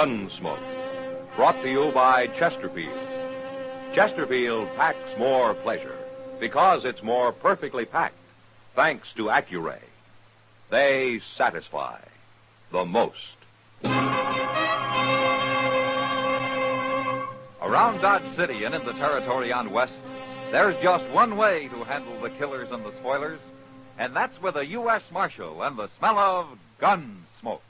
Gunsmoke, brought to you by Chesterfield. Chesterfield packs more pleasure because it's more perfectly packed, thanks to Accuray. They satisfy the most. Around Dodge City and in the territory on West, there's just one way to handle the killers and the spoilers, and that's with a U.S. Marshal and the smell of gun smoke.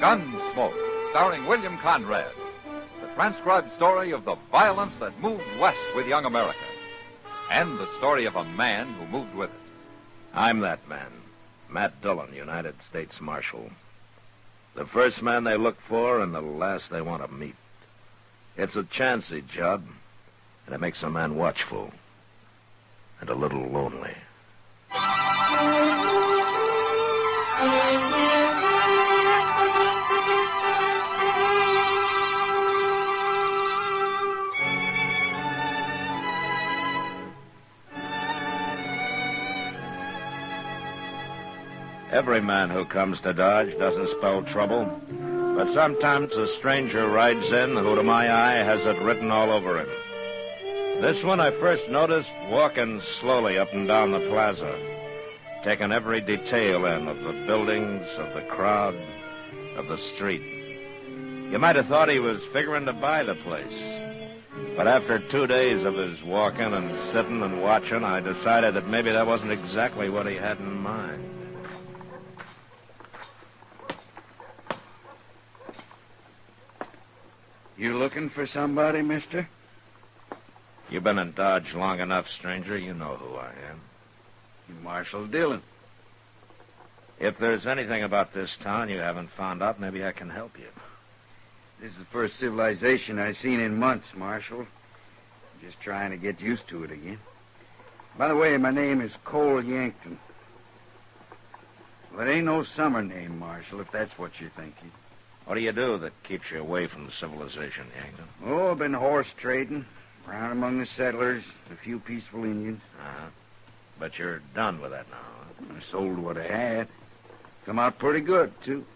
Gunsmoke, starring William Conrad. The transcribed story of the violence that moved west with young America. And the story of a man who moved with it. I'm that man, Matt Dillon, United States Marshal. The first man they look for and the last they want to meet. It's a chancy job, and it makes a man watchful and a little lonely. Every man who comes to Dodge doesn't spell trouble, but sometimes a stranger rides in who, to my eye, has it written all over him. This one I first noticed walking slowly up and down the plaza, taking every detail in of the buildings, of the crowd, of the street. You might have thought he was figuring to buy the place. But after 2 days of his walking and sitting and watching, I decided that maybe that wasn't exactly what he had in mind. You looking for somebody, mister? You've been in Dodge long enough, stranger. You know who I am. Marshal Dillon. If there's anything about this town you haven't found out, maybe I can help you. This is the first civilization I've seen in months, Marshal. Just trying to get used to it again. By the way, my name is Cole Yankton. Well, it ain't no summer name, Marshal, if that's what you're thinking. What do you do that keeps you away from civilization, Yankton? Oh, I've been horse trading, around among the settlers, a few peaceful Indians. Uh-huh. But you're done with that now, huh? I sold what I had. Come out pretty good, too.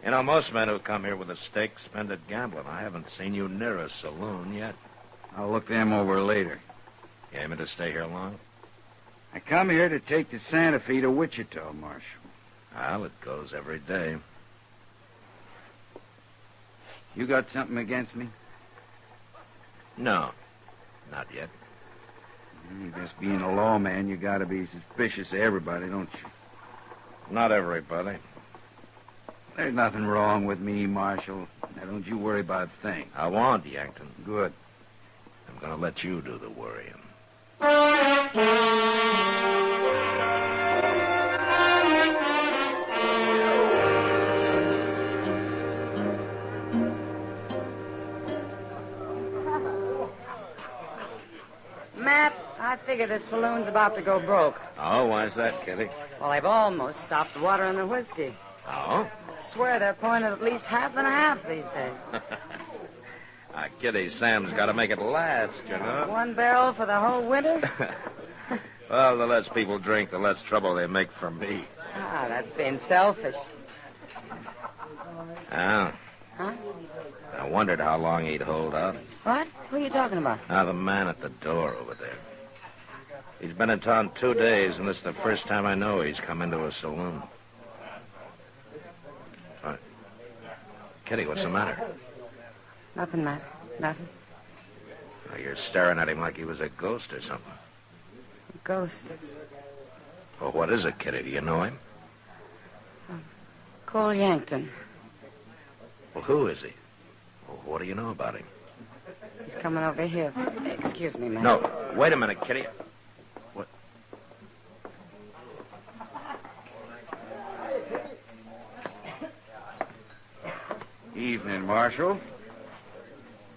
You know, most men who come here with a stake spend it gambling. I haven't seen you near a saloon yet. I'll look them over later. You aiming to stay here long? I come here to take the Santa Fe to Wichita, Marshal. Well, it goes every day. You got something against me? No, not yet. I guess being a lawman, you gotta be suspicious of everybody, don't you? Not everybody. There's nothing wrong with me, Marshal. Now, don't you worry about a thing. I won't, Yankton. Good. I'm going to let you do the worrying. Matt, I figure the saloon's about to go broke. Oh, why's that, Kitty? Well, they've almost stopped the water and the whiskey. Oh? I swear they're pouring it at least half and half these days. Kitty, Sam's got to make it last, you know. 1 barrel for the whole winter? Well, the less people drink, the less trouble they make for me. Ah, that's being selfish. Oh. Huh? I wondered how long he'd hold out. What? Who are you talking about? The man at the door over there. He's been in town 2 days, and this is the first time I know he's come into a saloon. Kitty, what's the matter? Nothing, Matt. Nothing. Oh, you're staring at him like he was a ghost or something. A ghost. Well, what is it, Kitty? Do you know him? Cole Yankton. Well, who is he? Well, what do you know about him? He's coming over here. Excuse me, Matt. No, wait a minute, Kitty. What? Evening, Marshal.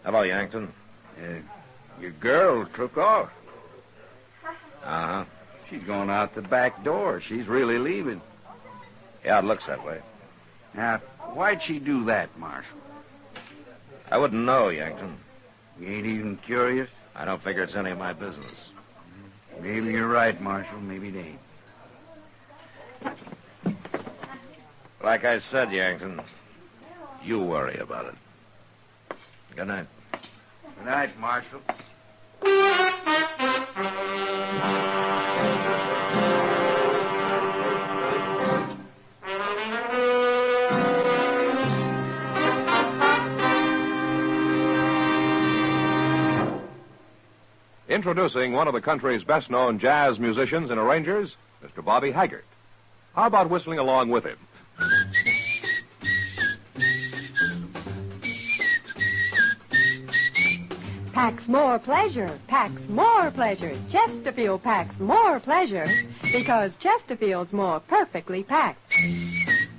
Hello, Yankton. Your girl took off. Uh-huh. She's going out the back door. She's really leaving. Yeah, it looks that way. Now, why'd she do that, Marshal? I wouldn't know, Yankton. You ain't even curious? I don't figure it's any of my business. Maybe you're right, Marshal. Maybe it ain't. Like I said, Yankton, you worry about it. Good night. Good night, Marshal. Introducing one of the country's best-known jazz musicians and arrangers, Mr. Bobby Haggart. How about whistling along with him? Packs more pleasure, packs more pleasure. Chesterfield packs more pleasure because Chesterfield's more perfectly packed.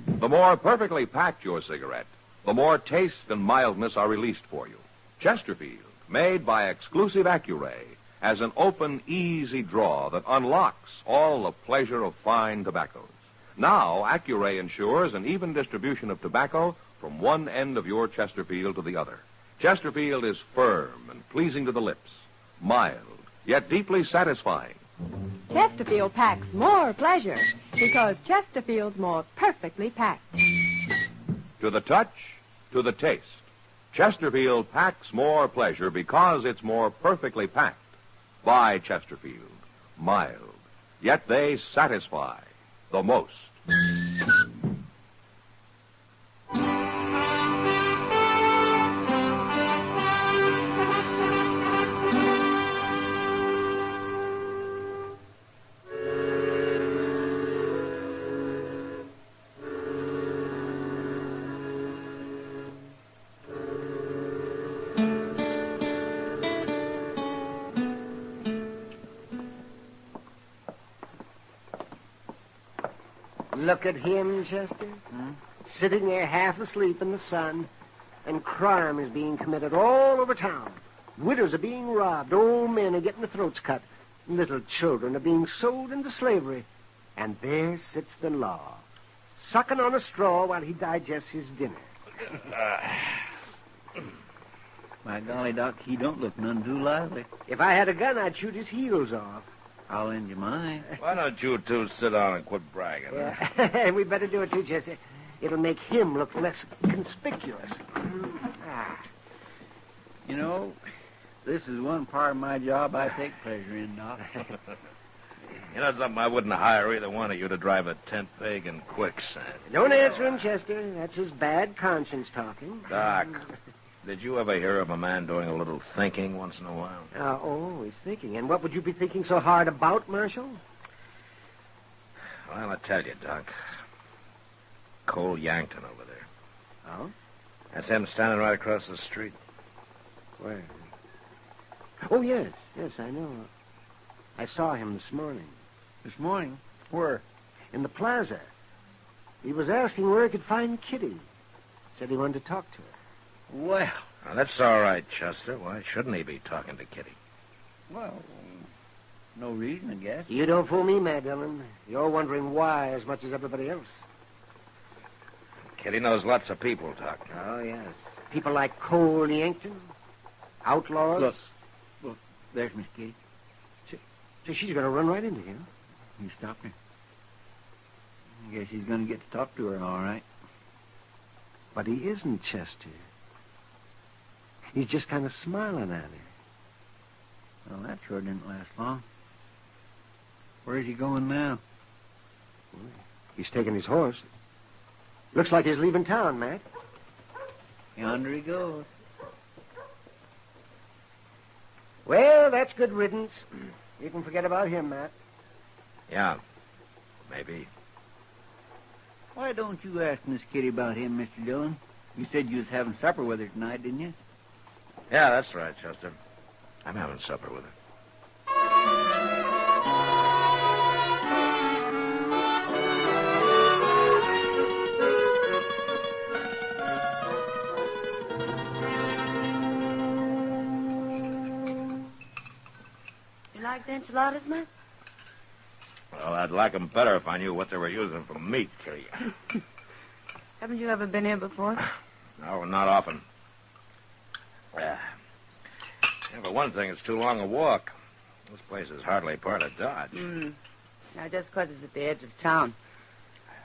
The more perfectly packed your cigarette, the more taste and mildness are released for you. Chesterfield, made by exclusive Accuray, has an open, easy draw that unlocks all the pleasure of fine tobaccos. Now, Accuray ensures an even distribution of tobacco from one end of your Chesterfield to the other. Chesterfield is firm and pleasing to the lips, mild, yet deeply satisfying. Chesterfield packs more pleasure because Chesterfield's more perfectly packed. To the touch, to the taste, Chesterfield packs more pleasure because it's more perfectly packed. By Chesterfield, mild, yet they satisfy the most. Look at him, Chester. Sitting there half asleep in the sun, and crime is being committed all over town. Widows are being robbed, old men are getting their throats cut, little children are being sold into slavery. And there sits the law, sucking on a straw while he digests his dinner. My golly, Doc, he don't look none too lively. If I had a gun, I'd shoot his heels off. I'll lend you mine. Why don't you two sit down and quit bragging? Huh? Yeah. We better do it too, Chester. It'll make him look less conspicuous. You know, this is one part of my job I take pleasure in, Doc. You know something? I wouldn't hire either one of you to drive a tent peg in quicksand. Don't answer him, Chester. That's his bad conscience talking. Doc, did you ever hear of a man doing a little thinking once in a while? He's thinking. And what would you be thinking so hard about, Marshal? Well, I tell you, Doc. Cole Yankton over there. Oh? That's him standing right across the street. Where? Oh, yes. Yes, I know. I saw him this morning. This morning? Where? In the plaza. He was asking where he could find Kitty. Said he wanted to talk to her. Well. Now, that's all right, Chester. Why shouldn't he be talking to Kitty? Well, no reason, I guess. You don't fool me, Mad Dillon. You're wondering why as much as everybody else. Kitty knows lots of people, Doc. Oh, yes. People like Cole Yankton, outlaws. Look, there's Miss Kitty. So she's going to run right into him. You stopped her. I guess he's going to get to talk to her, all right. But he isn't, Chester. He's just kind of smiling at her. Well, that sure didn't last long. Where's he going now? Well, he's taking his horse. Looks like he's leaving town, Matt. Yonder he goes. Well, that's good riddance. You can forget about him, Matt. Yeah, maybe. Why don't you ask Miss Kitty about him, Mr. Dillon? You said you was having supper with her tonight, didn't you? Yeah, that's right, Chester. I'm having supper with her. You like the enchiladas, Matt? Well, I'd like 'em better if I knew what they were using for meat, Kitty. Haven't you ever been here before? No, not often. Yeah, for one thing, it's too long a walk. This place is hardly part of Dodge. Now, just 'cause it's at the edge of town.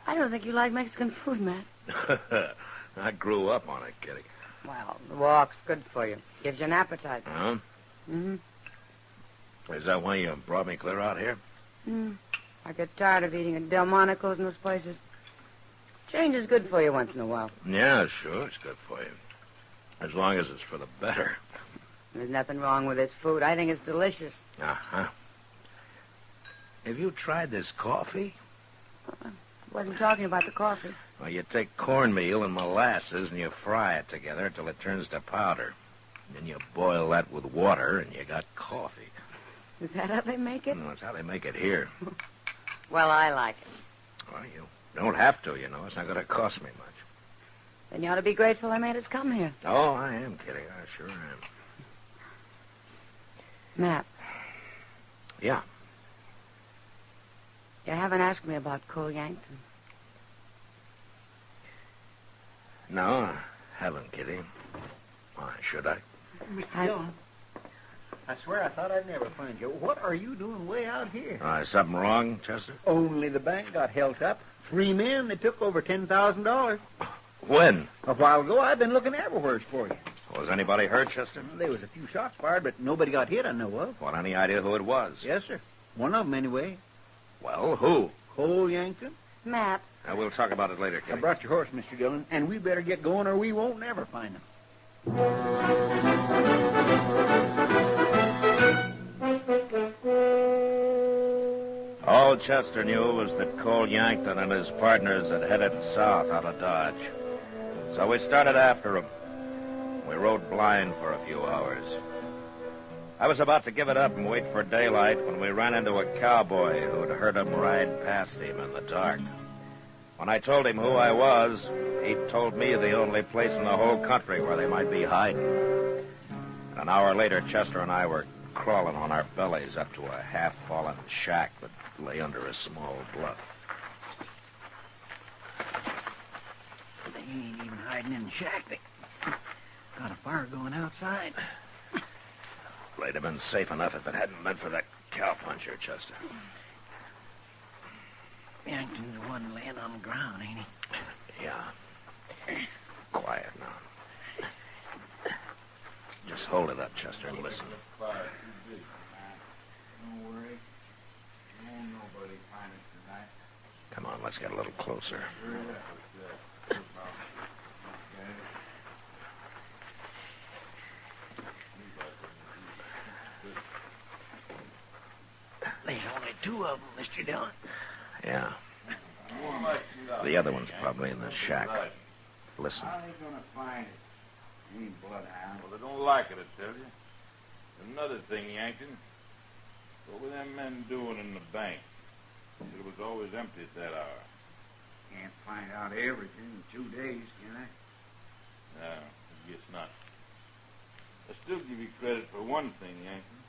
I don't think you like Mexican food, Matt. I grew up on it, Kitty. Well, the walk's good for you. Gives you an appetite. Huh? Mm-hmm. Is that why you brought me clear out here? I get tired of eating at Delmonico's and those places. Change is good for you once in a while. Yeah, sure, it's good for you. As long as it's for the better. There's nothing wrong with this food. I think it's delicious. Uh-huh. Have you tried this coffee? I wasn't talking about the coffee. Well, you take cornmeal and molasses and you fry it together till it turns to powder. Then you boil that with water and you got coffee. Is that how they make it? No, that's how they make it here. Well, I like it. Well, you don't have to, you know. It's not going to cost me much. Then you ought to be grateful I made us come here. Oh, I am, Kitty. I sure am. Matt. Yeah. You haven't asked me about Cole Yankton. No, I haven't, Kitty. Why should I? Mr. Dillon, I swear I thought I'd never find you. What are you doing way out here? Is something wrong, Chester? Only the bank got held up. 3 men, they took over $10,000. When? A while ago, I've been looking everywhere for you. Was anybody hurt, Chester? There was a few shots fired, but nobody got hit, I know of. Well, any idea who it was? Yes, sir. One of them, anyway. Well, who? Cole Yankton. Matt. We'll talk about it later, I Kitty. brought your horse, Mr. Dillon, and we better get going or we won't never find him. All Chester knew was that Cole Yankton and his partners had headed south out of Dodge. So we started after him. We rode blind for a few hours. I was about to give it up and wait for daylight when we ran into a cowboy who'd heard him ride past him in the dark. When I told him who I was, he told me the only place in the whole country where they might be hiding. And an hour later, Chester and I were crawling on our bellies up to a half-fallen shack that lay under a small bluff. They ain't even hiding in the shack. They got a fire going outside. They'd have been safe enough if it hadn't been for that cowpuncher, Chester. Yankton's the one laying on the ground, ain't he? Yeah. Quiet now. Just hold it up, Chester, and listen. Don't worry. Won't nobody find us tonight. Come on, let's get a little closer. There's only 2 of them, Mr. Dillon. Yeah. The other one's probably in the shack. Listen. How are they gonna find it? You ain't bloodhound. Well, they don't like it, I tell you. Another thing, Yankton. What were them men doing in the bank? It was always empty at that hour. Can't find out everything in 2 days, can I? No, I guess not. I still give you credit for one thing, Yankton.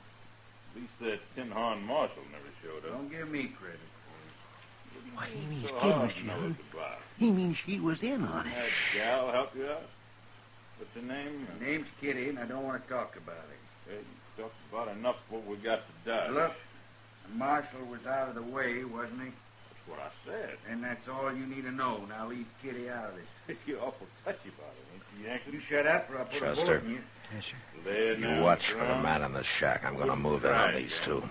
At least that tin-horn marshal never showed up. Don't give me credit for Why, he means So kid, hard Mr. to know Dillon. it's about. He means she was in on it. That gal help you out? What's her name? it. My name's Kitty, and I don't want to talk about it. Hey, you talked about enough what we got to Dodge. Look, the marshal was out of the way, wasn't he? That's what I said. And that's all you need to know. Now leave Kitty out of this. You're awful touchy about it, ain't you, Yankton? You shut up, or I'll put a Chester. bullet in you. Yes, sir. There You now, watch for the Brown. man in the shack. I'm going to move in on these 2.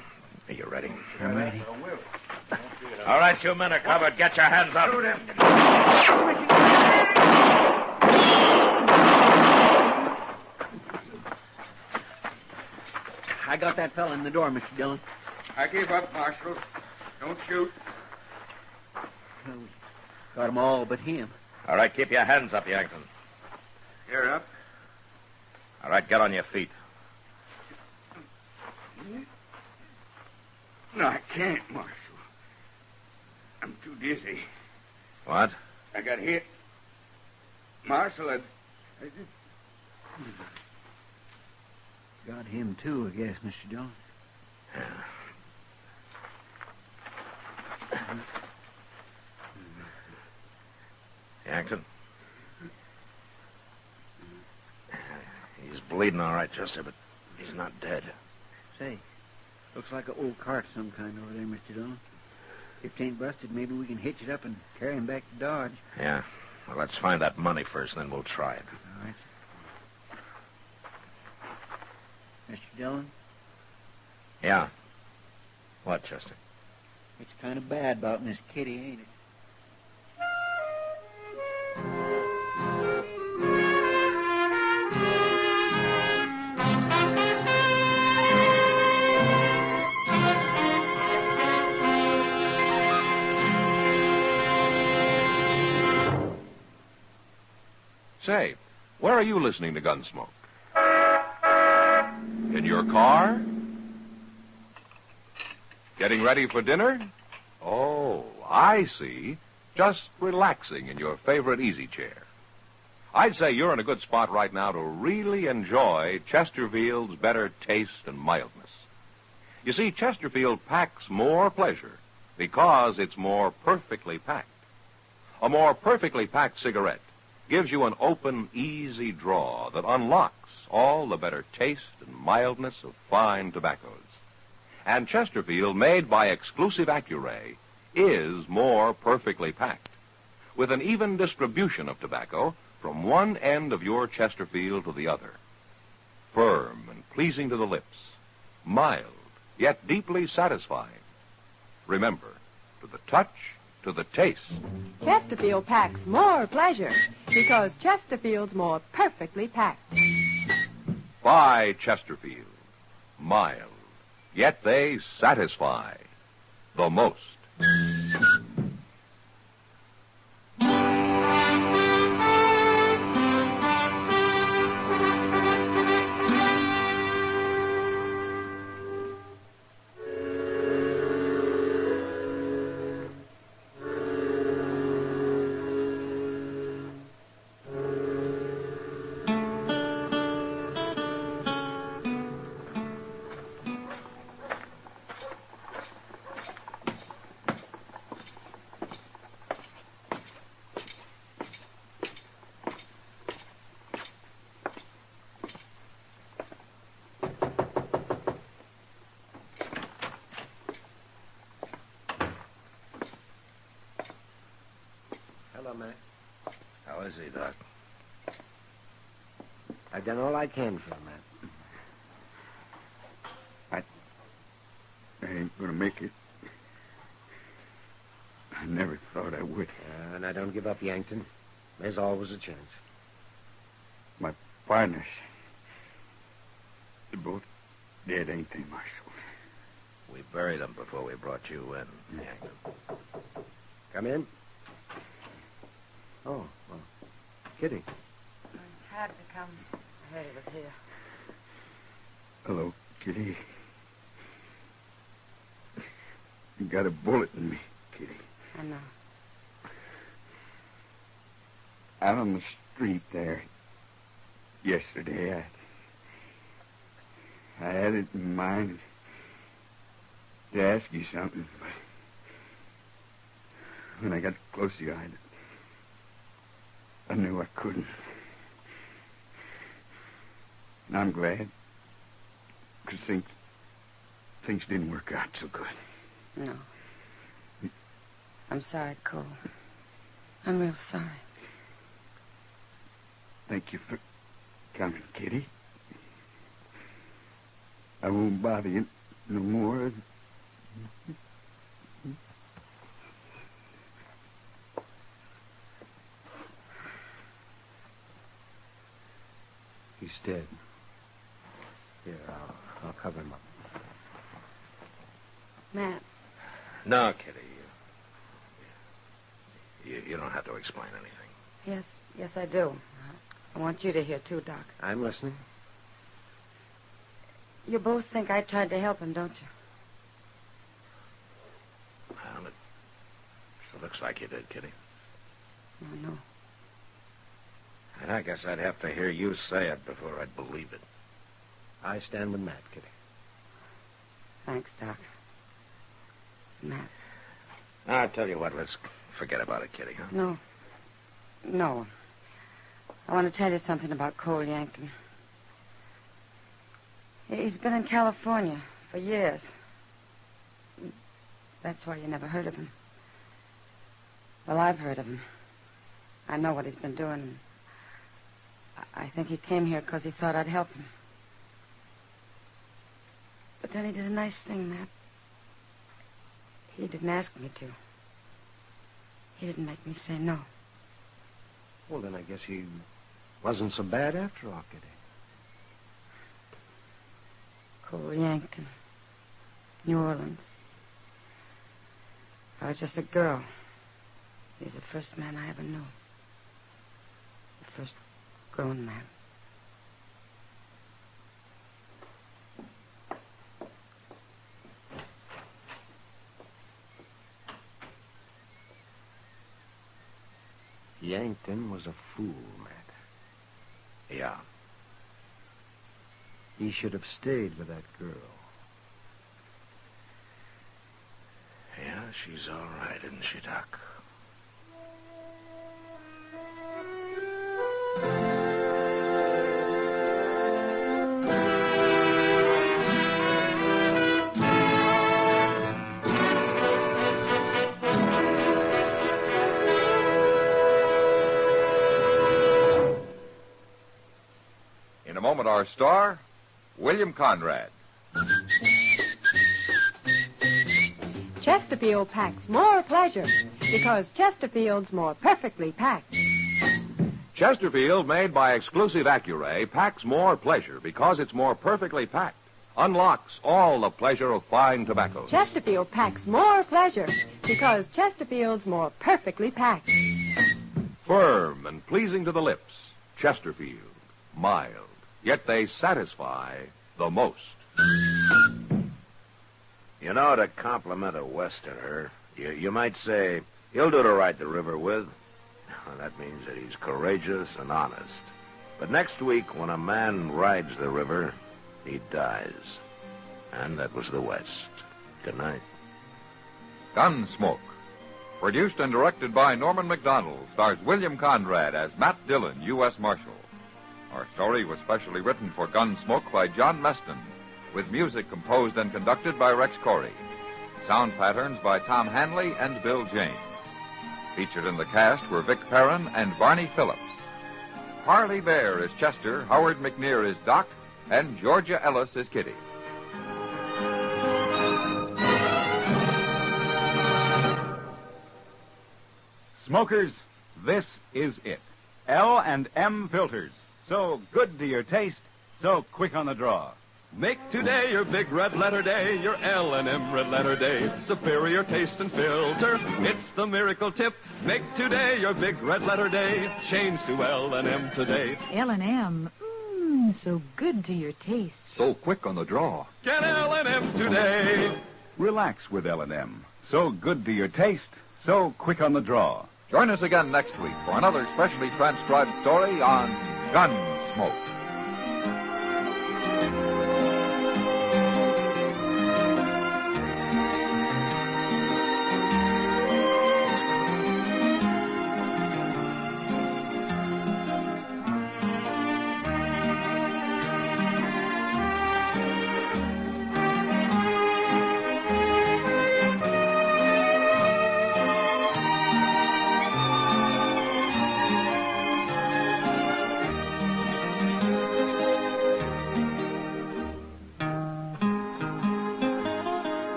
Are you ready? I'm ready. I will. All right, you men are covered. Get your hands up. Shoot him. I got that fella in the door, Mr. Dillon. I give up, Marshal. Don't shoot. Well, we got 'em all but him. All right, keep your hands up, Yankton. You're up. All right, get on your feet. No, I can't, Marshal. I'm too dizzy. What? I got hit. Marshal, I Got him, too, I guess, Mr. Dillon. Yankton, bleeding all right, Chester, but he's not dead. Say, looks like an old cart of some kind over there, Mr. Dillon. If it ain't busted, maybe we can hitch it up and carry him back to Dodge. Yeah. Well, let's find that money first, then we'll try it. All right. Mr. Dillon? Yeah. What, Chester? It's kind of bad about Miss Kitty, ain't it? Say, where are you listening to Gunsmoke? In your car? Getting ready for dinner? Oh, I see. Just relaxing in your favorite easy chair. I'd say you're in a good spot right now to really enjoy Chesterfield's better taste and mildness. You see, Chesterfield packs more pleasure because it's more perfectly packed. A more perfectly packed cigarette gives you an open, easy draw that unlocks all the better taste and mildness of fine tobaccos. And Chesterfield, made by exclusive Accuray, is more perfectly packed, with an even distribution of tobacco from one end of your Chesterfield to the other. Firm and pleasing to the lips, mild, yet deeply satisfying. Remember, to the touch, to the taste. Chesterfield packs more pleasure because Chesterfield's more perfectly packed. By Chesterfield. Mild, yet they satisfy the most. Hello, Mac. How is he, Doc? I've done all I can for him, Mac. I ain't gonna make it. I never thought I would. Now, don't give up, Yankton. There's always a chance. My partners, they're both dead, ain't they, Marshal? We buried him before we brought you in, Yankton. Come in. Oh, well, Kitty. I had to come. I heard it was here. Hello, Kitty. You got a bullet in me, Kitty. I know. Out on the street there yesterday, I had it in mind to ask you something, but when I got close to you, I knew I couldn't. And I'm glad, because things didn't work out so good. No. I'm sorry, Cole. I'm real sorry. Thank you for coming, Kitty. I won't bother you no more. He's dead. Here, I'll cover him up. Matt, No, Kitty. You don't have to explain anything. yes, I do. I want you to hear, too, Doc. I'm listening. You both think I tried to help him, don't you? Well, it sure looks like you did, Kitty. Oh, no. And I guess I'd have to hear you say it before I'd believe it. I stand with Matt, Kitty. Thanks, Doc. Matt. I'll tell you what, let's forget about it, Kitty, huh? No. I want to tell you something about Cole Yankton. He's been in California for years. That's why you never heard of him. Well, I've heard of him. I know what he's been doing. I think he came here because he thought I'd help him. But then he did a nice thing, Matt. He didn't ask me to. He didn't make me say no. Well, then I guess he wasn't so bad after all, could he? Cole Yankton, New Orleans. I was just a girl. He was the first man I ever knew. The first grown man. Yankton was a fool, Matt. Yeah. He should have stayed with that girl. Yeah, she's all right, isn't she, Doc? In a moment, our star, William Conrad. Chesterfield packs more pleasure because Chesterfield's more perfectly packed. Chesterfield, made by exclusive Accuray, packs more pleasure because it's more perfectly packed. Unlocks all the pleasure of fine tobacco. Chesterfield packs more pleasure because Chesterfield's more perfectly packed. Firm and pleasing to the lips. Chesterfield. Mild. Yet they satisfy the most. You know, to compliment a Westerner, you might say, he'll do to ride the river with. That means that he's courageous and honest. But next week, when a man rides the river, he dies. And that was the West. Good night. Gunsmoke. Produced and directed by Norman MacDonald, stars William Conrad as Matt Dillon, U.S. Marshal. Our story was specially written for Gunsmoke by John Meston, with music composed and conducted by Rex Corey. Sound patterns by Tom Hanley and Bill James. Featured in the cast were Vic Perrin and Barney Phillips. Harley Bear is Chester, Howard McNear is Doc, and Georgia Ellis is Kitty. Smokers, this is it. L&M filters. So good to your taste, so quick on the draw. Make today your big red letter day, your L&M red letter day. Superior taste and filter, it's the miracle tip. Make today your big red letter day. Change to L&M today. L&M, so good to your taste. So quick on the draw. Get L&M today. Relax with L&M. So good to your taste, so quick on the draw. Join us again next week for another specially transcribed story on Gunsmoke.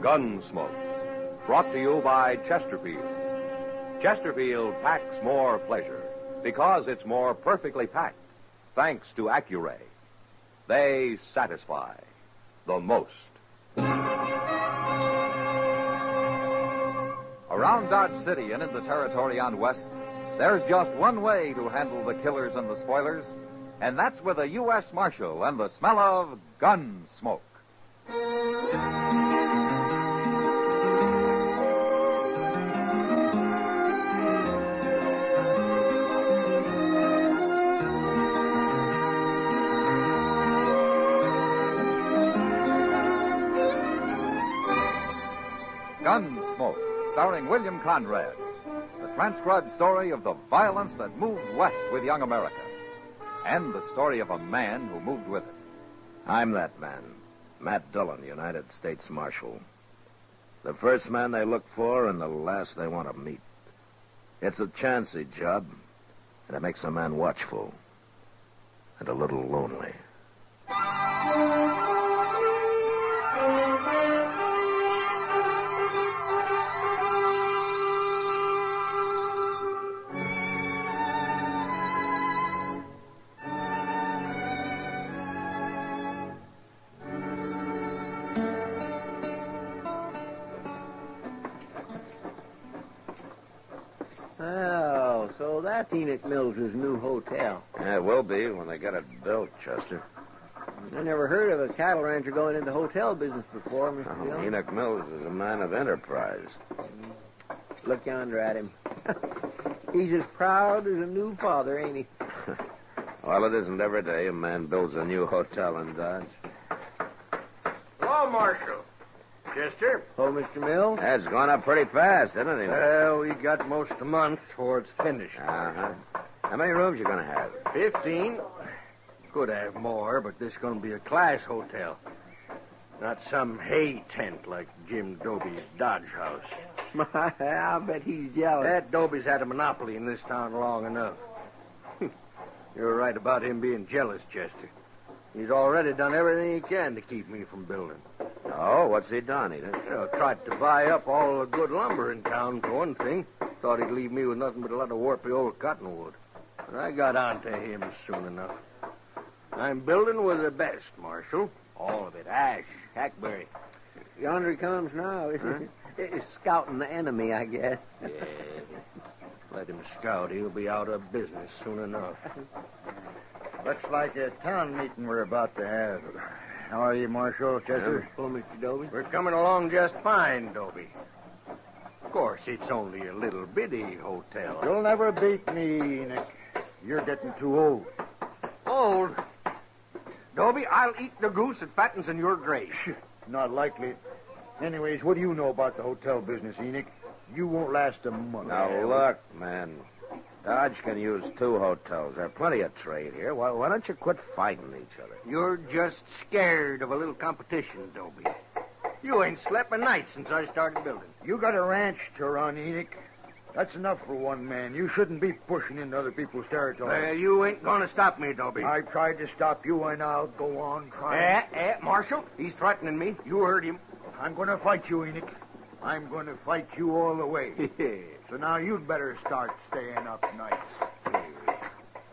Gunsmoke, brought to you by Chesterfield. Chesterfield packs more pleasure because it's more perfectly packed, thanks to Accuray. They satisfy the most. Around Dodge City and in the territory on West, there's just one way to handle the killers and the spoilers, and that's with a U.S. Marshal and the smell of gun smoke. Gunsmoke, starring William Conrad. The transcribed story of the violence that moved west with young America. And the story of a man who moved with it. I'm that man, Matt Dillon, United States Marshal. The first man they look for and the last they want to meet. It's a chancy job, and it makes a man watchful and a little lonely. Oh, so that's Enoch Mills' new hotel. Yeah, it will be when they get it built, Chester. I never heard of a cattle rancher going into hotel business before, Mr. Dillon. Enoch Mills is a man of enterprise. Look yonder at him. He's as proud as a new father, ain't he? Well, it isn't every day a man builds a new hotel in Dodge. Hello, Marshal. Chester? Oh, Mr. Mills? That's gone up pretty fast, isn't it? Well, we got most a month before it's finished. Uh-huh. How many rooms you gonna have? 15. Could have more, but this is going to be a class hotel. Not some hay tent like Jim Doby's Dodge house. I bet he's jealous. That Doby's had a monopoly in this town long enough. You're right about him being jealous, Chester. He's already done everything he can to keep me from building. Oh, what's he done, Enoch? Tried to buy up all the good lumber in town, for one thing. Thought he'd leave me with nothing but a lot of warpy old cottonwood. But I got on to him soon enough. I'm building with the best, Marshal. All of it. Ash, hackberry. Yonder he comes now. He's scouting the enemy, I guess. Yeah. Let him scout. He'll be out of business soon enough. Looks like a town meeting we're about to have. How are you, Marshal, Chester? Oh, Mr. Doby. We're coming along just fine, Doby. Of course, it's only a little bitty hotel. You'll never beat me, Enoch. You're getting too old. Old? Doby, I'll eat the goose that fattens in your grave. Not likely. Anyways, what do you know about the hotel business, Enoch? You won't last a month. Now, look, man. Dodge can use 2 hotels. There's plenty of trade here. Why don't you quit fighting each other? You're just scared of a little competition, Doby. You ain't slept a night since I started building. You got a ranch to run, Enoch. That's enough for one man. You shouldn't be pushing into other people's territory. Well, you ain't gonna stop me, Doby. I tried to stop you, and I'll go on trying. Marshal, he's threatening me. You heard him. I'm gonna fight you, Enoch. I'm gonna fight you all the way. So now you'd better start staying up nights.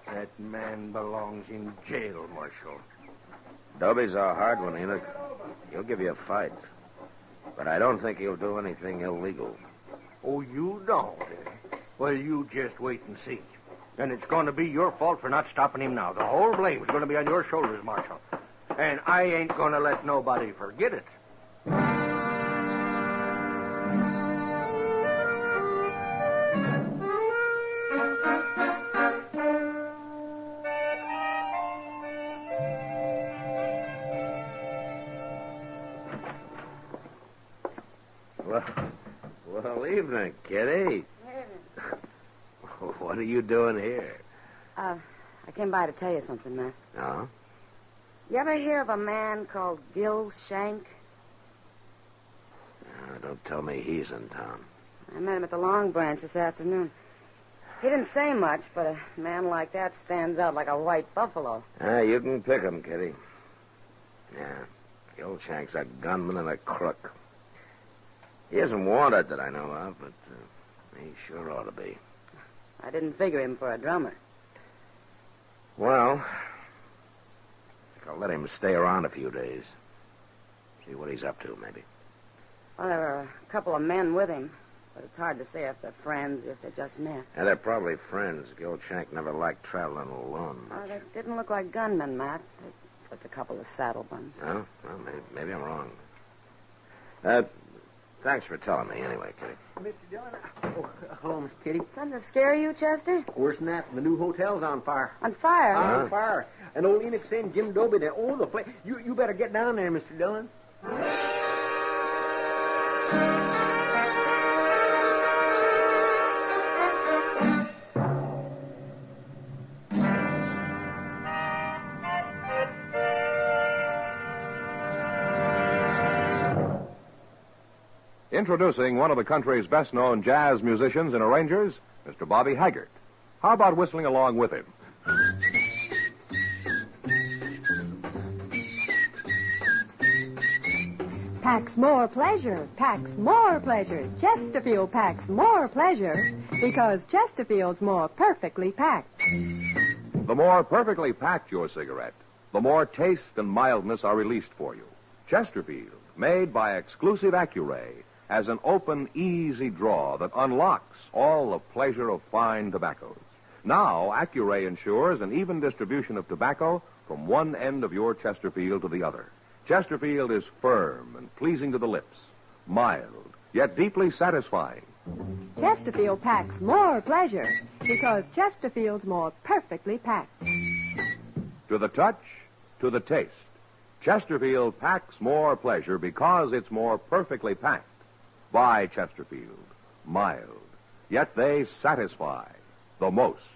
That man belongs in jail, Marshal. Doby's a hard one, Enoch. He'll give you a fight. But I don't think he'll do anything illegal. Oh, you don't, eh? Well, you just wait and see. And it's going to be your fault for not stopping him now. The whole blame's going to be on your shoulders, Marshal. And I ain't going to let nobody forget it. Well, evening, Kitty. What are you doing here? I came by to tell you something, Matt. No? You ever hear of a man called Gil Shank? Don't tell me he's in town. I met him at the Long Branch this afternoon. He didn't say much, but a man like that stands out like a white buffalo. You can pick him, Kitty. Yeah, Gil Shank's a gunman and a crook. He isn't wanted that I know of, but he sure ought to be. I didn't figure him for a drummer. Well, I think I'll let him stay around a few days. See what he's up to, maybe. Well, there were a couple of men with him, but it's hard to say if they're friends or if they just met. Yeah, they're probably friends. Gil Shank never liked traveling alone. Oh, they didn't look like gunmen, Matt. They're just a couple of saddle bums. Oh? Well, maybe I'm wrong. Thanks for telling me anyway, Kitty. Mr. Dillon. Oh, hello, Miss Kitty. Something to scare you, Chester? Worse than that, the new hotel's on fire. On fire? On fire. And old Enoch sent Jim Dobie there. Oh, the place. You better get down there, Mr. Dillon. Introducing one of the country's best-known jazz musicians and arrangers, Mr. Bobby Haggart. How about whistling along with him? Packs more pleasure, packs more pleasure. Chesterfield packs more pleasure because Chesterfield's more perfectly packed. The more perfectly packed your cigarette, the more taste and mildness are released for you. Chesterfield, made by exclusive Accuray, has an open, easy draw that unlocks all the pleasure of fine tobaccos. Now, Accuray ensures an even distribution of tobacco from one end of your Chesterfield to the other. Chesterfield is firm and pleasing to the lips, mild, yet deeply satisfying. Chesterfield packs more pleasure because Chesterfield's more perfectly packed. To the touch, to the taste, Chesterfield packs more pleasure because it's more perfectly packed. Buy Chesterfield, mild, yet they satisfy the most.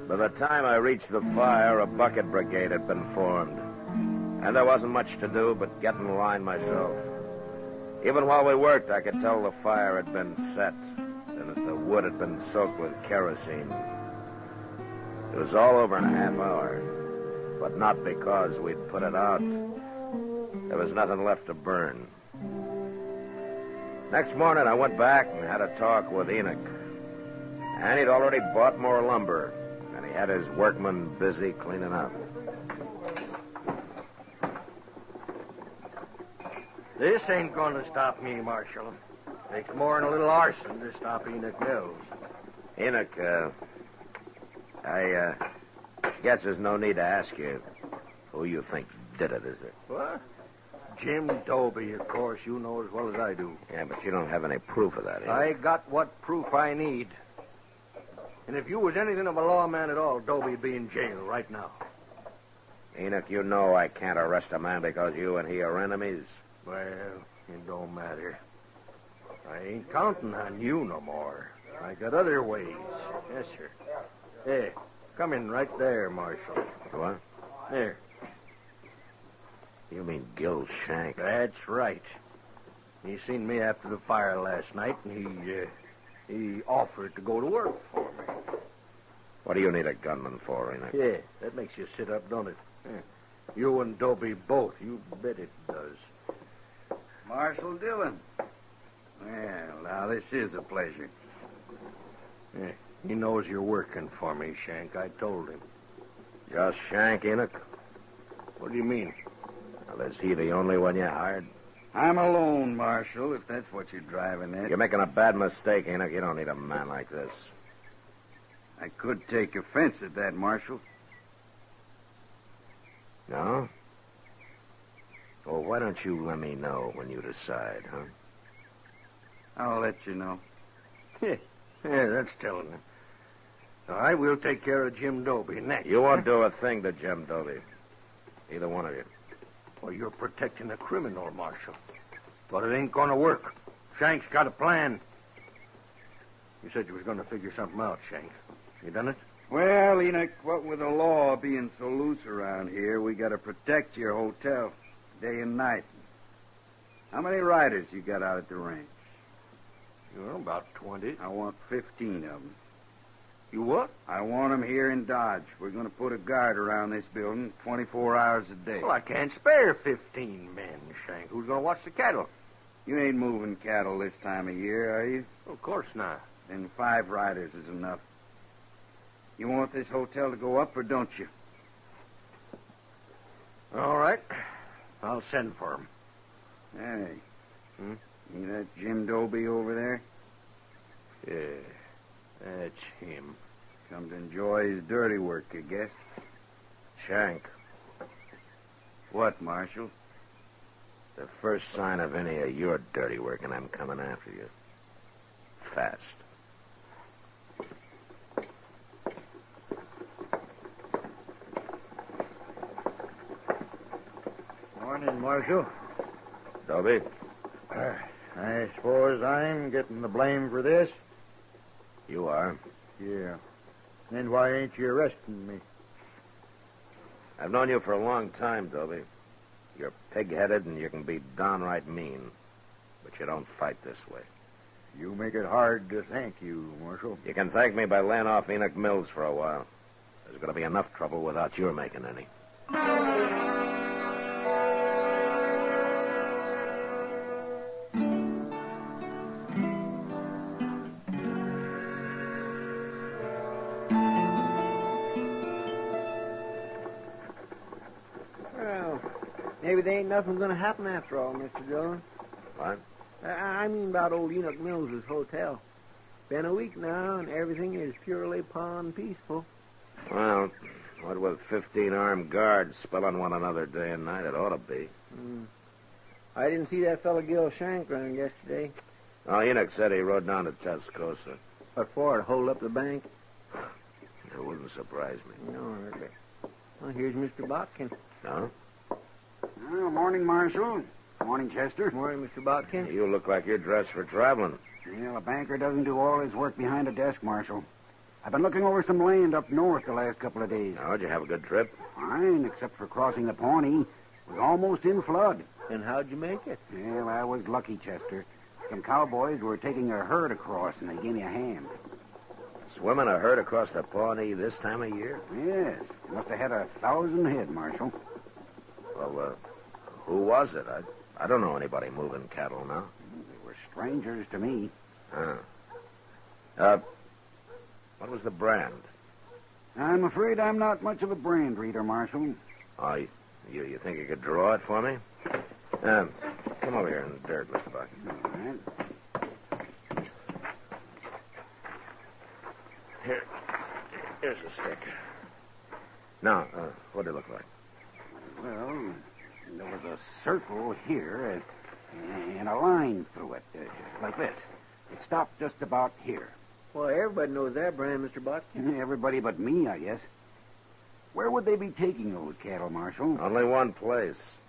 By the time I reached the fire, a bucket brigade had been formed. And there wasn't much to do but get in line myself. Even while we worked, I could tell the fire had been set and that the wood had been soaked with kerosene. It was all over in a half hour, but not because we'd put it out. There was nothing left to burn. Next morning, I went back and had a talk with Enoch. And he'd already bought more lumber, and he had his workmen busy cleaning up. This ain't gonna stop me, Marshal. Takes more than a little arson to stop Enoch Mills. Enoch, I guess there's no need to ask you who you think did it, is there? What? Jim Dobie, of course. You know as well as I do. Yeah, but you don't have any proof of that, Enoch. I got what proof I need. And if you was anything of a lawman at all, Dobie'd be in jail right now. Enoch, you know I can't arrest a man because you and he are enemies. Well, it don't matter. I ain't counting on you no more. I got other ways. Yes, sir. Hey, come in right there, Marshal. What? There. You mean Gil Shank? That's right. He seen me after the fire last night, and he offered to go to work for me. What do you need a gunman for, Enoch? Yeah, that makes you sit up, don't it? Yeah. You and Dobie both. You bet it does. Marshal Dillon. Well, now, this is a pleasure. Yeah, he knows you're working for me, Shank. I told him. Just Shank, Enoch? What do you mean? Well, is he the only one you hired? I'm alone, Marshal, if that's what you're driving at. You're making a bad mistake, Enoch. You don't need a man like this. I could take offense at that, Marshal. No? Well, why don't you let me know when you decide, huh? I'll let you know. Yeah, that's telling him. All right, we'll take care of Jim Dobie next. You won't do a thing to Jim Dobie. Either one of you. Well, you're protecting a criminal, Marshal. But it ain't gonna work. Shank's got a plan. You said you was gonna figure something out, Shank. You done it? Well, Enoch, what with the law being so loose around here, we gotta protect your hotel day and night. How many riders you got out at the range? About 20. I want 15 of them. You what? I want him here in Dodge. We're going to put a guard around this building 24 hours a day. Well, I can't spare 15 men, Shank. Who's going to watch the cattle? You ain't moving cattle this time of year, are you? Of course not. Then 5 riders is enough. You want this hotel to go up or don't you? All right. I'll send for him. Hey. See that Jim Doby over there? Yeah, that's him. Come to enjoy his dirty work, I guess. Shank, What, Marshal? the first sign of any of your dirty work, and I'm coming after you. Fast. Morning, Marshal. Doby? I suppose I'm getting the blame for this? You are. Yeah. Then why ain't you arresting me? I've known you for a long time, Doby. You're pig-headed and you can be downright mean. But you don't fight this way. You make it hard to thank you, Marshal. You can thank me by laying off Enoch Mills for a while. There's going to be enough trouble without your making any. Well, maybe there ain't nothing going to happen after all, Mr. Dillon. What? I mean about old Enoch Mills' hotel. Been a week now, and everything is purely pond peaceful. Well, what with 15 armed guards spilling one another day and night, it ought to be. I didn't see that fellow Gil Shank running yesterday. Oh, Enoch said he rode down to Tascosa. What for, to hold up the bank? It wouldn't surprise me. No, really. Well, here's Mr. Botkin. No? Well, morning, Marshal. Morning, Chester. Morning, Mr. Botkin. You look like you're dressed for traveling. Well, a banker doesn't do all his work behind a desk, Marshal. I've been looking over some land up north the last couple of days. How'd you have a good trip? Fine, except for crossing the Pawnee. It was almost in flood. And how'd you make it? Well, I was lucky, Chester. Some cowboys were taking a herd across, and they gave me a hand. Swimming a herd across the Pawnee this time of year? Yes, must have had 1,000 head, Marshal. Well, who was it? I don't know anybody moving cattle now. They were strangers to me. What was the brand? I'm afraid I'm not much of a brand reader, Marshal. Oh, you think you could draw it for me? Come over here in the dirt, Mr. Buck. All right. Here's a stick. Now, what did it look like? Well, there was a circle here and a line through it, like this. It stopped just about here. Well, everybody knows that brand, Mr. Botkin. Everybody but me, I guess. Where would they be taking those cattle, Marshal? Only one place.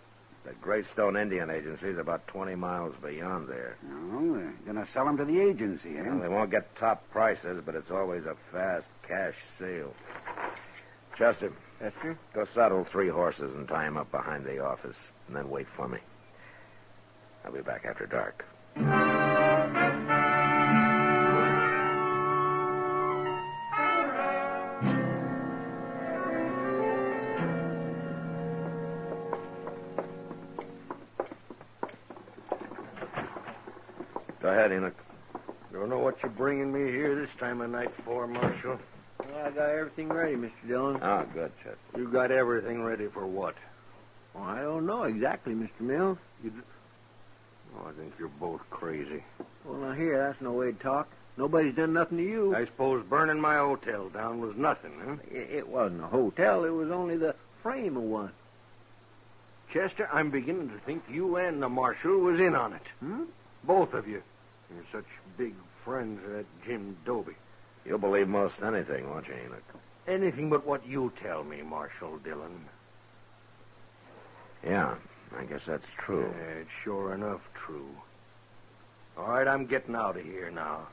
The Greystone Indian Agency is about 20 miles beyond there. Oh, they're going to sell them to the agency, eh? Well, they won't get top prices, but it's always a fast cash sale. Chester. Yes, sir? Go saddle 3 horses and tie them up behind the office, and then wait for me. I'll be back after dark. Go ahead, Enoch. Don't know what you're bringing me here this time of night for, Marshal. Well, I got everything ready, Mr. Dillon. Oh, good, Chester. You got everything ready for what? Well, I don't know exactly, Mr. Mills. I think you're both crazy. Well, now here, that's no way to talk. Nobody's done nothing to you. I suppose burning my hotel down was nothing, huh? It wasn't a hotel. It was only the frame of one. Chester, I'm beginning to think you and the Marshal was in on it. Both of you. You're such big friends of that Jim Doby. You'll believe most anything, won't you, Enoch? Anything but what you tell me, Marshal Dillon. Yeah, I guess that's true. Yeah, it's sure enough true. All right, I'm getting out of here now.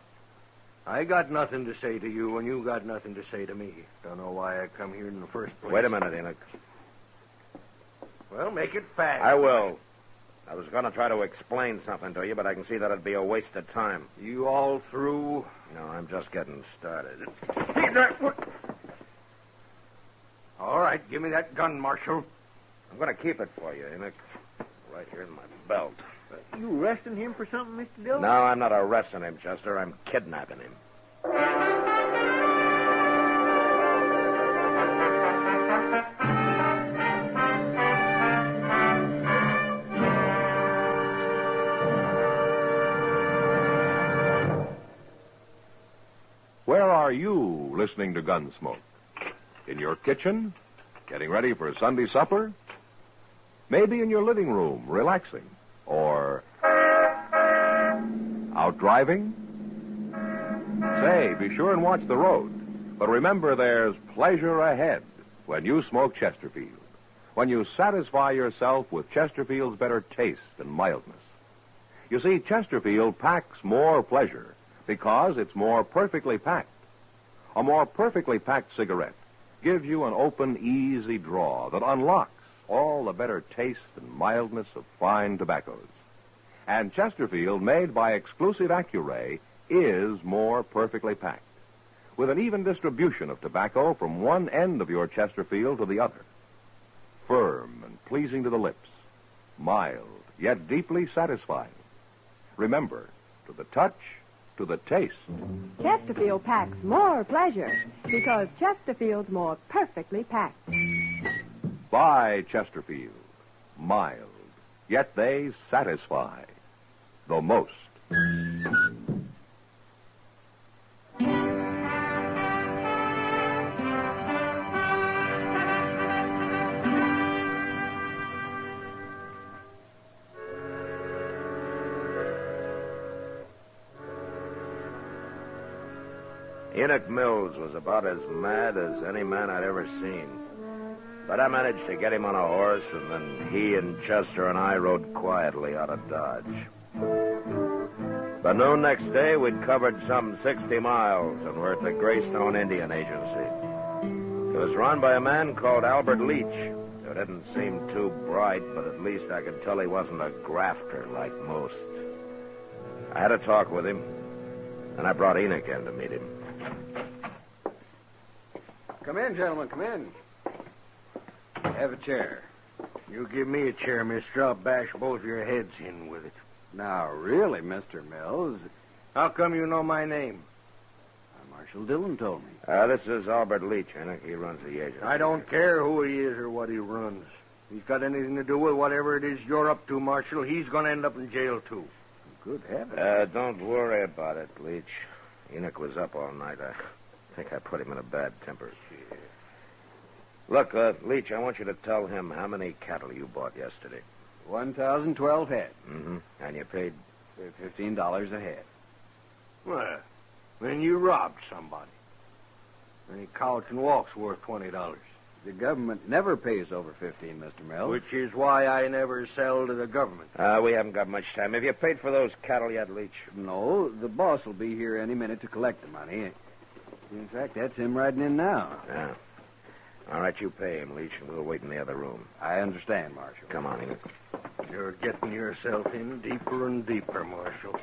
I got nothing to say to you, and you got nothing to say to me. Don't know why I come here in the first place. Wait a minute, Enoch. Well, make it fast. I will. I was going to try to explain something to you, but I can see that it'd be a waste of time. You all through? No, I'm just getting started. All right, give me that gun, Marshal. I'm going to keep it for you, Enoch. Right here in my belt. You arresting him for something, Mr. Dillon? No, I'm not arresting him, Chester. I'm kidnapping him. Where are you listening to Gunsmoke? In your kitchen? Getting ready for Sunday supper? Maybe in your living room, relaxing? Or out driving? Say, be sure and watch the road. But remember, there's pleasure ahead when you smoke Chesterfield. When you satisfy yourself with Chesterfield's better taste and mildness. You see, Chesterfield packs more pleasure because it's more perfectly packed. A more perfectly packed cigarette gives you an open, easy draw that unlocks all the better taste and mildness of fine tobaccos. And Chesterfield, made by exclusive Accuray, is more perfectly packed, with an even distribution of tobacco from one end of your Chesterfield to the other. Firm and pleasing to the lips, mild, yet deeply satisfying. Remember, to the touch, to the taste. Chesterfield packs more pleasure because Chesterfield's more perfectly packed. Buy Chesterfield. Mild, yet they satisfy the most. Enoch Mills was about as mad as any man I'd ever seen. But I managed to get him on a horse, and then he and Chester and I rode quietly out of Dodge. By noon next day, we'd covered some 60 miles and were at the Greystone Indian Agency. It was run by a man called Albert Leach, who didn't seem too bright, but at least I could tell he wasn't a grafter like most. I had a talk with him, and I brought Enoch in to meet him. Come in, gentlemen, come in. Have a chair. You give me a chair, mister. I'll bash both your heads in with it. Now, really, Mr. Mills. How come you know my name? Marshal Dillon told me. This is Albert Leach, Enoch. He runs the agency. I don't care who he is or what he runs. If he's got anything to do with whatever it is you're up to, Marshal, he's going to end up in jail, too. Good heavens. Don't worry about it, Leach. Enoch was up all night. I think I put him in a bad temper. Look, Leach, I want you to tell him how many cattle you bought yesterday. 1,012 head. Mm-hmm. And you paid? $15 a head. Well, then you robbed somebody. Any cow can walk's worth $20. The government never pays over 15, Mr. Mills. Which is why I never sell to the government. We haven't got much time. Have you paid for those cattle yet, Leach? No, the boss will be here any minute to collect the money. In fact, that's him riding in now. Yeah. All right, you pay him, Leach, and we'll wait in the other room. I understand, Marshal. Come on, Enoch. You're getting yourself in deeper and deeper, Marshal.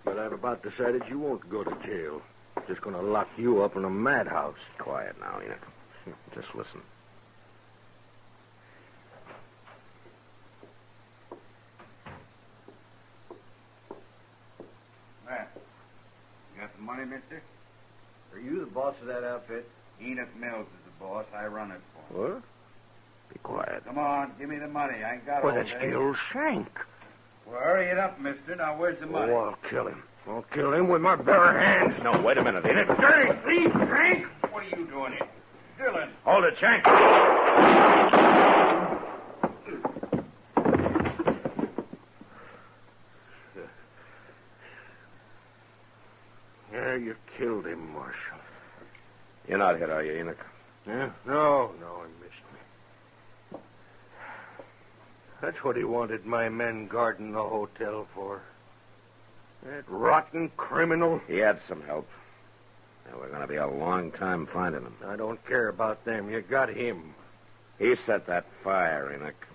But I've about decided you won't go to jail. Just going to lock you up in a madhouse. Quiet now, Enoch. Just listen. Well, you got the money, mister? Are you the boss of that outfit? Enoch Mills is the boss. I run it for him. What? Be quiet. Come on, give me the money. I ain't got Well, all that's day. Gil Shank. Well, hurry it up, mister. Now, where's the money? Oh, I'll kill him. I'll kill him with my bare hands. No, wait a minute, Enoch. Dirty thief, Shank! What are you doing here? Dillon! Hold it, Shank. Yeah, you killed him, Marshal. You're not hit, are you, Enoch? Yeah? No, he missed me. That's what he wanted my men guarding the hotel for. That rotten criminal. He had some help. And we're going to be a long time finding him. I don't care about them. You got him. He set that fire, Enoch.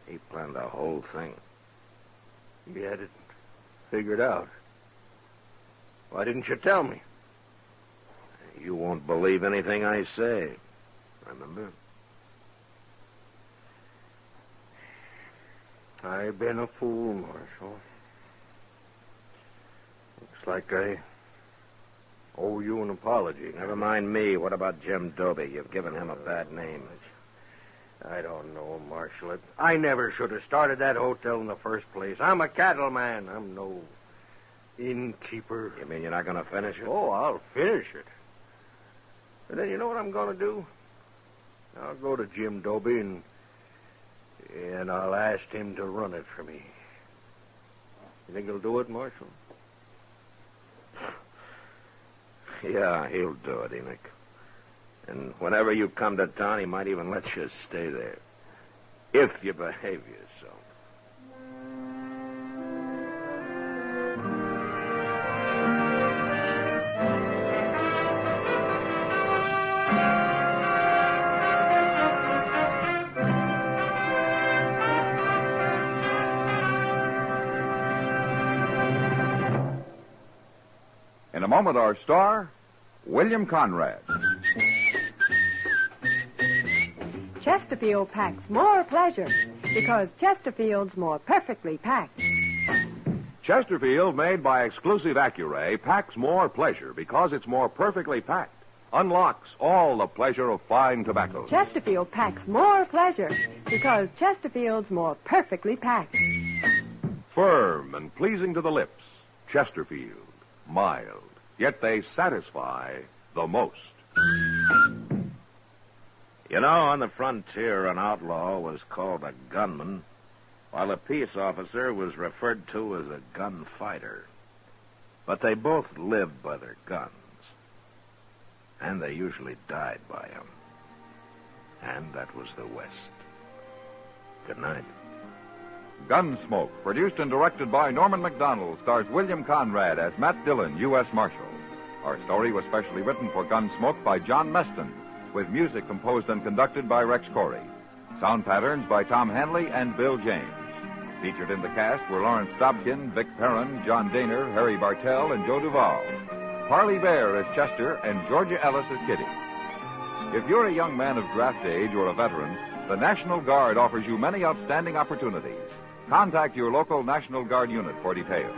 He planned the whole thing. You had it figured out. Why didn't you tell me? You won't believe anything I say. Remember? I've been a fool, Marshal. Looks like I owe you an apology. Never mind me. What about Jim Doby? You've given him a bad name. I don't know, Marshal. I never should have started that hotel in the first place. I'm a cattleman. I'm no innkeeper. You mean you're not going to finish it? Oh, I'll finish it. But then you know what I'm going to do? I'll go to Jim Doby and I'll ask him to run it for me. You think he'll do it, Marshal? Yeah, he'll do it, Enoch. And whenever you come to town, he might even let you stay there. If you behave yourself. In a moment, our star, William Conrad. Chesterfield packs more pleasure because Chesterfield's more perfectly packed. Chesterfield, made by exclusive Accuray, packs more pleasure because it's more perfectly packed. Unlocks all the pleasure of fine tobacco. Chesterfield packs more pleasure because Chesterfield's more perfectly packed. Firm and pleasing to the lips. Chesterfield. Mild. Yet they satisfy the most. You know, on the frontier, an outlaw was called a gunman, while a peace officer was referred to as a gunfighter. But they both lived by their guns, and they usually died by them. And that was the West. Good night. Gunsmoke, produced and directed by Norman McDonald, stars William Conrad as Matt Dillon, U.S. Marshal. Our story was specially written for Gunsmoke by John Meston, with music composed and conducted by Rex Corey. Sound patterns by Tom Hanley and Bill James. Featured in the cast were Lawrence Stobkin, Vic Perrin, John Daner, Harry Bartell, and Joe Duvall. Parley Bear as Chester, and Georgia Ellis as Kitty. If you're a young man of draft age or a veteran, the National Guard offers you many outstanding opportunities. Contact your local National Guard unit for details.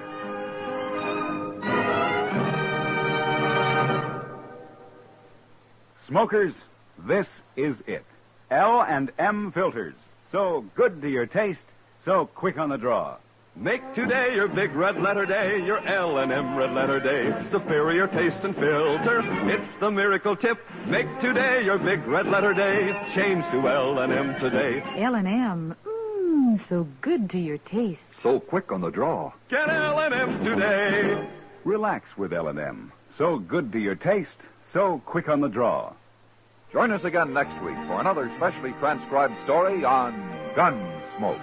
Smokers, this is it. L&M filters. So good to your taste, so quick on the draw. Make today your big red letter day, your L&M red letter day. Superior taste and filter, it's the miracle tip. Make today your big red letter day. Change to L&M today. L&M, so good to your taste. So quick on the draw. Get L&M today. Relax with L&M. So good to your taste, so quick on the draw. Join us again next week for another specially transcribed story on Gunsmoke.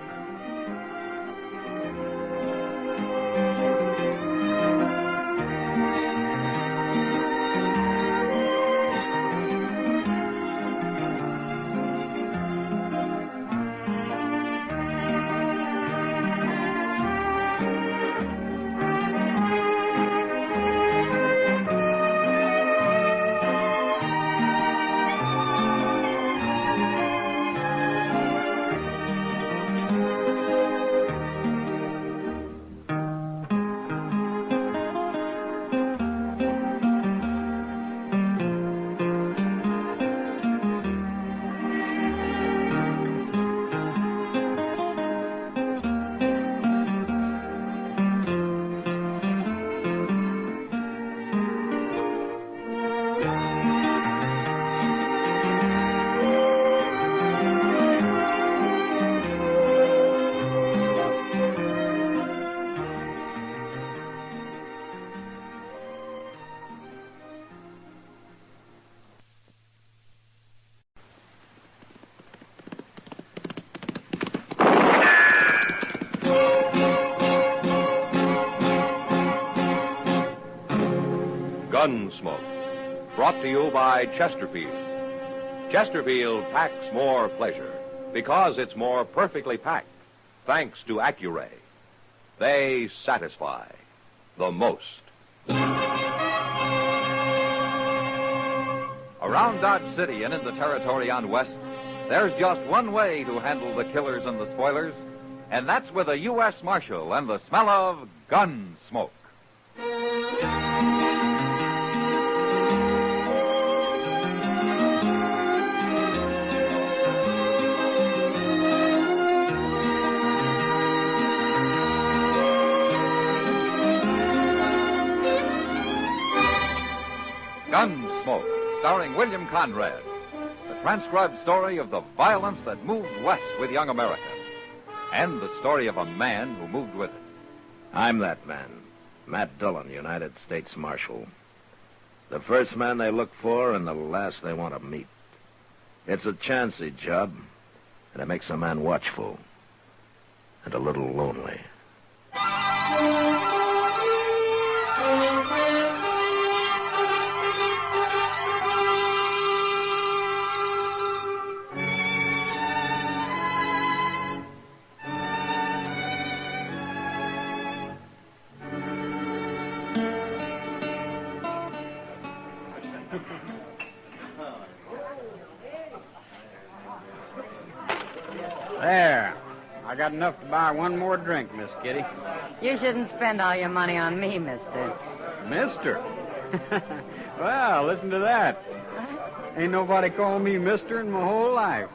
Gunsmoke, brought to you by Chesterfield. Chesterfield packs more pleasure because it's more perfectly packed, thanks to Accuray. They satisfy the most. Around Dodge City and in the territory on West, there's just one way to handle the killers and the spoilers, and that's with a U.S. Marshal and the smell of gun smoke. Gunsmoke, starring William Conrad. The transcribed story of the violence that moved west with young America. And the story of a man who moved with it. I'm that man, Matt Dillon, United States Marshal. The first man they look for and the last they want to meet. It's a chancy job, and it makes a man watchful and a little lonely. There. I got enough to buy one more drink, Miss Kitty. You shouldn't spend all your money on me, mister. Mister? Well, listen to that. Ain't nobody called me mister in my whole life.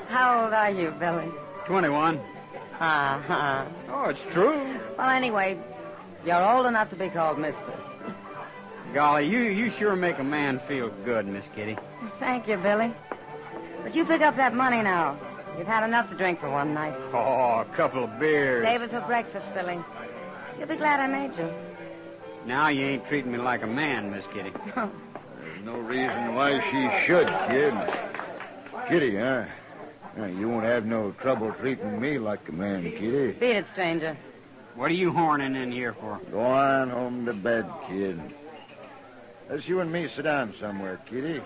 How old are you, Billy? 21. Uh-huh. Oh, it's true. Well, anyway, you're old enough to be called mister. Golly, you sure make a man feel good, Miss Kitty. Thank you, Billy. But you pick up that money now. You've had enough to drink for one night. Oh, a couple of beers. Save it for breakfast, Billy. You'll be glad I made you. Now you ain't treating me like a man, Miss Kitty. There's no reason why she should, kid. Kitty, huh? You won't have no trouble treating me like a man, Kitty. Beat it, stranger. What are you horning in here for? Go on home to bed, kid. Let's you and me sit down somewhere, Kitty.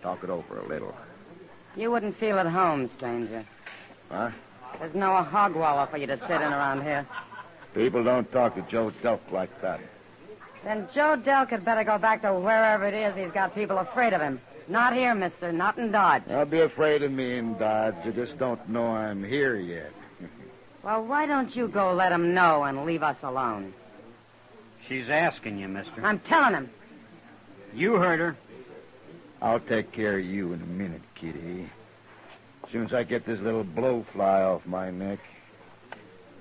Talk it over a little. You wouldn't feel at home, stranger. Huh? There's no hog wallow for you to sit in around here. People don't talk to Joe Delk like that. Then Joe Delk had better go back to wherever it is he's got people afraid of him. Not here, mister. Not in Dodge. I'll be afraid of me in Dodge. You just don't know I'm here yet. Well, why don't you go let him know and leave us alone? She's asking you, mister. I'm telling him. You heard her. I'll take care of you in a minute, Kitty. As soon as I get this little blowfly off my neck.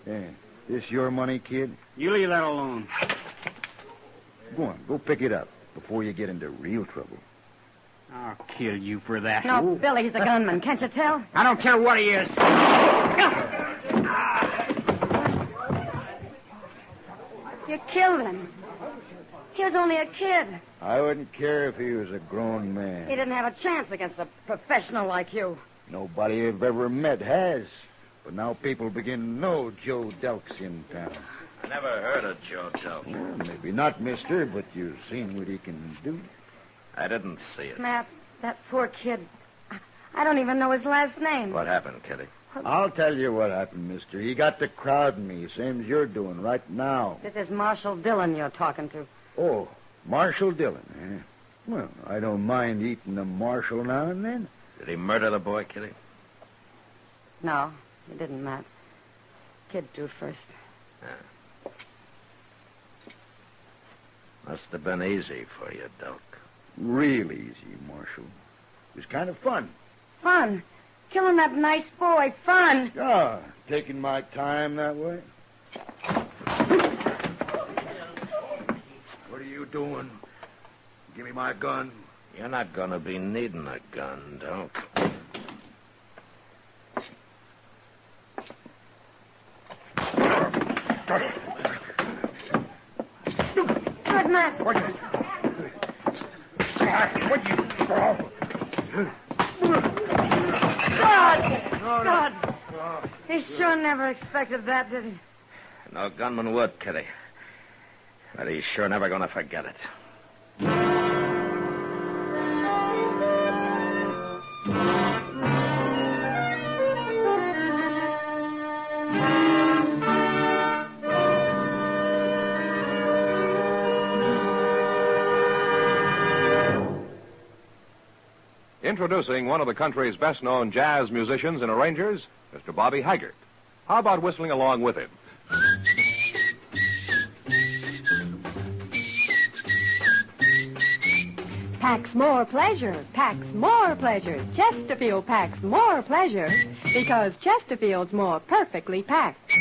Yeah. This your money, kid? You leave that alone. Go on, go pick it up before you get into real trouble. I'll kill you for that. No, Billy, he's a gunman. Can't you tell? I don't care what he is. You killed him. He was only a kid. I wouldn't care if he was a grown man. He didn't have a chance against a professional like you. Nobody I've ever met has. But now people begin to know Joe Delk's in town. I never heard of Joe Delk. Well, maybe not, mister, but you've seen what he can do. I didn't see it. Matt, that poor kid. I don't even know his last name. What happened, Kitty? I'll tell you what happened, mister. He got to crowding me, same as you're doing right now. This is Marshal Dillon you're talking to. Oh, Marshal Dillon, eh? Well, I don't mind eating a Marshal now and then. Did he murder the boy, Kitty? No, he didn't, Matt. Kid drew first. Yeah. Must have been easy for you, Delk. Real easy, Marshal. It was kind of fun. Fun? Killing that nice boy, fun. Yeah, taking my time that way. What are you doing? Give me my gun. You're not going to be needing a gun, Delk. Good, Matt. God! He sure never expected that, did he? No gunman would, Kitty. But he's sure never going to forget it. Introducing one of the country's best-known jazz musicians and arrangers, Mr. Bobby Haggart. How about whistling along with him? Packs more pleasure, packs more pleasure. Chesterfield packs more pleasure because Chesterfield's more perfectly packed.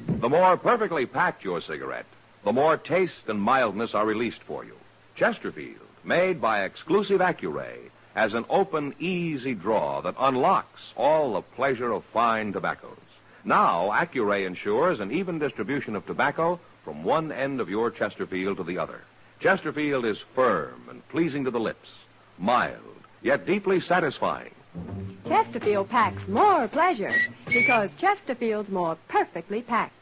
The more perfectly packed your cigarette, the more taste and mildness are released for you. Chesterfield, made by exclusive Accuray, has an open, easy draw that unlocks all the pleasure of fine tobaccos. Now, Accuray ensures an even distribution of tobacco from one end of your Chesterfield to the other. Chesterfield is firm and pleasing to the lips, mild, yet deeply satisfying. Chesterfield packs more pleasure because Chesterfield's more perfectly packed.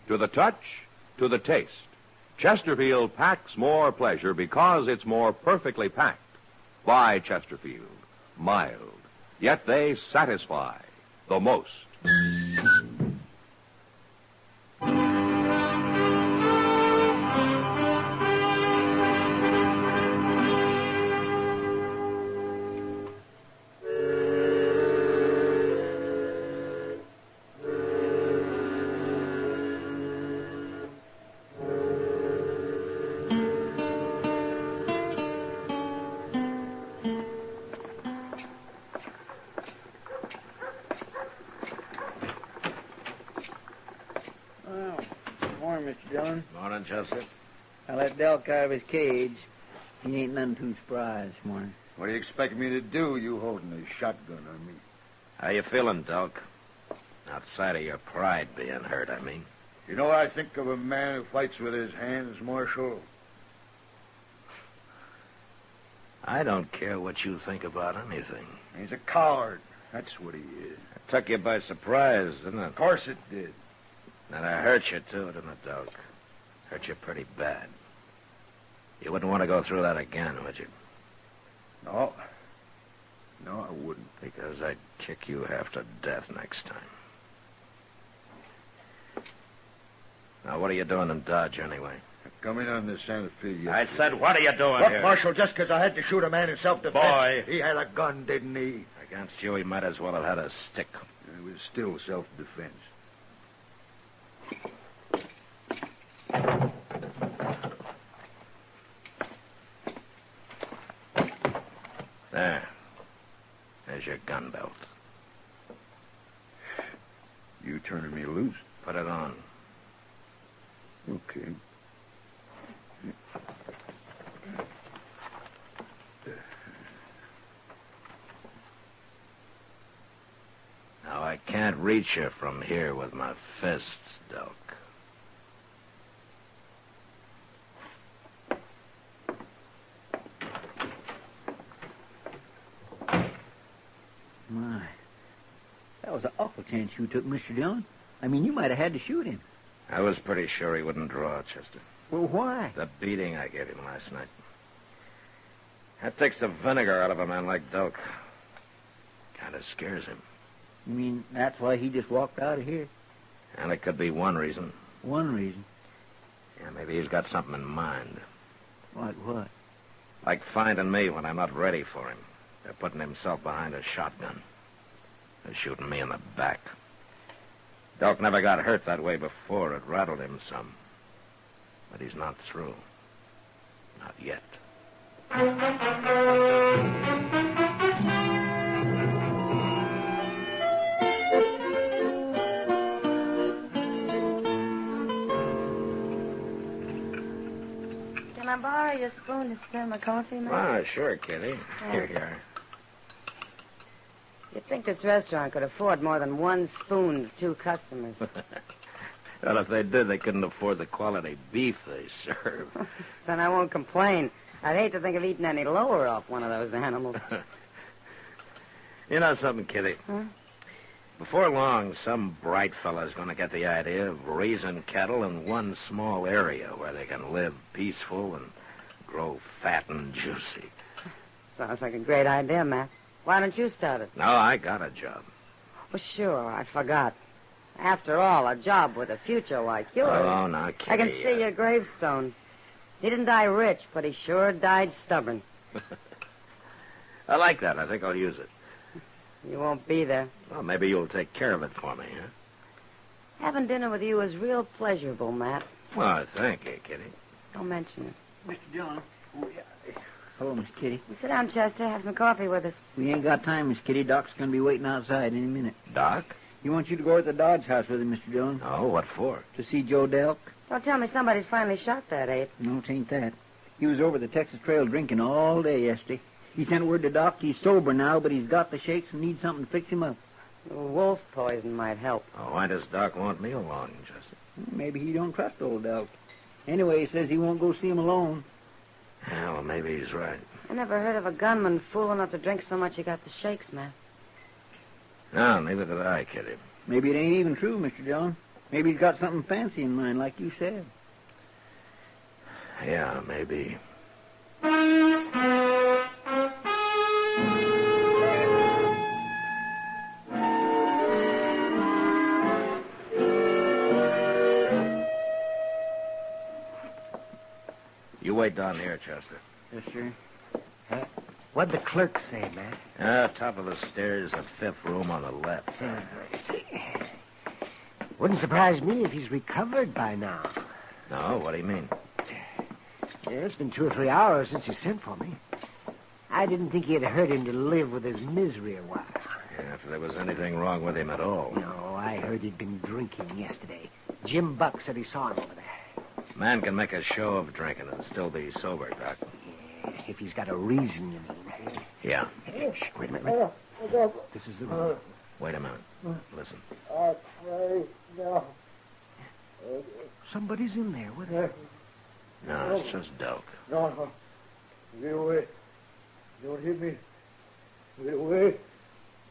To the touch, to the taste, Chesterfield packs more pleasure because it's more perfectly packed. By Chesterfield, mild, yet they satisfy the most. Morning, Mr. Dillon. Morning, Chester. I let Delk out of his cage. He ain't none too surprised this morning. What do you expect me to do, you holding a shotgun on me? How you feeling, Delk? Outside of your pride being hurt, I mean. You know what I think of a man who fights with his hands, Marshal? I don't care what you think about anything. He's a coward. That's what he is. It took you by surprise, didn't it? Of course it did. And it hurt you, too, didn't it, Delk? Hurt you pretty bad. You wouldn't want to go through that again, would you? No. No, I wouldn't. Because I'd kick you half to death next time. Now, what are you doing in Dodge, anyway? Coming on the Santa Fe yesterday. I said, what are you doing Look, here? Marshal, just because I had to shoot a man in self-defense. Boy. He had a gun, didn't he? Against you, he might as well have had a stick. It was still self-defense. There. There's your gun belt. You turning me loose? Put it on. Okay. Now, I can't reach you from here with my fists, Delk. My. That was an awful chance you took, Mr. Dillon. I mean, you might have had to shoot him. I was pretty sure he wouldn't draw, Chester. Well, why? The beating I gave him last night. That takes the vinegar out of a man like Delk. Kind of scares him. You mean that's why he just walked out of here? And it could be one reason. One reason? Yeah, maybe he's got something in mind. Like what? Like finding me when I'm not ready for him. They're putting himself behind a shotgun. They're shooting me in the back. Delk never got hurt that way before. It rattled him some. But he's not through. Not yet. Can I borrow your spoon to stir my coffee, Matt? Ah, sure, Kitty. Here Thanks. you are. You'd think this restaurant could afford more than one spoon to 2 customers. Well, if they did, they couldn't afford the quality beef they serve. Then I won't complain. I'd hate to think of eating any lower off one of those animals. You know something, Kitty? Huh? Before long, some bright fella's going to get the idea of raising cattle in one small area where they can live peaceful and grow fat and juicy. Sounds like a great idea, Matt. Why don't you start it? No, I got a job. Well, sure, I forgot. After all, a job with a future like yours. Oh, now, Kitty. I can see your gravestone. He didn't die rich, but he sure died stubborn. I like that. I think I'll use it. You won't be there. Well, maybe you'll take care of it for me, huh? Having dinner with you is real pleasurable, Matt. Well, thank you, Kitty. Don't mention it. Mr. Dillon. Hello, Miss Kitty. You sit down, Chester. Have some coffee with us. We ain't got time, Miss Kitty. Doc's going to be waiting outside any minute. Doc? He wants you to go to the Dodge house with him, Mr. Dillon. Oh, what for? To see Joe Delk. Don't tell me somebody's finally shot that ape. No, it ain't that. He was over the Texas Trail drinking all day yesterday. He sent word to Doc he's sober now, but he's got the shakes and needs something to fix him up. Wolf poison might help. Oh, why does Doc want me along, Chester? Maybe he don't trust old Delk. Anyway, he says he won't go see him alone. Yeah, well, maybe he's right. I never heard of a gunman fool enough to drink so much he got the shakes, Matt. No, neither did I, Kitty. Maybe it ain't even true, Mr. Dillon. Maybe he's got something fancy in mind, like you said. Yeah, maybe. You wait down here, Chester. Yes, sir. What'd the clerk say, Matt? Top of the stairs, the 5th room on the left. Wouldn't surprise me if he's recovered by now. No, what do you mean? Yeah, it's been 2 or 3 hours since he sent for me. I didn't think he'd hurt him to live with his misery a while. Yeah, if there was anything wrong with him at all. No, I heard he'd been drinking yesterday. Jim Buck said he saw him over there. Man can make a show of drinking and still be sober, Doc. Yeah, if he's got a reason, you mean. Yeah. Hey, shh, wait a minute. This is the room. Wait a minute. Listen. Somebody's in there with her. No, it's just Delk. No. Get away. Don't hit me. Get away.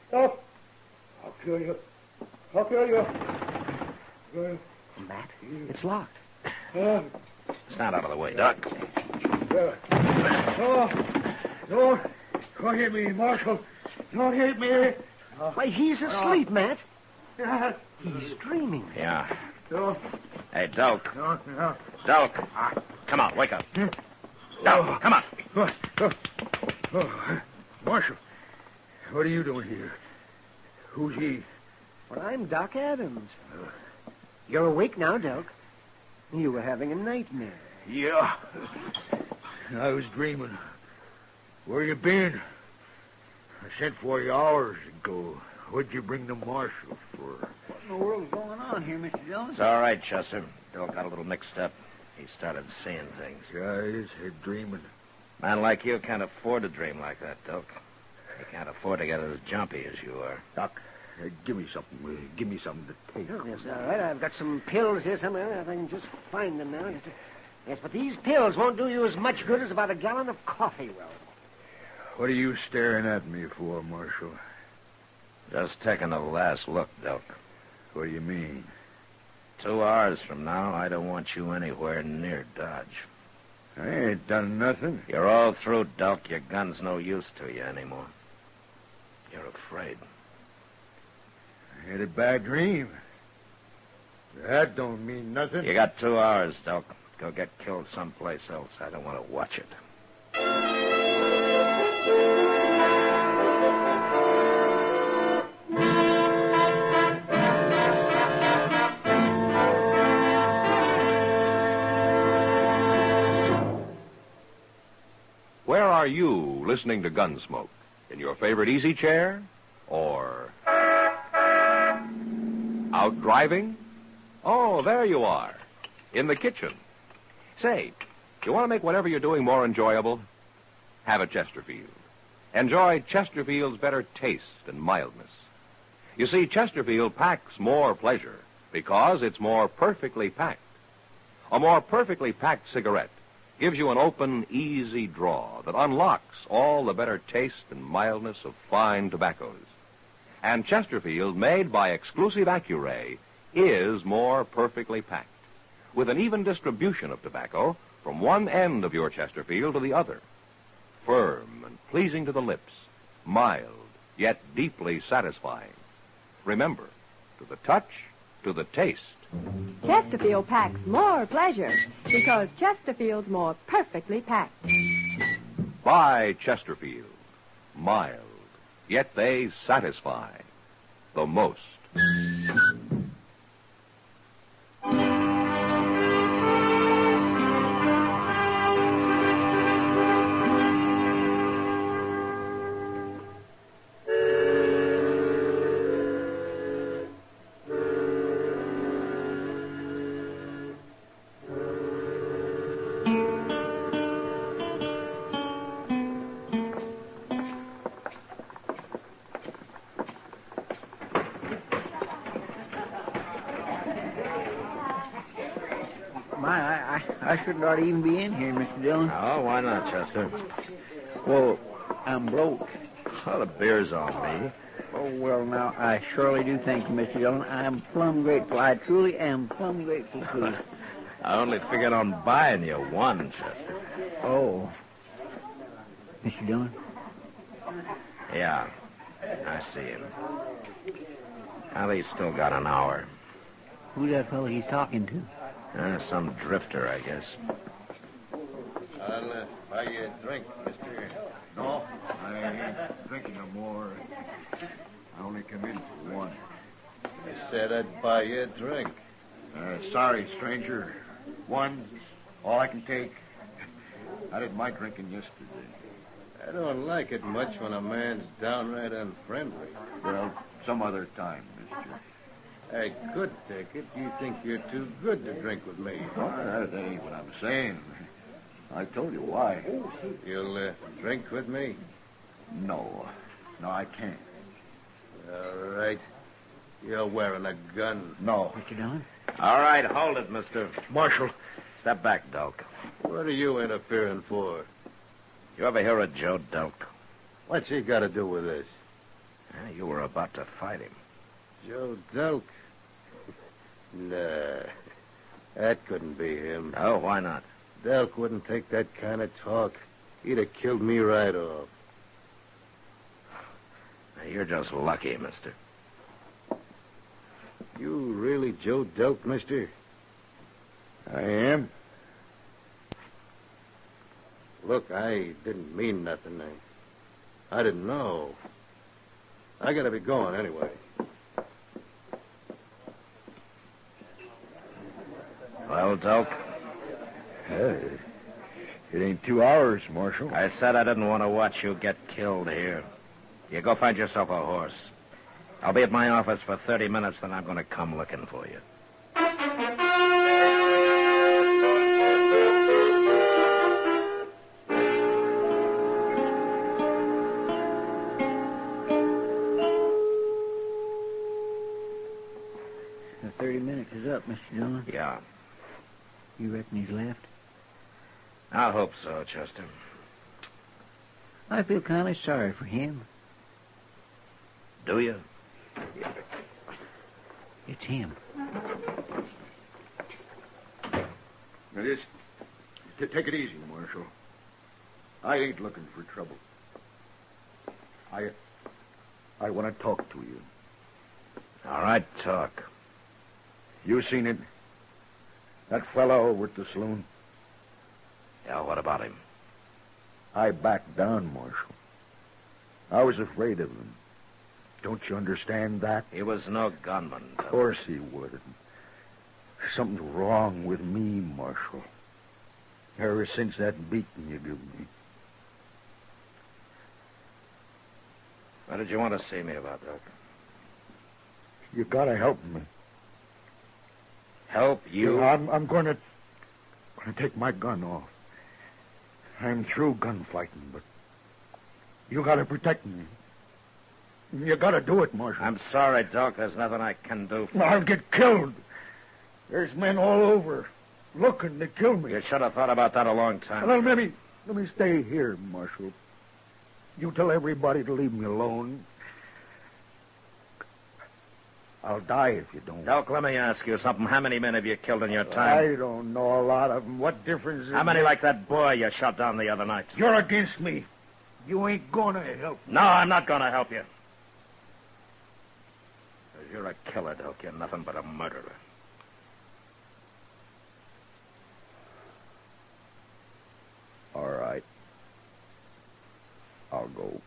Stop. I'll kill you. I'll kill you. Matt, it's locked. Stand out of the way, Doc. No. Don't hit me, Marshal. Don't hit me. Why, he's asleep, Matt. He's dreaming. Yeah. No. Hey, Delk. No. Delk. Come on, wake up. Delk, come on. Marshal, what are you doing here? Who's he? Well, I'm Doc Adams. You're awake now, Delk. You were having a nightmare. Yeah. I was dreaming. Where you been? I sent for you hours ago. What'd you bring the Marshal for? What in the world's going on here, Mr. Dillon? It's all right, Chester. Delk got a little mixed up. He started seeing things. Guys are dreaming. Man like you can't afford to dream like that, Delk. You can't afford to get as jumpy as you are. Doc, give me something. Give me something to take. Oh, yes, all right. I've got some pills here somewhere. If I can just find them now. Yes, but these pills won't do you as much good as about a gallon of coffee will. What are you staring at me for, Marshal? Just taking a last look, Delk. What do you mean? 2 hours from now, I don't want you anywhere near Dodge. I ain't done nothing. You're all through, Delk. Your gun's no use to you anymore. You're afraid. I had a bad dream. That don't mean nothing. You got 2 hours, Delk. Go get killed someplace else. I don't want to watch it. Where are you listening to Gunsmoke? In your favorite easy chair? Or out driving? Oh, there you are. In the kitchen. Say, you want to make whatever you're doing more enjoyable? Have a Chesterfield. Enjoy Chesterfield's better taste and mildness. You see, Chesterfield packs more pleasure because it's more perfectly packed. A more perfectly packed cigarette gives you an open, easy draw that unlocks all the better taste and mildness of fine tobaccos. And Chesterfield, made by exclusive Accuray, is more perfectly packed, with an even distribution of tobacco from one end of your Chesterfield to the other. Firm and pleasing to the lips, mild, yet deeply satisfying. Remember, to the touch, to the taste. Chesterfield packs more pleasure because Chesterfield's more perfectly packed. Buy Chesterfield. mild, yet they satisfy the most. I shouldn't ought to even be in here, Mr. Dillon. Oh, why not, Chester? Well, I'm broke. Well, the beer's on me. Oh, well, now, I surely do thank you, Mr. Dillon. I'm plumb grateful. I truly am plumb grateful to you. I only figured on buying you one, Chester. Oh. Mr. Dillon? Yeah, I see him. Well, he's still got an hour. Who's that fellow he's talking to? Some drifter, I guess. I'll buy you a drink, mister. No, I ain't drinking no more. I only come in for one. I said I'd buy you a drink. Sorry, stranger. One's all I can take. I did my drinking yesterday. I don't like it much when a man's downright unfriendly. Well, some other time, mister. I could take it. You think you're too good to drink with me. Well, that ain't what I'm saying. I told you why. You'll drink with me? No. No, I can't. All right. You're wearing a gun. No. Mr. Dillon? All right, hold it, mister. Marshal. Step back, Delk. What are you interfering for? You ever hear of Joe Delk? What's he got to do with this? You were about to fight him. Joe Delk? Nah. That couldn't be him. Oh, why not? Delk wouldn't take that kind of talk. He'd have killed me right off. Now, you're just lucky, mister. You really Joe Delk, mister? I am. Look, I didn't mean nothing. I didn't know. I gotta be going anyway. Well, Delk? It ain't 2 hours, Marshal. I said I didn't want to watch you get killed here. You go find yourself a horse. I'll be at my office for 30 minutes, then I'm going to come looking for you. The 30 minutes is up, Mr. Dillon. Yeah. You reckon he's left? I hope so, Chester. I feel kind of sorry for him. Do you? It's him. Now, just take it easy, Marshal. I ain't looking for trouble. I want to talk to you. All right, talk. You seen it? That fellow over at the saloon? Yeah, what about him? I backed down, Marshal. I was afraid of him. Don't you understand that? He was no gunman. Of course he would. Something's wrong with me, Marshal. Ever since that beating you gave me. What did you want to see me about, Doc? You gotta help me. Help you? I'm gonna take my gun off. I'm through gunfighting, but you gotta protect me. You gotta do it, Marshal. I'm sorry, Doc. There's nothing I can do for I'll get killed. There's men all over looking to kill me. you. Should have thought about that a long time Well, ago. let me stay here, Marshal. You tell everybody to leave me alone. I'll die if you don't. Doc, let me ask you something. How many men have you killed in your time? I don't know a lot of them. What difference? How many like that boy you shot down the other night? You're against me. You ain't gonna help. No, I'm not going to help you. 'Cause you're a killer, Doc. You're nothing but a murderer. All right. I'll go.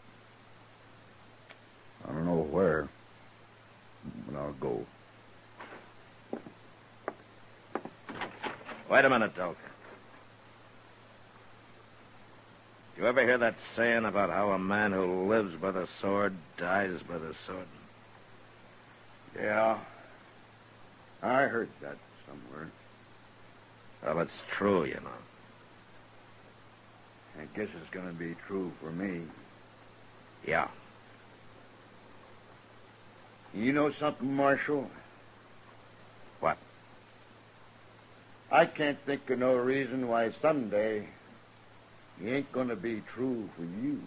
Wait a minute, Doak. You ever hear that saying about how a man who lives by the sword dies by the sword? Yeah. I heard that somewhere. Well, it's true, you know. I guess it's going to be true for me. Yeah. You know something, Marshal? What? I can't think of no reason why someday it ain't going to be true for you.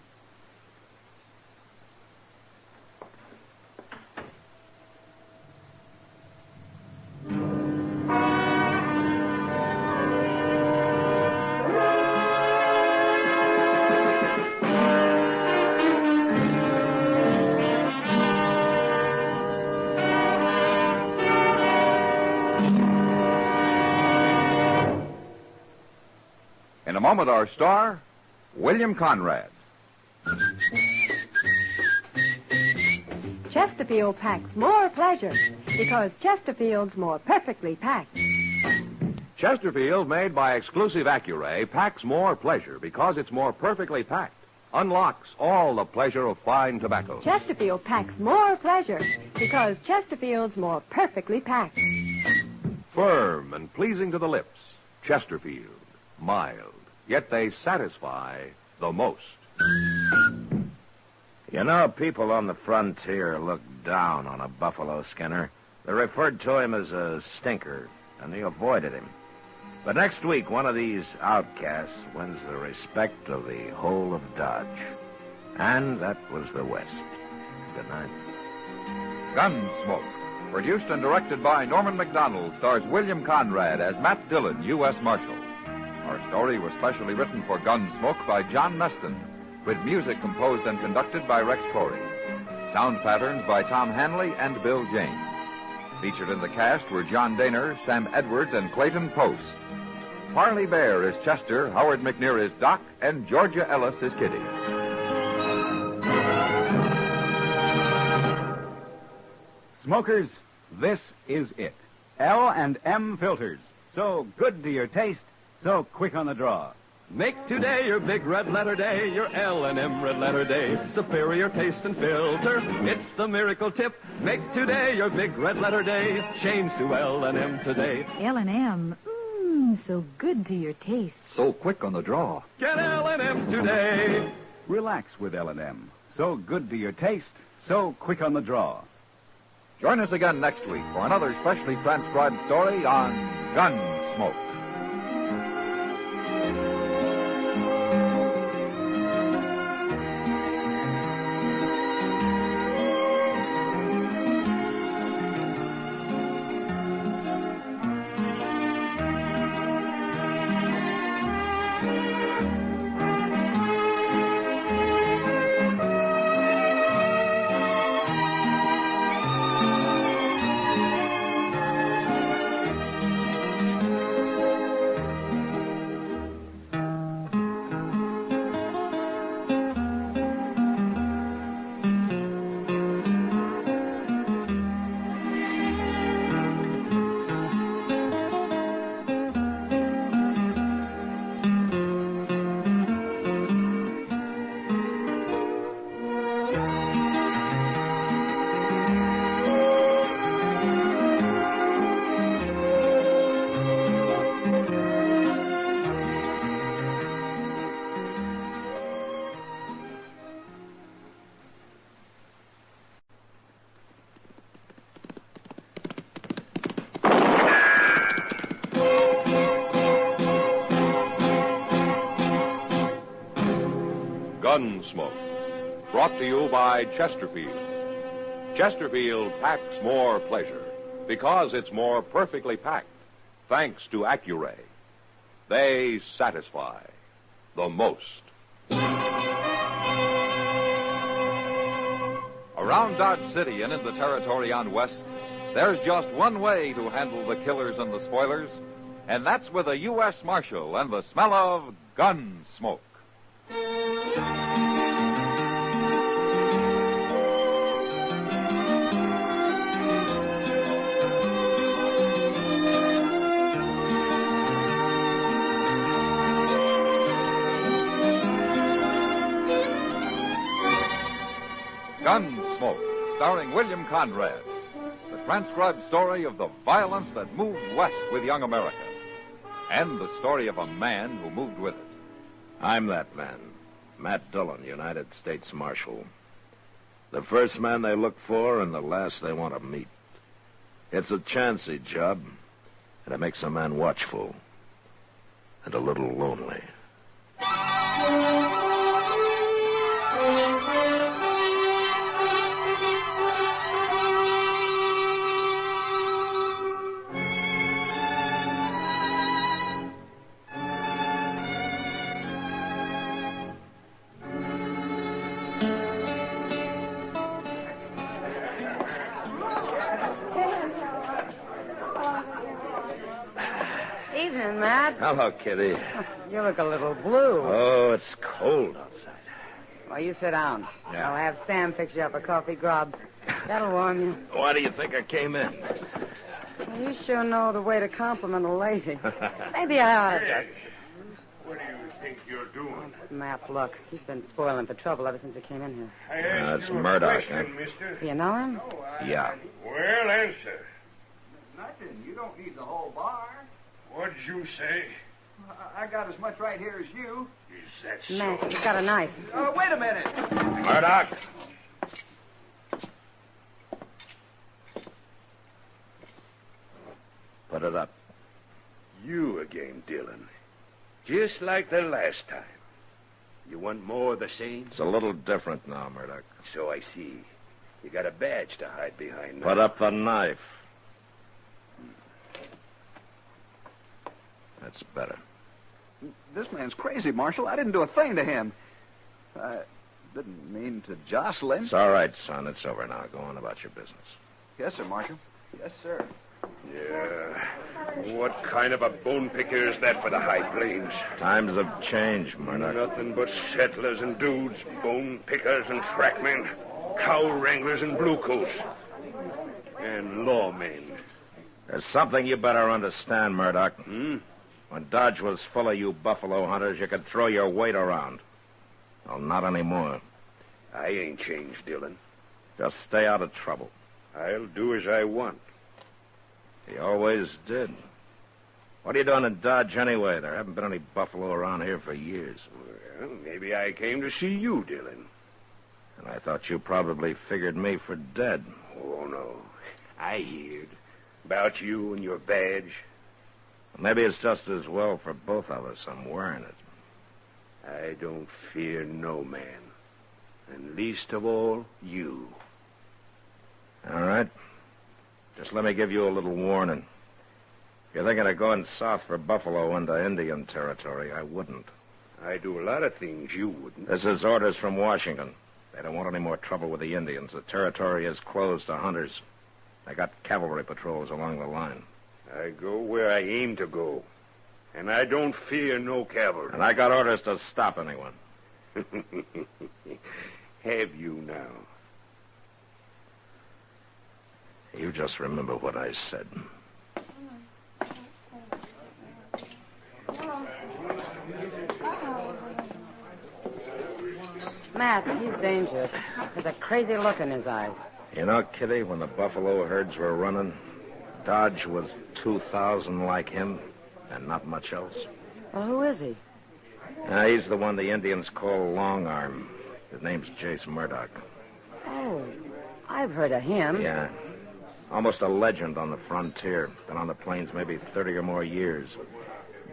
In a moment, our star, William Conrad. Chesterfield packs more pleasure because Chesterfield's more perfectly packed. Chesterfield, made by exclusive Accuray, packs more pleasure because it's more perfectly packed. Unlocks all the pleasure of fine tobacco. Chesterfield packs more pleasure because Chesterfield's more perfectly packed. Firm and pleasing to the lips. Chesterfield. Mild. Yet they satisfy the most. You know, people on the frontier look down on a buffalo skinner. They referred to him as a stinker, and they avoided him. But next week, one of these outcasts wins the respect of the whole of Dodge. And that was the West. Good night. Gunsmoke, produced and directed by Norman McDonald, stars William Conrad as Matt Dillon, U.S. Marshal. Our story was specially written for Gunsmoke by John Meston, with music composed and conducted by Rex Corey. Sound patterns by Tom Hanley and Bill James. Featured in the cast were John Daner, Sam Edwards, and Clayton Post. Parley Bear is Chester, Howard McNear is Doc, and Georgia Ellis is Kitty. Smokers, this is it. L&M filters. So good to your taste, so quick on the draw. Make today your big red letter day, your L&M red letter day. Superior taste and filter, it's the miracle tip. Make today your big red letter day. Change to L&M today. L&M, so good to your taste. So quick on the draw. Get L&M today. Relax with L&M. So good to your taste, so quick on the draw. Join us again next week for another specially transcribed story on Gunsmoke. Gunsmoke, brought to you by Chesterfield. Chesterfield packs more pleasure because it's more perfectly packed, thanks to Accuray. They satisfy the most. Around Dodge City and in the territory on West, there's just one way to handle the killers and the spoilers, and that's with a U.S. Marshal and the smell of gun smoke. Gunsmoke, starring William Conrad. The transcribed story of the violence that moved west with young America. And the story of a man who moved with it. I'm that man, Matt Dillon, United States Marshal. The first man they look for and the last they want to meet. It's a chancy job, and it makes a man watchful and a little lonely. Evening, Matt. Hello, Kitty. You look a little blue. Oh, it's cold outside. Well, you sit down. Yeah. I'll have Sam fix you up a coffee grub. That'll warm you. Why do you think I came in? Well, you sure know the way to compliment a lady. Maybe I ought to just... What do you think you're doing? Matt, look. He's been spoiling for trouble ever since he came in here. I asked That's you a Murdoch, question, huh? mister. Do you know him? Yeah. Well, answer. Nothing. You don't need the whole bar. What'd you say? I got as much right here as you. Is that so? Matt, he's got a knife. Wait a minute. Murdoch! Put it up. You again, Dillon. Just like the last time. You want more of the same? It's a little different now, Murdoch. So I see. You got a badge to hide behind now. Put up the knife. That's better. This man's crazy, Marshal. I didn't do a thing to him. I didn't mean to jostle him. It's all right, son. It's over now. Go on about your business. Yes, sir, Marshal. Yes, sir. Yeah. What kind of a bone picker is that for the High Plains? Times have changed, Murdoch. Nothing but settlers and dudes, bone pickers and trackmen, cow wranglers and bluecoats, and lawmen. There's something you better understand, Murdoch. Hmm? When Dodge was full of you buffalo hunters, you could throw your weight around. Well, not anymore. I ain't changed, Dillon. Just stay out of trouble. I'll do as I want. He always did. What are you doing in Dodge anyway? There haven't been any buffalo around here for years. Well, maybe I came to see you, Dillon. And I thought you probably figured me for dead. Oh, no. I heard about you and your badge. Maybe it's just as well for both of us I'm wearing it. I don't fear no man. And least of all, you. All right. Just let me give you a little warning. If you're thinking of going south for buffalo into Indian territory, I wouldn't. I do a lot of things you wouldn't. This is orders from Washington. They don't want any more trouble with the Indians. The territory is closed to hunters. They got cavalry patrols along the line. I go where I aim to go. And I don't fear no cavalry. And I got orders to stop anyone. Have you now? You just remember what I said. Matt, he's dangerous. There's a crazy look in his eyes. You know, Kitty, when the buffalo herds were running, Dodge was 2,000 like him, and not much else. Well, who is he? He's the one the Indians call Long Arm. His name's Jace Murdoch. Oh, I've heard of him. Yeah. Almost a legend on the frontier. Been on the plains maybe 30 or more years.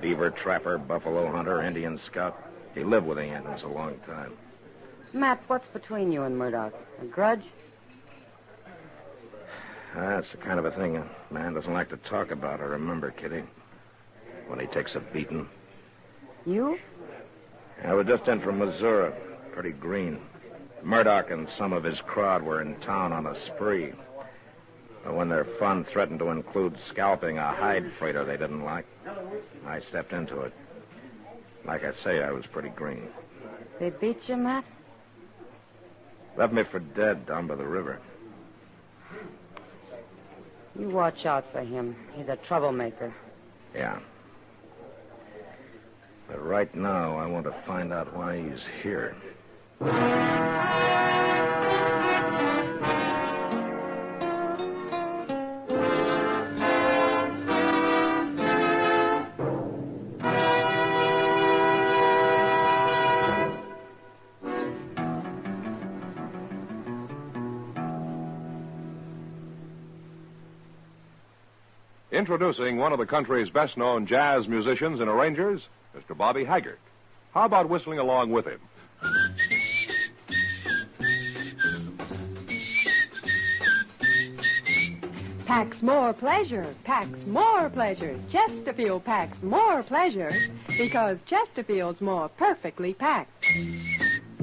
Beaver trapper, buffalo hunter, Indian scout. He lived with the Indians a long time. Matt, what's between you and Murdoch? A grudge? That's the kind of a thing a man doesn't like to talk about or remember, Kitty. When he takes a beating. You? I was just in from Missouri. Pretty green. Murdoch and some of his crowd were in town on a spree. But when their fun threatened to include scalping a hide freighter they didn't like, I stepped into it. Like I say, I was pretty green. They beat you, Matt? Left me for dead down by the river. You watch out for him. He's a troublemaker. Yeah. But right now, I want to find out why he's here. Introducing one of the country's best-known jazz musicians and arrangers, Mr. Bobby Haggart. How about whistling along with him? Packs more pleasure, packs more pleasure. Chesterfield packs more pleasure because Chesterfield's more perfectly packed.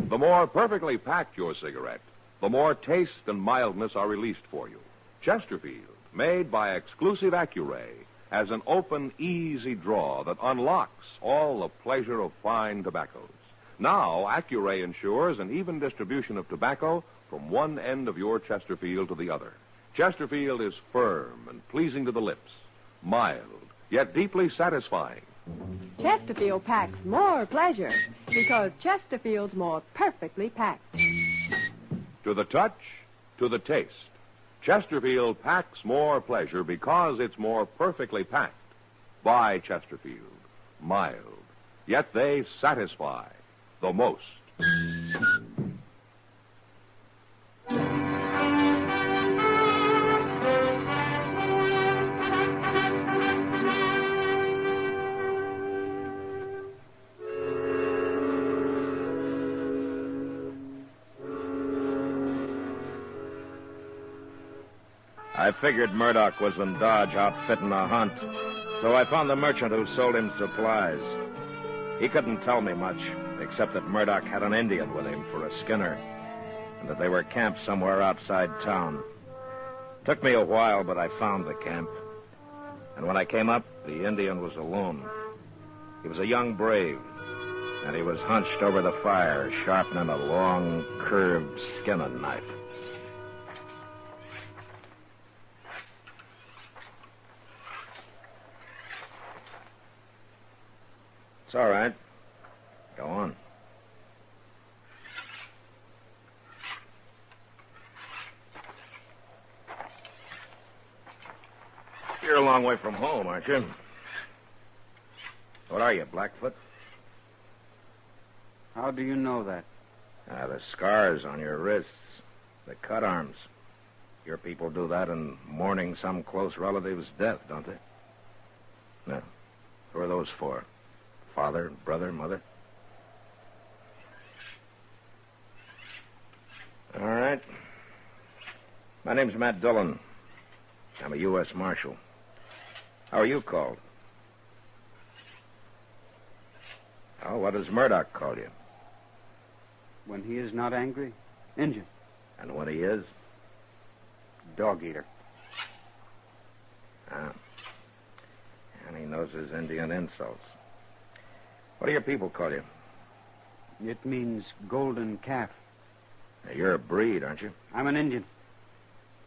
The more perfectly packed your cigarette, the more taste and mildness are released for you. Chesterfield, made by exclusive Accuray, has an open, easy draw that unlocks all the pleasure of fine tobaccos. Now, Accuray ensures an even distribution of tobacco from one end of your Chesterfield to the other. Chesterfield is firm and pleasing to the lips, mild, yet deeply satisfying. Chesterfield packs more pleasure because Chesterfield's more perfectly packed. To the touch, to the taste, Chesterfield packs more pleasure because it's more perfectly packed. By Chesterfield, mild, yet they satisfy the most. I figured Murdoch was in Dodge outfitting a hunt, so I found the merchant who sold him supplies. He couldn't tell me much, except that Murdoch had an Indian with him for a skinner, and that they were camped somewhere outside town. Took me a while, but I found the camp. And when I came up, the Indian was alone. He was a young brave, and he was hunched over the fire, sharpening a long, curved skinning knife. It's all right. Go on. You're a long way from home, aren't you? What are you, Blackfoot? How do you know that? The scars on your wrists, the cut arms. Your people do that in mourning some close relative's death, don't they? No. Who are those for? Father, brother, mother? All right. My name's Matt Dillon. I'm a U.S. Marshal. How are you called? Oh, what does Murdoch call you? When he is not angry, Injun. And when he is? Dog eater. Ah. And he knows his Indian insults. What do your people call you? It means golden calf. Now, you're a breed, aren't you? I'm an Indian.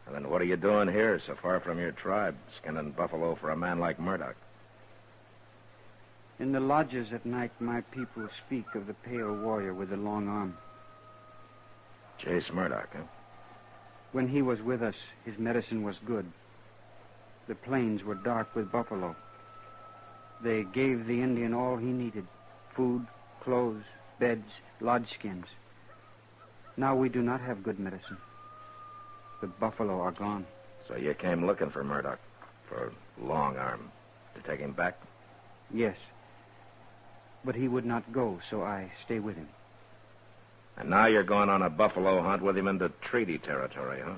And then what are you doing here, so far from your tribe, skinning buffalo for a man like Murdoch? In the lodges at night, my people speak of the pale warrior with the long arm. Jace Murdoch, huh? When he was with us, his medicine was good. The plains were dark with buffalo. They gave the Indian all he needed. Food, clothes, beds, lodge skins. Now we do not have good medicine. The buffalo are gone. So you came looking for Murdoch, for Long Arm, to take him back? Yes. But he would not go, so I stay with him. And now you're going on a buffalo hunt with him into treaty territory, huh?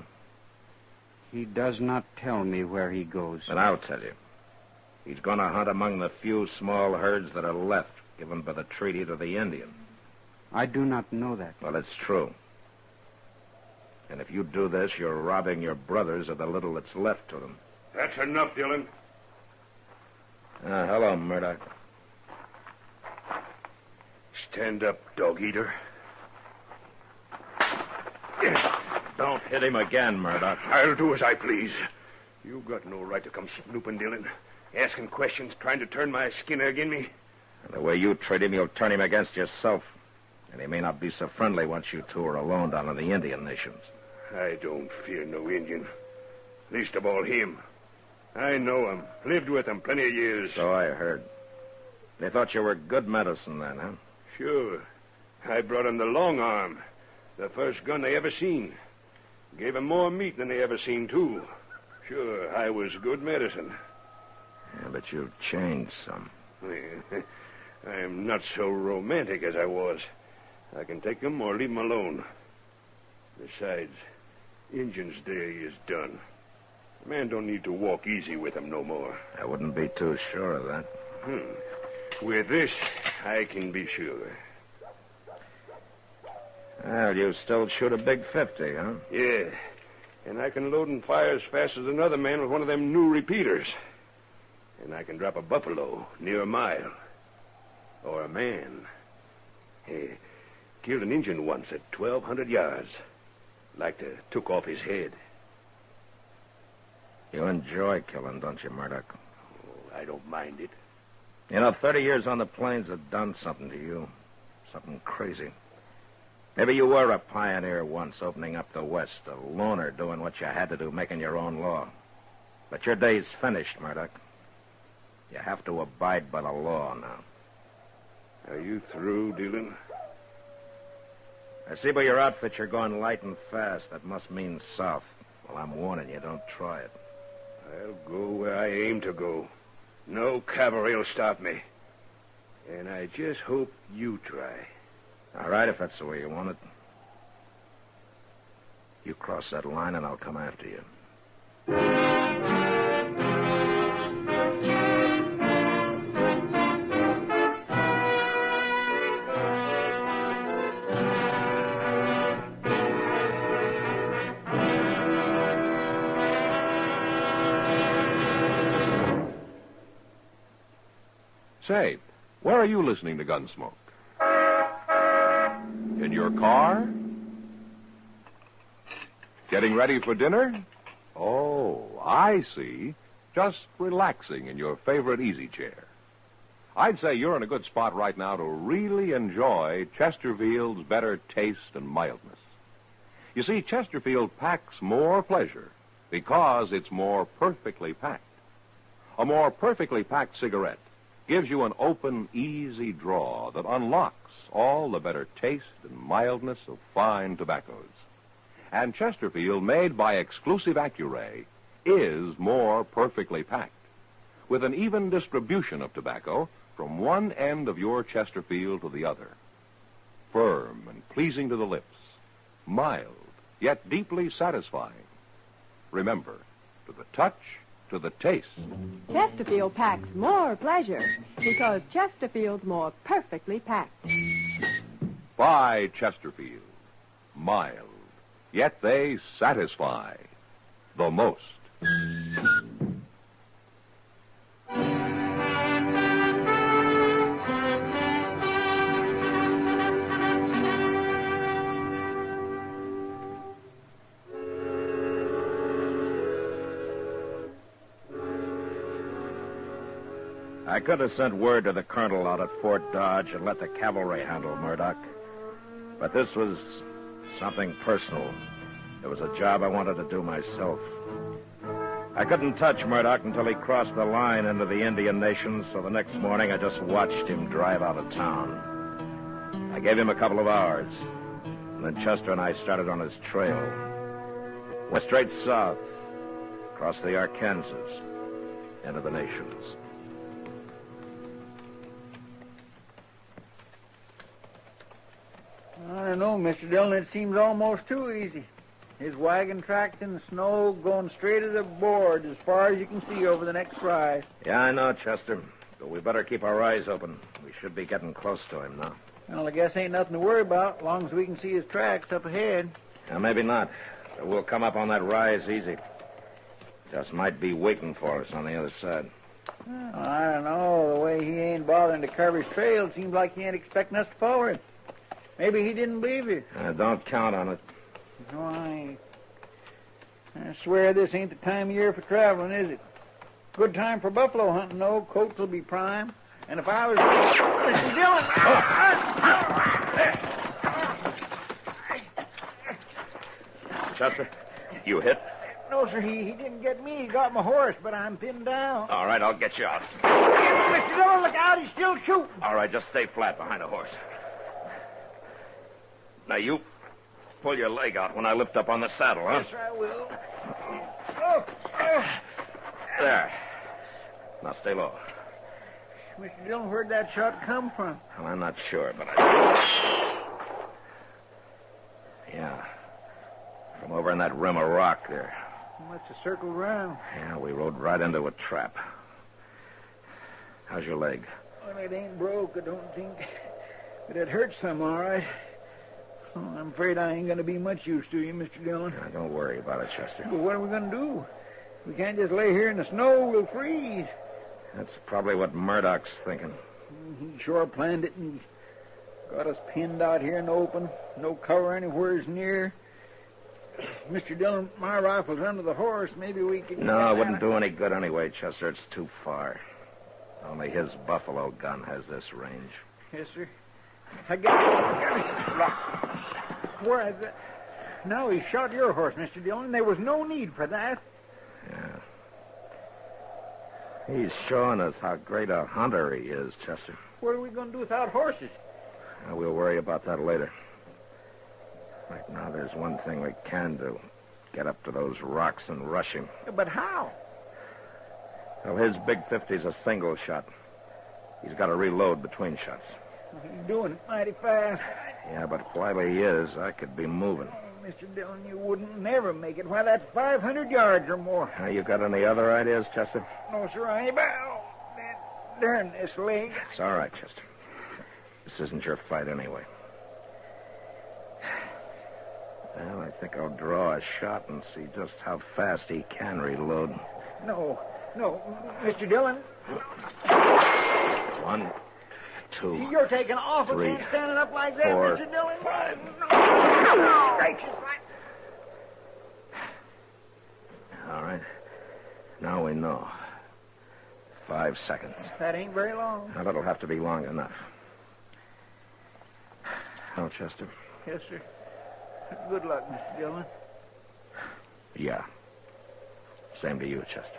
He does not tell me where he goes. But I'll tell you. He's going to hunt among the few small herds that are left, given by the treaty to the Indian. I do not know that. Well, it's true. And if you do this, you're robbing your brothers of the little that's left to them. That's enough, Dillon. Hello, Murdoch. Stand up, dog eater. Don't hit him again, Murdoch. I'll do as I please. You've got no right to come snooping, Dillon. Asking questions, trying to turn my skinner agin me. And the way you treat him, you'll turn him against yourself. And he may not be so friendly once you two are alone down in the Indian nations. I don't fear no Indian. Least of all him. I know him. Lived with him plenty of years. So I heard. They thought you were good medicine then, huh? Sure. I brought him the long arm. The first gun they ever seen. Gave him more meat than they ever seen, too. Sure, I was good medicine. Yeah, but you've changed some. I'm not so romantic as I was. I can take them or leave them alone. Besides, Injun's day is done. A man don't need to walk easy with them no more. I wouldn't be too sure of that. With this, I can be sure. Well, you still shoot a big 50, huh? Yeah, and I can load and fire as fast as another man with one of them new repeaters. And I can drop a buffalo near a mile. Or a man. Hey, killed an Injun once at 1,200 yards. Like to took off his head. You enjoy killing, don't you, Murdoch? Oh, I don't mind it. You know, 30 years on the plains have done something to you. Something crazy. Maybe you were a pioneer once, opening up the West, a loner doing what you had to do, making your own law. But your day's finished, Murdoch. You have to abide by the law now. Are you through, Dillon? I see by your outfit you're going light and fast. That must mean south. Well, I'm warning you, don't try it. I'll go where I aim to go. No cavalry will stop me. And I just hope you try. All right, if that's the way you want it. You cross that line and I'll come after you. Say, where are you listening to Gunsmoke? In your car? Getting ready for dinner? Oh, I see. Just relaxing in your favorite easy chair. I'd say you're in a good spot right now to really enjoy Chesterfield's better taste and mildness. You see, Chesterfield packs more pleasure because it's more perfectly packed. A more perfectly packed cigarette gives you an open, easy draw that unlocks all the better taste and mildness of fine tobaccos. And Chesterfield, made by exclusive Accuray, is more perfectly packed, with an even distribution of tobacco from one end of your Chesterfield to the other. Firm and pleasing to the lips, mild, yet deeply satisfying. Remember, to the touch, to the taste. Chesterfield packs more pleasure because Chesterfield's more perfectly packed. By Chesterfield. Mild, yet they satisfy the most. I could have sent word to the colonel out at Fort Dodge and let the cavalry handle Murdoch. But this was something personal. It was a job I wanted to do myself. I couldn't touch Murdoch until he crossed the line into the Indian Nations, so the next morning I just watched him drive out of town. I gave him a couple of hours, and then Chester and I started on his trail. Went straight south, across the Arkansas, into the Nations. I don't know, Mr. Dillon. It seems almost too easy. His wagon tracks in the snow going straight as a board as far as you can see over the next rise. Yeah, I know, Chester. But we better keep our eyes open. We should be getting close to him now. Well, I guess ain't nothing to worry about, as long as we can see his tracks up ahead. Now, maybe not. But we'll come up on that rise easy. Just might be waiting for us on the other side. Well, I don't know. The way he ain't bothering to cover his trail, it seems like he ain't expecting us to follow him. Maybe he didn't believe you. Don't count on it. No, I ain't. I swear this ain't the time of year for traveling, is it? Good time for buffalo hunting, though. Coats will be prime. And if I was... Mr. Dillon! Chester, you hit? No, sir, he didn't get me. He got my horse, but I'm pinned down. All right, I'll get you out. Mr. Dillon, look out. He's still shooting. All right, just stay flat behind the horse. Now, you pull your leg out when I lift up on the saddle, huh? Yes, sir, I will. Oh. There. Now, stay low. Mr. Dillon, where'd that shot come from? Well, I'm not sure, but Yeah. From over in that rim of rock there. Must have circled around. Yeah, we rode right into a trap. How's your leg? Well, it ain't broke, I don't think. But it hurts some, all right. Oh, I'm afraid I ain't going to be much use to you, Mr. Dillon. Now, don't worry about it, Chester. But what are we going to do? We can't just lay here in the snow. We'll freeze. That's probably what Murdoch's thinking. He sure planned it, and got us pinned out here in the open. No cover anywheres near. Mr. Dillon, my rifle's under the horse. Maybe we can... No, it wouldn't do any good anyway, Chester. It's too far. Only his buffalo gun has this range. Yes, sir. I got it. Where is it? No, he shot your horse, Mr. Dillon. There was no need for that. Yeah. He's showing us how great a hunter he is, Chester. What are we going to do without horses? We'll worry about that later. Right now, there's one thing we can do. Get up to those rocks and rush him. But how? Well, his big 50's a single shot. He's got to reload between shots. He's doing it mighty fast. Yeah, but while he is, I could be moving. Oh, Mr. Dillon, you wouldn't never make it. Why, that's 500 yards or more. Now, you got any other ideas, Chester? No, sir, I ain't. Darn this leg. It's all right, Chester. This isn't your fight anyway. Well, I think I'll draw a shot and see just how fast he can reload. No, Mr. Dillon. 1, 2. You're taking awful 3, chance standing up like that, 4, Mr. Dillon. 5. No. Gracious. All right. Now we know. 5 seconds. That ain't very long. Now, that'll have to be long enough. Oh, Chester? Yes, sir. Good luck, Mr. Dillon. Yeah. Same to you, Chester.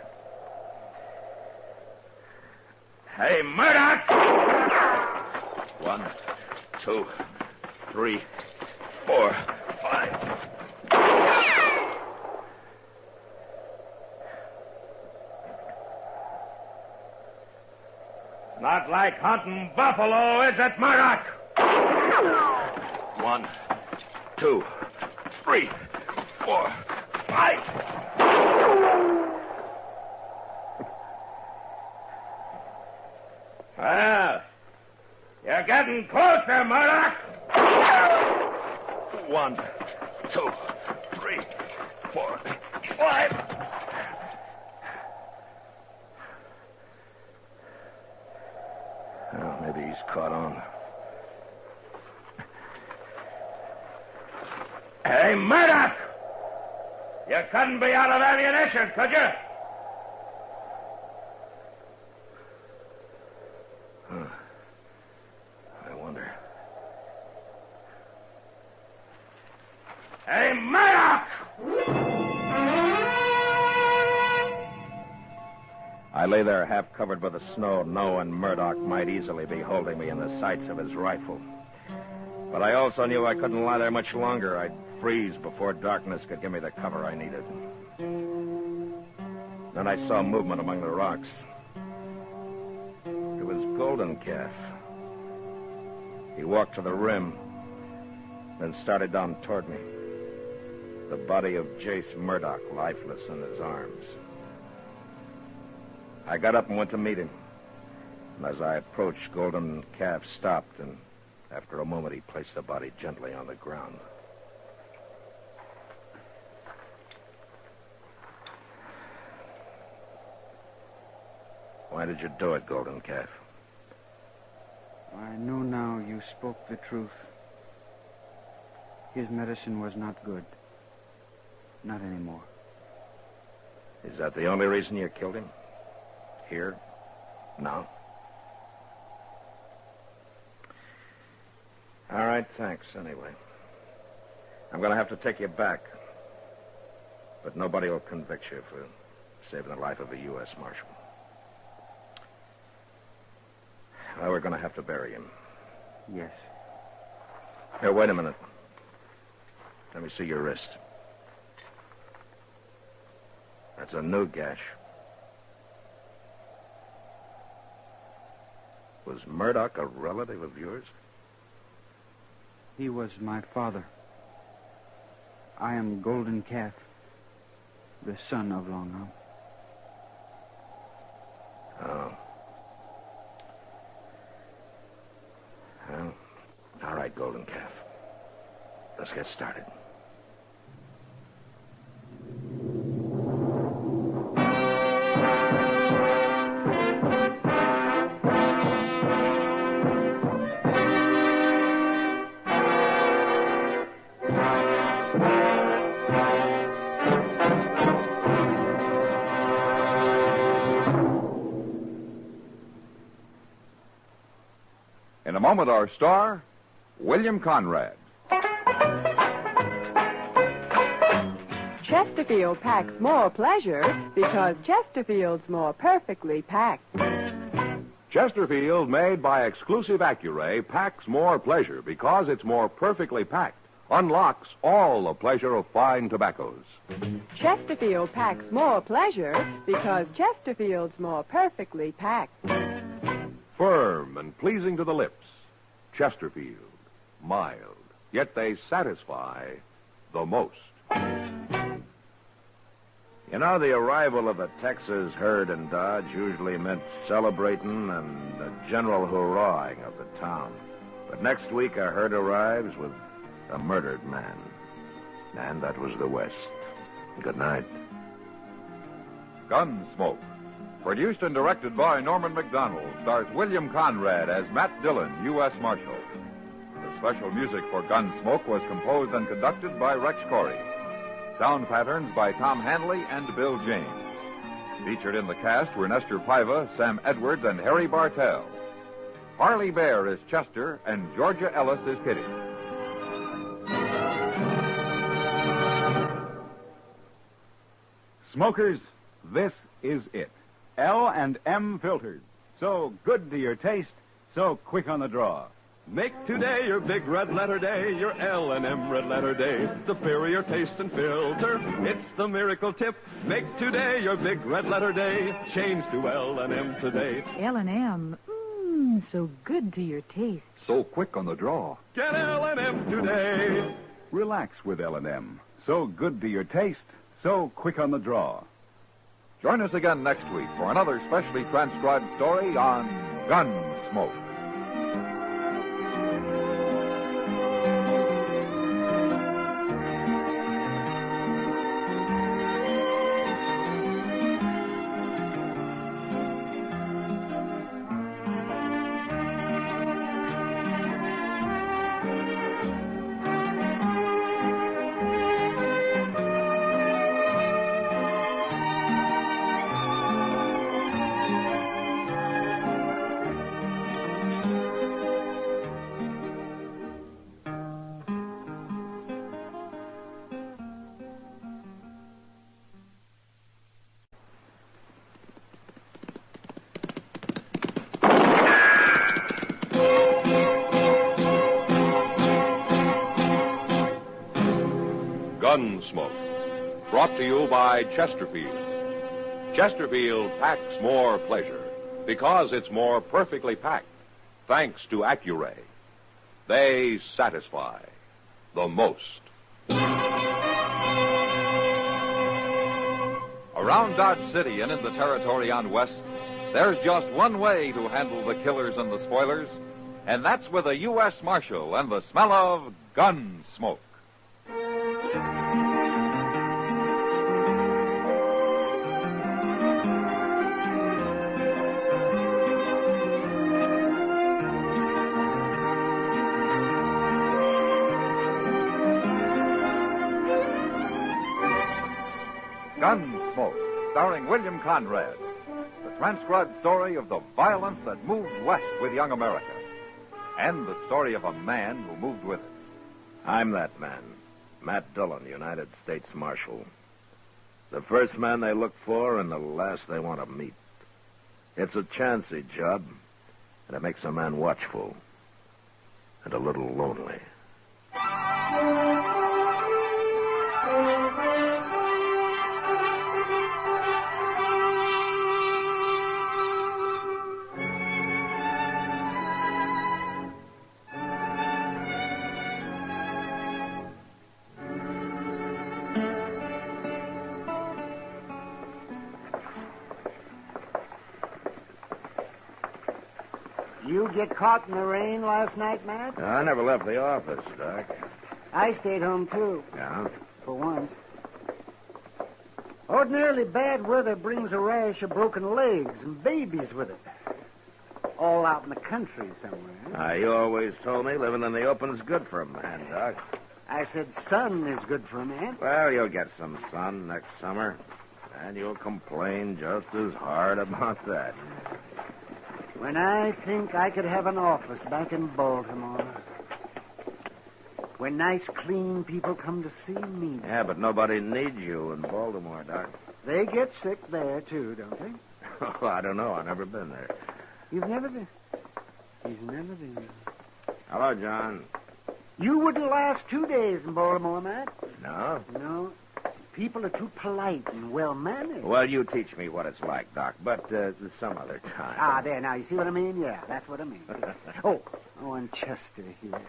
Hey, Murdoch! 1, 2, 3, 4, 5. Not like hunting buffalo, is it, Murdoch? 1, 2, 3, 4, 5. Well, you're getting closer, Murdoch. 1, 2, 3, 4, 5. Oh, maybe he's caught on. Hey, Murdoch! You couldn't be out of ammunition, could you? I wonder. Hey, Murdoch! I lay there half covered by the snow, knowing Murdoch might easily be holding me in the sights of his rifle. But I also knew I couldn't lie there much longer. I'd freeze before darkness could give me the cover I needed. Then I saw movement among the rocks. It was Golden Calf. He walked to the rim, then started down toward me. The body of Jace Murdoch lifeless in his arms. I got up and went to meet him. And as I approached, Golden Calf stopped, and after a moment, he placed the body gently on the ground. Why did you do it, Golden Calf? I know now you spoke the truth. His medicine was not good. Not anymore. Is that the only reason you killed him? Here? Now? All right, thanks, anyway. I'm going to have to take you back. But nobody will convict you for saving the life of a U.S. Marshal. Well, we're going to have to bury him. Yes. Here, wait a minute. Let me see your wrist. That's a new gash. Was Murdoch a relative of yours? He was my father. I am Golden Calf, the son of Long Arm. Oh. Well, all right, Golden Calf. Let's get started. In a moment, our star, William Conrad. Chesterfield packs more pleasure because Chesterfield's more perfectly packed. Chesterfield, made by exclusive Accuray, packs more pleasure because it's more perfectly packed. Unlocks all the pleasure of fine tobaccos. Chesterfield packs more pleasure because Chesterfield's more perfectly packed. Firm and pleasing to the lips. Chesterfield. Mild. Yet they satisfy the most. You know, the arrival of a Texas herd in Dodge usually meant celebrating and a general hurrahing of the town. But next week, a herd arrives with a murdered man. And that was the West. Good night. Gunsmoke. Produced and directed by Norman McDonald, stars William Conrad as Matt Dillon, U.S. Marshal. The special music for Gunsmoke was composed and conducted by Rex Corey. Sound patterns by Tom Hanley and Bill James. Featured in the cast were Nestor Paiva, Sam Edwards, and Harry Bartell. Harley Bear is Chester, and Georgia Ellis is Kitty. Smokers, this is it. L&M filters. So good to your taste, so quick on the draw. Make today your big red letter day, your L&M red letter day. Superior taste and filter, it's the miracle tip. Make today your big red letter day. Change to L&M today. L&M, so good to your taste. So quick on the draw. Get L&M today. Relax with L&M. So good to your taste, so quick on the draw. Join us again next week for another specially transcribed story on Gunsmoke. Gunsmoke, brought to you by Chesterfield. Chesterfield packs more pleasure because it's more perfectly packed, thanks to Accuray. They satisfy the most. Around Dodge City and in the territory on West, there's just one way to handle the killers and the spoilers, and that's with a U.S. Marshal and the smell of Gunsmoke. Gunsmoke, starring William Conrad. The transcribed story of the violence that moved west with young America. And the story of a man who moved with it. I'm that man, Matt Dillon, United States Marshal. The first man they look for and the last they want to meet. It's a chancy job, and it makes a man watchful and a little lonely. You get caught in the rain last night, Matt? I never left the office, Doc. I stayed home, too. Yeah? For once. Ordinarily, bad weather brings a rash of broken legs and babies with it. All out in the country somewhere. You always told me living in the open's good for a man, Doc. I said sun is good for a man. Well, you'll get some sun next summer, and you'll complain just as hard about that. When I think I could have an office back in Baltimore, where nice, clean people come to see me. Yeah, but nobody needs you in Baltimore, Doc. They get sick there, too, don't they? Oh, I don't know. I've never been there. You've never been? He's never been. Hello, John. You wouldn't last 2 days in Baltimore, Matt. No? No. People are too polite and well-mannered. Well, you teach me what it's like, Doc, but some other time. Ah, there, now, you see what I mean? Yeah, that's what I mean. Oh, and Chester here.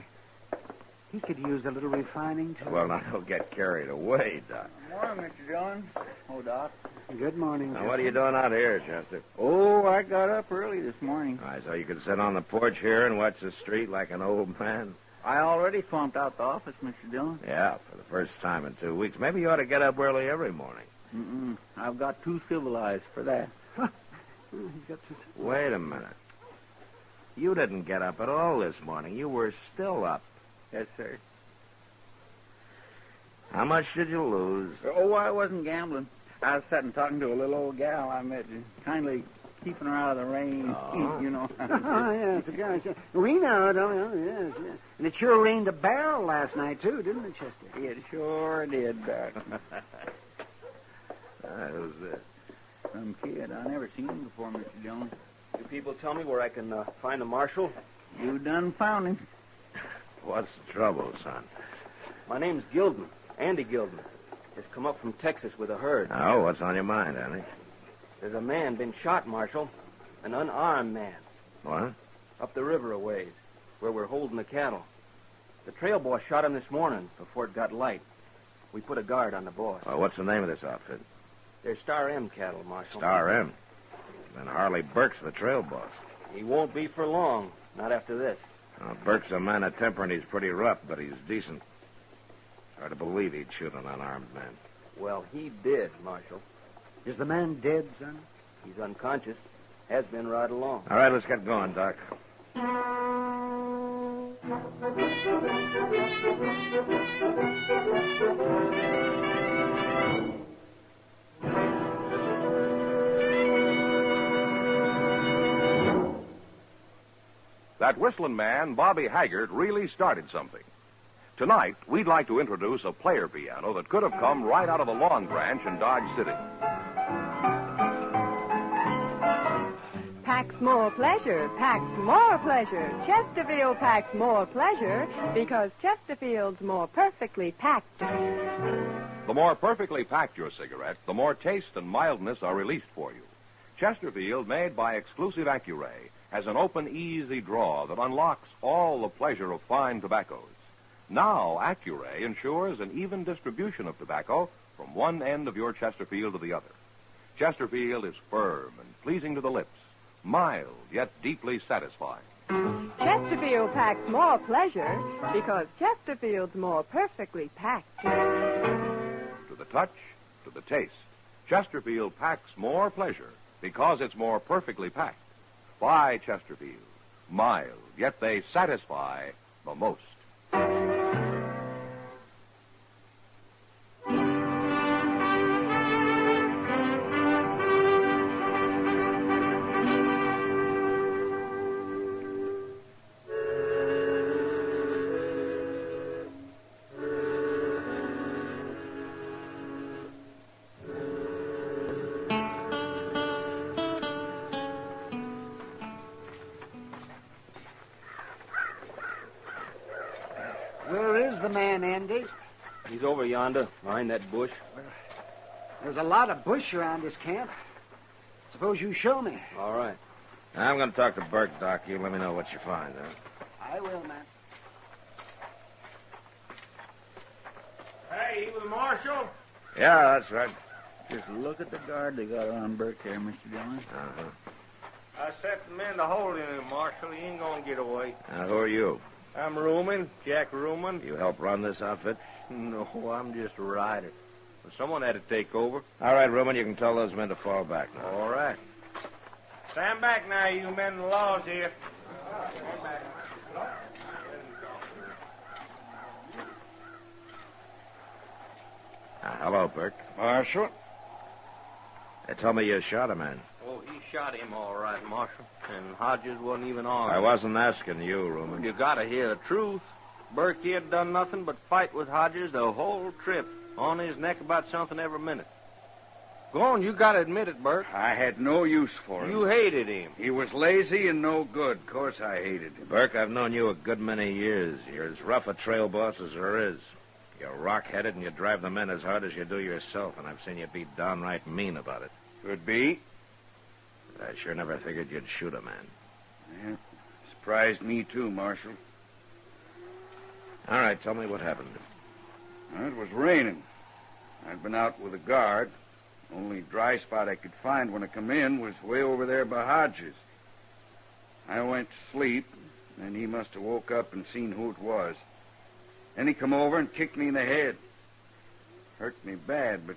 He could use a little refining, too. Well, now, don't get carried away, Doc. Morning, Mr. Dillon. Oh, Doc. Good morning, Now, what are you doing out here, Chester? Oh, I got up early this morning. All right, so you could sit on the porch here and watch the street like an old man? I already swamped out the office, Mr. Dillon. Yeah, for the first time in 2 weeks. Maybe you ought to get up early every morning. Mm-mm. I've got too civilized for that. Wait a minute. You didn't get up at all this morning. You were still up. Yes, sir. How much did you lose? Oh, I wasn't gambling. I was sitting talking to a little old gal I met, kindly keeping her out of the rain, you know. Oh, yes, of course. We know, don't we? Yes, yes. And it sure rained a barrel last night, too, didn't it, Chester? It sure did, Doc. Who's this? Some kid. I never seen him before, Mr. Jones. You people tell me where I can find the marshal? You done found him. What's the trouble, son? My name's Gilden, Andy Gilden. Just come up from Texas with a herd. Oh, what's on your mind, Andy? There's a man been shot, Marshal. An unarmed man. What? Up the river a ways, where we're holding the cattle. The trail boss shot him this morning before it got light. We put a guard on the boss. Well, what's the name of this outfit? They're Star M cattle, Marshal. Star M. Then Harley Burke's the trail boss. He won't be for long. Not after this. Burke's a man of temper, and he's pretty rough, but he's decent. Hard to believe he'd shoot an unarmed man. Well, he did, Marshal. Is the man dead, son? He's unconscious. Has been right along. All right, let's get going, Doc. That whistling man, Bobby Haggart, really started something. Tonight, we'd like to introduce a player piano that could have come right out of the Lawn Branch in Dodge City. Packs more pleasure, packs more pleasure. Chesterfield packs more pleasure because Chesterfield's more perfectly packed. The more perfectly packed your cigarette, the more taste and mildness are released for you. Chesterfield, made by exclusive Accuray, has an open, easy draw that unlocks all the pleasure of fine tobaccos. Now, Accuray ensures an even distribution of tobacco from one end of your Chesterfield to the other. Chesterfield is firm and pleasing to the lips, mild yet deeply satisfying. Chesterfield packs more pleasure because Chesterfield's more perfectly packed. To the touch, to the taste, Chesterfield packs more pleasure because it's more perfectly packed. Buy Chesterfield. Mild, yet they satisfy the most. Where is the man, Andy? He's over yonder, behind that bush. There's a lot of bush around this camp. Suppose you show me. All right. I'm going to talk to Burke, Doc. You let me know what you find, huh? I will, man. Hey, you the marshal? Yeah, that's right. Just look at the guard they got on Burke here, Mr. Dillon. Uh-huh. I set the men to holding him, Marshal. He ain't gonna get away. Now, who are you? I'm Ruman, Jack Ruman. You help run this outfit? No, I'm just a rider. But someone had to take over. All right, Ruman, you can tell those men to fall back now. All right. Stand back now, you men in the laws here. Hello, Burke. Marshal? They told me you shot a man. Oh, he shot him all right, Marshal. And Hodges wasn't even armed. I wasn't asking you, Ruman. You gotta hear the truth. Burke, he had done nothing but fight with Hodges the whole trip. On his neck about something every minute. Go on, you gotta admit it, Burke. I had no use for him. You hated him. He was lazy and no good. Of course I hated him. Burke, I've known you a good many years. You're as rough a trail boss as there is. You're rock-headed and you drive the men as hard as you do yourself, and I've seen you be downright mean about it. Could be. But I sure never figured you'd shoot a man. Yeah, surprised me too, Marshal. All right, tell me what happened. It was raining. I'd been out with a guard. Only dry spot I could find when I come in was way over there by Hodges. I went to sleep, and he must have woke up and seen who it was. Then he come over and kicked me in the head. Hurt me bad, but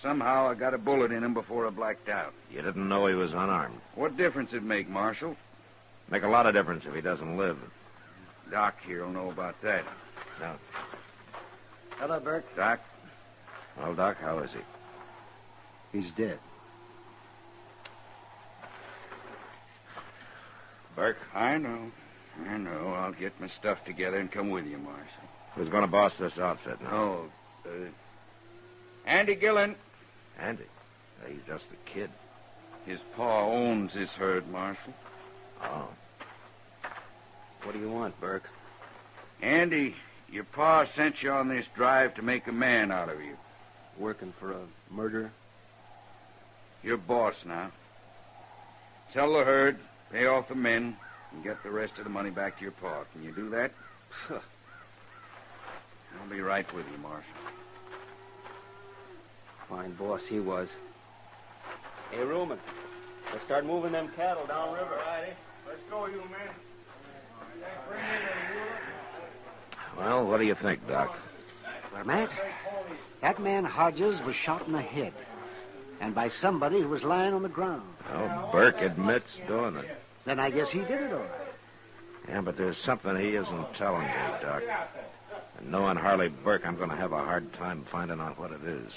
somehow I got a bullet in him before I blacked out. You didn't know he was unarmed. What difference it make, Marshal? Make a lot of difference if he doesn't live. Doc here will know about that. Now, Hello, Burke. Doc? well, Doc, how is he? He's dead. Burke? I know. I'll get my stuff together and come with you, Marshal. Who's going to boss this outfit now? Oh, Andy Gillen. Andy? He's just a kid. His pa owns this herd, Marshal. Oh. What do you want, Burke? Andy, your pa sent you on this drive to make a man out of you. Working for a murderer? You're boss now. Sell the herd, pay off the men, and get the rest of the money back to your pa. Can you do that? I'll be right with you, Marshal. Fine boss he was. Hey, Ruman, let's start moving them cattle downriver. Righty. Let's go, you men. Well, what do you think, Doc? Well, Matt, that man Hodges was shot in the head. And by somebody who was lying on the ground. Well, Burke admits doing it. Then I guess he did it all right. Yeah, but there's something he isn't telling me, Doc. And knowing Harley Burke, I'm going to have a hard time finding out what it is.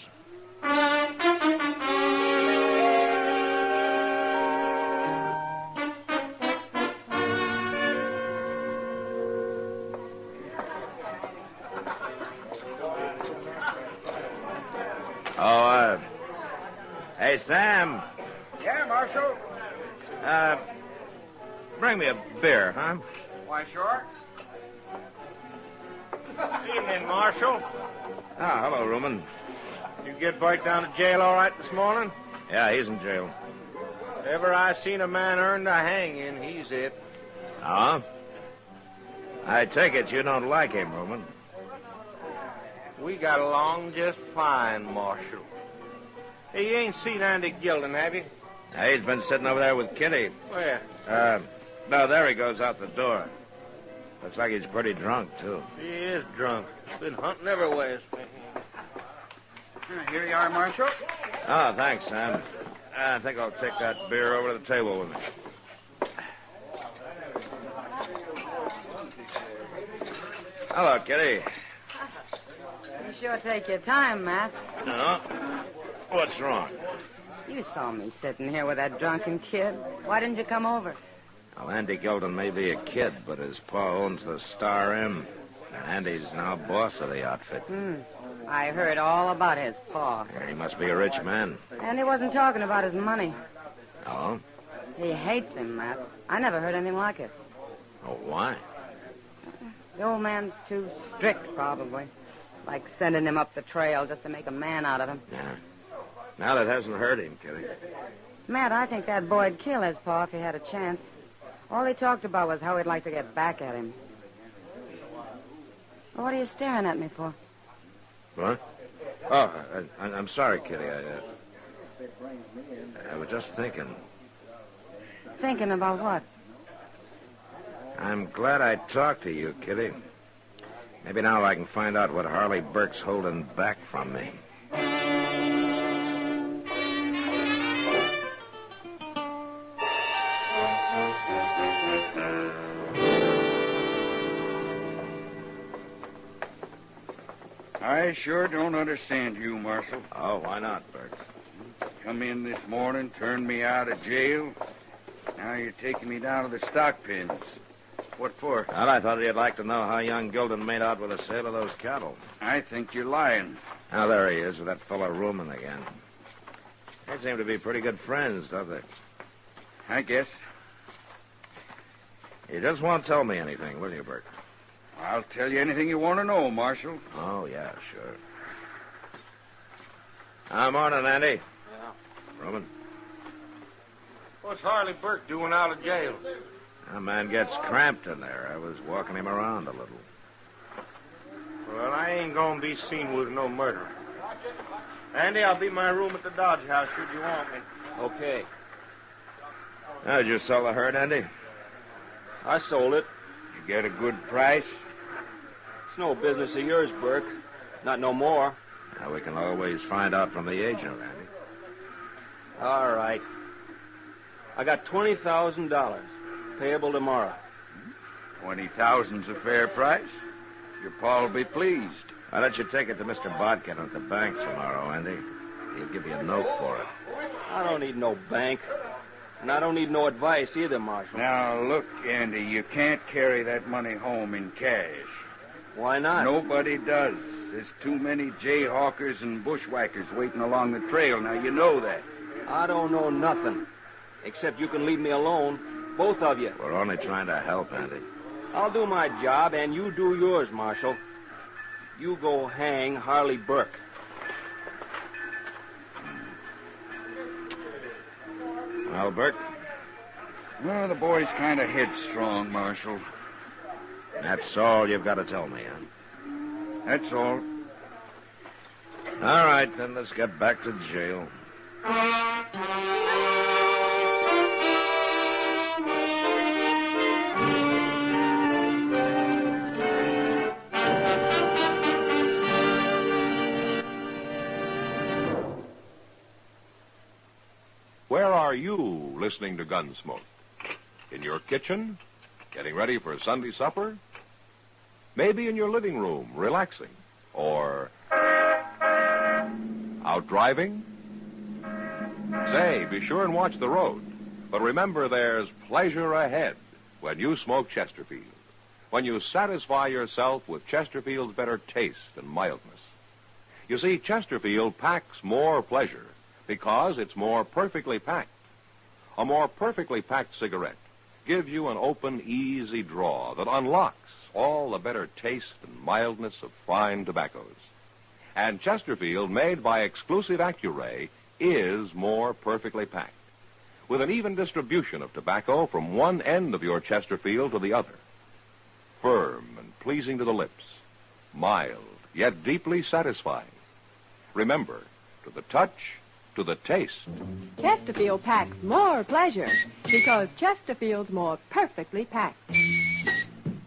Hey, Sam. Yeah, Marshal. Bring me a beer, huh? Why, sure. Evening, Marshal. Ah, hello, Ruman. You get Burke down to jail all right this morning? Yeah, he's in jail. If ever I seen a man earned a hanging, he's it. Ah? I take it you don't like him, Ruman. We got along just fine, Marshal. Hey, you ain't seen Andy Gilden, have you? He's been sitting over there with Kitty. Where? No, there he goes out the door. Looks like he's pretty drunk, too. He is drunk. Been hunting everywhere. Here you are, Marshal. Oh, thanks, Sam. I think I'll take that beer over to the table with me. Hello, Kitty. You sure take your time, Matt. No. What's wrong? You saw me sitting here with that drunken kid. Why didn't you come over? Well, Andy Gilden may be a kid, but his pa owns the Star Inn. And Andy's now boss of the outfit. I heard all about his pa. Yeah, he must be a rich man. And he wasn't talking about his money. Oh? He hates him, Matt. I never heard anything like it. Oh, why? The old man's too strict, probably. Like sending him up the trail just to make a man out of him. Yeah. Now that hasn't hurt him, Kitty. Matt, I think that boy'd kill his pa if he had a chance. All he talked about was how he'd like to get back at him. Well, what are you staring at me for? What? Oh, I'm sorry, Kitty. I was just thinking. Thinking about what? I'm glad I talked to you, Kitty. Maybe now I can find out what Harley Burke's holding back from me. I sure don't understand you, Marshal. Oh, why not, Burke? Come in this morning, turned me out of jail. Now you're taking me down to the stock pens. What for? Well, I thought you'd like to know how young Gilden made out with the sale of those cattle. I think you're lying. Now, there he is with that fellow Ruman again. They seem to be pretty good friends, don't they? I guess. You just won't tell me anything, will you, Burke? I'll tell you anything you want to know, Marshal. Oh, yeah, sure. Morning, Andy. Yeah. Ruman. What's Harley Burke doing out of jail? That man gets cramped in there. I was walking him around a little. Well, I ain't gonna be seen with no murder. Andy, I'll be in my room at the Dodge House should you want me. Okay. Now, did you sell the herd, Andy? I sold it. You get a good price? It's no business of yours, Burke. Not no more. Now, we can always find out from the agent, Andy. All right. I got $20,000. Payable tomorrow. 20,000's a fair price. Your pa'll be pleased. Why don't you take it to Mr. Bodkin at the bank tomorrow, Andy? He'll give you a note for it. I don't need no bank. And I don't need no advice either, Marshal. Now, look, Andy, you can't carry that money home in cash. Why not? Nobody does. There's too many jayhawkers and bushwhackers waiting along the trail. Now, you know that. I don't know nothing. Except you can leave me alone. Both of you. We're only trying to help, Andy. I'll do my job, and you do yours, Marshal. You go hang Harley Burke. Well, Burke? Well, the boy's kind of headstrong, Marshal. That's all you've got to tell me, huh? That's all. All right, then let's get back to jail. Where are you listening to Gunsmoke? In your kitchen? Getting ready for Sunday supper? Maybe in your living room, relaxing? Or out driving? Say, be sure and watch the road. But remember, there's pleasure ahead when you smoke Chesterfield. When you satisfy yourself with Chesterfield's better taste and mildness. You see, Chesterfield packs more pleasure because it's more perfectly packed. A more perfectly packed cigarette gives you an open, easy draw that unlocks all the better taste and mildness of fine tobaccos. And Chesterfield, made by exclusive Accuray, is more perfectly packed, with an even distribution of tobacco from one end of your Chesterfield to the other. Firm and pleasing to the lips, mild, yet deeply satisfying. Remember, to the touch, to the taste. Chesterfield packs more pleasure because Chesterfield's more perfectly packed.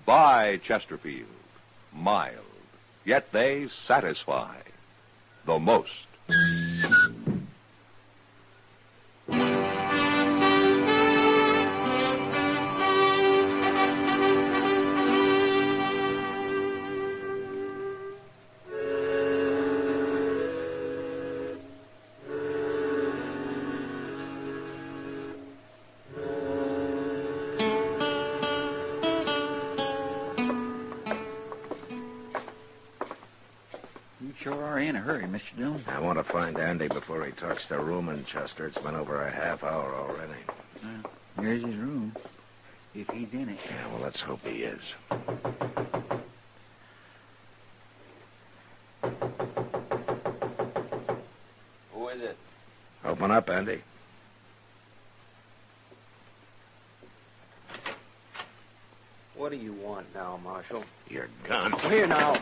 Buy Chesterfield. Mild, yet they satisfy the most. Sure are in a hurry, Mr. Dillon. I want to find Andy before he talks to Ruman, Chester. It's been over a half hour already. Here's his room, if he's in it. Yeah, well, let's hope he is. Who is it? Open up, Andy. What do you want now, Marshal? Your gun. Here now.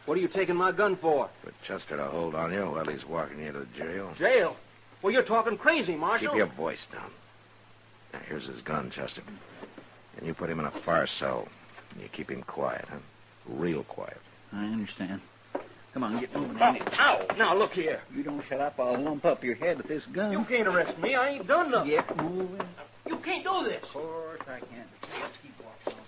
What are you taking my gun for? For Chester to hold on you while he's walking you to jail. Jail? Well, you're talking crazy, Marshal. Keep your voice down. Now, here's his gun, Chester. And you put him in a far cell. And you keep him quiet, huh? Real quiet. I understand. Come on, get moving, Andy. Ow! Now, look here. You don't shut up, I'll lump up your head with this gun. You can't arrest me. I ain't done nothing. Get moving. You can't do this. Of course I can. Let's keep walking.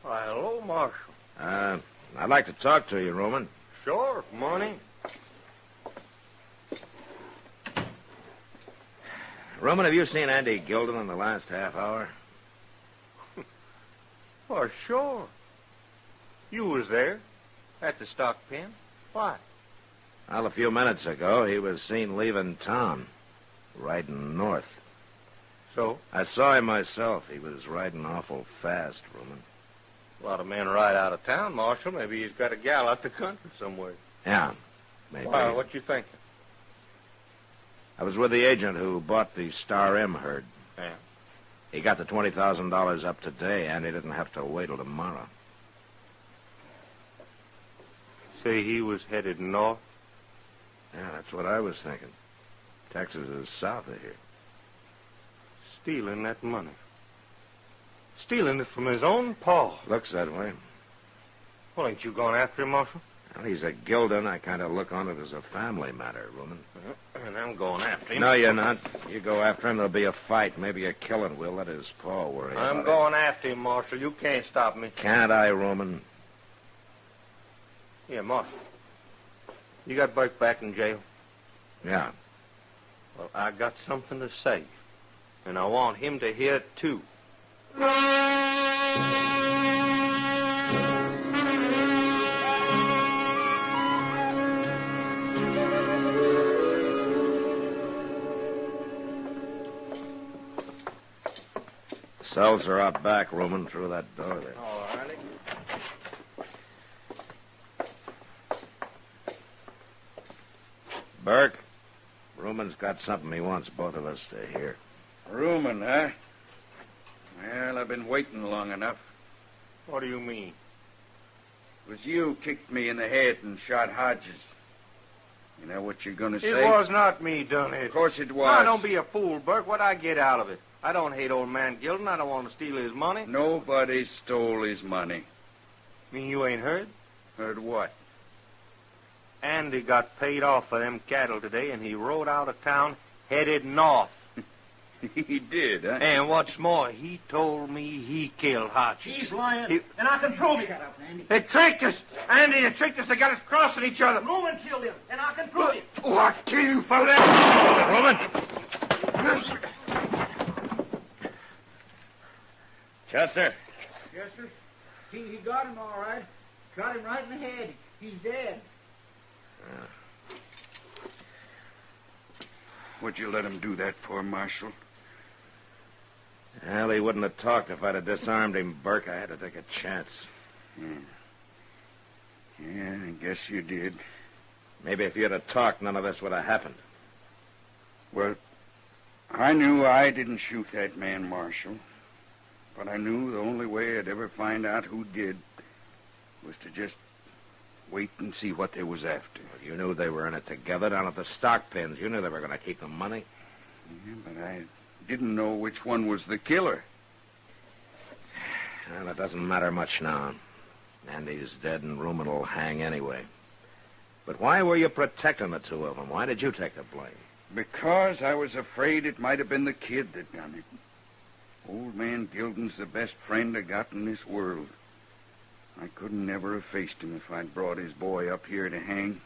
Why, hello, Marshal. I'd like to talk to you, Roman. Sure, money. Roman, have you seen Andy Gilden in the last half hour? Well, sure. You was there at the stock pen. Why? Well, a few minutes ago, he was seen leaving town, riding north. So? I saw him myself. He was riding awful fast, Roman. A lot of men ride out of town, Marshal. Maybe he's got a gal out the country somewhere. Yeah, maybe. Why, what you thinking? I was with the agent who bought the Star M herd. Yeah. He got the $20,000 up today, and he didn't have to wait till tomorrow. Say he was headed north? Yeah, that's what I was thinking. Texas is south of here. Stealing that money. Stealing it from his own pa. Looks that way. Well, ain't you going after him, Marshal? Well, he's a Gilden. I kind of look on it as a family matter, Roman. And I'm going after him. No, you're not. You go after him, there'll be a fight, maybe a killing. We'll let his pa worry about it. I'm going after him, Marshal. You can't stop me. Can't I, Roman? Yeah, Marshal. You got Burke back in jail? Yeah. Well, I got something to say. And I want him to hear it, too. Cells are out back, Roman, through that door there. All righty. Burke, Roman's got something he wants both of us to hear. Rumen, huh? Well, I've been waiting long enough. What do you mean? It was you kicked me in the head and shot Hodges. You know what you're going to say? It was not me done it. Of course it was. Now, don't be a fool, Burke. What'd I get out of it? I don't hate old man Gilden. I don't want to steal his money. Nobody stole his money. Mean you ain't heard? Heard what? Andy got paid off for them cattle today, and he rode out of town headed north. He did, huh? And what's more, he told me he killed Hodges. He's lying, and I can prove it. Andy. They tricked us. Andy, they tricked us. They got us crossing each other. Roman killed him, and I can prove it. Oh, I kill you for that. Roman! Chester. Yes, sir. He got him all right. Shot him right in the head. He's dead. What'd you let him do that for, Marshal? Well, he wouldn't have talked if I'd have disarmed him, Burke. I had to take a chance. Yeah, I guess you did. Maybe if you'd have talked, none of this would have happened. Well, I knew I didn't shoot that man, Marshal. But I knew the only way I'd ever find out who did was to just wait and see what they was after. Well, you knew they were in it together down at the stock pens. You knew they were going to keep the money. Yeah, but I didn't know which one was the killer. Well, it doesn't matter much now. Andy's dead and Rumen will hang anyway. But why were you protecting the two of them? Why did you take the blame? Because I was afraid it might have been the kid that done it. Old man Gilden's the best friend I got in this world. I couldn't never have faced him if I'd brought his boy up here to hang.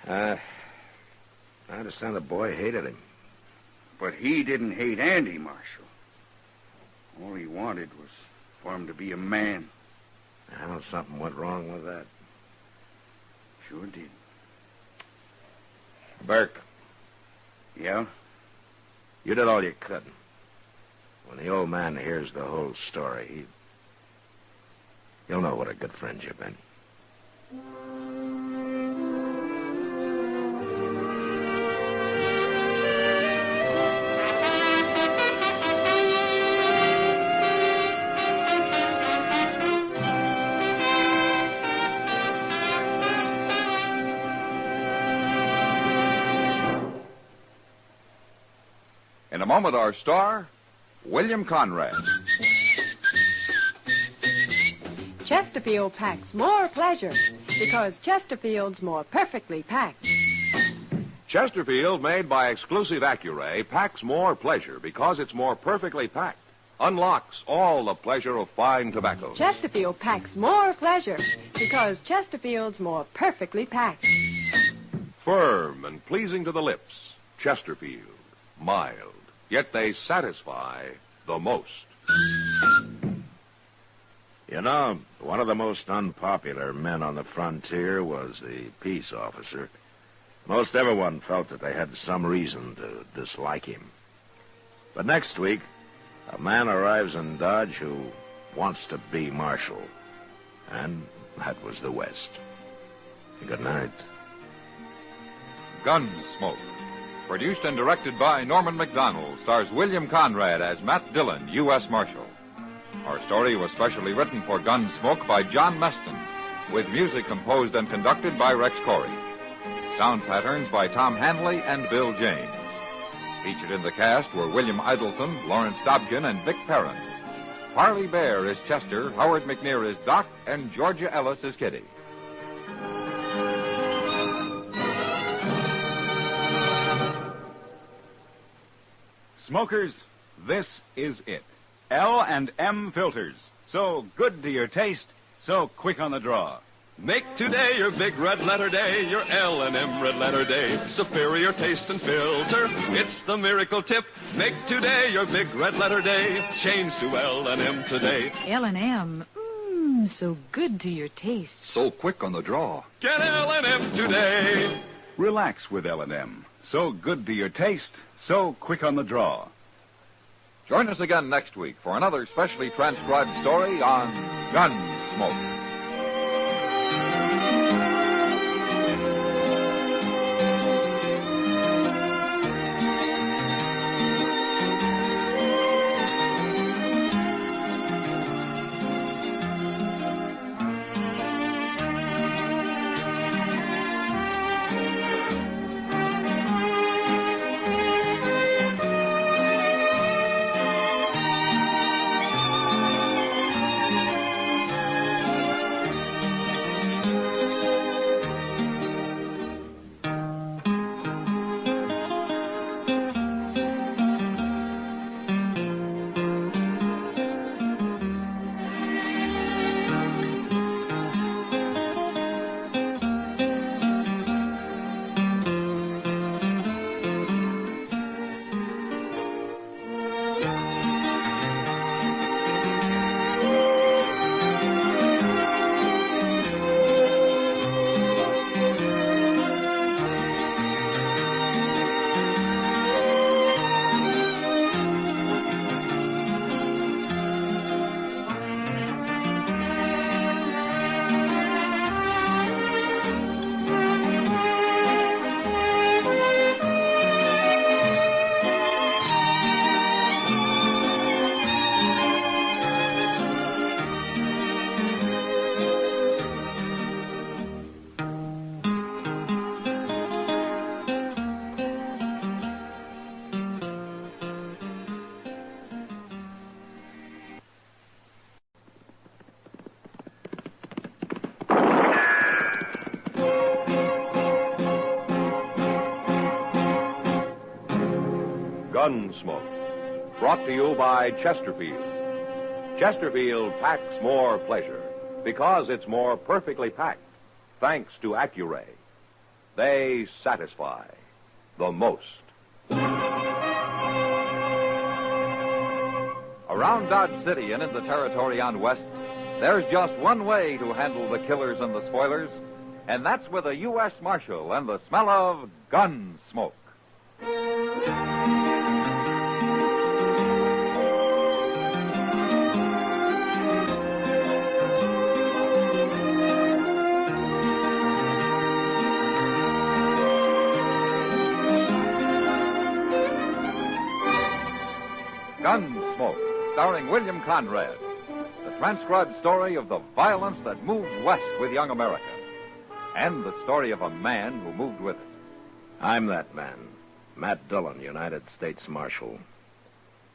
I understand the boy hated him. But he didn't hate Andy, Marshal. All he wanted was for him to be a man. Well, something went wrong with that. Sure did. Burke. Yeah? You did all you could. When the old man hears the whole story, he'll know what a good friend you've been. with our star, William Conrad. Chesterfield packs more pleasure because Chesterfield's more perfectly packed. Chesterfield, made by exclusive Accuray, packs more pleasure because it's more perfectly packed. Unlocks all the pleasure of fine tobacco. Chesterfield packs more pleasure because Chesterfield's more perfectly packed. Firm and pleasing to the lips. Chesterfield. Mild. Yet they satisfy the most. You know, one of the most unpopular men on the frontier was the peace officer. Most everyone felt that they had some reason to dislike him. But next week, a man arrives in Dodge who wants to be Marshal. And that was the West. Good night. Gunsmoke. Produced and directed by Norman McDonald, stars William Conrad as Matt Dillon, U.S. Marshal. Our story was specially written for Gunsmoke by John Meston, with music composed and conducted by Rex Corey. Sound patterns by Tom Hanley and Bill James. Featured in the cast were William Idelson, Lawrence Dobkin, and Vic Perrin. Harley Bear is Chester, Howard McNear is Doc, and Georgia Ellis is Kitty. Smokers, this is it. L&M filters. So good to your taste, so quick on the draw. Make today your big red letter day, your L&M red letter day. Superior taste and filter, it's the miracle tip. Make today your big red letter day. Change to L&M today. L&M, so good to your taste. So quick on the draw. Get L&M today. Relax with L&M. So good to your taste, so quick on the draw. Join us again next week for another specially transcribed story on Gunsmoke. Gunsmoke, brought to you by Chesterfield. Chesterfield packs more pleasure because it's more perfectly packed, thanks to Accuray. They satisfy the most. Around Dodge City and in the territory on West, there's just one way to handle the killers and the spoilers, and that's with a U.S. Marshal and the smell of Gunsmoke. Gunsmoke, starring William Conrad, the transcribed story of the violence that moved west with young America, and the story of a man who moved with it. I'm that man, Matt Dillon, United States Marshal.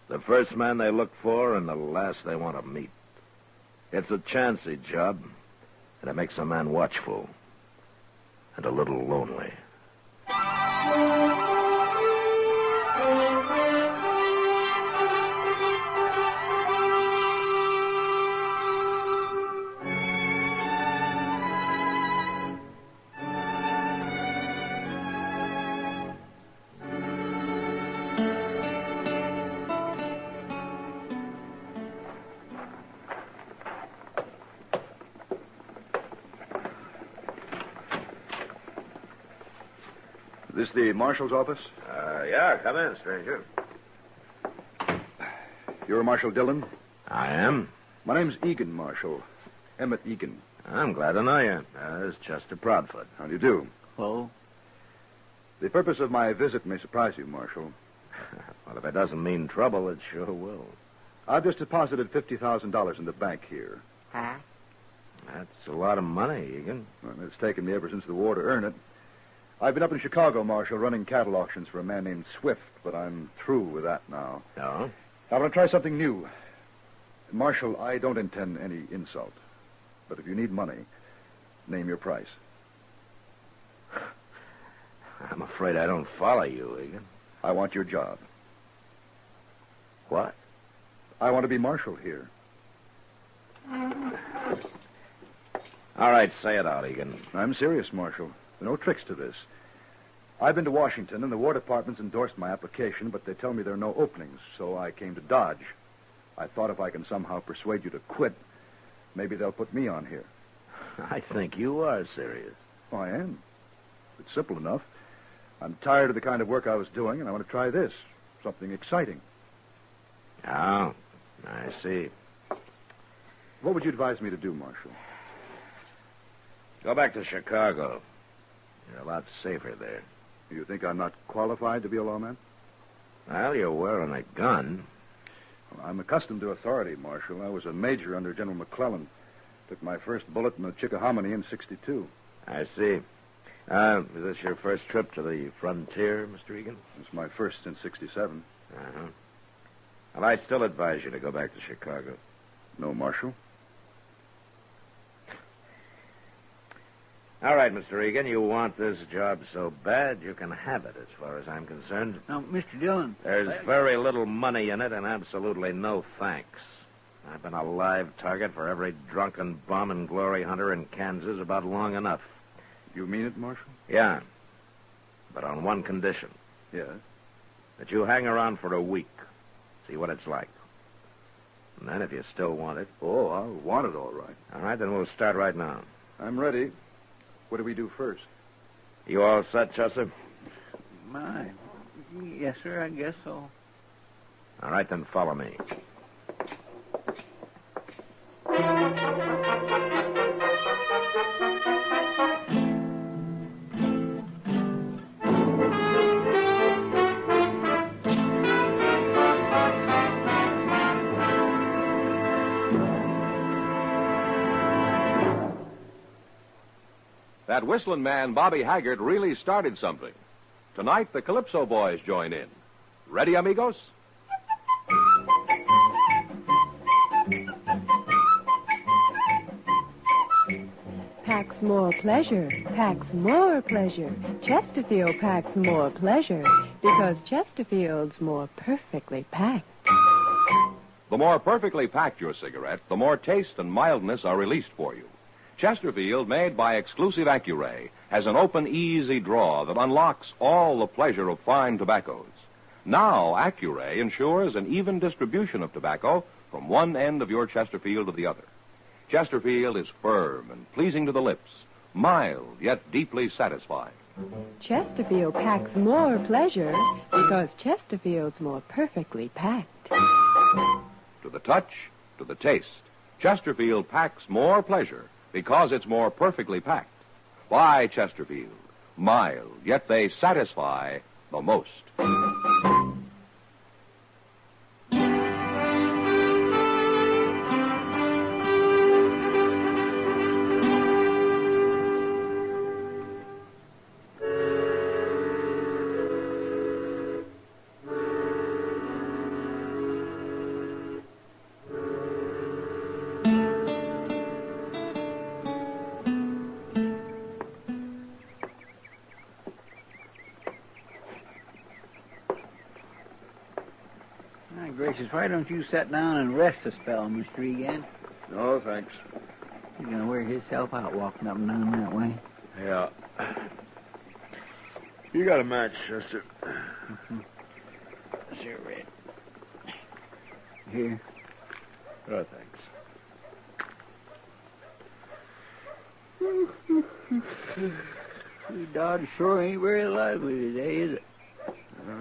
The first man they look for and the last they want to meet. It's a chancy job, and it makes a man watchful and a little lonely. This the marshal's office? Yeah, come in, stranger. You're Marshal Dillon? I am. My name's Egan, Marshal. Emmett Egan. I'm glad to know you. This is Chester Proudfoot. How do you do? Hello. The purpose of my visit may surprise you, Marshal. Well, if it doesn't mean trouble, it sure will. I've just deposited $50,000 in the bank here. Huh? That's a lot of money, Egan. Well, it's taken me ever since the war to earn it. I've been up in Chicago, Marshal, running cattle auctions for a man named Swift, but I'm through with that now. No? I want to try something new. Marshal, I don't intend any insult. But if you need money, name your price. I'm afraid I don't follow you, Egan. I want your job. What? I want to be Marshal here. All right, say it out, Egan. I'm serious, Marshal. There are no tricks to this. I've been to Washington, and the War Department's endorsed my application, but they tell me there are no openings, so I came to Dodge. I thought if I can somehow persuade you to quit, maybe they'll put me on here. I think you are serious. Oh, I am. It's simple enough. I'm tired of the kind of work I was doing, and I want to try this. Something exciting. Oh, I see. What would you advise me to do, Marshal? Go back to Chicago. You're a lot safer there. You think I'm not qualified to be a lawman? Well, you're wearing a gun. Well, I'm accustomed to authority, Marshal. I was a major under General McClellan. Took my first bullet in the Chickahominy in '62. I see. Is this your first trip to the frontier, Mr. Egan? It's my first since '67. Uh-huh. Well, I still advise you to go back to Chicago. No, Marshal? All right, Mr. Egan, you want this job so bad, you can have it as far as I'm concerned. Now, Mr. Dillon. There's very little money in it and absolutely no thanks. I've been a live target for every drunken bum and glory hunter in Kansas about long enough. You mean it, Marshal? Yeah, but on one condition. Yes? That you hang around for a week, see what it's like. And then if you still want it... Oh, I'll want it all right. All right, then we'll start right now. I'm ready. What do we do first? You all set, Chester? My. Yes, sir, I guess so. All right, then follow me. That whistling man, Bobby Haggart, really started something. Tonight, the Calypso Boys join in. Ready, amigos? Packs more pleasure, packs more pleasure. Chesterfield packs more pleasure because Chesterfield's more perfectly packed. The more perfectly packed your cigarette, the more taste and mildness are released for you. Chesterfield, made by exclusive Accuray, has an open, easy draw that unlocks all the pleasure of fine tobaccos. Now, Accuray ensures an even distribution of tobacco from one end of your Chesterfield to the other. Chesterfield is firm and pleasing to the lips, mild yet deeply satisfying. Chesterfield packs more pleasure because Chesterfield's more perfectly packed. To the touch, to the taste, Chesterfield packs more pleasure because it's more perfectly packed. Why Chesterfield? Mild, yet they satisfy the most. Gracious, why don't you sit down and rest a spell, Mr. Egan? No, thanks. He's going to wear himself out walking up and down that way. Yeah. You got a match, Chester. Sure, Red. Here. Oh, thanks. Dodge sure ain't very lively today, is it?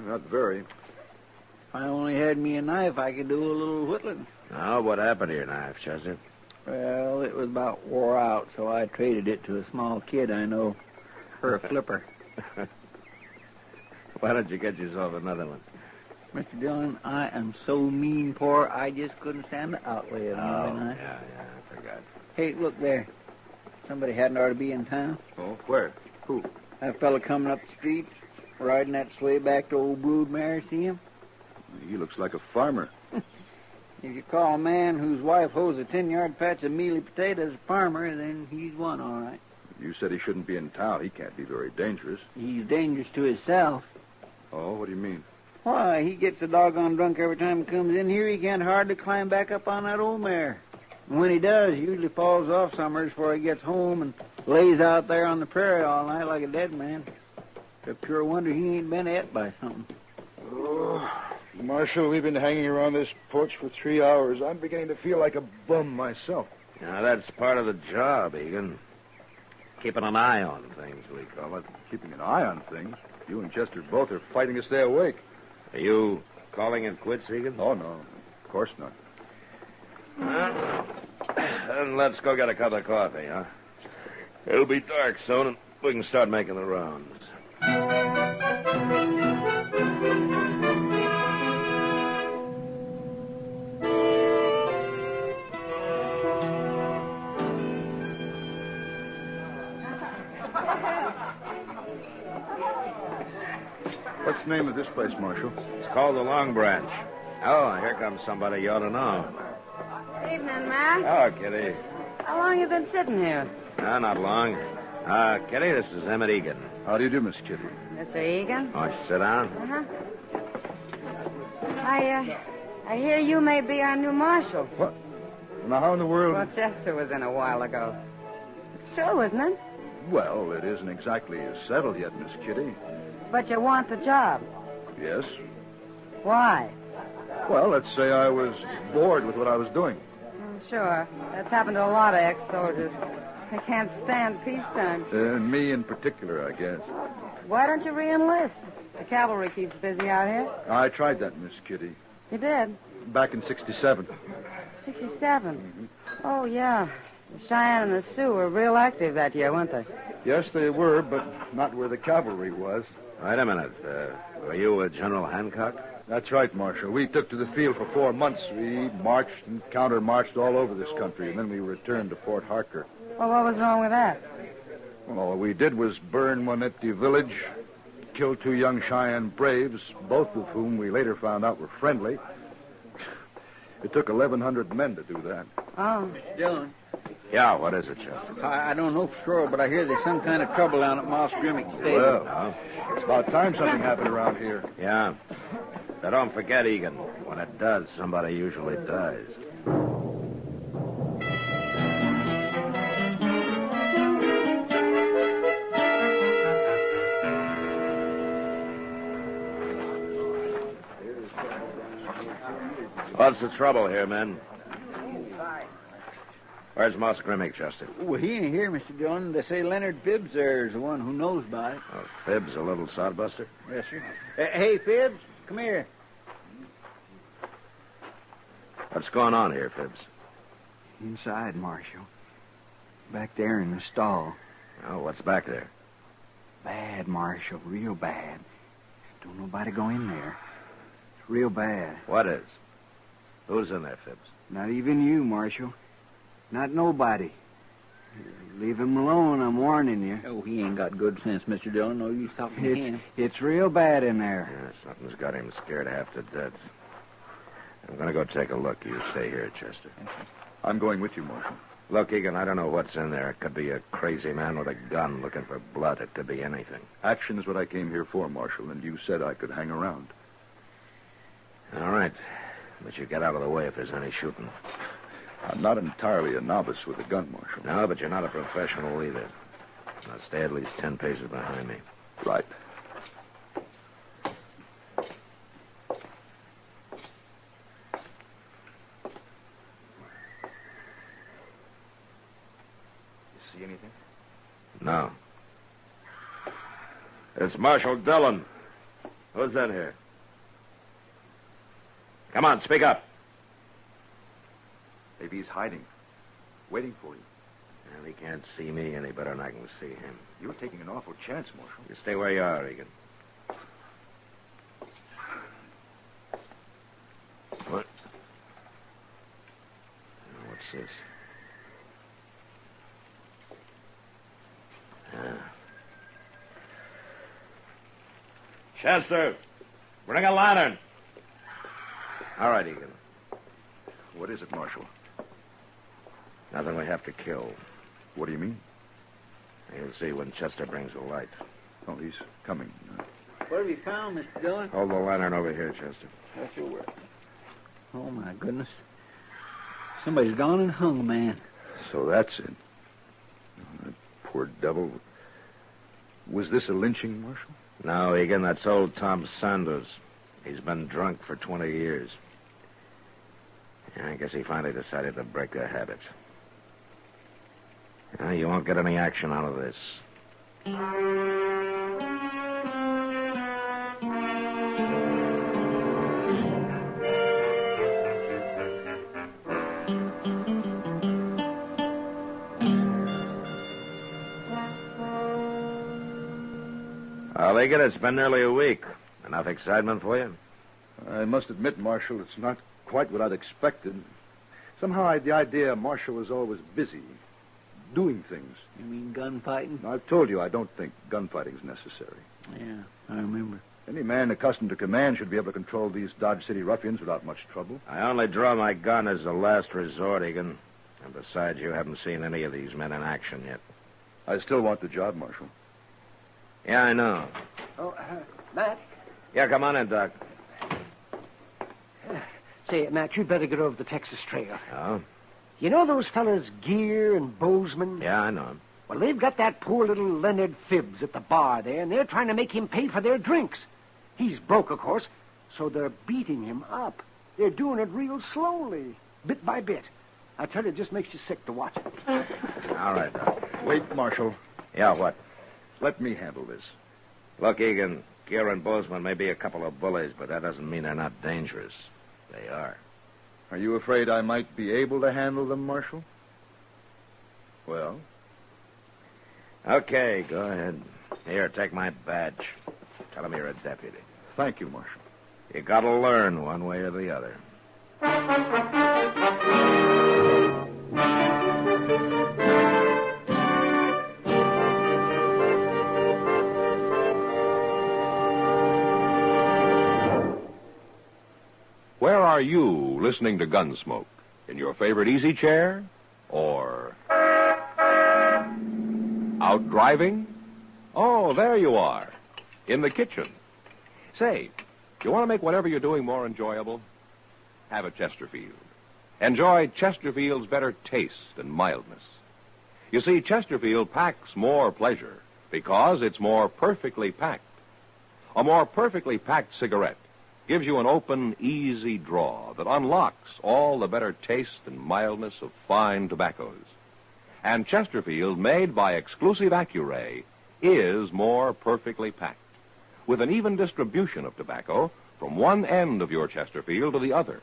Not very. If I only had me a knife, I could do a little whittling. Now, what happened to your knife, Chester? Well, it was about wore out, so I traded it to a small kid I know for a flipper. Why don't you get yourself another one? Mr. Dillon, I am so mean poor, I just couldn't stand the outlay of another knife. Yeah, I forgot. Hey, look there. Somebody hadn't ought to be in town. Oh, where? Who? That fella coming up the street, riding that sleigh back to old Broodmare. See him? He looks like a farmer. If you call a man whose wife hoes a 10-yard patch of mealy potatoes a farmer, then he's one, all right. You said he shouldn't be in town. He can't be very dangerous. He's dangerous to himself. Oh, what do you mean? Why, he gets a doggone drunk every time he comes in here. He can't hardly climb back up on that old mare. And when he does, he usually falls off summers before he gets home and lays out there on the prairie all night like a dead man. It's a pure wonder he ain't been ate by something. Oh, Marshal, we've been hanging around this porch for 3 hours. I'm beginning to feel like a bum myself. Now, that's part of the job, Egan. Keeping an eye on things, we call it. Keeping an eye on things? You and Chester both are fighting to stay awake. Are you calling it quits, Egan? Oh, no. Of course not. Well, then let's go get a cup of coffee, huh? It'll be dark soon, and we can start making the rounds. What's the name of this place, Marshal? It's called the Long Branch. Oh, here comes somebody you ought to know. Evening, Mac. Oh, Kitty. How long you been sitting here? Not long. Kitty, this is Emmett Egan. How do you do, Miss Kitty? Mr. Egan? Why don't you sit down? Uh-huh. I hear you may be our new marshal. What? Now, how in the world... Well, Chester was in a while ago. It's true, isn't it? Well, it isn't exactly settled yet, Miss Kitty. But you want the job. Yes. Why? Well, let's say I was bored with what I was doing. Sure. That's happened to a lot of ex-soldiers. They can't stand peacetime. Me in particular, I guess. Why don't you re-enlist? The cavalry keeps busy out here. I tried that, Miss Kitty. You did? Back in 67. 67? Mm-hmm. Oh, yeah. The Cheyenne and the Sioux were real active that year, weren't they? Yes, they were, but not where the cavalry was. Wait a minute. Were you with General Hancock? That's right, Marshal. We took to the field for 4 months. We marched and counter-marched all over this country, and then we returned to Fort Harker. Well, what was wrong with that? Well, all we did was burn one empty village, kill 2 young Cheyenne braves, both of whom we later found out were friendly. It took 1,100 men to do that. Oh. Dillon. Yeah, what is it, Chester? I don't know for sure, but I hear there's some kind of trouble down at Moss Grimmick Stable. Well, it's about time something happened around here. Yeah. Now, don't forget, Egan, when it does, somebody usually dies. What's the trouble here, men? Where's Moss Grimmick, Chester? Well, he ain't here, Mr. Dillon. They say Leonard Phibbs there is the one who knows about it. Oh, Phibbs, a little sodbuster? Yes, sir. Hey, Phibbs, come here. What's going on here, Phibbs? Inside, Marshal. Back there in the stall. Oh, what's back there? Bad, Marshal, real bad. Don't nobody go in there. It's real bad. What is? Who's in there, Phibbs? Not even you, Marshal. Not nobody. Leave him alone, I'm warning you. Oh, he ain't got good sense, Mr. Dillon. No use talking to him. It's real bad in there. Yeah, something's got him scared half to death. I'm going to go take a look. You stay here, Chester. I'm going with you, Marshal. Look, Egan, I don't know what's in there. It could be a crazy man with a gun looking for blood. It could be anything. Action is what I came here for, Marshal, and you said I could hang around. All right. But you get out of the way if there's any shooting. I'm not entirely a novice with a gun, Marshal. No, but you're not a professional either. Now stay at least 10 paces behind me. Right. See anything? No. It's Marshal Dillon. Who's in here? Come on, speak up. Maybe he's hiding, waiting for you. Well, he can't see me any better than I can see him. You're taking an awful chance, Marshal. You stay where you are, Egan. What? Now, what's this? Chester, bring a lantern. All right, Egan. What is it, Marshal? Nothing we have to kill. What do you mean? You'll see when Chester brings the light. Oh, he's coming. What have you found, Mr. Dillon? Hold the lantern over here, Chester. That's your work. Oh, my goodness. Somebody's gone and hung a man. So that's it. Oh, that poor devil. Was this a lynching, Marshal? No, Egan, that's old Tom Sanders. He's been drunk for 20 years. Yeah, I guess he finally decided to break the habit. You won't get any action out of this. Well, Egan, it's been nearly a week. Enough excitement for you? I must admit, Marshal, it's not quite what I'd expected. Somehow the idea Marshal was always busy, doing things. You mean gunfighting? I've told you I don't think gunfighting's necessary. Yeah, I remember. Any man accustomed to command should be able to control these Dodge City ruffians without much trouble. I only draw my gun as a last resort, Egan. And besides, you haven't seen any of these men in action yet. I still want the job, Marshal. Yeah, I know. Oh, Matt? Yeah, come on in, Doc. Say, Matt, you'd better get over the Texas Trail. Oh? You know those fellas Gear and Bozeman? Yeah, I know him. Well, they've got that poor little Leonard Phibbs at the bar there, and they're trying to make him pay for their drinks. He's broke, of course, so they're beating him up. They're doing it real slowly, bit by bit. I tell you, it just makes you sick to watch it. All right, Doc. Wait, Marshal. Yeah, what? Let me handle this. Look, Egan, Gear and Bozeman may be a couple of bullies, but that doesn't mean they're not dangerous. They are. Are you afraid I might be able to handle them, Marshal? Well? Okay, go ahead. Here, take my badge. Tell them you're a deputy. Thank you, Marshal. You gotta learn one way or the other. Where are you listening to Gunsmoke? In your favorite easy chair? Or out driving? Oh, there you are. In the kitchen. Say, you want to make whatever you're doing more enjoyable? Have a Chesterfield. Enjoy Chesterfield's better taste and mildness. You see, Chesterfield packs more pleasure because it's more perfectly packed. A more perfectly packed cigarette gives you an open, easy draw that unlocks all the better taste and mildness of fine tobaccos. And Chesterfield, made by exclusive Accuray, is more perfectly packed, with an even distribution of tobacco from one end of your Chesterfield to the other.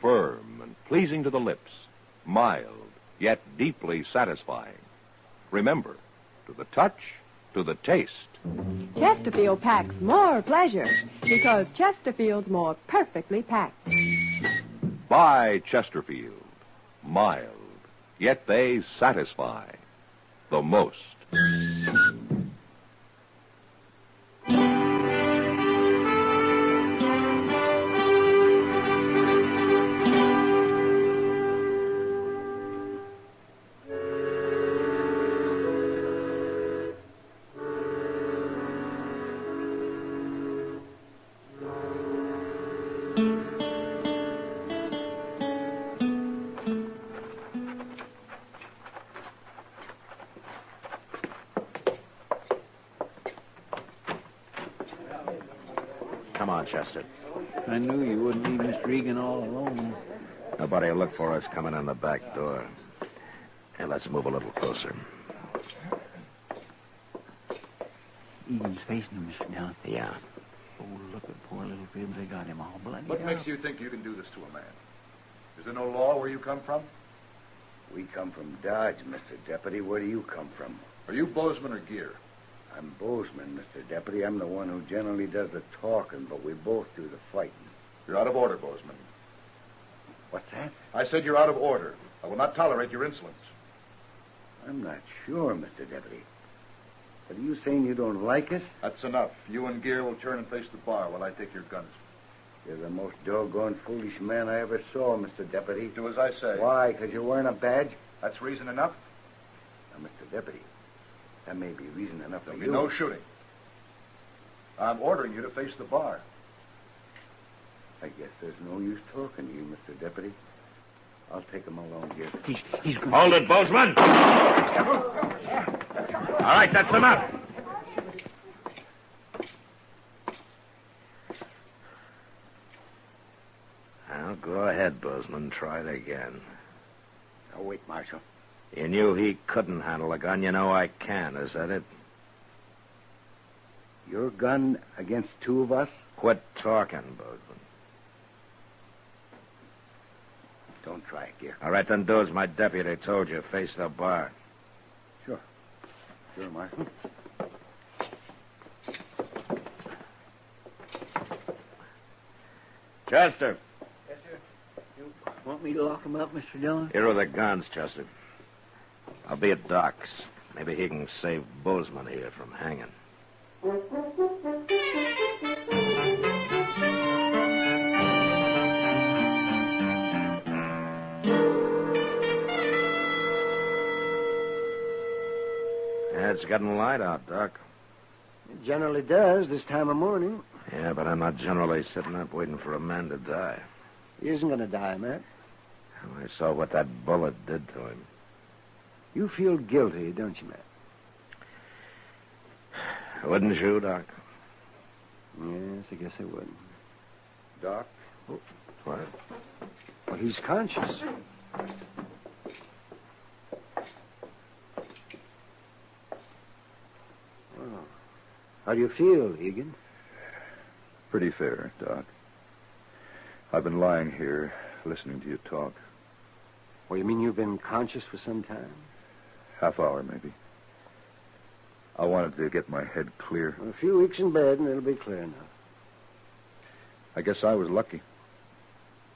Firm and pleasing to the lips, mild, yet deeply satisfying. Remember, to the touch, to the taste. Chesterfield packs more pleasure because Chesterfield's more perfectly packed. Buy Chesterfield. Mild, yet they satisfy the most. on, Chester. I knew you wouldn't leave Mr. Egan all alone. Nobody will look for us coming in the back door. And let's move a little closer. Egan's facing him, Mr. Dillon. Yeah. Oh, look at poor little Fibs. They got him all bloody. What makes you think you can do this to a man? Is there no law where you come from? We come from Dodge, Mr. Deputy. Where do you come from? Are you Bozeman or Gear? I'm Bozeman, Mr. Deputy. I'm the one who generally does the talking, but we both do the fighting. You're out of order, Bozeman. What's that? I said you're out of order. I will not tolerate your insolence. I'm not sure, Mr. Deputy. But are you saying you don't like us? That's enough. You and Gear will turn and face the bar while I take your guns. You're the most doggone foolish man I ever saw, Mr. Deputy. Do as I say. Why? Because you're wearing a badge? That's reason enough? Now, Mr. Deputy, that may be reason enough for There'll you. be no shooting. I'm ordering you to face the bar. I guess there's no use talking to you, Mr. Deputy. I'll take him along here. He's going Hold it, Bozeman! All right, that's enough. Now, go ahead, Bozeman. Try it again. Now, wait, Marshal. You knew he couldn't handle a gun. You know I can. Is that it? Your gun against two of us? Quit talking, Bozeman. Don't try it, Gear. All right, then do as my deputy told you. Face the bar. Sure. Sure, Marshal. Chester. Yes, sir. You want me to lock him up, Mr. Dillon? Here are the guns, Chester. I'll be at Doc's. Maybe he can save Bozeman here from hanging. Yeah, it's getting light out, Doc. It generally does this time of morning. Yeah, but I'm not generally sitting up waiting for a man to die. He isn't going to die, Matt. I saw what that bullet did to him. You feel guilty, don't you, Matt? Wouldn't you, Doc? Yes, I guess I would. Doc? Oh, what? Well, he's conscious. Oh. How do you feel, Egan? Pretty fair, Doc. I've been lying here, listening to you talk. Well, you mean you've been conscious for some time? Half hour, maybe. I wanted to get my head clear. Well, a few weeks in bed, and it'll be clear enough. I guess I was lucky.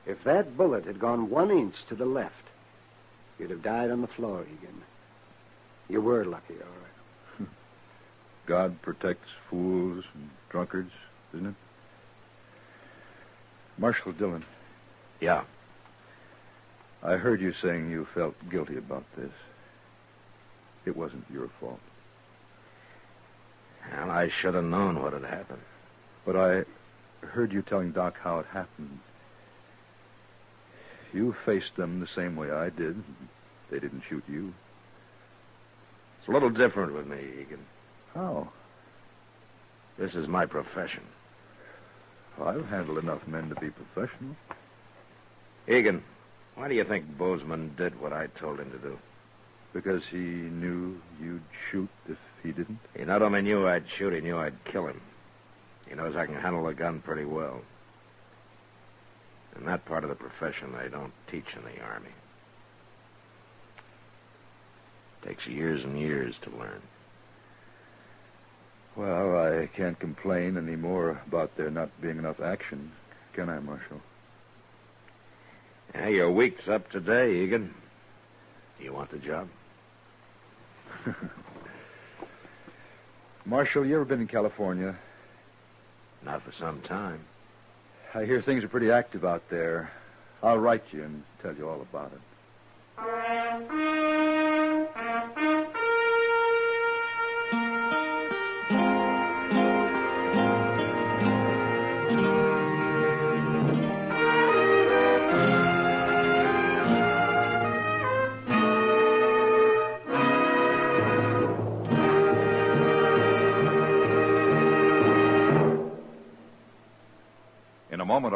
If that bullet had gone 1 inch to the left, you'd have died on the floor, Egan. You were lucky, all right. God protects fools and drunkards, isn't it? Marshal Dillon. Yeah. I heard you saying you felt guilty about this. It wasn't your fault. And I should have known what had happened. But I heard you telling Doc how it happened. You faced them the same way I did. They didn't shoot you. It's a little different with me, Egan. How? This is my profession. I've handled enough men to be professional. Egan, why do you think Bozeman did what I told him to do? Because he knew you'd shoot if he didn't? He not only knew I'd shoot, he knew I'd kill him. He knows I can handle a gun pretty well. And that part of the profession they don't teach in the Army. Takes years and years to learn. Well, I can't complain any more about there not being enough action, can I, Marshal? Yeah, your week's up today, Egan. You want the job? Marshal, you ever been in California? Not for some time. I hear things are pretty active out there. I'll write you and tell you all about it.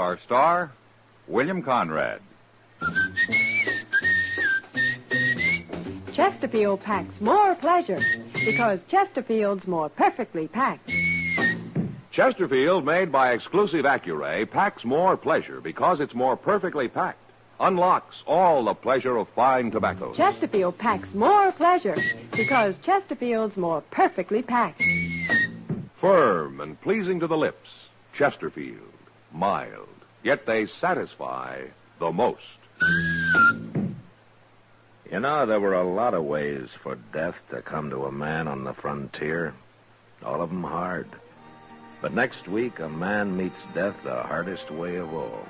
our star, William Conrad. Chesterfield packs more pleasure because Chesterfield's more perfectly packed. Chesterfield, made by exclusive Accuray, packs more pleasure because it's more perfectly packed. Unlocks all the pleasure of fine tobacco. Chesterfield packs more pleasure because Chesterfield's more perfectly packed. Firm and pleasing to the lips. Chesterfield. Mild. Yet they satisfy the most. You know, there were a lot of ways for death to come to a man on the frontier. All of them hard. But next week, a man meets death the hardest way of all,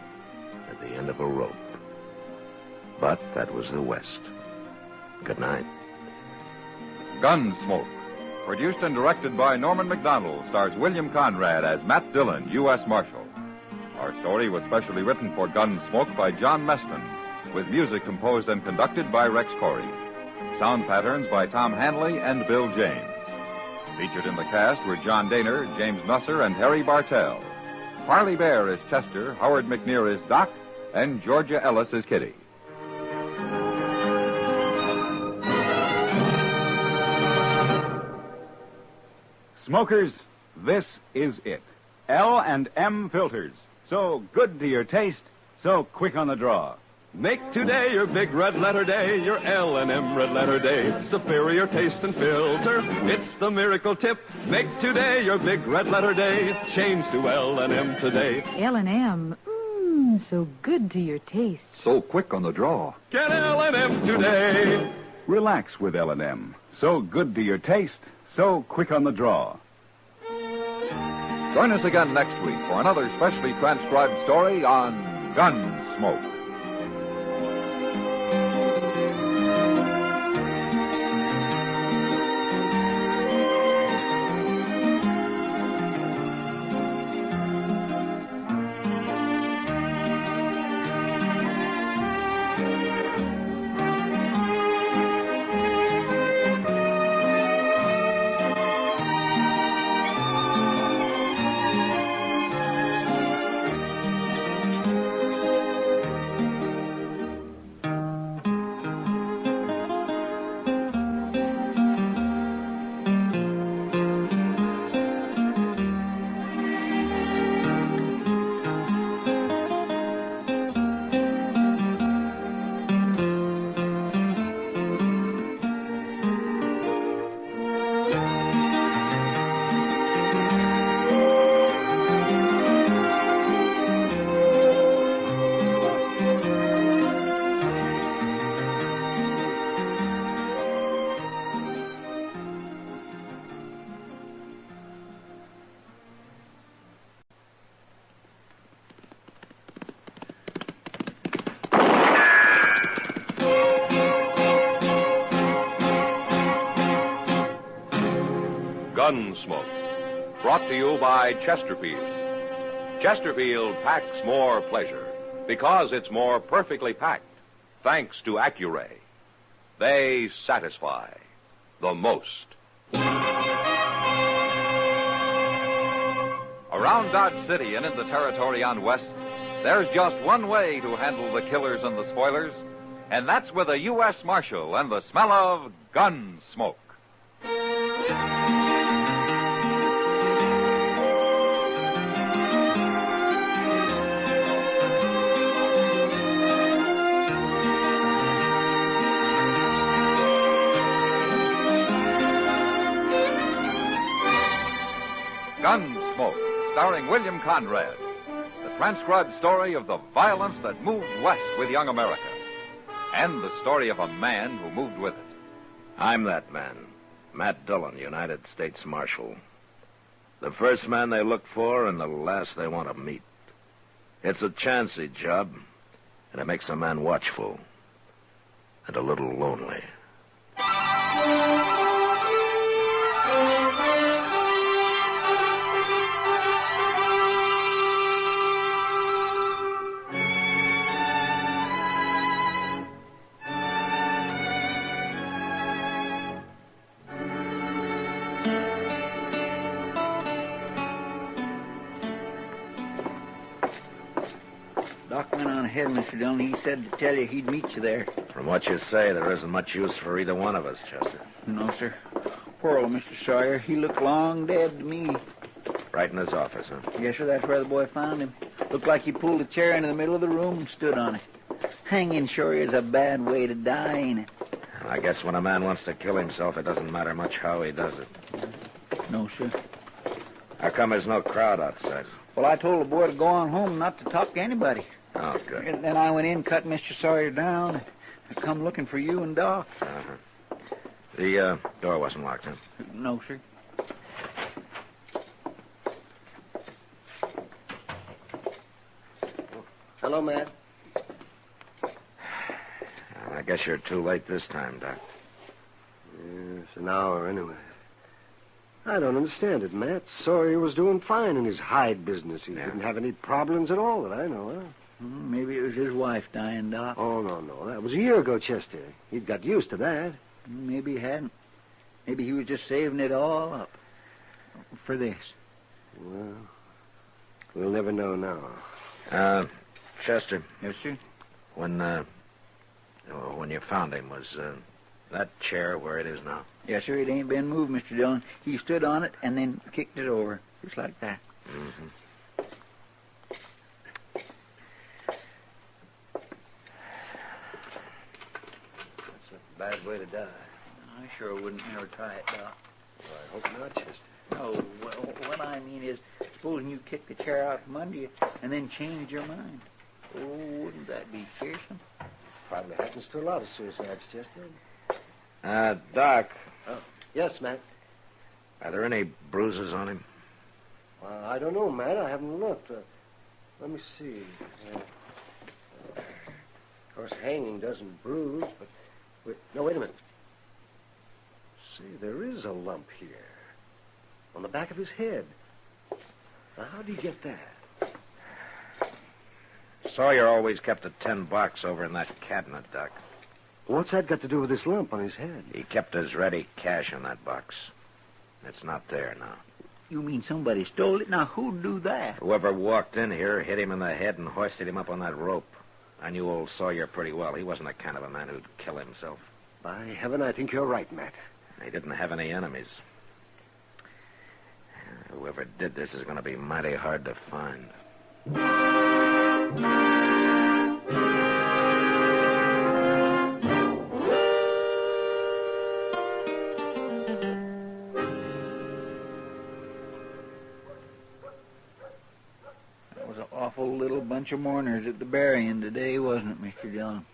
at the end of a rope. But that was the West. Good night. Gunsmoke, produced and directed by Norman McDonald, stars William Conrad as Matt Dillon, U.S. Marshal. Our story was specially written for Gunsmoke by John Meston, with music composed and conducted by Rex Corey. Sound patterns by Tom Hanley and Bill James. Featured in the cast were John Daner, James Nusser, and Harry Bartell. Parley Bear is Chester, Howard McNear is Doc, and Georgia Ellis is Kitty. Smokers, this is it. L&M filters. So good to your taste, so quick on the draw. Make today your big red letter day, your L&M red letter day. Superior taste and filter, it's the miracle tip. Make today your big red letter day. Change to L&M today. L&M, so good to your taste. So quick on the draw. Get L&M today. Relax with L&M. So good to your taste, so quick on the draw. Join us again next week for another specially transcribed story on Gunsmoke. Gunsmoke, brought to you by Chesterfield. Chesterfield packs more pleasure because it's more perfectly packed, thanks to Accuray. They satisfy the most. Around Dodge City and in the territory on West, there's just one way to handle the killers and the spoilers, and that's with a U.S. Marshal and the smell of gun smoke. Gunsmoke, starring William Conrad. The transcribed story of the violence that moved west with young America. And the story of a man who moved with it. I'm that man, Matt Dillon, United States Marshal. The first man they look for and the last they want to meet. It's a chancy job, and it makes a man watchful and a little lonely. Doc went on ahead, Mr. Dillon. He said to tell you he'd meet you there. From what you say, there isn't much use for either one of us, Chester. No, sir. Poor old Mr. Sawyer. He looked long dead to me. Right in his office, huh? Yes, sir. That's where the boy found him. Looked like he pulled a chair into the middle of the room and stood on it. Hanging sure is a bad way to die, ain't it? I guess when a man wants to kill himself, it doesn't matter much how he does it. No, sir. How come there's no crowd outside? Well, I told the boy to go on home, not to talk to anybody. Oh, good. And then I went in, cut Mr. Sawyer down. I come looking for you and Doc. Uh-huh. The door wasn't locked, huh? No, sir. Hello, Matt. I guess you're too late this time, Doc. Yes, an hour anyway. I don't understand it, Matt. Sawyer was doing fine in his hide business. He didn't have any problems at all that I know of. Maybe it was his wife dying, Doc. Oh, no. That was a year ago, Chester. He'd got used to that. Maybe he hadn't. Maybe he was just saving it all up for this. Well, we'll never know now. Chester. Yes, sir? When you found him, was that chair where it is now? Yes, sir. It ain't been moved, Mr. Dillon. He stood on it and then kicked it over, just like that. Mm-hmm. That's a bad way to die. I sure wouldn't never try it, Doc. Well, I hope not, Chester. No, what I mean is, supposing you kick the chair out from under you and then change your mind. Oh, wouldn't that be fearsome? Probably happens to a lot of suicides, Chester. Doc. Oh, yes, Matt. Are there any bruises on him? I don't know, Matt. I haven't looked. Let me see. Of course, hanging doesn't bruise, but... wait a minute. See, there is a lump here. On the back of his head. Now, how'd he get that? Sawyer always kept a tin box over in that cabinet, Doc. What's that got to do with this lump on his head? He kept his ready cash in that box. It's not there now. You mean somebody stole it? Now, who'd do that? Whoever walked in here hit him in the head and hoisted him up on that rope. I knew old Sawyer pretty well. He wasn't the kind of a man who'd kill himself. By heaven, I think you're right, Matt. He didn't have any enemies. Whoever did this is going to be mighty hard to find. That was an awful little bunch of mourners at the burying today, wasn't it, Mr. Dillon?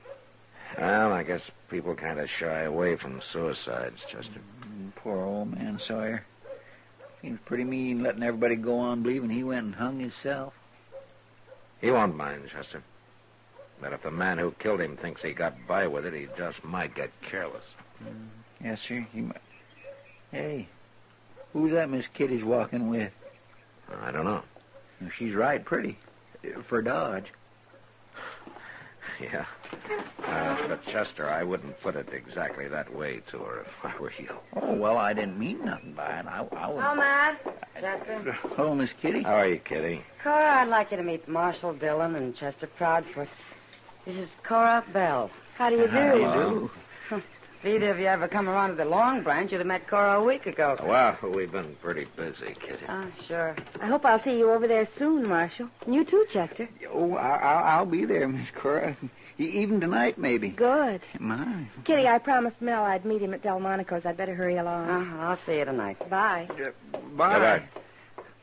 Well, I guess people kind of shy away from suicides, Chester. Poor old man Sawyer. Seems pretty mean letting everybody go on believing he went and hung himself. He won't mind, Chester. But if the man who killed him thinks he got by with it, he just might get careless. Yes, sir, he might. Hey, who's that Miss Kitty's walking with? I don't know. She's right pretty. For Dodge. Yeah. But, Chester, I wouldn't put it exactly that way to her if I were you. Oh, well, I didn't mean nothing by it. I wouldn't. Oh, Matt. Chester. Hello, Miss Kitty. How are you, Kitty? Cora, I'd like you to meet Marshal Dillon and Chester Proudfoot. This is Cora Bell. How do you do? How do you do? If either of you ever come around to the Long Branch, you'd have met Cora a week ago. Well, we've been pretty busy, Kitty. Oh, sure. I hope I'll see you over there soon, Marshal. And you too, Chester. Oh, I'll be there, Miss Cora. Even tonight, maybe. Good. My. Kitty, I promised Mel I'd meet him at Delmonico's. I'd better hurry along. I'll see you tonight. Bye. Bye. Bye-bye.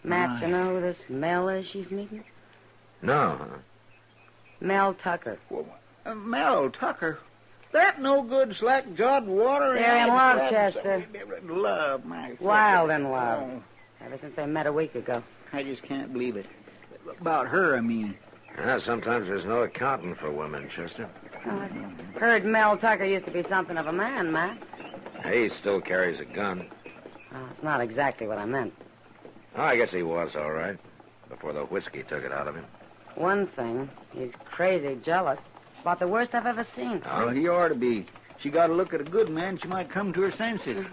Matt, you know who this Mel is she's meeting? No. Mel Tucker. Mel Tucker. That no good, slack-jawed water. They're in love, Chester. Love, my. Wild in love. Oh, Ever since they met a week ago. I just can't believe it. About her, I mean. Sometimes there's no accounting for women, Chester. I heard Mel Tucker used to be something of a man, Matt. He still carries a gun. It's not exactly what I meant. Oh, I guess he was all right. Before the whiskey took it out of him. One thing, he's crazy jealous. About the worst I've ever seen. Oh, he ought to be. She got to look at a good man, she might come to her senses.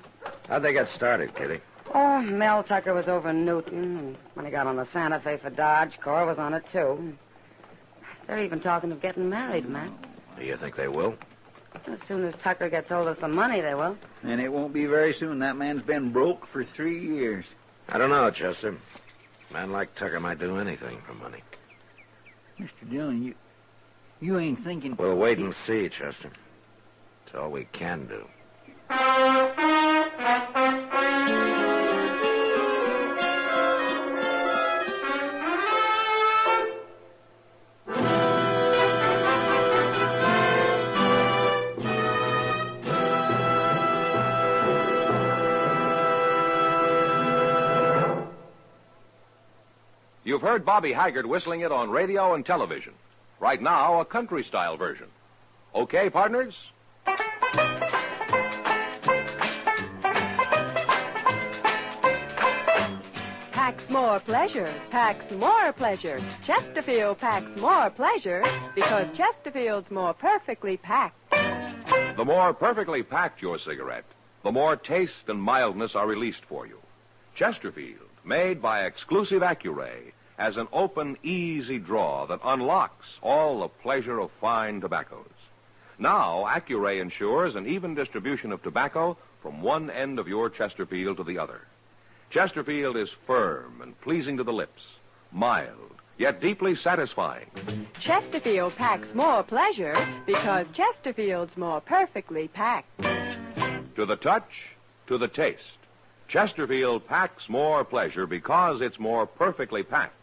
How'd they get started, Kitty? Oh, Mel Tucker was over in Newton, and when he got on the Santa Fe for Dodge, Cora was on it, too. They're even talking of getting married, Matt. Do you think they will? As soon as Tucker gets hold of some money, they will. And it won't be very soon. That man's been broke for 3 years. I don't know, Chester. A man like Tucker might do anything for money. Mr. Dillon, you ain't thinking... We'll wait and see, Chester. It's all we can do. You've heard Bobby Haggart whistling it on radio and television. Right now, a country-style version. Okay, partners? Packs more pleasure, packs more pleasure. Chesterfield packs more pleasure because Chesterfield's more perfectly packed. The more perfectly packed your cigarette, the more taste and mildness are released for you. Chesterfield, made by exclusive Accuray, has an open, easy draw that unlocks all the pleasure of fine tobaccos. Now, Accuray ensures an even distribution of tobacco from one end of your Chesterfield to the other. Chesterfield is firm and pleasing to the lips, mild, yet deeply satisfying. Chesterfield packs more pleasure because Chesterfield's more perfectly packed. To the touch, to the taste, Chesterfield packs more pleasure because it's more perfectly packed.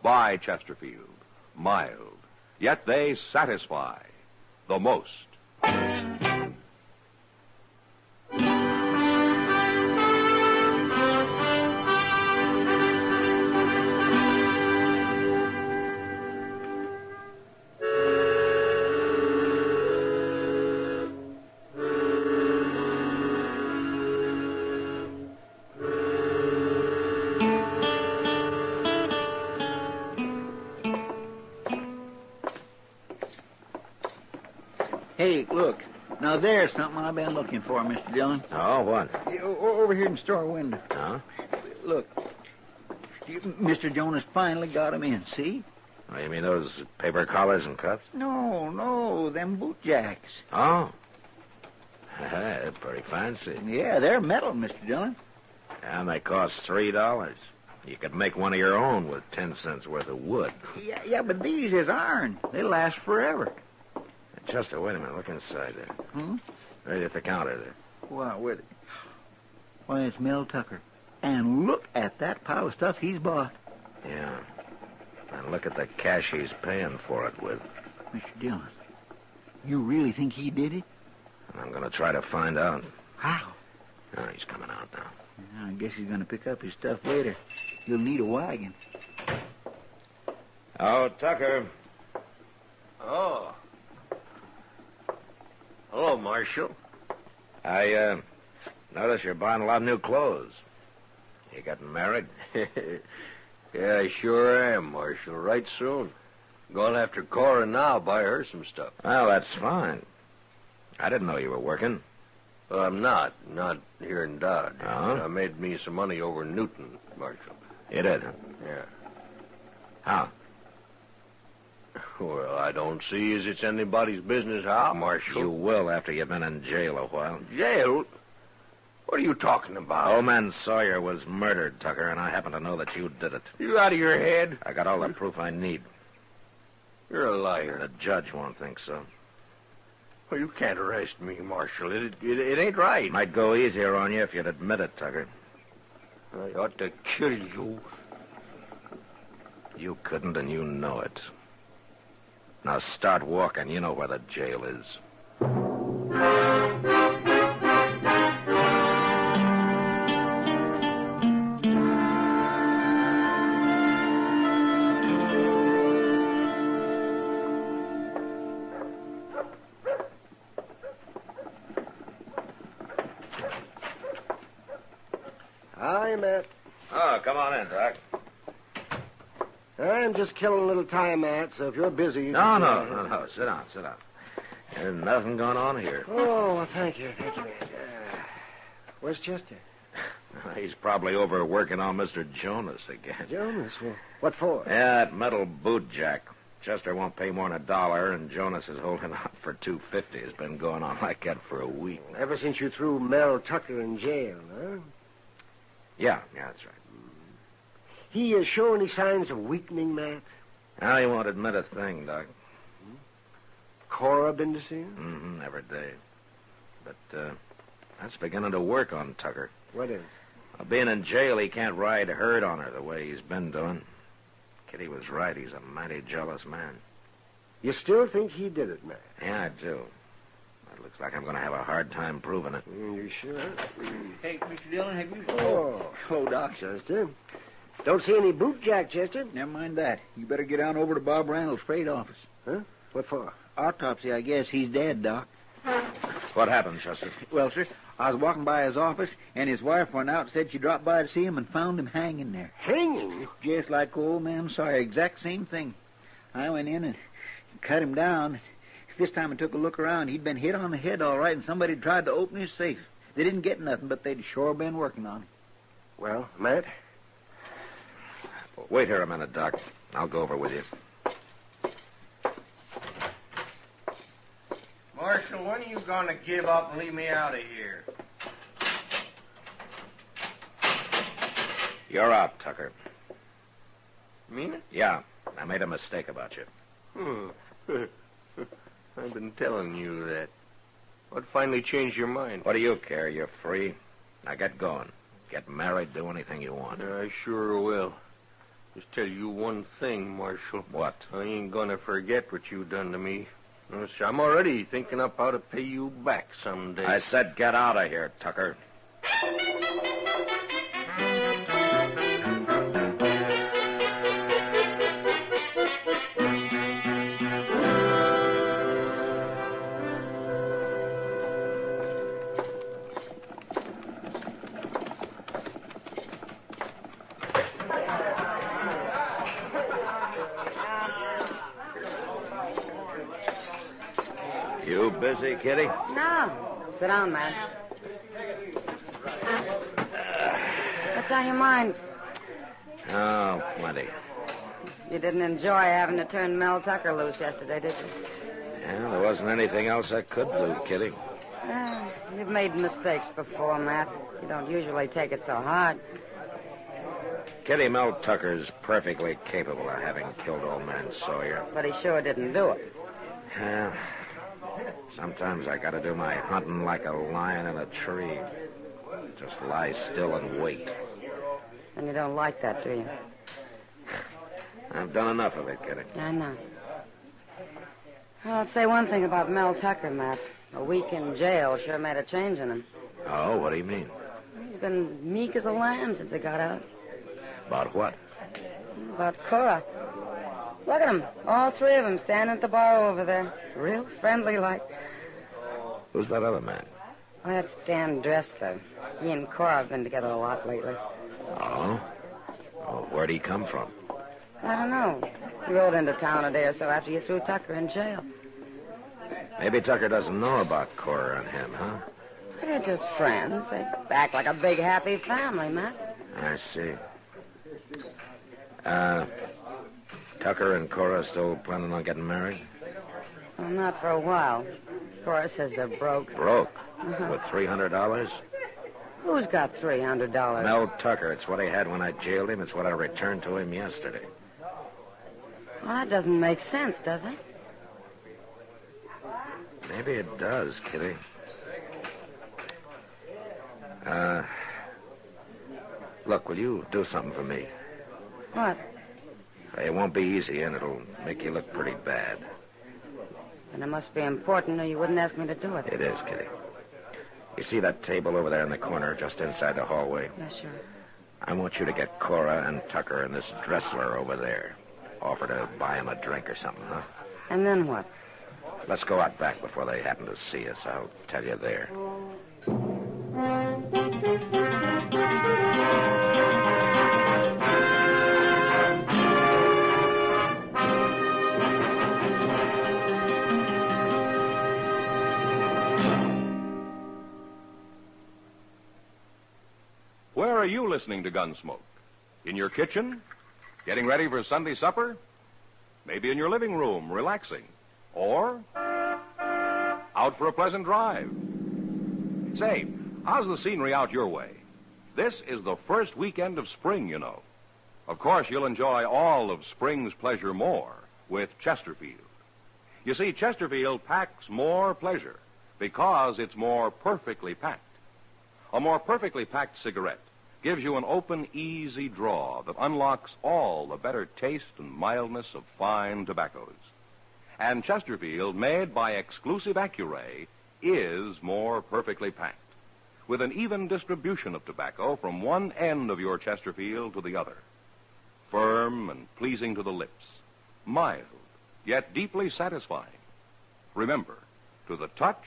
By Chesterfield, mild, yet they satisfy the most. Hey, look. Now, there's something I've been looking for, Mr. Dillon. Oh, what? Over here in the store window. Huh? Look. Mr. Jonas finally got him in, see? Oh, you mean those paper collars and cuffs? No, them boot jacks. Oh. They're pretty fancy. Yeah, they're metal, Mr. Dillon. And they cost $3. You could make one of your own with 10 cents worth of wood. Yeah, but these is iron. They last forever. Chester, wait a minute. Look inside there. Hmm? Right at the counter there. Why, it's Mel Tucker. And look at that pile of stuff he's bought. Yeah. And look at the cash he's paying for it with. Mr. Dillon, you really think he did it? I'm going to try to find out. How? Oh, he's coming out now. I guess he's going to pick up his stuff later. He'll need a wagon. Oh, Tucker. Oh. Hello, Marshal. I notice you're buying a lot of new clothes. You getting married? Yeah, I sure am, Marshal. Right soon. Going after Cora now, buy her some stuff. Well, that's fine. I didn't know you were working. Well, I'm not. Not here in Dodge. Oh? I made me some money over in Newton, Marshal. You did? Yeah. How? Well, I don't see as it's anybody's business how, Marshal. You will after you've been in jail a while. Jail? What are you talking about? Old man Sawyer was murdered, Tucker, and I happen to know that you did it. You out of your head? I got all the proof I need. You're a liar. The judge won't think so. Well, you can't arrest me, Marshal. It ain't right. Might go easier on you if you'd admit it, Tucker. I ought to kill you. You couldn't, and you know it. Now start walking. You know where the jail is. Hi, Matt. Oh, come on in, Doc. I'm just killing a little time, Matt, so if you're busy... you No. can- Sit down. There's nothing going on here. Oh, well, thank you, Matt. Where's Chester? He's probably over working on Mr. Jonas again. Jonas? Well, what for? Yeah, that metal boot jack. Chester won't pay more than $1, and Jonas is holding out for $2.50. It's been going on like that for a week. Ever since you threw Mel Tucker in jail, huh? Yeah, that's right. He show any signs of weakening, Matt? Now he won't admit a thing, Doc. Cora been to see him? Mm-hmm, every day. But that's beginning to work on Tucker. What is? Being in jail, he can't ride herd on her the way he's been doing. Kitty was right. He's a mighty jealous man. You still think he did it, Matt? Yeah, I do. It looks like I'm going to have a hard time proving it. You sure? Hey, Mr. Dillon, have you... Oh, Doc. Chester. Don't see any boot jack, Chester. Never mind that. You better get on over to Bob Randall's freight office. Huh? What for? Autopsy, I guess. He's dead, Doc. What happened, Chester? Well, sir, I was walking by his office, and his wife went out and said she dropped by to see him and found him hanging there. Hanging? Just like old man Sawyer. Exact same thing. I went in and cut him down. This time I took a look around. He'd been hit on the head all right, and somebody tried to open his safe. They didn't get nothing, but they'd sure been working on him. Well, Matt? Wait here a minute, Doc. I'll go over with you. Marshal, when are you going to give up and leave me out of here? You're out, Tucker. Mean it? Yeah, I made a mistake about you. I've been telling you that. What finally changed your mind? What do you care? You're free. Now get going. Get married, do anything you want. I sure will. Just tell you one thing, Marshal. What? I ain't gonna forget what you done to me. I'm already thinking up how to pay you back someday. I said get out of here, Tucker. You busy, Kitty? No. Sit down, man. What's on your mind? Oh, plenty. You didn't enjoy having to turn Mel Tucker loose yesterday, did you? Yeah, there wasn't anything else I could do, Kitty. You've made mistakes before, Matt. You don't usually take it so hard. Kitty, Mel Tucker's perfectly capable of having killed old man Sawyer. But he sure didn't do it. Yeah. Sometimes I gotta do my hunting like a lion in a tree. Just lie still and wait. And you don't like that, do you? I've done enough of it, Kitty. I know. Well, I'll say one thing about Mel Tucker, Matt. A week in jail sure made a change in him. Oh, what do you mean? He's been meek as a lamb since he got out. About what? About Cora. Look at them. All three of them standing at the bar over there. Real friendly like. Who's that other man? Oh, that's Dan Dressler. He and Cora have been together a lot lately. Oh? Oh, where'd he come from? I don't know. He rode into town a day or so after you threw Tucker in jail. Maybe Tucker doesn't know about Cora and him, huh? They're just friends. They act like a big, happy family, Matt. I see. Tucker and Cora still planning on getting married? Well, not for a while. Cora says they're broke. Broke? Uh-huh. With $300? Who's got $300? Mel Tucker. It's what he had when I jailed him. It's what I returned to him yesterday. Well, that doesn't make sense, does it? Maybe it does, Kitty. Look, will you do something for me? What? It won't be easy, and it'll make you look pretty bad. And it must be important, or you wouldn't ask me to do it. It is, Kitty. You see that table over there in the corner, just inside the hallway? Yeah, sure. I want you to get Cora and Tucker and this Dressler over there. Offer to buy him a drink or something, huh? And then what? Let's go out back before they happen to see us. I'll tell you there. Where are you listening to Gunsmoke? In your kitchen? Getting ready for Sunday supper? maybe in your living room, relaxing, or out for a pleasant drive. Say, how's the scenery out your way? This is the first weekend of spring, you know. Of course, you'll enjoy all of spring's pleasure more with Chesterfield. You see, Chesterfield packs more pleasure because it's more perfectly packed. A more perfectly packed cigarette gives you an open, easy draw that unlocks all the better taste and mildness of fine tobaccos. And Chesterfield, made by exclusive Accuray, is more perfectly packed, with an even distribution of tobacco from one end of your Chesterfield to the other. Firm and pleasing to the lips, mild, yet deeply satisfying. Remember, to the touch,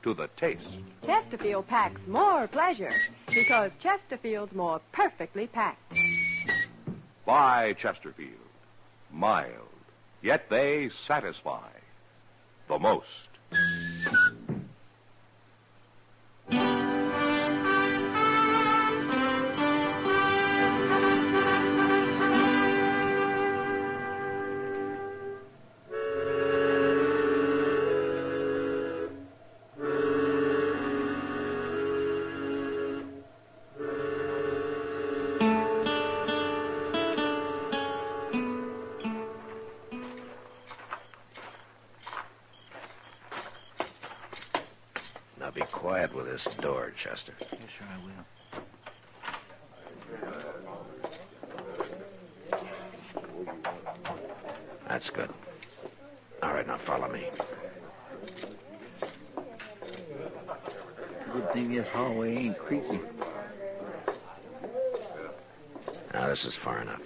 to the taste. Chesterfield packs more pleasure because Chesterfield's more perfectly packed. By Chesterfield. Mild, yet they satisfy the most. Now be quiet with this door, Chester. Yes, sir, I will. That's good. All right, now follow me. Good thing this hallway ain't creaky. Now, this is far enough.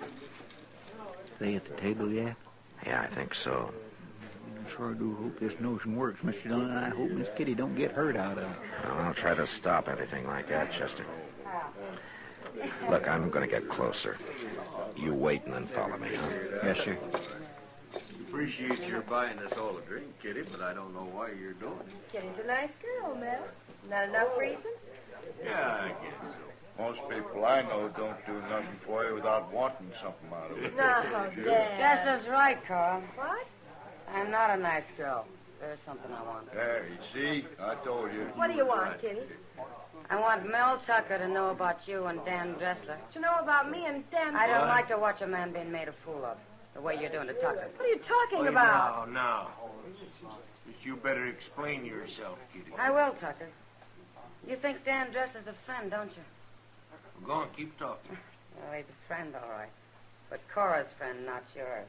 They at the table yet? Yeah, I think so. I sure do hope this notion works, Mr. Dillon, and I hope Miss Kitty don't get hurt out of it. Well, I'll try to stop anything like that, Chester. Look, I'm going to get closer. You wait and then follow me, huh? Yes, sir. Appreciate your buying us all a drink, Kitty, but I don't know why you're doing it. Kitty's a nice girl, Mel. Not enough reason? Yeah, I guess so. Most people I know don't do nothing for you without wanting something out of it. No, Dad. Chester's right, Carl. What? I'm not a nice girl. There's something I want. There, you see? I told you. What do you want, Kitty? I want Mel Tucker to know about you and Dan Dressler. To know about me and Dan... I don't like to watch a man being made a fool of, the way you're doing to Tucker. What are you talking about? Now. You better explain yourself, Kitty. I will, Tucker. You think Dan Dressler's a friend, don't you? Go on, keep talking. Well, he's a friend, all right. But Cora's friend, not yours.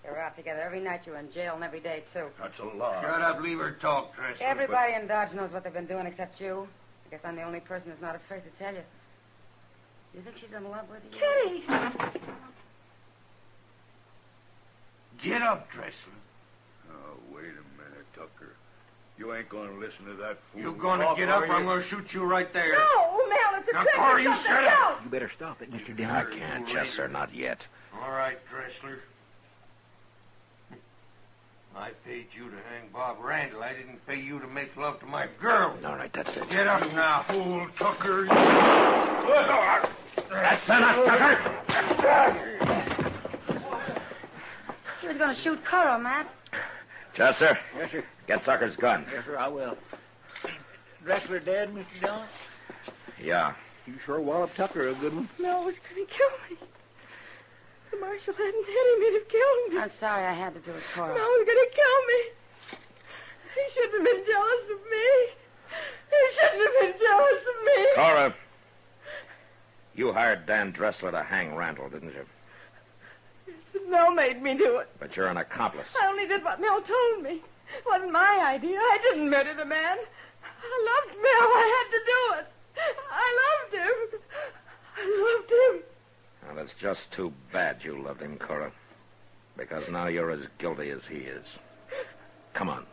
You're out together every night. You're in jail, and every day, too. That's a lie. Shut up, leave her talk, Dressler. Everybody in Dodge knows what they've been doing except you. I guess I'm the only person who's not afraid to tell you. You think she's in love with you? Kitty! Get up, Dressler. Oh, wait a minute, Tucker. You ain't going to listen to that fool. You gonna talk, get up are or I'm you? going to shoot you right there. No, Mel, it's a Now, trick. Cora, or you something. shut up. You better stop it, Mr. Dillon. I can't, Chester, not yet. All right, Dressler. I paid you to hang Bob Randall. I didn't pay you to make love to my girl. All right, that's it. Get up now, fool Tucker. That's enough, Tucker. He was going to shoot Cora, Matt. Chester. Yes, sir. Get Tucker's gun. Yes, sir, I will. Dressler dead, Mr. Dillon? Yeah. You sure walloped Tucker a good one. Mel was going to kill me. The marshal hadn't had him, he'd have killed me. I'm sorry I had to do it, Cora. Mel was going to kill me. He shouldn't have been jealous of me. He shouldn't have been jealous of me. Cora, you hired Dan Dressler to hang Randall, didn't you? But Mel made me do it. But you're an accomplice. I only did what Mel told me. It wasn't my idea. I didn't murder the man. I loved Mel. I had to do it. I loved him. I loved him. Well, it's just too bad you loved him, Cora. Because now you're as guilty as he is. Come on.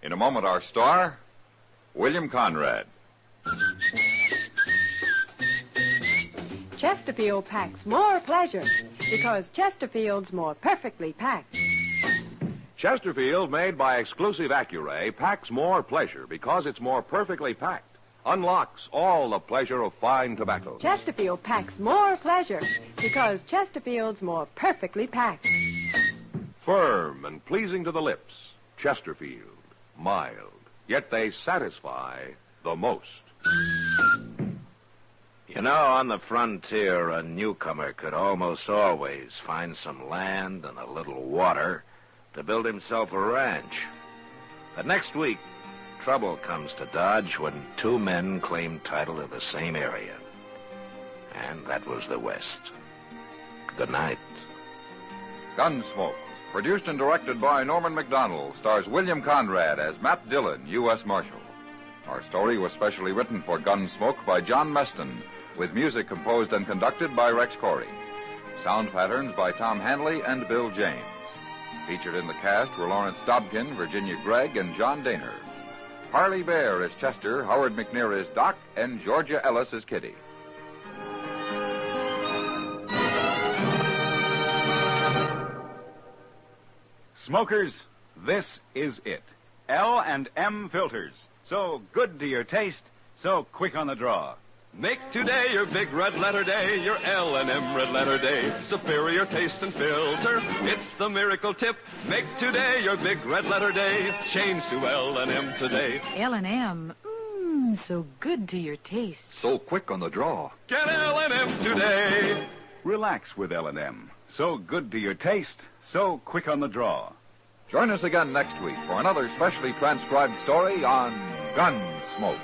In a moment, our star, William Conrad. Chesterfield packs more pleasure because Chesterfield's more perfectly packed. Chesterfield, made by exclusive Accuray, packs more pleasure because it's more perfectly packed. Unlocks all the pleasure of fine tobacco. Chesterfield packs more pleasure because Chesterfield's more perfectly packed. Firm and pleasing to the lips. Chesterfield. Mild. Yet they satisfy the most. You know, on the frontier, a newcomer could almost always find some land and a little water to build himself a ranch. But next week, trouble comes to Dodge when two men claim title to the same area. And that was the West. Good night. Gunsmoke, produced and directed by Norman McDonald, stars William Conrad as Matt Dillon, U.S. Marshal. Our story was specially written for Gunsmoke by John Meston, with music composed and conducted by Rex Corey. Sound patterns by Tom Hanley and Bill James. Featured in the cast were Lawrence Dobkin, Virginia Gregg, and John Daner. Harley Bear is Chester, Howard McNear is Doc, and Georgia Ellis is Kitty. Smokers, this is it. L&M filters. So good to your taste, so quick on the draw. Make today your big red letter day, your L&M red letter day. Superior taste and filter, it's the miracle tip. Make today your big red letter day. Change to L&M today. L&M, so good to your taste. So quick on the draw. Get L&M today. Relax with L&M. So good to your taste, so quick on the draw. Join us again next week for another specially transcribed story on Gunsmoke.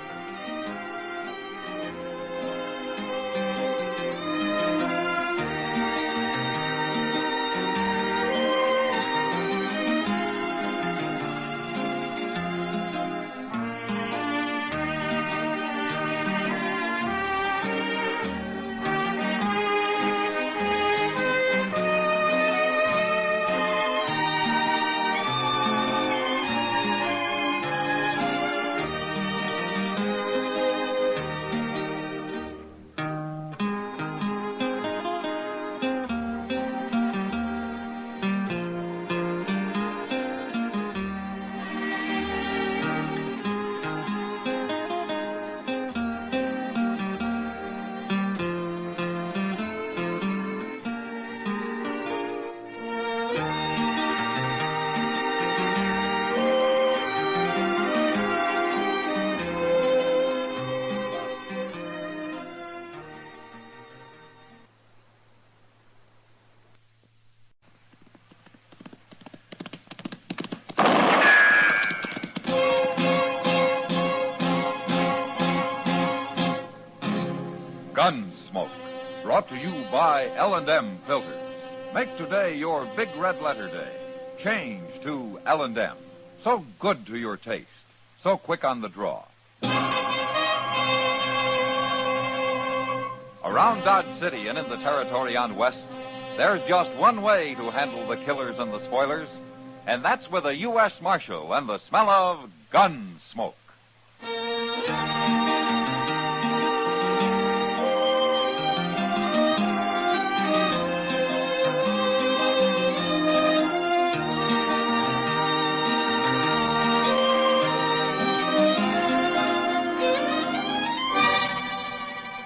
Gunsmoke, brought to you by L&M Filters. Make today your big red letter day. Change to L&M. So good to your taste. So quick on the draw. Around Dodge City and in the territory on West, there's just one way to handle the killers and the spoilers, and that's with a U.S. Marshal and the smell of Gunsmoke.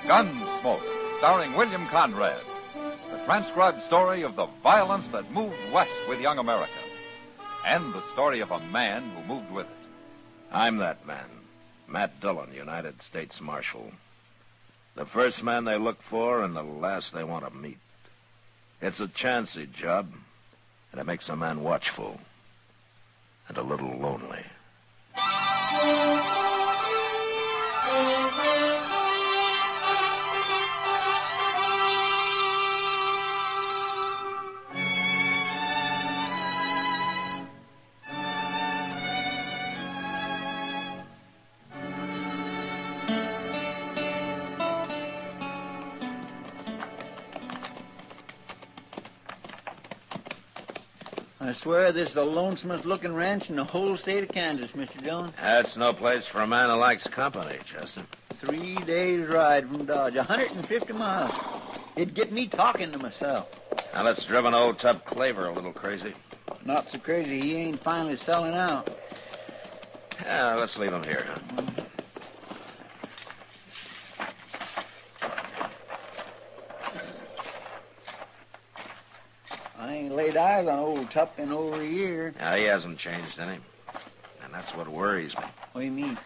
Gunsmoke, starring William Conrad. The transcribed story of the violence that moved west with young America. And the story of a man who moved with it. I'm that man, Matt Dillon, United States Marshal. The first man they look for and the last they want to meet. It's a chancy job, and it makes a man watchful and a little lonely. I swear this is the lonesomest looking ranch in the whole state of Kansas, Mr. Dillon. That's no place for a man who likes company, Chester. 3 days' ride from Dodge, 150 miles. It'd get me talking to myself. Now, that's driven old Tub Claver a little crazy. Not so crazy he ain't finally selling out. Yeah, let's leave him here, huh? I ain't laid eyes on old Tup in over a year. Yeah, he hasn't changed any. And that's what worries me. What do you mean?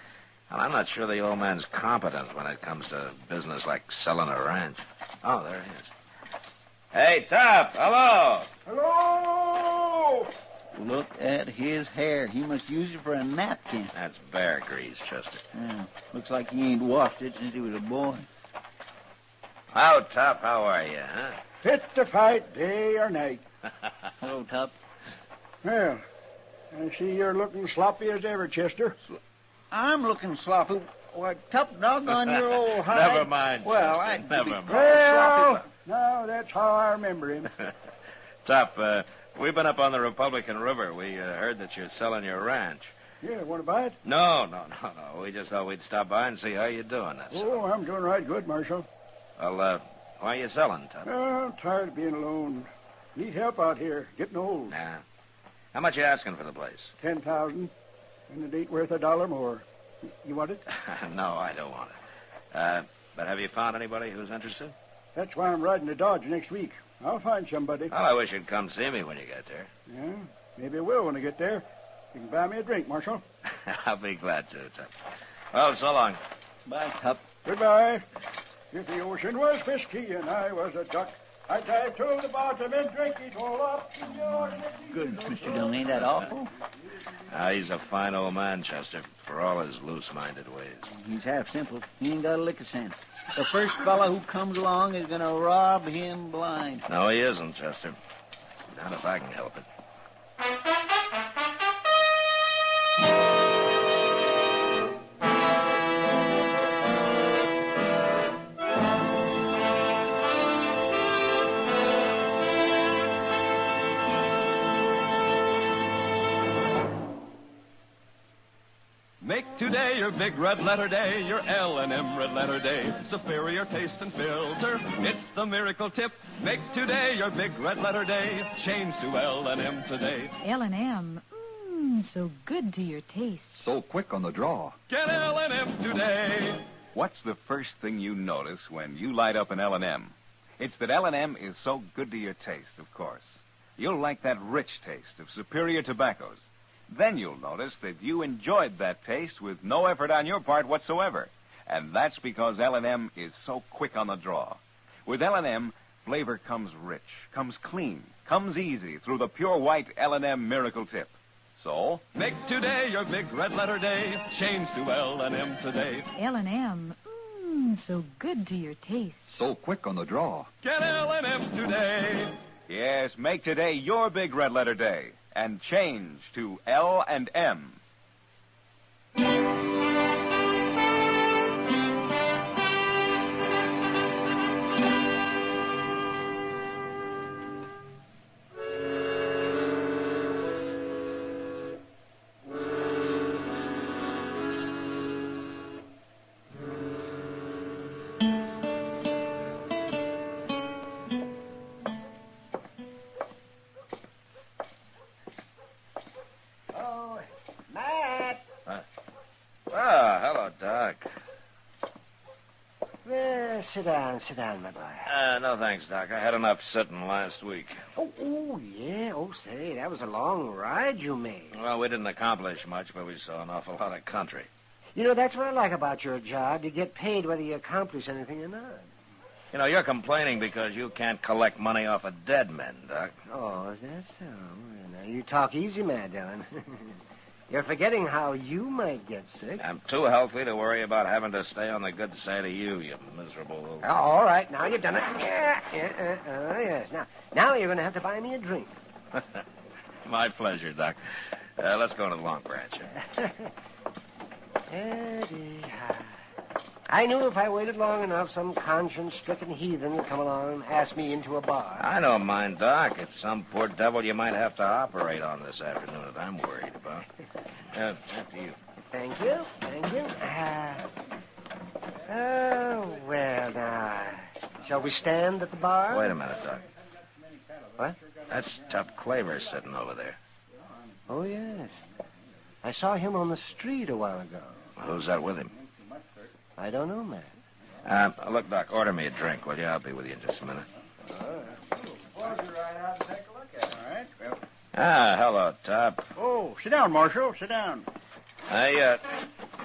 Well, I'm not sure the old man's competent when it comes to business like selling a ranch. Oh, there he is. Hey, Tup, hello. Hello! Look at his hair. He must use it for a napkin. That's bear grease, Chester. Yeah, looks like he ain't washed it since he was a boy. Oh, Tup, how are you, huh? Fit to fight day or night. Hello, Tup. Well, I see you're looking sloppy as ever, Chester. I'm looking sloppy. Why, Tup, doggone your old hide. Never mind, Well, Chester, never mind. Well, no, that's how I remember him. Tup, we've been up on the Republican River. We heard that you're selling your ranch. Yeah, want to buy it? No. We just thought we'd stop by and see how you're doing. That's Oh, I'm doing right good, Marshal. Well, why are you selling, Tup? I'm tired of being alone. Need help out here, getting old. Nah. How much you asking for the place? 10,000, and it ain't worth $1 more. You want it? No, I don't want it. But have you found anybody who's interested? That's why I'm riding to Dodge next week. I'll find somebody. Well, I wish you'd come see me when you get there. Yeah, maybe I will when I get there. You can buy me a drink, Marshal. I'll be glad to, Tup. Well, so long. Bye, Tup. Goodbye. If the ocean was whiskey and I was a duck, I'd dive to the bottom and drink it all up. Good, Mr. Dillon. Ain't that awful? He's a fine old man, Chester, for all his loose-minded ways. He's half simple. He ain't got a lick of sense. The first fellow who comes along is going to rob him blind. No, he isn't, Chester. Not if I can help it. Make today your big red letter day, your L&M red letter day. Superior taste and filter, it's the miracle tip. Make today your big red letter day. Change to L&M today. L&M, so good to your taste. So quick on the draw. Get L&M today. What's the first thing you notice when you light up an L&M? It's that L&M is so good to your taste, of course. You'll like that rich taste of superior tobaccos. Then you'll notice that you enjoyed that taste with no effort on your part whatsoever. And that's because L&M is so quick on the draw. With L&M, flavor comes rich, comes clean, comes easy through the pure white L&M Miracle Tip. So, make today your big red letter day. Change to L&M today. L&M, so good to your taste. So quick on the draw. Get L&M today. Yes, make today your big red letter day. And change to L&M. Hello, Doc. Well, sit down, my boy. No thanks, Doc. I had enough sitting last week. Oh, yeah. Oh, say, that was a long ride you made. Well, we didn't accomplish much, but we saw an awful lot of country. You know, that's what I like about your job. You get paid whether you accomplish anything or not. You know, you're complaining because you can't collect money off of dead men, Doc. Oh, is that so? Well, now, you talk easy, Mad Dillon. You're forgetting how you might get sick. I'm too healthy to worry about having to stay on the good side of you miserable little... Oh, all right, now you've done it. Yes. Now you're going to have to buy me a drink. My pleasure, Doc. Let's go to the Long Branch. I knew if I waited long enough, some conscience-stricken heathen would come along and ask me into a bar. I don't mind, Doc. It's some poor devil you might have to operate on this afternoon that I'm worried about. After you. Thank you. Oh, well, now, Shall we stand at the bar? Wait a minute, Doc. What? That's Tup Claver sitting over there. Oh, yes. I saw him on the street a while ago. Who's that with him? I don't know, man. Look, Doc, order me a drink, will you? I'll be with you in just a minute. Hello, Tup. Oh, sit down, Marshal. Sit down. I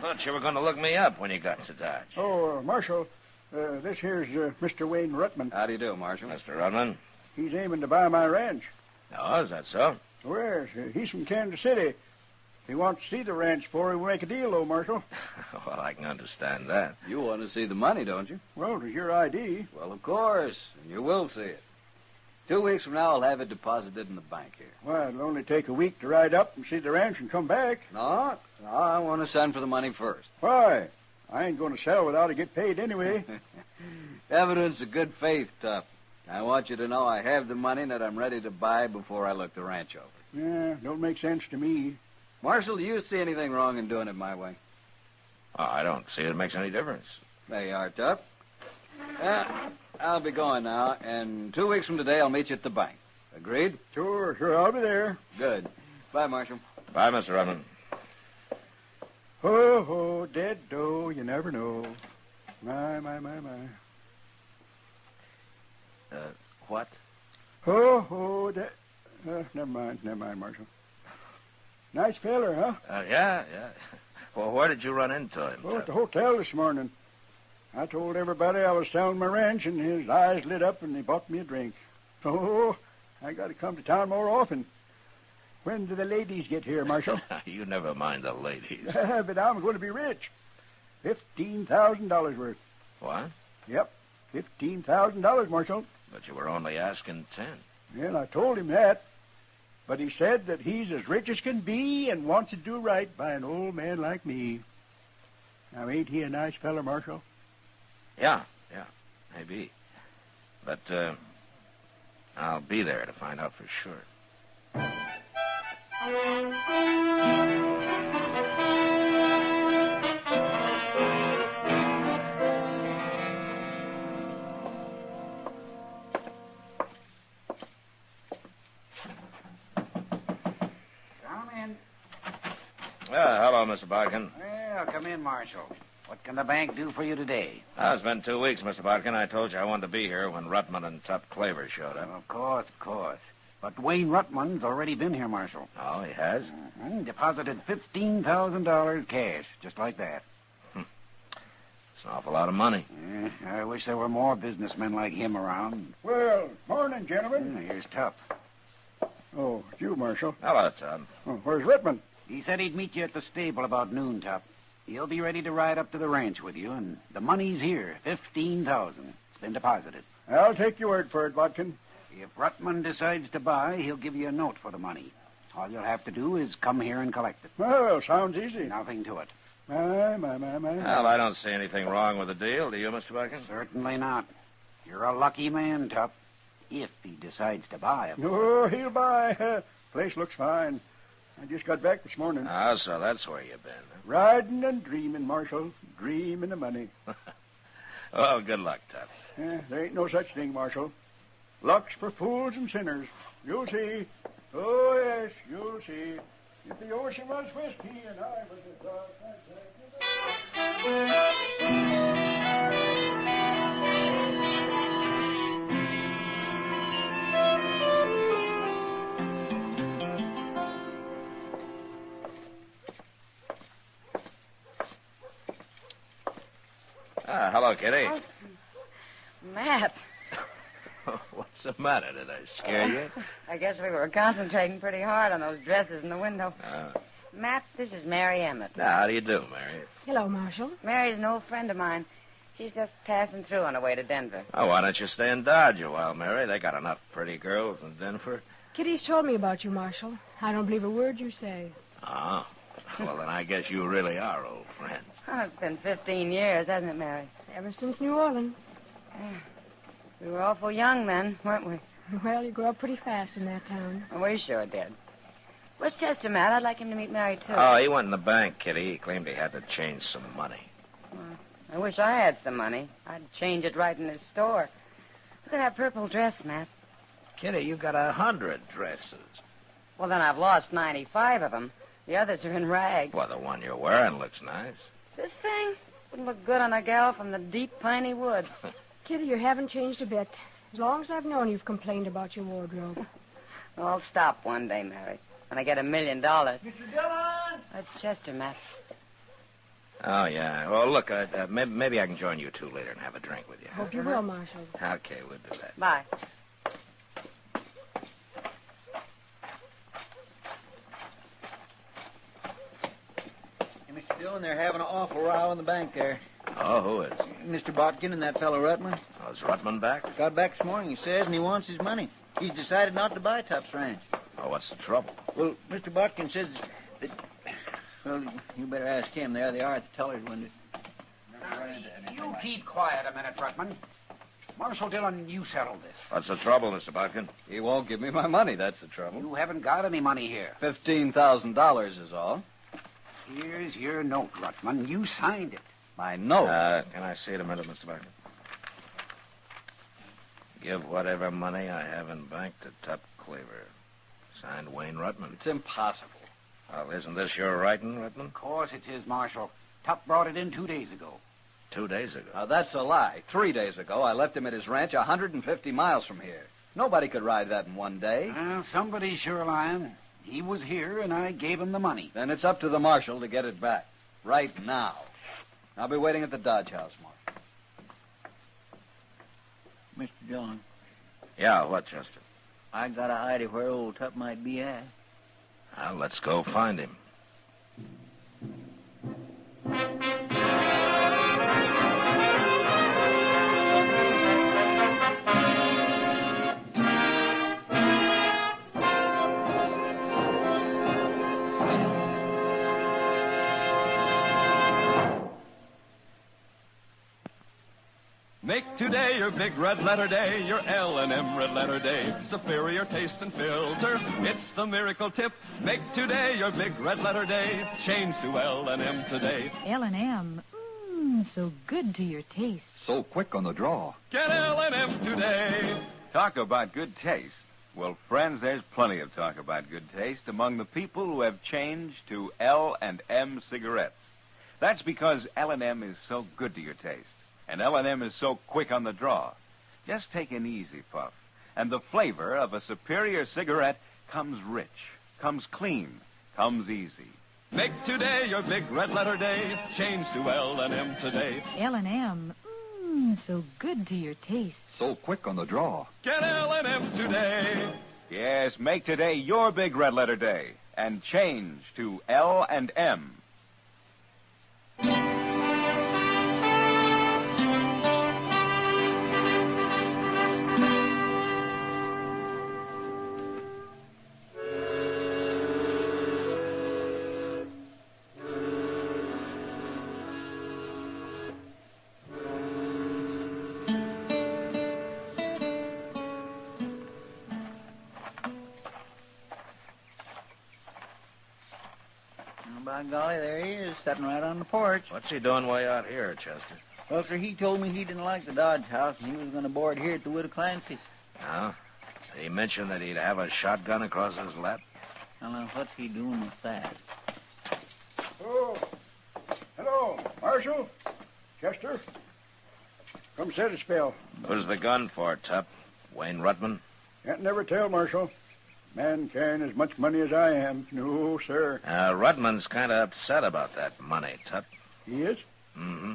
thought you were going to look me up when you got to Dodge. Oh, Marshal, this here's Mr. Wayne Ruttman. How do you do, Marshal? Mr. Rudman? He's aiming to buy my ranch. Oh, is that so? Well, yes, he's from Kansas City. He wants to see the ranch before we make a deal, though, Marshal. Well, I can understand that. You want to see the money, don't you? Well, it was your ID. Well, of course, and you will see it. 2 weeks from now, I'll have it deposited in the bank here. Well, it'll only take a week to ride up and see the ranch and come back. No, I want to send for the money first. Why? I ain't going to sell without I get paid anyway. Evidence of good faith, Tup. I want you to know I have the money and that I'm ready to buy before I look the ranch over. Yeah, don't make sense to me. Marshal, do you see anything wrong in doing it my way? Oh, I don't see it makes any difference. There you are, Tup. I'll be going now, and 2 weeks from today I'll meet you at the bank. Agreed? Sure, I'll be there. Good. Bye, Marshal. Bye, Mr. Rudman. Ho, ho, dead doe, you never know. My. What? Ho, ho, dead... never mind, Marshal. Nice feller, huh? Yeah. Well, where did you run into him? Oh, at the hotel this morning. I told everybody I was selling my ranch, and his eyes lit up, and he bought me a drink. Oh, I got to come to town more often. When do the ladies get here, Marshal? You never mind the ladies. But I'm going to be rich. $15,000 worth. What? Yep, $15,000, Marshal. But you were only asking 10. Yeah, I told him that. But he said that he's as rich as can be and wants to do right by an old man like me. Now, ain't he a nice feller, Marshal? Yeah, maybe. But, I'll be there to find out for sure. Come in. Hello, Mr. Bodkin. Well, come in, Marshal. What can the bank do for you today? It's been 2 weeks, Mr. Bodkin. I told you I wanted to be here when Ruttman and Tup Claver showed up. Of course. But Wayne Ruttman's already been here, Marshal. Oh, he has? Mm-hmm. Deposited $15,000 cash, just like that. It's an awful lot of money. I wish there were more businessmen like him around. Well, morning, gentlemen. Here's Tup. Oh, it's you, Marshal. Hello, Tup. Oh, where's Ruttman? He said he'd meet you at the stable about noon, Tup. He'll be ready to ride up to the ranch with you, and the money's here, $15,000. It's been deposited. I'll take your word for it, Bodkin. If Ruttman decides to buy, he'll give you a note for the money. All you'll have to do is come here and collect it. Well, sounds easy. Nothing to it. My. Well, I don't see anything wrong with the deal. Do you, Mr. Bodkin? Certainly not. You're a lucky man, Tup. If he decides to buy it. Oh, he'll buy. Place looks fine. I just got back this morning. So that's where you've been. Huh? Riding and dreaming, Marshal. Dreaming of money. Well, good luck, Tup. There ain't no such thing, Marshal. Luck's for fools and sinners. You'll see. Oh, yes, you'll see. If the ocean was whiskey and I was a dog, hello, Kitty. Oh, Matt. What's the matter? Did I scare you? I guess we were concentrating pretty hard on those dresses in the window. Matt, this is Mary Emmett. Now, how do you do, Mary? Hello, Marshal. Mary's an old friend of mine. She's just passing through on her way to Denver. Oh, why don't you stay in Dodge a while, Mary? They got enough pretty girls in Denver. Kitty's told me about you, Marshal. I don't believe a word you say. Oh. Well, then I guess you really are old friends. Oh, it's been 15 years, hasn't it, Mary? Ever since New Orleans. We were awful young men, weren't we? Well, you grew up pretty fast in that town. We sure did. Where's Chester, Matt? I'd like him to meet Mary, too. Oh, he went in the bank, Kitty. He claimed he had to change some money. I wish I had some money. I'd change it right in his store. Look at that purple dress, Matt. Kitty, you got 100 dresses. Well, then I've lost 95 of them. The others are in rags. Well, the one you're wearing looks nice. This thing wouldn't look good on a gal from the deep piney woods. Kitty, you haven't changed a bit. As long as I've known, you've complained about your wardrobe. Well, I'll stop one day, Mary, when I get $1 million. Mr. Dillon! That's Chester, Matt. Oh, yeah. Well, look, maybe I can join you two later and have a drink with you. Hope you will, Marshal. Okay, we'll do that. Bye. Hey, Mr. Dillon, they're having an awful row in the bank there. Oh, who is? Mr. Botkin and that fellow Rutman. Oh, is Rutman back? Got back this morning, he says, and he wants his money. He's decided not to buy Tup's ranch. Oh, what's the trouble? Well, Mr. Botkin says that... Well, you better ask him. There they are at the teller's window. You keep quiet a minute, Rutman. Marshal Dillon, you settle this. What's the trouble, Mr. Botkin? He won't give me my money, that's the trouble. You haven't got any money here. $15,000 is all. Here's your note, Rutman. You signed it. My note? Can I see it a minute, Mr. Botkin? Give whatever money I have in bank to Tup Cleaver. Signed, Wayne Rutman. It's impossible. Well, isn't this your writing, Rutman? Of course it's his, Marshal. Tup brought it in 2 days ago. 2 days ago. Now, that's a lie. 3 days ago, I left him at his ranch 150 miles from here. Nobody could ride that in one day. Well, somebody's sure lying. He was here, and I gave him the money. Then it's up to the marshal to get it back. Right now. I'll be waiting at the Dodge House, Marshal. Mr. Dillon, Yeah, what, Chester? I got an idea where old Tup might be at. Well, let's go find him. Make today your big red letter day, your L&M red letter day. Superior taste and filter, it's the miracle tip. Make today your big red letter day. Change to L&M today. L&M, so good to your taste. So quick on the draw. Get L&M today. Talk about good taste. Well, friends, there's plenty of talk about good taste among the people who have changed to L&M cigarettes. That's because L&M is so good to your taste. And L&M is so quick on the draw. Just take an easy puff, and the flavor of a superior cigarette comes rich, comes clean, comes easy. Make today your big red letter day. Change to L&M today. L&M, so good to your taste. So quick on the draw. Get L&M today. Yes, make today your big red letter day, and change to L&M. By golly, there he is, sitting right on the porch. What's he doing way out here, Chester? Well, sir, he told me he didn't like the Dodge House, and he was going to board here at the Widow Clancy's. No? He mentioned that he'd have a shotgun across his lap. Well, now, what's he doing with that? Oh, hello, Marshal, Chester. Come sit a spell. Who's the gun for, Tup? Wayne Rutman? Can't never tell, Marshal. Man carrying as much money as I am. No, sir. Rutman's kind of upset about that money, Tup. He is? Mm-hmm.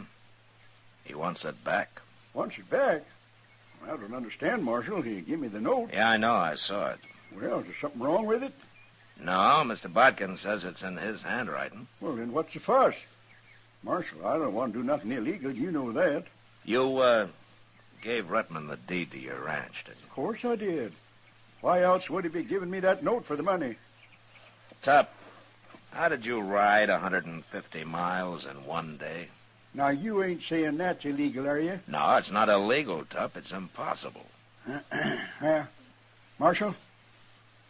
He wants it back. Wants it back? Well, I don't understand, Marshal. He gave me the note. Yeah, I know. I saw it. Well, is there something wrong with it? No, Mr. Botkin says it's in his handwriting. Well, then what's the fuss? Marshal, I don't want to do nothing illegal. You know that. You, gave Rutman the deed to your ranch, didn't you? Of course I did. Why else would he be giving me that note for the money? Tup, how did you ride 150 miles in one day? Now, you ain't saying that's illegal, are you? No, it's not illegal, Tup. It's impossible. Marshal,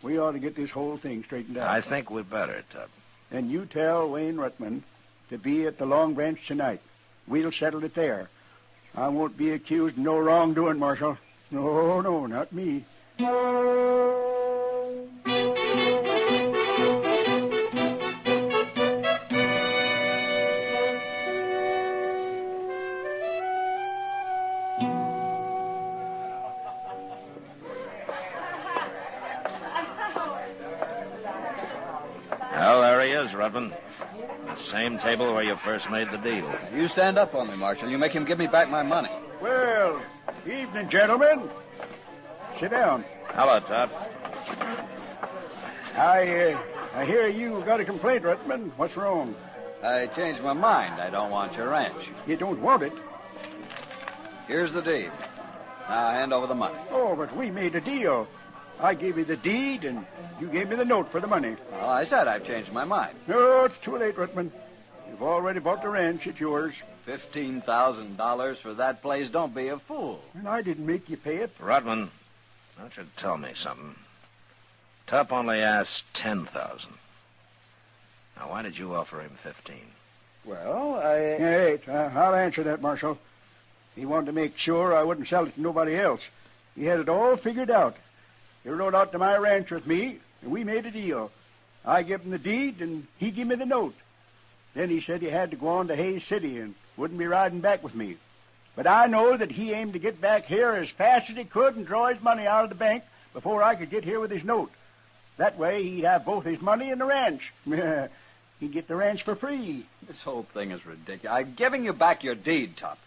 we ought to get this whole thing straightened out. I think we better, Tup. Then you tell Wayne Rutman to be at the Long Branch tonight. We'll settle it there. I won't be accused of no wrongdoing, Marshal. No, not me. Well, there he is, Rudman. The same table where you first made the deal. You stand up on me, Marshal. You make him give me back my money. Well, evening, gentlemen. Sit down. Hello, Top. I hear you got a complaint, Rutman. What's wrong? I changed my mind. I don't want your ranch. You don't want it? Here's the deed. Now hand over the money. Oh, but we made a deal. I gave you the deed, and you gave me the note for the money. Well, I said I've changed my mind. No, it's too late, Rutman. You've already bought the ranch. It's yours. $15,000 for that place. Don't be a fool. And I didn't make you pay it. Rudman, don't you tell me something. Tup only asked $10,000. Now, why did you offer him $15,000? Well, I'll answer that, Marshal. He wanted to make sure I wouldn't sell it to nobody else. He had it all figured out. He rode out to my ranch with me, and we made a deal. I gave him the deed, and he gave me the note. Then he said he had to go on to Hays City and wouldn't be riding back with me. But I know that he aimed to get back here as fast as he could and draw his money out of the bank before I could get here with his note. That way he'd have both his money and the ranch. He'd get the ranch for free. This whole thing is ridiculous. I'm giving you back your deed, Tup.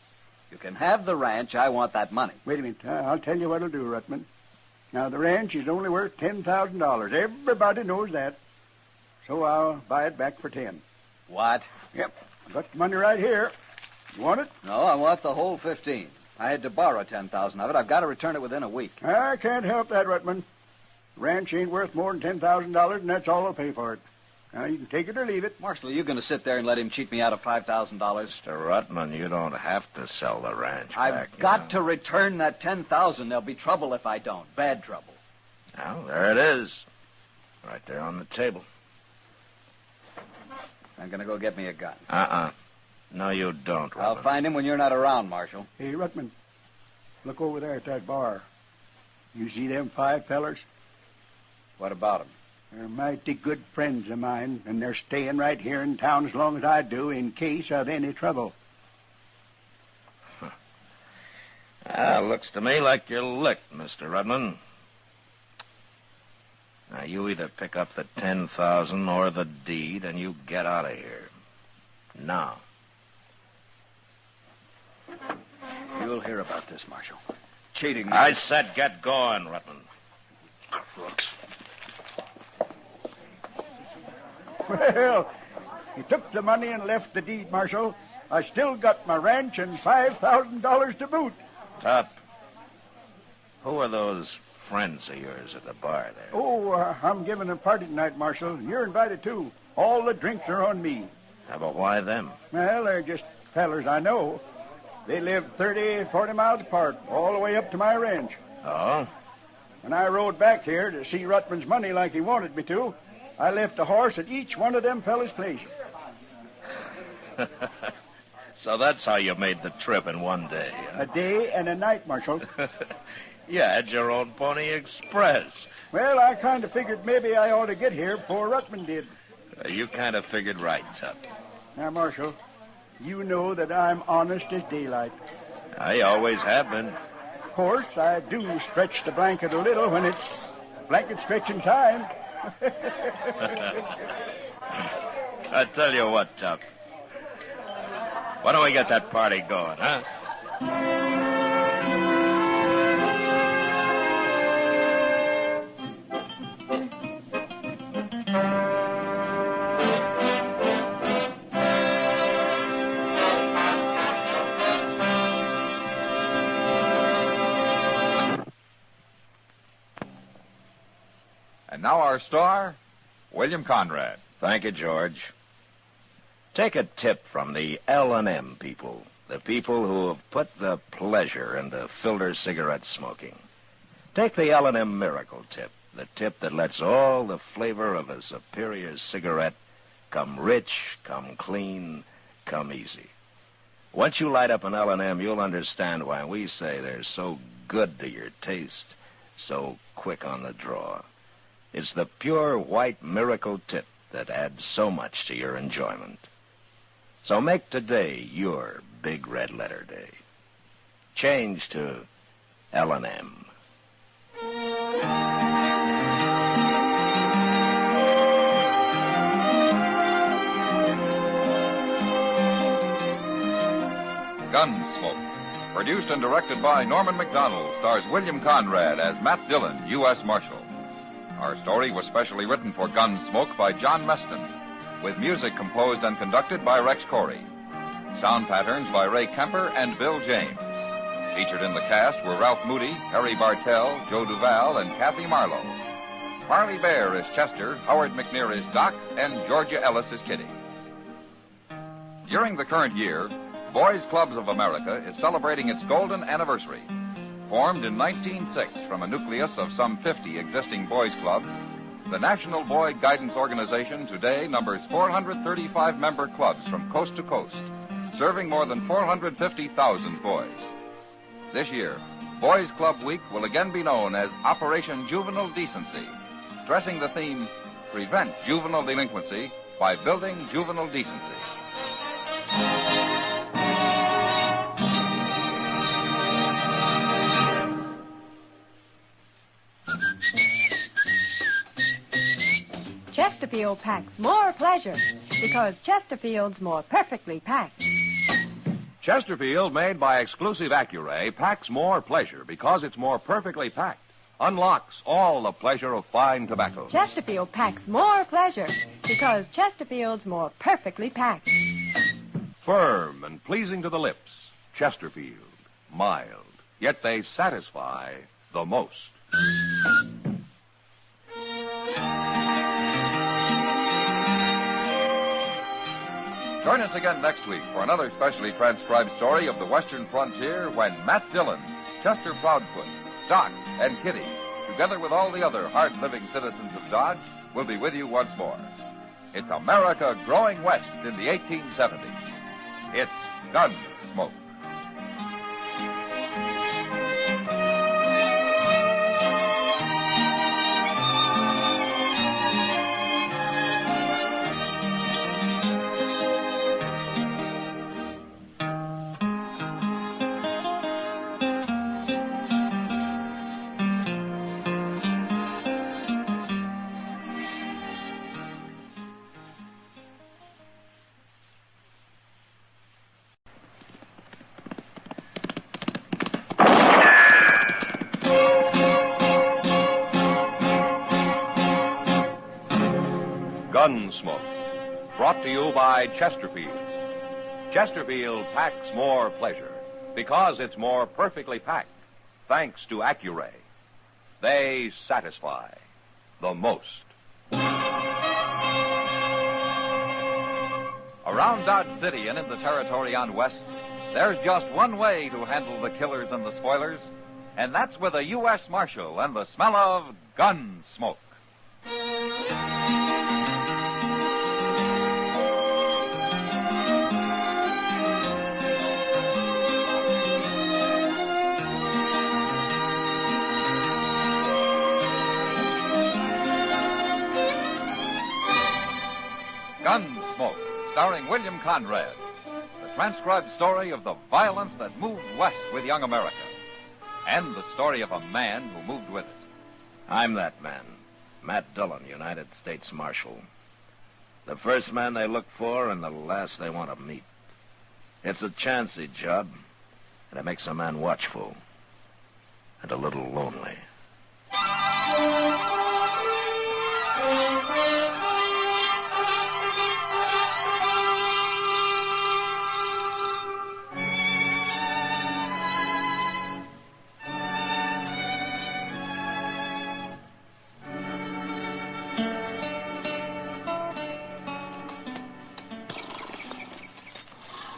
You can have the ranch. I want that money. Wait a minute. I'll tell you what I'll do, Rutman. Now, the ranch is only worth $10,000. Everybody knows that. So I'll buy it back for 10. What? Yep. I've got the money right here. You want it? No, I want the whole 15. I had to borrow 10,000 of it. I've got to return it within a week. I can't help that, Rutman. The ranch ain't worth more than $10,000, and that's all I'll pay for it. Now, you can take it or leave it. Marshal, are you going to sit there and let him cheat me out of $5,000? Mr. Rutman, you don't have to sell the ranch back. I've got to return that $10,000. There'll be trouble if I don't. Bad trouble. Well, there it is. Right there on the table. I'm going to go get me a gun. No, you don't, Rutman. I'll find him when you're not around, Marshal. Hey, Rutman, look over there at that bar. You see them 5 fellers? What about them? They're mighty good friends of mine, and they're staying right here in town as long as I do in case of any trouble. Looks to me like you're licked, Mr. Rudman. Now, you either pick up the $10,000 or the deed, and you get out of here. Now. You'll hear about this, Marshal. Cheating me. I said get going, Rutman. Crooks. Well, he took the money and left the deed, Marshal. I still got my ranch and $5,000 to boot. Tup, who are those friends of yours at the bar there? Oh, I'm giving a party tonight, Marshal. You're invited, too. All the drinks are on me. Yeah, but why them? Well, they're just fellers I know. They live 30, 40 miles apart, all the way up to my ranch. Oh? When I rode back here to see Rutman's money like he wanted me to, I left a horse at each one of them fellas' place. So that's how you made the trip in one day, huh? A day and a night, Marshal. You had your own Pony Express. Well, I kind of figured maybe I ought to get here before Rutman did. You kind of figured right, Tup. Now, Marshal, you know that I'm honest as daylight. I always have been. Of course, I do stretch the blanket a little when it's blanket stretching time. I tell you what, Tup. Why don't we get that party going, huh? And now our star, William Conrad. Thank you, George. Take a tip from the L&M people, the people who have put the pleasure into filter cigarette smoking. Take the L&M Miracle Tip, the tip that lets all the flavor of a superior cigarette come rich, come clean, come easy. Once you light up an L&M, you'll understand why we say they're so good to your taste, so quick on the draw. It's the pure white miracle tip that adds so much to your enjoyment. So make today your big red letter day. Change to L&M. Gunsmoke, produced and directed by Norman McDonald, stars William Conrad as Matt Dillon, U.S. Marshal. Our story was specially written for Gunsmoke by John Meston, with music composed and conducted by Rex Corey. Sound patterns by Ray Kemper and Bill James. Featured in the cast were Ralph Moody, Harry Bartell, Joe Duval, and Kathy Marlowe. Marley Bear is Chester, Howard McNear is Doc, and Georgia Ellis is Kitty. During the current year, Boys Clubs of America is celebrating its golden anniversary. Formed in 1906 from a nucleus of some 50 existing boys' clubs, the National Boy Guidance Organization today numbers 435 member clubs from coast to coast, serving more than 450,000 boys. This year, Boys Club Week will again be known as Operation Juvenile Decency, stressing the theme, Prevent Juvenile Delinquency by Building Juvenile Decency. Chesterfield packs more pleasure because Chesterfield's more perfectly packed. Chesterfield, made by exclusive Accuray, packs more pleasure because it's more perfectly packed. Unlocks all the pleasure of fine tobacco. Chesterfield packs more pleasure because Chesterfield's more perfectly packed. Firm and pleasing to the lips. Chesterfield. Mild. Yet they satisfy the most. Join us again next week for another specially transcribed story of the Western frontier when Matt Dillon, Chester Proudfoot, Doc, and Kitty, together with all the other hard-living citizens of Dodge, will be with you once more. It's America growing west in the 1870s. It's Gunsmoke. Gunsmoke, brought to you by Chesterfield. Chesterfield packs more pleasure because it's more perfectly packed, thanks to Accuray. They satisfy the most. Around Dodge City and in the territory on West, there's just one way to handle the killers and the spoilers, and that's with a U.S. Marshal and the smell of Gunsmoke. Gunsmoke, starring William Conrad, the transcribed story of the violence that moved west with young America, and the story of a man who moved with it. I'm that man, Matt Dillon, United States Marshal. The first man they look for and the last they want to meet. It's a chancy job, and it makes a man watchful and a little lonely.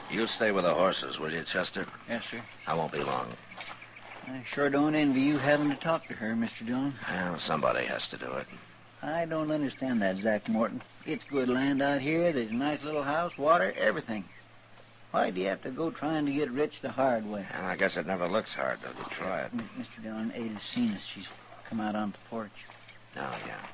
You stay with the horses, will you, Chester? Yes, sir. I won't be long. I sure don't envy you having to talk to her, Mr. Dillon. Well, somebody has to do it. I don't understand that, Zach Morton. It's good land out here. There's a nice little house, water, everything. Why do you have to go trying to get rich the hard way? Well, I guess it never looks hard till you try it. Mr. Dillon, Ada's seen us. She's come out on the porch. Oh, yeah.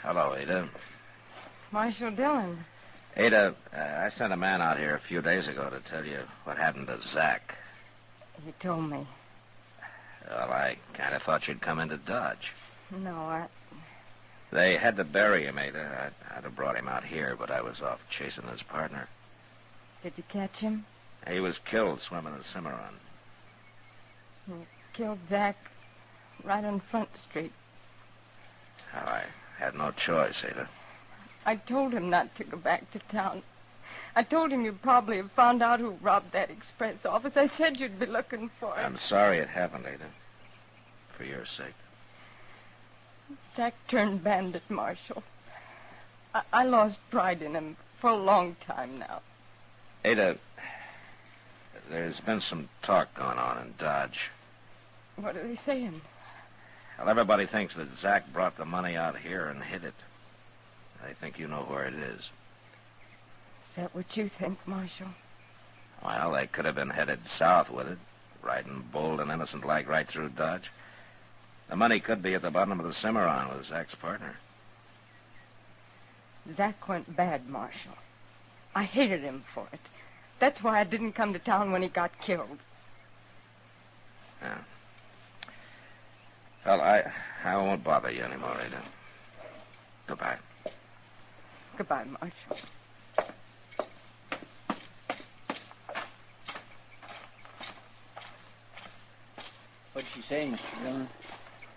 Hello, Ada. Marshal Dillon. Ada, I sent a man out here a few days ago to tell you what happened to Zach. He told me. Well, I kind of thought you'd come into Dodge. No, They had to bury him, Ada. I'd have brought him out here, but I was off chasing his partner. Did you catch him? He was killed swimming the Cimarron. He killed Zach right on Front Street. Well, I had no choice, Ada. I told him not to go back to town. I told him you'd probably have found out who robbed that express office. I said you'd be looking for it. I'm sorry it happened, Ada. For your sake. Zach turned bandit, Marshal. I lost pride in him for a long time now. Ada, there's been some talk going on in Dodge. What are they saying? Well, everybody thinks that Zach brought the money out here and hid it. They think you know where it is. Is that what you think, Marshal? Well, they could have been headed south with it, riding bold and innocent like right through Dodge. The money could be at the bottom of the Cimarron with Zach's partner. Zach went bad, Marshal. I hated him for it. That's why I didn't come to town when he got killed. Yeah. Well, I won't bother you anymore, Ada. Goodbye. Goodbye, Marshal. What's she saying, Mr. Dillon?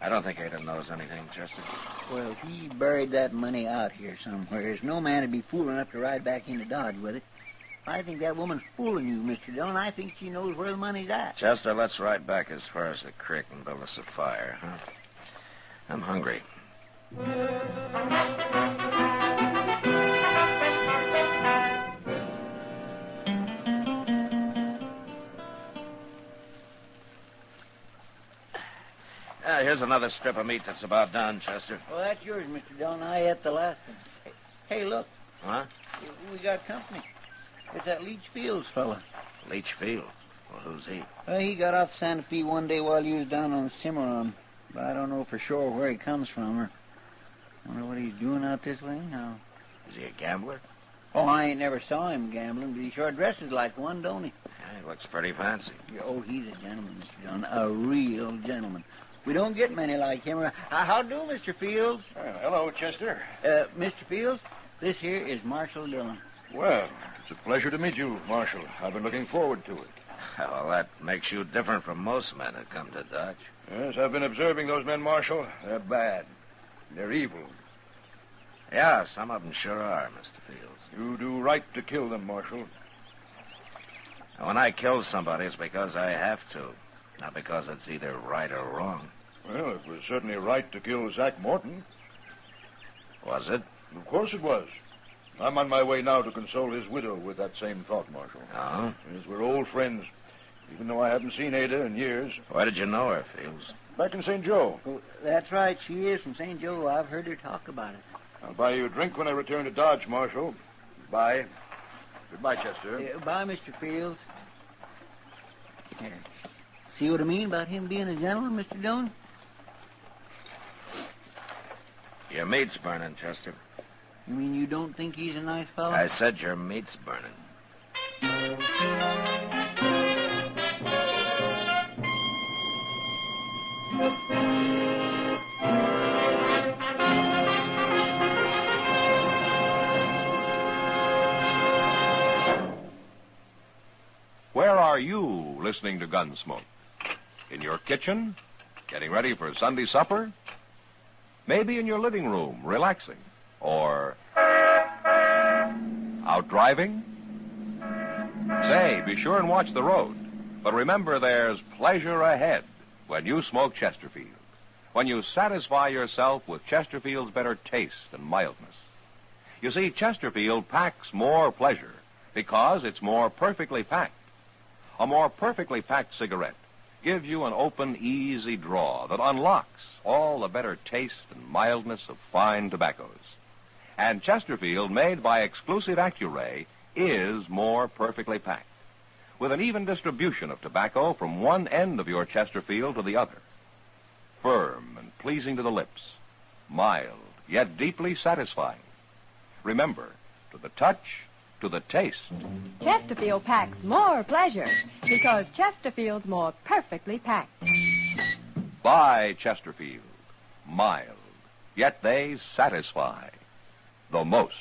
I don't think Ada knows anything, Chester. Well, he buried that money out here somewhere. No man would be fool enough to ride back into Dodge with it. I think that woman's fooling you, Mr. Dillon. I think she knows where the money's at. Chester, let's ride back as far as the creek and build us a fire, huh? I'm hungry. Here's another strip of meat that's about done, Chester. Well, that's yours, Mr. Dillon. I ate the last one. Hey, look. Huh? We got company. It's that Leach Fields fella. Leach Fields? Well, who's he? Well, he got off Santa Fe one day while you was down on the Cimarron. But I don't know for sure where he comes from or wonder what he's doing out this way now. Is he a gambler? Oh, I ain't never saw him gambling, but he sure dresses like one, don't he? Yeah, he looks pretty fancy. Oh, he's a gentleman, Mr. Dillon. A real gentleman. We don't get many like him. How do, Mr. Fields? Hello, Chester. Mr. Fields, this here is Marshal Dillon. Well, it's a pleasure to meet you, Marshal. I've been looking forward to it. Well, that makes you different from most men who come to Dodge. Yes, I've been observing those men, Marshal. They're bad. They're evil. Yeah, some of them sure are, Mr. Fields. You do right to kill them, Marshal. When I kill somebody, it's because I have to. Not because it's either right or wrong. Well, it was certainly right to kill Zach Morton. Was it? Of course it was. I'm on my way now to console his widow with that same thought, Marshal. Oh? Yes, we're old friends, even though I haven't seen Ada in years. Where did you know her, Fields? Back in St. Joe. Oh, that's right. She is from St. Joe. I've heard her talk about it. I'll buy you a drink when I return to Dodge, Marshal. Bye. Goodbye, Chester. Bye, Mr. Fields. Here. See what I mean about him being a gentleman, Mr. Dillon? Your meat's burning, Chester. You mean you don't think he's a nice fellow? I said your meat's burning. Where are you listening to Gunsmoke? In your kitchen? Getting ready for Sunday supper? Maybe in your living room, relaxing? Or out driving? Say, be sure and watch the road. But remember, there's pleasure ahead when you smoke Chesterfield. When you satisfy yourself with Chesterfield's better taste and mildness. You see, Chesterfield packs more pleasure because it's more perfectly packed. A more perfectly packed cigarette give you an open, easy draw that unlocks all the better taste and mildness of fine tobaccos. And Chesterfield, made by exclusive Accuray, is more perfectly packed, with an even distribution of tobacco from one end of your Chesterfield to the other. Firm and pleasing to the lips, mild, yet deeply satisfying. Remember, to the touch, to the taste. Chesterfield packs more pleasure because Chesterfield's more perfectly packed. Buy Chesterfield. Mild, yet they satisfy the most.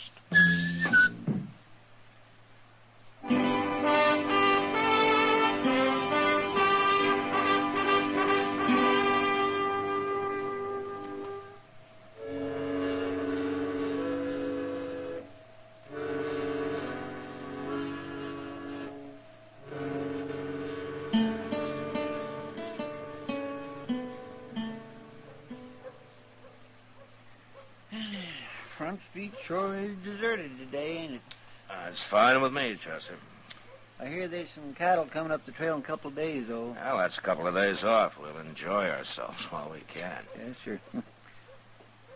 Front Street sure is deserted today, ain't it? It's fine with me, Chester. I hear there's some cattle coming up the trail in a couple of days, though. Well, that's a couple of days off. We'll enjoy ourselves while we can. Yeah, sure.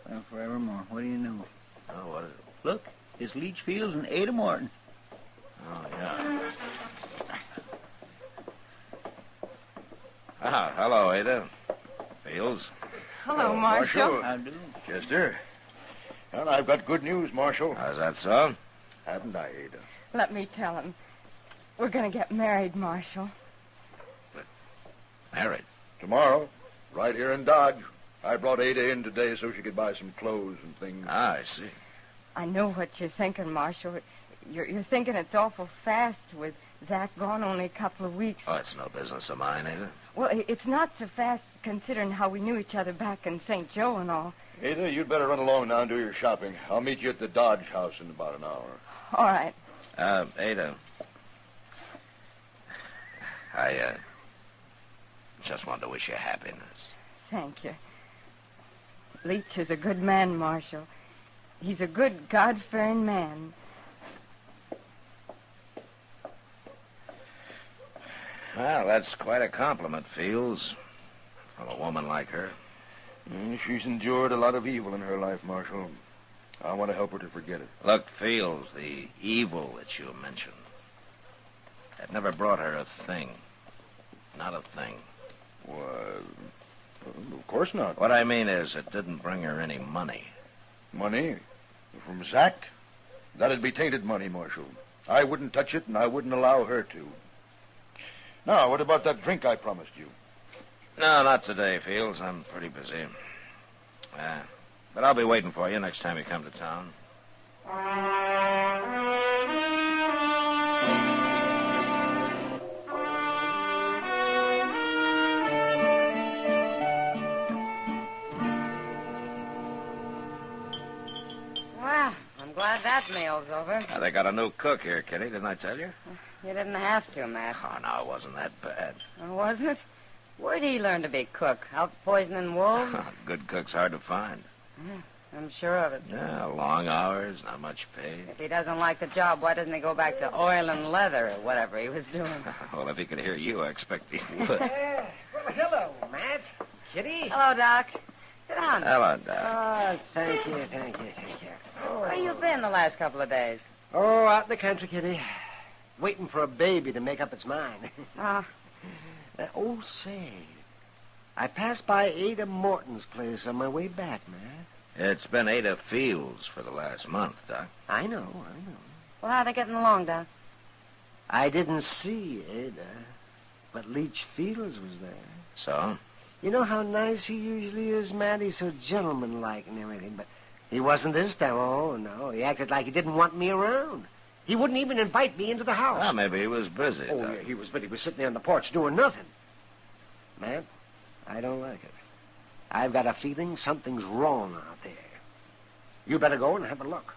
Well, forevermore. What do you know? Oh, what is it? Look, it's Leach Fields and Ada Morton. Oh, yeah. Ah, hello, Ada. Fields. Hello, Marshal. How do? Chester. Well, I've got good news, Marshal. How's that so? Haven't I, Ada? Let me tell him. We're going to get married, Marshal. Married? Tomorrow, right here in Dodge. I brought Ada in today so she could buy some clothes and things. Ah, I see. I know what you're thinking, Marshal. You're thinking it's awful fast with Zach gone only a couple of weeks. Oh, it's no business of mine, Ada. Well, it's not so fast considering how we knew each other back in St. Joe and all. Ada, you'd better run along now and do your shopping. I'll meet you at the Dodge house in about an hour. All right. Ada. I just wanted to wish you happiness. Thank you. Leach is a good man, Marshal. He's a good, God-fearing man. Well, that's quite a compliment, Fields, from a woman like her. She's endured a lot of evil in her life, Marshal. I want to help her to forget it. Look, Fields, the evil that you mentioned, that never brought her a thing. Not a thing. Well, of course not. What I mean is, it didn't bring her any money. Money? From Zach? That'd be tainted money, Marshal. I wouldn't touch it, and I wouldn't allow her to. Now, what about that drink I promised you? No, not today, Fields. I'm pretty busy. But I'll be waiting for you next time you come to town. Well, I'm glad that meal's over. They got a new cook here, Kitty. Didn't I tell you? You didn't have to, Matt. Oh, no, it wasn't that bad. Oh, wasn't it? Where'd he learn to be cook? Out poisoning wolves? Good cook's hard to find. Yeah, I'm sure of it. Yeah, long hours, not much pay. If he doesn't like the job, why doesn't he go back to oil and leather or whatever he was doing? Well, if he could hear you, I expect he would. Well, hello, Matt. Kitty. Hello, Doc. Sit down. Hello, Doc. Oh, thank you. Oh. Where you been the last couple of days? Oh, out in the country, Kitty. Waiting for a baby to make up its mind. Say, I passed by Ada Morton's place on my way back, Matt. It's been Ada Fields for the last month, Doc. I know. Well, how are they getting along, Doc? I didn't see Ada, but Leach Fields was there. So? You know how nice he usually is, Matt? He's so gentlemanlike and everything, but he wasn't this time. Oh, no. He acted like he didn't want me around. He wouldn't even invite me into the house. Well, maybe he was busy. Oh, Doc. yeah, he was, but he was sitting there on the porch doing nothing. Matt, I don't like it. I've got a feeling something's wrong out there. You better go and have a look.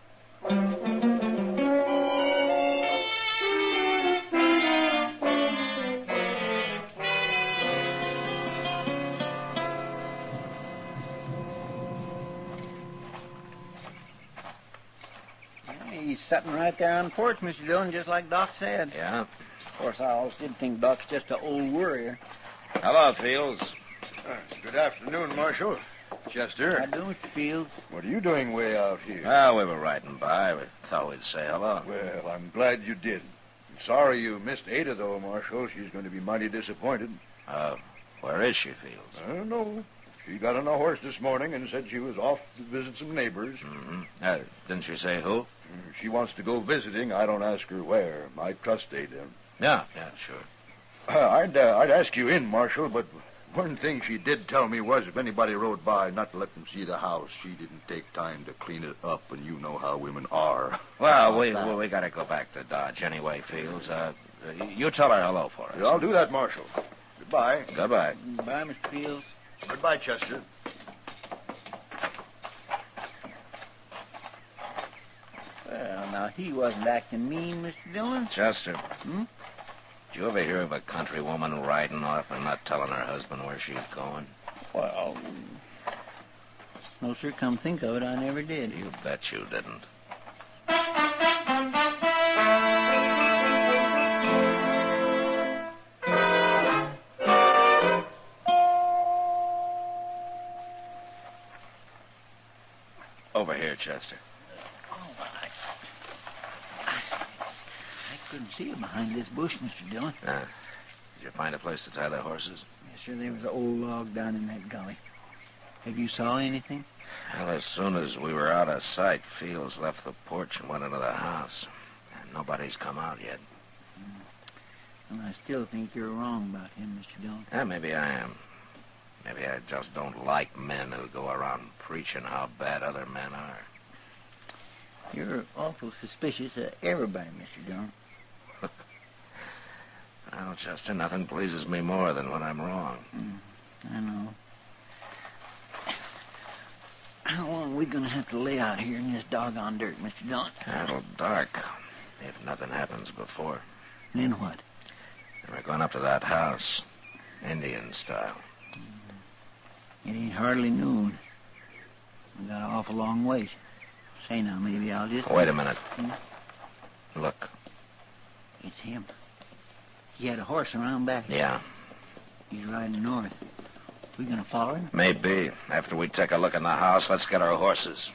He's sitting right there on the porch, Mr. Dillon, just like Doc said. Yeah? Of course, I always did think Doc's just an old worrier. Hello, Fields. Good afternoon, Marshal. Chester. How do, Mr. Fields? What are you doing way out here? Well, we were riding by. We thought we'd say hello. Well, I'm glad you did. I'm sorry you missed Ada, though, Marshal. She's going to be mighty disappointed. Where is she, Fields? I don't know. She got on a horse this morning and said she was off to visit some neighbors. Mm-hmm. Didn't she say who? She wants to go visiting. I don't ask her where. I trust Ada. Yeah, sure. I'd ask you in, Marshal, but one thing she did tell me was if anybody rode by, not to let them see the house. She didn't take time to clean it up, and you know how women are. Well, we got to go back to Dodge anyway, Fields. You tell her hello for us. Yeah, I'll do that, Marshal. Goodbye. Goodbye. Goodbye, Mr. Fields. Goodbye, Chester. Well, now, he wasn't acting mean, Mr. Dillon. Chester. Did you ever hear of a country woman riding off and not telling her husband where she's going? Well, no, sir, come think of it, I never did. You bet you didn't. Over here, Chester. I couldn't see it behind this bush, Mr. Dillon. Did you find a place to tie the horses? Yes, sir, there was an old log down in that gully. Have you saw anything? Well, as soon as we were out of sight, Fields left the porch and went into the house. And nobody's come out yet. Well, I still think you're wrong about him, Mr. Dillon. Maybe I am. Maybe I just don't like men who go around preaching how bad other men are. You're awful suspicious of everybody, Mr. Dillon. Well, Chester, nothing pleases me more than when I'm wrong. I know. How long are we going to have to lay out here in this doggone dirt, Mr. Dillon? It'll dark, if nothing happens before. Then what? And we're going up to that house, Indian style. It ain't hardly noon. We got an awful long wait. Say now, maybe I'll just... Wait a minute. Look. It's him. He had a horse around back. Yeah. He's riding north. We gonna follow him? Maybe. After we take a look in the house, let's get our horses.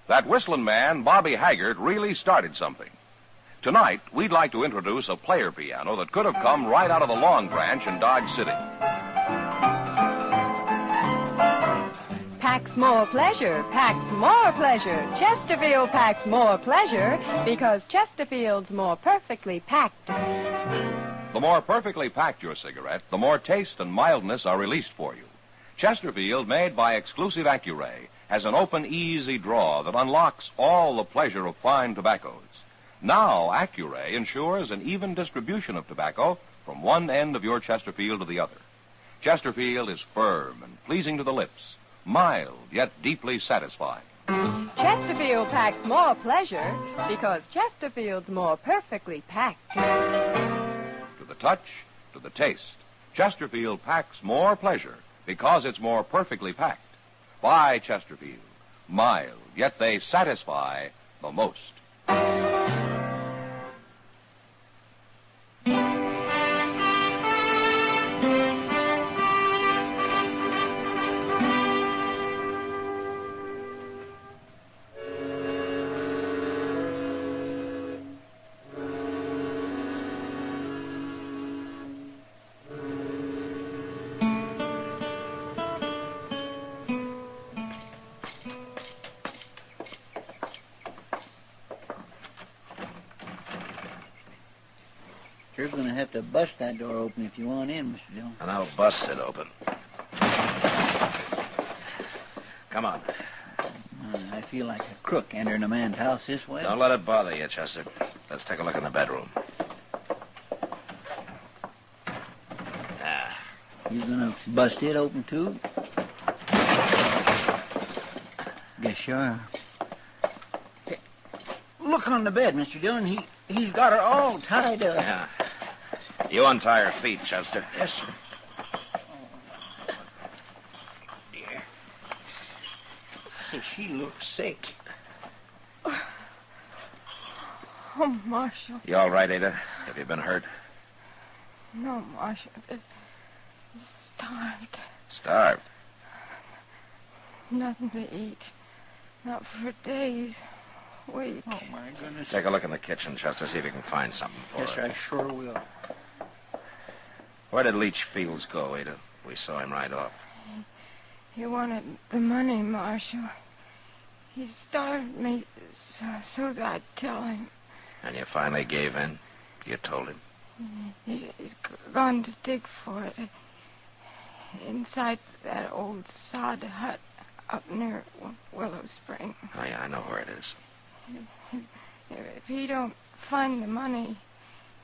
That whistling man, Bobby Haggart, really started something. Tonight, we'd like to introduce a player piano that could have come right out of the Long Branch in Dodge City. Packs more pleasure, packs more pleasure. Chesterfield packs more pleasure because Chesterfield's more perfectly packed. The more perfectly packed your cigarette, the more taste and mildness are released for you. Chesterfield, made by exclusive Accuray, has an open, easy draw that unlocks all the pleasure of fine tobaccos. Now, Accuray ensures an even distribution of tobacco from one end of your Chesterfield to the other. Chesterfield is firm and pleasing to the lips, mild yet deeply satisfying. Chesterfield packs more pleasure because Chesterfield's more perfectly packed. To the touch, to the taste, Chesterfield packs more pleasure because it's more perfectly packed. Buy Chesterfield. Mild, yet they satisfy the most. You're going to have to bust that door open if you want in, Mr. Dillon. And I'll bust it open. Come on. I feel like a crook entering a man's house this way. Don't let it bother you, Chester. Let's take a look in the bedroom. You going to bust it open, too? Guess you are. Hey, look on the bed, Mr. Dillon. He's got her all tied up. Yeah. You untie her feet, Chester. Yes, sir. Dear. She looks sick. Oh, Marshal. You all right, Ada? Have you been hurt? No, Marshal. It's starved. Starved? Nothing to eat. Not for days. Weeks. Oh, my goodness. Take a look in the kitchen, Chester, see if you can find something for Yes, her. sir, I sure will. Where did Leach Fields go, Ada? We saw him right off. He wanted the money, Marshal. He starved me so that I'd tell him. And you finally gave in? You told him? He's gone to dig for it. Inside that old sod hut up near Willow Spring. Oh, yeah, I know where it is. If he don't find the money,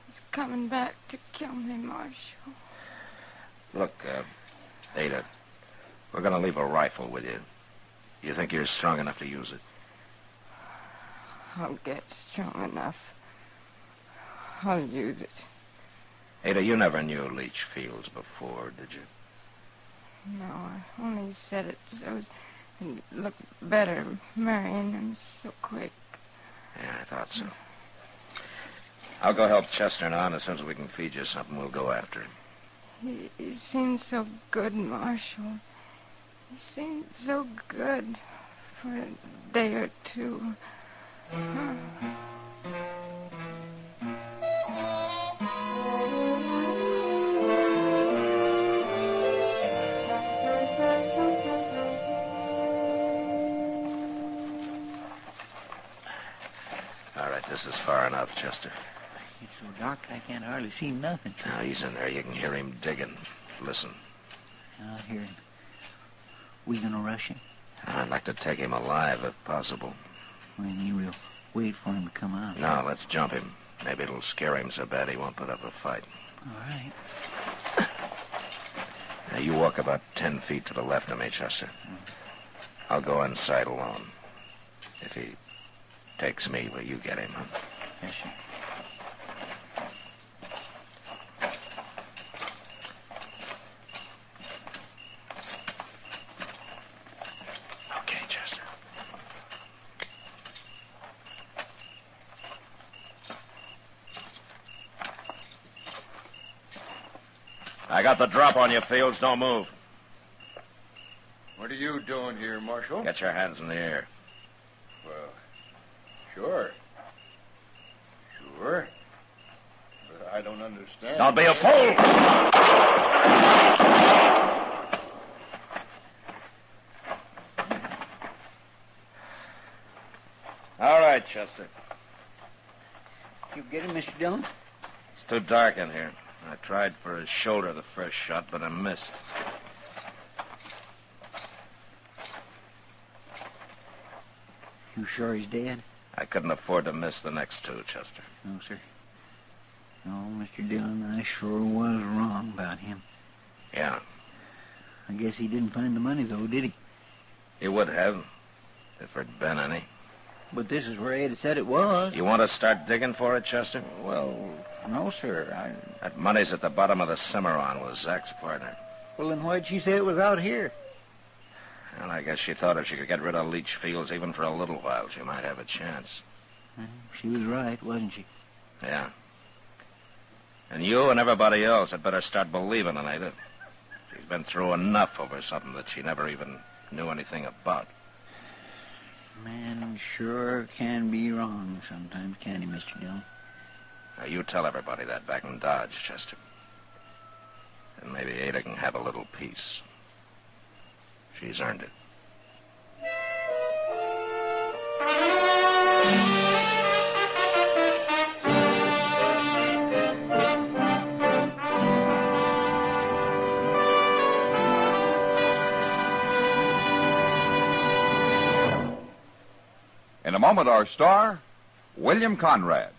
he's coming back to kill me, Marshal. Look, Ada, we're going to leave a rifle with you. You think you're strong enough to use it? I'll get strong enough. I'll use it. Ada, you never knew Leach Fields before, did you? No, I only said it so it'd look better marrying him so quick. Yeah, I thought so. I'll go help Chester now, and as soon as we can feed you something, we'll go after him. He seemed so good, Marshal. He seemed so good for a day or two. All right, this is far enough, Chester. It's so dark I can't hardly see nothing. Now, he's in there. You can hear him digging. Listen. I'll hear him. We gonna rush him? I'd like to take him alive, if possible. Well, you will wait for him to come out. No, let's jump him. Maybe it'll scare him so bad he won't put up a fight. All right. Now, you walk about 10 feet to the left of me, Chester. I'll go inside alone. If he takes me, will you get him, huh? Yes, sir. Okay, Chester. I got the drop on you, Fields. Don't move. What are you doing here, Marshal? Get your hands in the air. Well, sure. Sure. But I don't understand. Don't be a fool! All right, Chester. You get him, Mr. Dillon? It's too dark in here. I tried for his shoulder the first shot, but I missed. You sure he's dead? I couldn't afford to miss the next two, Chester. No, sir. No, Mr. Dillon, I sure was wrong about him. Yeah. I guess he didn't find the money, though, did he? He would have, if there'd been any. But this is where Ada said it was. You want to start digging for it, Chester? Well, no, sir. That money's at the bottom of the Cimarron with Zach's partner. Well, then why'd she say it was out here? Well, I guess she thought if she could get rid of Leach Fields even for a little while, she might have a chance. She was right, wasn't she? Yeah. And you and everybody else had better start believing in Ada. She's been through enough over something that she never even knew anything about. Man sure can be wrong sometimes, can't he, Mr. Dillon? Now, you tell everybody that back in Dodge, Chester. And maybe Ada can have a little peace. She's earned it. In a moment, our star, William Conrad.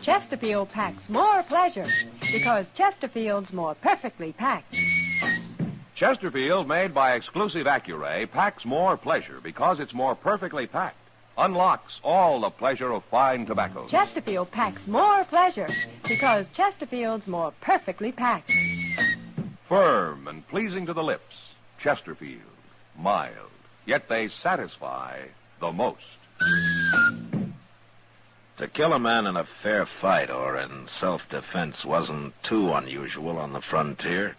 Chesterfield packs more pleasure because Chesterfield's more perfectly packed. Chesterfield, made by exclusive Accuray, packs more pleasure because it's more perfectly packed. unlocks all the pleasure of fine tobacco. Chesterfield packs more pleasure because Chesterfield's more perfectly packed. Firm and pleasing to the lips, Chesterfield. Mild, yet they satisfy the most. To kill a man in a fair fight or in self-defense wasn't too unusual on the frontier.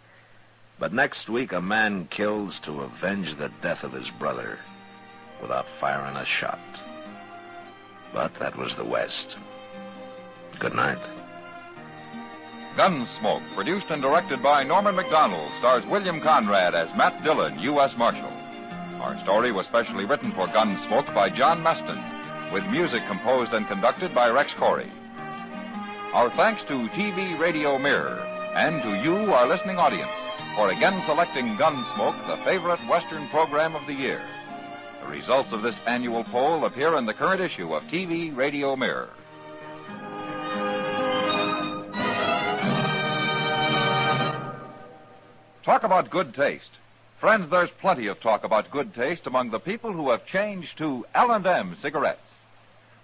But next week a man kills to avenge the death of his brother without firing a shot. But that was the West. Good night. Gunsmoke, produced and directed by Norman McDonald, stars William Conrad as Matt Dillon, U.S. Marshal. Our story was specially written for Gunsmoke by John Meston, with music composed and conducted by Rex Corey. Our thanks to TV Radio Mirror and to you, our listening audience, for again selecting Gunsmoke, the favorite Western program of the year. The results of this annual poll appear in the current issue of TV Radio Mirror. Talk about good taste. Friends, there's plenty of talk about good taste among the people who have changed to L&M cigarettes.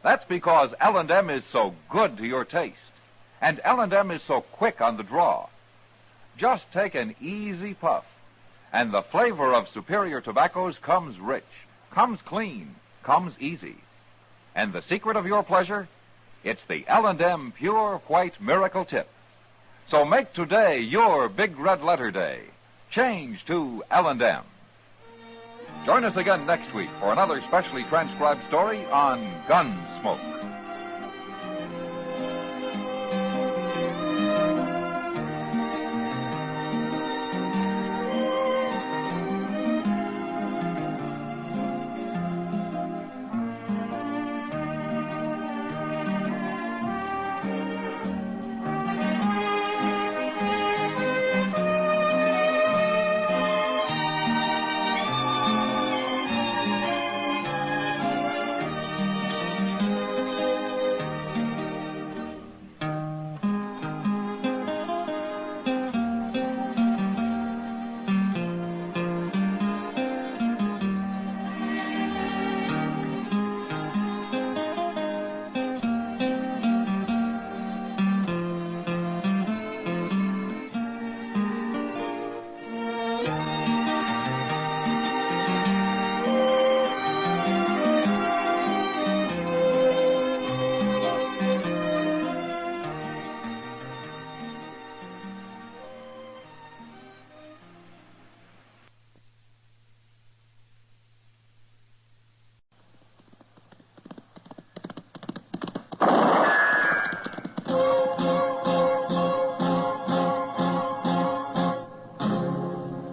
That's because L&M is so good to your taste, and L&M is so quick on the draw. Just take an easy puff, and the flavor of superior tobaccos comes rich, comes clean, comes easy. And the secret of your pleasure? It's the L&M Pure White Miracle Tip. So make today your big red letter day. Change to L&M. Join us again next week for another specially transcribed story on Gunsmoke.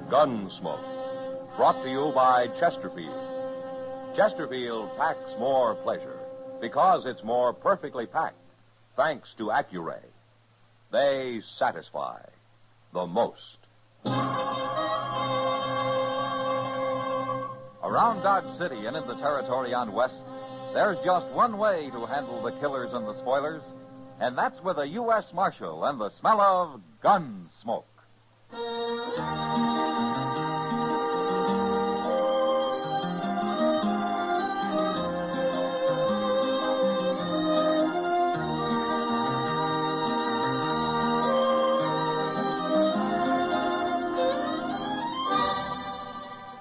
Gunsmoke, brought to you by Chesterfield. Chesterfield packs more pleasure because it's more perfectly packed, thanks to Accuray. They satisfy the most. Around Dodge City and in the territory on West, there's just one way to handle the killers and the spoilers, and that's with a U.S. Marshal and the smell of Gunsmoke.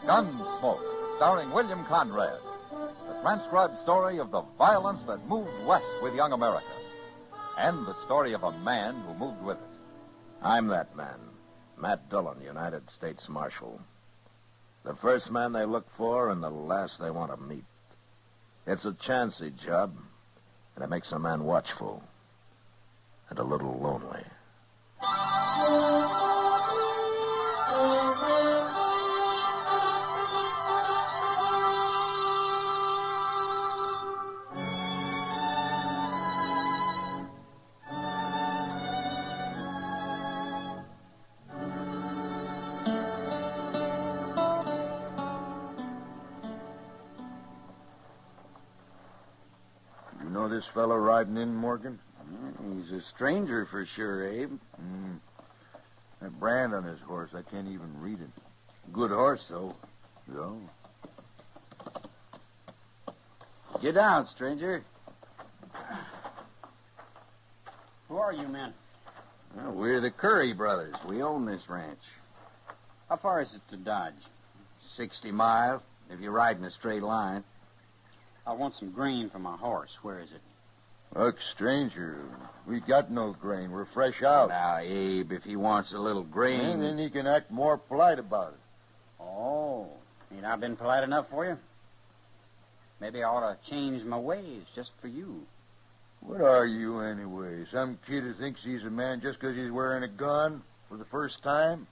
Gunsmoke, starring William Conrad, the transcribed story of the violence that moved west with young America, and the story of a man who moved with it. I'm that man, Matt Dillon, United States Marshal. The first man they look for and the last they want to meet. It's a chancy job, and it makes a man watchful and a little lonely. This fellow riding in, Morgan? He's a stranger for sure, Abe. That brand on his horse, I can't even read it. Good horse, though. Yeah. Get down, stranger. Who are you men? Well, we're the Curry brothers. We own this ranch. How far is it to Dodge? 60 miles, if you ride in a straight line. I want some grain for my horse. Where is it? Look, stranger, we got no grain. We're fresh out. Now, Abe, if he wants a little grain... And then he can act more polite about it. Oh, ain't I been polite enough for you? Maybe I ought to change my ways just for you. What are you, anyway? Some kid who thinks he's a man just because he's wearing a gun for the first time?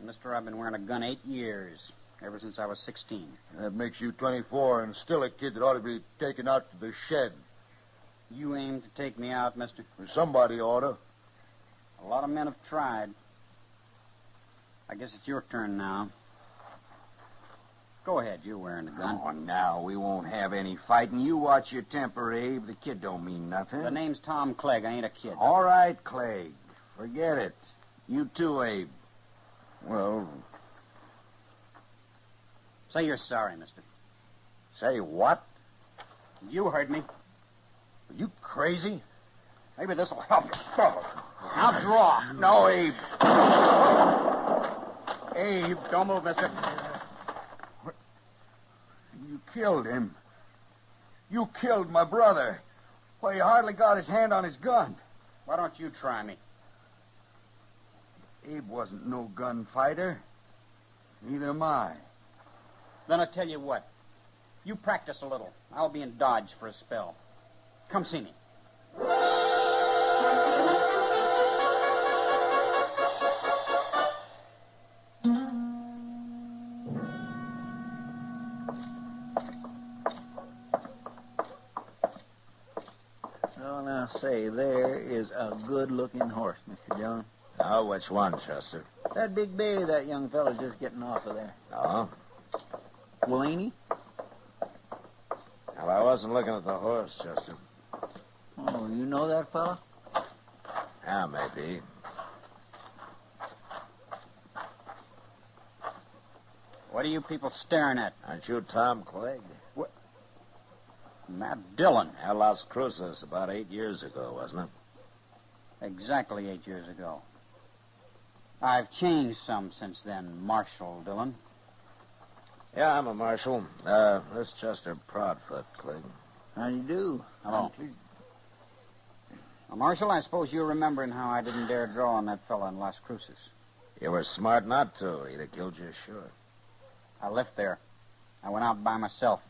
Mister, I've been wearing a gun 8 years, ever since I was 16. That makes you 24 and still a kid that ought to be taken out to the shed. You aim to take me out, mister? Or somebody ought to. A lot of men have tried. I guess it's your turn now. Go ahead, you're wearing the gun. Oh, now, we won't have any fighting. You watch your temper, Abe. The kid don't mean nothing. The name's Tom Clegg. I ain't a kid. All right, Clegg. Forget it. You too, Abe. Well... Say you're sorry, mister. Say what? You heard me. Are you crazy? Maybe this'll help you. Now draw. No, Abe. Abe, don't move, mister. You killed him. You killed my brother. Why, he hardly got his hand on his gun. Why don't you try me? Abe wasn't no gunfighter. Neither am I. Then I tell you what. You practice a little. I'll be in Dodge for a spell. Come see me. Oh, now, say, there is a good-looking horse, Mr. John. Oh, which one, Chester? That big bay that young fellow's just getting off of there. Oh? Well, ain't he? Well, I wasn't looking at the horse, Chester. Oh, you know that fella? Yeah, maybe. What are you people staring at? Aren't you Tom Clegg? What? Matt Dillon. At Las Cruces about 8 years ago, wasn't it? Exactly 8 years ago. I've changed some since then, Marshal Dillon. Yeah, I'm a marshal. This Chester Proudfoot, Clegg. How do you do? Hello. Well, Marshal, I suppose you're remembering how I didn't dare draw on that fella in Las Cruces. You were smart not to. He'd have killed you, sure. I left there. I went out by myself.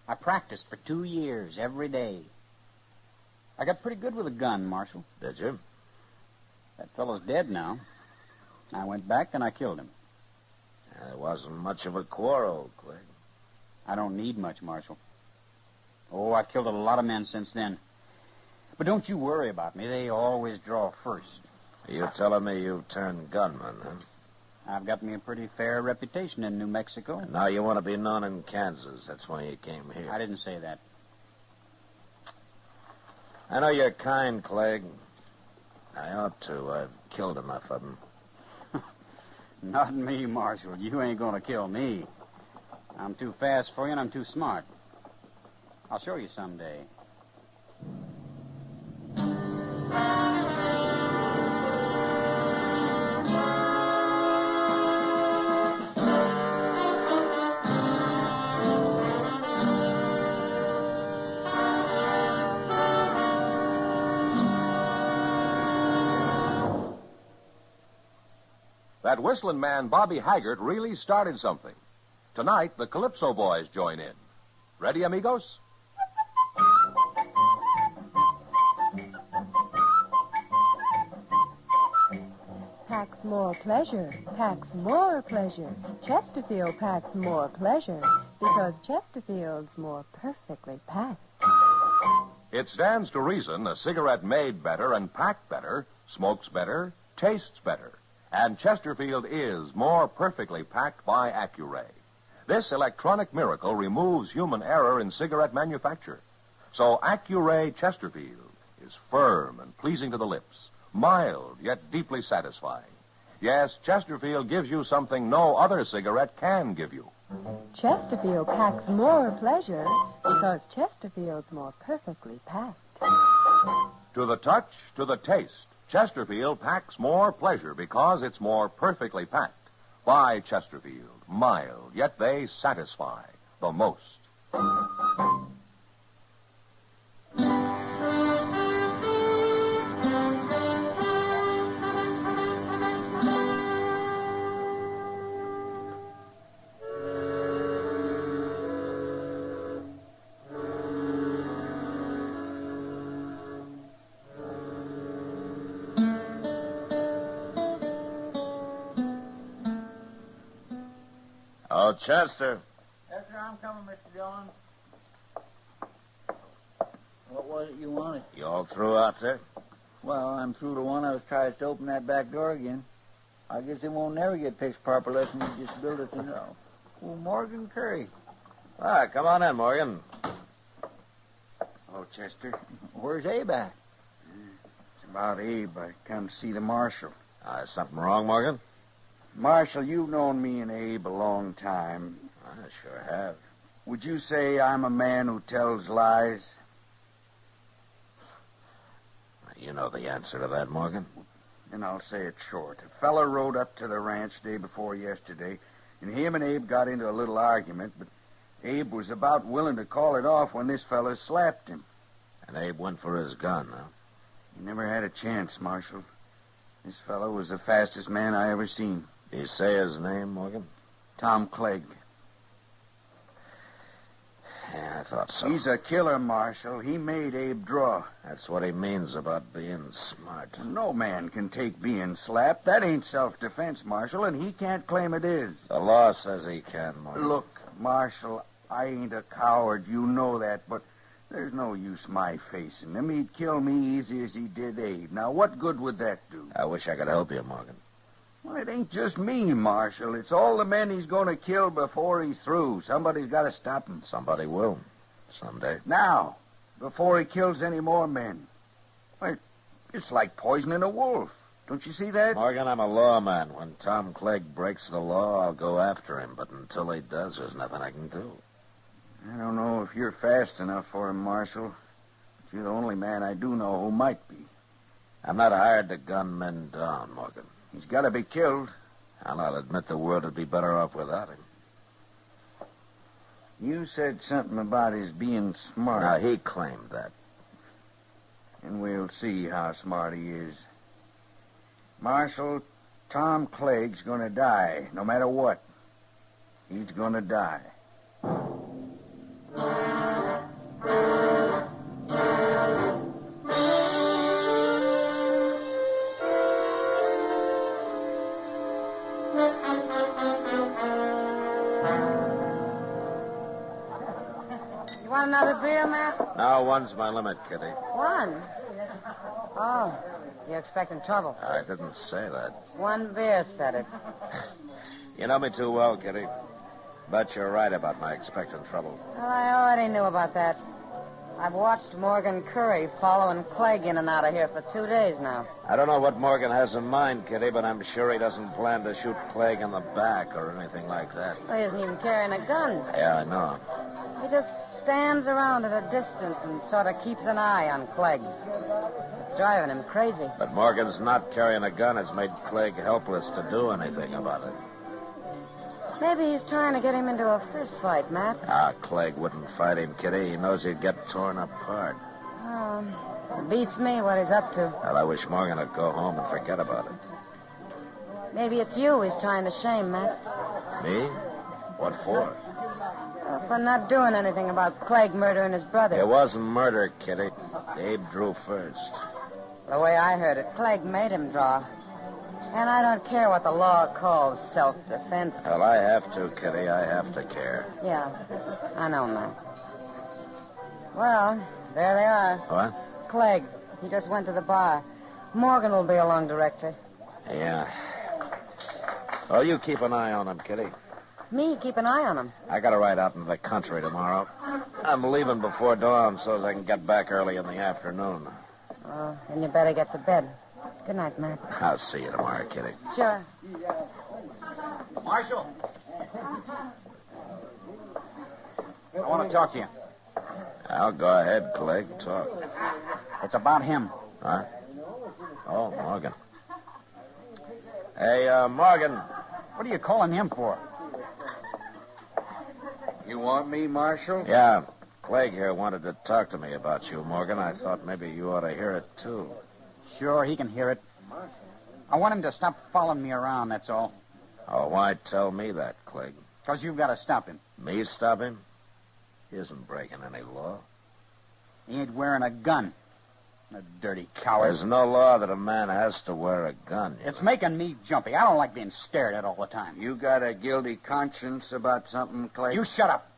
I practiced for 2 years, every day. I got pretty good with a gun, Marshal. Did you? That fellow's dead now. I went back and I killed him. It wasn't much of a quarrel, Clegg. I don't need much, Marshal. Oh, I've killed a lot of men since then. But don't you worry about me. They always draw first. Are you telling me you've turned gunman, huh? I've got me a pretty fair reputation in New Mexico. And now you want to be known in Kansas. That's why you came here. I didn't say that. I know you're kind, Clegg. I ought to. I've killed enough of them. Not me, Marshal. You ain't going to kill me. I'm too fast for you, and I'm too smart. I'll show you someday. That whistling man, Bobby Haggart, really started something. Tonight, the Calypso Boys join in. Ready, amigos? Packs more pleasure, packs more pleasure. Chesterfield packs more pleasure because Chesterfield's more perfectly packed. It stands to reason a cigarette made better and packed better, smokes better, tastes better. And Chesterfield is more perfectly packed by Accuray. This electronic miracle removes human error in cigarette manufacture. So Accuray Chesterfield is firm and pleasing to the lips, mild yet deeply satisfying. Yes, Chesterfield gives you something no other cigarette can give you. Chesterfield packs more pleasure because Chesterfield's more perfectly packed. To the touch, to the taste, Chesterfield packs more pleasure because it's more perfectly packed. By Chesterfield, mild, yet they satisfy the most. Oh, Chester. Yes, sir, I'm coming, Mr. Dillon. What was it you wanted? You all through out there? Well, I'm through to one. I was trying to open that back door again. I guess it won't never get fixed proper unless you just build it thing up. Oh, Morgan Curry. All right, come on in, Morgan. Oh, Chester. Where's Abe at? It's about Abe. I come to see the marshal. Is something wrong, Morgan? Marshal, you've known me and Abe a long time. I sure have. Would you say I'm a man who tells lies? You know the answer to that, Morgan. Then I'll say it short. A fella rode up to the ranch day before yesterday, and him and Abe got into a little argument, but Abe was about willing to call it off when this fella slapped him. And Abe went for his gun, huh? He never had a chance, Marshal. This fella was the fastest man I ever seen. Did he say his name, Morgan? Tom Clegg. Yeah, I thought so. He's a killer, Marshal. He made Abe draw. That's what he means about being smart. No man can take being slapped. That ain't self-defense, Marshal, and he can't claim it is. The law says he can, Morgan. Look, Marshal, I ain't a coward. You know that, but there's no use my facing him. He'd kill me easy as he did Abe. Now, what good would that do? I wish I could help you, Morgan. Well, it ain't just me, Marshal. It's all the men he's going to kill before he's through. Somebody's got to stop him. Somebody will. Someday. Now, before he kills any more men. Well, it's like poisoning a wolf. Don't you see that? Morgan, I'm a lawman. When Tom Clegg breaks the law, I'll go after him. But until he does, there's nothing I can do. I don't know if you're fast enough for him, Marshal. But you're the only man I do know who might be. I'm not hired to gun men down, Morgan. He's got to be killed. And I'll admit the world would be better off without him. You said something about his being smart. Now, he claimed that. And we'll see how smart he is. Marshal, Tom Clegg's going to die, no matter what. He's going to die. Another beer, Matt? No, one's my limit, Kitty. One? Oh, you're expecting trouble. I didn't say that. One beer said it. You know me too well, Kitty. Bet you're right about my expecting trouble. Well, I already knew about that. I've watched Morgan Curry following Clegg in and out of here for 2 days now. I don't know what Morgan has in mind, Kitty, but I'm sure he doesn't plan to shoot Clegg in the back or anything like that. Well, he isn't even carrying a gun. Yeah, I know. He just stands around at a distance and sort of keeps an eye on Clegg. It's driving him crazy. But Morgan's not carrying a gun has made Clegg helpless to do anything about it. Maybe he's trying to get him into a fist fight, Matt. Clegg wouldn't fight him, Kitty. He knows he'd get torn apart. It beats me what he's up to. Well, I wish Morgan would go home and forget about it. Maybe it's you he's trying to shame, Matt. Me? What for? For not doing anything about Clegg murdering his brother. It wasn't murder, Kitty. Abe drew first. The way I heard it, Clegg made him draw. And I don't care what the law calls self-defense. Well, I have to, Kitty. I have to care. Yeah, I know, Matt. Well, there they are. What? Clegg. He just went to the bar. Morgan will be along directly. Yeah. Oh, you keep an eye on him, Kitty. Me? Keep an eye on him. I got to ride out into the country tomorrow. I'm leaving before dawn so as I can get back early in the afternoon. Well, then you better get to bed. Good night, Matt. I'll see you tomorrow, Kitty. Sure. Marshal. I want to talk to you. I'll go ahead, Clegg. Talk. It's about him. Huh? Oh, Morgan. Hey, Morgan. What are you calling him for? You want me, Marshal? Yeah, Clegg here wanted to talk to me about you, Morgan. I thought maybe you ought to hear it, too. Sure, he can hear it. I want him to stop following me around, that's all. Oh, why tell me that, Clegg? Because you've got to stop him. Me stop him? He isn't breaking any law. He ain't wearing a gun. A dirty coward. There's no law that a man has to wear a gun. It's making me jumpy. I don't like being stared at all the time. You got a guilty conscience about something, Clegg? You shut up.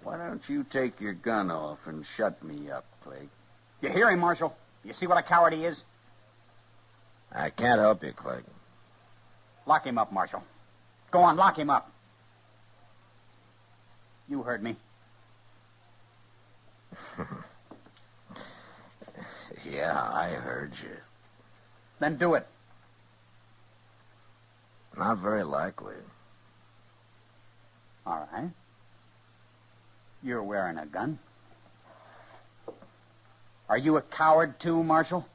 Why don't you take your gun off and shut me up, Clegg? You hear him, Marshal? You see what a coward he is? I can't help you, Clegg. Lock him up, Marshal. Go on, lock him up. You heard me. Yeah, I heard you. Then do it. Not very likely. All right. You're wearing a gun. Are you a coward, too, Marshal?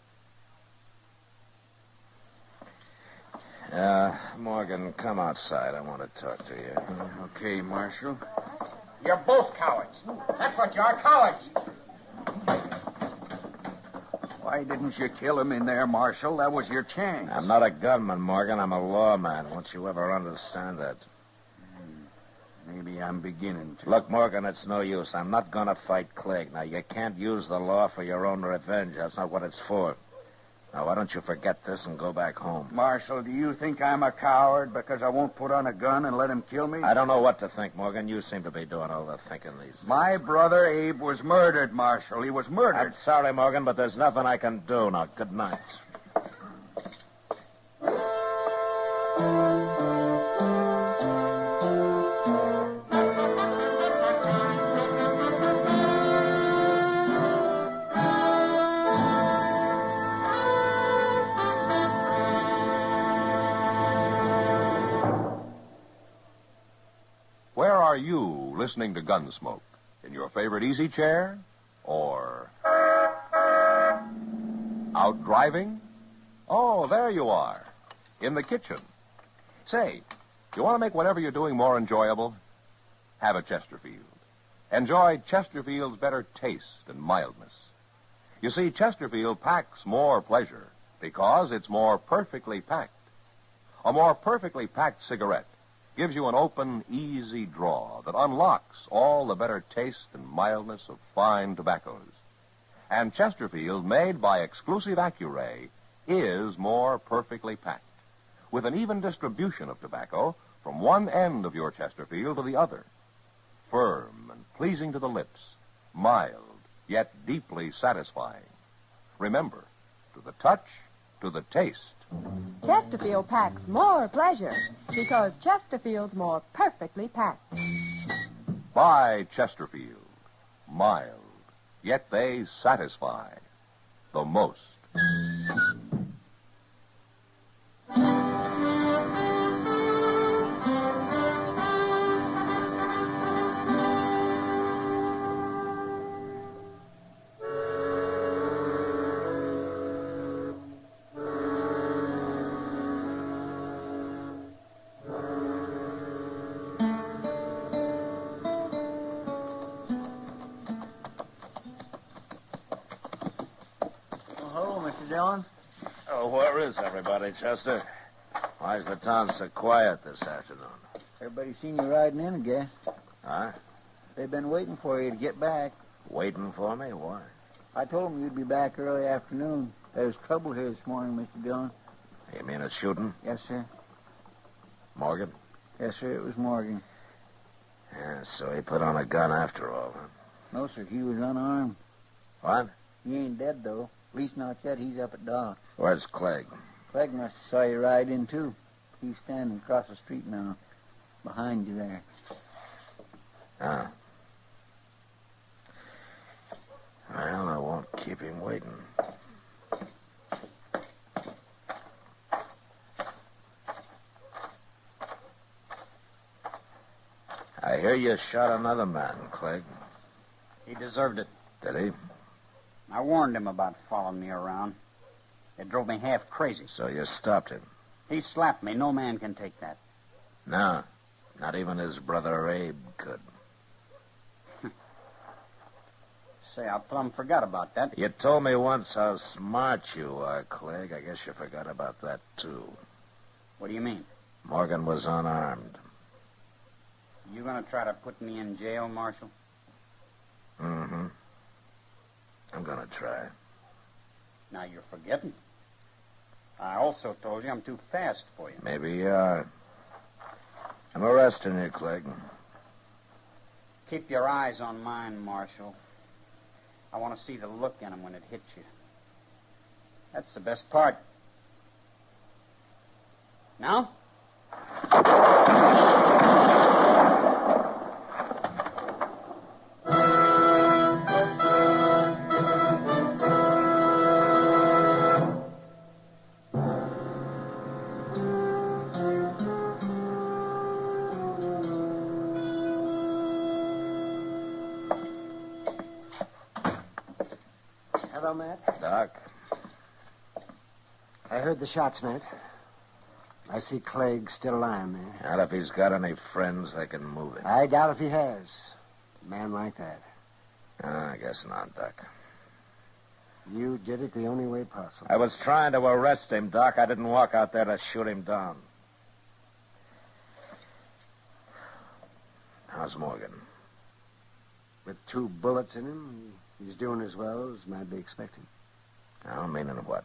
Morgan, come outside. I want to talk to you. Okay, Marshal. You're both cowards. That's what you are, cowards. Why didn't you kill him in there, Marshal? That was your chance. I'm not a gunman, Morgan. I'm a lawman. Won't you ever understand that? Maybe I'm beginning to. Look, Morgan, it's no use. I'm not going to fight Clegg. Now, you can't use the law for your own revenge. That's not what it's for. Now, why don't you forget this and go back home? Marshal, do you think I'm a coward because I won't put on a gun and let him kill me? I don't know what to think, Morgan. You seem to be doing all the thinking these days. My brother Abe was murdered, Marshal. He was murdered. I'm sorry, Morgan, but there's nothing I can do. Now, good night. Where are you listening to Gunsmoke? In your favorite easy chair? Or out driving? Oh, there you are. In the kitchen. Say, you want to make whatever you're doing more enjoyable? Have a Chesterfield. Enjoy Chesterfield's better taste and mildness. You see, Chesterfield packs more pleasure because it's more perfectly packed. A more perfectly packed cigarette gives you an open, easy draw that unlocks all the better taste and mildness of fine tobaccos. And Chesterfield, made by exclusive Accuray, is more perfectly packed, with an even distribution of tobacco from one end of your Chesterfield to the other. Firm and pleasing to the lips, mild, yet deeply satisfying. Remember, to the touch, to the taste. Chesterfield packs more pleasure because Chesterfield's more perfectly packed. Buy Chesterfield. Mild, yet they satisfy the most. Dillon? Oh, where is everybody, Chester? Why's the town so quiet this afternoon? Everybody seen you riding in, I guess. Huh? They've been waiting for you to get back. Waiting for me? Why? I told them you'd be back early afternoon. There was trouble here this morning, Mr. Dillon. You mean a shooting? Yes, sir. Morgan? Yes, sir, it was Morgan. Yeah, so he put on a gun after all, huh? No, sir, he was unarmed. What? He ain't dead, though. At least not yet. He's up at dock. Where's Clegg? Clegg must have saw you ride in, too. He's standing across the street now, behind you there. Ah. Well, I won't keep him waiting. I hear you shot another man, Clegg. He deserved it. Did he? I warned him about following me around. It drove me half crazy. So you stopped him? He slapped me. No man can take that. No, not even his brother Abe could. Say, I plumb forgot about that. You told me once how smart you are, Clegg. I guess you forgot about that, too. What do you mean? Morgan was unarmed. You gonna try to put me in jail, Marshal? Mm-hmm. I'm gonna try. Now you're forgetting. I also told you I'm too fast for you. Maybe you are. I'm arresting you, Clegg. Keep your eyes on mine, Marshal. I want to see the look in them when it hits you. That's the best part. Now? Hello, Matt. Doc? I heard the shots, Matt. I see Clegg still lying there. Not if he's got any friends that can move it. I doubt if he has. A man like that. I guess not, Doc. You did it the only way possible. I was trying to arrest him, Doc. I didn't walk out there to shoot him down. How's Morgan? With 2 bullets in him, he's doing as well as might be expected. I mean in what?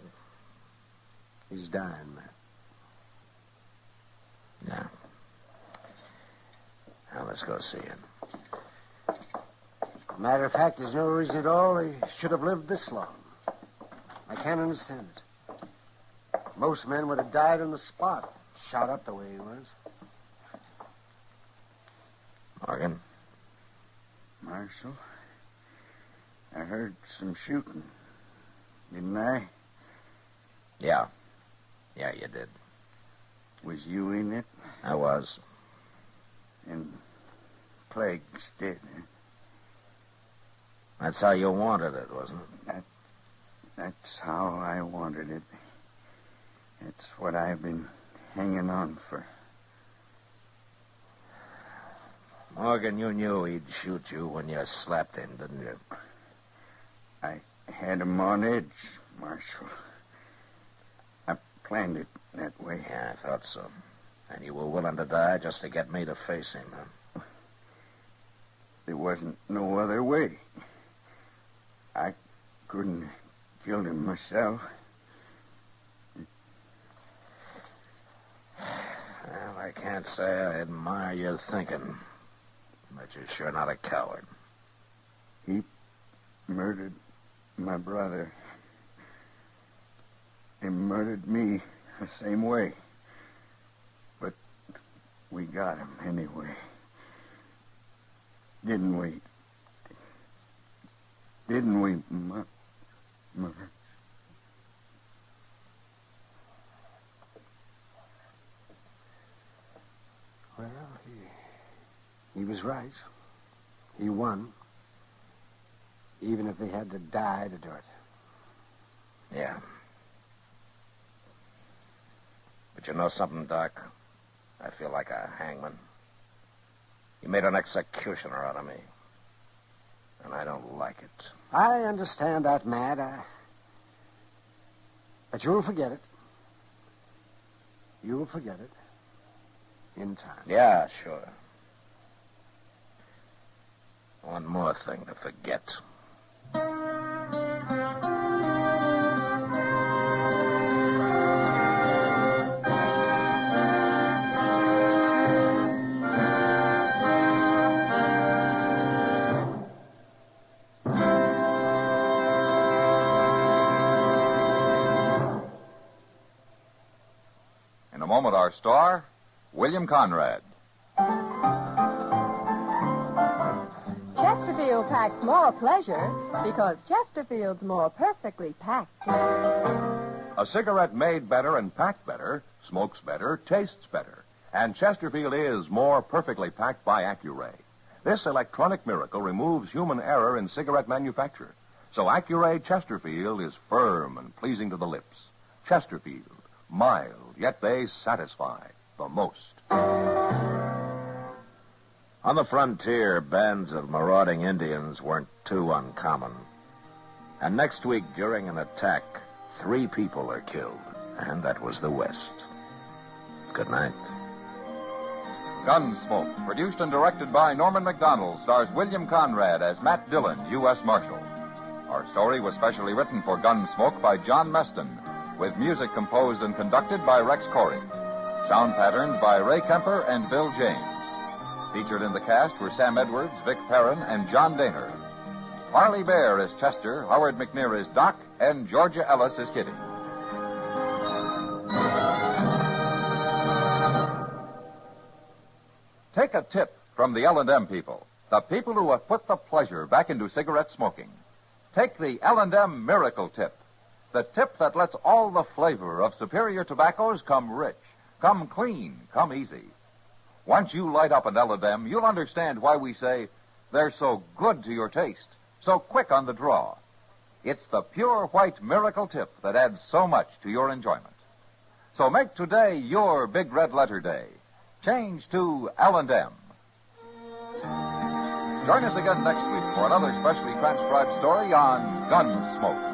He's dying, Matt. Yeah. Now, let's go see him. Matter of fact, there's no reason at all he should have lived this long. I can't understand it. Most men would have died on the spot, shot up the way he was. Morgan? Marshal, I heard some shooting. Didn't I? Yeah. Yeah, you did. Was you in it? I was. And Clegg's dead, huh? That's how you wanted it, wasn't it? That's how I wanted it. It's what I've been hanging on for. Morgan, you knew he'd shoot you when you slapped him, didn't you? I had him on edge, Marshal. I planned it that way. Yeah, I thought so. And you were willing to die just to get me to face him, huh? There wasn't no other way. I couldn't have killed him myself. Well, I can't say I admire your thinking, but you're sure not a coward. He murdered my brother. He murdered me the same way. But we got him anyway. Didn't we? Didn't we, Mother? Well, he was right. He won. Even if he had to die to do it. Yeah. But you know something, Doc? I feel like a hangman. You made an executioner out of me. And I don't like it. I understand that, Matt. But you'll forget it. You'll forget it. In time. Yeah, sure. One more thing to forget. In a moment, our star, William Conrad. Chesterfield packs more pleasure because Chesterfield's more perfectly packed. A cigarette made better and packed better, smokes better, tastes better. And Chesterfield is more perfectly packed by Accuray. This electronic miracle removes human error in cigarette manufacture. So Accuray Chesterfield is firm and pleasing to the lips. Chesterfield, mild, yet they satisfy the most. On the frontier, bands of marauding Indians weren't too uncommon. And next week, during an attack, 3 people are killed. And that was the West. Good night. Gunsmoke, produced and directed by Norman McDonald, stars William Conrad as Matt Dillon, U.S. Marshal. Our story was specially written for Gunsmoke by John Meston, with music composed and conducted by Rex Corey. Sound patterns by Ray Kemper and Bill James. Featured in the cast were Sam Edwards, Vic Perrin, and John Daner. Harley Bear is Chester, Howard McNear is Doc, and Georgia Ellis is Kitty. Take a tip from the L&M people, the people who have put the pleasure back into cigarette smoking. Take the L&M Miracle Tip, the tip that lets all the flavor of superior tobaccos come rich, come clean, come easy. Once you light up an L&M, you'll understand why we say they're so good to your taste, so quick on the draw. It's the pure white Miracle Tip that adds so much to your enjoyment. So make today your big red letter day. Change to L&M. Join us again next week for another specially transcribed story on Gunsmoke.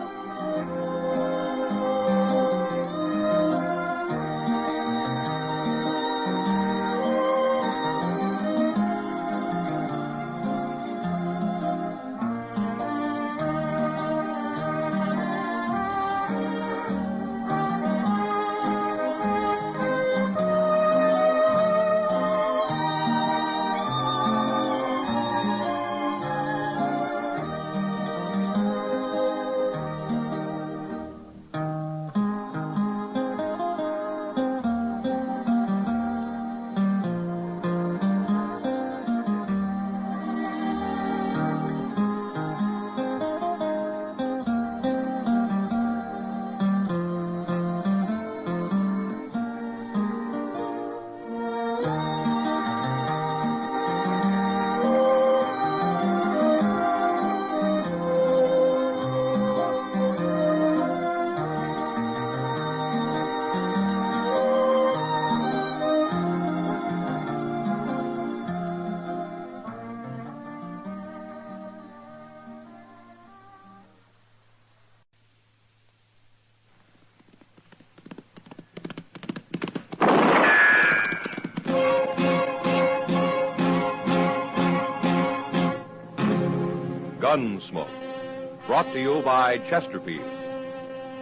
Gunsmoke, brought to you by Chesterfield.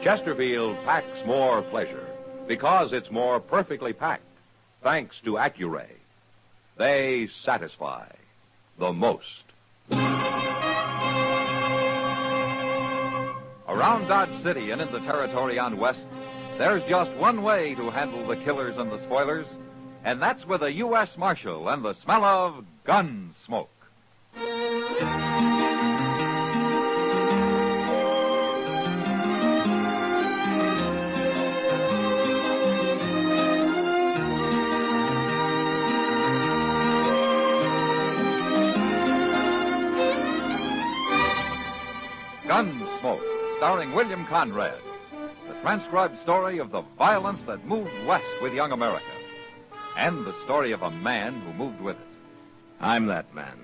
Chesterfield packs more pleasure because it's more perfectly packed, thanks to Accuray. They satisfy the most. Around Dodge City and in the territory on West, there's just one way to handle the killers and the spoilers, and that's with a U.S. Marshal and the smell of gun smoke. Gunsmoke, starring William Conrad, the transcribed story of the violence that moved west with young America, and the story of a man who moved with it. I'm that man,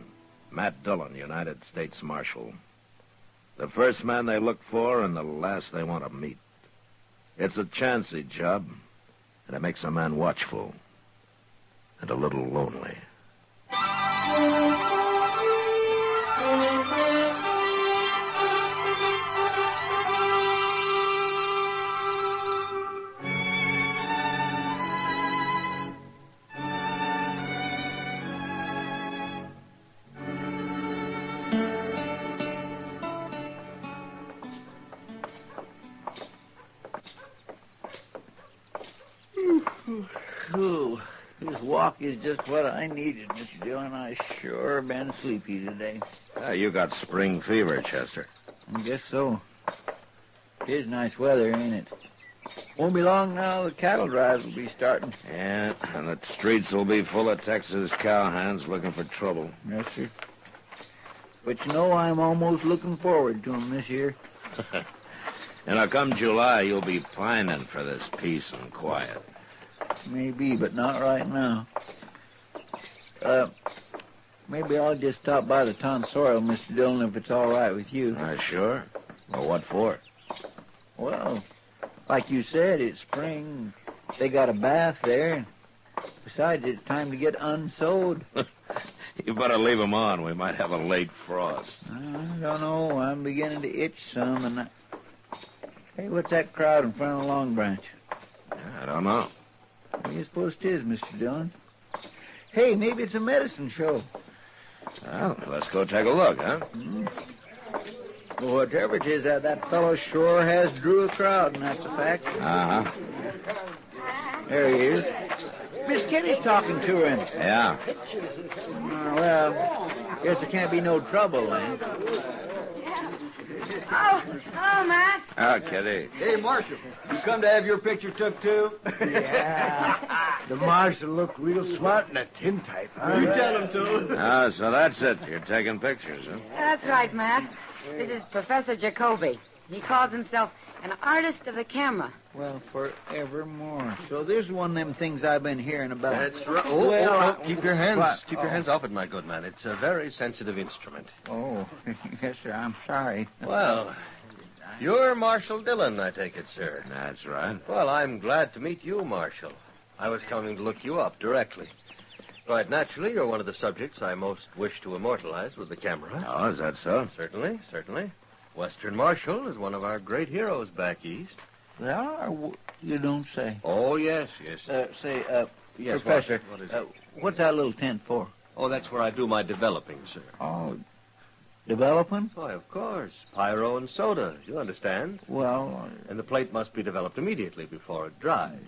Matt Dillon, United States Marshal. The first man they look for and the last they want to meet. It's a chancy job, and it makes a man watchful and a little lonely. Ooh, this walk is just what I needed, Mr. Dillon. I sure been sleepy today. You got spring fever, Chester. I guess so. It is nice weather, ain't it? Won't be long now. The cattle drives will be starting. Yeah, and the streets will be full of Texas cowhands looking for trouble. Yes, sir. But you know, I'm almost looking forward to 'em this year. And come July, you'll be pining for this peace and quiet. Maybe, but not right now. Maybe I'll just stop by the tonsorial, Mr. Dillon, if it's all right with you. Sure. Well, what for? Well, like you said, it's spring. They got a bath there. Besides, it's time to get unsewed. You better leave 'em on. We might have a late frost. I don't know. I'm beginning to itch some, and Hey, what's that crowd in front of the Long Branch? I don't know. What do you suppose it is, Mr. Dillon? Hey, maybe it's a medicine show. Well, let's go take a look, huh? Well, whatever it is, that fellow sure has drew a crowd, and that's a fact. Uh-huh. There he is. Miss Kitty's talking to him. Yeah. Well, guess there can't be no trouble, then. Oh, hello, Matt. Oh, Kitty. Hey, Marshal, you come to have your picture took, too? Yeah. The Marshal looked real smart in a tintype, huh? You tell him to. Oh, so that's it. You're taking pictures, huh? That's right, Matt. This is Professor Jacoby. He calls himself an artist of the camera. Well, forevermore. So there's one of them things I've been hearing about. That's right. Oh, keep your hands off it, my good man. It's a very sensitive instrument. Oh, yes, sir. I'm sorry. Well, you're Marshal Dillon, I take it, sir. That's right. Well, I'm glad to meet you, Marshal. I was coming to look you up directly. Quite naturally, you're one of the subjects I most wish to immortalize with the camera. Oh, is that so? Certainly, certainly. Western Marshal is one of our great heroes back east. They are? You don't say. Oh, yes. Yes, Professor. What is it? What's that little tent for? Oh, that's where I do my developing, sir. Oh, developing? Why, of course. Pyro and soda, you understand? Well... And the plate must be developed immediately before it dries.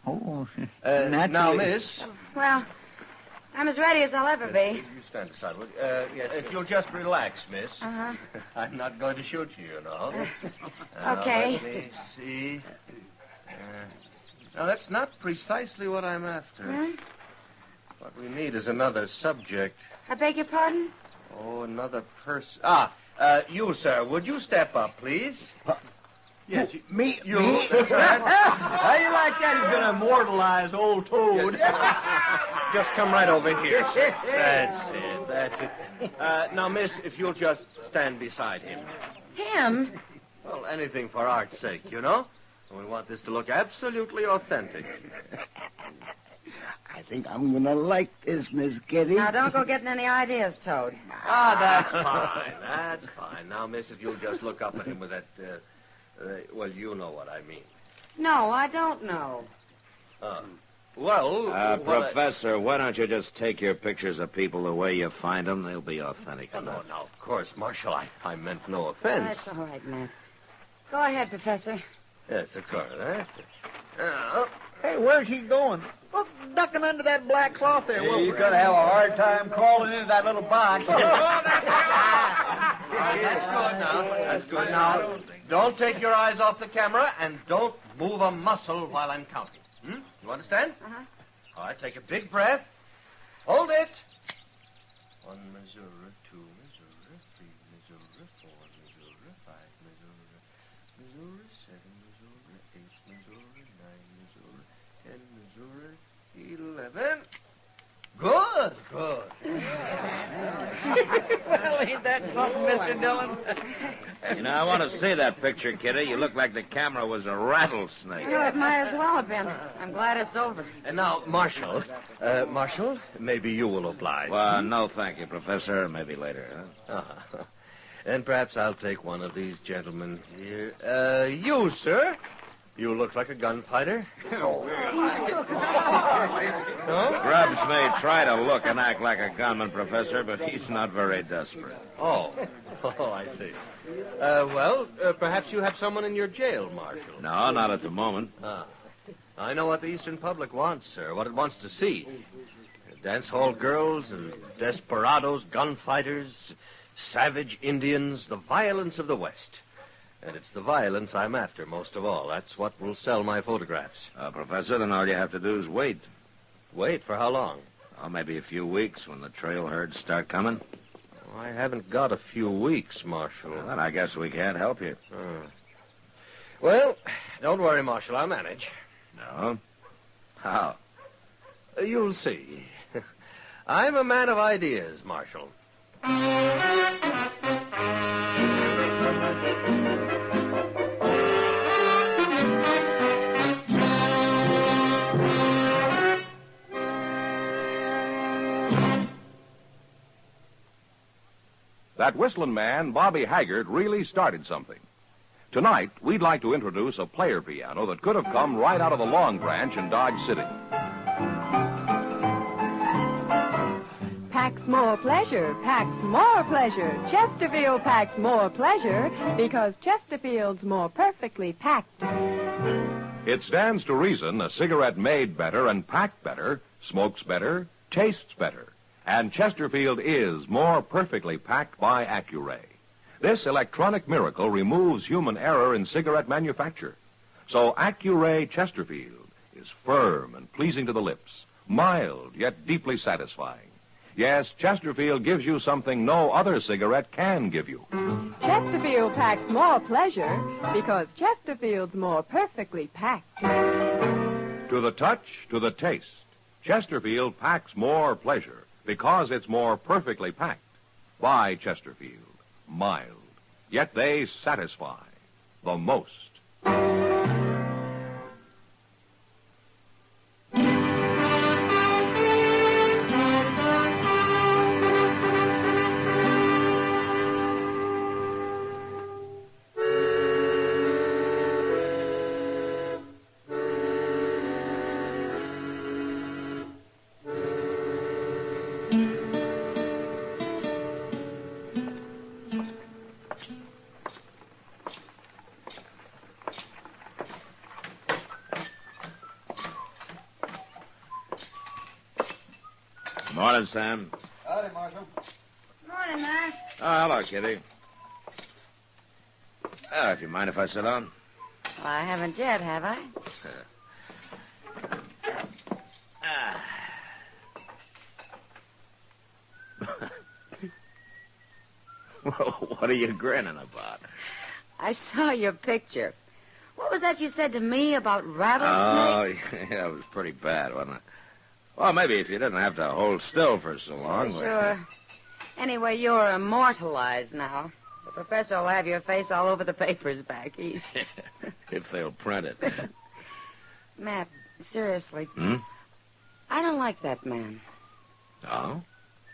Oh, naturally. Now, miss... Well, I'm as ready as I'll ever be. You stand aside. If you'll just relax, miss. Uh-huh. I'm not going to shoot you, know. Okay. Let me see. Now, that's not precisely what I'm after. Huh? What we need is another subject. I beg your pardon? Oh, another person. You, sir, would you step up, please? Yes, Me? You. Me? That's right. How you like that? He's going to immortalize old Toad. Just come right over here, sir. That's it. Now, miss, if you'll just stand beside him. Him? Well, anything for art's sake, you know? We want this to look absolutely authentic. I think I'm going to like this, Miss Kitty. Now, don't go getting any ideas, Toad. That's fine. That's fine. Now, miss, if you'll just look up at him with that, well, you know what I mean. No, I don't know. Professor, why don't you just take your pictures of people the way you find them? They'll be authentic enough. No, of course, Marshal. I meant no offense. That's all right, Matt. Go ahead, Professor. Yes, of course. That's it. Hey, where's he going? Look, ducking under that black cloth there. Hey, you're going to have a hard time crawling into that little box. That's good now. That's good now. Don't take your eyes off the camera, and don't move a muscle while I'm counting. You understand? Uh-huh. All right, take a big breath. Hold it. 1 Missouri, 2 Missouri, 3 Missouri, 4 Missouri, 5 Missouri, Missouri, 7 Missouri, 8 Missouri, 9 Missouri, 10 Missouri, 11. Good. Well, ain't that something, Mr. Dillon? You know, I want to see that picture, Kitty. You look like the camera was a rattlesnake. Well, it might as well have been. I'm glad it's over. And now, Marshal. Marshal, maybe you will oblige. Well, no, thank you, Professor. Maybe later, huh? And perhaps I'll take one of these gentlemen here. You, sir. You look like a gunfighter. No? Grubbs may try to look and act like a gunman, Professor, but he's not very desperate. Oh, I see. Perhaps you have someone in your jail, Marshal. No, not at the moment. I know what the Eastern public wants, sir, what it wants to see. Dance hall girls and desperados, gunfighters, savage Indians, the violence of the West. And it's the violence I'm after most of all. That's what will sell my photographs. Professor, then all you have to do is wait. Wait for how long? Oh, maybe a few weeks when the trail herds start coming. I haven't got a few weeks, Marshal. Well, then I guess we can't help you. Well, don't worry, Marshal. I'll manage. No? How? You'll see. I'm a man of ideas, Marshal. That whistling man, Bobby Haggart, really started something. Tonight, we'd like to introduce a player piano that could have come right out of the Long Branch in Dodge City. Packs more pleasure, packs more pleasure. Chesterfield packs more pleasure because Chesterfield's more perfectly packed. It stands to reason a cigarette made better and packed better, smokes better, tastes better. And Chesterfield is more perfectly packed by Accuray. This electronic miracle removes human error in cigarette manufacture. So Accuray Chesterfield is firm and pleasing to the lips, mild yet deeply satisfying. Yes, Chesterfield gives you something no other cigarette can give you. Chesterfield packs more pleasure because Chesterfield's more perfectly packed. To the touch, to the taste, Chesterfield packs more pleasure because it's more perfectly packed. By Chesterfield, mild, yet they satisfy the most. Morning, Sam. Howdy, Marshal. Morning, Matt. Oh, hello, Kitty. If you mind if I sit down? Well, I haven't yet, have I? Well, what are you grinning about? I saw your picture. What was that you said to me about rattlesnakes? Oh, yeah, it was pretty bad, wasn't it? Well, maybe if you didn't have to hold still for so long. Sure. Anyway, you're immortalized now. The professor will have your face all over the papers back east. If they'll print it. Matt, seriously. Hmm? I don't like that man. Oh?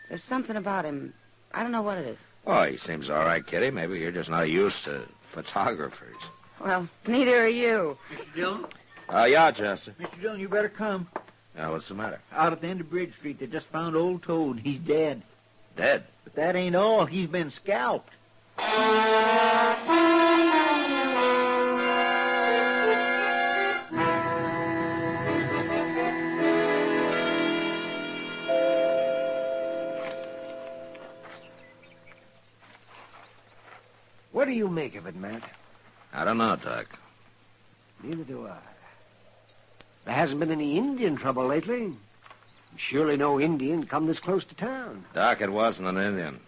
There's something about him. I don't know what it is. Oh, he seems all right, Kitty. Maybe you're just not used to photographers. Well, neither are you. Mr. Dillon? Yeah, Chester. Mr. Dillon, you better come. What's the matter? Out at the end of Bridge Street, they just found old Toad. He's dead. Dead? But that ain't all. He's been scalped. What do you make of it, Matt? I don't know, Doc. Neither do I. There hasn't been any Indian trouble lately. Surely no Indian come this close to town. Doc, it wasn't an Indian.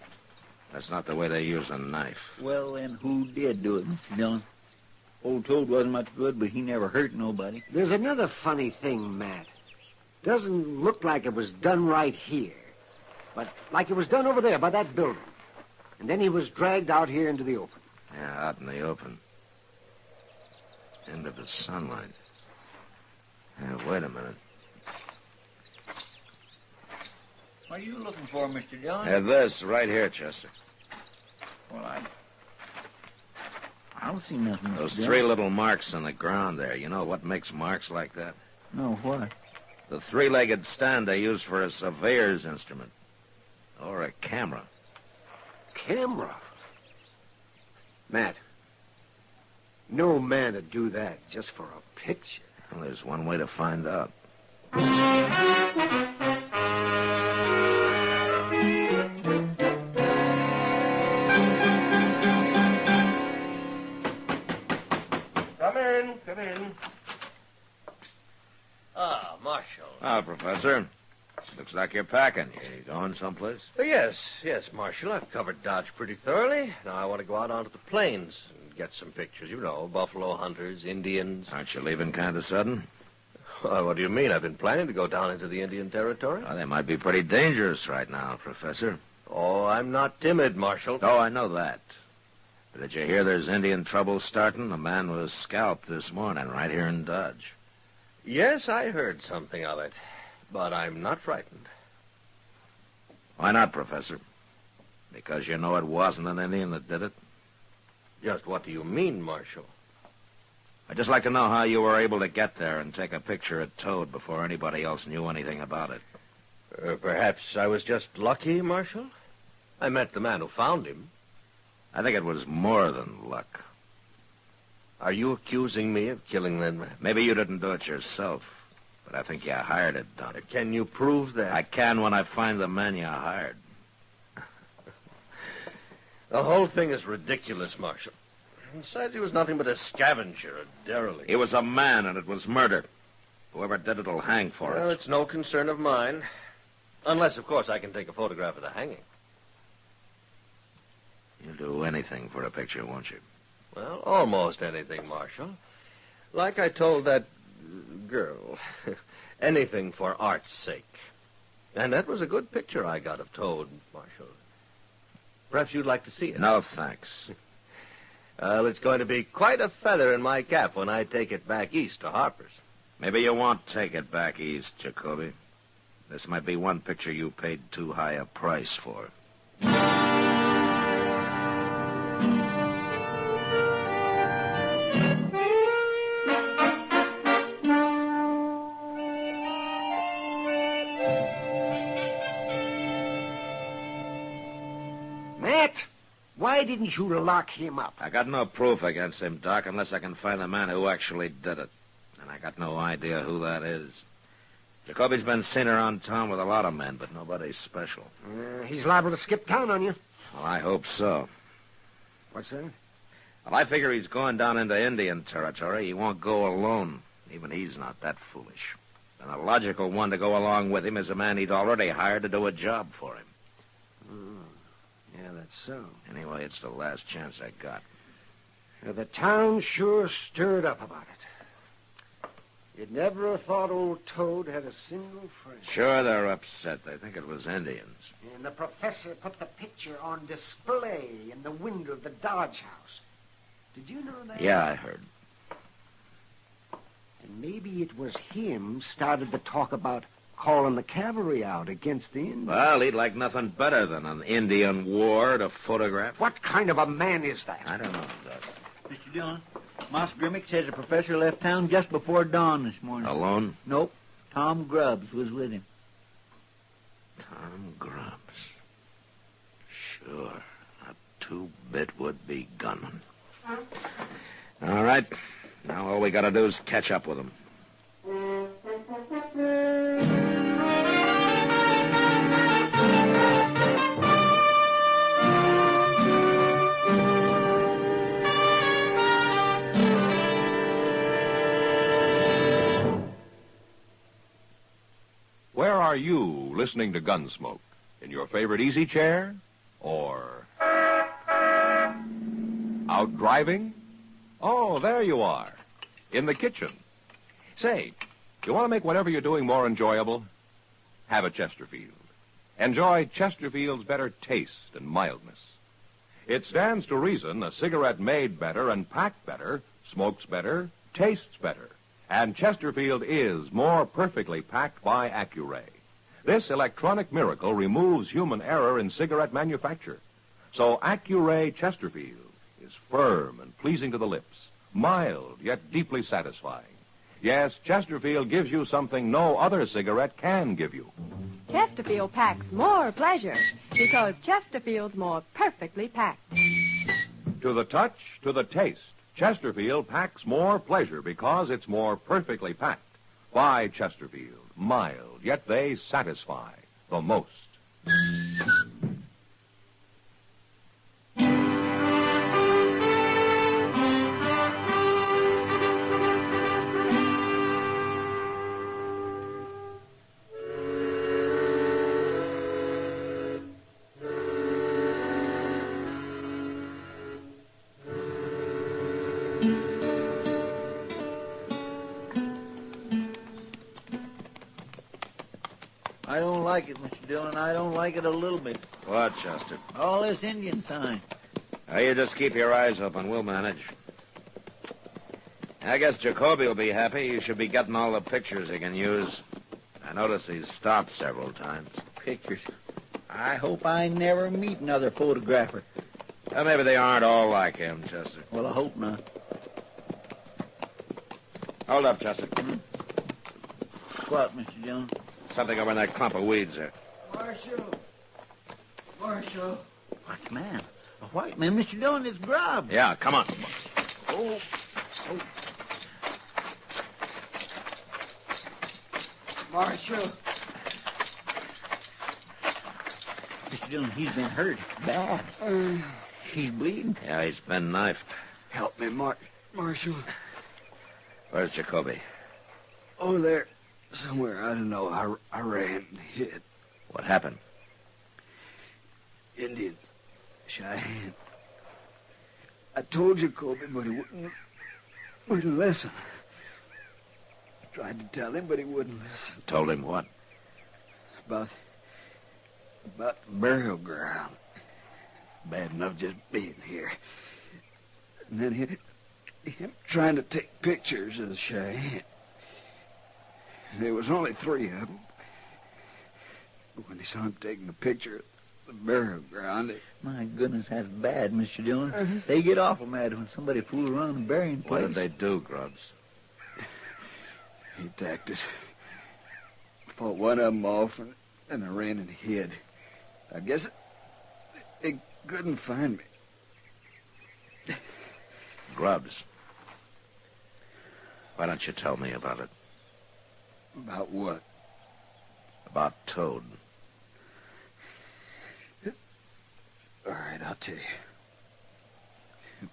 That's not the way they use a knife. Well, then, who did do it, Mr. Dillon? Old Toad wasn't much good, but he never hurt nobody. There's another funny thing, Matt. Doesn't look like it was done right here, but like it was done over there by that building. And then he was dragged out here into the open. Yeah, out in the open. Into the sunlight. Yeah, wait a minute. What are you looking for, Mr. Dillon? This right here, Chester. Well, I don't see nothing. Those Mr. Dillon. three little marks on the ground there. You know what makes marks like that? No, what? The three-legged stand they use for a surveyor's instrument. Or a camera. Camera? Matt, no man would do that just for a picture. Well, there's one way to find out. Come in, come in. Ah, Marshal. Ah, Professor. Looks like you're packing. You going someplace? Yes, Marshal. I've covered Dodge pretty thoroughly. Now I want to go out onto the plains and get some pictures. You know, buffalo hunters, Indians. Aren't you leaving kind of sudden? Well, what do you mean? I've been planning to go down into the Indian territory. Well, they might be pretty dangerous right now, Professor. Oh, I'm not timid, Marshal. Oh, I know that. But did you hear there's Indian trouble starting? A man was scalped this morning right here in Dodge. Yes, I heard something of it. But I'm not frightened. Why not, Professor? Because you know it wasn't an Indian that did it? Just what do you mean, Marshal? I'd just like to know how you were able to get there and take a picture of Toad before anybody else knew anything about it. Perhaps I was just lucky, Marshal. I met the man who found him. I think it was more than luck. Are you accusing me of killing that man? Maybe you didn't do it yourself, but I think you hired it done. Can you prove that? I can when I find the man you hired. The whole thing is ridiculous, Marshal. Besides, he was nothing but a scavenger, a derelict. He was a man, and it was murder. Whoever did it will hang for it. Well, it's no concern of mine. Unless, of course, I can take a photograph of the hanging. You'll do anything for a picture, won't you? Well, almost anything, Marshal. Like I told that girl. Anything for art's sake. And that was a good picture I got of Toad, Marshal. Perhaps you'd like to see it. No, thanks. Well, it's going to be quite a feather in my cap when I take it back east to Harper's. Maybe you won't take it back east, Jacoby. This might be one picture you paid too high a price for. Matt, why didn't you lock him up? I got no proof against him, Doc, unless I can find the man who actually did it. And I got no idea who that is. Jacoby's been seen around town with a lot of men, but nobody special. He's liable to skip town on you. Well, I hope so. What's that? Well, I figure he's going down into Indian territory. He won't go alone. Even he's not that foolish. And the logical one to go along with him is a man he'd already hired to do a job for him. Yeah, that's so. Anyway, it's the last chance I got. The town sure stirred up about it. You'd never have thought old Toad had a single friend. Sure, they're upset. They think it was Indians. And the professor put the picture on display in the window of the Dodge house. Did you know that? Yeah, I heard. And maybe it was him started the talk about calling the cavalry out against the Indians. Well, he'd like nothing better than an Indian war to photograph. What kind of a man is that? I don't know, Doc. Mr. Dillon, Moss Grimmick says the professor left town just before dawn this morning. Alone? Nope. Tom Grubbs was with him. Tom Grubbs. Sure. A two-bit would-be gunman. All right. Now all we got to do is catch up with him. Where are you listening to Gunsmoke? In your favorite easy chair? Or out driving? Oh, there you are. In the kitchen. Say, you want to make whatever you're doing more enjoyable? Have a Chesterfield. Enjoy Chesterfield's better taste and mildness. It stands to reason a cigarette made better and packed better, smokes better, tastes better. And Chesterfield is more perfectly packed by Accuray. This electronic miracle removes human error in cigarette manufacture. So Accuray Chesterfield is firm and pleasing to the lips, mild yet deeply satisfying. Yes, Chesterfield gives you something no other cigarette can give you. Chesterfield packs more pleasure because Chesterfield's more perfectly packed. To the touch, to the taste, Chesterfield packs more pleasure because it's more perfectly packed. By Chesterfield, mild, yet they satisfy the most. I don't like it, Mr. Dillon. I don't like it a little bit. What, Chester? All this Indian sign. Now, you just keep your eyes open. We'll manage. I guess Jacoby will be happy. You should be getting all the pictures he can use. I noticed he's stopped several times. Pictures. I hope I never meet another photographer. Well, maybe they aren't all like him, Chester. Well, I hope not. Hold up, Chester. What, Mr. Dillon? Something over in that clump of weeds there. Marshal. Marshal. What man? A white man, Mr. Dillon, is Grubb. Yeah, come on. Oh. Marshal. Mr. Dillon, he's been hurt. Bad. He's bleeding. Yeah, he's been knifed. Help me, Marshal. Where's Jacoby? Over there. Somewhere, I don't know. I ran and hid. What happened? Indian. Cheyenne. I told Jacoby, but he wouldn't listen. I tried to tell him, but he wouldn't listen. Told him what? About the burial ground. Bad enough just being here. And then him trying to take pictures of Cheyenne. There was only 3 of them. But when he saw him taking a picture of the burial ground... My goodness, that's bad, Mr. Dillon. They get awful mad when somebody fools around the burying place. What did they do, Grubbs? He attacked us. Fought one of them off, and I ran and hid. I guess they couldn't find me. Grubbs. Why don't you tell me about it? About what? About Toad. All right, I'll tell you. The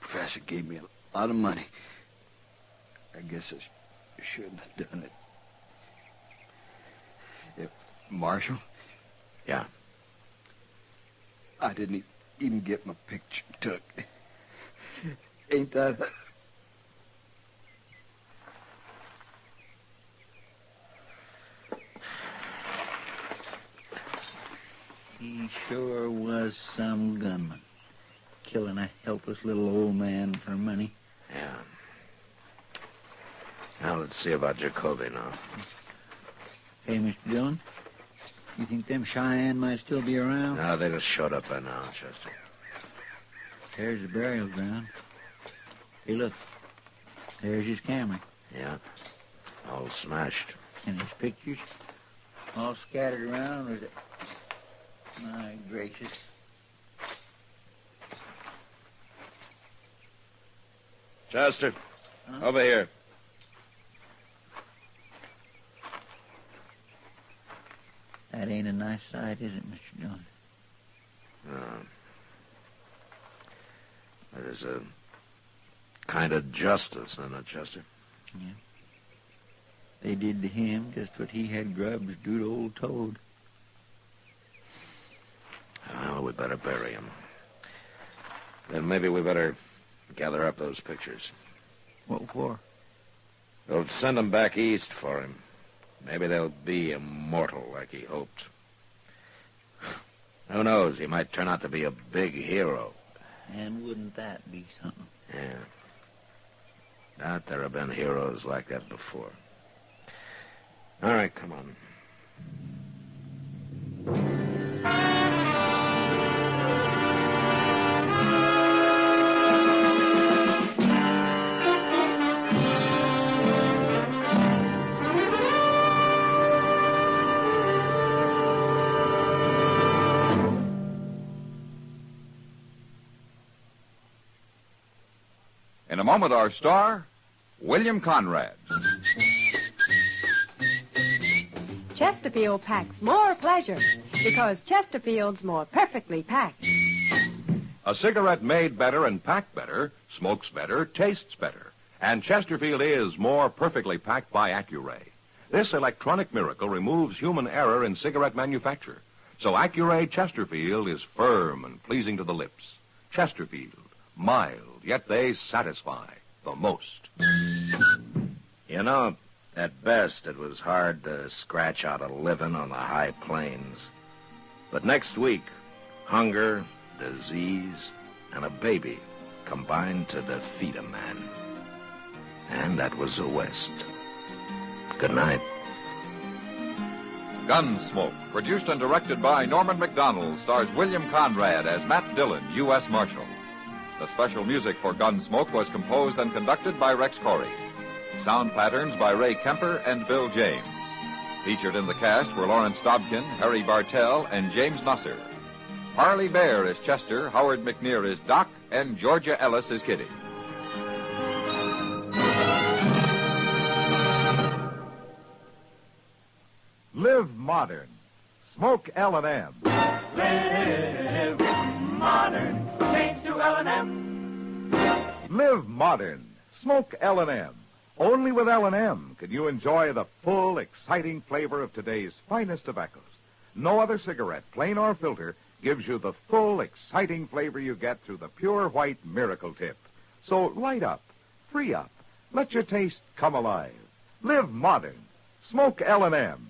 professor gave me a lot of money. I guess I shouldn't have done it. Marshal? Yeah? I didn't even get my picture took. Ain't that... He sure was some gunman. Killing a helpless little old man for money. Yeah. Now let's see about Jacoby now. Hey, Mr. Dillon, you think them Cheyenne might still be around? No, they just showed up by now, Chester. There's the burial ground. Hey, look. There's his camera. Yeah. All smashed. And his pictures all scattered around with it. My gracious. Chester, over here. That ain't a nice sight, is it, Mr. Dillon? No. There's a kind of justice in it, Chester. Yeah. They did to him just what he had Grubbs do to old Toad. Well, we better bury him. Then maybe we better gather up those pictures. What for? We'll send them back east for him. Maybe they'll be immortal like he hoped. Who knows? He might turn out to be a big hero. And wouldn't that be something? Yeah. Doubt there have been heroes like that before. All right, come on. In a moment, our star, William Conrad. Chesterfield packs more pleasure because Chesterfield's more perfectly packed. A cigarette made better and packed better, smokes better, tastes better. And Chesterfield is more perfectly packed by Accuray. This electronic miracle removes human error in cigarette manufacture. So Accuray Chesterfield is firm and pleasing to the lips. Chesterfield, mild, yet they satisfy the most. You know, at best, it was hard to scratch out a living on the high plains. But next week, hunger, disease, and a baby combined to defeat a man. And that was the West. Good night. Gunsmoke, produced and directed by Norman McDonald, stars William Conrad as Matt Dillon, U.S. Marshal. The special music for Gunsmoke was composed and conducted by Rex Corey. Sound patterns by Ray Kemper and Bill James. Featured in the cast were Lawrence Dobkin, Harry Bartell, and James Nusser. Harley Bear is Chester, Howard McNear is Doc, and Georgia Ellis is Kitty. Live modern. Smoke L&M. Live modern. Change to L&M. Live modern. Smoke L&M. Only with L&M can you enjoy the full, exciting flavor of today's finest tobaccos. No other cigarette, plain or filter, gives you the full, exciting flavor you get through the pure white Miracle Tip. So light up, free up, let your taste come alive. Live modern. Smoke L&M.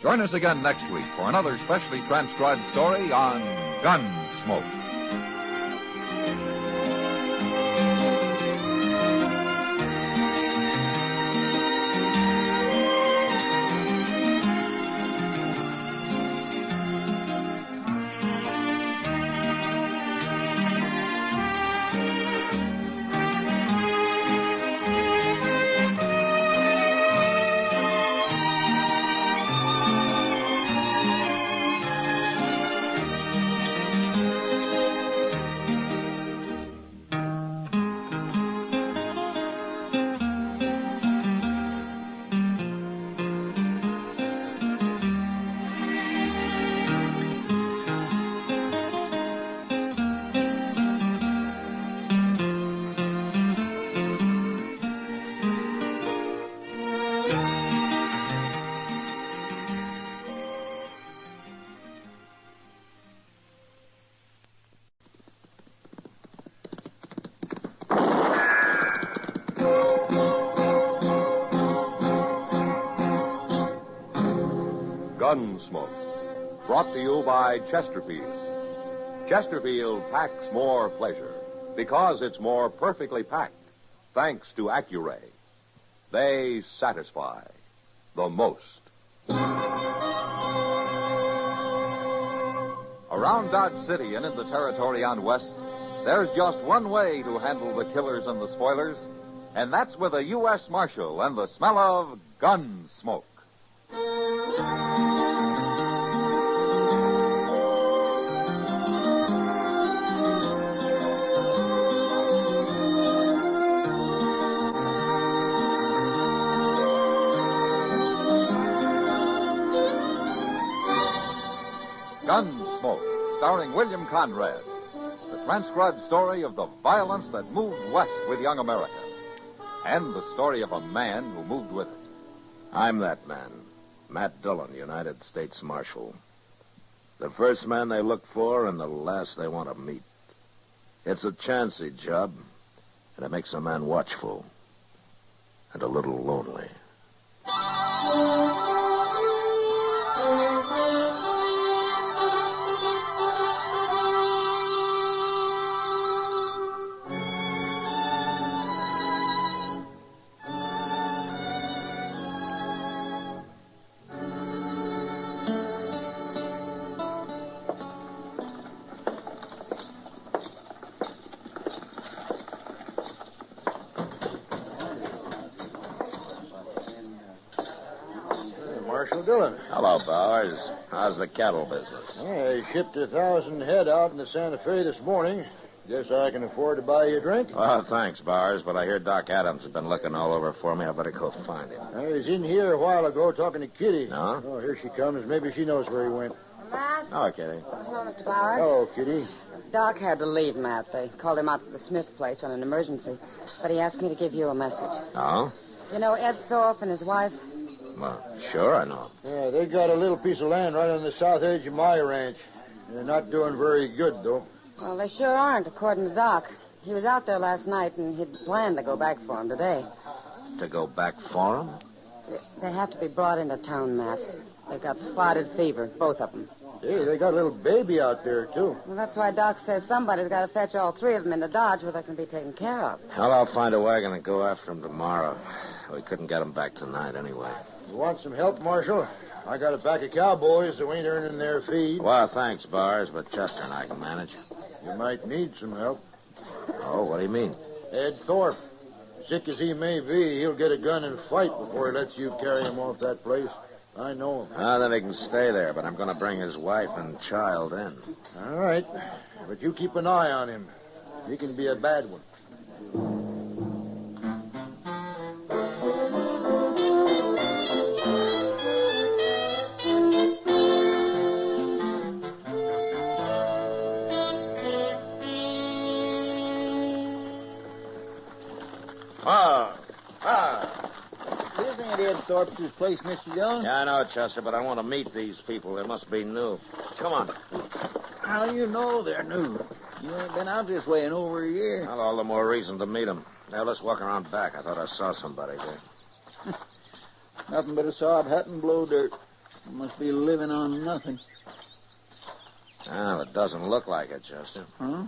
Join us again next week for another specially transcribed story on Gunsmoke. Gunsmoke, brought to you by Chesterfield. Chesterfield packs more pleasure because it's more perfectly packed, thanks to Accuray. They satisfy the most. Around Dodge City and in the territory on West, there's just one way to handle the killers and the spoilers, and that's with a U.S. Marshal and the smell of gun smoke. Gunsmoke, starring William Conrad. The transcribed story of the violence that moved west with young America. And the story of a man who moved with it. I'm that man, Matt Dillon, United States Marshal. The first man they look for and the last they want to meet. It's a chancy job, and it makes a man watchful and a little lonely. Marshal Dillon. Hello, Bowers. How's the cattle business? I shipped 1,000 head out into Santa Fe this morning. Guess I can afford to buy you a drink? Well, thanks, Bowers, but I hear Doc Adams has been looking all over for me. I better go find him. I was in here a while ago talking to Kitty. No? Oh, here she comes. Maybe she knows where he went. Matt? Oh, Kitty. Hello, Mr. Bowers. Hello, Kitty. Doc had to leave, Matt. They called him out to the Smith place on an emergency. But he asked me to give you a message. Oh? You know Ed Thorpe and his wife? Well, sure, I know. Yeah, they got a little piece of land right on the south edge of my ranch. They're not doing very good, though. Well, they sure aren't, according to Doc. He was out there last night, and he'd planned to go back for him today. To go back for him? They have to be brought into town, Matt. They've got spotted fever, both of them. Hey, they got a little baby out there, too. Well, that's why Doc says somebody's got to fetch all three of them into Dodge where they can be taken care of. Well, I'll find a wagon and go after him tomorrow. We couldn't get him back tonight anyway. You want some help, Marshal? I got a pack of cowboys who ain't earning their feed. Well, thanks, Bars, but Chester and I can manage. You might need some help. Oh, what do you mean? Ed Thorpe. Sick as he may be, he'll get a gun and fight before he lets you carry him off that place. I know him. Then he can stay there, but I'm going to bring his wife and child in. All right. But you keep an eye on him. He can be a bad one. This ain't Ed Thorpe's place, Mr. Jones. Yeah, I know, Chester, but I want to meet these people. They must be new. Come on. How do you know they're new? You ain't been out this way in over a year. Well, all the more reason to meet them. Now, let's walk around back. I thought I saw somebody there. Nothing but a sod hut and blow dirt. You must be living on nothing. Well, it doesn't look like it, Chester. Huh?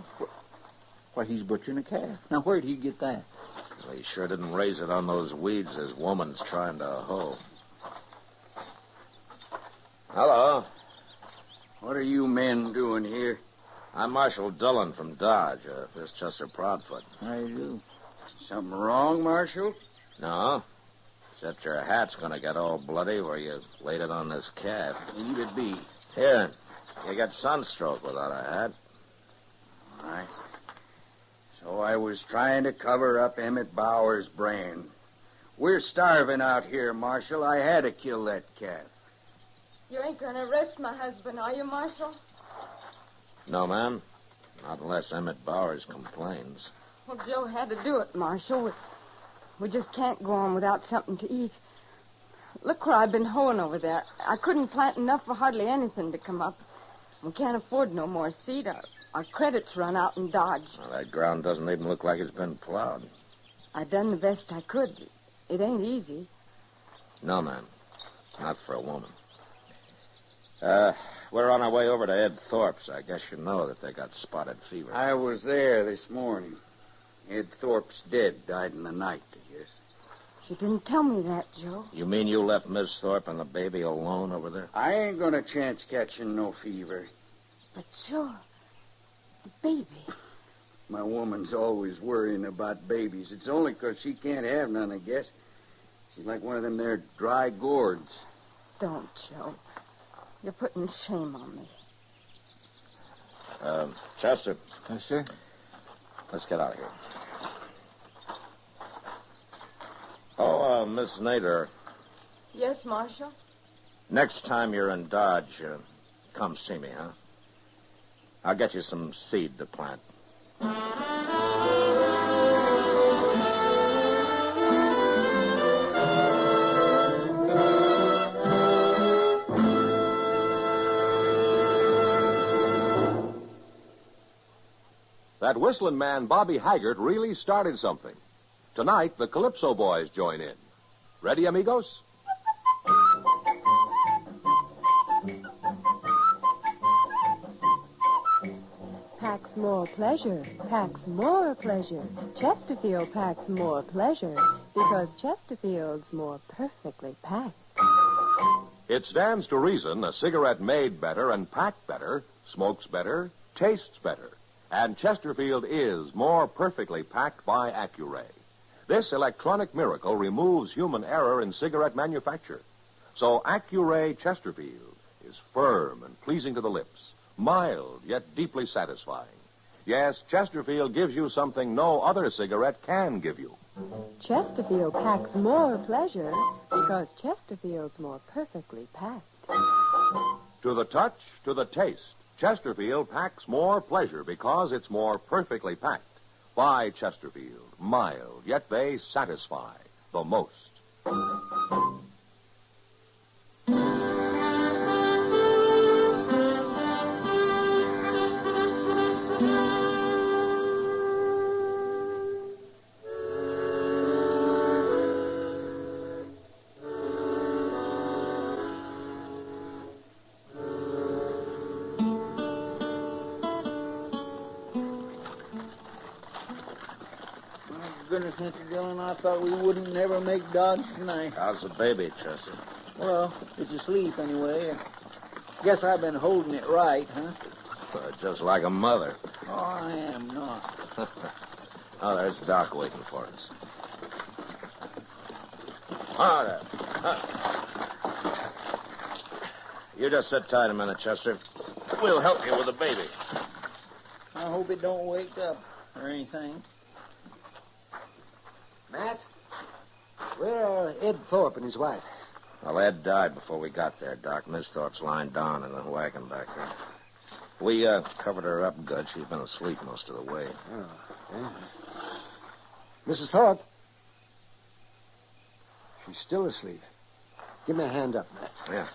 Why, he's butchering a calf. Now, where'd he get that? Well, he sure didn't raise it on those weeds his woman's trying to hoe. Hello. What are you men doing here? I'm Marshal Dillon from Dodge. This is Chester Proudfoot. How you do? Something wrong, Marshal? No. Except your hat's going to get all bloody where you laid it on this calf. Leave it be. Here. You got sunstroke without a hat. All right. So I was trying to cover up Emmett Bauer's brand. We're starving out here, Marshal. I had to kill that calf. You ain't going to arrest my husband, are you, Marshal? No, ma'am. Not unless Emmett Bowers complains. Well, Joe had to do it, Marshal. We just can't go on without something to eat. Look where I've been hoeing over there. I couldn't plant enough for hardly anything to come up. We can't afford no more seed. Our credits run out in Dodge. Well, that ground doesn't even look like it's been plowed. I done the best I could. It ain't easy. No, ma'am. Not for a woman. We're on our way over to Ed Thorpe's. I guess you know that they got spotted fever. I was there this morning. Ed Thorpe's dead. Died in the night, I guess. She didn't tell me that, Joe. You mean you left Miss Thorpe and the baby alone over there? I ain't gonna chance catching no fever. But, Joe, the baby. My woman's always worrying about babies. It's only 'cause she can't have none, I guess. She's like one of them there dry gourds. Don't, Joe. You're putting shame on me. Chester. Yes, sir? Let's get out of here. Oh, Miss Nader, Yes, Marshal? next time you're in Dodge, come see me, huh? I'll get you some seed to plant. That whistling man, Bobby Haggart, really started something. Tonight, the Calypso Boys join in. Ready, amigos? Packs more pleasure, packs more pleasure. Chesterfield packs more pleasure because Chesterfield's more perfectly packed. It stands to reason a cigarette made better and packed better, smokes better, tastes better. And Chesterfield is more perfectly packed by Accuray. This electronic miracle removes human error in cigarette manufacture. So Accuray Chesterfield is firm and pleasing to the lips, mild yet deeply satisfying. Yes, Chesterfield gives you something no other cigarette can give you. Chesterfield packs more pleasure because Chesterfield's more perfectly packed. To the touch, to the taste, Chesterfield packs more pleasure because it's more perfectly packed. By Chesterfield, mild, yet they satisfy the most. goodness, Mr. Dillon, I thought we wouldn't never make Dodge tonight. How's the baby, Chester? Well, it's asleep anyway. Guess I've been holding it right, huh? Just like a mother. Oh, I am not. Oh, there's Doc waiting for us. Oh, there. You just sit tight a minute, Chester. We'll help you with the baby. I hope it don't wake up or anything. Matt, where are Ed Thorpe and his wife? Well, Ed died before we got there, Doc. Miss Thorpe's lying down in the wagon back there. We covered her up good. She's been asleep most of the way. Oh, yeah. Mrs. Thorpe? She's still asleep. Give me a hand up, Matt. Yeah.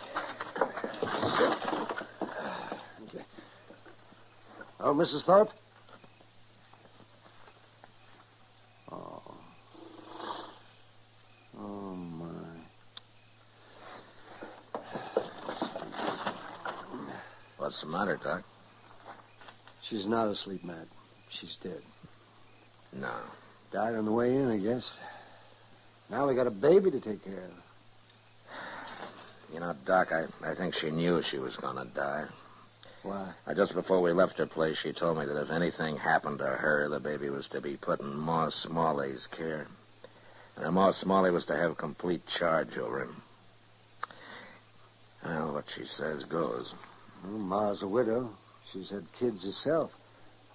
Okay. Oh, Mrs. Thorpe? Oh. Oh, my. What's the matter, Doc? She's not asleep, Matt. She's dead. No. Died on the way in, I guess. Now we got a baby to take care of. You know, Doc, I think she knew she was going to die. Why? Just before we left her place, she told me that if anything happened to her, the baby was to be put in Ma Smalley's care. And Ma Smalley was to have complete charge over him. Well, what she says goes. Well, Ma's a widow. She's had kids herself.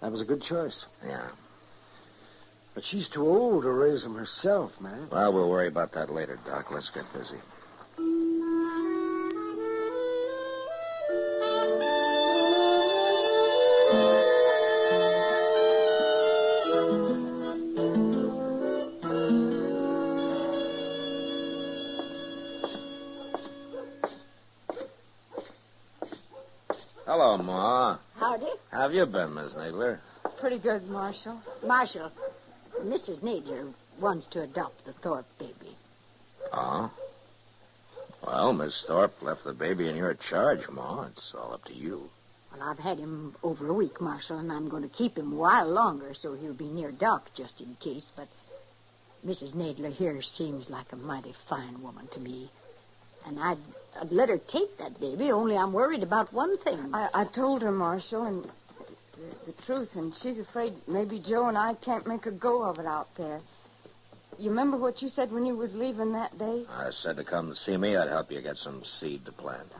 That was a good choice. Yeah. But she's too old to raise them herself, man. Well, we'll worry about that later, Doc. Let's get busy. Hello, Ma. Howdy. How have you been, Miss Nadler? Pretty good, Marshal. Marshal, Mrs. Nadler wants to adopt the Thorpe baby. Oh? Well, Miss Thorpe left the baby in your charge, Ma. It's all up to you. Well, I've had him over a week, Marshal, and I'm going to keep him a while longer so he'll be near Doc just in case. But Mrs. Nadler here seems like a mighty fine woman to me. And I'd let her take that baby, only I'm worried about one thing. I told her, Marshal, and the truth, and she's afraid maybe Joe and I can't make a go of it out there. You remember what you said when you was leaving that day? I said to come to see me. I'd help you get some seed to plant.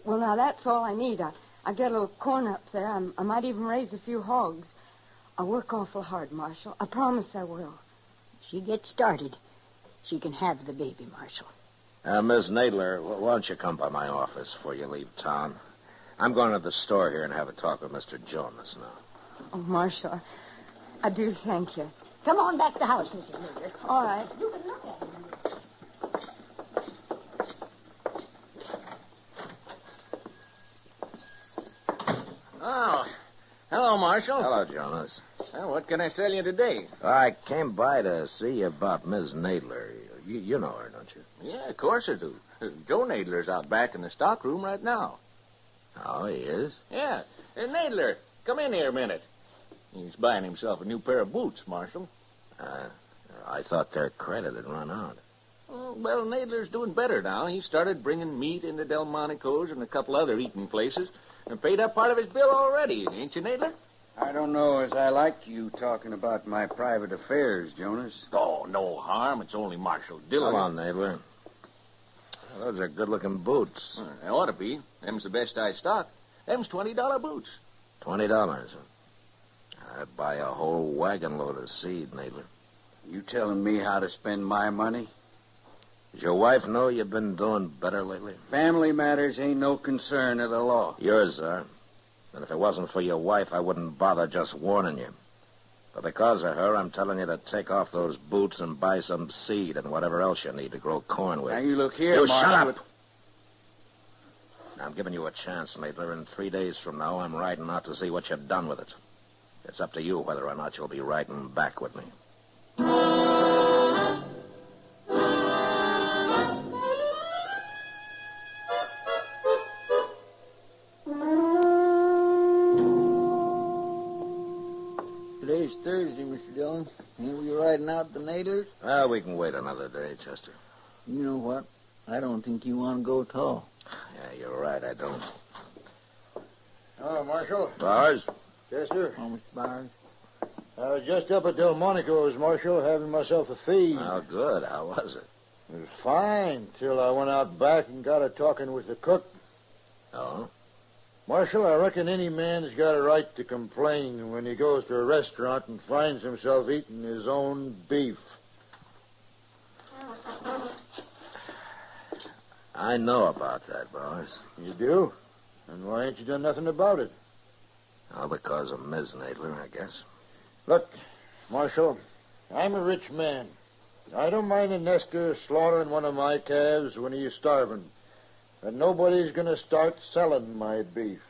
Well, now, that's all I need. I get a little corn up there. I might even raise a few hogs. I work awful hard, Marshal. I promise I will. She gets started. She can have the baby, Marshal. Miss Nadler, why don't you come by my office before you leave town? I'm going to the store here and have a talk with Mr. Jonas now. Oh, Marshal, I do thank you. Come on back to the house, Mrs. Nadler. All right. You can look at him. Oh, hello, Marshal. Hello, Jonas. Well, what can I sell you today? I came by to see you about Miss Nadler. You know her, don't you? Yeah, of course I do. Joe Nadler's out back in the stock room right now. Oh, he is? Yeah. Nadler, come in here a minute. He's buying himself a new pair of boots, Marshal. I thought their credit had run out. Oh, well, Nadler's doing better now. He started bringing meat into Delmonico's and a couple other eating places and paid up part of his bill already, ain't you, Nadler? I don't know as I like you talking about my private affairs, Jonas. Oh, no harm. It's only Marshal Dillon. Come on, Nadler. Those are good-looking boots. They ought to be. Them's the best I stock. Them's $20 boots. $20. I'd buy a whole wagon load of seed, Nadler. You telling me how to spend my money? Does your wife know you've been doing better lately? Family matters ain't no concern of the law. Yours are. And if it wasn't for your wife, I wouldn't bother just warning you. But because of her, I'm telling you to take off those boots and buy some seed and whatever else you need to grow corn with. Now, you look here, You Marshal. shut up! Now, I'm giving you a chance, Nadler, and 3 days from now, I'm riding out to see what you've done with it. It's up to you whether or not you'll be riding back with me. Today's Thursday, Mr. Dillon. Ain't we riding out the Nadlers? Well, we can wait another day, Chester. You know what? I don't think you want to go at all. Yeah, you're right, I don't. Hello, Marshal. Bowers? Chester? Oh, Mr. Bowers. I was just up at Delmonico's, Marshal, having myself a feed. Oh, good. How was it? It was fine, till I went out back and got a talking with the cook. Oh? Marshal, I reckon any man's got a right to complain when he goes to a restaurant and finds himself eating his own beef. I know about that, Bowers. You do? And why ain't you done nothing about it? Well, because of Ms. Nadler, I guess. Look, Marshal, I'm a rich man. I don't mind a nester slaughtering one of my calves when he's starving. And nobody's going to start selling my beef.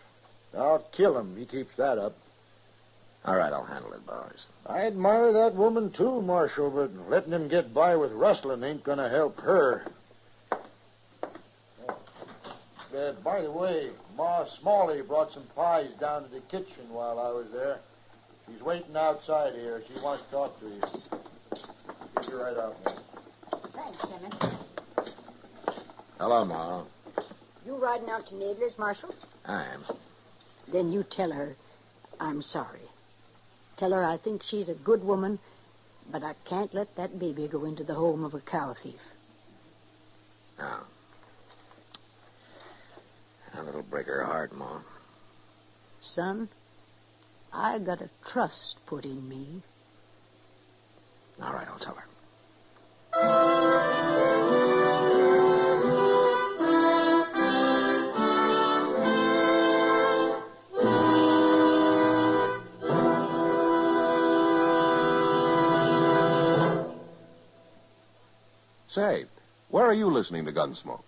I'll kill him. He keeps that up. All right, I'll handle it, Bowers. I admire that woman, too, Marshal, but letting him get by with rustling ain't going to help her. By the way, Ma Smalley brought some pies down to the kitchen while I was there. She's waiting outside here. She wants to talk to you. Get you right out, man. Thanks, Clement. Hello, Ma. You riding out to Nadler's, Marshal? I am. Then you tell her I'm sorry. Tell her I think she's a good woman, but I can't let that baby go into the home of a cow thief. No. And it'll break her heart, Ma. Son, I got a trust put in me. All right, I'll tell her. Say, where are you listening to Gunsmoke?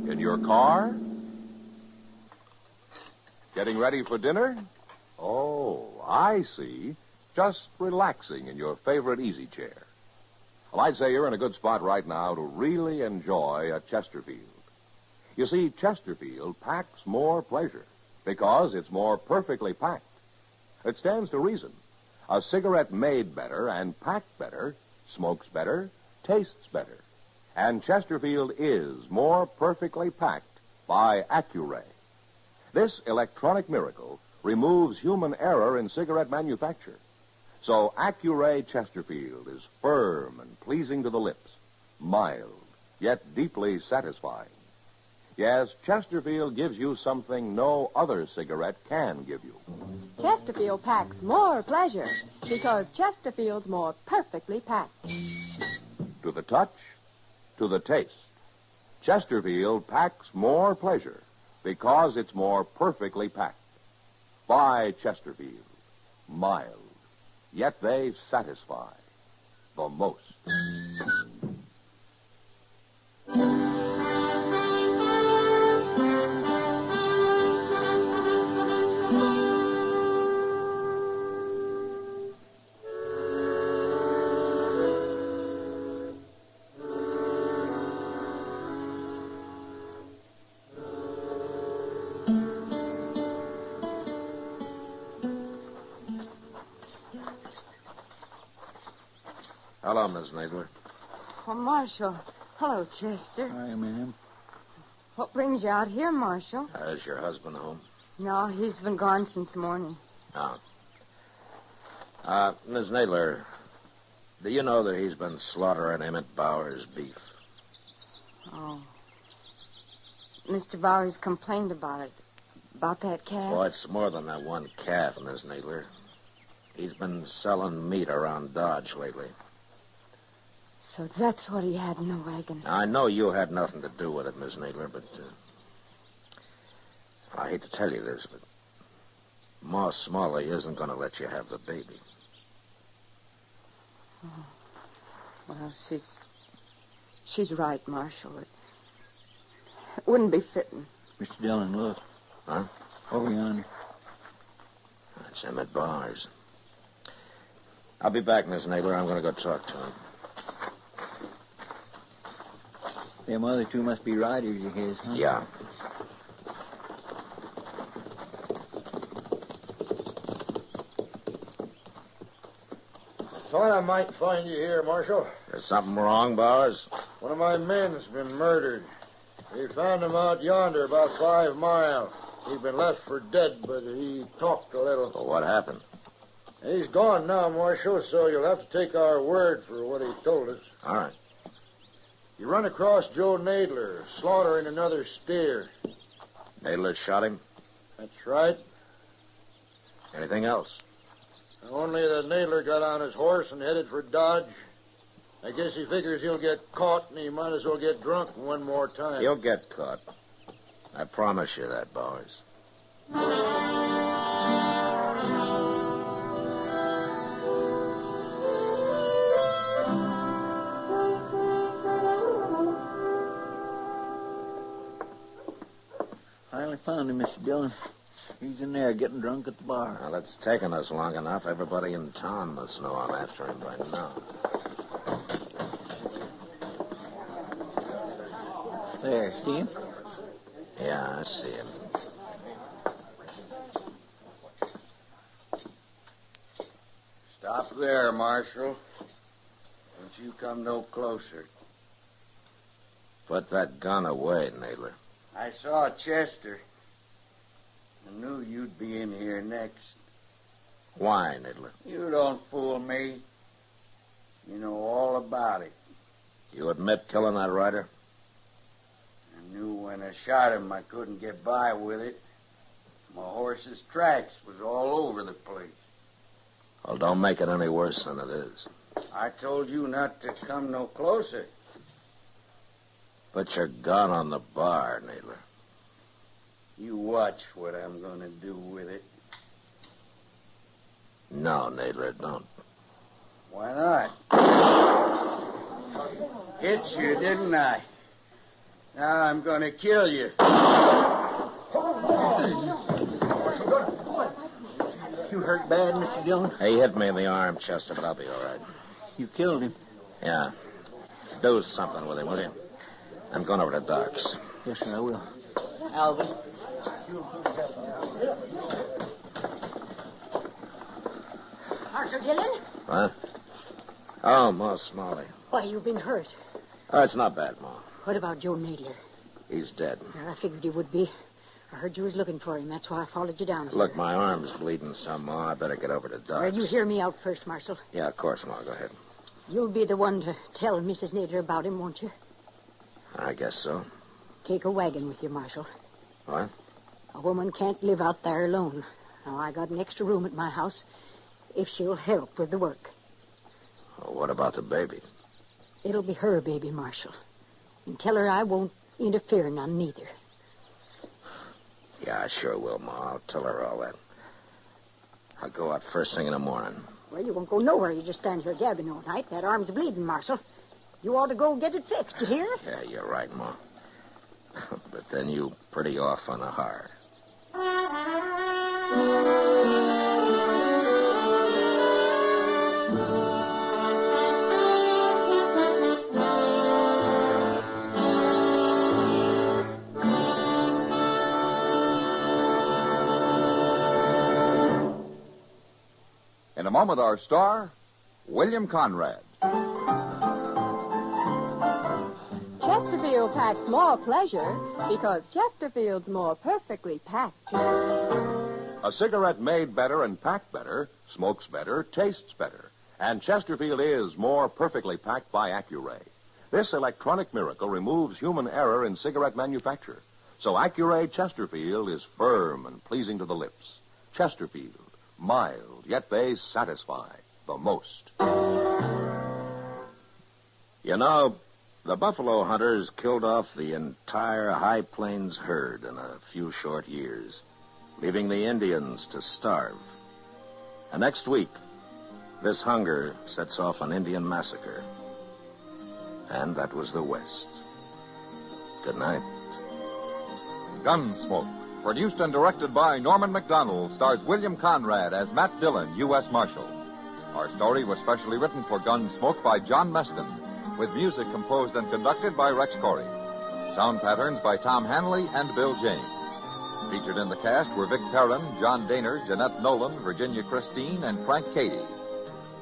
In your car? Getting ready for dinner? Oh, I see. Just relaxing in your favorite easy chair. Well, I'd say you're in a good spot right now to really enjoy a Chesterfield. You see, Chesterfield packs more pleasure because it's more perfectly packed. It stands to reason. A cigarette made better and packed better smokes better, tastes better. And Chesterfield is more perfectly packed by Accuray. This electronic miracle removes human error in cigarette manufacture. So Accuray Chesterfield is firm and pleasing to the lips, mild, yet deeply satisfying. Yes, Chesterfield gives you something no other cigarette can give you. Chesterfield packs more pleasure because Chesterfield's more perfectly packed. To the touch, to the taste, Chesterfield packs more pleasure because it's more perfectly packed. Buy Chesterfield, mild, yet they satisfy the most. Hello, Miss Nadler. Oh, Marshal. Hello, Chester. Hi, ma'am. What brings you out here, Marshal? Is your husband home? No, he's been gone since morning. Oh. Miss Nadler, do you know that he's been slaughtering Emmett Bowers' beef? Oh. Mr. Bowers complained about it. About that calf? Well, it's more than that one calf, Miss Nadler. He's been selling meat around Dodge lately. So that's what he had in the wagon. I know you had nothing to do with it, Miss Nadler, but I hate to tell you this, but Ma Smalley isn't going to let you have the baby. Oh. Well, she's right, Marshal. It wouldn't be fitting. Mr. Dillon, look. Huh? Over yonder. That's Emmett Bowers. I'll be back, Miss Nadler. I'm going to go talk to him. Them other two must be riders of his, huh? Yeah. Thought I might find you here, Marshal. There's something wrong, Bowers? One of my men's been murdered. We found him out yonder about 5 miles. He'd been left for dead, but he talked a little. Well, what happened? He's gone now, Marshal, so you'll have to take our word for what he told us. All right. You run across Joe Nadler, slaughtering another steer. Nadler shot him? That's right. Anything else? Only that Nadler got on his horse and headed for Dodge. I guess he figures he'll get caught, and he might as well get drunk one more time. He'll get caught. I promise you that, Bowers. Finally found him, Mr. Dillon. He's in there getting drunk at the bar. Well, it's taken us long enough. Everybody in town must know I'm after him by now. There, see him? Yeah, I see him. Stop there, Marshal. Don't you come no closer. Put that gun away, Nadler. I saw Chester. I knew you'd be in here next. Why, Nadler? You don't fool me. You know all about it. You admit killing that rider? I knew when I shot him I couldn't get by with it. My horse's tracks was all over the place. Well, don't make it any worse than it is. I told you not to come no closer. Put your gun on the bar, Nadler. You watch what I'm going to do with it. No, Nadler, don't. Why not? Hit you, didn't I? Now I'm going to kill you. You hurt bad, Mr. Dillon? He hit me in the arm, Chester, but I'll be all right. You killed him? Yeah. Do something with him, will you? I'm going over to Doc's. Yes, sir, I will. Alvin. Marshal Dillon? What? Oh, Ma Smalley. Why, you've been hurt. Oh, it's not bad, Ma. What about Joe Nadler? He's dead. Well, I figured he would be. I heard you was looking for him. That's why I followed you down here. Look, my arm's bleeding some, Ma. I better get over to Doc's. Well, you hear me out first, Marshal. Yeah, of course, Ma. Go ahead. You'll be the one to tell Mrs. Nadler about him, won't you? I guess so. Take a wagon with you, Marshal. What? A woman can't live out there alone. Now, I got an extra room at my house if she'll help with the work. Well, what about the baby? It'll be her baby, Marshal. And tell her I won't interfere none, neither. Yeah, I sure will, Ma. I'll tell her all that. I'll go out first thing in the morning. Well, you won't go nowhere. You just stand here gabbing all night. That arm's bleeding, Marshal. You ought to go get it fixed, you hear? Yeah, you're right, Ma. But then you pretty off on the hard. In a moment, our star, William Conrad. Chesterfield packs more pleasure because Chesterfield's more perfectly packed. A cigarette made better and packed better, smokes better, tastes better. And Chesterfield is more perfectly packed by Accuray. This electronic miracle removes human error in cigarette manufacture. So Accuray Chesterfield is firm and pleasing to the lips. Chesterfield, mild, yet they satisfy the most. You know, the buffalo hunters killed off the entire High Plains herd in a few short years, leaving the Indians to starve. And next week, this hunger sets off an Indian massacre. And that was the West. Good night. Gunsmoke, produced and directed by Norman McDonald, stars William Conrad as Matt Dillon, U.S. Marshal. Our story was specially written for Gunsmoke by John Meston, with music composed and conducted by Rex Corey. Sound patterns by Tom Hanley and Bill James. Featured in the cast were Vic Perrin, John Daner, Jeanette Nolan, Virginia Christine, and Frank Cady.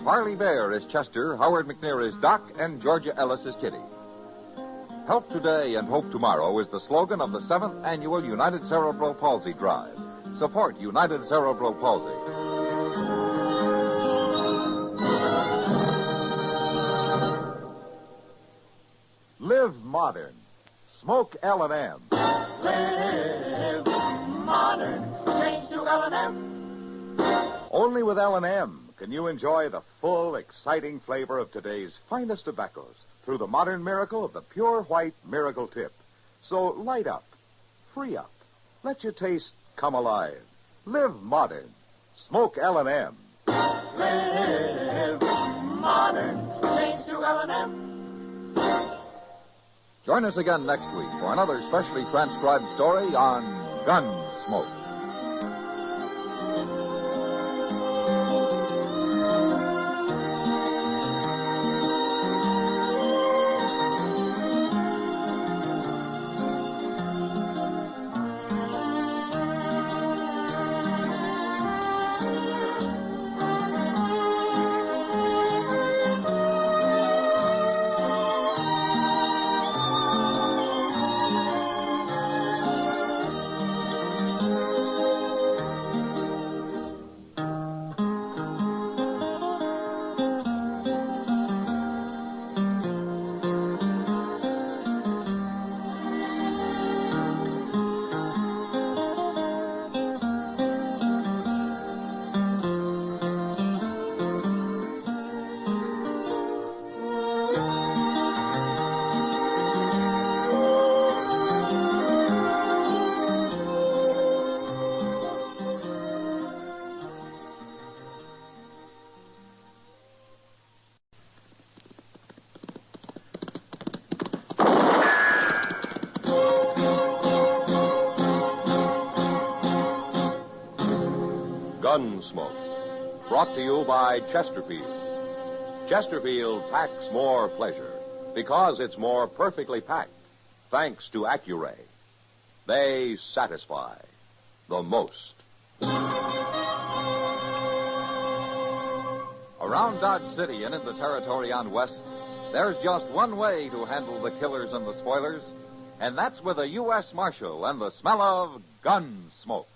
Parley Bear is Chester, Howard McNear is Doc, and Georgia Ellis is Kitty. Help today and hope tomorrow is the slogan of the 7th Annual United Cerebral Palsy Drive. Support United Cerebral Palsy. Live modern. Smoke L&M. Live modern. Change to L&M. Only with L&M can you enjoy the full, exciting flavor of today's finest tobaccos through the modern miracle of the pure white Miracle Tip. So light up, free up, let your taste come alive. Live modern. Smoke L&M. Live modern. Change to L&M. Join us again next week for another specially transcribed story on Gunsmoke. Gunsmoke, brought to you by Chesterfield. Chesterfield packs more pleasure because it's more perfectly packed, thanks to Accuray. They satisfy the most. Around Dodge City and in the territory on West, there's just one way to handle the killers and the spoilers, and that's with a U.S. Marshal and the smell of gun smoke.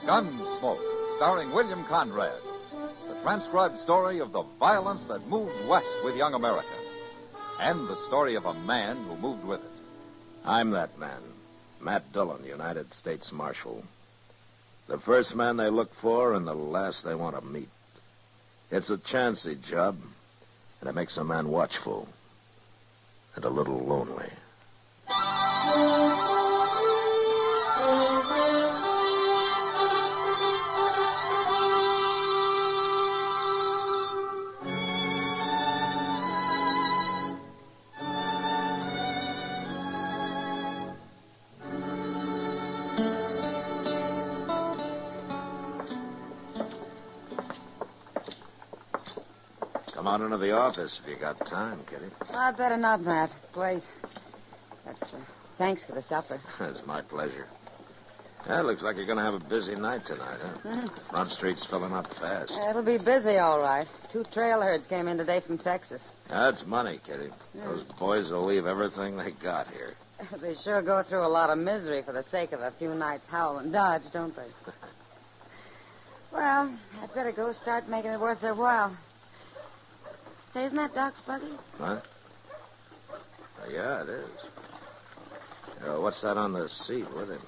Gunsmoke, starring William Conrad. The transcribed story of the violence that moved west with young America. And the story of a man who moved with it. I'm that man, Matt Dillon, United States Marshal. The first man they look for and the last they want to meet. It's a chancy job, and it makes a man watchful and a little lonely. Come on into the office if you got time, Kitty. I'd better not, Matt. It's late. But thanks for the supper. It's my pleasure. Yeah, looks like you're going to have a busy night tonight, huh? Front Street's filling up fast. It'll be busy, all right. 2 trail herds came in today from Texas. That's money, Kitty. Those boys will leave everything they got here. They sure go through a lot of misery for the sake of a few nights howl and dodge, don't they? Well, I'd better go start making it worth their while. Say, isn't that Doc's buggy? What? Yeah, it is. What's that on the seat with him?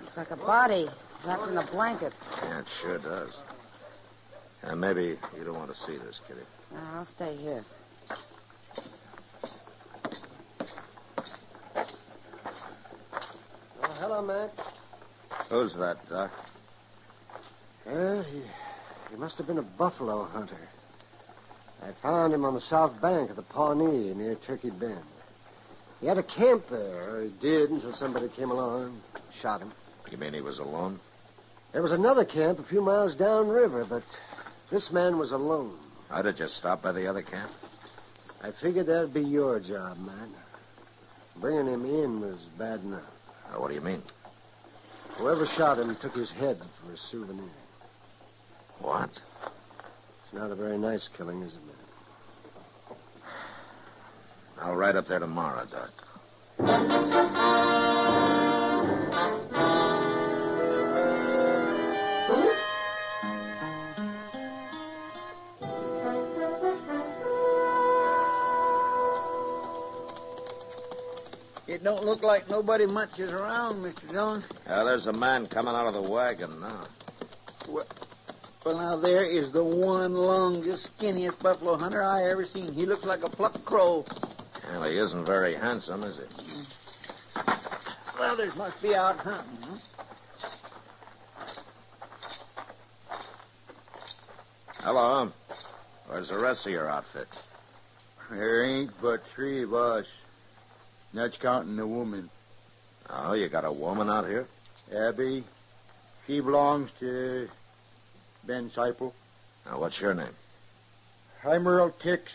Looks like a body wrapped in a blanket. Yeah, it sure does. And maybe you don't want to see this, Kitty. No, I'll stay here. Oh, hello, Matt. Who's that, Doc? Well, he must have been a buffalo hunter. I found him on the south bank of the Pawnee near Turkey Bend. He had a camp there, or he did until somebody came along and shot him. You mean he was alone? There was another camp a few miles downriver, but this man was alone. How did you stop by the other camp? I figured that'd be your job, man. Bringing him in was bad enough. What do you mean? Whoever shot him took his head for a souvenir. What? It's not a very nice killing, is it, man? I'll ride up there tomorrow, Doc. It don't look like nobody much is around, Mr. Dillon. There's a man coming out of the wagon now. Well, now, there is the one longest, skinniest buffalo hunter I ever seen. He looks like a plucked crow. Well, he isn't very handsome, is he? Well, there must be out hunting, huh? Hello. Where's the rest of your outfit? There ain't but 3 of us. That's counting the woman. Oh, you got a woman out here? Abby. She belongs to Ben Seipel. Now, what's your name? I'm Earl Tix,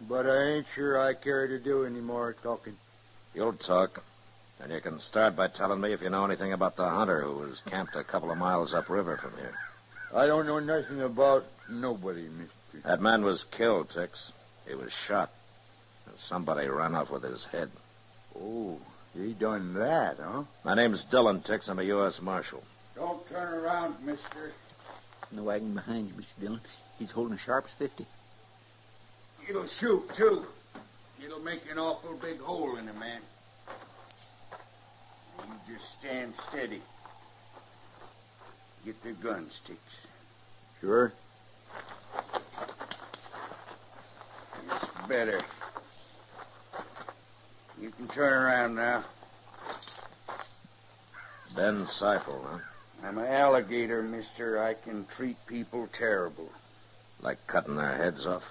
but I ain't sure I care to do any more talking. You'll talk. And you can start by telling me if you know anything about the hunter who was camped a couple of miles upriver from here. I don't know nothing about nobody, mister. That man was killed, Tix. He was shot. And somebody ran off with his head. Oh, he done that, huh? My name's Dillon, Tix. I'm a U.S. Marshal. Don't turn around, mister. In the wagon behind you, Mr. Dillon. He's holding as sharp as 50. It'll shoot, too. It'll make an awful big hole in a man. You just stand steady. Get the gun sticks. Sure. It's better. You can turn around now. Ben Seipel, huh? I'm an alligator, mister. I can treat people terrible. Like cutting their heads off?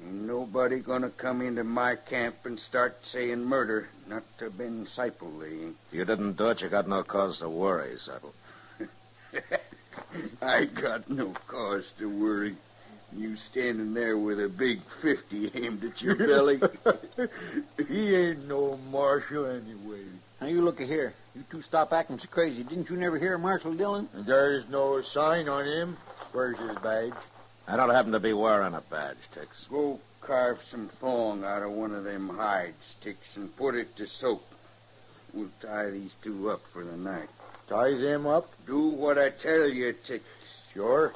Ain't nobody gonna come into my camp and start saying murder. Not to Ben Seipel, they ain't. You didn't do it, you got no cause to worry, Seipel. I got no cause to worry. You standing there with a big 50 aimed at your belly. He ain't no marshal anyway. Now, you look here. You two stop acting so crazy. Didn't you never hear of Marshal Dillon? There's no sign on him. Where's his badge? I don't happen to be wearing a badge, Tix. Go carve some thong out of one of them hides, Tix, and put it to soak. We'll tie these two up for the night. Tie them up? Do what I tell you, Tix. Sure.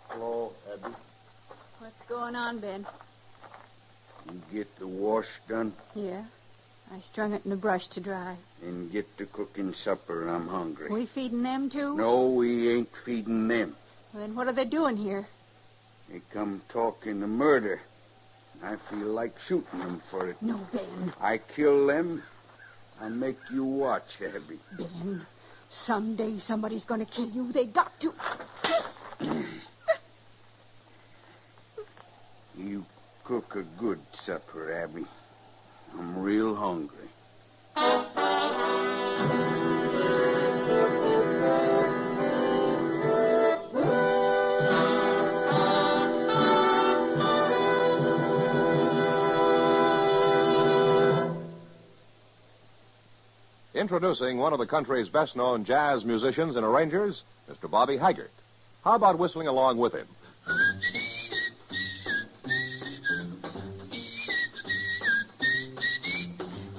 Hello, Abby. What's going on, Ben? You get the wash done? Yeah. I strung it in the brush to dry. And get to cooking supper. I'm hungry. We feeding them, too? No, we ain't feeding them. Well, then what are they doing here? They come talking of murder. I feel like shooting them for it. No, Ben. I kill them, I make you watch, Abby. Ben, someday somebody's going to kill you. They got to. You cook a good supper, Abby. I'm real hungry. Introducing one of the country's best-known jazz musicians and arrangers, Mr. Bobby Haggart. How about whistling along with him?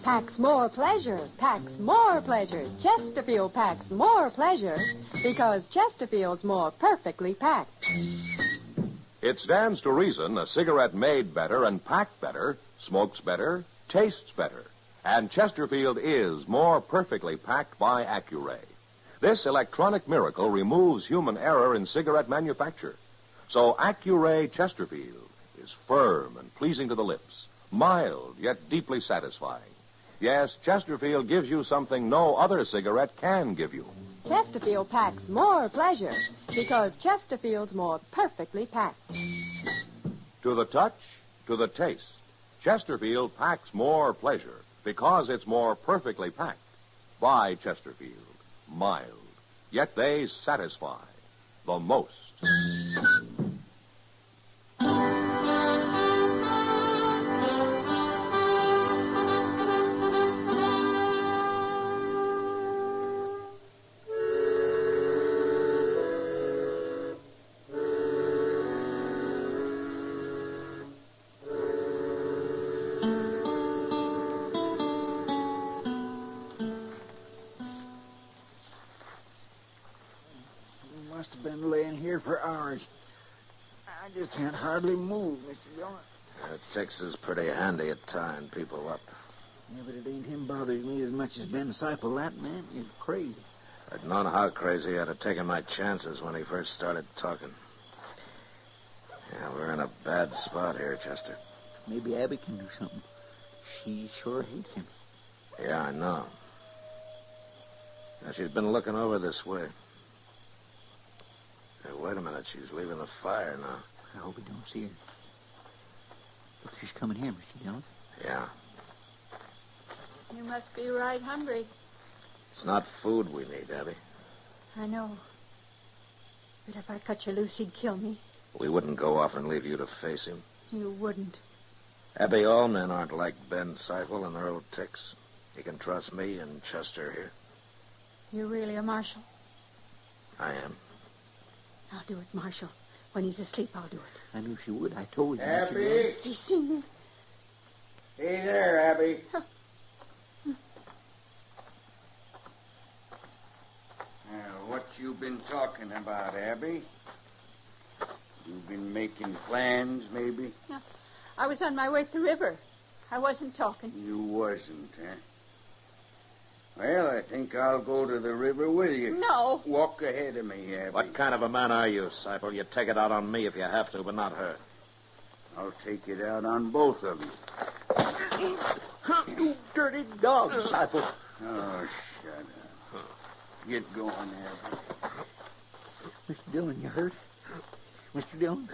Packs more pleasure, packs more pleasure. Chesterfield packs more pleasure because Chesterfield's more perfectly packed. It stands to reason a cigarette made better and packed better smokes better, tastes better. And Chesterfield is more perfectly packed by Accuray. This electronic miracle removes human error in cigarette manufacture. So Accuray Chesterfield is firm and pleasing to the lips, mild yet deeply satisfying. Yes, Chesterfield gives you something no other cigarette can give you. Chesterfield packs more pleasure because Chesterfield's more perfectly packed. To the touch, to the taste, Chesterfield packs more pleasure because it's more perfectly packed by Chesterfield. Mild, yet they satisfy the most. Must have been laying here for hours. I just can't hardly move, Mr. Dillon. Texas is pretty handy at tying people up. Yeah, but it ain't him bothers me as much as Ben Seipel. That man is crazy. I'd known how crazy I'd have taken my chances when he first started talking. Yeah, we're in a bad spot here, Chester. Maybe Abby can do something. She sure hates him. Yeah, I know. Now, she's been looking over this way. Hey, wait a minute. She's leaving the fire now. I hope he don't see her. Look, she's coming here, Mr. Dillon. Yeah. You must be right hungry. It's not food we need, Abby. I know. But if I cut you loose, he'd kill me. We wouldn't go off and leave you to face him. You wouldn't. Abby, all men aren't like Ben Seipel and their old ticks. You can trust me and Chester here. You're really a marshal? I am. I'll do it, Marshal. When he's asleep, I'll do it. I knew she would. I told you. Abby? He's seen me. Hey there, Abby. What you been talking about, Abby? You been making plans, maybe? No, I was on my way to the river. I wasn't talking. You wasn't, huh? Well, I think I'll go to the river with you. No. Walk ahead of me, Abby. What kind of a man are you, Seipel? You take it out on me if you have to, but not her. I'll take it out on both of you. You dirty dog, Seipel. Oh, shut up. Get going, Abby. Mr. Dillon, you hurt? Mr. Dillon?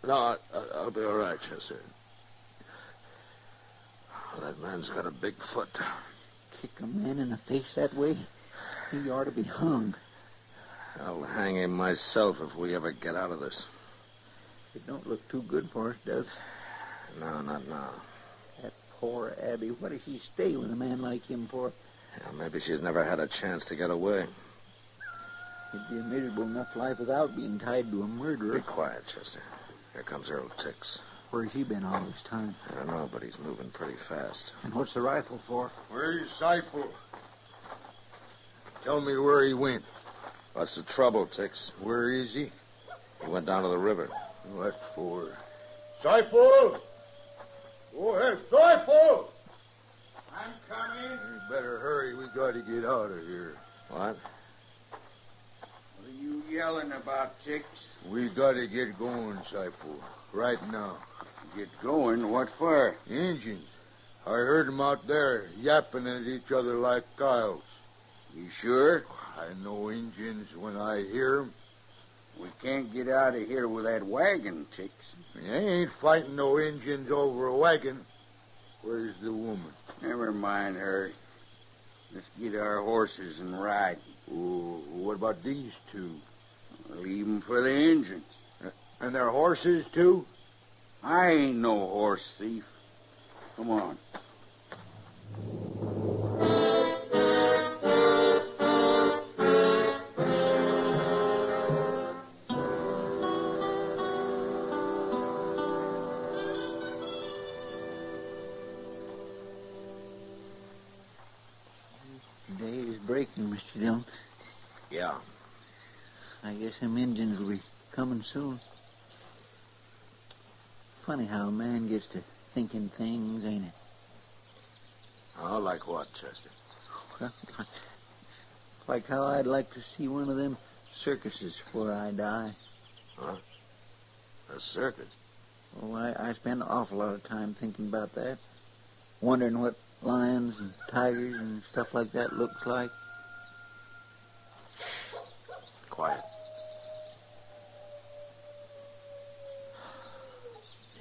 No, I'll be all right, Chester. That man's got a big foot. Kick a man in the face that way? He ought to be hung. I'll hang him myself if we ever get out of this. It don't look too good for us, does it? No, not now. That poor Abby. What does she stay with a man like him for? Yeah, maybe she's never had a chance to get away. It'd be a miserable enough life without being tied to a murderer. Be quiet, Chester. Here comes Earl Tix. Where's he been all this time? I don't know, but he's moving pretty fast. And what's the rifle for? Where's Seipel? Tell me where he went. What's the trouble, Tix? Where is he? He went down to the river. What for? Seipel! Go ahead, Seipel! I'm coming. You better hurry. We got to get out of here. What? What are you yelling about, Tix? We got to get going, Seipel. Right now. Get going? What for? Injuns. I heard them out there yapping at each other like coyotes. You sure? I know Injuns when I hear 'em. We can't get out of here with that wagon, Tix. You ain't fighting no Injuns over a wagon. Where's the woman? Never mind her. Let's get our horses and ride. Oh, what about these two? Leave 'em for the Injuns. And their horses, too? I ain't no horse thief. Come on. Day is breaking, Mr. Dillon. Yeah. I guess them Indians will be coming soon. Funny how a man gets to thinking things, ain't it? Oh, like what, Chester? Well, like how I'd like to see one of them circuses before I die. Huh? A circus? Oh, I spend an awful lot of time thinking about that. Wondering what lions and tigers and stuff like that looks like. Quiet.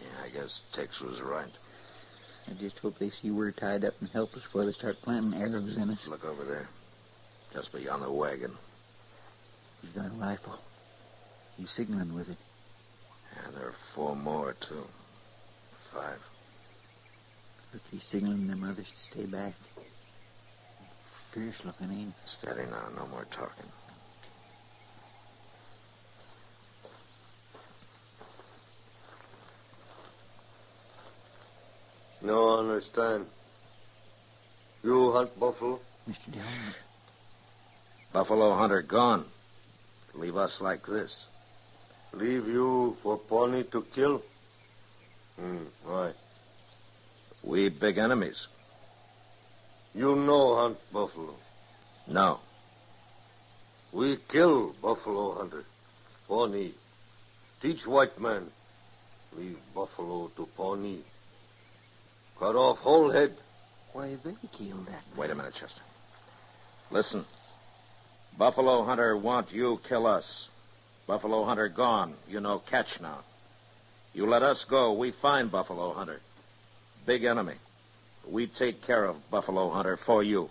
Yeah, I guess Tex was right. I just hope they see we're tied up and helpless before they start planting arrows in us. Look over there. Just beyond the wagon. He's got a rifle. He's signaling with it. And there are 4 more, too. 5. Look, he's signaling them others to stay back. Fierce looking, ain't he? Steady now. No more talking. No understand. You hunt buffalo? Mr. Dillon. Buffalo hunter gone. Leave us like this. Leave you for Pawnee to kill? Why? We big enemies. You know hunt buffalo? No. We kill buffalo hunter. Pawnee. Teach white man. Leave buffalo to Pawnee. Cut off whole head. Why, they killed that man. Wait a minute, Chester. Listen. Buffalo hunter want you kill us. Buffalo hunter gone. You know catch now. You let us go, we find Buffalo hunter. Big enemy. We take care of Buffalo hunter for you.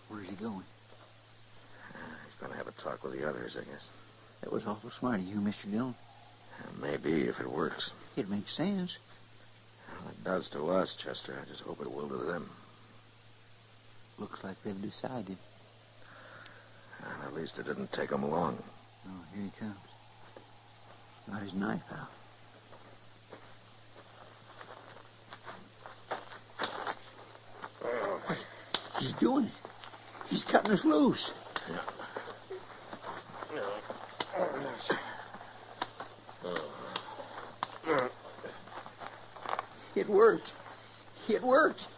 Where's he going? He's going to have a talk with the others, I guess. That was awful smart of you, Mr. Dillon. Maybe, if it works. It makes sense. Well, it does to us, Chester. I just hope it will to them. Looks like they've decided. And at least it didn't take them long. Oh, here he comes. Got his knife out. He's doing it. He's cutting us loose. It worked. It worked.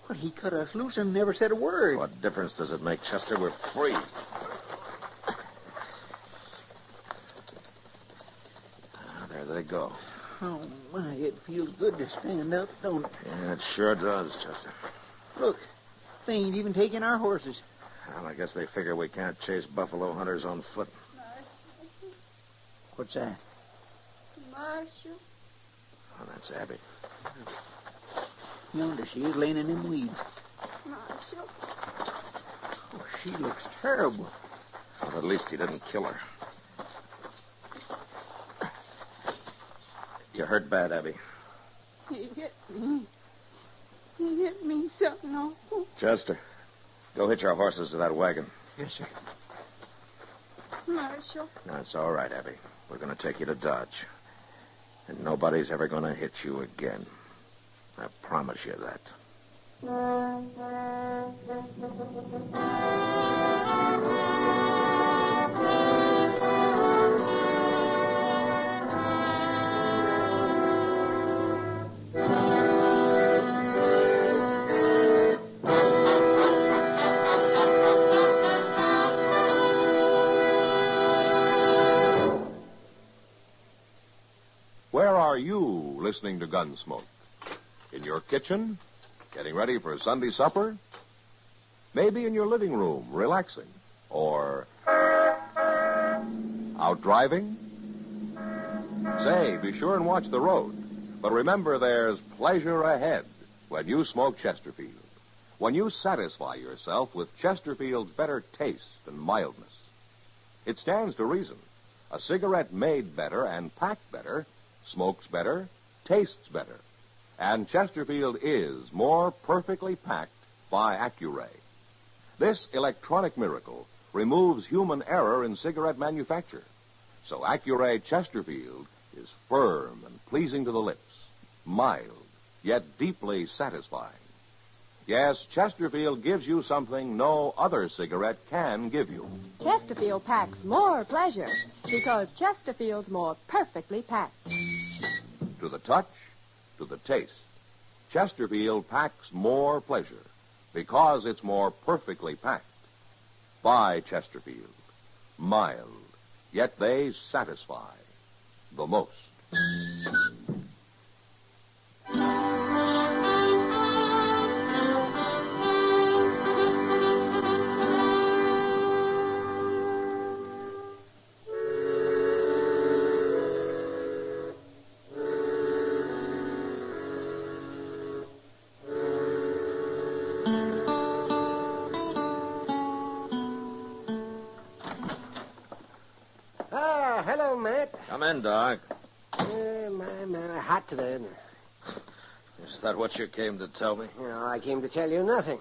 But he cut us loose and never said a word. What difference does it make, Chester? We're free. There they go. Oh, my, it feels good to stand up, don't it? Yeah, it sure does, Chester. Look, they ain't even taking our horses. Well, I guess they figure we can't chase buffalo hunters on foot. What's that? Marshal. Oh, that's Abby. Yonder she is laying in them weeds. Marshal. Oh, she looks terrible. Well, at least he didn't kill her. You hurt bad, Abby. He hit me. He hit me something awful. Chester, go hitch our horses to that wagon. Yes, sir. Marshal. No, it's all right, Abby. We're going to take you to Dodge. And nobody's ever going to hit you again. I promise you that. Where are you listening to Gunsmoke? In your kitchen? Getting ready for Sunday supper? Maybe in your living room, relaxing? Or out driving? Say, be sure and watch the road. But remember, there's pleasure ahead when you smoke Chesterfield. When you satisfy yourself with Chesterfield's better taste and mildness. It stands to reason. A cigarette made better and packed better smokes better, tastes better. And Chesterfield is more perfectly packed by Accuray. This electronic miracle removes human error in cigarette manufacture. So Accuray Chesterfield is firm and pleasing to the lips, mild, yet deeply satisfying. Yes, Chesterfield gives you something no other cigarette can give you. Chesterfield packs more pleasure because Chesterfield's more perfectly packed. To the touch, to the taste, Chesterfield packs more pleasure because it's more perfectly packed. By Chesterfield. Mild, yet they satisfy the most. Ah, hello, Matt. Come in, Doc. My, hot today, isn't it? Is that what you came to tell me? No, I came to tell you nothing.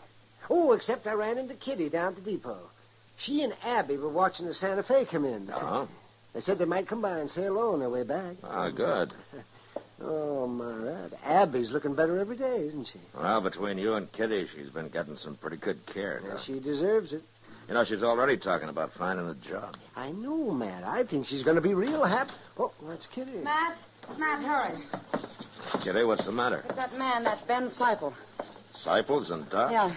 Oh, except I ran into Kitty down at the depot. She and Abby were watching the Santa Fe come in. Uh-huh. They said they might come by and say hello on their way back. Ah, good. Oh, my, that Abby's looking better every day, isn't she? Well, between you and Kitty, she's been getting some pretty good care. Yeah, she deserves it. You know, she's already talking about finding a job. I know, Matt. I think she's going to be real happy. Oh, that's Kitty. Matt, hurry. Kitty, what's the matter? It's that man, that Ben Seipel. Disciples and Doc? Yeah.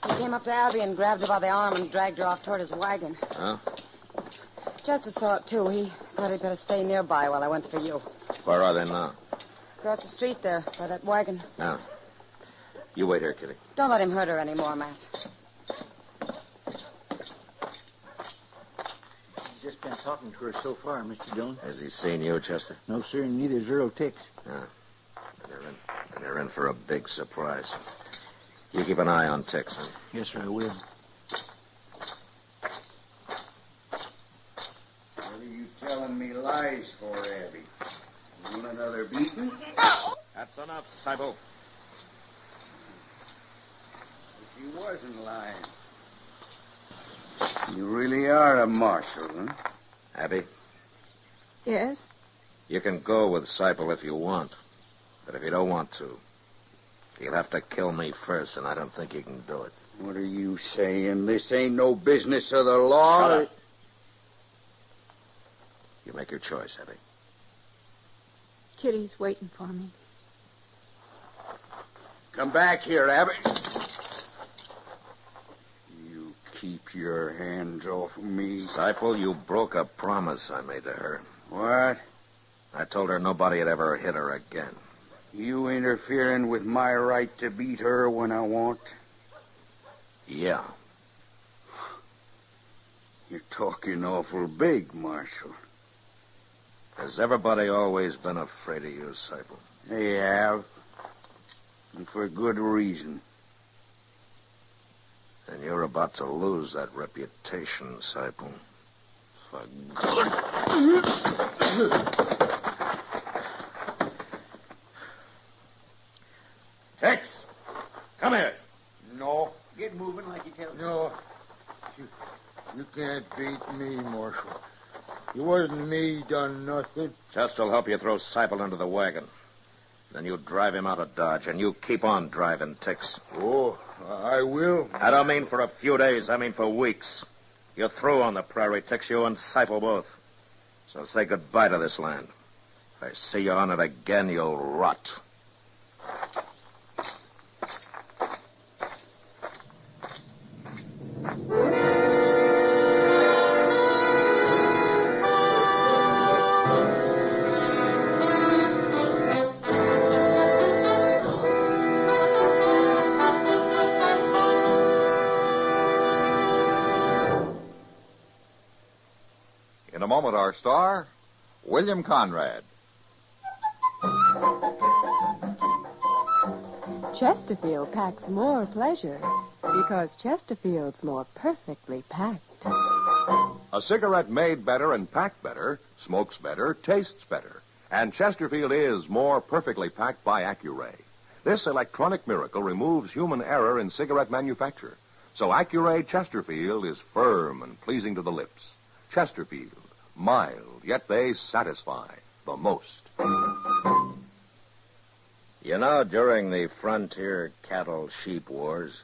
He came up to Abby and grabbed her by the arm and dragged her off toward his wagon. Huh? Chester saw it, too. He thought he'd better stay nearby while I went for you. Where are they now? Across the street there, by that wagon. Now, you wait here, Kitty. Don't let him hurt her anymore, Matt. Just been talking to her so far, Mr. Dillon. Has he seen you, Chester? No, sir, and neither's Earl Tix. They're in for a big surprise. You keep an eye on Tix, huh? Yes, sir, I will. What are you telling me lies for, Abby? You want another beating? That's enough, Seipel. If you wasn't lying. You really are a marshal, huh? Abby, Yes? you can go with Seipel if you want. But if you don't want to, you'll have to kill me first, and I don't think you can do it. What are you saying? This ain't no business of the law? Shut up. You make your choice, Abby. Kitty's waiting for me. Come back here, Abby. You keep your hands off of me. Seipel, you broke a promise I made to her. What? I told her nobody had ever hit her again. You interfering with my right to beat her when I want? Yeah. You're talking awful big, Marshal. Has everybody always been afraid of you, Seipel? They have. And for good reason. And you're about to lose that reputation, Seipel. For good. Tex, come here. No. Get moving like you tell me. No. You can't beat me, Marshal. It wasn't me done nothing. Chester'll help you throw Seipel into the wagon. Then you drive him out of Dodge, and you keep on driving, Tex. Oh, I will. I don't mean for a few days. I mean for weeks. You're through on the prairie, Tex, you and Seipel both. So say goodbye to this land. If I see you on it again, you'll rot. In a moment, our star, William Conrad. Chesterfield packs more pleasure because Chesterfield's more perfectly packed. A cigarette made better and packed better, smokes better, tastes better. And Chesterfield is more perfectly packed by Accuray. This electronic miracle removes human error in cigarette manufacture. So Accuray Chesterfield is firm and pleasing to the lips. Chesterfield, mild, yet they satisfy the most. You know, during the frontier cattle-sheep wars,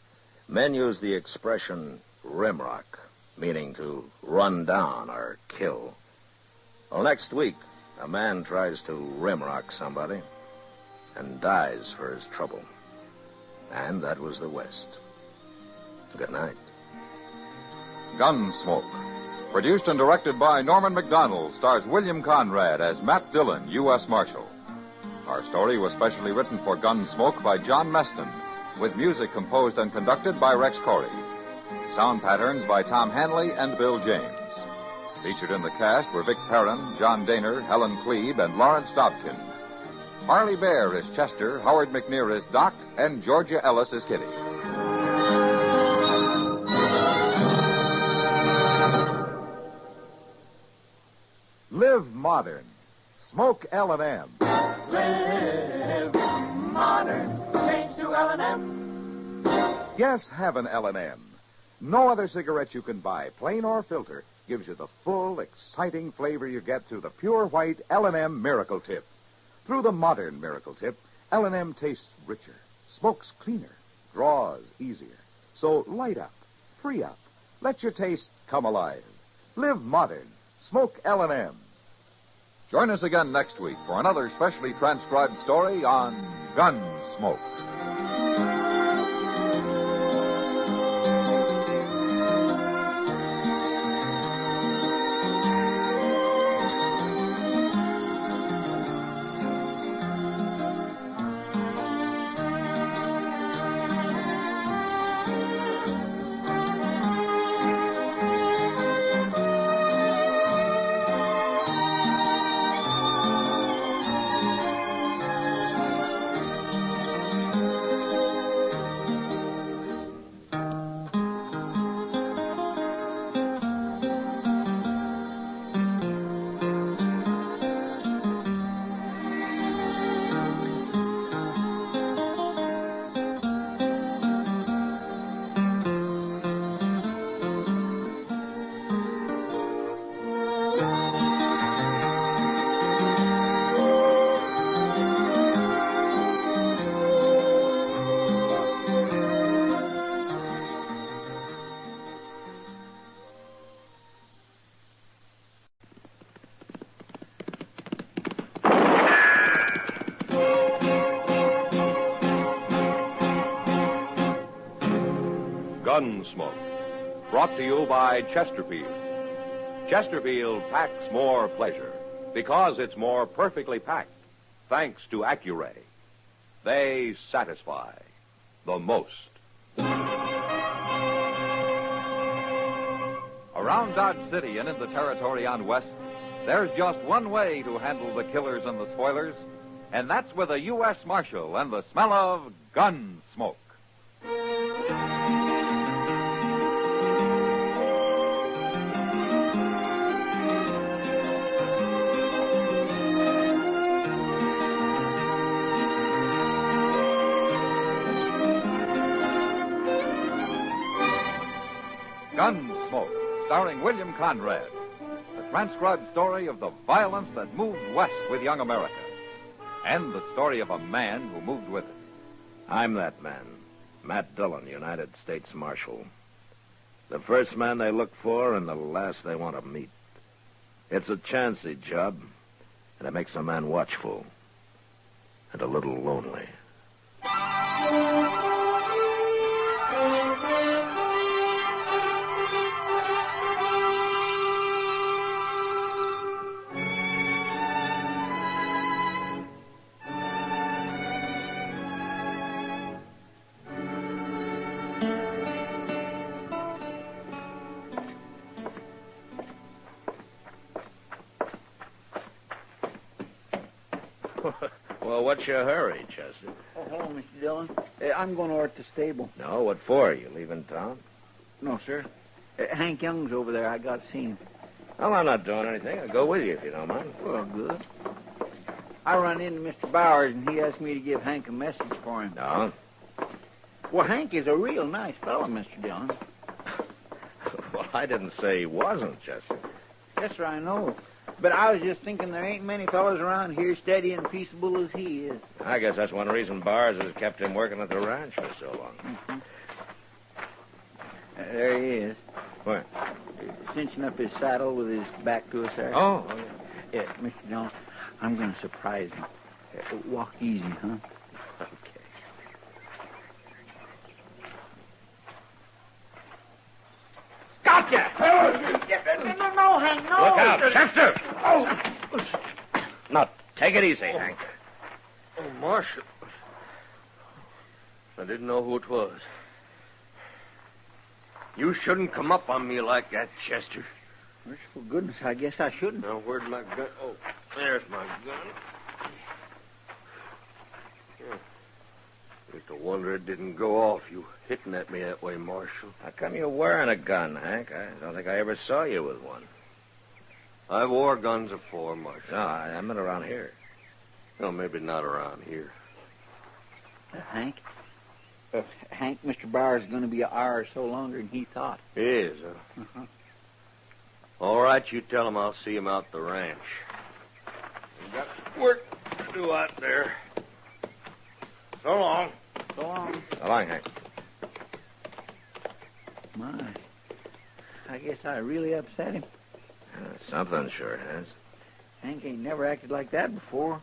men used the expression rimrock, meaning to run down or kill. Well, next week, a man tries to rimrock somebody and dies for his trouble. And that was the West. Good night. Gunsmoke. Produced and directed by Norman McDonald, stars William Conrad as Matt Dillon, U.S. Marshal. Our story was specially written for Gunsmoke by John Meston, with music composed and conducted by Rex Corey. Sound patterns by Tom Hanley and Bill James. Featured in the cast were Vic Perrin, John Daner, Helen Klebe, and Lawrence Dobkin. Harley Bear is Chester, Howard McNear is Doc, and Georgia Ellis is Kitty. Live modern. Smoke L&M. Live modern. Change to L&M. Yes, have an L&M. No other cigarette you can buy, plain or filter, gives you the full, exciting flavor you get through the pure white L&M Miracle Tip. Through the modern Miracle Tip, L&M tastes richer, smokes cleaner, draws easier. So light up, free up, let your taste come alive. Live modern. Smoke L&M. Join us again next week for another specially transcribed story on Gunsmoke. Gunsmoke, brought to you by Chesterfield. Chesterfield packs more pleasure because it's more perfectly packed, thanks to Accuray. They satisfy the most. Around Dodge City and in the territory on West, there's just one way to handle the killers and the spoilers, and that's with a U.S. Marshal and the smell of Gunsmoke. Gunsmoke, starring William Conrad. A transcribed story of the violence that moved west with young America. And the story of a man who moved with it. I'm that man, Matt Dillon, United States Marshal. The first man they look for and the last they want to meet. It's a chancy job, and it makes a man watchful and a little lonely. Well, what's your hurry, Chester? Oh, hello, Mr. Dillon. I'm going over to the stable. No, what for? You leaving town? No, sir. Hank Young's over there. I got to see him. Well, I'm not doing anything. I'll go with you if you don't mind. Well, good. I run into Mr. Bowers, and he asked me to give Hank a message for him. No? Well, Hank is a real nice fellow, Mr. Dillon. Well, I didn't say he wasn't, Chester. Yes, sir, I know. But I was just thinking there ain't many fellows around here steady and peaceable as he is. I guess that's one reason Bars has kept him working at the ranch for so long. Mm-hmm. There he is. Where? Cinching up his saddle with his back to us there. Oh. Yeah, Mr. Dillon, I'm going to surprise him. Walk easy, huh? Okay. Gotcha! No, Hank, no! Look out, Chester! Oh! Now, take it easy, Hank. Oh, Marshal. I didn't know who it was. You shouldn't come up on me like that, Chester. For goodness, I guess I shouldn't. Now, where'd my gun? Oh, there's my gun. Yeah. It's a wonder it didn't go off, you hitting at me that way, Marshal. How come you're wearing a gun, Hank? I don't think I ever saw you with one. I wore guns afore, Marshal. No, I meant around here. No, maybe not around here. Hank? Hank, Mr. Bauer's going to be an hour or so longer than he thought. He is, huh? Uh-huh. All right, you tell him I'll see him out the ranch. We got work to do out there. So long. So long. So long, Hank. My, I guess I really upset him. Something sure has. Hank ain't never acted like that before.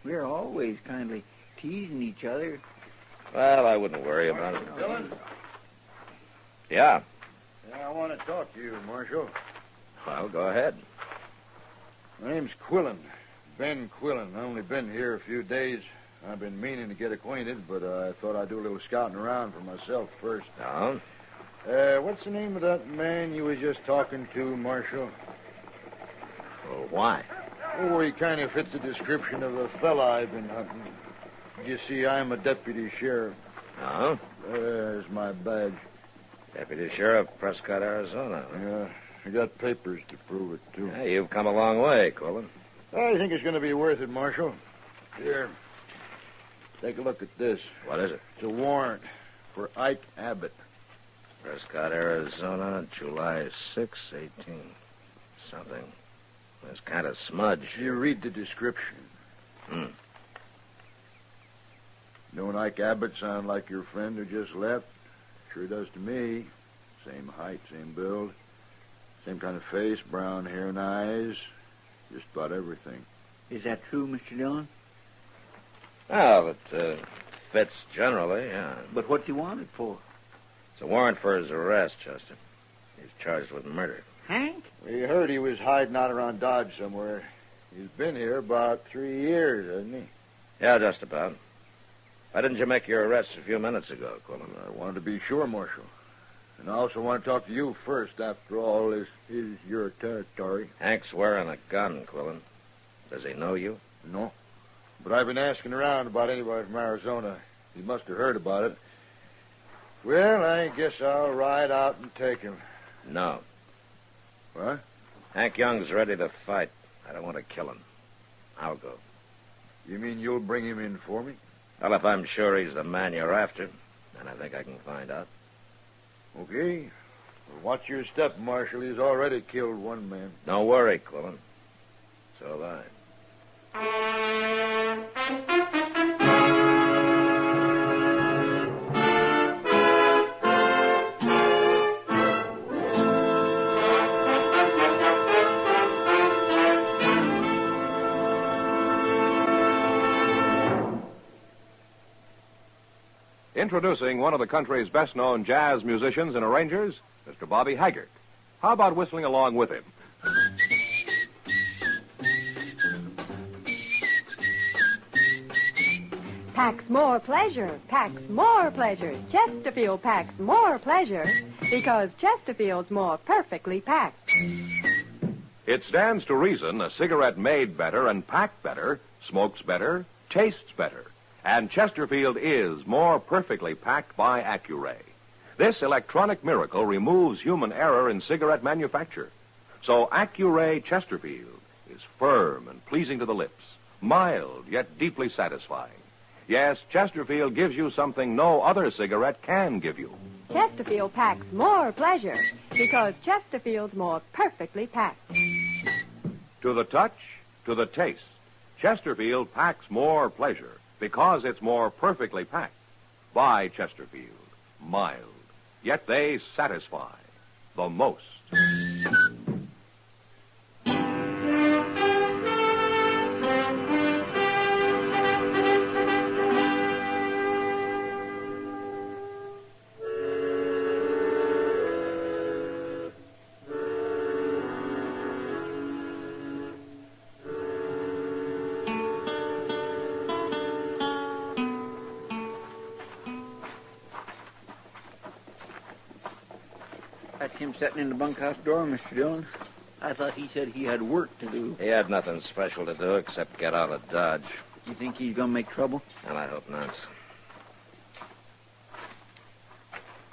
We're always kindly teasing each other. Well, I wouldn't worry about it. Dillon? Yeah. Yeah, I want to talk to you, Marshal. Well, go ahead. My name's Quillen. Ben Quillen. I've only been here a few days. I've been meaning to get acquainted, but I thought I'd do a little scouting around for myself first. No? What's the name of that man you was just talking to, Marshal? Well, why? Oh, he kind of fits the description of a fella I've been hunting. You see, I'm a deputy sheriff. No? There's my badge. Deputy Sheriff, Prescott, Arizona. Yeah, I got papers to prove it, too. Hey, you've come a long way, Quillen. I think it's going to be worth it, Marshal. Here, take a look at this. What is it? It's a warrant for Ike Abbott. Prescott, Arizona, July 6, 18. Something. It's kind of smudge. You read the description. Don't Ike Abbott sound like your friend who just left? Sure does to me. Same height, same build, same kind of face, brown hair and eyes. Just about everything. Is that true, Mr. Dillon? Well, it fits generally, yeah. But what's he wanted for? It's a warrant for his arrest, Chester. He's charged with murder. Hank? We heard he was hiding out around Dodge somewhere. He's been here about 3 years, hasn't he? Yeah, just about. Why didn't you make your arrest a few minutes ago, Quillen? I wanted to be sure, Marshal. And I also want to talk to you first. After all, this is your territory. Hank's wearing a gun, Quillen. Does he know you? No. But I've been asking around about anybody from Arizona. He must have heard about it. Well, I guess I'll ride out and take him. No. What? Hank Young's ready to fight. I don't want to kill him. I'll go. You mean you'll bring him in for me? Well, if I'm sure he's the man you're after, then I think I can find out. Okay. Well, watch your step, Marshal. He's already killed one man. Don't worry, Quillen. So have I. Introducing one of the country's best-known jazz musicians and arrangers, Mr. Bobby Haggart. How about whistling along with him? Packs more pleasure, packs more pleasure. Chesterfield packs more pleasure because Chesterfield's more perfectly packed. It stands to reason a cigarette made better and packed better, smokes better, tastes better. And Chesterfield is more perfectly packed by Accuray. This electronic miracle removes human error in cigarette manufacture. So Accuray Chesterfield is firm and pleasing to the lips, mild yet deeply satisfying. Yes, Chesterfield gives you something no other cigarette can give you. Chesterfield packs more pleasure because Chesterfield's more perfectly packed. To the touch, to the taste, Chesterfield packs more pleasure because it's more perfectly packed. By Chesterfield, mild, yet they satisfy the most. That's him sitting in the bunkhouse door, Mr. Dillon. I thought he said he had work to do. He had nothing special to do except get out of Dodge. You think he's going to make trouble? Well, I hope not.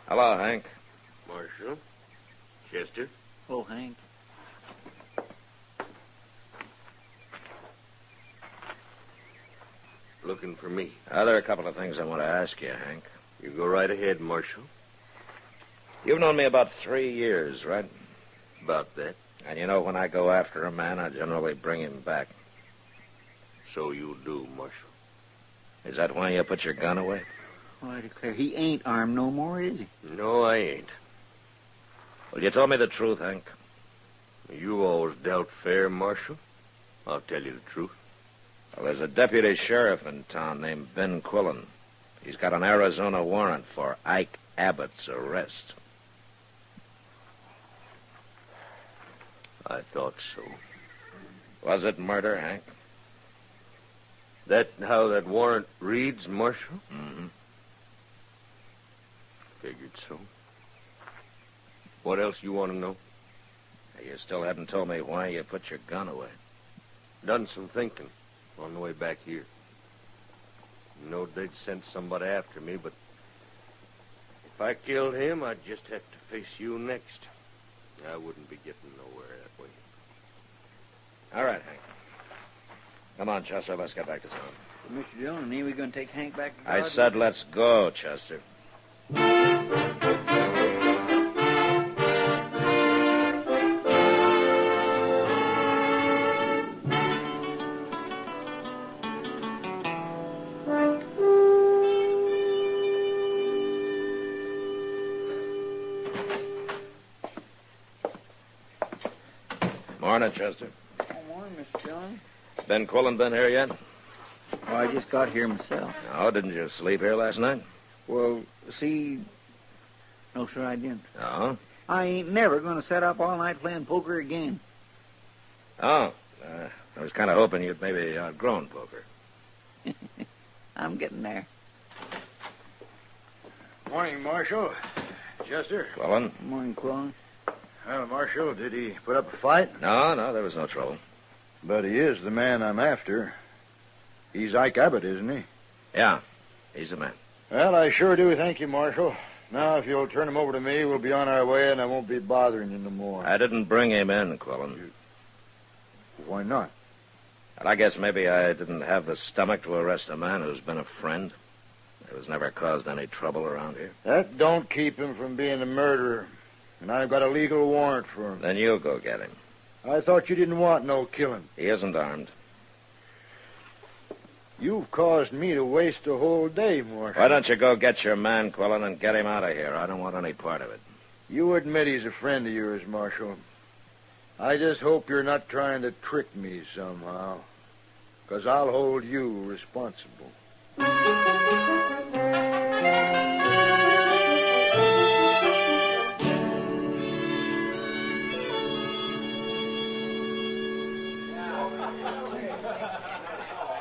Hello, Hank. Marshal? Chester? Oh, Hank. looking for me? There are a couple of things I want to ask you, Hank. You go right ahead, Marshal. You've known me about 3 years, right? About that. And you know, when I go after a man, I generally bring him back. So you do, Marshal. Is that why you put your gun away? Well, I declare, he ain't armed no more, is he? No, I ain't. Well, you told me the truth, Hank. You always dealt fair, Marshal. I'll tell you the truth. Well, there's a deputy sheriff in town named Ben Quillen. He's got an Arizona warrant for Ike Abbott's arrest. I thought so. Was it murder, Hank? That how that warrant reads, Marshal? Mm-hmm. Figured so. What else you want to know? You still haven't told me why you put your gun away. Done some thinking on the way back here. You know they'd sent somebody after me, but if I killed him, I'd just have to face you next. I wouldn't be getting nowhere that way. All right, Hank. Come on, Chester, let's get back to town. Mr. Dillon, ain't we going to take Hank back to I Dodge? said let's go, Chester. Morning, Chester. Morning, Mr. Dillon. Ben Quillen been here yet? Oh, I just got here myself. No, didn't you sleep here last night? Well, see... No, sir, I didn't. No? I ain't never going to set up all night playing poker again. Oh, I was kind of hoping you'd maybe outgrown poker. I'm getting there. Morning, Marshal. Chester. Quillen? Morning, Quillen. Well, Marshal, did he put up a fight? No, there was no trouble. But he is the man I'm after. He's Ike Abbott, isn't he? Yeah, he's the man. Well, I sure do thank you, Marshal. Now, if you'll turn him over to me, we'll be on our way, and I won't be bothering you no more. I didn't bring him in, Quillen. Why not? Well, I guess maybe I didn't have the stomach to arrest a man who's been a friend. Who's never caused any trouble around here. That don't keep him from being a murderer. And I've got a legal warrant for him. Then you go get him. I thought you didn't want no killing. He isn't armed. You've caused me to waste a whole day, Marshal. Why don't you go get your man, Quillen, and get him out of here? I don't want any part of it. You admit he's a friend of yours, Marshal. I just hope you're not trying to trick me somehow. 'Cause I'll hold you responsible.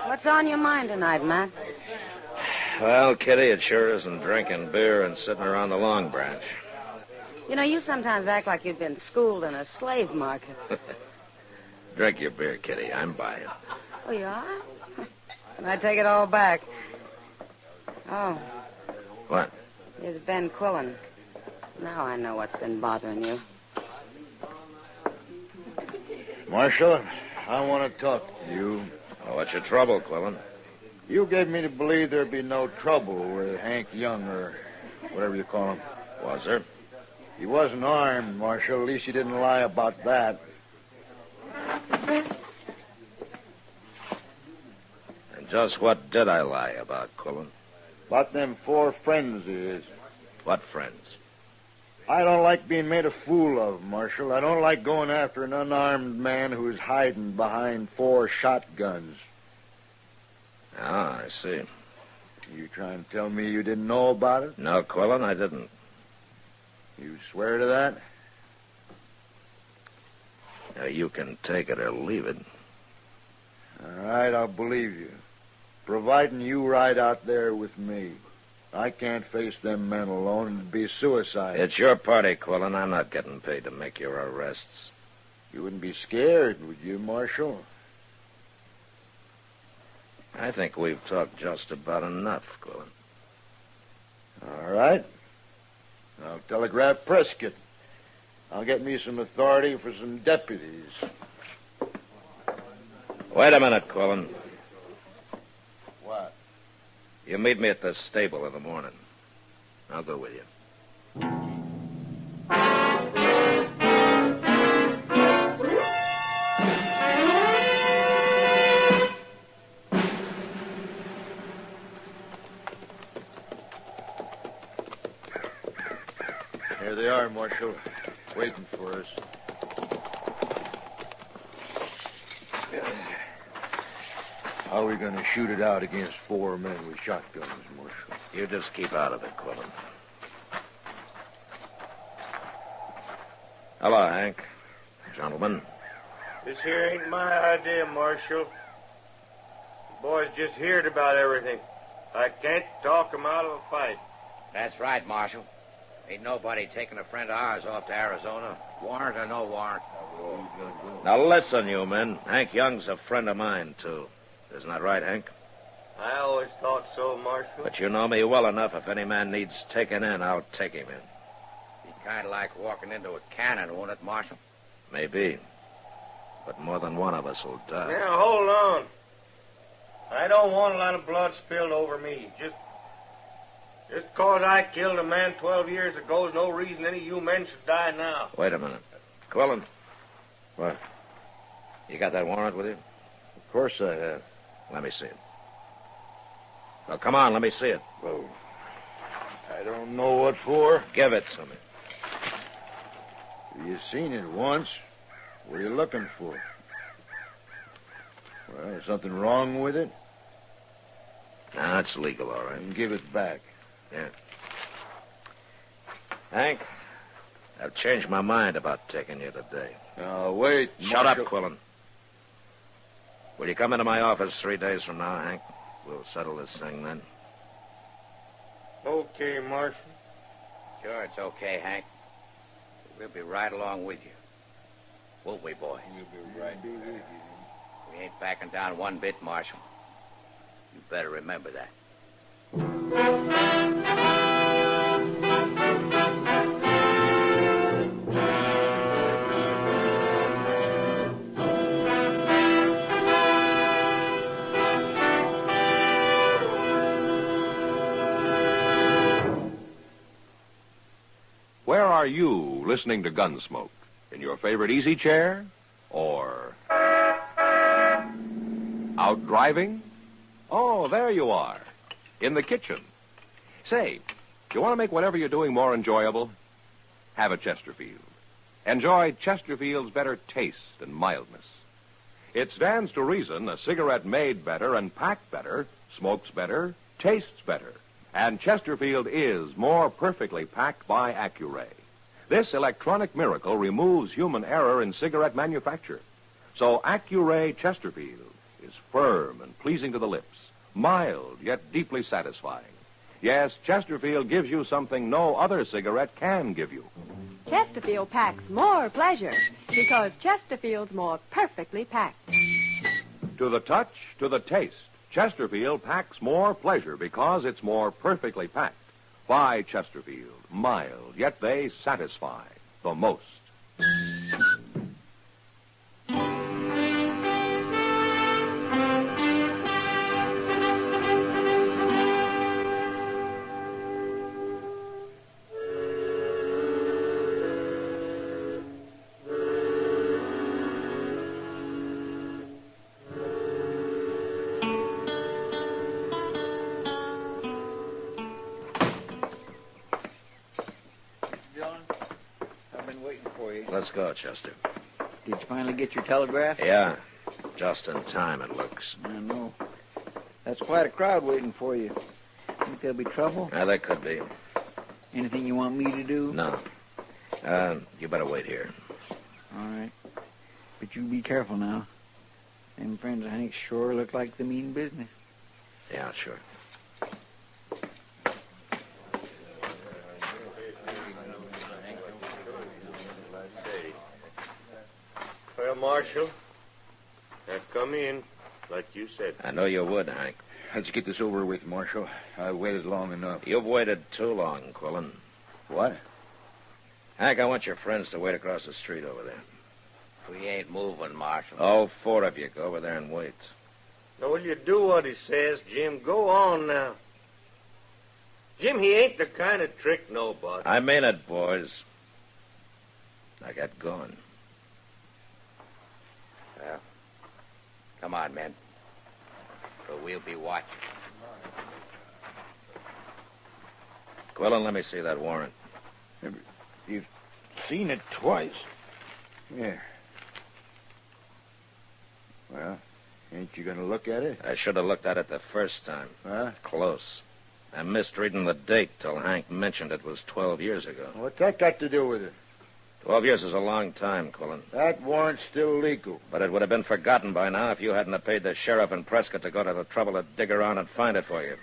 What's on your mind tonight, Matt? Well, Kitty, it sure isn't drinking beer and sitting around the Long Branch. You know, you sometimes act like you've been schooled in a slave market. Drink your beer, Kitty. I'm buying. Oh, you are? And I take it all back. Oh, What? here's Ben Quillen. Now I know what's been bothering you. Marshal, I want to talk to you. Well, what's your trouble, Quillen? You gave me to believe there'd be no trouble with Hank Young, or whatever you call him. Was there? He wasn't armed, Marshal. At least you didn't lie about that. And just what did I lie about, Quillen? About them 4 friends of his. What friends? I don't like being made a fool of, Marshal. I don't like going after an unarmed man who's hiding behind 4 shotguns. Ah, I see. You trying to tell me you didn't know about it? No, Quillen, I didn't. You swear to that? Now, you can take it or leave it. All right, I'll believe you. Providing you ride out there with me. I can't face them men alone. It'd be suicide. It's your party, Quillen. I'm not getting paid to make your arrests. You wouldn't be scared, would you, Marshal? I think we've talked just about enough, Quillen. All right. I'll telegraph Prescott. I'll get me some authority for some deputies. Wait a minute, Quillen. What? You meet me at the stable in the morning. I'll go with you. Here they are, Marshal, waiting for us. How are we going to shoot it out against 4 men with shotguns, Marshal? You just keep out of it, Quillen. Hello, Hank. Gentlemen. This here ain't my idea, Marshal. The boys just heard about everything. I can't talk 'em out of a fight. That's right, Marshal. Ain't nobody taking a friend of ours off to Arizona. Warrant or no warrant. Now listen, you men. Hank Young's a friend of mine, too. Isn't that right, Hank? I always thought so, Marshal. But you know me well enough. If any man needs taken in, I'll take him in. Be kind of like walking into a cannon, won't it, Marshal? Maybe. But more than one of us will die. Now, hold on. I don't want a lot of blood spilled over me. Just 'cause I killed a man 12 years ago is no reason any of you men should die now. Wait a minute. Quillen. What? You got that warrant with you? Of course I have. Let me see it. Well, come on, let me see it. Well, I don't know what for. Give it to me. You seen it once. What are you looking for? Well, is something wrong with it? Nah, it's legal, all right. Then give it back. Yeah. Hank, I've changed my mind about taking you today. Now, wait, Shut Marshal. up, Quillen. Will you come into my office 3 days from now, Hank? We'll settle this thing then. Okay, Marshal. Sure, it's okay, Hank. We'll be right along with you. Won't we, boy? We'll be right with you. We ain't backing down one bit, Marshal. You better remember that. Where are you listening to Gunsmoke? In your favorite easy chair? Or out driving? Oh, there you are. In the kitchen. Say, you want to make whatever you're doing more enjoyable? Have a Chesterfield. Enjoy Chesterfield's better taste and mildness. It stands to reason a cigarette made better and packed better, smokes better, tastes better. And Chesterfield is more perfectly packed by Accuray. This electronic miracle removes human error in cigarette manufacture. So Accuray Chesterfield is firm and pleasing to the lips, mild yet deeply satisfying. Yes, Chesterfield gives you something no other cigarette can give you. Chesterfield packs more pleasure because Chesterfield's more perfectly packed. To the touch, to the taste, Chesterfield packs more pleasure because it's more perfectly packed. Why Chesterfield? Mild, yet they satisfy the most. Let's go, Chester. Did you finally get your telegraph? Yeah. Just in time, it looks. I know. That's quite a crowd waiting for you. Think there'll be trouble? Yeah, there could be. Anything you want me to do? No. You better wait here. All right. But you be careful now. Them friends of Hank's sure look like they mean business. Yeah, sure. Well, Marshal, I've come in, like you said. I know you would, Hank. Let's get this over with, Marshal. I've waited long enough. You've waited too long, Quillen. What? Hank, I want your friends to wait across the street over there. We ain't moving, Marshal. All 4 of you go over there and wait. Now, will you do what he says, Jim? Go on now. Jim, he ain't the kind of trick nobody. I mean it, boys. I got going. Well, come on, men. Or we'll be watching. Quillen, let me see that warrant. You've seen it twice. Yeah. Well, ain't you going to look at it? I should have looked at it the first time. Huh? Close. I missed reading the date till Hank mentioned it was 12 years ago. What's that got to do with it? 12 years is a long time, Quillen. That warrant's still legal. But it would have been forgotten by now if you hadn't have paid the sheriff in Prescott to go to the trouble to dig around and find it for you.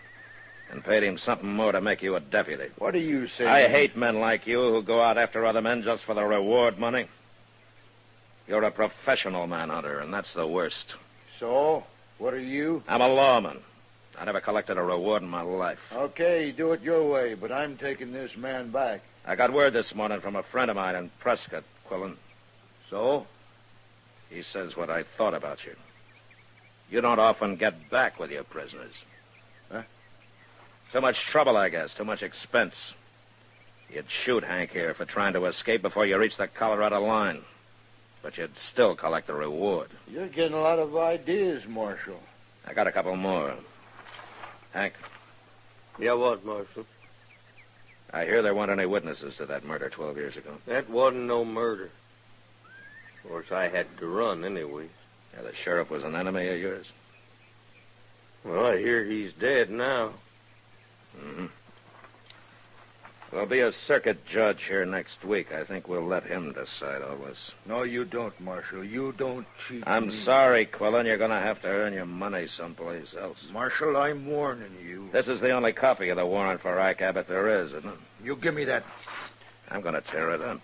And paid him something more to make you a deputy. What are you saying? I hate men like you who go out after other men just for the reward money. You're a professional manhunter, and that's the worst. So, what are you? I'm a lawman. I never collected a reward in my life. Okay, do it your way, but I'm taking this man back. I got word this morning from a friend of mine in Prescott, Quillen. So? He says what I thought about you. You don't often get back with your prisoners. Huh? Too much trouble, I guess. Too much expense. You'd shoot Hank here for trying to escape before you reached the Colorado line. But you'd still collect the reward. You're getting a lot of ideas, Marshal. I got a couple more. Hank? Yeah, what, Marshal? I hear there weren't any witnesses to that murder 12 years ago. That wasn't no murder. Of course, I had to run anyway. Yeah, the sheriff was an enemy of yours? Well, I hear he's dead now. Mm-hmm. There'll be a circuit judge here next week. I think we'll let him decide all this. No, you don't, Marshal. You don't cheat I'm me. sorry, Quillen. You're going to have to earn your money someplace else. Marshal, I'm warning you. This is the only copy of the warrant for Ike Abbott there is, isn't it? You give me that. I'm going to tear it up.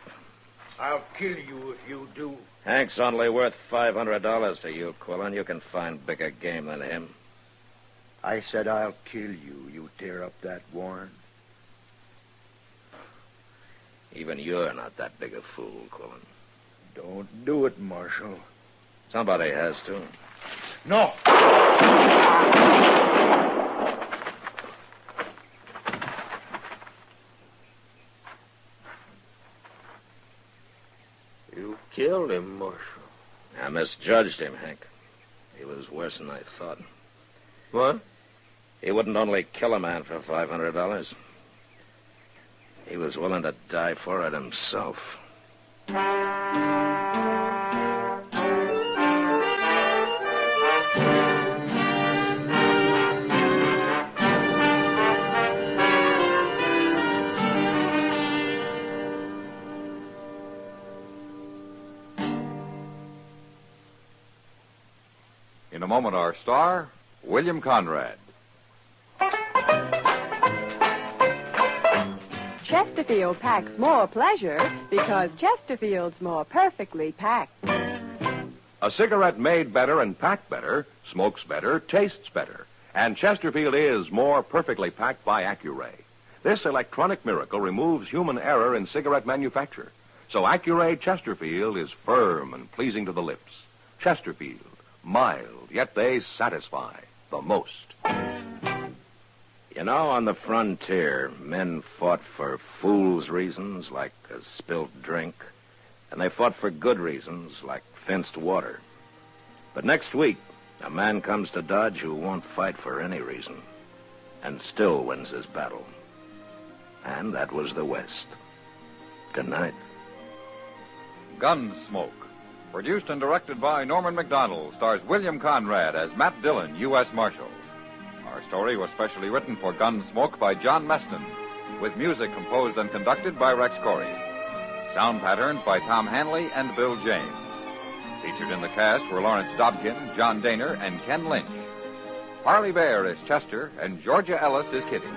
I'll kill you if you do. Hank's only worth $500 to you, Quillen. You can find bigger game than him. I said I'll kill you. You tear up that warrant. Even you're not that big a fool, Quillen. Don't do it, Marshal. Somebody has to. No! You killed him, Marshal. I misjudged him, Hank. He was worse than I thought. What? He wouldn't only kill a man for $500. He was willing to die for it himself. In a moment, our star, William Conrad. Chesterfield packs more pleasure because Chesterfield's more perfectly packed. A cigarette made better and packed better, smokes better, tastes better. And Chesterfield is more perfectly packed by Accuray. This electronic miracle removes human error in cigarette manufacture. So Accuray Chesterfield is firm and pleasing to the lips. Chesterfield, mild, yet they satisfy the most. You know, on the frontier, men fought for fool's reasons, like a spilled drink, and they fought for good reasons, like fenced water. But next week, a man comes to Dodge who won't fight for any reason, and still wins his battle. And that was the West. Good night. Gunsmoke. Produced and directed by Norman McDonald, stars William Conrad as Matt Dillon, U.S. Marshal. Our story was specially written for Gunsmoke by John Meston, with music composed and conducted by Rex Corey. Sound patterns by Tom Hanley and Bill James. Featured in the cast were Lawrence Dobkin, John Daner, and Ken Lynch. Harley Bear is Chester, and Georgia Ellis is Kitty.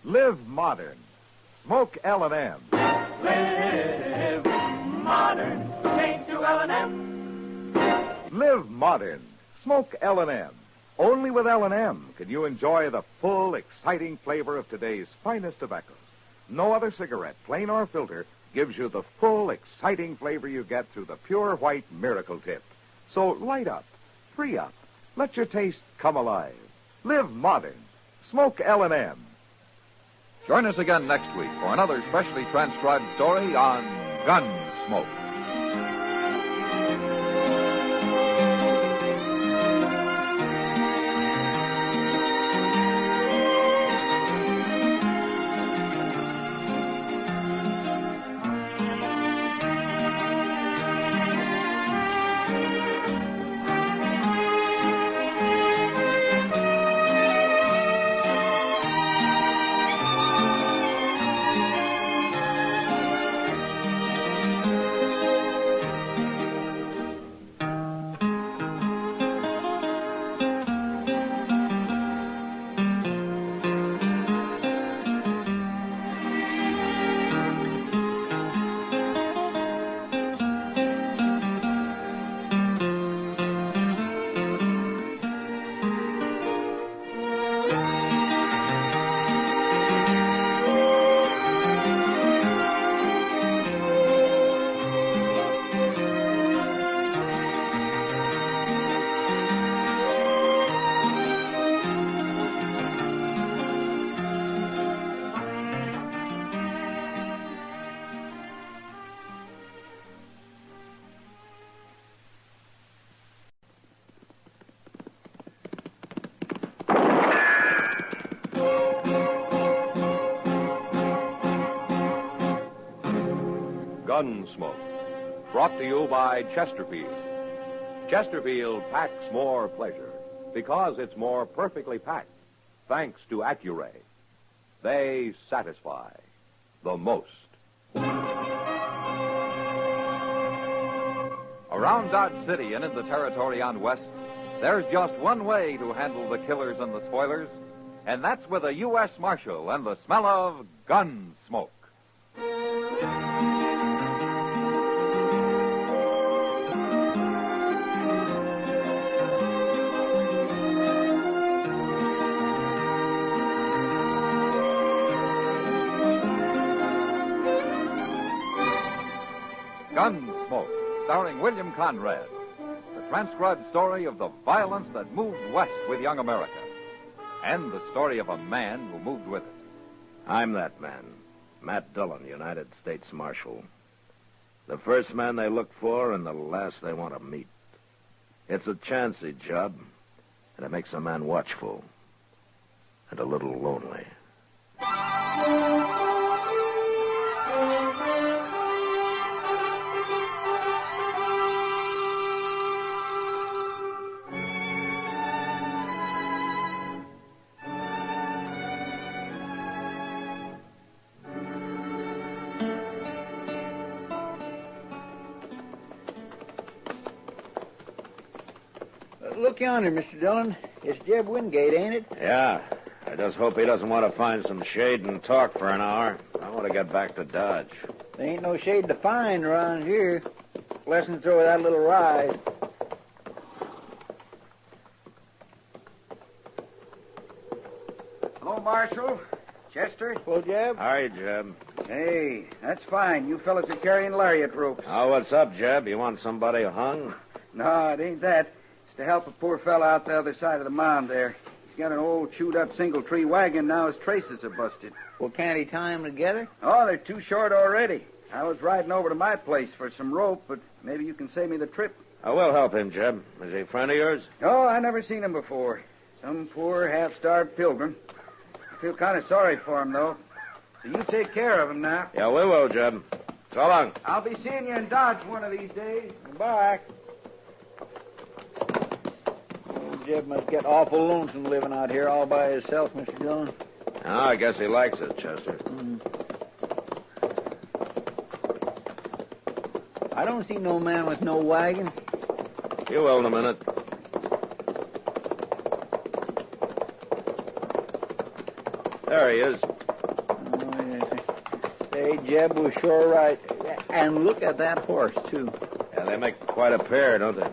Live modern. Smoke L&M. Live modern. Change to L&M. Live modern. Smoke L&M. Only with L&M can you enjoy the full, exciting flavor of today's finest tobaccos. No other cigarette, plain or filter, gives you the full, exciting flavor you get through the pure white miracle tip. So light up, free up, Let your taste come alive. Live modern. Smoke L&M. Join us again next week for another specially transcribed story on Gunsmoke. Gunsmoke, brought to you by Chesterfield. Chesterfield packs more pleasure because it's more perfectly packed, thanks to Accuray. They satisfy the most. Around Dodge City and in the territory on West, there's just one way to handle the killers and the spoilers, and that's with a U.S. Marshal and the smell of Gunsmoke. Gunsmoke, starring William Conrad. The transcribed story of the violence that moved west with young America. And the story of a man who moved with it. I'm that man, Matt Dillon, United States Marshal. The first man they look for and the last they want to meet. It's a chancy job, and it makes a man watchful and a little lonely. Look yonder, Mr. Dillon. It's Jeb Wingate, ain't it? Yeah. I just hope he doesn't want to find some shade and talk for an hour. I want to get back to Dodge. There ain't no shade to find around here. Lessons throw that little ride. Hello, Marshal. Chester? Hello, Jeb. Hi, Jeb. Hey, that's fine. You fellas are carrying lariat ropes. Oh, what's up, Jeb? You want somebody hung? No, it ain't that. It's to help a poor fella out the other side of the mound there. He's got an old chewed-up single-tree wagon. Now his traces are busted. Well, can't he tie them together? Oh, they're too short already. I was riding over to my place for some rope, but maybe you can save me the trip. I will help him, Jeb. Is he a friend of yours? Oh, I never seen him before. Some poor, half-starved pilgrim. I feel kind of sorry for him, though. So you take care of him now. Yeah, we will, Jeb. So long. I'll be seeing you in Dodge one of these days. Goodbye. Jeb must get awful lonesome living out here all by himself, Mr. Dillon. Oh, I guess he likes it, Chester. I don't see no man with no wagon. You will in a minute. There he is. Oh, yes. Say, Jeb was sure right. And look at that horse, too. Yeah, they make quite a pair, don't they?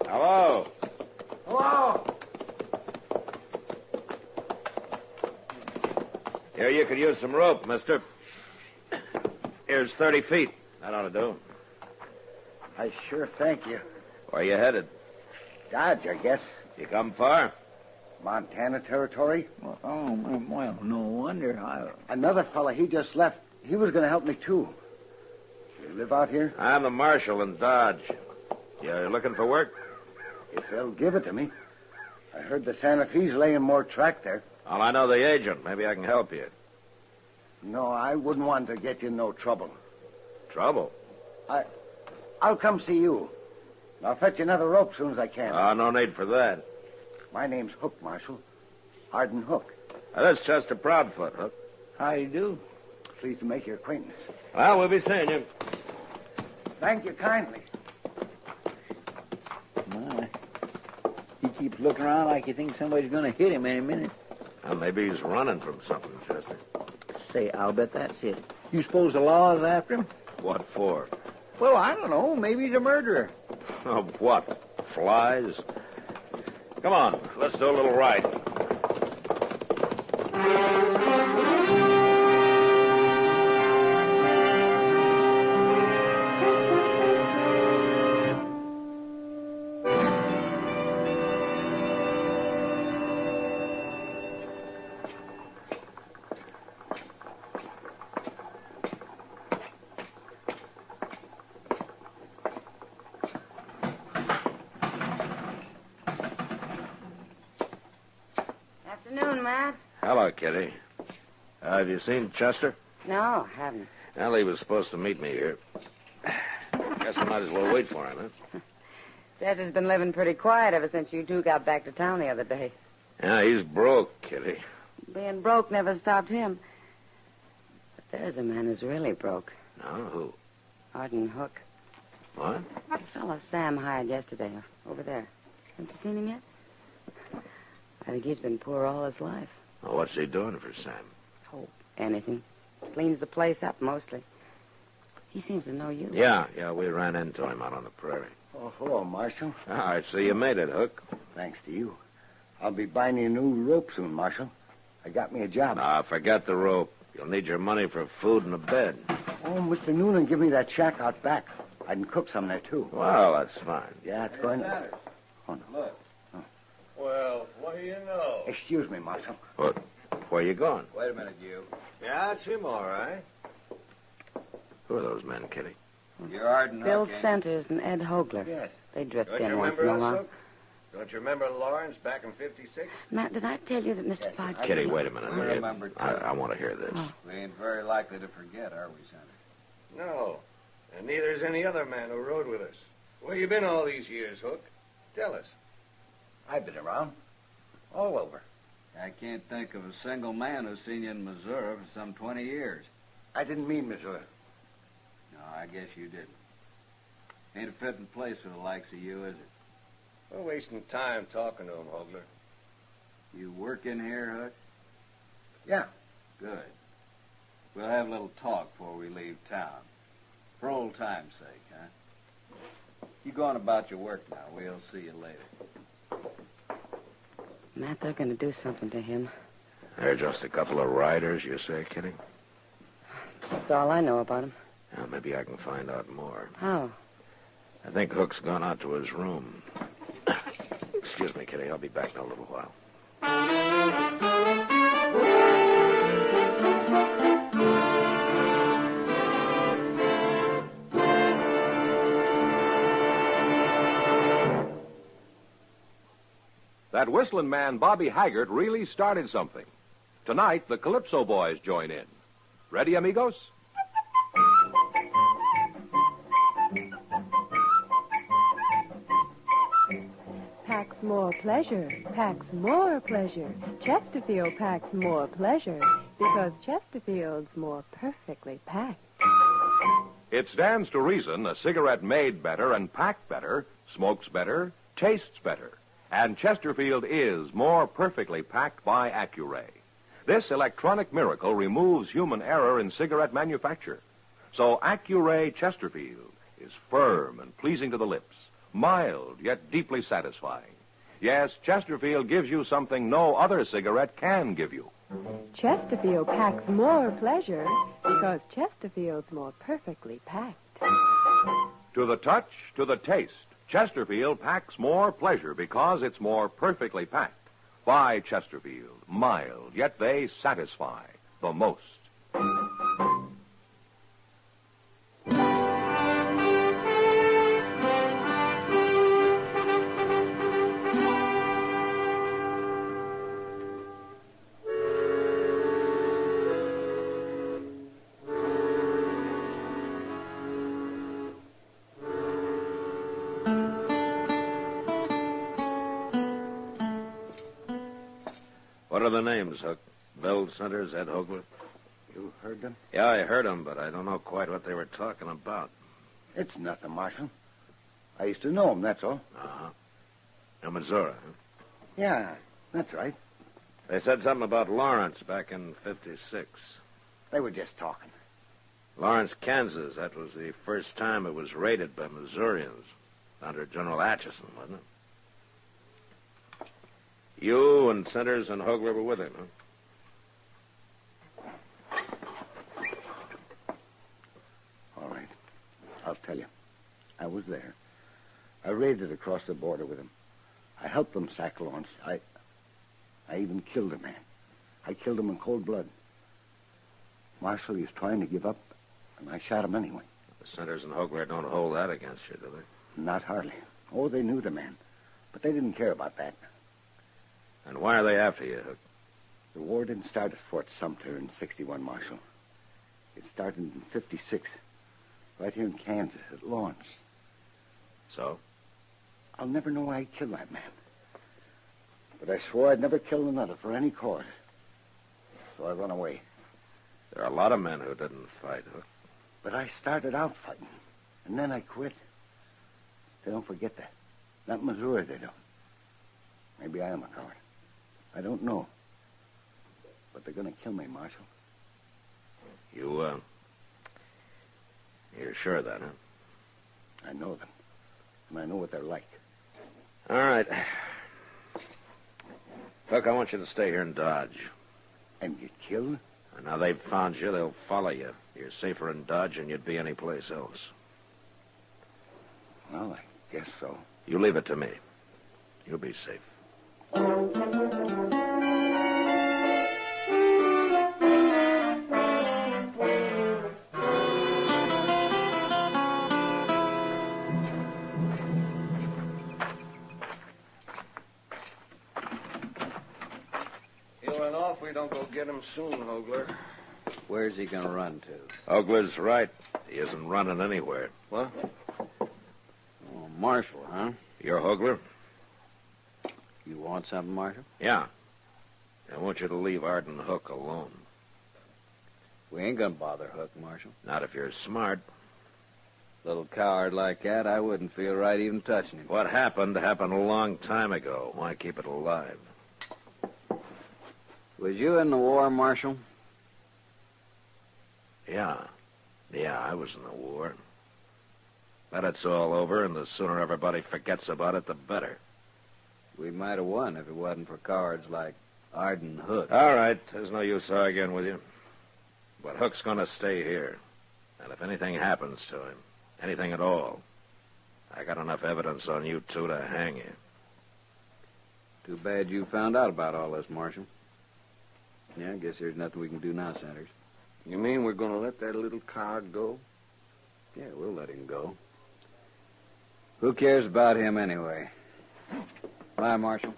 Hello. Hello. Here, you could use some rope, mister. Here's 30 feet. That ought to do. I sure thank you. Where are you headed? Dodge, I guess. You come far? Montana territory? Well, no wonder. Another fella, he just left. He was going to help me, too. You live out here? I'm the marshal in Dodge. You looking for work? If they'll give it to me. I heard the Santa Fe's laying more track there. Well, I know the agent. Maybe I can help you. No, I wouldn't want to get you in no trouble. Trouble? I'll come see you. I'll fetch you another rope as soon as I can. No need for that. My name's Hook, Marshal. Arden Hook. That's Chester Proudfoot, Hook. How do you do? Pleased to make your acquaintance. Well, we'll be seeing you. Thank you kindly. My. He keeps looking around like he thinks somebody's going to hit him any minute. Well, maybe he's running from something, Chester. Say, I'll bet that's it. You suppose the law is after him? What for? Well, I don't know. Maybe he's a murderer. Of what? Flies? Come on, let's do a little ride. Afternoon, Matt. Hello, Kitty. Have you seen Chester? No, haven't. Well, he was supposed to meet me here. Guess I might as well wait for him, huh? Chester's been living pretty quiet ever since you two got back to town the other day. Yeah, he's broke, Kitty. Being broke never stopped him. But there's a man who's really broke. No, who? Arden Hook. What? The fellow Sam hired yesterday, over there. Haven't you seen him yet? I think he's been poor all his life. Well, what's he doing for Sam? Oh, anything. Cleans the place up, mostly. He seems to know you. Yeah, we ran into him out on the prairie. Oh, hello, Marshal. I see you made it, Hook. Thanks to you. I'll be buying you a new rope soon, Marshal. I got me a job. Forget the rope. You'll need your money for food and a bed. Oh, Mr. Noonan, give me that shack out back. I can cook some there, too. Well, that's fine. Yeah, it's going... Oh, no. Look. Oh. Well, what do you know? Excuse me, Marshal. What? Where you going? Wait a minute, you. Yeah, it's him, all right. Who are those men, Kitty? You're Arden Bill Hook, Centers and Ed Hogler. Yes. They drift Don't in you once in remember a us, while. Hook? Don't you remember Lawrence back in 56? Matt, did I tell you that Mr. Pike... Kitty, wait a minute. We remember, too. I want to hear this. Oh. We ain't very likely to forget, are we, Senator? No. And neither is any other man who rode with us. Where you been all these years, Hook? Tell us. I've been around. All over. I can't think of a single man who's seen you in Missouri for some 20 years. I didn't mean Missouri. No, I guess you didn't. Ain't a fitting place for the likes of you, is it? We're wasting time talking to him, Hogler. You work in here, Hook? Yeah. Good. We'll have a little talk before we leave town. For old time's sake, huh? You go on about your work now. We'll see you later. Matt, they're going to do something to him. They're just a couple of riders, you say, Kitty? That's all I know about him. Well, maybe I can find out more. How? I think Hook's gone out to his room. Excuse me, Kitty. I'll be back in a little while. That whistling man, Bobby Haggart, really started something. Tonight, the Calypso Boys join in. Ready, amigos? Packs more pleasure, packs more pleasure. Chesterfield packs more pleasure because Chesterfield's more perfectly packed. It stands to reason a cigarette made better and packed better, smokes better, tastes better. And Chesterfield is more perfectly packed by Accuray. This electronic miracle removes human error in cigarette manufacture. So Accuray Chesterfield is firm and pleasing to the lips, mild yet deeply satisfying. Yes, Chesterfield gives you something no other cigarette can give you. Chesterfield packs more pleasure because Chesterfield's more perfectly packed. To the touch, to the taste, Chesterfield packs more pleasure because it's more perfectly packed. Buy Chesterfield. Mild, yet they satisfy the most. What are the names, Hook? Bill Centers, Ed Hogler? You heard them? Yeah, I heard them, but I don't know quite what they were talking about. It's nothing, Marshal. I used to know them, that's all. Uh-huh. In Missouri, huh? Yeah, that's right. They said something about Lawrence back in 56. They were just talking. Lawrence, Kansas. That was the first time it was raided by Missourians. Under General Atchison, wasn't it? You and Centers and Hogler were with him, huh? All right. I'll tell you. I was there. I raided across the border with him. I helped them sack Lawrence. I even killed a man. I killed him in cold blood. Marshal, he was trying to give up, and I shot him anyway. The Centers and Hogler don't hold that against you, do they? Not hardly. Oh, they knew the man. But they didn't care about that. And why are they after you, Hook? The war didn't start at Fort Sumter in 61, Marshal. It started in 56, right here in Kansas, at Lawrence. So? I'll never know why I killed that man. But I swore I'd never kill another for any cause. So I run away. There are a lot of men who didn't fight, Hook. But I started out fighting, and then I quit. They don't forget that. Not in Missouri, they don't. Maybe I am a coward. I don't know. But they're going to kill me, Marshal. You're sure of that, huh? I know them. And I know what they're like. All right. Hook, I want you to stay here in Dodge. And get killed? And now they've found you, they'll follow you. You're safer in Dodge than you'd be anyplace else. Well, I guess so. You leave it to me. You'll be safe. He'll run off if we don't go get him soon, Hogler. Where's he going to run to? Hogler's right. He isn't running anywhere. What? Oh, Marshal, huh? You're Hogler? You want something, Marshal? Yeah. I want you to leave Arden Hook alone. We ain't going to bother Hook, Marshal. Not if you're smart. Little coward like that, I wouldn't feel right even touching him. What happened a long time ago. Why keep it alive? Was you in the war, Marshal? Yeah, I was in the war. But it's all over, and the sooner everybody forgets about it, the better. We might have won if it wasn't for cowards like Arden Hook. All right, there's no use arguing with you. But Hook's going to stay here. And if anything happens to him, anything at all, I got enough evidence on you two to hang you. Too bad you found out about all this, Marshal. Yeah, I guess there's nothing we can do now, Sanders. You mean we're going to let that little coward go? Yeah, we'll let him go. Who cares about him anyway? Bye, Marshal.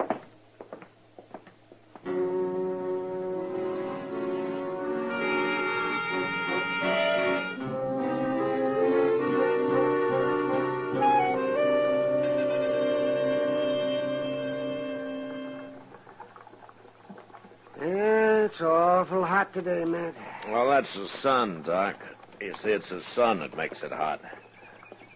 It's awful hot today, Matt. Well, that's the sun, Doc. You see, it's the sun that makes it hot.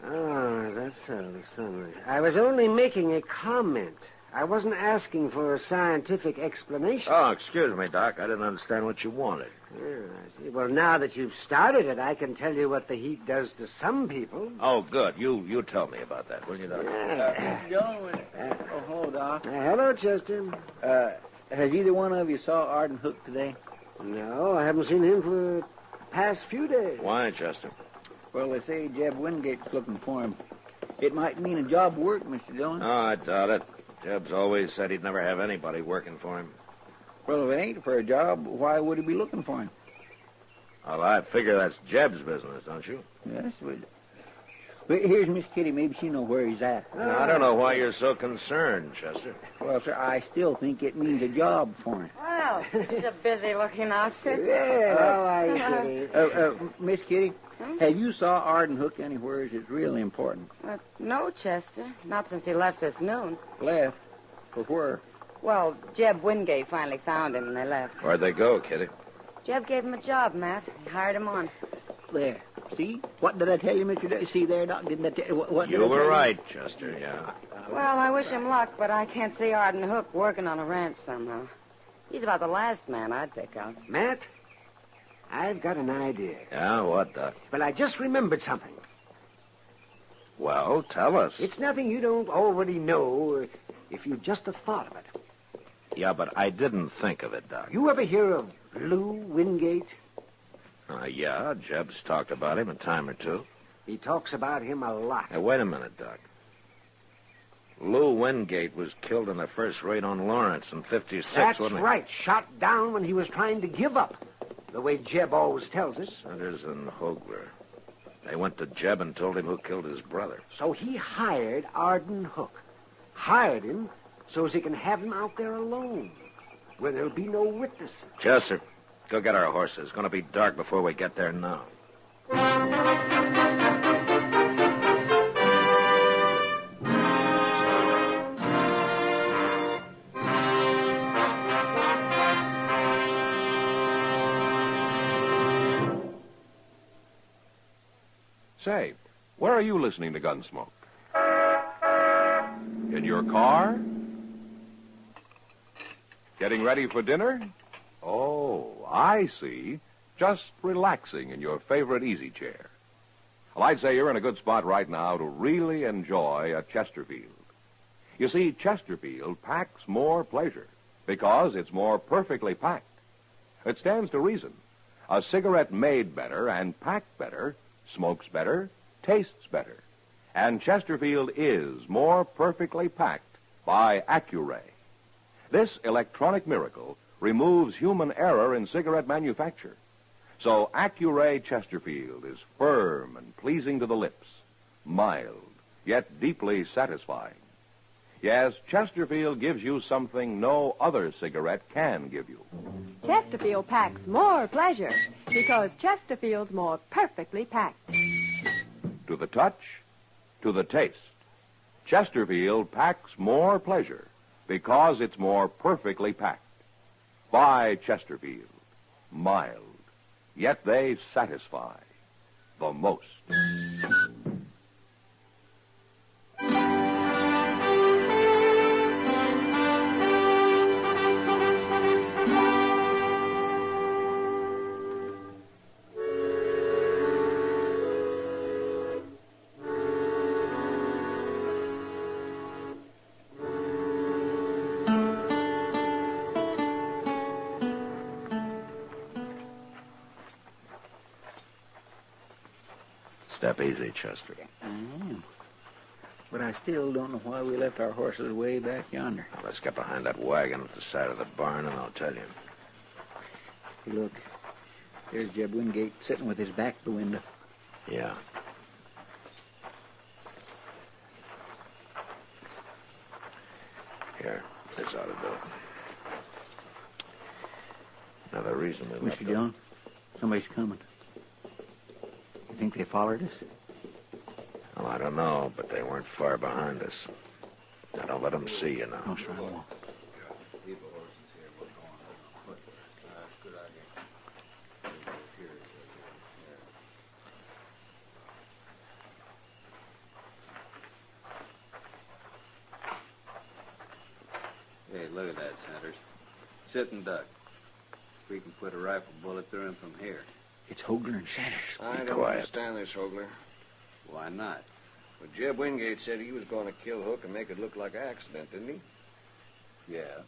Oh, that's the sun. I was only making a comment. I wasn't asking for a scientific explanation. Oh, excuse me, Doc. I didn't understand what you wanted. Yeah, I see. Well, now that you've started it, I can tell you what the heat does to some people. Oh, good. You tell me about that, will you, Doc? Gentlemen. Oh, hello, Doc. Hello, Chester. Has either one of you saw Arden Hook today? No, I haven't seen him for the past few days. Why, Chester? Well, they say Jeb Wingate's looking for him. It might mean a job of work, Mr. Dillon. Oh, I doubt it. Jeb's always said he'd never have anybody working for him. Well, if it ain't for a job, why would he be looking for him? Well, I figure that's Jeb's business, don't you? Yes, but here's Miss Kitty. Maybe she know where he's at. Now, I don't know why you're so concerned, Chester. Well, sir, I still think it means a job for him. Well, it's a busy-looking outfit. Yeah, how are you, Kitty? Miss Kitty, have you saw Arden Hook anywhere? It's really important. No, Chester. Not since he left this noon. Left? For where? Well, Jeb Wingate finally found him and they left. Where'd they go, Kitty? Jeb gave him a job, Matt. He hired him on. There. See? What did I tell you, Mr. See there, Doc? Didn't I tell you? What You were right, Chester, yeah. Well, I wish him luck, but I can't see Arden Hook working on a ranch somehow. He's about the last man I'd pick out. Matt, I've got an idea. Yeah, what, Doc? Well, I just remembered something. Well, tell us. It's nothing you don't already know if you just have thought of it. Yeah, but I didn't think of it, Doc. You ever hear of Lou Wingate? Yeah, Jeb's talked about him a time or two. He talks about him a lot. Hey, wait a minute, Doc. Lou Wingate was killed in the first raid on Lawrence in 56, That's wasn't he? right. Shot down when he was trying to give up. The way Jeb always tells us. Centers and Hogler. They went to Jeb and told him who killed his brother. So he hired Arden Hook. Hired him so as he can have him out there alone, where there'll be no witnesses. Chester, go get our horses. It's going to be dark before we get there now. Say, where are you listening to Gunsmoke? In your car? Getting ready for dinner? Oh, I see. Just relaxing in your favorite easy chair. Well, I'd say you're in a good spot right now to really enjoy a Chesterfield. You see, Chesterfield packs more pleasure because it's more perfectly packed. It stands to reason. A cigarette made better and packed better smokes better, tastes better. And Chesterfield is more perfectly packed by Accuray. This electronic miracle removes human error in cigarette manufacture. So Accuray Chesterfield is firm and pleasing to the lips, mild, yet deeply satisfying. Yes, Chesterfield gives you something no other cigarette can give you. Chesterfield packs more pleasure because Chesterfield's more perfectly packed. To the touch, to the taste. Chesterfield packs more pleasure because it's more perfectly packed. Buy Chesterfield. Mild, yet they satisfy the most. Step easy, Chester. I am. But I still don't know why we left our horses way back yonder. Well, let's get behind that wagon at the side of the barn, and I'll tell you. Hey, look. There's Jeb Wingate sitting with his back to the window. Yeah. Here, this ought to do it. Now, the reason we left... Mr. Dillon, somebody's coming. You think they followed us? Well, I don't know, but they weren't far behind us. Now, don't let them see you now. Oh, sure I won't. Hey, look at that, Sanders. Sit and duck. We can put a rifle bullet through him from here. It's Hogler and Sanders. I don't understand this, Hogler. Why not? Well, Jeb Wingate said he was going to kill Hook and make it look like an accident, didn't he? Yeah.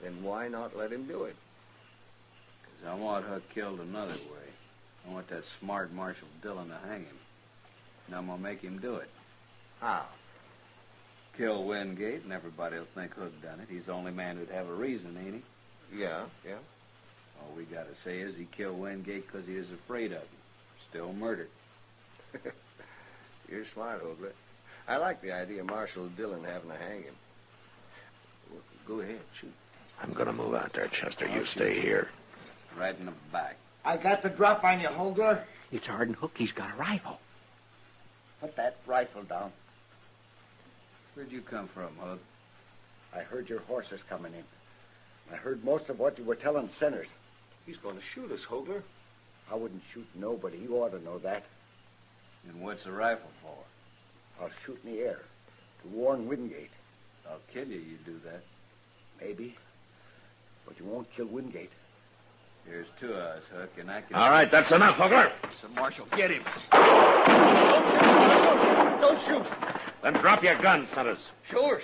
Then why not let him do it? 'Cause I want Hook killed another way. I want that smart Marshal Dillon to hang him. And I'm going to make him do it. How? Kill Wingate, and everybody'll think Hook done it. He's the only man who'd have a reason, ain't he? Yeah. All we gotta say is he killed Wingate because he was afraid of him. Still murdered. You're smart, Oakley. I like the idea of Marshal Dillon having to hang him. Go ahead, shoot. I'm going to move out there, Chester. You stay here. Right in the back. I got the drop on you, Holger. It's Arden Hook. He's got a rifle. Put that rifle down. Where'd you come from, Hook? I heard your horses coming in. I heard most of what you were telling Centers. He's going to shoot us, Hogler. I wouldn't shoot nobody. You ought to know that. And what's the rifle for? I'll shoot in the air to warn Wingate. I'll kill you, you do that. Maybe. But you won't kill Wingate. There's two of us, Hook, and I can... All right, that's enough, Hogler. So, Marshal, get him. Don't shoot, Marshal. Don't shoot. Then drop your gun, Centers. Sure.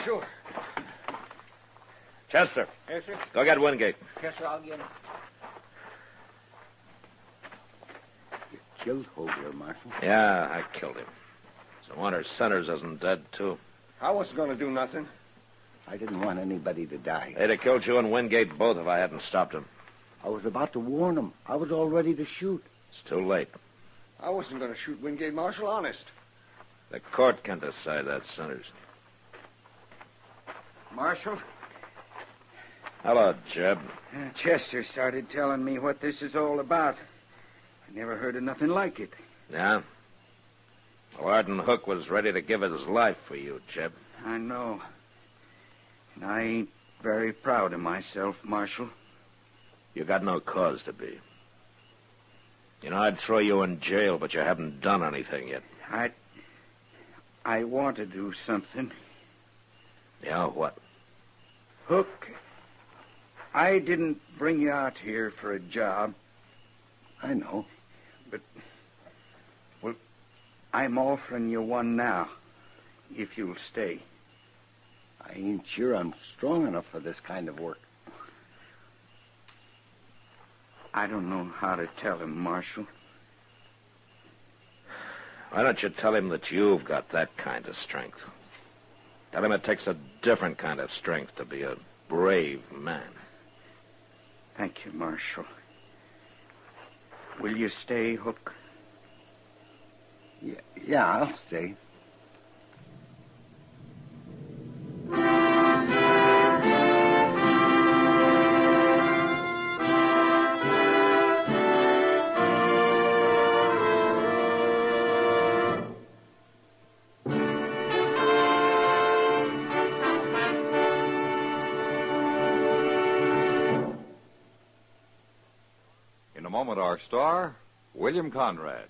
Chester. Yes, sir. Go get Wingate. Yes, sir, I'll get him. You killed Holger, Marshal. Yeah, I killed him. It's a wonder Centers isn't dead, too. I wasn't going to do nothing. I didn't want anybody to die. They'd have killed you and Wingate both if I hadn't stopped him. I was about to warn them. I was all ready to shoot. It's too late. I wasn't going to shoot Wingate, Marshal, honest. The court can decide that, Centers. Marshal, Hello, Jeb. Chester started telling me what this is all about. I never heard of nothing like it. Yeah? Well, Arden Hook was ready to give his life for you, Jeb. I know. And I ain't very proud of myself, Marshal. You got no cause to be. You know, I'd throw you in jail, but you haven't done anything yet. I want to do something. Yeah, what? Hook, I didn't bring you out here for a job. I know. But, well, I'm offering you one now, if you'll stay. I ain't sure I'm strong enough for this kind of work. I don't know how to tell him, Marshal. Why don't you tell him that you've got that kind of strength? Tell him it takes a different kind of strength to be a brave man. Thank you, Marshal. Will you stay, Hook? Yeah, I'll stay. In a moment, our star, William Conrad.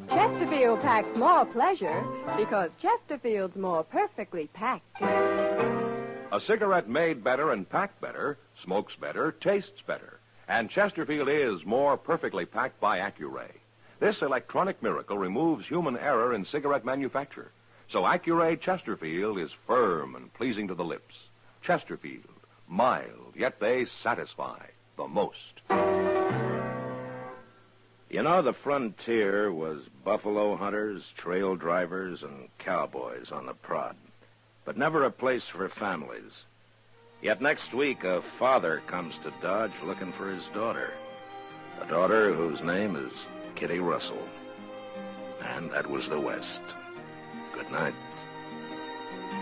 Chesterfield packs more pleasure because Chesterfield's more perfectly packed. A cigarette made better and packed better, smokes better, tastes better. And Chesterfield is more perfectly packed by Accuray. This electronic miracle removes human error in cigarette manufacture. So Accuray Chesterfield is firm and pleasing to the lips. Chesterfield, mild, yet they satisfy the most. You know, the frontier was buffalo hunters, trail drivers, and cowboys on the prod, but never a place for families. Yet next week, a father comes to Dodge looking for his daughter, a daughter whose name is Kitty Russell. And that was the West. Good night.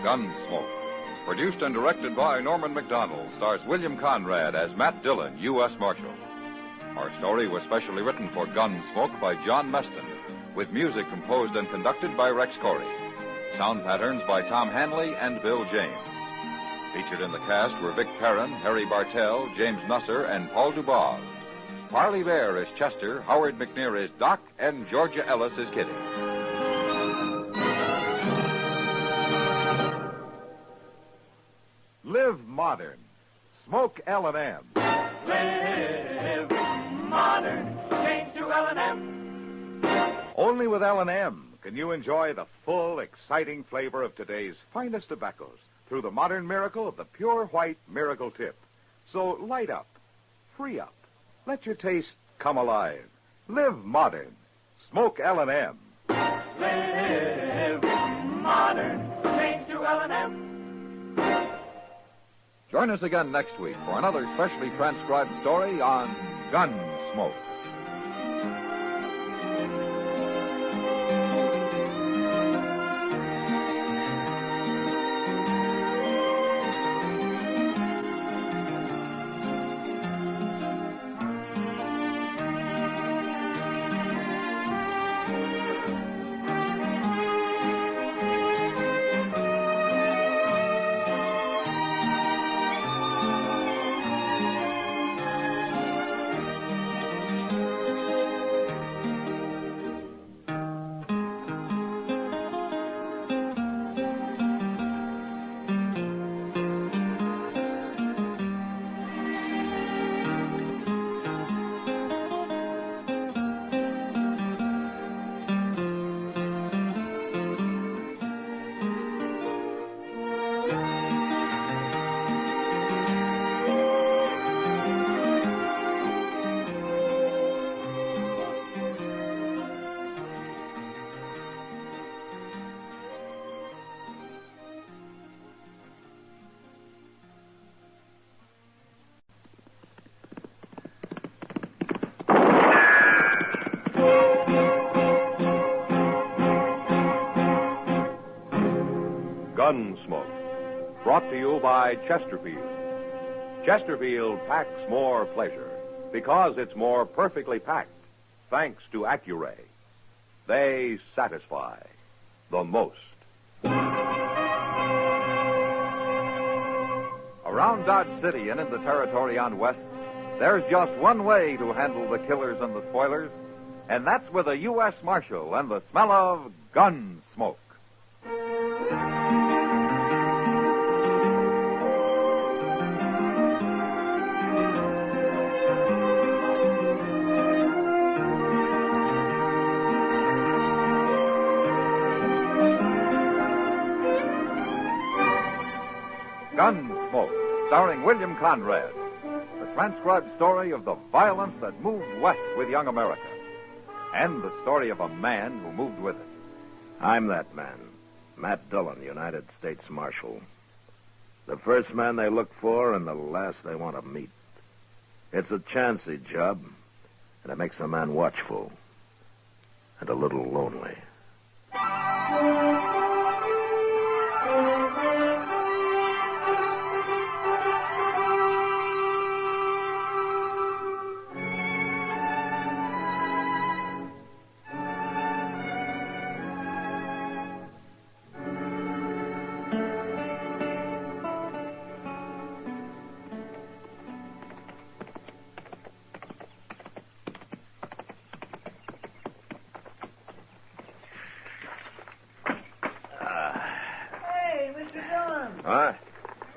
Gunsmoke. Produced and directed by Norman McDonald, stars William Conrad as Matt Dillon, U.S. Marshal. Our story was specially written for Gunsmoke by John Meston, with music composed and conducted by Rex Corey. Sound patterns by Tom Hanley and Bill James. Featured in the cast were Vic Perrin, Harry Bartell, James Nusser, and Paul Dubov. Parley Bear is Chester, Howard McNear is Doc, and Georgia Ellis is Kitty. Live modern. Smoke L&M. Live modern. Change to L&M. Only with L&M can you enjoy the full, exciting flavor of today's finest tobaccos through the modern miracle of the pure white Miracle Tip. So light up, free up, let your taste come alive. Live modern. Smoke L&M. Live modern. Change to L&M. Join us again next week for another specially transcribed story on Gunsmoke. Gunsmoke, brought to you by Chesterfield. Chesterfield packs more pleasure because it's more perfectly packed, thanks to Accuray. They satisfy the most. Around Dodge City and in the territory on West, there's just one way to handle the killers and the spoilers, and that's with a U.S. Marshal and the smell of gun smoke. Gunsmoke, starring William Conrad. The transcribed story of the violence that moved west with young America. And the story of a man who moved with it. I'm that man, Matt Dillon, United States Marshal. The first man they look for and the last they want to meet. It's a chancy job, and it makes a man watchful and a little lonely. What?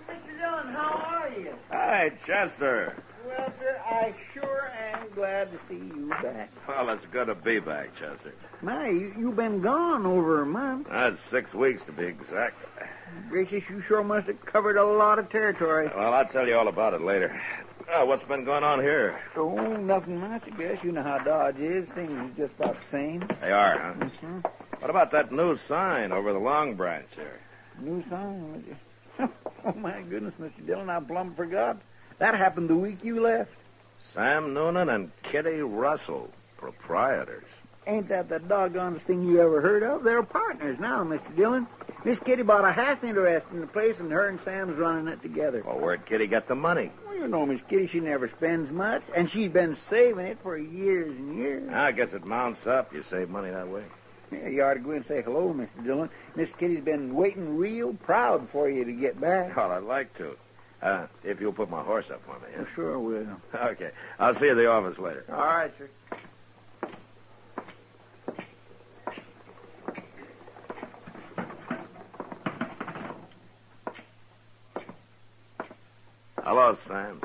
Mr. Dillon, how are you? Hi, Chester. Well, sir, I sure am glad to see you back. Well, it's good to be back, Chester. My, you've been gone over a month. That's 6 weeks to be exact. Gracious, you sure must have covered a lot of territory. Well, I'll tell you all about it later. What's been going on here? Oh, nothing much, I guess. You know how Dodge is. Things are just about the same. They are, huh? Mm-hmm. What about that new sign over the Long Branch here? New sign? Oh, my goodness, Mr. Dillon, I plumb forgot. That happened the week you left. Sam Noonan and Kitty Russell, proprietors. Ain't that the doggonest thing you ever heard of? They're partners now, Mr. Dillon. Miss Kitty bought a half interest in the place, and her and Sam's running it together. Well, where'd Kitty get the money? Well, you know, Miss Kitty, she never spends much, and she's been saving it for years and years. I guess it mounts up. You save money that way. Yeah, you ought to go in and say hello, Mr. Dillon. Miss Kitty's been waiting real proud for you to get back. Well, I'd like to. If you'll put my horse up for me. Huh? Well, sure will. Okay. I'll see you at the office later. All right, sir. Hello, Sam.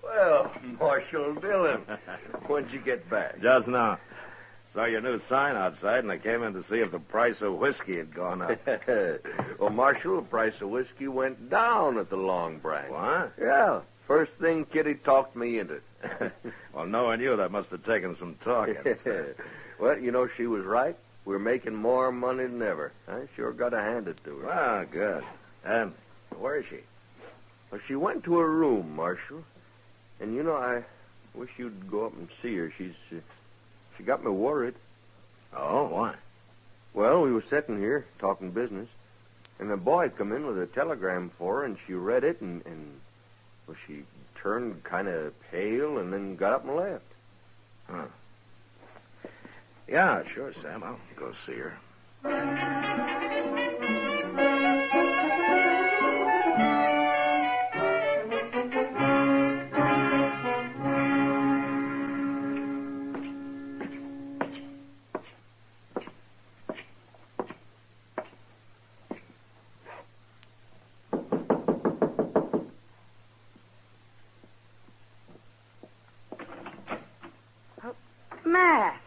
Well, Marshal Dillon, when'd you get back? Just now. Saw your new sign outside, and I came in to see if the price of whiskey had gone up. Well, Marshal, the price of whiskey went down at the Long Branch. What? Yeah. First thing Kitty talked me into. Well, knowing you, that must have taken some talking. Well, you know, she was right. We're making more money than ever. I sure got to hand it to her. Ah, good. Where is she? Well, she went to her room, Marshal. And, you know, I wish you'd go up and see her. She got me worried. Oh, why? Well, we were sitting here talking business, and a boy come in with a telegram for her, and she read it, and well, she turned kind of pale and then got up and left. Huh. Yeah, sure, Sam. I'll go see her. Matt.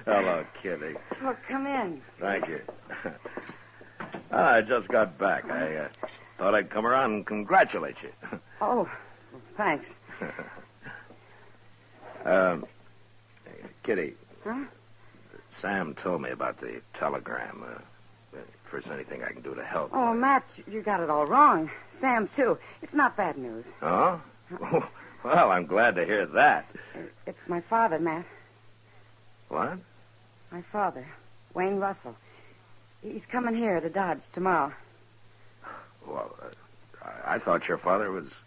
Hello, Kitty. Oh, come in. Thank you. I just got back. I thought I'd come around and congratulate you. Oh, thanks. Kitty. Huh? Sam told me about the telegram. If there's anything I can do to help. Oh, Matt, you got it all wrong. Sam, too. It's not bad news. Oh? Well, I'm glad to hear that. It's my father, Matt. What? My father, Wayne Russell. He's coming here to Dodge tomorrow. Well, I thought your father was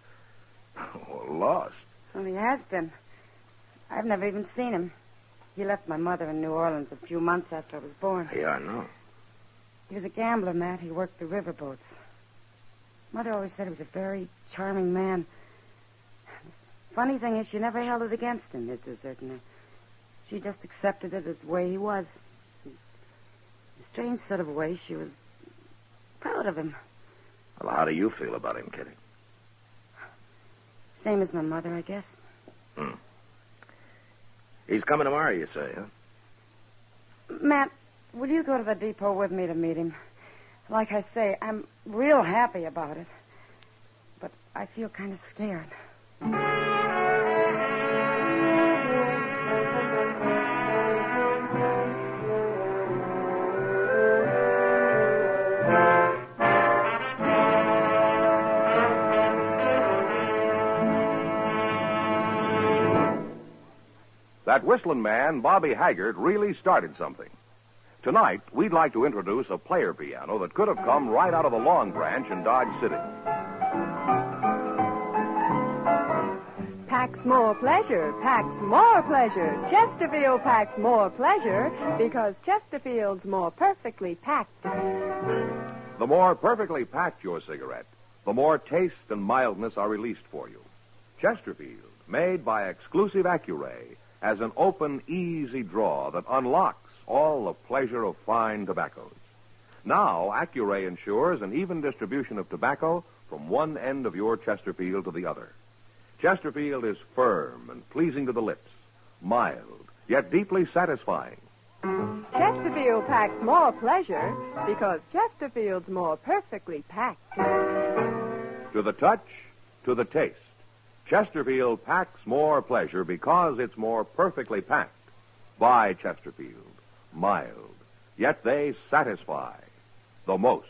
lost. Well, he has been. I've never even seen him. He left my mother in New Orleans a few months after I was born. Yeah, I know. He was a gambler, Matt. He worked the riverboats. Mother always said he was a very charming man. Funny thing is, she never held it against him, his deserting her. She just accepted it as the way he was. In a strange sort of way, she was proud of him. Well, how do you feel about him, Kitty? Same as my mother, I guess. He's coming tomorrow, you say, huh? Matt, will you go to the depot with me to meet him? Like I say, I'm real happy about it. But I feel kind of scared. That whistling man, Bobby Haggart, really started something. Tonight, we'd like to introduce a player piano that could have come right out of the Long Branch in Dodge City. Packs more pleasure, packs more pleasure. Chesterfield packs more pleasure because Chesterfield's more perfectly packed. The more perfectly packed your cigarette, the more taste and mildness are released for you. Chesterfield, made by exclusive Accuray, has an open, easy draw that unlocks all the pleasure of fine tobaccos. Now, Accuray ensures an even distribution of tobacco from one end of your Chesterfield to the other. Chesterfield is firm and pleasing to the lips, mild, yet deeply satisfying. Chesterfield packs more pleasure because Chesterfield's more perfectly packed. To the touch, to the taste, Chesterfield packs more pleasure because it's more perfectly packed. By Chesterfield, mild, yet they satisfy the most.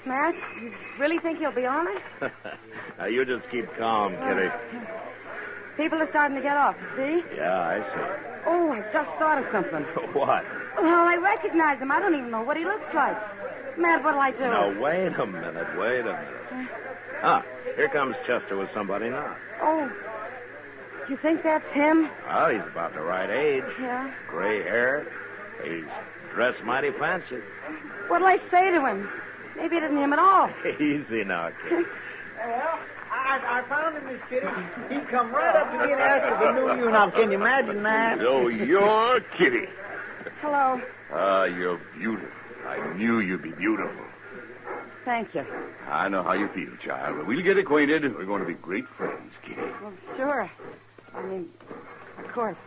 Matt, you really think he'll be on it? Now, you just keep calm, Kitty. People are starting to get off, you see? Yeah, I see. Oh, I just thought of something. What? Well, I recognize him. I don't even know what he looks like. Matt, what'll I do? Now, wait a minute. Ah, here comes Chester with somebody now. Oh, you think that's him? Well, he's about the right age. Yeah. Gray hair. He's dressed mighty fancy. What'll I say to him? Maybe it isn't him at all. Easy now, kid. Well, I found him, Miss Kitty. He come right up to me and asked if he knew you. Now, can you imagine that? So you're Kitty. Hello. You're beautiful. I knew you'd be beautiful. Thank you. I know how you feel, child, but we'll get acquainted. We're going to be great friends, Kitty. Well, sure. I mean, of course.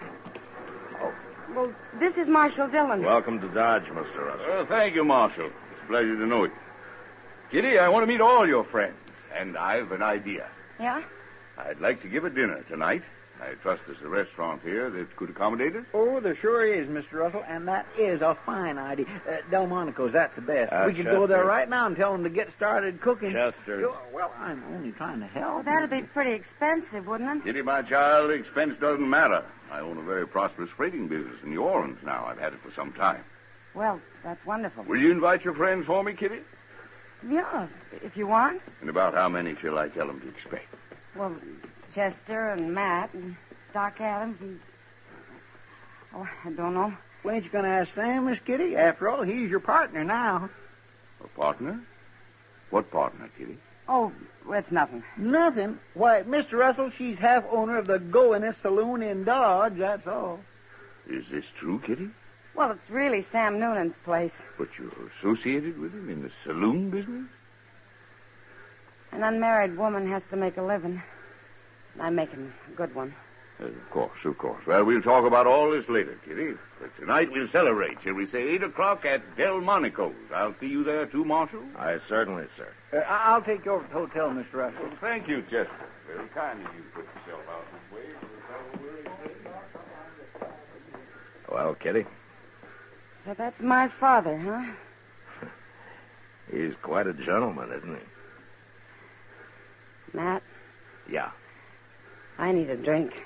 Oh, well, this is Marshal Dillon. Welcome to Dodge, Mr. Russell. Well, thank you, Marshal. It's a pleasure to know you. Kitty, I want to meet all your friends, and I've an idea. Yeah? I'd like to give a dinner tonight. I trust there's a restaurant here that could accommodate us. Oh, there sure is, Mr. Russell, and that is a fine idea. Delmonico's, that's the best. We could go there right now and tell them to get started cooking. Chester. Well, I'm only trying to help. Well, that'd be pretty expensive, wouldn't it? Kitty, my child, expense doesn't matter. I own a very prosperous freighting business in New Orleans now. I've had it for some time. Well, that's wonderful. Will you invite your friends for me, Kitty? Yeah, if you want. And about how many shall I tell them to expect? Well, Chester and Matt and Doc Adams and... Oh, I don't know. Well, ain't you going to ask Sam, Miss Kitty? After all, he's your partner now. A partner? What partner, Kitty? Oh, it's nothing. Nothing? Why, Mr. Russell, she's half owner of the Goinest Saloon in Dodge, that's all. Is this true, Kitty? Well, it's really Sam Noonan's place. But you're associated with him in the saloon business? An unmarried woman has to make a living. I'm making a good one. Of course, of course. Well, we'll talk about all this later, Kitty. But tonight we'll celebrate, shall we say, 8 o'clock at Delmonico's. I'll see you there, too, Marshal? Aye, certainly, sir. I'll take you over to the hotel, Mr. Russell. Well, thank you, Chester. Very kind of you to put yourself out this way. Well, Kitty, So that's my father, huh? he's quite a gentleman, isn't he? Matt, Yeah. I need a drink.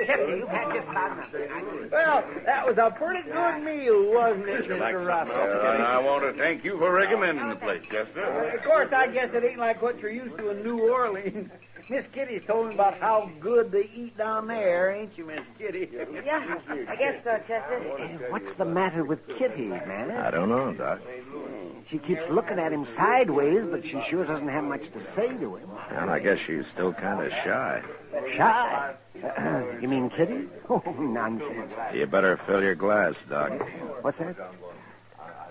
Chester, you've had just about enough. Well, that was a pretty good meal, wasn't it, Like Mr. something Russell? else, And I want to thank you for recommending the place, Chester. Of course, I guess it ain't like what you're used to in New Orleans. Miss Kitty's told me about how good they eat down there, ain't you, Miss Kitty? Yeah, I guess so, Chester. What's the matter with Kitty, man? I don't know, Doc. She keeps looking at him sideways, but she sure doesn't have much to say to him. And I guess she's still kind of shy. Shy? You mean Kitty? Oh, nonsense. You better fill your glass, Doc. What's that?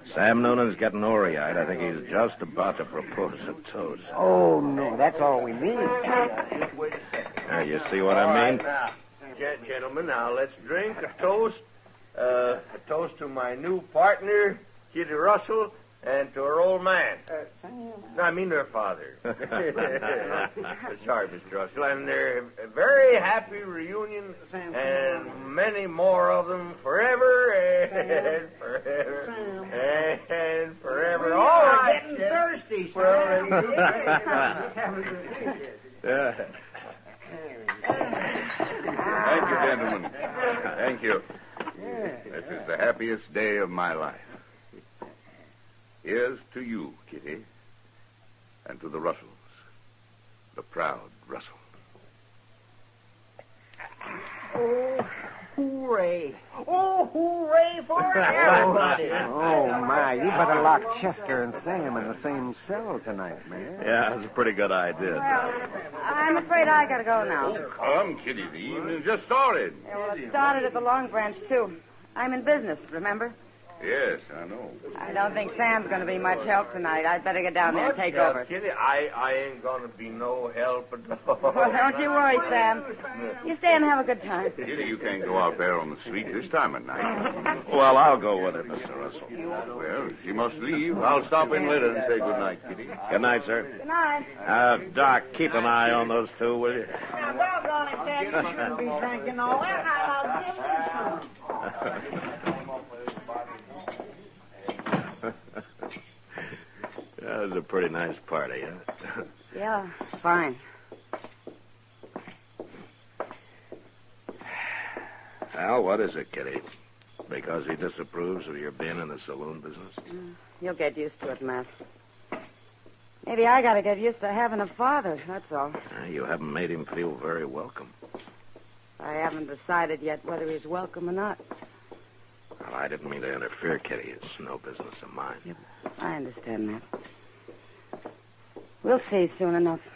Sam Noonan's getting orey-eyed. I think he's just about to propose a toast. Oh, no, that's all we need. There, you see what I mean? Gentlemen, now let's drink a toast. A toast to my new partner, Kitty Russell, and to her old man. No, I mean her father. Sorry, Mr. Russell. And their very happy reunion, and many more of them forever and forever and forever. Oh, All right, getting thirsty, Sam. Thank you, gentlemen. Thank you. This is the happiest day of my life. Here's to you, Kitty, and to the Russells, the proud Russells. Oh, hooray. Oh, hooray for everybody. Oh, my, you better lock Chester and Sam in the same cell tonight, man. Yeah, that's a pretty good idea. Well, I'm afraid I gotta go now. Oh, come, Kitty. The evening just started. Yeah, well, it started at the Long Branch, too. I'm in business, remember? Yes, I know. I don't think Sam's going to be much help tonight. I'd better get down there and take over. Kitty, I ain't gonna be no help at all. Well, don't you worry, Sam. You stay and have a good time. Kitty, you can't go out there on the street this time of night. Well, I'll go with it, Mr. Russell. Well, she must leave. I'll stop in later and say good night, Kitty. Good night, sir. Good night. Doc, keep an eye on those two, will you? Now, doggone it, Sam, you shouldn't be drinking all that. I'll give you some. That was a pretty nice party, huh? Yeah, fine. Well, what is it, Kitty? Because he disapproves of your being in the saloon business? You'll get used to it, Matt. Maybe I gotta get used to having a father, that's all. You haven't made him feel very welcome. I haven't decided yet whether he's welcome or not. Well, I didn't mean to interfere, Kitty. It's no business of mine. Yep. I understand that. We'll see soon enough.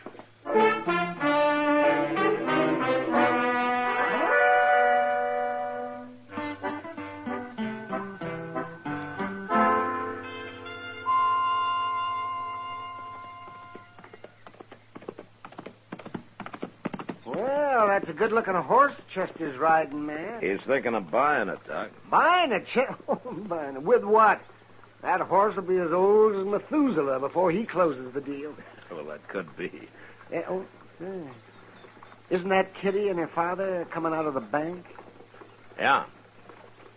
Well, that's a good-looking horse Chester's riding, man. He's thinking of buying it, Doc. Buying it, buying it. With what? That horse will be as old as Methuselah before he closes the deal. Well, that could be. Isn't that Kitty and her father coming out of the bank? Yeah.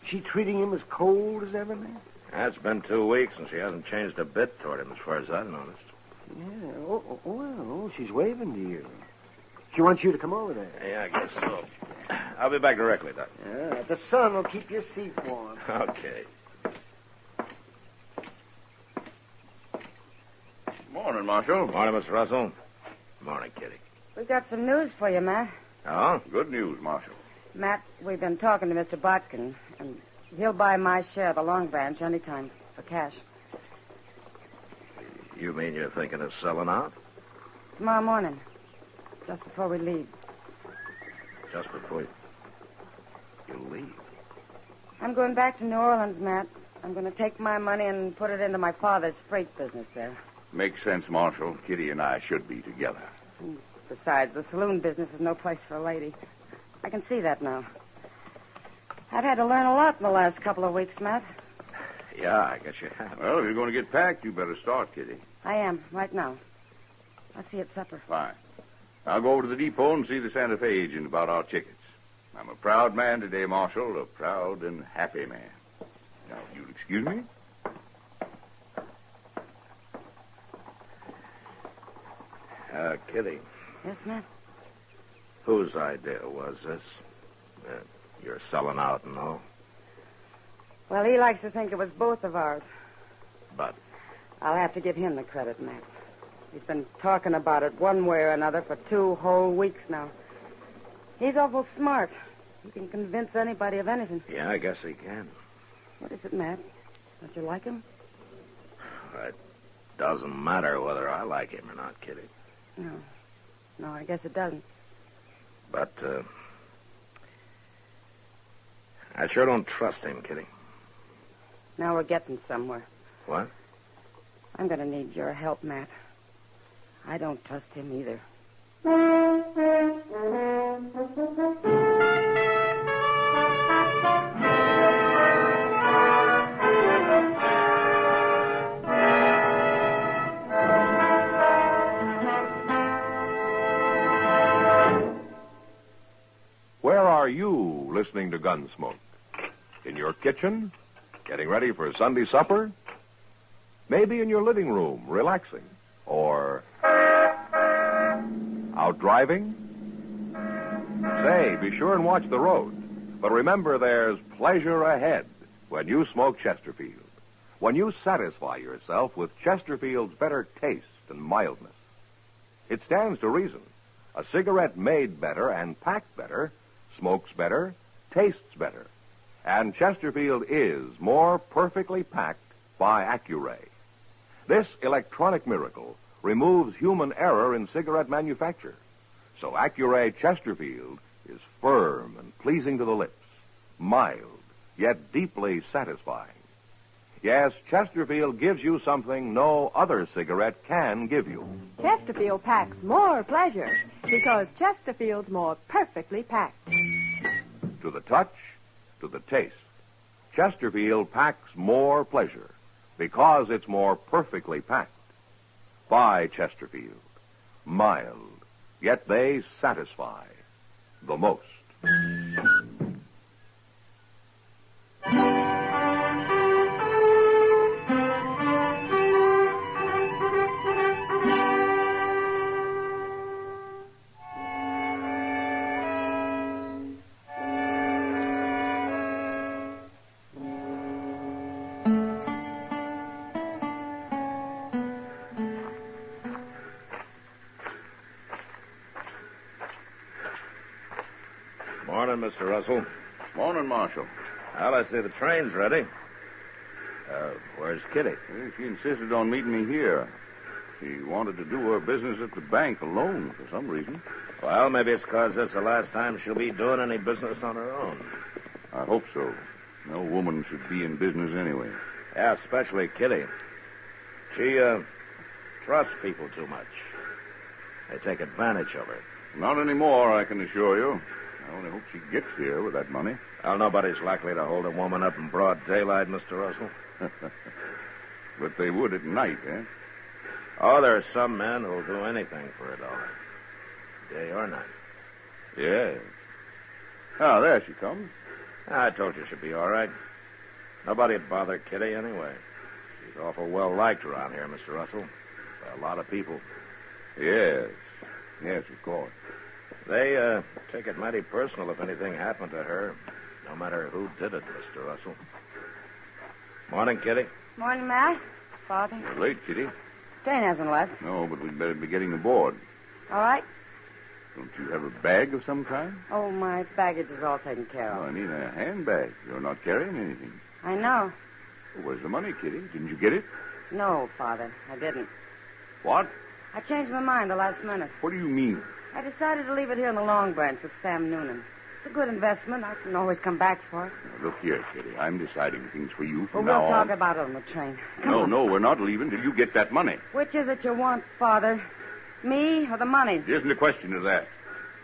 She treating him as cold as ever, man? It's been 2 weeks, and she hasn't changed a bit toward him, as far as I've noticed. Yeah. Well, she's waving to you. She wants you to come over there. Yeah, I guess so. I'll be back directly, Doc. Yeah, the sun will keep your seat warm. Okay. Morning, Marshal. Morning, Mr. Russell. Morning, Kitty. We've got some news for you, Matt. Oh? Good news, Marshal. Matt, we've been talking to Mr. Botkin, and he'll buy my share of the Long Branch anytime for cash. You mean you're thinking of selling out? Tomorrow morning, just before we leave. Just before you leave? I'm going back to New Orleans, Matt. I'm going to take my money and put it into my father's freight business there. Makes sense, Marshal. Kitty and I should be together. Besides, the saloon business is no place for a lady. I can see that now. I've had to learn a lot in the last couple of weeks, Matt. Yeah, I guess you have. Well, if you're going to get packed, you better start, Kitty. I am, right now. I'll see you at supper. Fine. I'll go over to the depot and see the Santa Fe agent about our tickets. I'm a proud man today, Marshal, a proud and happy man. Now, you'll excuse me? Kitty. Yes, Matt? Whose idea was this? You're selling out and all? Well, he likes to think it was both of ours. But? I'll have to give him the credit, Matt. He's been talking about it one way or another for 2 whole weeks now. He's awful smart. He can convince anybody of anything. Yeah, I guess he can. What is it, Matt? Don't you like him? It doesn't matter whether I like him or not, Kitty. No, I guess it doesn't. But, I sure don't trust him, Kitty. Now we're getting somewhere. What? I'm going to need your help, Matt. I don't trust him either. Where are you listening to Gunsmoke? In your kitchen? Getting ready for Sunday supper? Maybe in your living room, relaxing? Or out driving? Say, be sure and watch the road. But remember, there's pleasure ahead when you smoke Chesterfield. When you satisfy yourself with Chesterfield's better taste and mildness. It stands to reason. A cigarette made better and packed better smokes better, tastes better. And Chesterfield is more perfectly packed by Accuray. This electronic miracle removes human error in cigarette manufacture. So Accuray Chesterfield is firm and pleasing to the lips, mild, yet deeply satisfying. Yes, Chesterfield gives you something no other cigarette can give you. Chesterfield packs more pleasure because Chesterfield's more perfectly packed. To the touch, to the taste, Chesterfield packs more pleasure because it's more perfectly packed. By Chesterfield. Mild, yet they satisfy the most. Morning, Mr. Russell. Morning, Marshal. Well, I see the train's ready. Where's Kitty? She insisted on meeting me here. She wanted to do her business at the bank alone for some reason. Well, maybe it's because this is the last time she'll be doing any business on her own. I hope so. No woman should be in business anyway. Yeah, especially Kitty. She, trusts people too much. They take advantage of her. Not anymore, I can assure you. I only hope she gets here with that money. Well, nobody's likely to hold a woman up in broad daylight, Mr. Russell. But they would at night, eh? Oh, there are some men who'll do anything for $1, day or night. Yes. Ah, there she comes. I told you she'd be all right. Nobody'd bother Kitty anyway. She's awful well-liked around here, Mr. Russell, by a lot of people. Yes. Yes, of course. They take it mighty personal if anything happened to her, no matter who did it, Mr. Russell. Morning, Kitty. Morning, Matt. Father. You're late, Kitty. Dane hasn't left. No, but we'd better be getting aboard. All right. Don't you have a bag of some kind? Oh, my baggage is all taken care Oh, of. I mean a handbag. You're not carrying anything. I know. Well, where's the money, Kitty? Didn't you get it? No, Father, I didn't. What? I changed my mind the last minute. What do you mean? I decided to leave it here in the Long Branch with Sam Noonan. It's a good investment. I can always come back for it. Now, look here, Kitty. I'm deciding things for you Well, from we'll now talk on. about it on the train. No, we're not leaving till you get that money. Which is it you want, Father? Me or the money? There isn't a question of that.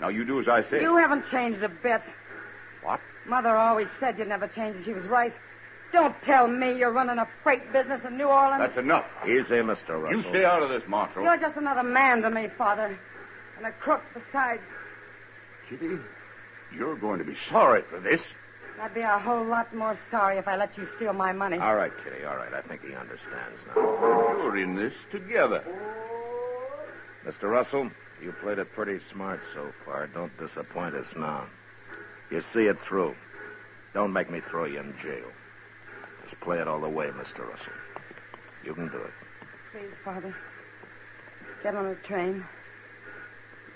Now, you do as I say. You haven't changed a bit. What? Mother always said you'd never change, and she was right. Don't tell me you're running a freight business in New Orleans. That's enough. Easy, Mr. Russell. You stay out of this, Marshal. You're just another man to me, Father. And a crook besides. Kitty, you're going to be sorry for this. I'd be a whole lot more sorry if I let you steal my money. All right, Kitty, all right. I think he understands now. You're in this together. Mr. Russell, you played it pretty smart so far. Don't disappoint us now. You see it through. Don't make me throw you in jail. Just play it all the way, Mr. Russell. You can do it. Please, Father. Get on the train.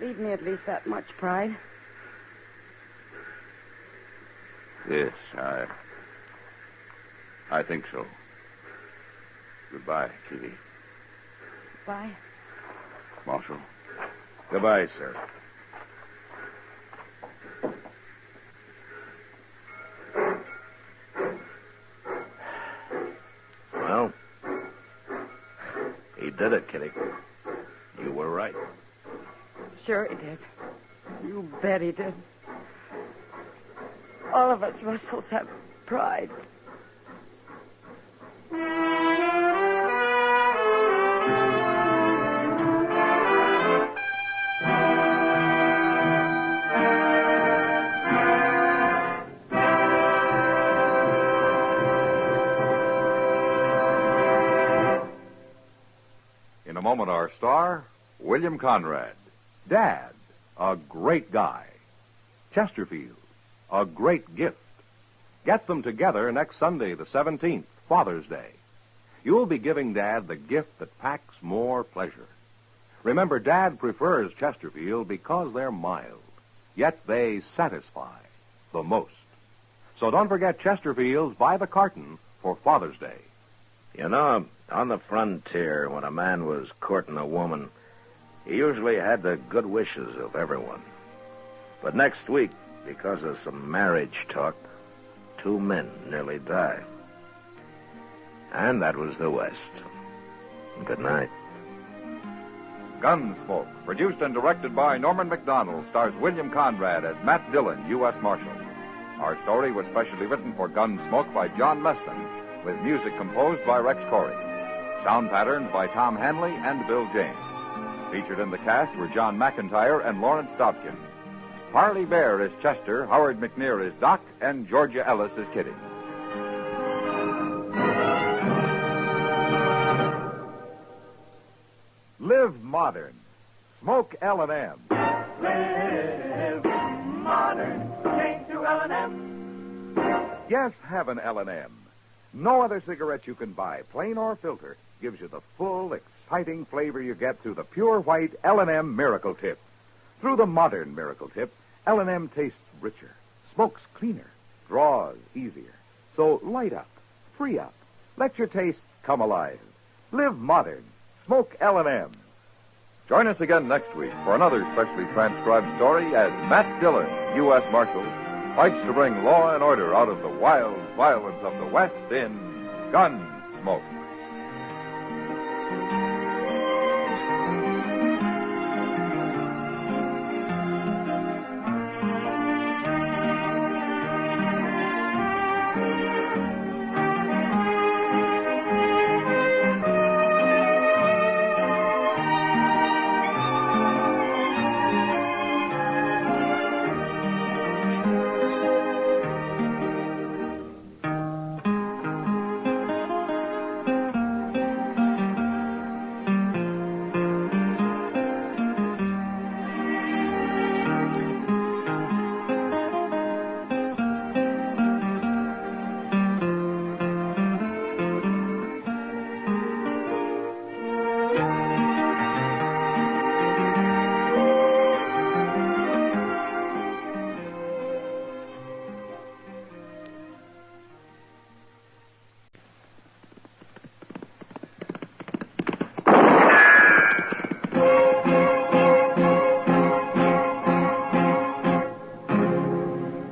Leave me at least that much pride. Yes, I think so. Goodbye, Kitty. Bye. Marshal. Goodbye, sir. Well, he did it, Kitty. You were right. Sure he did. You bet he did. All of us Russells have pride. In a moment, our star, William Conrad. Dad, a great guy. Chesterfield, a great gift. Get them together next Sunday, the 17th, Father's Day. You'll be giving Dad the gift that packs more pleasure. Remember, Dad prefers Chesterfield because they're mild, yet they satisfy the most. So don't forget Chesterfields by the carton for Father's Day. You know, on the frontier, when a man was courting a woman, he usually had the good wishes of everyone. But next week, because of some marriage talk, 2 men nearly died. And that was the West. Good night. Gunsmoke, produced and directed by Norman McDonald, stars William Conrad as Matt Dillon, U.S. Marshal. Our story was specially written for Gunsmoke by John Meston, with music composed by Rex Corey. Sound patterns by Tom Hanley and Bill James. Featured in the cast were John McIntyre and Lawrence Dobkin. Harley Bear is Chester, Howard McNear is Doc, and Georgia Ellis is Kitty. Live modern. Smoke L&M. Live modern. Change to L&M. Yes, have an L&M. No other cigarette you can buy, plain or filter, gives you the full, exciting flavor you get through the pure white L&M Miracle Tip. Through the modern Miracle Tip, L&M tastes richer, smokes cleaner, draws easier, So light up, free up, let your taste come alive. Live modern. Smoke L&M. Join us again next week for another specially transcribed story as Matt Dillon, U.S. Marshal, fights to bring law and order out of the wild violence of the West in Gunsmoke.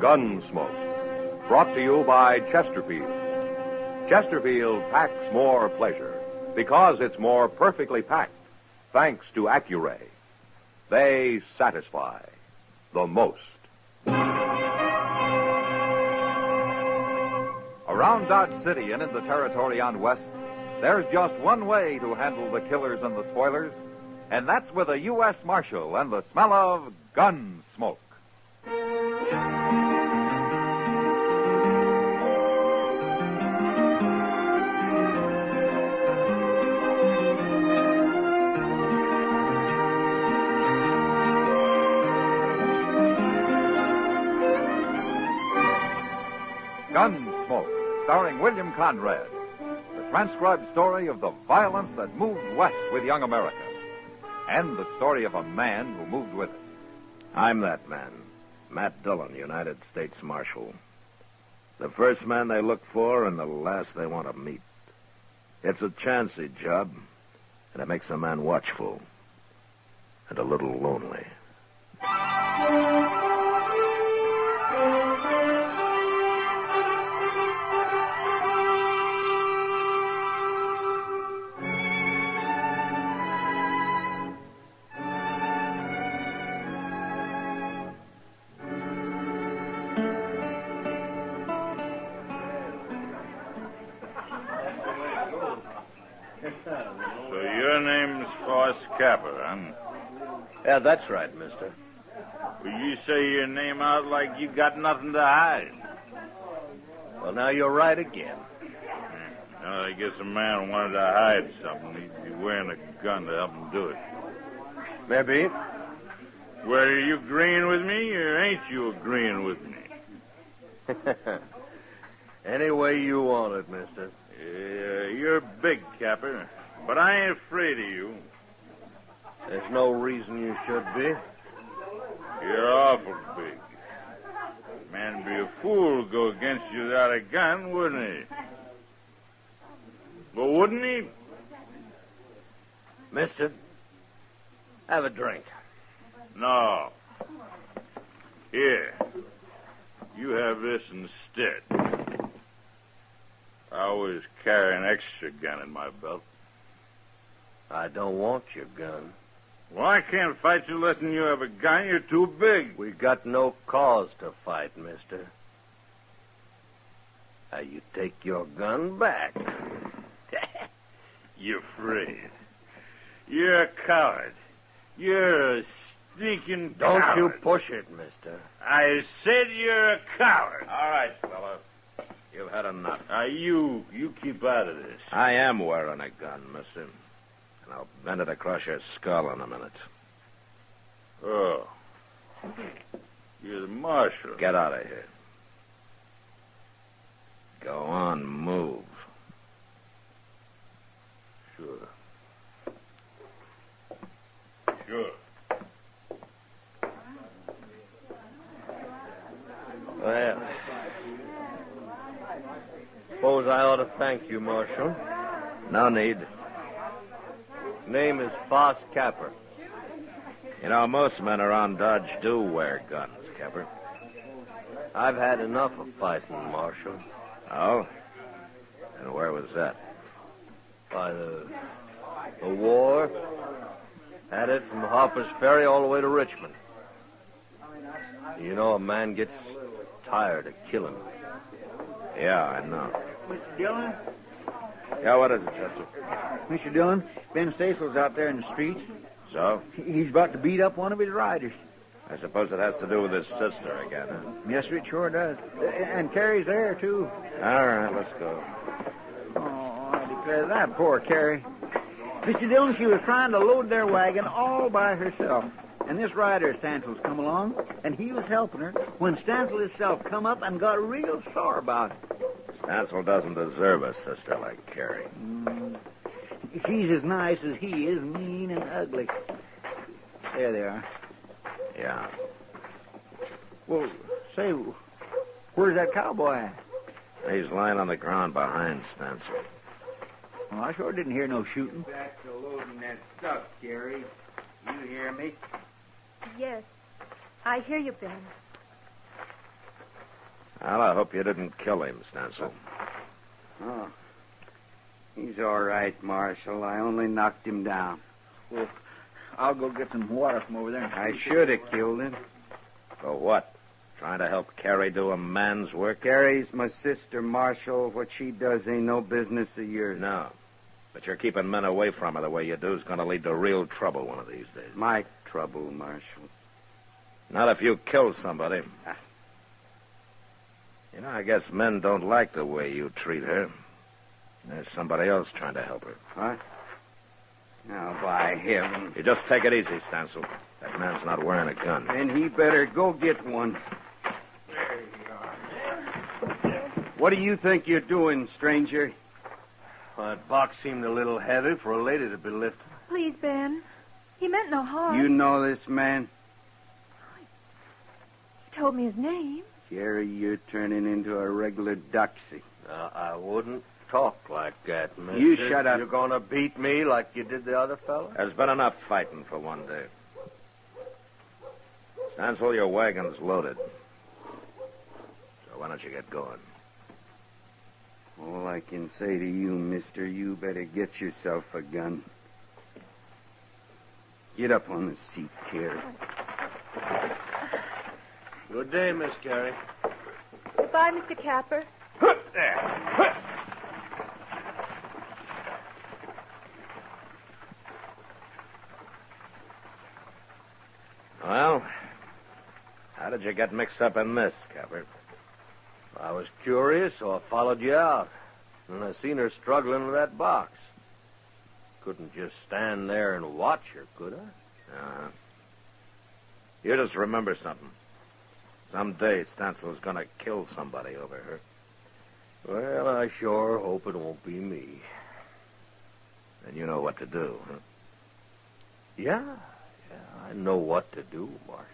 Gunsmoke, brought to you by Chesterfield. Chesterfield packs more pleasure because it's more perfectly packed, thanks to Accuray. They satisfy the most. Around Dodge City and in the territory on West, there's just one way to handle the killers and the spoilers, and that's with a U.S. Marshal and the smell of gun smoke. Gunsmoke, starring William Conrad, the transcribed story of the violence that moved west with young America, and the story of a man who moved with it. I'm that man, Matt Dillon, United States Marshal. The first man they look for and the last they want to meet. It's a chancy job, and it makes a man watchful and a little lonely. So your name's Force Capper, huh? Yeah, that's right, mister. Well, you say your name out like you got nothing to hide. Well, now you're right again. Well, I guess a man wanted to hide something. He'd be wearing a gun to help him do it. Maybe. Well, are you agreeing with me, or ain't you agreeing with me? Any way you want it, mister. Yeah, you're big, Capper, but I ain't afraid of you. There's no reason you should be. You're awful big. Man'd be a fool to go against you without a gun, wouldn't he? Well, wouldn't he? Mister, have a drink. No. Here. You have this instead. I always carry an extra gun in my belt. I don't want your gun. Well, I can't fight you letting you have a gun. You're too big. We got no cause to fight, mister. Now, you take your gun back. You're afraid. You're a coward. You're a sneaking Don't coward. you push it, mister. I said you're a coward. All right, fella. You've had enough. Now, you keep out of this. I am wearing a gun, mister. And I'll bend it across your skull in a minute. Oh. You're the marshal. Get out of here. Go on, move. Sure. Sure. Well, Thank you, Marshal. No need. Name is Foss Capper. You know, most men around Dodge do wear guns, Capper. I've had enough of fighting, Marshal. Oh? And where was that? By the war. Had it from Harper's Ferry all the way to Richmond. You know, a man gets tired of killing. Yeah, I know. Mr. Dillon? Yeah, what is it, Chester? Mr. Dillon, Ben Stacel's out there in the street. So? He's about to beat up one of his riders. I suppose it has to do with his sister again, huh? Yes, sir, it sure does. And Carrie's there, too. All right, let's go. Oh, I declare that poor Carrie. Mr. Dillon, she was trying to load their wagon all by herself. And this rider, Stansel's come along, and he was helping her when Stansel himself come up and got real sore about it. Stansel doesn't deserve a sister like Carrie. She's as nice as he is, mean and ugly. There they are. Yeah. Well, say, where's that cowboy at? He's lying on the ground behind Stansel. Well, I sure didn't hear no shooting. Back to loading that stuff, Gary. You hear me? Yes. I hear you, Ben. Well, I hope you didn't kill him, Stansel. Oh. He's all right, Marshal. I only knocked him down. Well, I'll go get some water from over there. I should have killed him. For what? Trying to help Carrie do a man's work? Carrie's my sister, Marshal. What she does ain't no business of yours. No. But you're keeping men away from her the way you do is going to lead to real trouble one of these days. My trouble, Marshal. Not if you kill somebody. You know, I guess men don't like the way you treat her. There's somebody else trying to help her. What? Now, by heaven. You just take it easy, Stansel. That man's not wearing a gun. Then he better go get one. There you are. What do you think you're doing, stranger? Well, that box seemed a little heavy for a lady to be lifting. Please, Ben. He meant no harm. You know this man? He told me his name. Gary, you're turning into a regular doxy. I wouldn't talk like that, mister. You shut up. You're going to beat me like you did the other fellow? There's been enough fighting for one day. Stansel, your wagon's loaded. So why don't you get going? All I can say to you, mister, you better get yourself a gun. Get up on the seat, Carrie. Good day, Miss Carrie. Goodbye, Mr. Capper. There. Well, how did you get mixed up in this, Capper? I was curious, so I followed you out. And I seen her struggling with that box. Couldn't just stand there and watch her, could I? Uh-huh. You just remember something. Someday Stansel's going to kill somebody over her. Well, I sure hope it won't be me. And you know what to do, huh? Yeah, I know what to do, Marshal.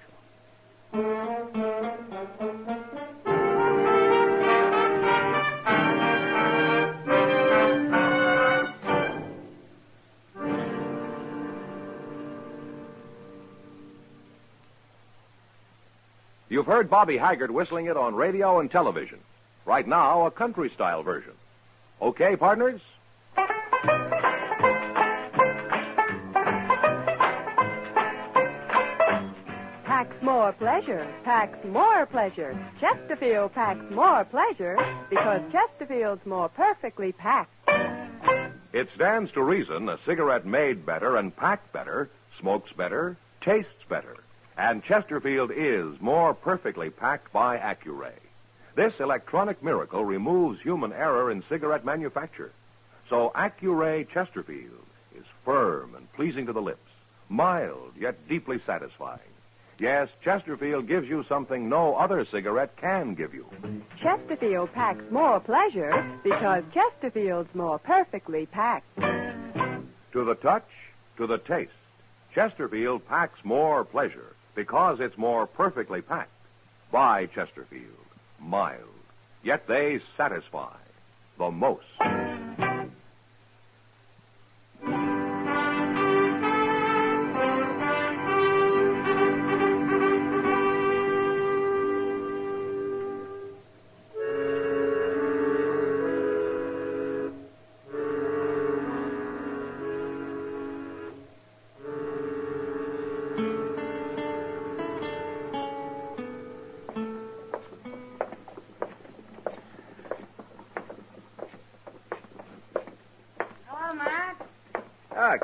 You've heard Bobby Haggart whistling it on radio and television. Right now, a country-style version. Okay, partners? Packs more pleasure, packs more pleasure. Chesterfield packs more pleasure because Chesterfield's more perfectly packed. It stands to reason a cigarette made better and packed better, smokes better, tastes better. And Chesterfield is more perfectly packed by Accuray. This electronic miracle removes human error in cigarette manufacture. So Accuray Chesterfield is firm and pleasing to the lips, mild yet deeply satisfying. Yes, Chesterfield gives you something no other cigarette can give you. Chesterfield packs more pleasure because Chesterfield's more perfectly packed. To the touch, to the taste, Chesterfield packs more pleasure because it's more perfectly packed. By Chesterfield, mild, yet they satisfy the most.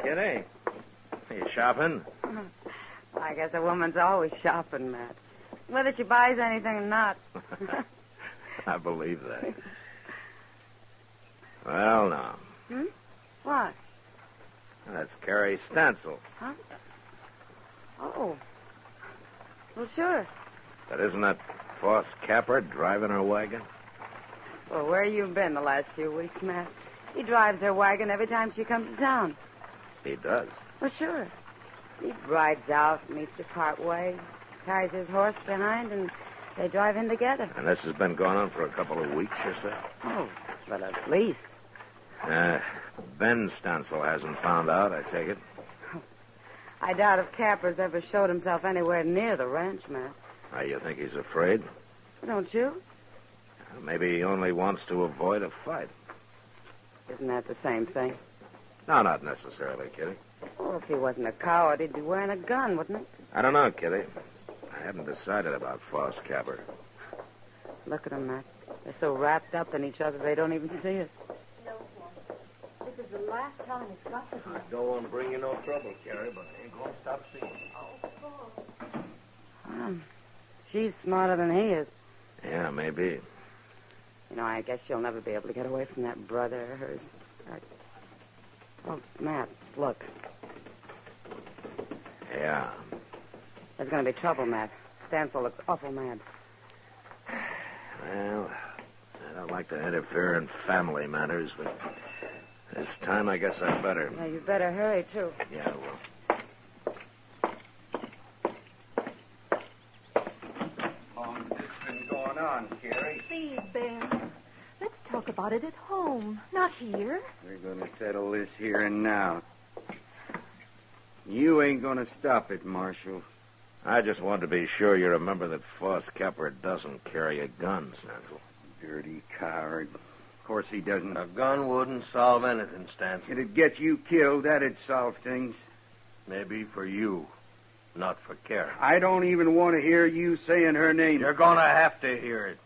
Hiya, Kitty. Are you shopping? I guess a woman's always shopping, Matt. Whether she buys anything or not. I believe that. Well, now. What? That's Carrie Stansel. Huh? Oh. Well, sure. But isn't that Foss Capper driving her wagon? Well, where you been the last few weeks, Matt? He drives her wagon every time she comes to town. He does. Well, sure. He rides out, meets her part way, carries his horse behind, and they drive in together. And this has been going on for a couple of weeks or so? Oh, but at least. Ben Stansel hasn't found out, I take it. I doubt if Capper's ever showed himself anywhere near the ranch, Matt. Why, you think he's afraid? Don't you? Maybe he only wants to avoid a fight. Isn't that the same thing? No, not necessarily, Kitty. Well, if he wasn't a coward, he'd be wearing a gun, wouldn't he? I don't know, Kitty. I haven't decided about Foss Capper. Look at them, Matt. They're so wrapped up in each other they don't even see us. No, Swan. This is the last time it's got to be. I don't want to bring you no trouble, Carrie, but I ain't going to stop seeing you. She's smarter than he is. Yeah, maybe. You know, I guess she'll never be able to get away from that brother of hers. Oh, Matt, look. Yeah. There's going to be trouble, Matt. Stansel looks awful mad. Well, I don't like to interfere in family matters, but this time I guess I'd better. Yeah, you better hurry, too. Yeah, I will. How's this been going on, Carrie? Please, Ben. Let's talk about it at home, not here. We're going to settle this here and now. You ain't going to stop it, Marshal. I just wanted to be sure you remember that Foss Capper doesn't carry a gun, Stansel. Dirty coward. Of course he doesn't. A gun wouldn't solve anything, Stansel. It'd get you killed. That'd solve things. Maybe for you, not for Carrie. I don't even want to hear you saying her name. You're going to have to hear it.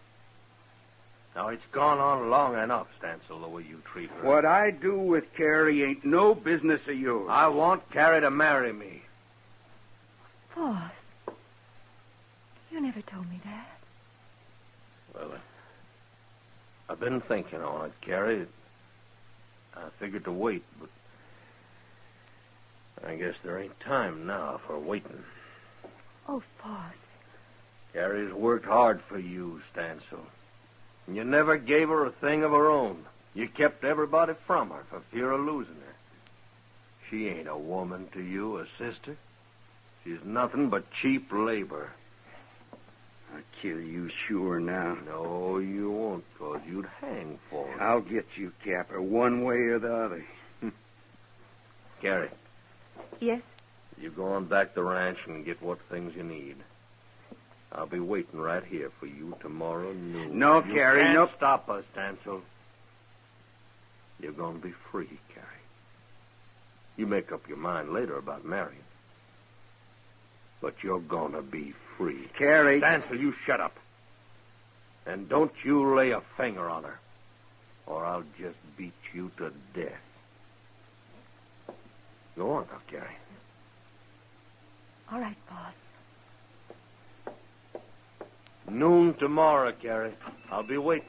Now, it's gone on long enough, Stansel, the way you treat her. What I do with Carrie ain't no business of yours. I want Carrie to marry me. Foss, you never told me that. Well, I've been thinking on it, Carrie. I figured to wait, but I guess there ain't time now for waiting. Oh, Foss. Carrie's worked hard for you, Stansel. You never gave her a thing of her own. You kept everybody from her for fear of losing her. She ain't a woman to you, a sister. She's nothing but cheap labor. I'll kill you sure now. No, you won't, 'cause you'd hang for it. I'll get you, Capper, one way or the other. Carrie, Yes? you go on back to the ranch and get what things you need. I'll be waiting right here for you tomorrow noon. No, You Carrie, can't no. stop us, Stansel. You're going to be free, Carrie. You make up your mind later about marrying. But you're going to be free. Carrie. Stansel, you shut up. And don't you lay a finger on her, or I'll just beat you to death. Go on now, Carrie. All right, boss. Noon tomorrow, Carrie. I'll be waiting.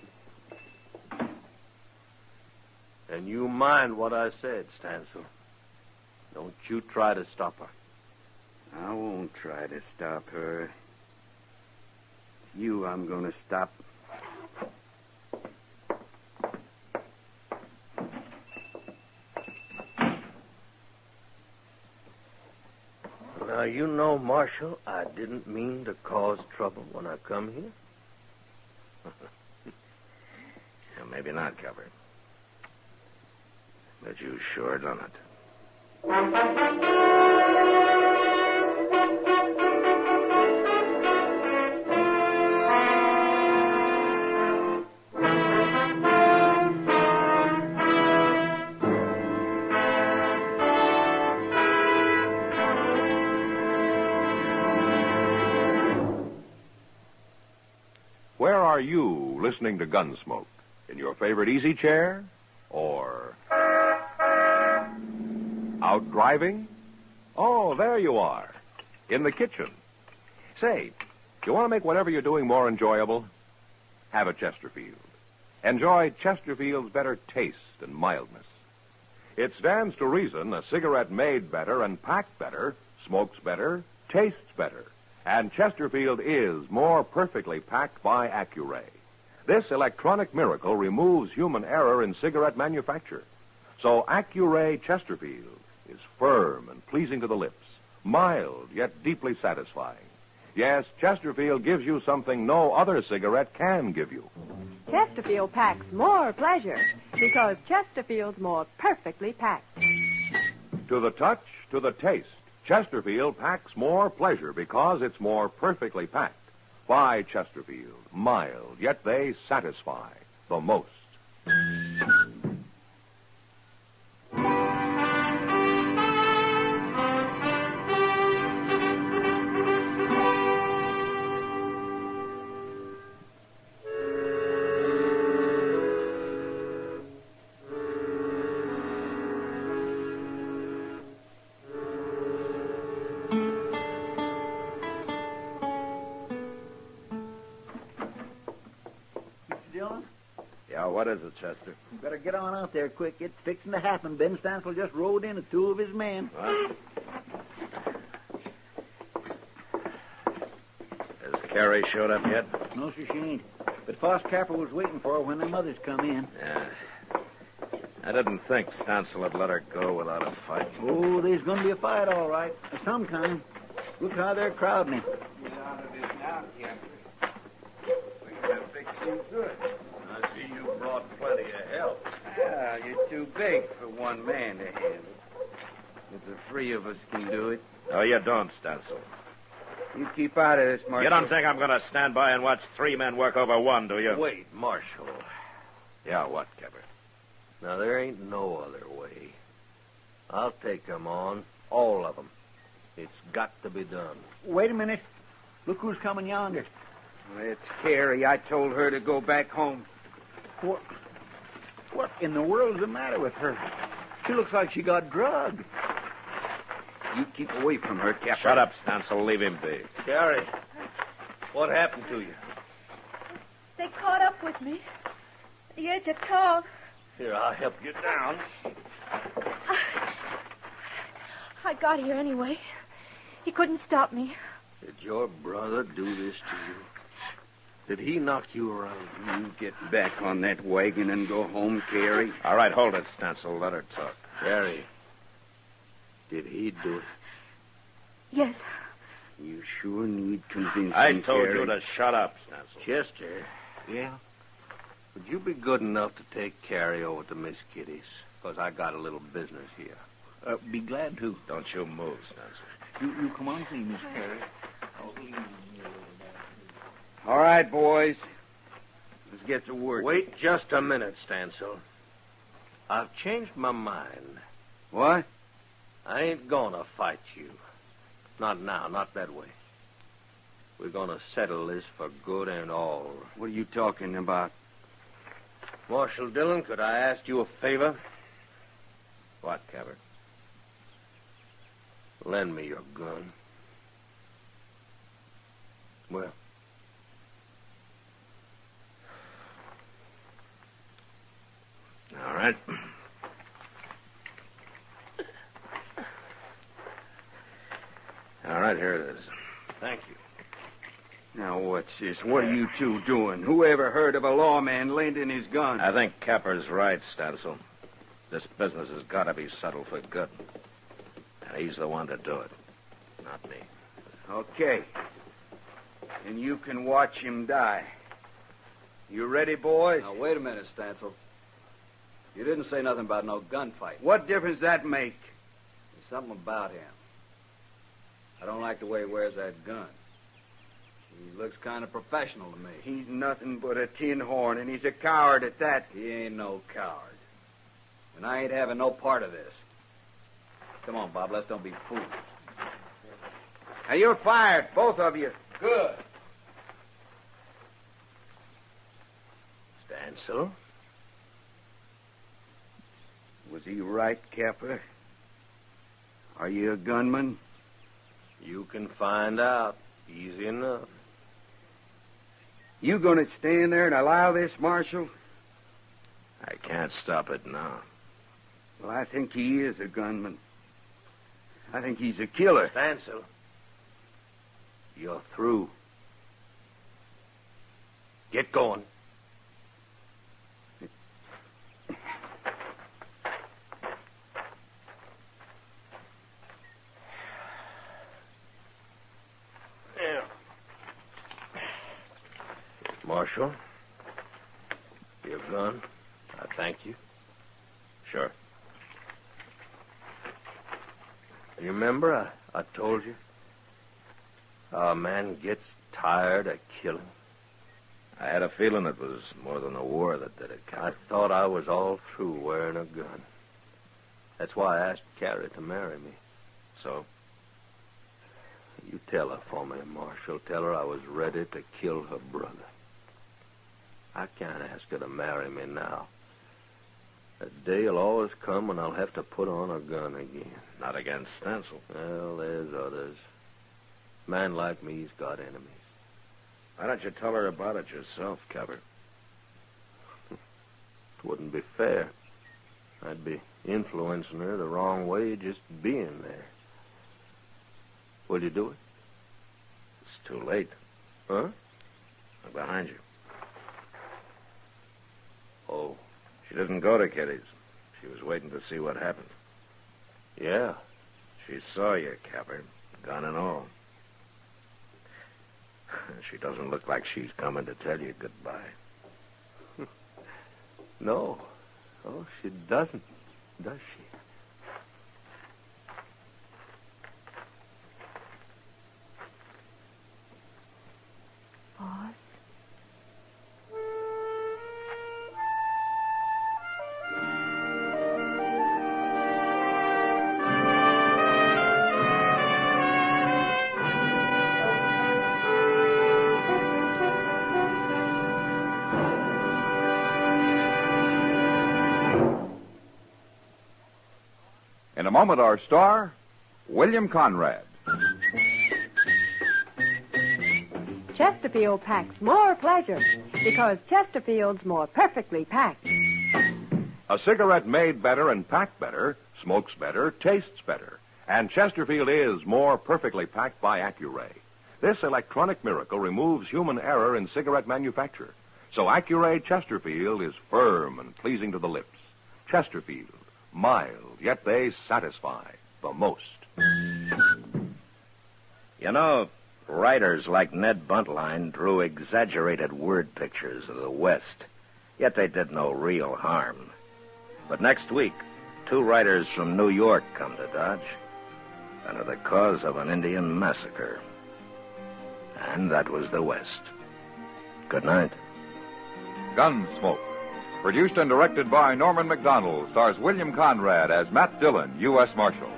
And you mind what I said, Stansel. Don't you try to stop her. I won't try to stop her. It's you I'm going to stop. Now, you know, Marshal, I didn't mean to cause trouble when I come here. Maybe not, Capper. But you sure done it. Where are you listening to Gunsmoke? In your favorite easy chair or Out driving? Oh, there you are. In the kitchen. Say, you want to make whatever you're doing more enjoyable? Have a Chesterfield. Enjoy Chesterfield's better taste and mildness. It stands to reason a cigarette made better and packed better, smokes better, tastes better. And Chesterfield is more perfectly packed by Accuray. This electronic miracle removes human error in cigarette manufacture. So Accuray Chesterfield is firm and pleasing to the lips, mild yet deeply satisfying. Yes, Chesterfield gives you something no other cigarette can give you. Chesterfield packs more pleasure because Chesterfield's more perfectly packed. To the touch, to the taste, Chesterfield packs more pleasure because it's more perfectly packed. By Chesterfield, mild, yet they satisfy the most. What is it, Chester? You better get on out there quick. It's fixing to happen. Ben Stansel just rode in with 2 of his men. What? Has Carrie showed up yet? No, sir, she ain't. But Foss Capper was waiting for her when their mothers come in. Yeah. I didn't think Stansel would let her go without a fight. Oh, there's going to be a fight, all right. Of some kind. Look how they're crowding him. Get out of this now, Captain. We have fixed you good. I see you brought plenty of help. Well, you're too big for one man to handle. If the 3 of us can do it. No, you don't, Stansel. You keep out of this, Marshal. You don't think I'm going to stand by and watch 3 men work over 1, do you? Wait, Marshal. Yeah, what, Capper? Now, there ain't no other way. I'll take them on, all of them. It's got to be done. Wait a minute. Look who's coming yonder. It's Carrie. I told her to go back home. What in the world's the matter with her? She looks like she got drugged. You keep away from her, Captain. Shut up, Stansel. Leave him be. Carrie, what happened to you? They caught up with me. At the edge of town. Here, I'll help you down. I got here anyway. He couldn't stop me. Did your brother do this to you? Did he knock you around? You get back on that wagon and go home, Carrie. All right, hold it, Stansel. Let her talk. Carrie, did he do it? Yes. You sure need convincing, I told Carrie. you to shut up, Stansel. Chester. Yeah? Would you be good enough to take Carrie over to Miss Kitty's? Because I got a little business here. Be glad to. Don't you move, Stansel. You come on, see, Miss Carrie. All right, boys. Let's get to work. Wait just a minute, Stansel. I've changed my mind. What? I ain't gonna fight you. Not now, not that way. We're gonna settle this for good and all. What are you talking about? Marshal Dillon, could I ask you a favor? What, Cabot? Lend me your gun. Well. All right. All right, here it is. Thank you. Now, what's this? What are you 2 doing? Who ever heard of a lawman lending his gun? I think Capper's right, Stansel. This business has got to be settled for good. And he's the one to do it, not me. Okay. And you can watch him die. You ready, boys? Now, wait a minute, Stansel. You didn't say nothing about no gunfight. What difference that make? There's something about him. I don't like the way he wears that gun. He looks kind of professional to me. He's nothing but a tin horn, and he's a coward at that. He ain't no coward. And I ain't having no part of this. Come on, Bob, let's don't be fools. Now, you're fired, both of you. Good. Stansel? Was he right, Capper? Are you a gunman? You can find out easy enough. You gonna stand there and allow this, Marshal? I can't stop it now. Well, I think he is a gunman. I think he's a killer. Stand still. You're through. Get going. Yeah. Marshal, your gun. I thank you. Sure. You remember I told you how a man gets tired of killing? I had a feeling it was more than the war that did it, Captain. I thought I was all through wearing a gun. That's why I asked Carrie to marry me. So? You tell her for me, Marshal. Tell her I was ready to kill her brother. I can't ask her to marry me now. That day will always come when I'll have to put on a gun again. Not against Stancil. Well, there's others. A man like me's got enemies. Why don't you tell her about it yourself, Cabot? It wouldn't be fair. I'd be influencing her the wrong way just being there. Will you do it? It's too late. Huh? I'm behind you. Oh. She didn't go to Kitty's. She was waiting to see what happened. Yeah. She saw you, Capper, gun and all. She doesn't look like she's coming to tell you goodbye. No. Oh, she doesn't, does she? Boss? In a moment, our star, William Conrad. Chesterfield packs more pleasure because Chesterfield's more perfectly packed. A cigarette made better and packed better, smokes better, tastes better. And Chesterfield is more perfectly packed by Accuray. This electronic miracle removes human error in cigarette manufacture. So Accuray Chesterfield is firm and pleasing to the lips. Chesterfield, mild, yet they satisfy the most. You know, writers like Ned Buntline drew exaggerated word pictures of the West, yet they did no real harm. But next week, 2 writers from New York come to Dodge and are the cause of an Indian massacre. And that was the West. Good night. Gunsmoke. Produced and directed by Norman McDonald, stars William Conrad as Matt Dillon, U.S. Marshal.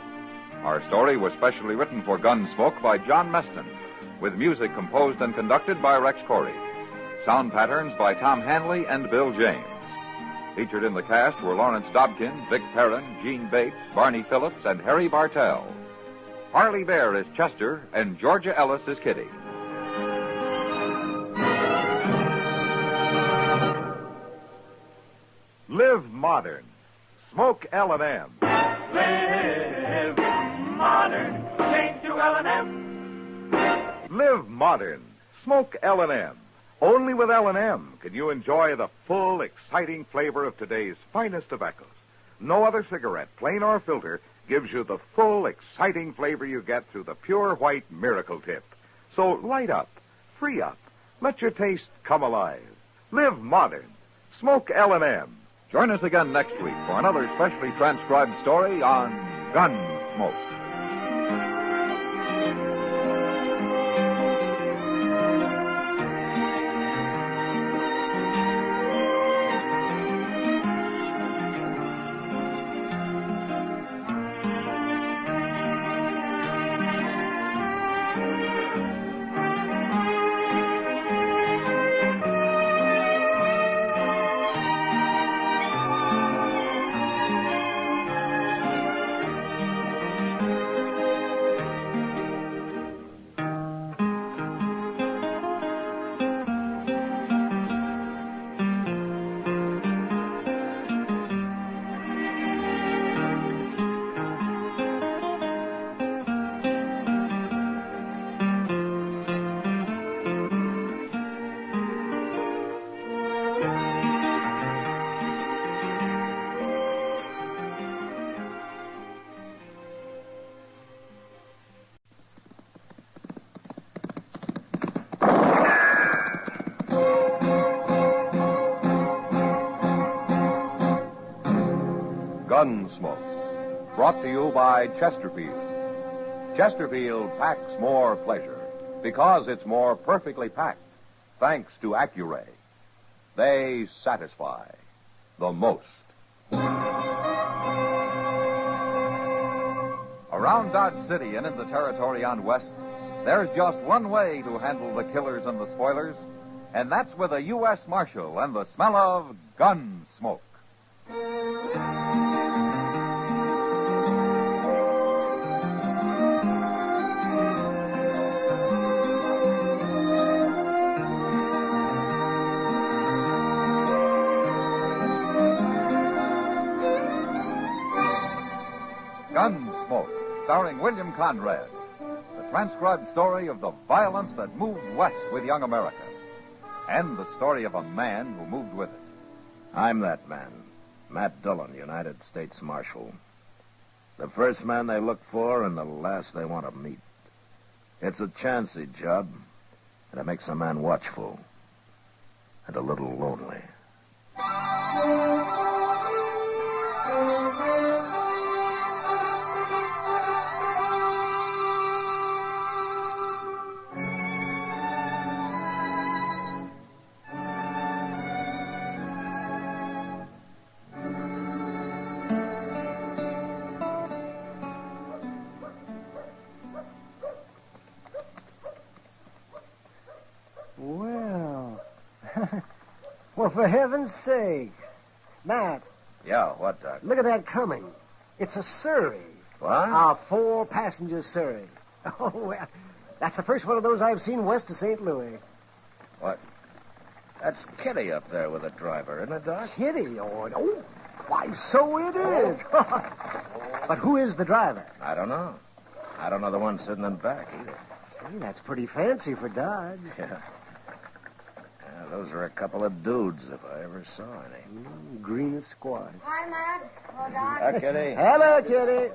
Our story was specially written for Gunsmoke by John Meston, with music composed and conducted by Rex Corey. Sound patterns by Tom Hanley and Bill James. Featured in the cast were Lawrence Dobkin, Vic Perrin, Gene Bates, Barney Phillips, and Harry Bartell. Harley Bear is Chester, and Georgia Ellis is Kitty. Live modern. Smoke L&M. Live modern. Change to L&M. Live modern. Smoke L&M. Only with L&M can you enjoy the full, exciting flavor of today's finest tobaccos. No other cigarette, plain or filter, gives you the full, exciting flavor you get through the pure white miracle tip. So light up, free up, let your taste come alive. Live modern. Smoke L&M. Join us again next week for another specially transcribed story on Gunsmoke. Gunsmoke. Brought to you by Chesterfield. Chesterfield packs more pleasure because it's more perfectly packed, thanks to Accuray. They satisfy the most. Around Dodge City and in the territory on West, there's just one way to handle the killers and the spoilers, and that's with a U.S. Marshal and the smell of Gunsmoke. Gunsmoke, starring William Conrad. The transcribed story of the violence that moved west with young America. And the story of a man who moved with it. I'm that man, Matt Dillon, United States Marshal. The first man they look for and the last they want to meet. It's a chancy job, and it makes a man watchful and a little lonely. Well, for heaven's sake. Matt. Yeah, what, Doc? Look at that coming. It's a Surrey. What? A 4-passenger Surrey. Oh, well, that's the first one of those I've seen west of St. Louis. What? That's Kitty up there with the driver, isn't it, Doc? Kitty? Oh, why, so it is. But who is the driver? I don't know. I don't know the one sitting in back either. Hey, that's pretty fancy for Dodge. Yeah. Those are a couple of dudes, if I ever saw any. Green as squash. Hi, Matt. Hello, Doc. Hi, Kitty. Hello, Kitty.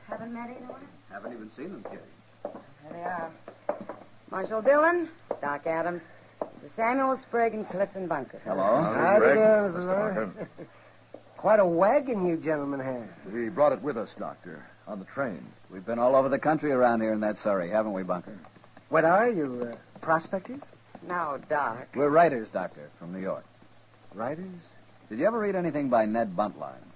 Haven't met anyone? Haven't even seen them, Kitty. There they are. Marshal Dillon, Doc Adams, Mr. Samuel Sprague, and Clifton Bunker. Hello. Howdy, Mrs. Mr. Bunker. Quite a wagon you gentlemen have. We brought it with us, Doctor, on the train. We've been all over the country around here in that Surrey, haven't we, Bunker? What are you, prospectors? No, Doc. We're writers, Doctor, from New York. Writers? Did you ever read anything by Ned Buntline?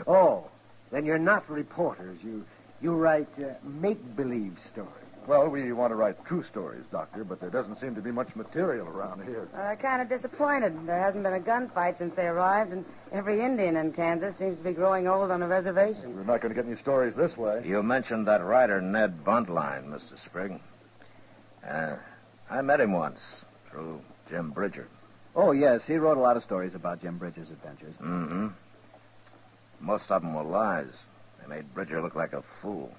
Oh, then you're not reporters. You write make-believe stories. Well, we want to write true stories, Doctor, but there doesn't seem to be much material around here. Kind of disappointed. There hasn't been a gunfight since they arrived, and every Indian in Kansas seems to be growing old on a reservation. We're not going to get any stories this way. You mentioned that writer, Ned Buntline, Mr. Sprague. I met him once through Jim Bridger. Oh, yes, he wrote a lot of stories about Jim Bridger's adventures. Mm-hmm. Most of them were lies. They made Bridger look like a fool.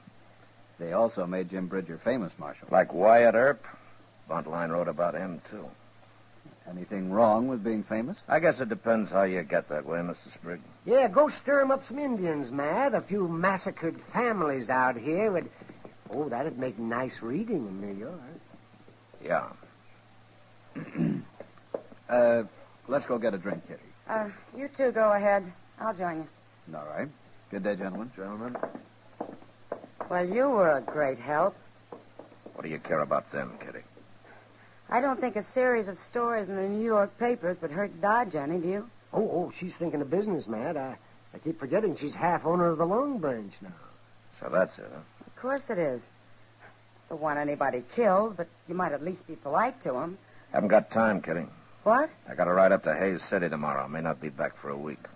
They also made Jim Bridger famous, Marshal. Like Wyatt Earp, Buntline wrote about him, too. Anything wrong with being famous? I guess it depends how you get that way, Mr. Sprague. Yeah, go stir 'em up some Indians, Matt. A few massacred families out here would... Oh, that'd make nice reading in New York. Yeah. Let's go get a drink, Kitty. You two go ahead. I'll join you. All right. Good day, gentlemen. Gentlemen. Well, you were a great help. What do you care about them, Kitty? I don't think a series of stories in the New York papers would hurt Dodge any, do you? Oh, she's thinking of business, Matt. I keep forgetting she's half owner of the Long Branch now. So that's it, huh? Of course it is. Don't want anybody killed, but you might at least be polite to them. Haven't got time, Kitty. What? I got to ride up to Hayes City tomorrow. May not be back for a week.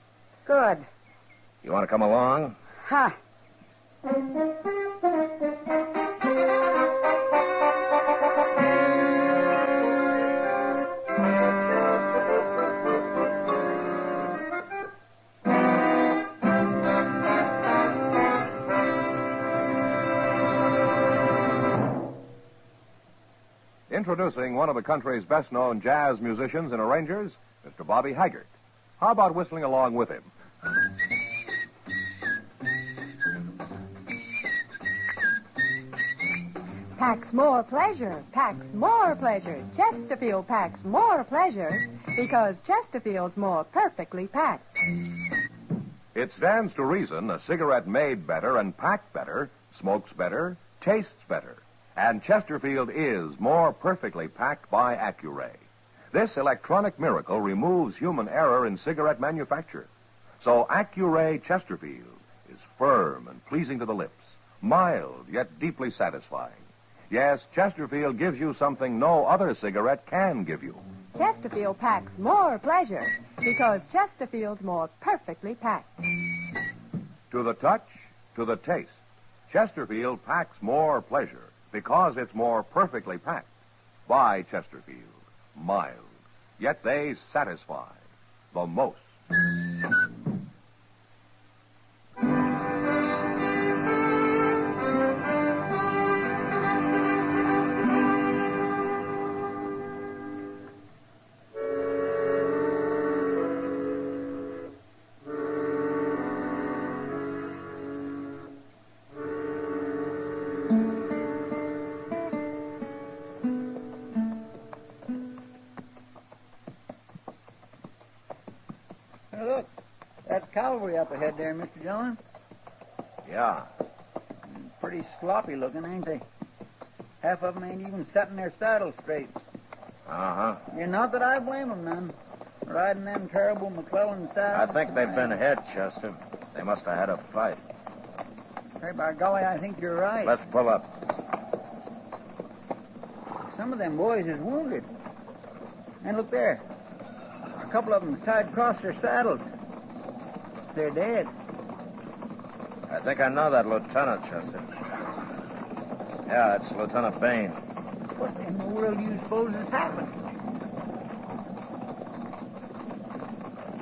Good. You want to come along? Ha! Introducing one of the country's best-known jazz musicians and arrangers, Mr. Bobby Haggart. How about whistling along with him? packs more pleasure, packs more pleasure. Chesterfield packs more pleasure because Chesterfield's more perfectly packed. It stands to reason a cigarette made better and packed better smokes better, tastes better. And Chesterfield is more perfectly packed by Accuray. This electronic miracle removes human error in cigarette manufacture. So Accuray Chesterfield is firm and pleasing to the lips, mild yet deeply satisfying. Yes, Chesterfield gives you something no other cigarette can give you. Chesterfield packs more pleasure because Chesterfield's more perfectly packed. To the touch, to the taste, Chesterfield packs more pleasure because it's more perfectly packed. By Chesterfield, mild, yet they satisfy the most. Hey, look, that's cavalry up ahead there, Mr. Dillon. Yeah. Pretty sloppy looking, ain't they? Half of them ain't even setting their saddles straight. Uh-huh. Yeah, not that I blame them none. Riding them terrible McClellan saddles. I think they've been hit, Chester. They must have had a fight. Hey, by golly, I think you're right. Let's pull up. Some of them boys is wounded. And look there. A couple of them tied across their saddles. They're dead. I think I know that lieutenant, Chester. Yeah, it's Lieutenant Bain. What in the world do you suppose has happened?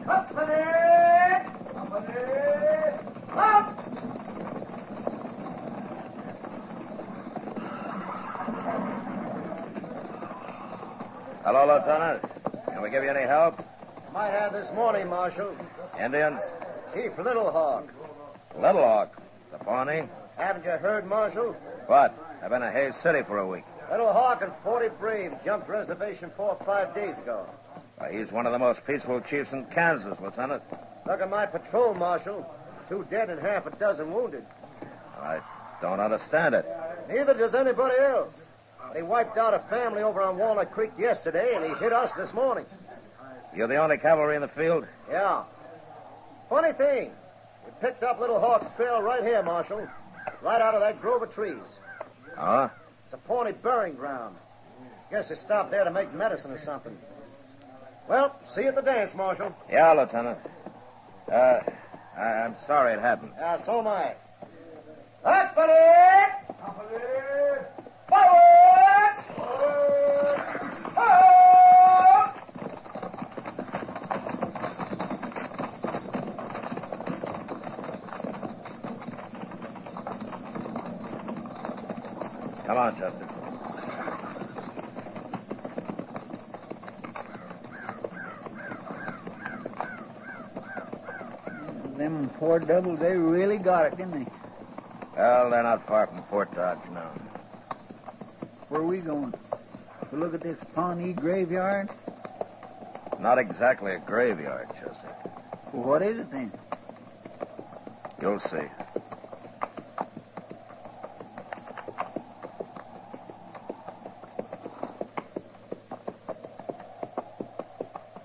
Company! Company! Up! Hello, Lieutenant. Can we give you any help? Might have this morning, Marshal. Indians? Chief Little Hawk. Little Hawk. The Pawnee? Haven't you heard, Marshal? What? I've been in Hays City for a week. Little Hawk and 40 Brave jumped reservation 4 or 5 days ago. Well, he's one of the most peaceful chiefs in Kansas, Lieutenant. Look at my patrol, Marshal. 2 dead and half a dozen wounded. I don't understand it. Neither does anybody else. They wiped out a family over on Walnut Creek yesterday, and he hit us this morning. You're the only cavalry in the field? Yeah. Funny thing, we picked up Little Hawk's trail right here, Marshal. Right out of that grove of trees. Huh? It's a Pawnee burying ground. Guess they stopped there to make medicine or something. Well, see you at the dance, Marshal. Yeah, Lieutenant. I'm sorry it happened. Yeah, so am I. Company! Company! Forward! Forward! Come on, Chester. Them poor devils, they really got it, didn't they? Well, they're not far from Fort Dodge now. Where are we going? To look at this Pawnee graveyard? Not exactly a graveyard, Chester. Well, what is it then? You'll see.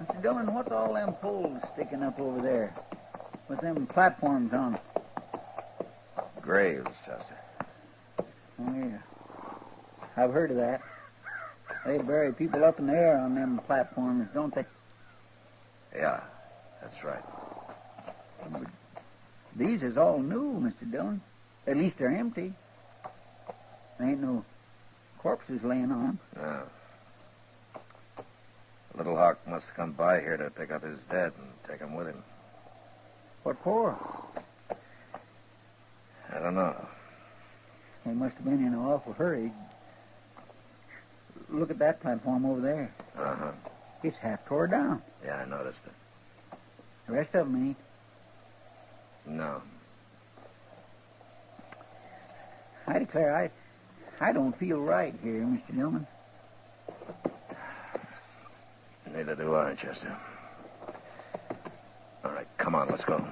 Mr. Dillon, what's all them poles sticking up over there? With them platforms on them? Graves, Chester. Oh, yeah. I've heard of that. They bury people up in the air on them platforms, don't they? Yeah, that's right. But these is all new, Mr. Dillon. At least they're empty. There ain't no corpses laying on them. No. Little Hawk must have come by here to pick up his dead and take him with him. What for? I don't know. They must have been in an awful hurry. Look at that platform over there. Uh-huh. It's half tore down. Yeah, I noticed it. The rest of them ain't. No. I declare, I don't feel right here, Mr. Dillman. Neither do I, Chester. All right, come on, let's go.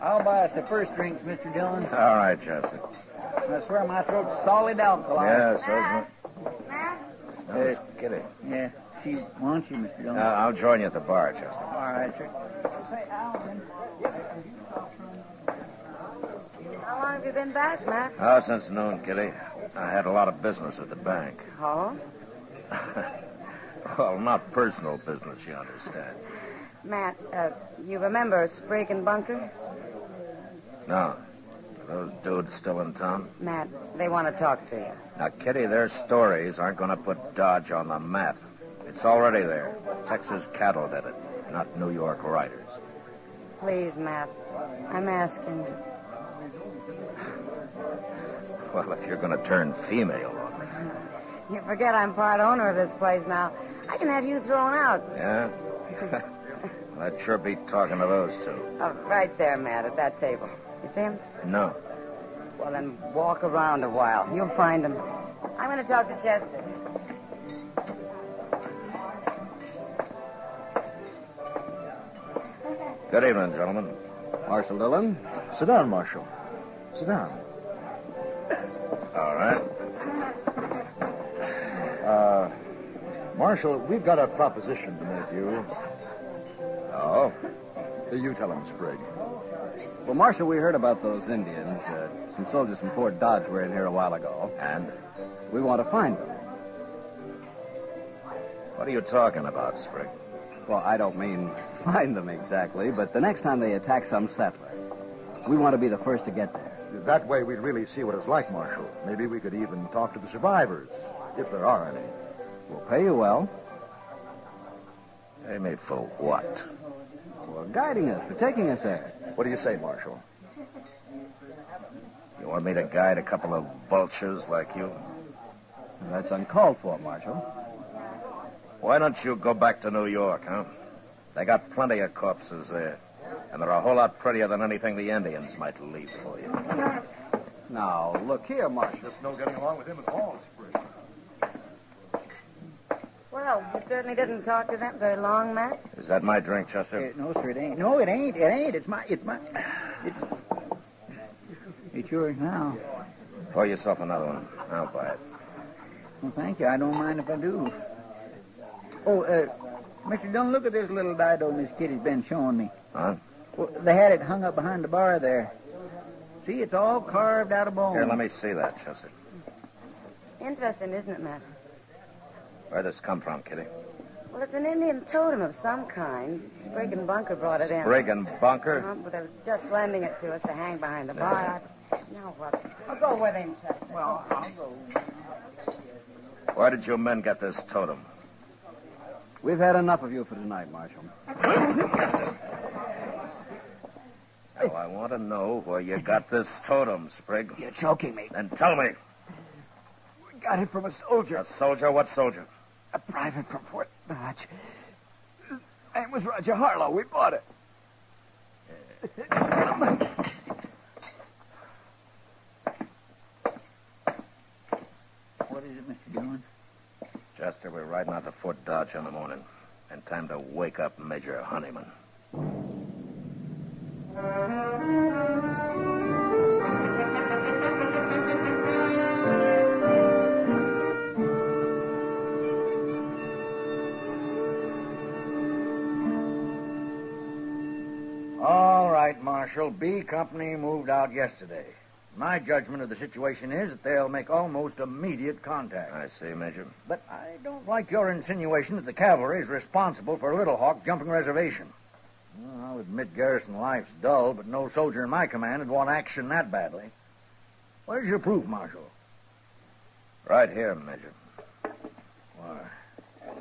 I'll buy us the first drinks, Mr. Dillon. All right, Chester. I swear my throat's solid alkali. Yeah, so's my... Hey, Kitty. Yeah, she wants you, Mr. Dillon. I'll join you at the bar, Chester. All right, sir. How long have you been back, Matt? Oh, since noon, Kitty. I had a lot of business at the bank. Oh? Well, not personal business, you understand. Matt, you remember Sprague and Bunker? No. Are those dudes still in town? Matt, they want to talk to you. Now, Kitty, their stories aren't going to put Dodge on the map. It's already there. Texas cattle did it, not New York writers. Please, Matt, I'm asking you. Well, if you're going to turn female on me. You forget I'm part owner of this place now. I can have you thrown out. Yeah? Well, I'd sure be talking to those two. Right there, Matt, at that table. You see him? No. Well, then walk around a while. You'll find him. I'm going to talk to Chester. Good evening, gentlemen. Marshal Dillon. Sit down, Marshal. Sit down. All right. Marshal, we've got a proposition to make you. Oh? You tell him, Sprague. Well, Marshal, we heard about those Indians. Some soldiers from Fort Dodge were in here a while ago. And? We want to find them. What are you talking about, Sprague? Well, I don't mean find them exactly, but the next time they attack some settler, we want to be the first to get there. That way we'd really see what it's like, Marshal. Maybe we could even talk to the survivors, if there are any. We'll pay you well. Pay me for what? For guiding us, for taking us there. What do you say, Marshal? You want me to guide a couple of vultures like you? That's uncalled for, Marshal. Why don't you go back to New York, huh? They got plenty of corpses there. And they're a whole lot prettier than anything the Indians might leave for you. Now, look here, Marshal. There's no getting along with him at all, Sprague. Well, you certainly didn't talk to them very long, Matt. Is that my drink, Chester? No, sir, it ain't. No, it ain't. It ain't. It's yours now. Pour yourself another one. I'll buy it. Well, thank you. I don't mind if I do. Oh, Mr. Dillon, look at this little dido Miss Kitty's been showing me. Huh? Well, they had it hung up behind the bar there. See, it's all carved out of bone. Here, let me see that, Chester. Interesting, isn't it, Matt? Where'd this come from, Kitty? Well, it's an Indian totem of some kind. Sprague and Bunker brought it in. Sprague and Bunker? But they were just lending it to us to hang behind the bar. Now what? I'll go with him, Chester. Well, I'll go. Where did your men get this totem? We've had enough of you for tonight, Marshal. Now, I want to know where you got this totem, Sprague. You're choking me. Then tell me. We got it from a soldier. A soldier? What soldier? A private from Fort Dodge. His name was Roger Harlow. We bought it. What is it, Mr. Dillon? Chester, we're riding out to Fort Dodge in the morning. And time to wake up Major Honeyman. All right, Marshal. B Company moved out yesterday. My judgment of the situation is that they'll make almost immediate contact. I see, Major. But I don't like your insinuation that the cavalry is responsible for Little Hawk jumping reservation. Well, I'll admit garrison life's dull, but no soldier in my command would want action that badly. Where's your proof, Marshal? Right here, Major. Why,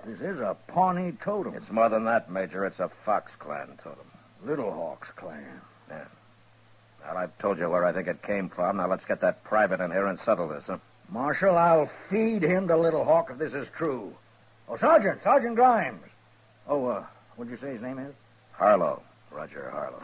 This is a Pawnee totem. It's more than that, Major. It's a Fox Clan totem. Little Hawk's clan. Yeah. Well, I've told you where I think it came from. Now let's get that private in here and settle this, huh? Marshal, I'll feed him to Little Hawk if this is true. Oh, Sergeant Grimes. Oh, what'd you say his name is? Harlow. Roger Harlow.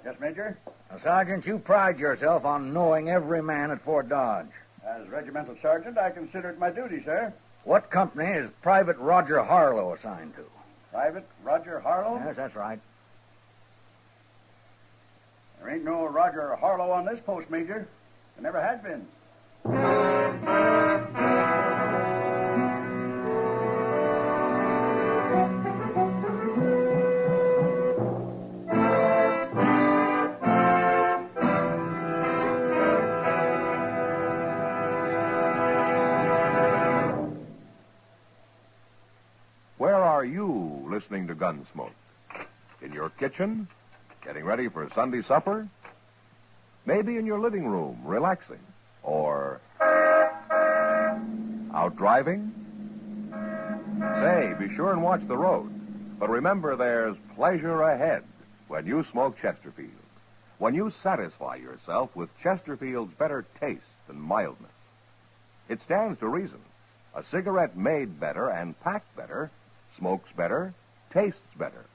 Yes, Major? Now, Sergeant, you pride yourself on knowing every man at Fort Dodge. As regimental sergeant, I consider it my duty, sir. What company is Private Roger Harlow assigned to? Private Roger Harlow? Yes, that's right. There ain't no Roger Harlow on this post, Major. There never had been. Where are you listening to Gunsmoke? In your kitchen? Getting ready for Sunday supper? Maybe in your living room, relaxing? Or out driving? Say, be sure and watch the road. But remember, there's pleasure ahead when you smoke Chesterfield. When you satisfy yourself with Chesterfield's better taste and mildness. It stands to reason. A cigarette made better and packed better smokes better, tastes better.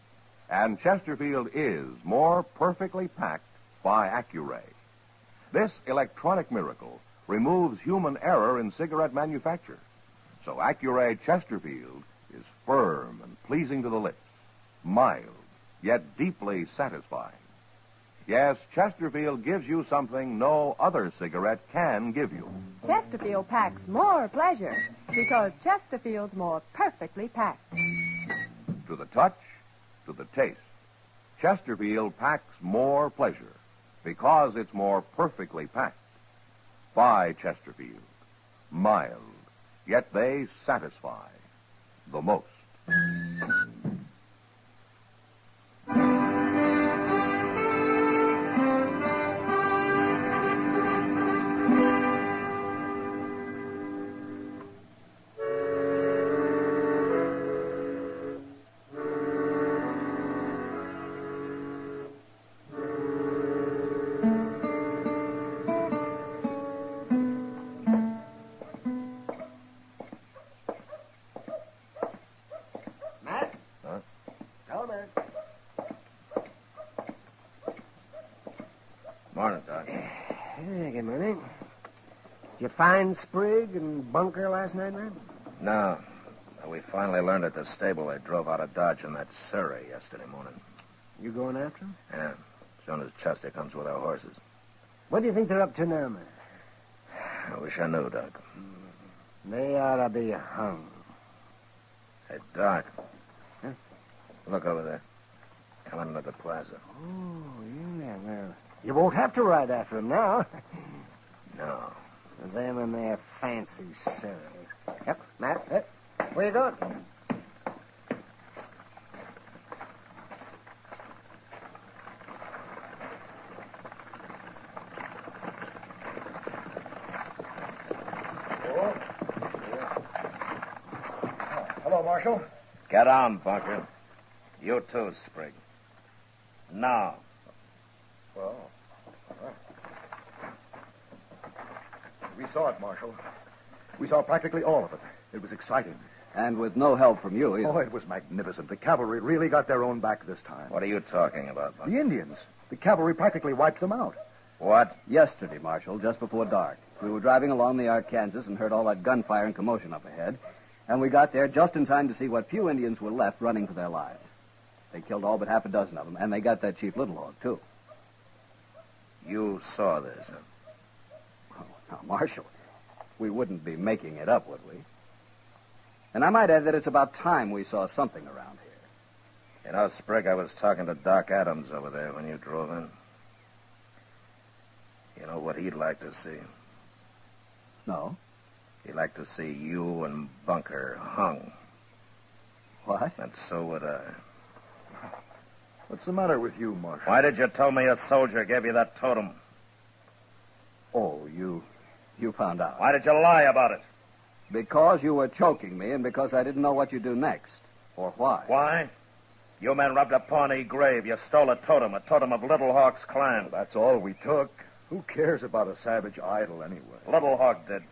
And Chesterfield is more perfectly packed by Accuray. This electronic miracle removes human error in cigarette manufacture. So Accuray Chesterfield is firm and pleasing to the lips, mild, yet deeply satisfying. Yes, Chesterfield gives you something no other cigarette can give you. Chesterfield packs more pleasure because Chesterfield's more perfectly packed. To the touch, to the taste, Chesterfield packs more pleasure because it's more perfectly packed. By Chesterfield. Mild, yet they satisfy the most. Morning, Doc. Hey, good morning. Did you find Sprigg and Bunker last night, man? No. We finally learned at the stable they drove out of Dodge in that Surrey yesterday morning. You going after them? Yeah. As soon as Chester comes with our horses. What do you think they're up to now, man? I wish I knew, Doc. They ought to be hung. Hey, Doc. Huh? Look over there. Coming into the plaza. Oh, yeah, well, you won't have to ride after them now. No. Them and their fancy Surrey. Yep, Matt, yep. Where you going? Hello, Marshal. Get on, Bunker. You too, Sprigg. Now. Well, we saw it, Marshal. We saw practically all of it. It was exciting. And with no help from you either. Oh, it was magnificent. The cavalry really got their own back this time. What are you talking about, Bunker? The Indians. The cavalry practically wiped them out. What? Yesterday, Marshal, just before dark. We were driving along the Arkansas and heard all that gunfire and commotion up ahead. And we got there just in time to see what few Indians were left running for their lives. They killed all but half a dozen of them, and they got that Chief Little Hawk, too. You saw this, huh? Oh, now, Marshal, we wouldn't be making it up, would we? And I might add that it's about time we saw something around here. You know, Sprigg, I was talking to Doc Adams over there when you drove in. You know what he'd like to see? No? He'd like to see you and Bunker hung. What? And so would I. What's the matter with you, Marshal? Why did you tell me a soldier gave you that totem? Oh, you found out. Why did you lie about it? Because you were choking me and because I didn't know what you'd do next. Or why. Why? You men robbed a Pawnee grave. You stole a totem of Little Hawk's clan. That's all we took. Who cares about a savage idol anyway? Little Hawk did.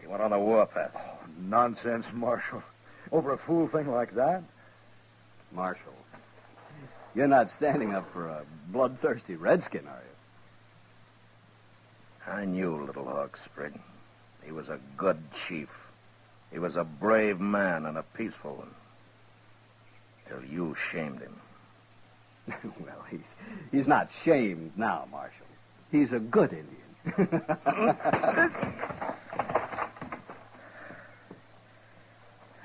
He went on the warpath. Oh, nonsense, Marshal. Over a fool thing like that? Marshal, you're not standing up for a bloodthirsty redskin, are you? I knew Little Hawk, Sprig. He was a good chief. He was a brave man and a peaceful one. Till you shamed him. Well, he's not shamed now, Marshal. He's a good Indian.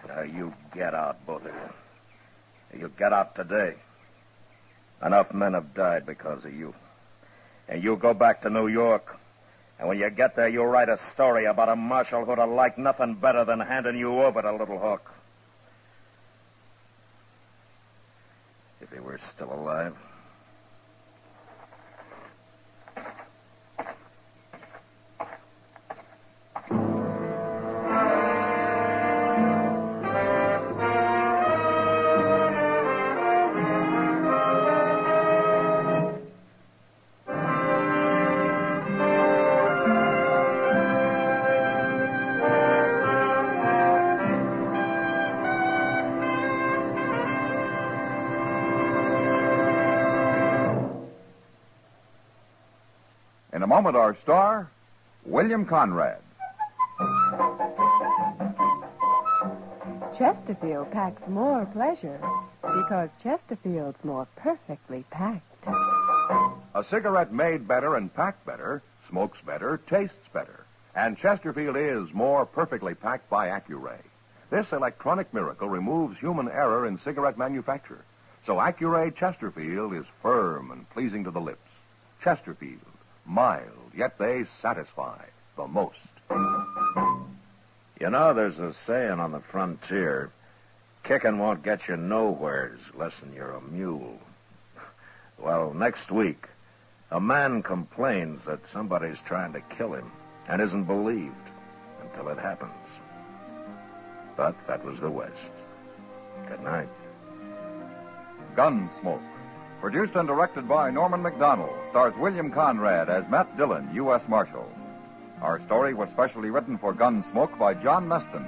Now you get out, both of you. You get out today. Enough men have died because of you. And you go back to New York. And when you get there, you write a story about a marshal who'd have liked nothing better than handing you over to Little Hawk. If he were still alive. In a moment, our star, William Conrad. Chesterfield packs more pleasure because Chesterfield's more perfectly packed. A cigarette made better and packed better, smokes better, tastes better. And Chesterfield is more perfectly packed by Accuray. This electronic miracle removes human error in cigarette manufacture. So Accuray Chesterfield is firm and pleasing to the lips. Chesterfield. Mild, yet they satisfy the most. You know, there's a saying on the frontier, kicking won't get you nowheres less than you're a mule. Well, next week, a man complains that somebody's trying to kill him and isn't believed until it happens. But that was the West. Good night. Gunsmoke. Produced and directed by Norman McDonald, stars William Conrad as Matt Dillon, U.S. Marshal. Our story was specially written for Gunsmoke by John Meston,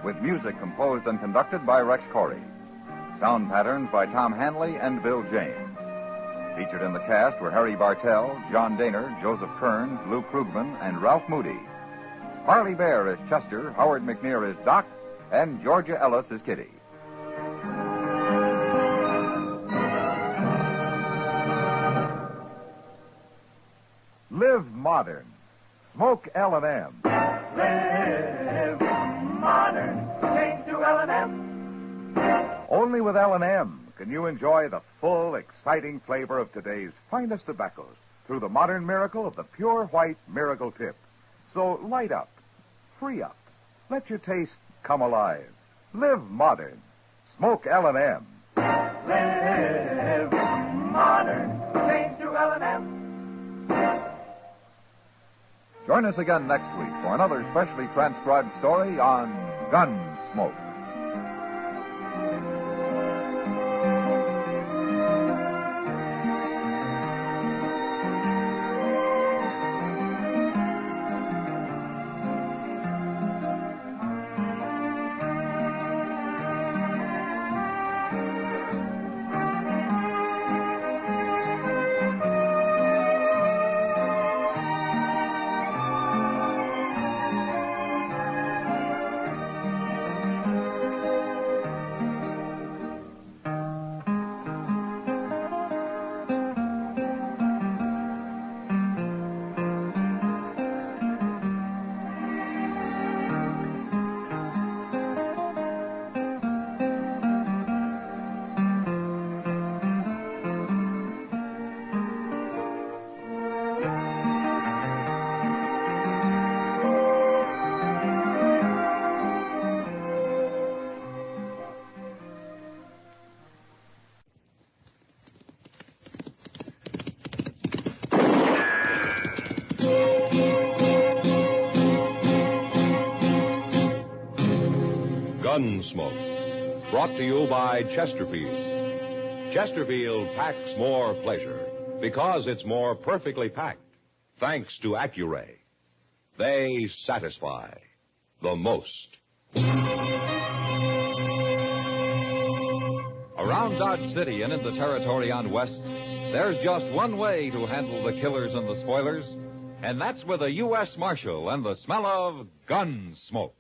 with music composed and conducted by Rex Corey. Sound patterns by Tom Hanley and Bill James. Featured in the cast were Harry Bartell, John Daner, Joseph Kearns, Lou Krugman, and Ralph Moody. Harley Bear is Chester, Howard McNear is Doc, and Georgia Ellis is Kitty. Live modern. Smoke L&M. Live modern. Change to L&M. Only with L&M can you enjoy the full, exciting flavor of today's finest tobaccos through the modern miracle of the pure white miracle tip. So light up, free up, let your taste come alive. Live modern. Smoke L&M. Live modern. Change to L&M. Join us again next week for another specially transcribed story on Gunsmoke. Gunsmoke. Brought to you by Chesterfield. Chesterfield packs more pleasure because it's more perfectly packed, thanks to Accuray. They satisfy the most. Around Dodge City and in the territory on West, there's just one way to handle the killers and the spoilers, and that's with a U.S. Marshal and the smell of gun smoke.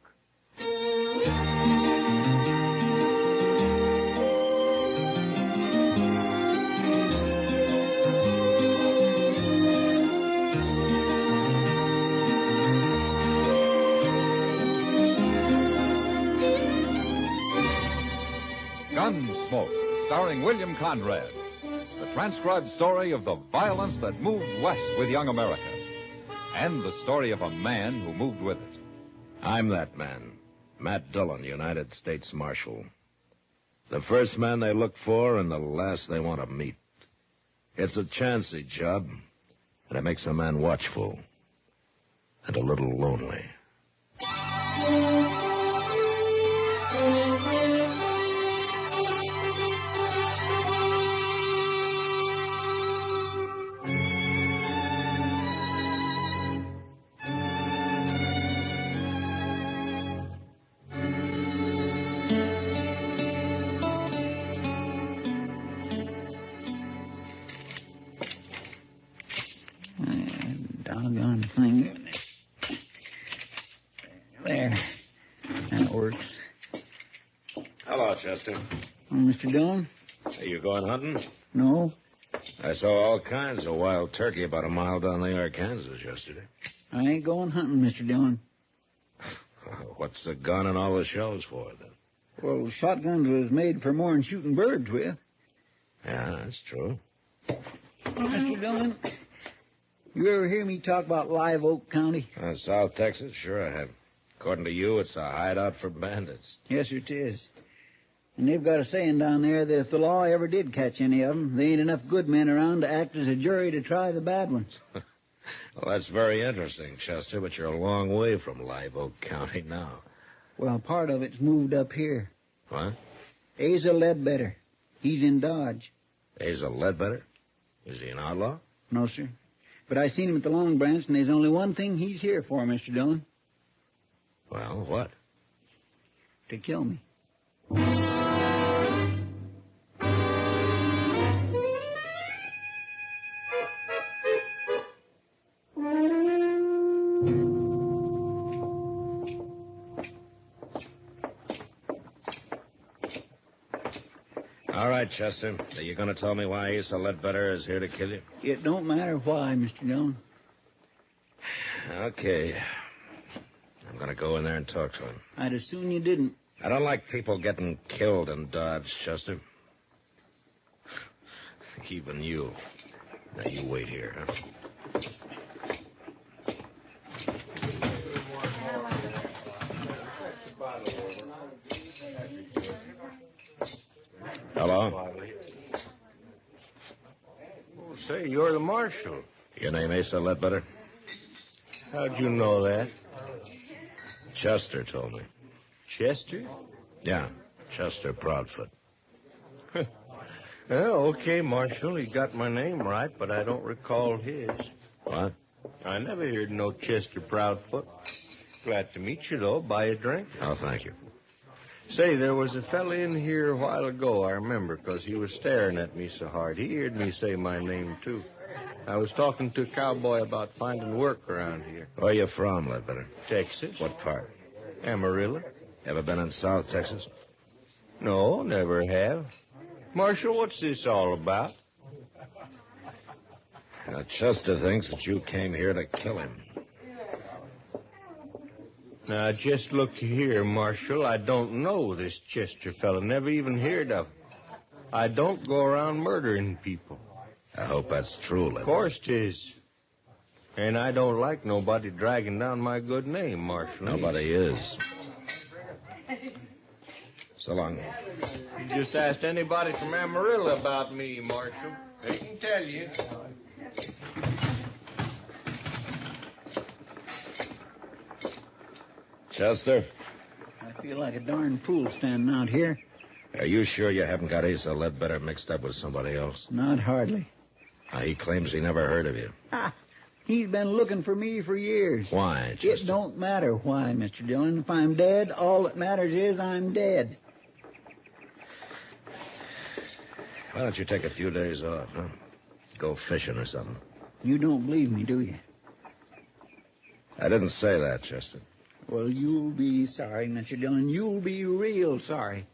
Gunsmoke, starring William Conrad. The transcribed story of the violence that moved west with young America. And the story of a man who moved with it. I'm that man, Matt Dillon, United States Marshal. The first man they look for and the last they want to meet. It's a chancy job, and it makes a man watchful and a little lonely. Doggone thing. There. That works. Hello, Chester. Oh, Mr. Dillon? Are you going hunting? No. I saw all kinds of wild turkey about a mile down the Arkansas yesterday. I ain't going hunting, Mr. Dillon. What's the gun and all the shells for, then? Well, shotguns was made for more than shooting birds with. Yeah, that's true. Mr. Dillon, you ever hear me talk about Live Oak County? South Texas? Sure I have. According to you, it's a hideout for bandits. Yes, it is. And they've got a saying down there that if the law ever did catch any of them, there ain't enough good men around to act as a jury to try the bad ones. Well, that's very interesting, Chester, but you're a long way from Live Oak County now. Well, part of it's moved up here. What? Asa Ledbetter. He's in Dodge. Asa Ledbetter? Is he an outlaw? No, sir. But I seen him at the Long Branch, and there's only one thing he's here for, Mr. Dillon. Well, what? To kill me. All right, Chester. Are you going to tell me why Asa Ledbetter is here to kill you? It don't matter why, Mr. Dillon. Okay. I'm going to go in there and talk to him. I'd as soon you didn't. I don't like people getting killed in Dodge, Chester. Even you. Now, you wait here, huh? Hello? Oh, say, you're the marshal. Your name Asa Ledbetter? How'd you know that? Chester told me. Chester? Yeah, Chester Proudfoot. Well, okay, Marshal. He got my name right, but I don't recall his. What? I never heard no Chester Proudfoot. Glad to meet you, though. Buy a drink? Oh, thank you. Say, there was a fella in here a while ago, I remember, 'cause he was staring at me so hard. He heard me say my name, too. I was talking to a cowboy about finding work around here. Where you from, Ledbetter? Texas. What part? Amarillo. Ever been in South Texas? No, never have. Marshal, what's this all about? Now, Chester thinks that you came here to kill him. Now, just look here, Marshal. I don't know this Chester fella. Never even heard of him. I don't go around murdering people. I hope that's true, Ledbetter. Of course 'tis. And I don't like nobody dragging down my good name, Marshal. Nobody is. So long. You just asked anybody from Amarillo about me, Marshal. They can tell you. Chester? feel like a darn fool standing out here. Are you sure you haven't got Asa Ledbetter mixed up with somebody else? Not hardly. He claims he never heard of you. He's been looking for me for years. Why, Chester? It don't matter why, Mr. Dillon. If I'm dead, all that matters is I'm dead. Why don't you take a few days off, huh? Go fishing or something. You don't believe me, do you? I didn't say that, Chester. Well, you'll be sorry, Mr. Dillon. You'll be real sorry.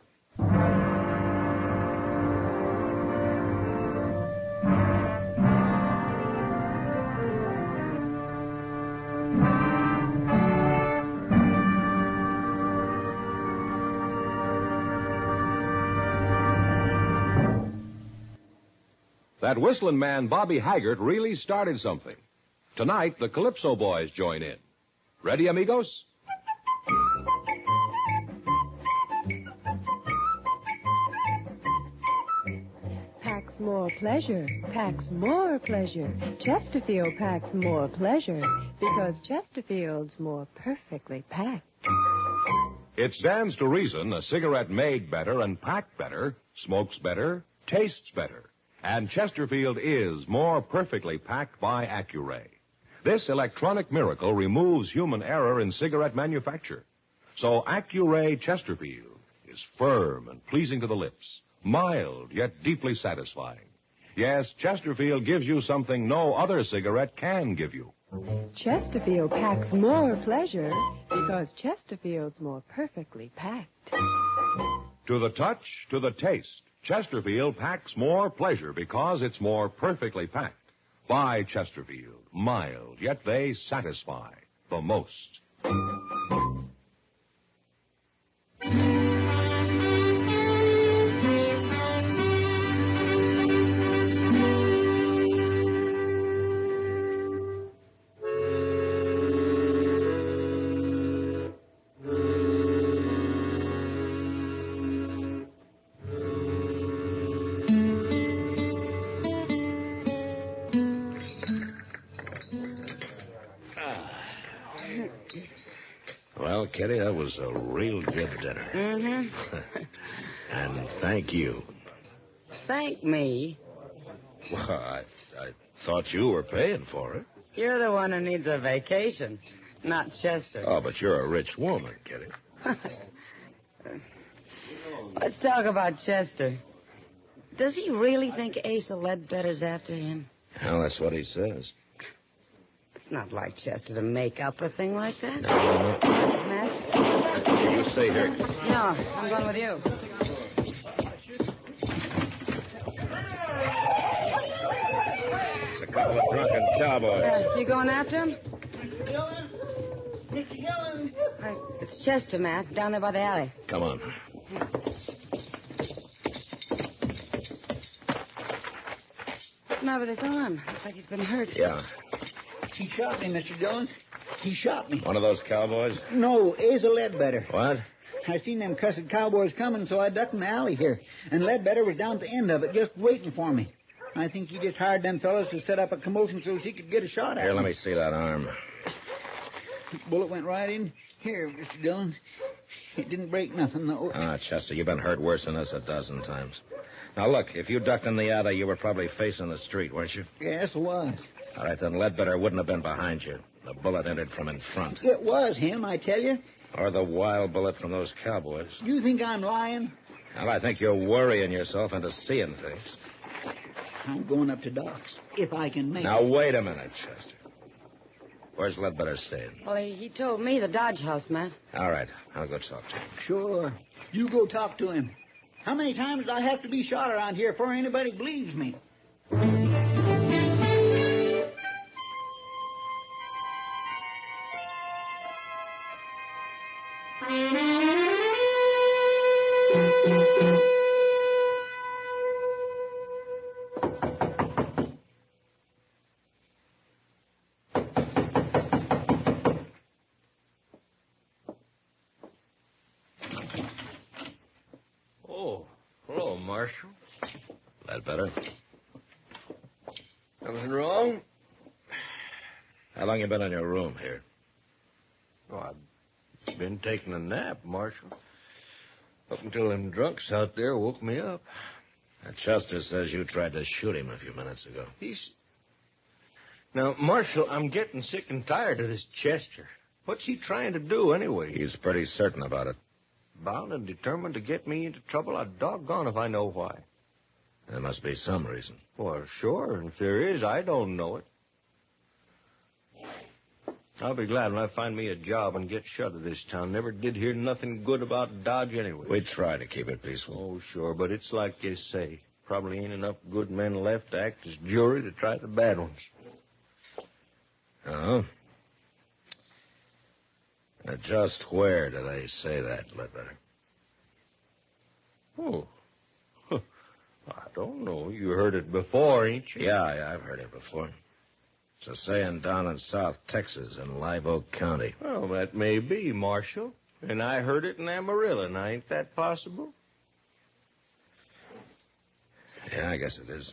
That whistling man, Bobby Haggart, really started something. Tonight, the Calypso Boys join in. Ready, amigos? Packs more pleasure, packs more pleasure. Chesterfield packs more pleasure because Chesterfield's more perfectly packed. It stands to reason a cigarette made better and packed better, smokes better, tastes better. And Chesterfield is more perfectly packed by Accuray. This electronic miracle removes human error in cigarette manufacture. So Accuray Chesterfield is firm and pleasing to the lips, mild yet deeply satisfying. Yes, Chesterfield gives you something no other cigarette can give you. Chesterfield packs more pleasure because Chesterfield's more perfectly packed. To the touch, to the taste, Chesterfield packs more pleasure because it's more perfectly packed. By Chesterfield, mild, yet they satisfy the most. Well, Kitty, that was a real good dinner. Mm-hmm. And thank you. Thank me. Well, I thought you were paying for it. You're the one who needs a vacation, not Chester. Oh, but you're a rich woman, Kitty. Let's talk about Chester. Does he really think Asa Ledbetter's after him? Well, that's what he says. It's not like Chester to make up a thing like that. No. Matt? You stay here. No, I'm going with you. It's a couple of drunken cowboys. You going after him? Mr. Dillon. It's Chester, Matt, down there by the alley. Come on. What's the matter with his arm? Looks like he's been hurt. Yeah. He shot me, Mr. Dillon. He shot me. One of those cowboys? No, Asa Ledbetter. What? I seen them cussed cowboys coming, so I ducked in the alley here. And Ledbetter was down at the end of it, just waiting for me. I think he just hired them fellas to set up a commotion so he could get a shot at Here, me. let me see that arm. Bullet went right in. Here, Mr. Dillon. It didn't break nothing, though. Chester, you've been hurt worse than this a dozen times. Now, look, if you ducked in the alley, you were probably facing the street, weren't you? Yes, it was. All right, then Ledbetter wouldn't have been behind you. The bullet entered from in front. It was him, I tell you. Or the wild bullet from those cowboys. You think I'm lying? Well, I think you're worrying yourself into seeing things. I'm going up to Doc's, if I can make Now, it. wait a minute, Chester. Where's Ledbetter staying? Well, he told me the Dodge House, Matt. All right, I'll go talk to him. Sure. You go talk to him. How many times do I have to be shot around here before anybody believes me? Oh, hello, Marshal. Ledbetter? Nothing wrong? How long you been in your room here? Oh, Been taking a nap, Marshal. Up until them drunks out there woke me up. Chester says you tried to shoot him a few minutes ago. Now, Marshal, I'm getting sick and tired of this Chester. What's he trying to do, anyway? He's pretty certain about it. Bound and determined to get me into trouble? I'll doggone if I know why. There must be some reason. Well, sure, and if there is, I don't know it. I'll be glad when I find me a job and get shut of this town. Never did hear nothing good about Dodge anyway. We try to keep it peaceful. Oh, sure, but it's like you say. Probably ain't enough good men left to act as jury to try the bad ones. Oh? Just where do they say that, Ledbetter? Oh. I don't know. You heard it before, ain't you? Yeah, I've heard it before. It's a saying down in South Texas in Live Oak County. Well, that may be, Marshal. And I heard it in Amarillo. Now, ain't that possible? Yeah, I guess it is.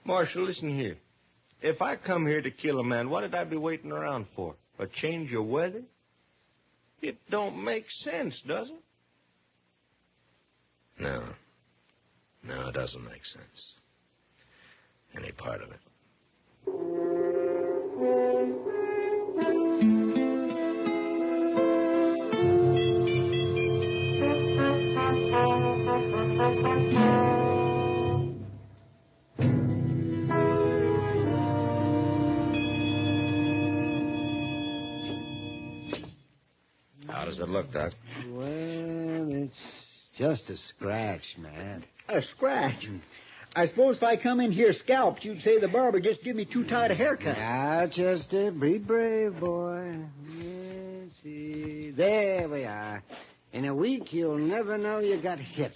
Marshal, listen here. If I come here to kill a man, what did I be waiting around for? A change of weather? It don't make sense, does it? No. No, it doesn't make sense. Any part of it. How does it look, Doc? Well, it's just a scratch, Matt. A scratch? I suppose if I come in here scalped, you'd say the barber just give me too tight a haircut. Now, Chester, be brave, boy. Let's see. There we are. In a week, you'll never know you got hit.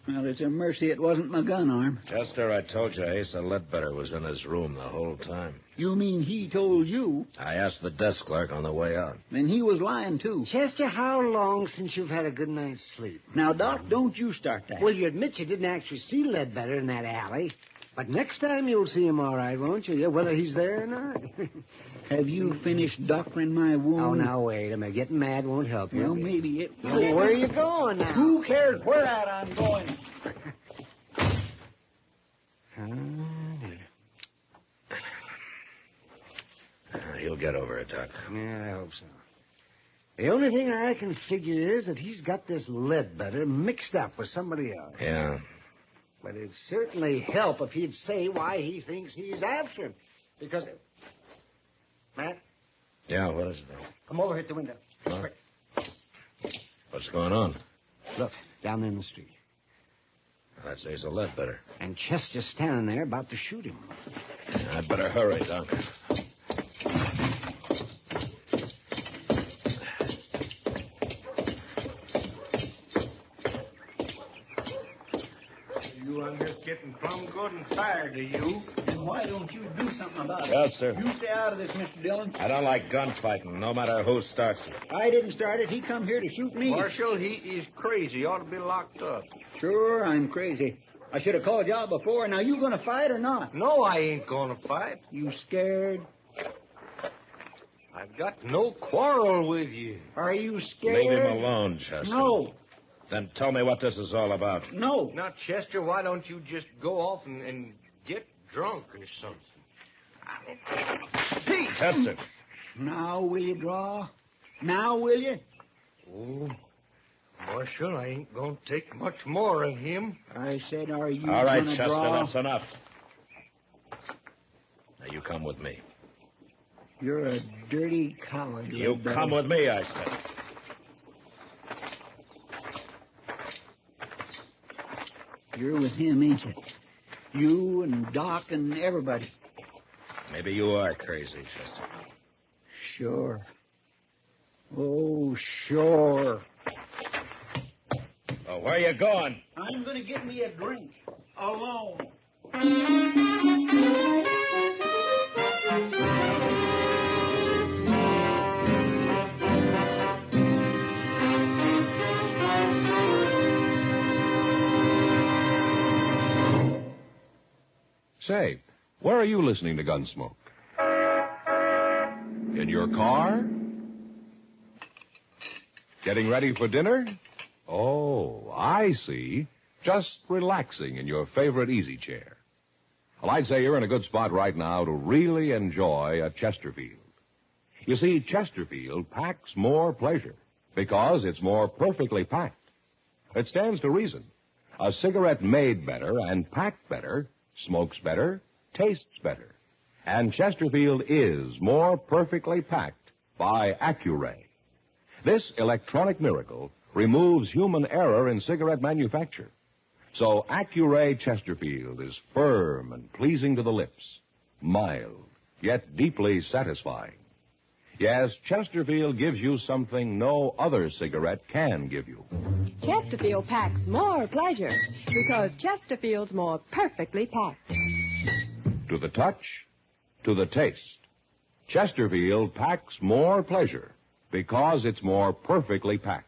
Well, it's a mercy it wasn't my gun arm. Chester, I told you Asa Ledbetter was in his room the whole time. You mean he told you? I asked the desk clerk on the way out. Then he was lying, too. Chester, how long since you've had a good night's sleep? Now, Doc, don't you start that. Well, you admit you didn't actually see Ledbetter in that alley. But next time you'll see him all right, won't you? Yeah, whether he's there or not. Have you finished doctoring my wound? Oh, now, wait a minute. Getting mad won't help you. Well, maybe it will. Well, where are you going now? Who cares where at I'm going? He'll get over it, Doc. Yeah, I hope so. The only thing I can figure is that he's got this Ledbetter mixed up with somebody else. Yeah. But it'd certainly help if he'd say why he thinks he's after him. Because... Matt? Yeah, what is it? Come over here at the window. Huh? What's going on? Look, down there in the street. That's Asa Ledbetter. And Chester's standing there about to shoot him. I'd better hurry, Doc. Getting plumb good and tired of you. And why don't you do something about it? Chester. You stay out of this, Mr. Dillon. I don't like gunfighting, no matter who starts it. I didn't start it. He come here to shoot me. Marshal, he is crazy. He ought to be locked up. Sure, I'm crazy. I should have called you out before. Now, you going to fight or not? No, I ain't going to fight. You scared? I've got no quarrel with you. Are you scared? Leave him alone, Chester. No. Then tell me what this is all about. No. Now, Chester, why don't you just go off and get drunk or something? Pete! Chester. Now will you draw? Now will you? Oh, Marshal, I ain't going to take much more of him. I said, are you all right, gonna Chester, draw? that's enough. Now, you come with me. You're a dirty coward. You come with me, I said. You're with him, ain't you? You and Doc and everybody. Maybe you are crazy, Chester. Sure. Oh, sure. Oh, where you going? I'm going to get me a drink. Alone. Say, where are you listening to Gunsmoke? In your car? Getting ready for dinner? Oh, I see. Just relaxing in your favorite easy chair. Well, I'd say you're in a good spot right now to really enjoy a Chesterfield. You see, Chesterfield packs more pleasure because it's more perfectly packed. It stands to reason. A cigarette made better and packed better smokes better, tastes better. And Chesterfield is more perfectly packed by Accuray. This electronic miracle removes human error in cigarette manufacture. So Accuray Chesterfield is firm and pleasing to the lips, mild, yet deeply satisfying. Yes, Chesterfield gives you something no other cigarette can give you. Chesterfield packs more pleasure because Chesterfield's more perfectly packed. To the touch, to the taste. Chesterfield packs more pleasure because it's more perfectly packed.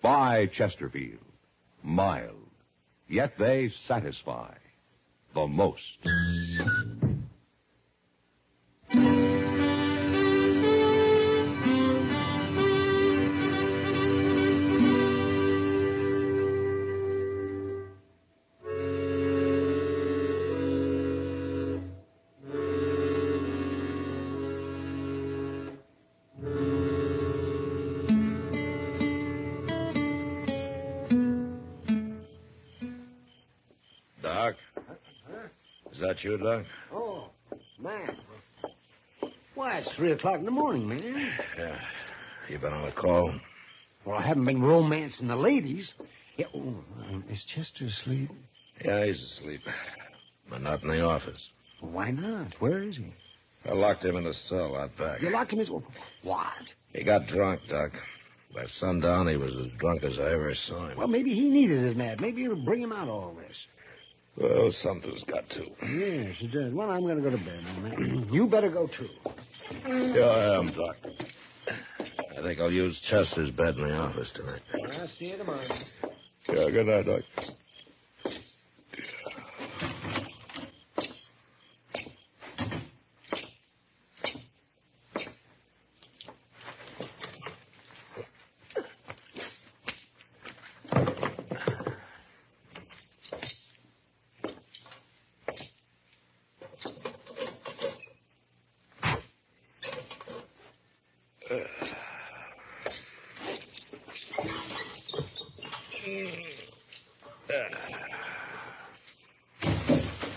Buy Chesterfield. Mild, yet they satisfy the most. Doc? Is that you, Doc? Oh, man. Why, it's 3 o'clock in the morning, man. Yeah. You been on a call? Well, I haven't been romancing the ladies. Yeah, is Chester asleep? Yeah, he's asleep. But not in the office. Well, why not? Where is he? I locked him in a cell out back. You locked him in... What? He got drunk, Doc. By sundown, he was as drunk as I ever saw him. Well, maybe he needed it, Matt. Maybe it'll bring him out of all this. Well, something's got to. Yes, it does. Well, I'm going to go to bed now, Matt. You better go, too. Yeah, I am, Doc. I think I'll use Chester's bed in the office tonight. I'll see you tomorrow. Yeah, good night, Doc.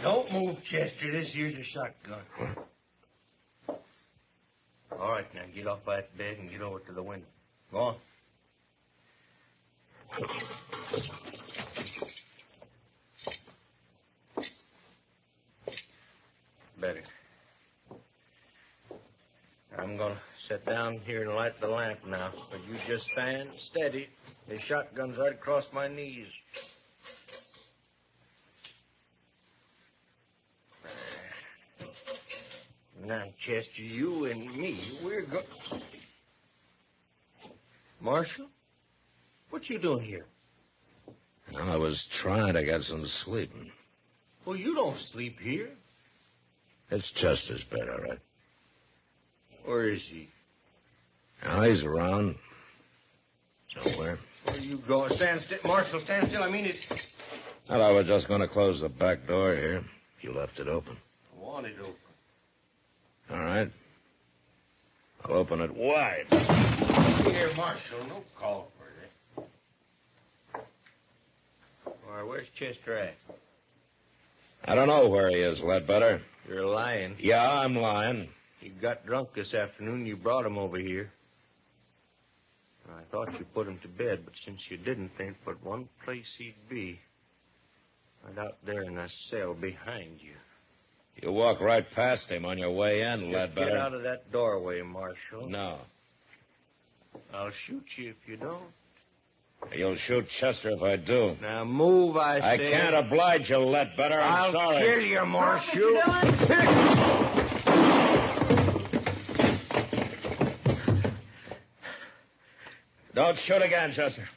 Don't move, Chester. This here's a shotgun. All right, now get off that bed and get over to the window. Go on. Better. I'm going to sit down here and light the lamp now. But you just stand steady. The shotgun's right across my knees. Now, Chester, you and me, we're going... Marshal? What you doing here? Well, I was trying to get some sleep. Well, you don't sleep here. It's Chester's bed, all right. Where is he? Now, he's around. Somewhere. Where you go? Stand still. Marshal, stand still. I mean it. Well, I was just going to close the back door here. You left it open. I want it open. All right. I'll open it wide. Here, Marshal, no call for that. All right, where's Chester at? I don't know where he is, Ledbetter. You're lying. Yeah, I'm lying. He got drunk this afternoon. You brought him over here. I thought you put him to bed, but since you didn't, there ain't but one place he'd be. Right out there in that cell behind you. You walk right past him on your way in, Ledbetter. Get out of that doorway, Marshal. No. I'll shoot you if you don't. You'll shoot Chester if I do. Now move, I say. I can't oblige you, Ledbetter. I'm sorry. I'll kill you, Marshal. Don't shoot again, Chester.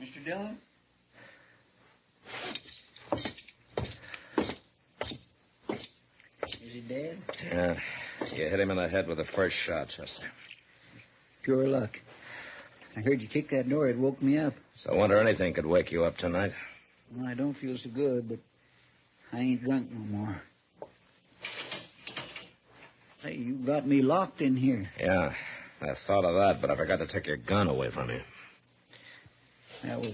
Mr. Dillon? Is he dead? Yeah, hit him in the head with the first shot, Chester. Pure luck. I heard you kick that door. It woke me up. So I wonder anything could wake you up tonight. Well, I don't feel so good, but I ain't drunk no more. Hey, you got me locked in here. Yeah, I thought of that, but I forgot to take your gun away from you. That was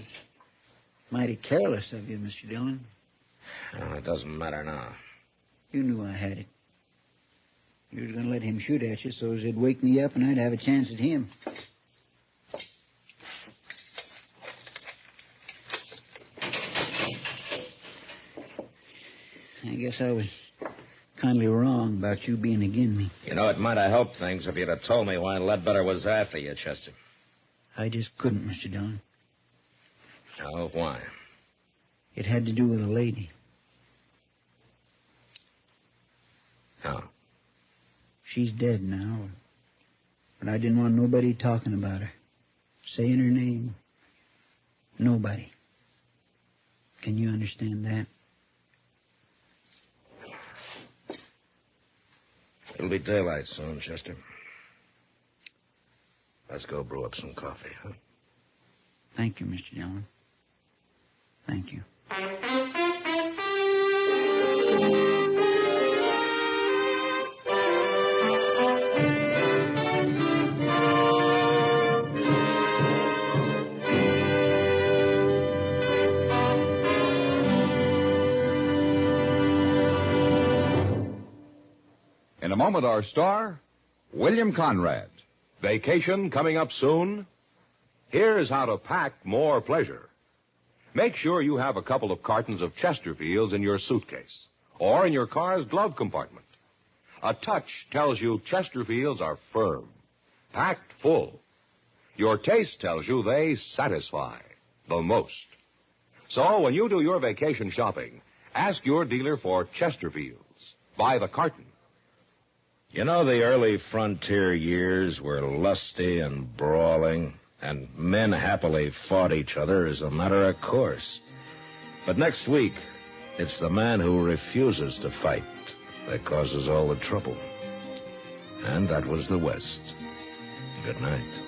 mighty careless of you, Mr. Dillon. Well, it doesn't matter now. You knew I had it. You were going to let him shoot at you so as it'd wake me up and I'd have a chance at him. I guess I was kindly wrong about you being agin me. You know, it might have helped things if you'd have told me why Ledbetter was after you, Chester. I just couldn't, Mr. Dillon. Oh, why? It had to do with a lady. Oh. She's dead now. But I didn't want nobody talking about her. Saying her name. Nobody. Can you understand that? It'll be daylight soon, Chester. Let's go brew up some coffee, huh? Thank you, Mr. Dillon. Thank you. In a moment, our star, William Conrad. Vacation coming up soon? Here's how to pack more pleasure. Make sure you have a couple of cartons of Chesterfields in your suitcase or in your car's glove compartment. A touch tells you Chesterfields are firm, packed full. Your taste tells you they satisfy the most. So when you do your vacation shopping, ask your dealer for Chesterfields by the carton. You know, the early frontier years were lusty and brawling, and men happily fought each other as a matter of course. But next week, it's the man who refuses to fight that causes all the trouble. And that was the West. Good night.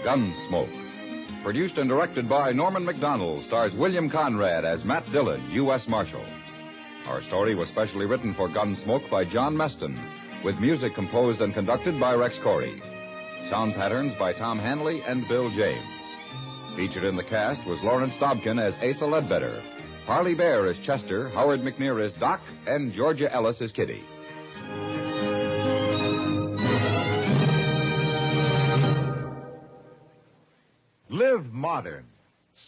Gunsmoke. Produced and directed by Norman McDonald, stars William Conrad as Matt Dillon, U.S. Marshal. Our story was specially written for Gunsmoke by John Meston, with music composed and conducted by Rex Corey. Sound patterns by Tom Hanley and Bill James. Featured in the cast was Lawrence Dobkin as Asa Ledbetter, Parley Bear as Chester, Howard McNear as Doc, and Georgia Ellis as Kitty. Live modern.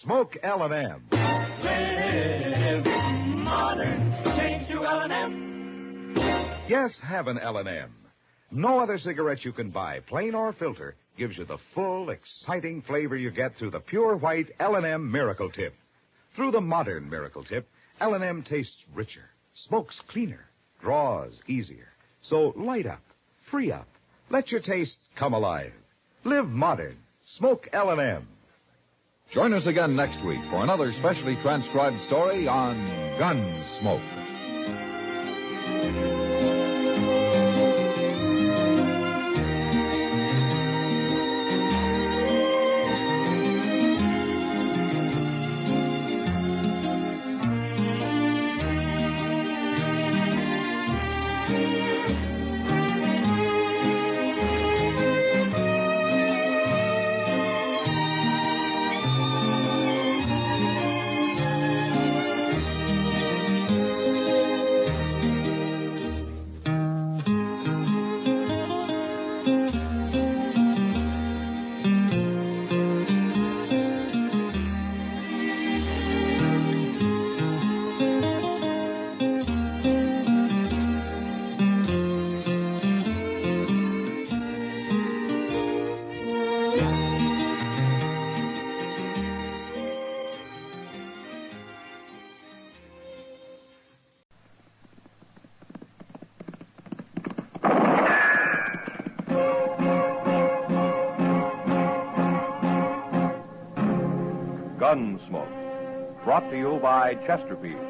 Smoke L&M. Live modern. Change to L&M. Yes, have an L&M. No other cigarette you can buy, plain or filter, gives you the full, exciting flavor you get through the pure white L&M Miracle Tip. Through the modern Miracle Tip, L&M tastes richer, smokes cleaner, draws easier. So light up, free up, let your taste come alive. Live modern. Smoke L&M. Join us again next week for another specially transcribed story on Gunsmoke. Gunsmoke, brought to you by Chesterfield.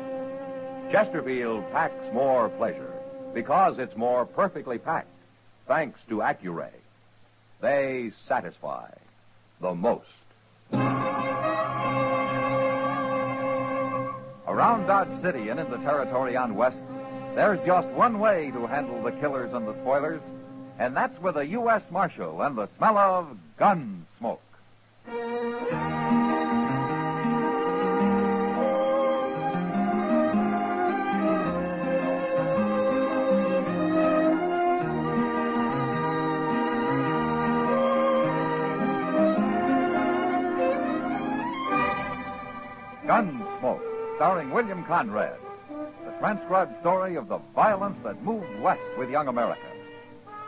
Chesterfield packs more pleasure because it's more perfectly packed, thanks to Accuray. They satisfy the most. Around Dodge City and in the territory on West, there's just one way to handle the killers and the spoilers, and that's with a U.S. Marshal and the smell of Gunsmoke. Gunsmoke, starring William Conrad. The transcribed story of the violence that moved west with young America.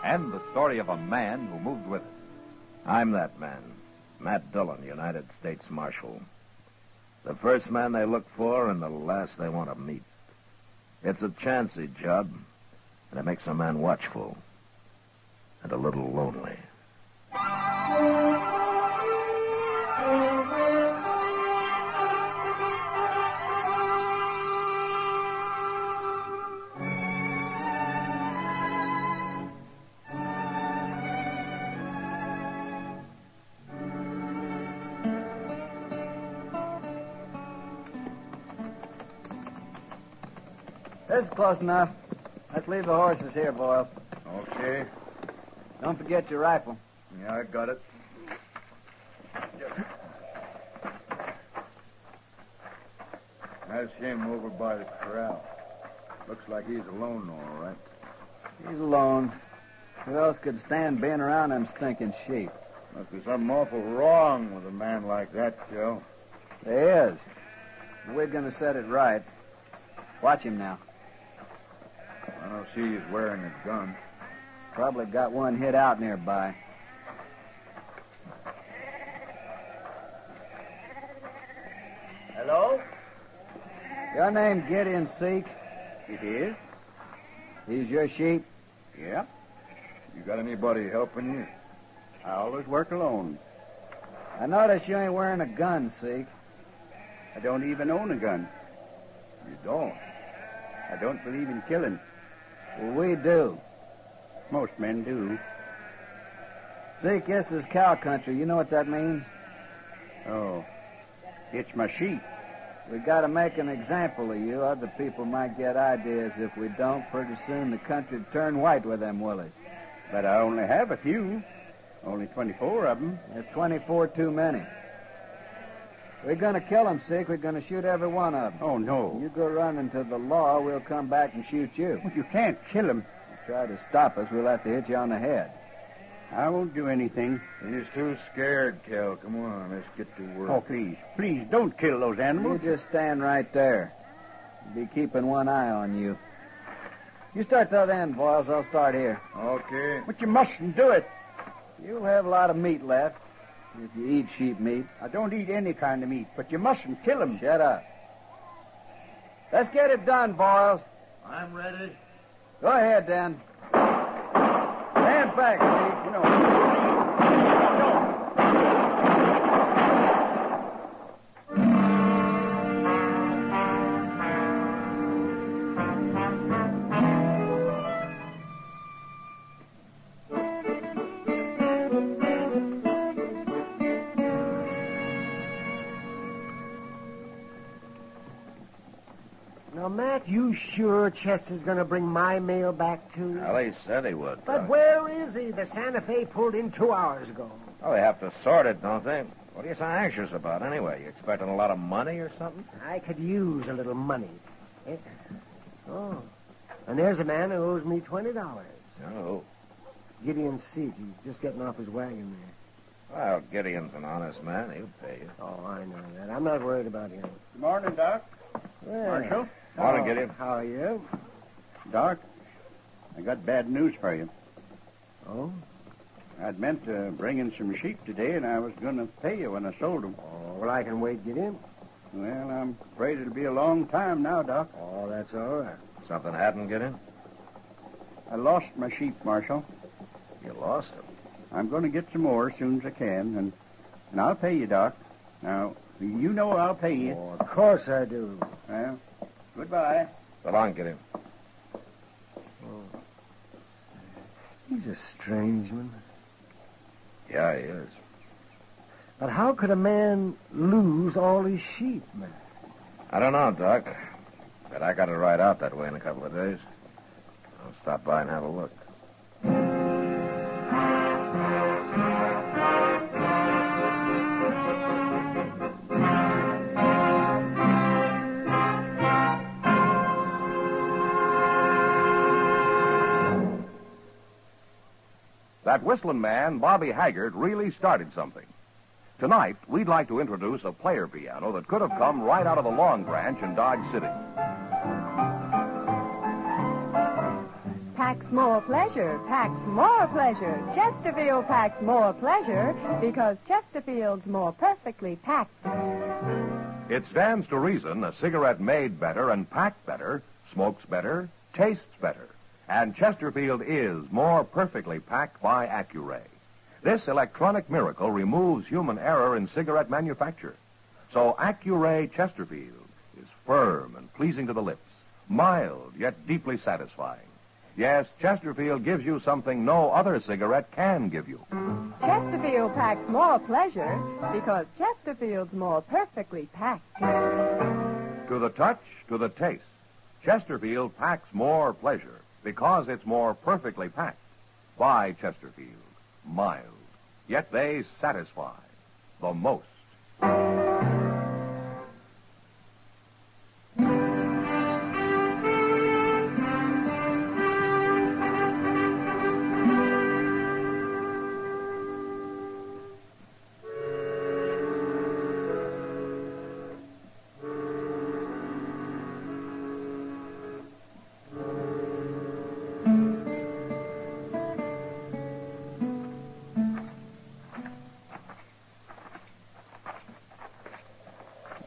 And the story of a man who moved with it. I'm that man, Matt Dillon, United States Marshal. The first man they look for and the last they want to meet. It's a chancy job, and it makes a man watchful and a little lonely. This is close enough. Let's leave the horses here, Boyle. Okay. Don't forget your rifle. Yeah, I got it. That's him over by the corral. Looks like he's alone, all right. He's alone. Who else could stand being around them stinking sheep? Must be something awful wrong with a man like that, Joe. There is. We're going to set it right. Watch him now. I don't see he's wearing a gun. Probably got one hid out nearby. Hello? Your name Gideon Seek? It is. He's your sheep? Yeah. You got anybody helping you? I always work alone. I notice you ain't wearing a gun, Seek. I don't even own a gun. You don't? I don't believe in killing. Well, we do. Most men do. Seek, this is cow country. You know what that means? Oh. It's my sheep. We got to make an example of you. Other people might get ideas. If we don't, pretty soon the country'd turn white with them willies. But I only have a few. Only 24 of them. There's 24 too many. We're going to kill them, Seek. We're going to shoot every one of them. Oh, no. You go running to the law, we'll come back and shoot you. Well, you can't kill them. You try to stop us, we'll have to hit you on the head. I won't do anything. He's too scared, Cal. Come on, let's get to work. Oh, please. Please, don't kill those animals. You just stand right there. Be keeping one eye on you. You start the other end, Boyles. I'll start here. Okay. But you mustn't do it. You'll have a lot of meat left. If you eat sheep meat. I don't eat any kind of meat, but you mustn't kill them. Shut up. Let's get it done, Boyles. I'm ready. Go ahead, then. Stand back, Seek. No. Now, Matt, you sure Chester's going to bring my mail back too? Well, he said he would. But where is he? The Santa Fe pulled in 2 hours ago. Oh, they have to sort it, don't they? What are you so anxious about, anyway? You expecting a lot of money or something? I could use a little money. Eh? Oh, and there's a man who owes me $20. Oh. Gideon Seek. He's just getting off his wagon there. Well, Gideon's an honest man. He'll pay you. Oh, I know that. I'm not worried about him. Good morning, Doc. Well, Marshal. Morning, Gideon. How are you? Doc, I got bad news for you. Oh? I'd meant to bring in some sheep today, and I was going to pay you when I sold them. Oh, well, I can wait, Gideon. Well, I'm afraid it'll be a long time now, Doc. Oh, that's all right. Something happened, Gideon? I lost my sheep, Marshal. You lost them? I'm going to get some more as soon as I can, and I'll pay you, Doc. Now, you know I'll pay you. Oh, of course I do. Well, goodbye. So long, Gideon. Oh, He's a strange one. Yeah, he is. But how could a man lose all his sheep, man? I don't know, Doc. But I got to ride out that way in a couple of days. I'll stop by and have a look. That whistling man, Bobby Haggart, really started something. Tonight, we'd like to introduce a player piano that could have come right out of the Long Branch in Dodge City. Packs more pleasure, packs more pleasure. Chesterfield packs more pleasure because Chesterfield's more perfectly packed. It stands to reason a cigarette made better and packed better, smokes better, tastes better. And Chesterfield is more perfectly packed by Accuray. This electronic miracle removes human error in cigarette manufacture. So Accuray Chesterfield is firm and pleasing to the lips, mild yet deeply satisfying. Yes, Chesterfield gives you something no other cigarette can give you. Chesterfield packs more pleasure because Chesterfield's more perfectly packed. To the touch, to the taste, Chesterfield packs more pleasure because it's more perfectly packed by Chesterfield. Mild, yet they satisfy the most.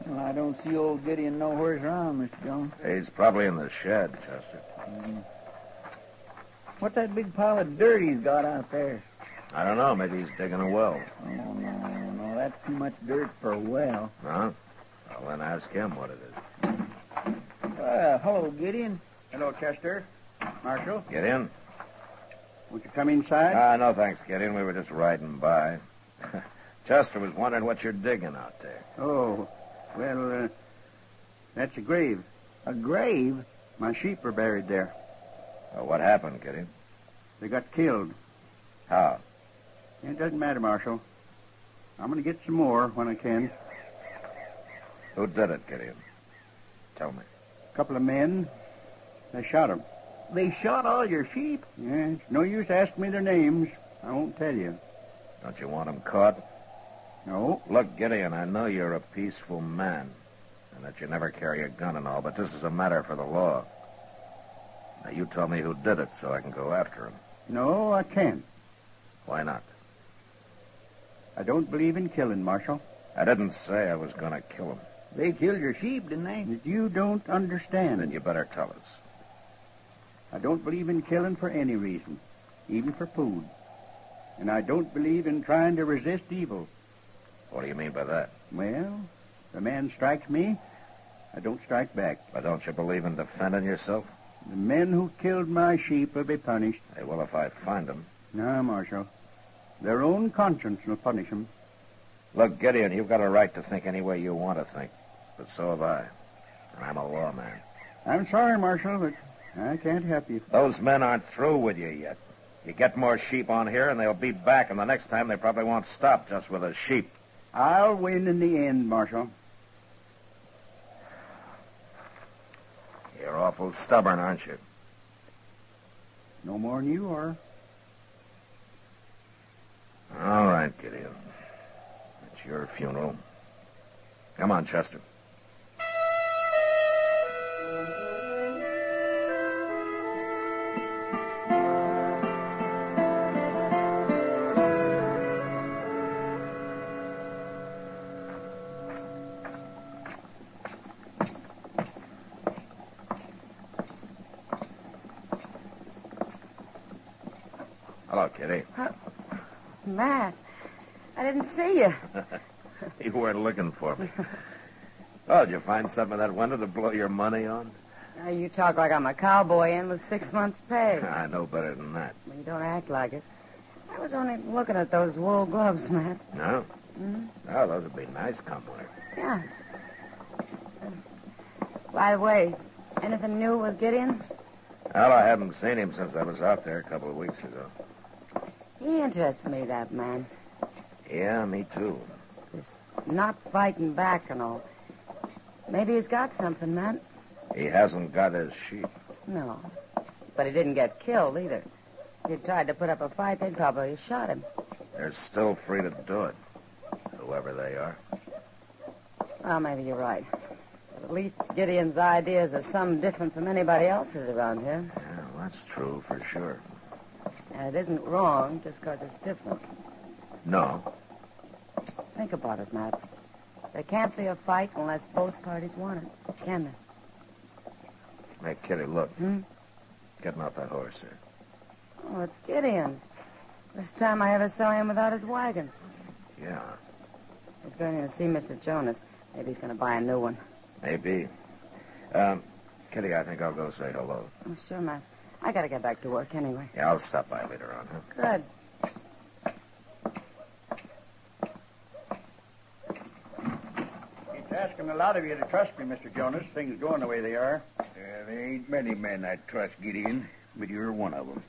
Well, I don't see old Gideon nowhere's around, Mr. Jones. He's probably in the shed, Chester. What's that big pile of dirt he's got out there? I don't know. Maybe he's digging a well. Oh, no, that's too much dirt for a well. Huh? Well, then ask him what it is. Hello, Gideon. Hello, Chester. Marshal. Get in. Won't you come inside? No, thanks, Gideon. We were just riding by. Chester was wondering what you're digging out there. Oh, well, that's a grave. A grave? My sheep are buried there. What happened, Gideon? They got killed. How? It doesn't matter, Marshal. I'm going to get some more when I can. Who did it, Gideon? Tell me. A couple of men. They shot them. They shot all your sheep? Yeah, it's no use asking me their names. I won't tell you. Don't you want them caught? No. Look, Gideon, I know you're a peaceful man and that you never carry a gun and all, but this is a matter for the law. Now, you tell me who did it so I can go after him. No, I can't. Why not? I don't believe in killing, Marshal. I didn't say I was going to kill him. They killed your sheep, didn't they? That you don't understand. Then you better tell us. I don't believe in killing for any reason, even for food. And I don't believe in trying to resist evil. What do you mean by that? Well, if a man strikes me, I don't strike back. But don't you believe in defending yourself? The men who killed my sheep will be punished. Hey, well, if I find them. No, Marshal. Their own conscience will punish them. Look, Gideon, you've got a right to think any way you want to think. But so have I. And I'm a lawman. I'm sorry, Marshal, but I can't help you. Those men aren't through with you yet. You get more sheep on here, and they'll be back, and the next time they probably won't stop just with a sheep. I'll win in the end, Marshal. You're awful stubborn, aren't you? No more than you are. All right, Gideon. It's your funeral. Come on, Chester. Hello, Kitty. Matt, I didn't see you. You weren't looking for me. Oh, did you find something in that window to blow your money on? Now, you talk like I'm a cowboy in with 6 months' pay. I know better than that. Well, you don't act like it. I was only looking at those wool gloves, Matt. No? Hmm? Oh, those would be nice come winter. Yeah. By the way, anything new with Gideon? Well, I haven't seen him since I was out there a couple of weeks ago. He interests me, that man. Yeah, me too. This not fighting back and all. Maybe he's got something, Matt. He hasn't got his sheep. No. But he didn't get killed, either. If he'd tried to put up a fight, they'd probably have shot him. They're still free to do it, whoever they are. Well, maybe you're right. But at least Gideon's ideas are some different from anybody else's around here. Yeah, well, that's true for sure. And it isn't wrong just because it's different. No. Think about it, Matt. There can't be a fight unless both parties want it, can there? Hey, Kitty, look. Hmm? Getting off that horse there. Oh, it's Gideon. First time I ever saw him without his wagon. Yeah, He's going in to see Mr. Jonas. Maybe he's going to buy a new one. maybe. Kitty, I think I'll go say hello. Oh, sure, Matt. I got to get back to work anyway. Yeah, I'll stop by later on, huh? Good. It's asking a lot of you to trust me, Mr. Jonas. Things going the way they are. There ain't many men I'd trust, Gideon, but you're one of them.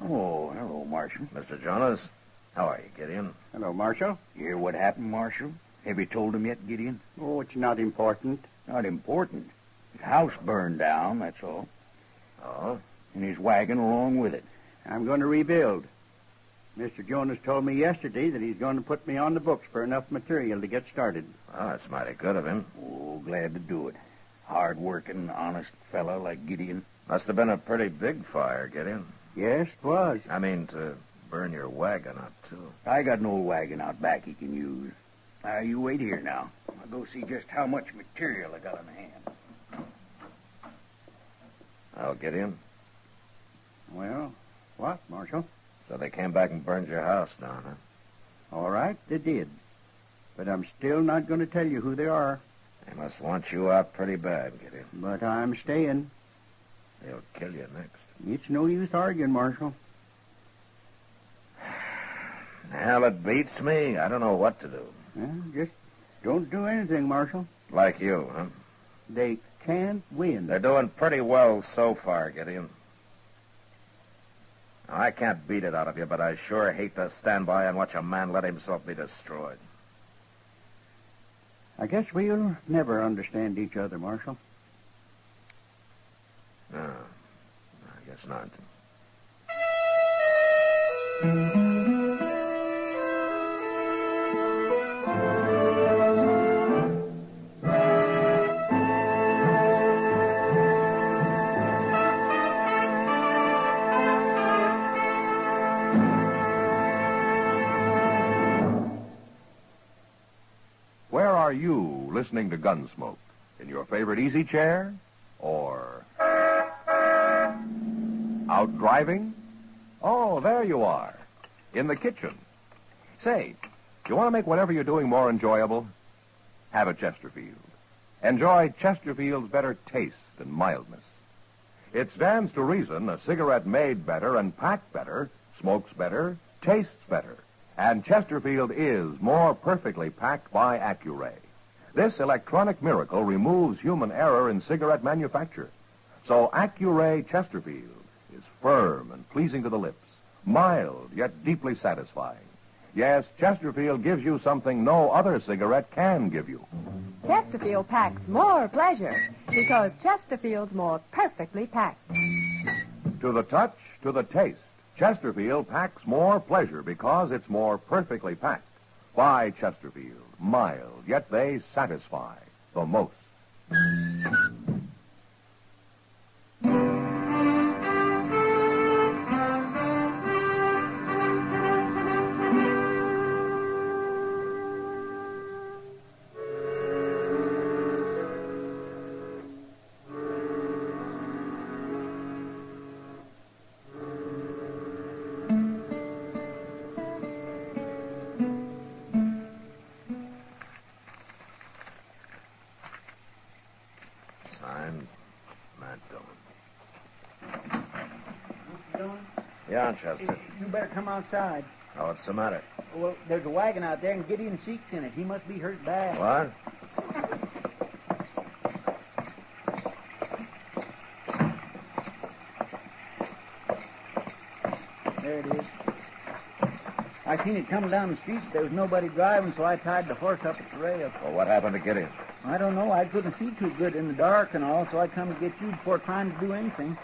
Oh, hello, Marshal. Mr. Jonas, how are you, Gideon? Hello, Marshal. You hear what happened, Marshal? Have you told him yet, Gideon? Oh, it's not important. Not important. His house burned down, that's all. Oh? And his wagon along with it. I'm going to rebuild. Mr. Jonas told me yesterday that he's going to put me on the books for enough material to get started. Oh, that's mighty good of him. Oh, glad to do it. Hard-working, honest fella like Gideon. Must have been a pretty big fire, Gideon. Yes, it was. I mean, to burn your wagon up, too. I got an old wagon out back he can use. You wait here now. I'll go see just how much material I got on hand. Well, Gideon, Well, what, Marshal? so they came back and burned your house down, huh? All right, they did. But I'm still not going to tell you who they are. They must want you out pretty bad, Gideon. But I'm staying. They'll kill you next. It's no use arguing, Marshal. Hell, it beats me. I don't know what to do. Just don't do anything, Marshal. Like you, huh? They can't win. They're doing pretty well so far, Gideon. Now, I can't beat it out of you, but I sure hate to stand by and watch a man let himself be destroyed. I guess we'll never understand each other, Marshal. No, I guess not. Where are you listening to Gunsmoke? In your favorite easy chair? Or out driving? Oh, there you are. In the kitchen. Say, do you want to make whatever you're doing more enjoyable? Have a Chesterfield. Enjoy Chesterfield's better taste and mildness. It stands to reason a cigarette made better and packed better, smokes better, tastes better. And Chesterfield is more perfectly packed by Accuray. This electronic miracle removes human error in cigarette manufacture. So Accuray Chesterfield is firm and pleasing to the lips, mild yet deeply satisfying. Yes, Chesterfield gives you something no other cigarette can give you. Chesterfield packs more pleasure because Chesterfield's more perfectly packed. To the touch, to the taste, Chesterfield packs more pleasure because it's more perfectly packed. By Chesterfield, mild, yet they satisfy the most. Yeah, Chester. You better come outside. Oh, what's the matter? Well, there's a wagon out there and Gideon Seek's in it. He must be hurt bad. What? There it is. I seen it coming down the street. There was nobody driving, so I tied the horse up at the rail. Well, what happened to Gideon? I don't know. I couldn't see too good in the dark and all, so I come to get you before trying to do anything.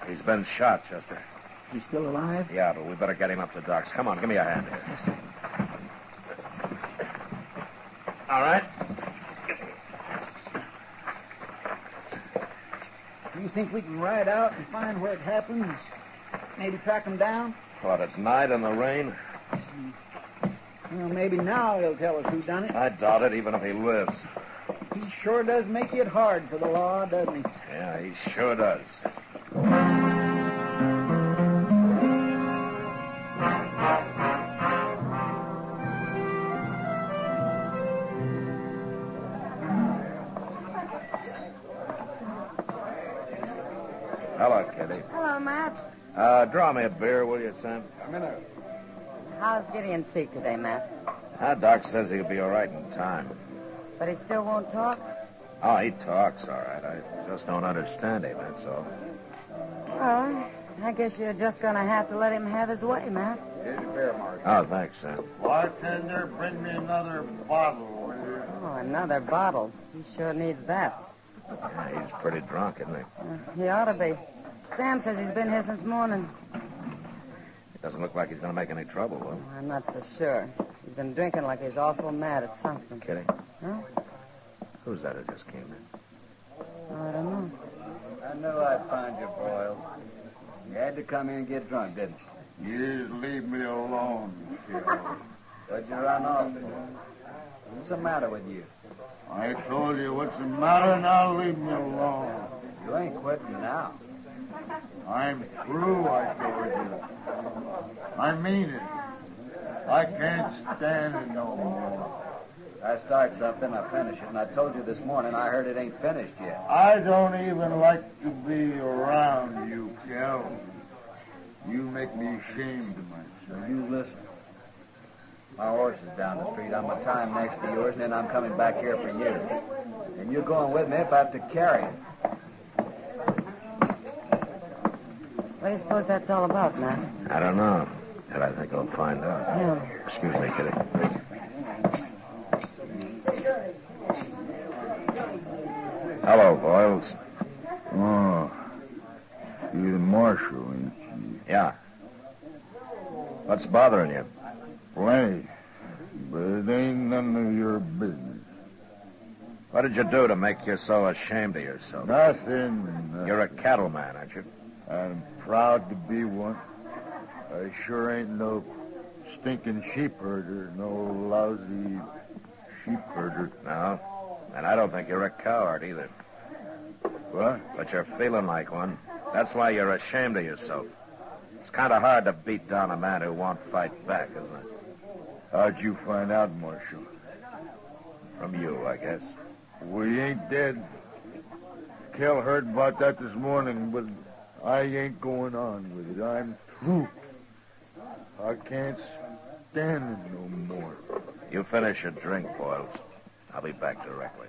He's been shot, Chester. He's still alive? Yeah, but we better get him up to Doc's. Come on, give me a hand here. Yes, sir. All right. You think we can ride out and find where it happened and maybe track him down? What, at night in the rain? Well, maybe now he'll tell us who done it. I doubt it, even if he lives. He sure does make it hard for the law, doesn't he? Yeah, he sure does. Hello, Kitty. Hello, Matt. Draw me a beer, will you, Sam? A minute. How's Gideon Seek today, Matt? Doc says he'll be all right in time. But he still won't talk? Oh, he talks all right. I just don't understand him, that's all. Well, I guess you're just going to have to let him have his way, Matt. Here's your beer, Marshal. Oh, thanks, Sam. Bartender, bring me another bottle, will you? Oh, another bottle. He sure needs that. Yeah, he's pretty drunk, isn't he? He ought to be. Sam says he's been here since morning. It doesn't look like he's going to make any trouble, will he? I'm not so sure. He's been drinking like he's awful mad at something. Kitty? Huh? Who's that who just came in? I don't know. I knew I'd find you, Boyle. You had to come in and get drunk, didn't you? You just leave me alone, Phil. What'd you run off for? What's the matter with you? I told you what's the matter, now leave me alone. You ain't quitting now. I'm through, I told you. I mean it. I can't stand it no more. I start something, I finish it, and I told you this morning I heard it ain't finished yet. I don't even like to be around you, Kel. You make me ashamed of myself. You listen. My horse is down the street. I'm a time next to yours, and then I'm coming back here for you. And you're going with me if I have to carry it. What do you suppose that's all about, Matt? I don't know. But I think I'll find out. Yeah. Excuse me, Kitty. Hello, Boyles. Oh, you're the marshal, ain't you? Yeah. What's bothering you? Plenty. But it ain't none of your business. What did you do to make you so ashamed of yourself? Nothing. You're a cattleman, aren't you? I'm proud to be one. I sure ain't no stinking sheep herder, no lousy sheep herder. No. And I don't think you're a coward either. What? But you're feeling like one. That's why you're ashamed of yourself. It's kind of hard to beat down a man who won't fight back, isn't it? How'd you find out, Marshal? From you, I guess. We ain't dead. Kel heard about that this morning, but I ain't going on with it. I'm through. I can't stand it no more. You finish your drink, Boyles. I'll be back directly.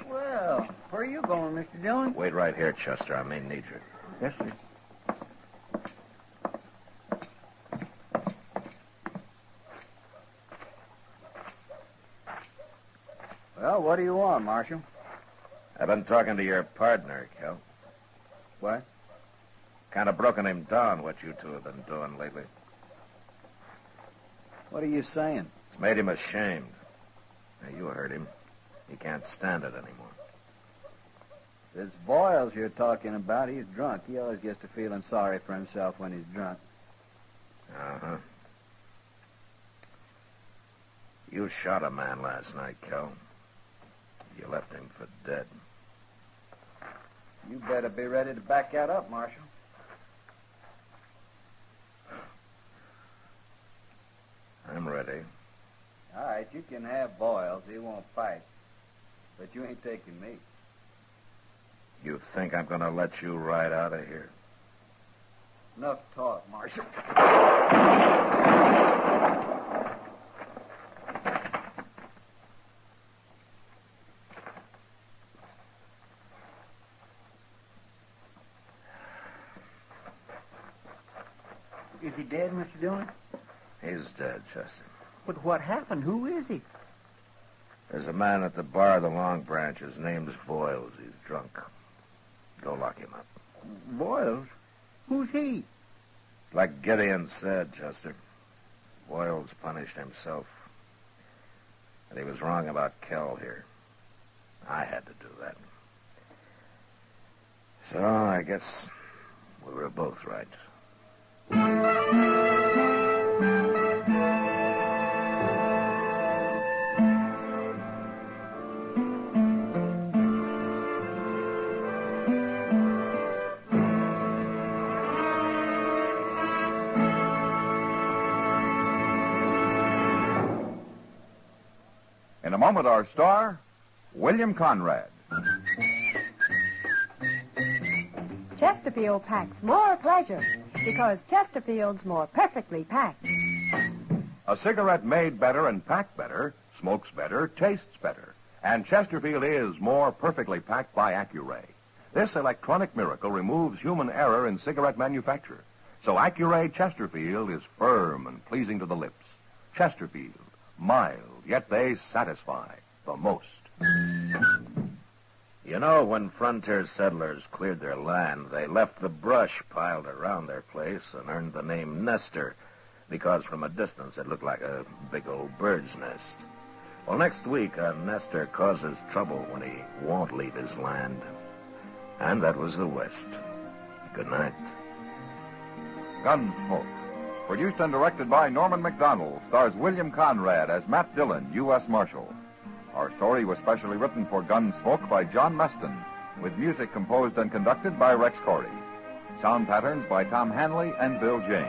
Well, where are you going, Mr. Dillon? Wait right here, Chester. I may need you. Yes, sir. Well, what do you want, Marshal? I've been talking to your partner, Kel. What? Kind of broken him down, what you two have been doing lately. What are you saying? It's made him ashamed. Now, you heard him. He can't stand it anymore. It's Boyles you're talking about. He's drunk. He always gets to feeling sorry for himself when he's drunk. Uh-huh. You shot a man last night, Kel. You left him for dead. You better be ready to back that up, Marshal. I'm ready. All right, you can have Boyles. He won't fight. But you ain't taking me. You think I'm going to let you ride out of here? Enough talk, Marshal. Is he dead, Mr. Dillon? He's dead, Chester. But what happened? Who is he? There's a man at the bar of the Long Branch. His name's Boyles. He's drunk. Go lock him up. Boyles? Who's he? It's like Gideon said, Chester. Boyles punished himself. And he was wrong about Kell here. I had to do that. So I guess we were both right. In a moment, our star, William Conrad. Chesterfield packs more pleasure because Chesterfield's more perfectly packed. A cigarette made better and packed better, smokes better, tastes better. And Chesterfield is more perfectly packed by Accuray. This electronic miracle removes human error in cigarette manufacture. So Accuray Chesterfield is firm and pleasing to the lips. Chesterfield, mild, yet they satisfy the most. You know, when frontier settlers cleared their land, they left the brush piled around their place and earned the name Nester, because from a distance it looked like a big old bird's nest. Well, next week, a nester causes trouble when he won't leave his land. And that was the West. Good night. Gunsmoke. Produced and directed by Norman McDonald, stars William Conrad as Matt Dillon, U.S. Marshal. Our story was specially written for Gunsmoke by John Meston, with music composed and conducted by Rex Corey. Sound patterns by Tom Hanley and Bill James.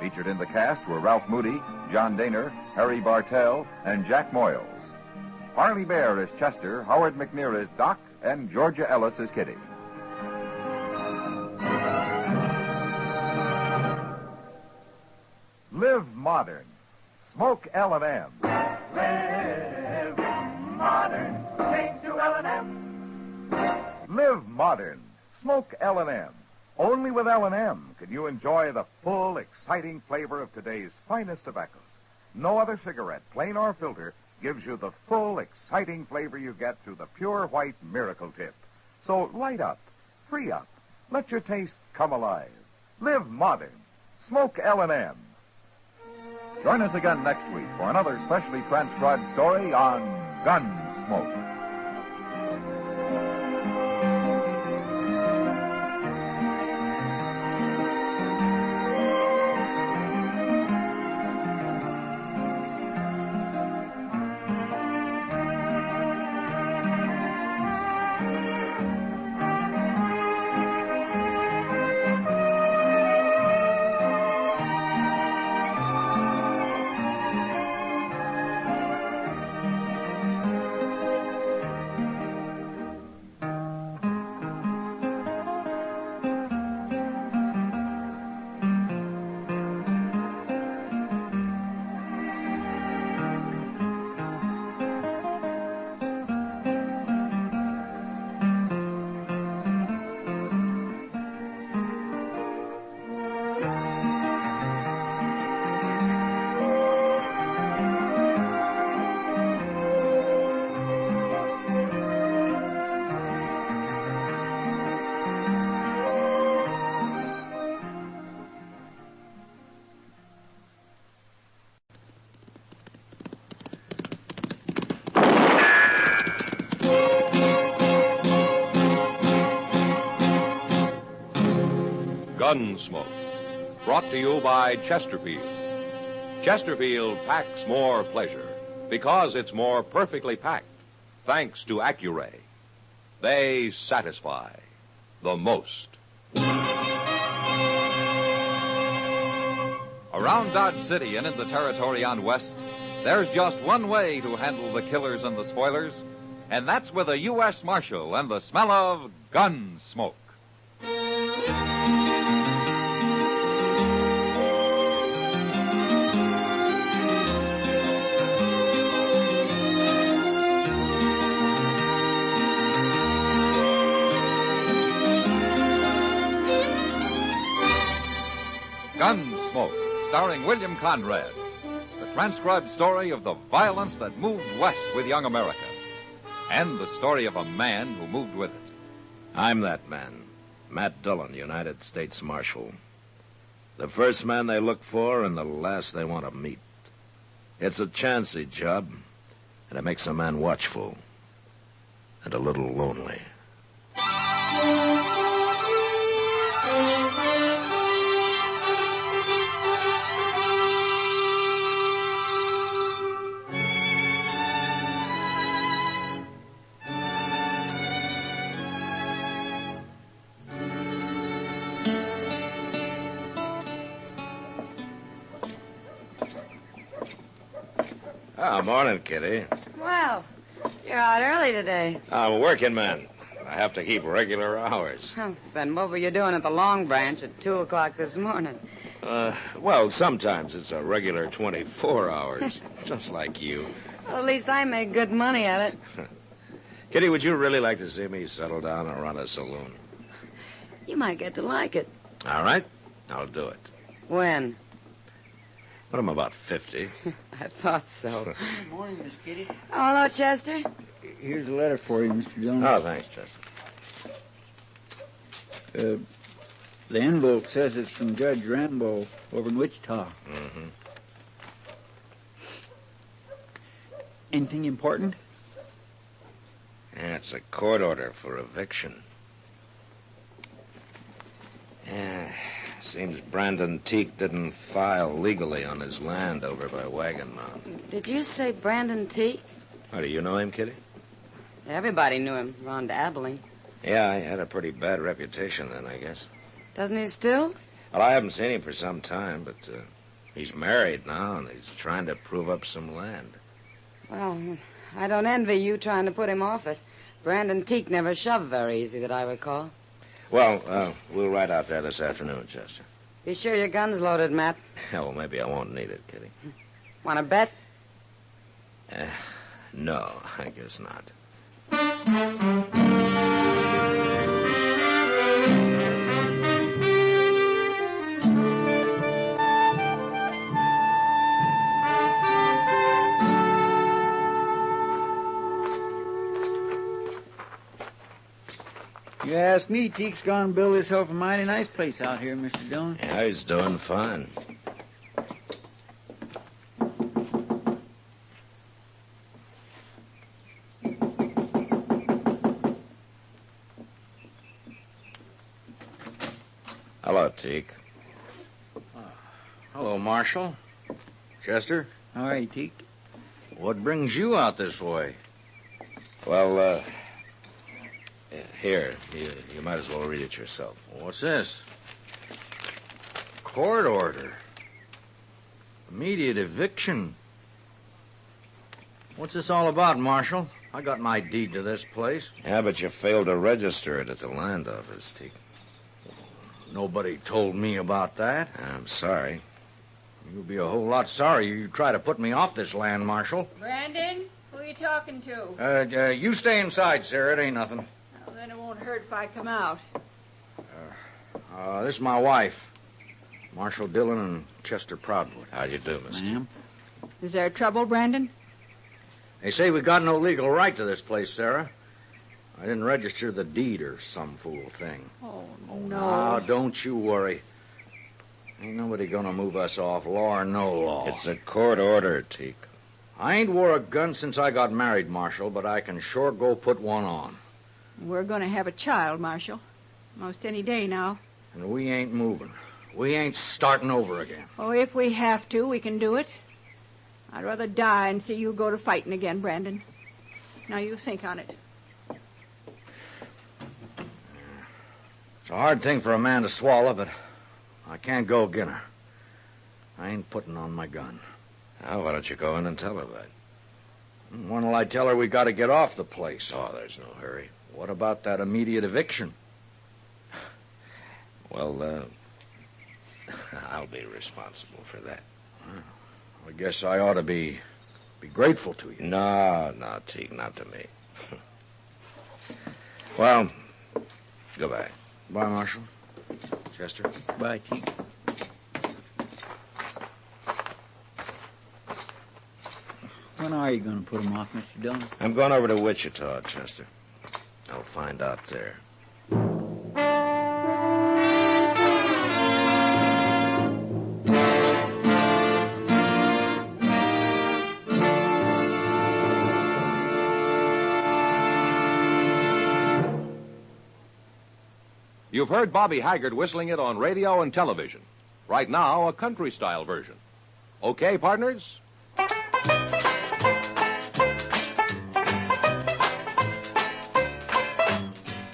Featured in the cast were Ralph Moody, John Daner, Harry Bartell, and Jack Moyles. Harley Bear is Chester, Howard McNear is Doc, and Georgia Ellis is Kitty. Live modern. Smoke L&M. Live modern. Change to L&M. Live modern. Smoke L&M. Only with L&M can you enjoy the full, exciting flavor of today's finest tobaccos. No other cigarette, plain or filter, gives you the full, exciting flavor you get through the pure white miracle tip. So light up, free up, let your taste come alive. Live modern. Smoke L&M. Join us again next week for another specially transcribed story on Gunsmoke. Gunsmoke, brought to you by Chesterfield. Chesterfield packs more pleasure because it's more perfectly packed, thanks to Accuray. They satisfy the most. Around Dodge City and in the territory on West, there's just one way to handle the killers and the spoilers, and that's with a U.S. Marshal and the smell of gun smoke. Gunsmoke, starring William Conrad. The transcribed story of the violence that moved west with young America. And the story of a man who moved with it. I'm that man, Matt Dillon, United States Marshal. The first man they look for and the last they want to meet. It's a chancy job, and it makes a man watchful and a little lonely. Oh, morning, Kitty. Well, you're out early today. I'm a working man. I have to keep regular hours. Oh, then what were you doing at the Long Branch at 2 o'clock this morning? Well, sometimes it's a regular 24 hours, just like you. Well, at least I make good money at it. Kitty, would you really like to see me settle down and run a saloon? You might get to like it. All right, I'll do it. When? When I'm about 50. I thought so. Good morning, Miss Kitty. Oh, hello, Chester. Here's a letter for you, Mr. Dillon. Oh, thanks, Chester. The envelope says it's from Judge Rambo over in Wichita. Mm-hmm. Anything important? Yeah, it's a court order for eviction. Yeah, seems Brandon Teague didn't file legally on his land over by Wagon Mountain. Did you say Brandon Teague? Oh, do you know him, Kitty? Everybody knew him around Abilene. Yeah, he had a pretty bad reputation then, I guess. Doesn't he still? Well, I haven't seen him for some time, but he's married now, and he's trying to prove up some land. Well, I don't envy you trying to put him off it. Brandon Teague never shoved very easy, that I recall. Well, we'll ride out there this afternoon, Chester. Be sure your gun's loaded, Matt. Yeah, well, maybe I won't need it, Kitty. Want to bet? No, I guess not. You ask me, Teague's gone and build himself a mighty nice place out here, Mr. Dillon. Yeah, he's doing fine. Hello, Teague. Hello, Marshal. Chester? All right, Teague. What brings you out this way? Well, here, you might as well read it yourself. What's this? Court order. Immediate eviction. What's this all about, Marshal? I got my deed to this place. Yeah, but you failed to register it at the land office, Teague. Nobody told me about that. I'm sorry. You'll be a whole lot sorry you try to put me off this land, Marshal. Brandon, who are you talking to? You stay inside, Sarah. It ain't nothing. Well, then it won't hurt if I come out. This is my wife, Marshal Dillon and Chester Proudfoot. How do you do, mister? Ma'am? Is there trouble, Brandon? They say we got no legal right to this place, Sarah. I didn't register the deed or some fool thing. Oh, no. Now, don't you worry. Ain't nobody gonna move us off, law or no law. It's a court order, Teague. I ain't wore a gun since I got married, Marshal, but I can sure go put one on. We're going to have a child, Marshal. Most any day now. And we ain't moving. We ain't starting over again. Oh, if we have to, we can do it. I'd rather die and see you go to fighting again, Brandon. Now you think on it. It's a hard thing for a man to swallow, but I can't go agin her. I ain't putting on my gun. Now, why don't you go in and tell her that? When'll I tell her we got to get off the place? Oh, there's no hurry. What about that immediate eviction? Well, I'll be responsible for that. I guess I ought to be grateful to you. No, Teague, not to me. Well, goodbye. Bye, Marshal. Chester. Bye, Teague. When are you going to put him off, Mr. Dillon? I'm going over to Wichita, Chester. I'll find out there. You've heard Bobby Haggard whistling it on radio and television. Right now, a country-style version. Okay, partners?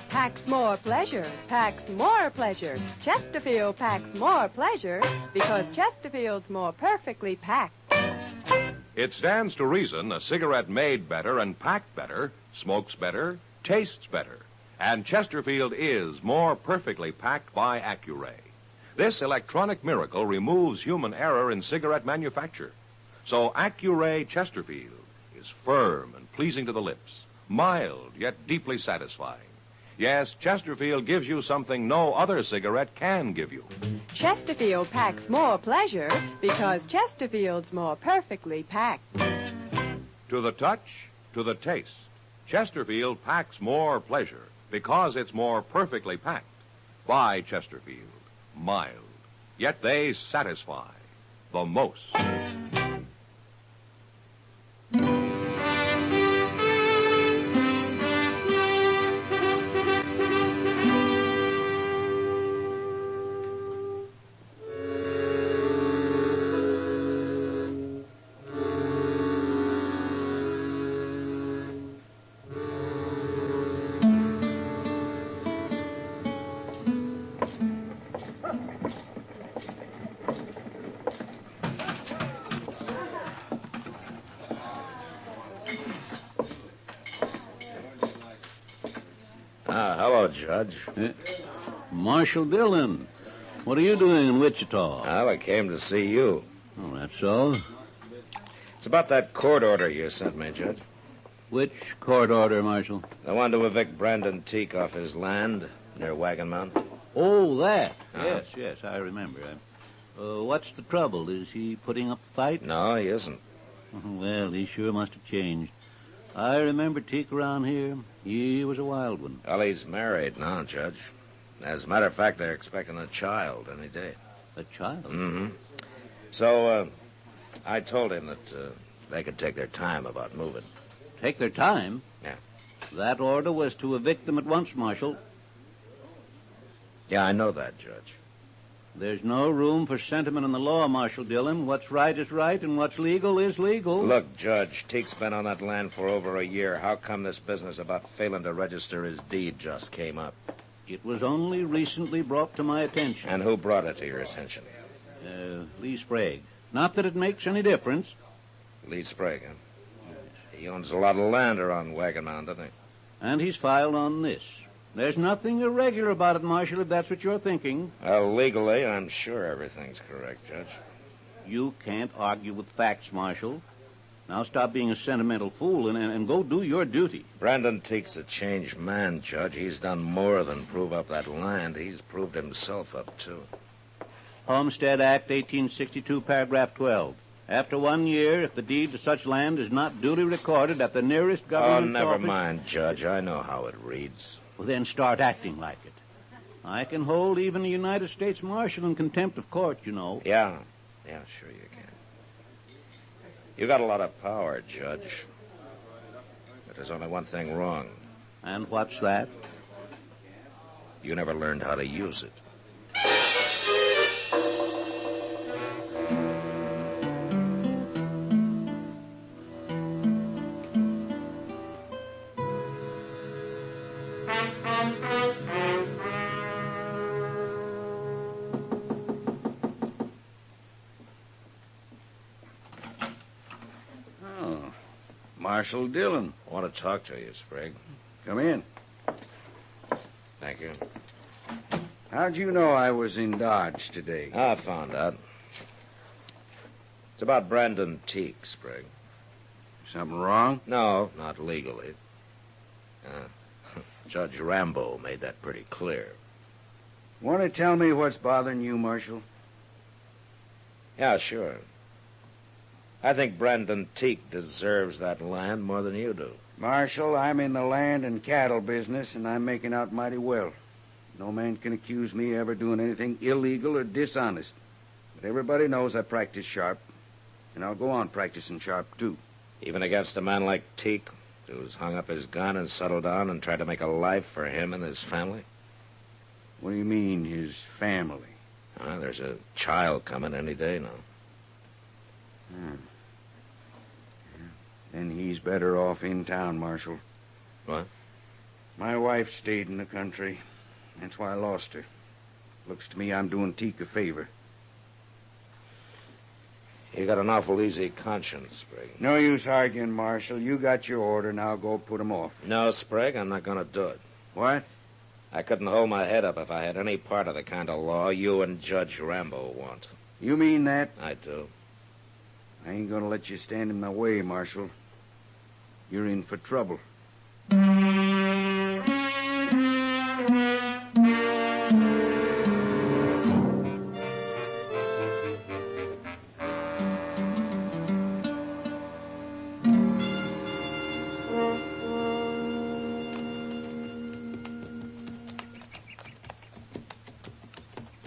Packs more pleasure, packs more pleasure. Chesterfield packs more pleasure because Chesterfield's more perfectly packed. It stands to reason a cigarette made better and packed better, smokes better, tastes better. And Chesterfield is more perfectly packed by Accuray. This electronic miracle removes human error in cigarette manufacture. So Accuray Chesterfield is firm and pleasing to the lips, mild yet deeply satisfying. Yes, Chesterfield gives you something no other cigarette can give you. Chesterfield packs more pleasure because Chesterfield's more perfectly packed. To the touch, to the taste, Chesterfield packs more pleasure because it's more perfectly packed by Chesterfield. Mild, yet they satisfy the most. Hello, Judge. Marshal Dillon, what are you doing in Wichita? Well, I came to see you. Oh, that's so? It's about that court order you sent me, Judge. Which court order, Marshal? The one to evict Brandon Teak off his land near Wagon Mountain. Oh, that. Yes, I remember. What's the trouble? Is he putting up a fight? No, he isn't. Well, he sure must have changed. I remember Teak around here. He was a wild one. Well, he's married now, Judge. As a matter of fact, they're expecting a child any day. A child? Mm-hmm. So, I told him that they could take their time about moving. Take their time? Yeah. That order was to evict them at once, Marshal. Yeah, I know that, Judge. There's no room for sentiment in the law, Marshal Dillon. What's right is right, and what's legal is legal. Look, Judge, Teak's been on that land for over a year. How come this business about failing to register his deed just came up? It was only recently brought to my attention. And who brought it to your attention? Lee Sprague. Not that it makes any difference. Lee Sprague, huh? He owns a lot of land around Wagon Mountain, doesn't he? And he's filed on this. There's nothing irregular about it, Marshal, if that's what you're thinking. Well, legally, I'm sure everything's correct, Judge. You can't argue with facts, Marshal. Now stop being a sentimental fool and go do your duty. Brandon Teak's a changed man, Judge. He's done more than prove up that land. He's proved himself up, too. Homestead Act, 1862, paragraph 12. After 1 year, if the deed to such land is not duly recorded at the nearest government office... Oh, never mind, Judge. I know how it reads. Well, then start acting like it. I can hold even a United States Marshal in contempt of court, you know. Yeah, sure you can. You got a lot of power, Judge. But there's only one thing wrong. And what's that? You never learned how to use it. Marshal Dillon. I want to talk to you, Sprague. Come in. Thank you. How'd you know I was in Dodge today? I found out. It's about Brandon Teague, Sprague. Something wrong? No, not legally. Judge Rambo made that pretty clear. Want to tell me what's bothering you, Marshal? Yeah, sure. I think Brandon Teague deserves that land more than you do. Marshal, I'm in the land and cattle business, and I'm making out mighty well. No man can accuse me of ever doing anything illegal or dishonest. But everybody knows I practice sharp, and I'll go on practicing sharp, too. Even against a man like Teague, who's hung up his gun and settled down and tried to make a life for him and his family? What do you mean, his family? There's a child coming any day now. Then he's better off in town, Marshal. What? My wife stayed in the country. That's why I lost her. Looks to me I'm doing Teague a favor. You got an awful easy conscience, Sprague. No use arguing, Marshal. You got your order. Now go put him off. No, Sprague, I'm not going to do it. What? I couldn't hold my head up if I had any part of the kind of law you and Judge Rambo want. You mean that? I do. I ain't going to let you stand in my way, Marshal. You're in for trouble.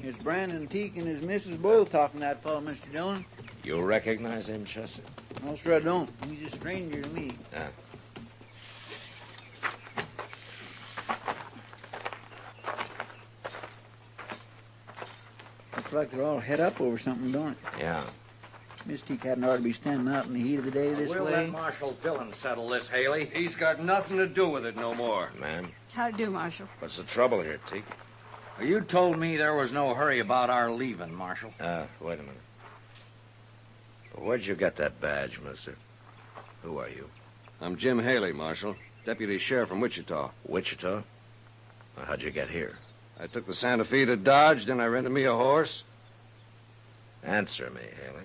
It's Brandon Teague and his missus both talking that fellow, Mr. Dillon. You recognize him, Chester? No, sir, I don't. He's a stranger to me. Yeah. Looks like they're all head up over something, don't it? Yeah. Miss Teague hadn't ought to be standing out in the heat of the day this We'll way. let Marshal Dillon settle this, Haley. He's got nothing to do with it no more. Man, How to do, Marshal? what's the trouble here, Teague? You told me there was no hurry about our leaving, Marshal. Wait a minute. Where'd you get that badge, mister? Who are you? I'm Jim Haley, Marshal. Deputy Sheriff from Wichita. Wichita? Well, how'd you get here? I took the Santa Fe to Dodge, then I rented me a horse. Answer me, Haley.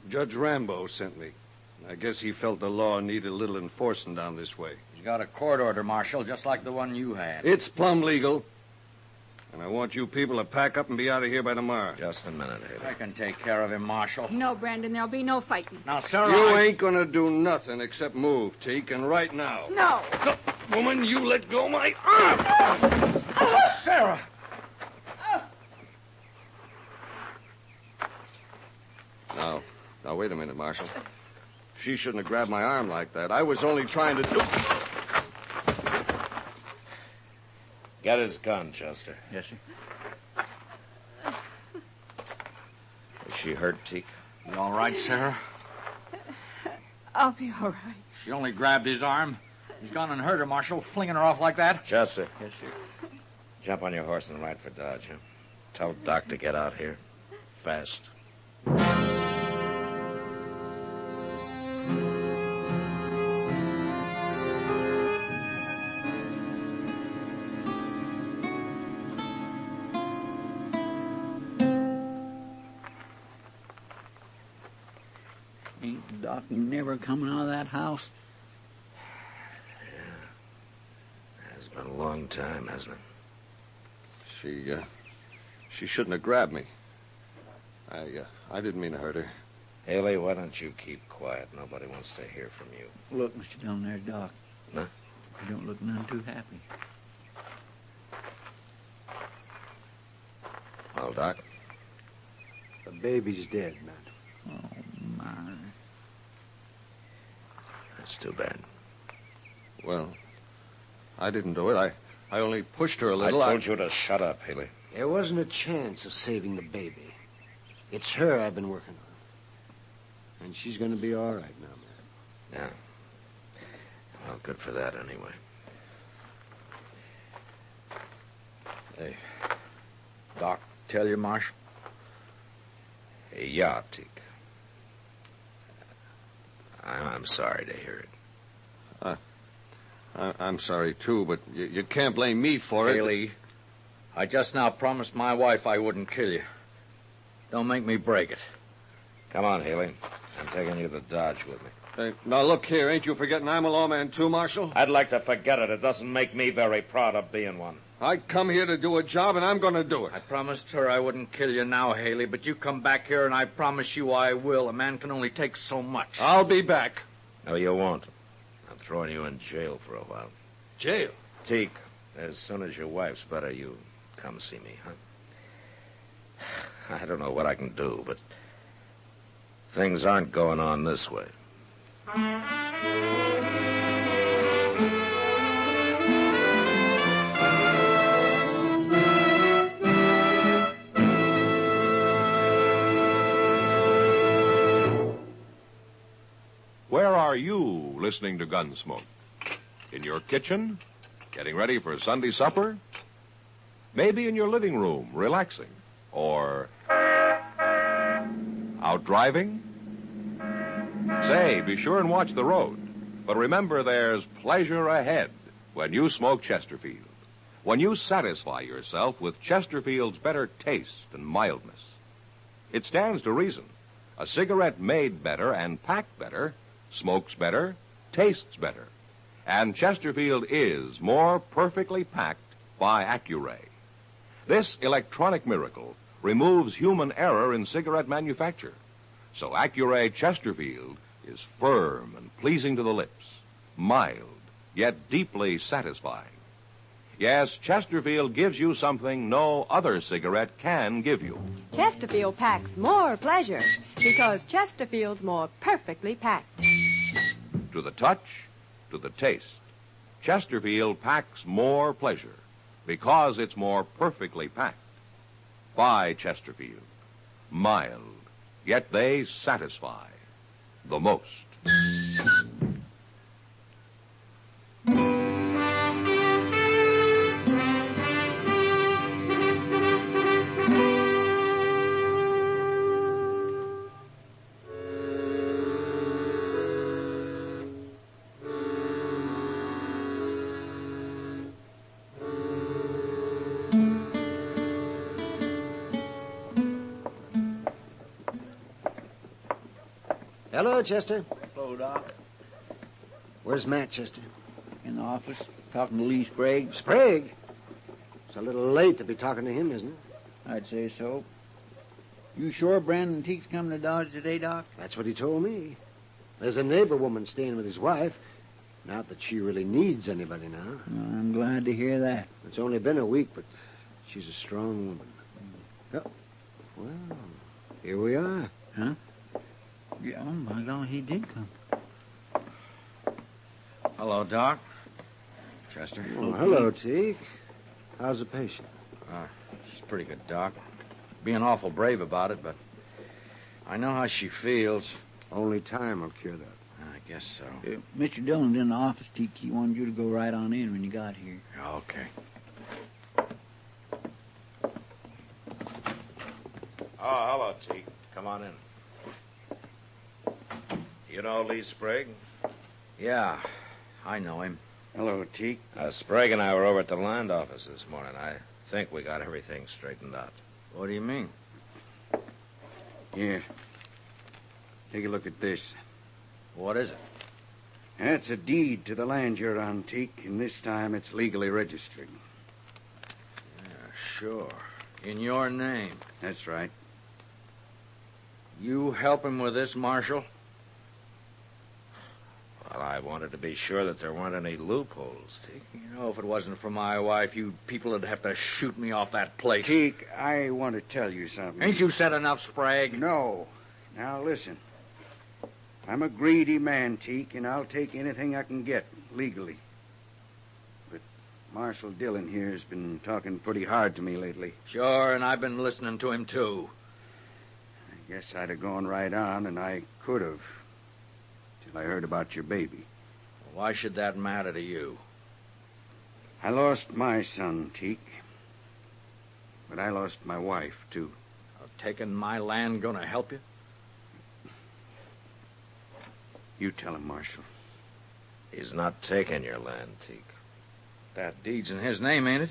Judge Rambo sent me. I guess he felt the law needed a little enforcing down this way. He's got a court order, Marshal, just like the one you had. It's plumb legal. And I want you people to pack up and be out of here by tomorrow. Just a minute, Haley. I can take care of him, Marshal. No, Brandon, there'll be no fighting. Now, sir, You ain't gonna do nothing except move, Teak, and right now. No. Woman, you let go my arm! Sarah! Now, wait a minute, Marshal. She shouldn't have grabbed my arm like that. I was only trying to do... Get his gun, Chester. Yes, sir. Is she hurt, Teak? You all right, Sarah? I'll be all right. She only grabbed his arm. He's gone and hurt her, Marshal, flinging her off like that. Chester. Yes, sir. Jump on your horse and ride for Dodge, huh? Tell Doc to get out here. Fast. Ain't Doc never coming out of that house? It's been a long time, hasn't it? She shouldn't have grabbed me. I didn't mean to hurt her. Haley, why don't you keep quiet? Nobody wants to hear from you. Look, Mr. Dillon, there's Doc. Huh? You don't look none too happy. Well, Doc? The baby's dead, man. Oh, my. That's too bad. Well, I didn't do it. I only pushed her a little. I told you to shut up, Haley. There wasn't a chance of saving the baby. It's her I've been working on. And she's going to be all right now, man. Yeah. Well, good for that, anyway. Hey, Doc, tell you, Marshal? Yeah, Teak. I'm sorry to hear it. I'm sorry, too, but you can't blame me for it. Haley, I just now promised my wife I wouldn't kill you. Don't make me break it. Come on, Haley. I'm taking you to Dodge with me. Hey, now, look here. Ain't you forgetting I'm a lawman, too, Marshal? I'd like to forget it. It doesn't make me very proud of being one. I come here to do a job, and I'm going to do it. I promised her I wouldn't kill you now, Haley, but you come back here, and I promise you I will. A man can only take so much. I'll be back. No, you won't. I'm throwing you in jail for a while. Jail? Teak, as soon as your wife's better, you come see me, huh? I don't know what I can do, but things aren't going on this way. Where are you listening to Gunsmoke? In your kitchen? Getting ready for Sunday supper? Maybe in your living room, relaxing? Or out driving? Say, be sure and watch the road. But remember, there's pleasure ahead when you smoke Chesterfield. When you satisfy yourself with Chesterfield's better taste and mildness. It stands to reason. A cigarette made better and packed better smokes better, tastes better. And Chesterfield is more perfectly packed by Accuray. This electronic miracle removes human error in cigarette manufacture. So Accuray Chesterfield is firm and pleasing to the lips, mild, yet deeply satisfying. Yes, Chesterfield gives you something no other cigarette can give you. Chesterfield packs more pleasure because Chesterfield's more perfectly packed. To the touch, to the taste, Chesterfield packs more pleasure because it's more perfectly packed. By Chesterfield. Mild, yet they satisfy the most. Hello, Chester. Hello, Doc. Where's Matt, Chester? In the office, talking to Lee Sprague. Sprague? It's a little late to be talking to him, isn't it? I'd say so. You sure Brandon Teague's coming to Dodge today, Doc? That's what he told me. There's a neighbor woman staying with his wife. Not that she really needs anybody now. Well, I'm glad to hear that. It's only been a week, but she's a strong woman. Oh, well, here we are. Huh? Yeah, oh, my God, he did come. Hello, Doc. Chester. Oh, hello, Teague. How's the patient? She's pretty good, Doc. Being awful brave about it, but I know how she feels. Only time will cure that. I guess so. Mr. Dillon's in the office, Teague. He wanted you to go right on in when you got here. Okay. Oh, hello, Teak. Come on in. You know Lee Sprague? Yeah, I know him. Hello, Teak. Sprague and I were over at the land office this morning. I think we got everything straightened out. What do you mean? Here. Take a look at this. What is it? That's a deed to the land you're on, Teak, and this time it's legally registered. Yeah, sure. In your name. That's right. You help him with this, Marshal? Well, I wanted to be sure that there weren't any loopholes, Teak. You know, if it wasn't for my wife, you people would have to shoot me off that place. Teak, I want to tell you something. Ain't you said enough, Sprague? No. Now, listen. I'm a greedy man, Teak, and I'll take anything I can get, legally. But Marshal Dillon here has been talking pretty hard to me lately. Sure, and I've been listening to him, too. I guess I'd have gone right on, and I could have. Till I heard about your baby. Why should that matter to you? I lost my son, Teak. But I lost my wife, too. Taking my land gonna help you? You tell him, Marshal. He's not taking your land, Teak. That deed's in his name, ain't it?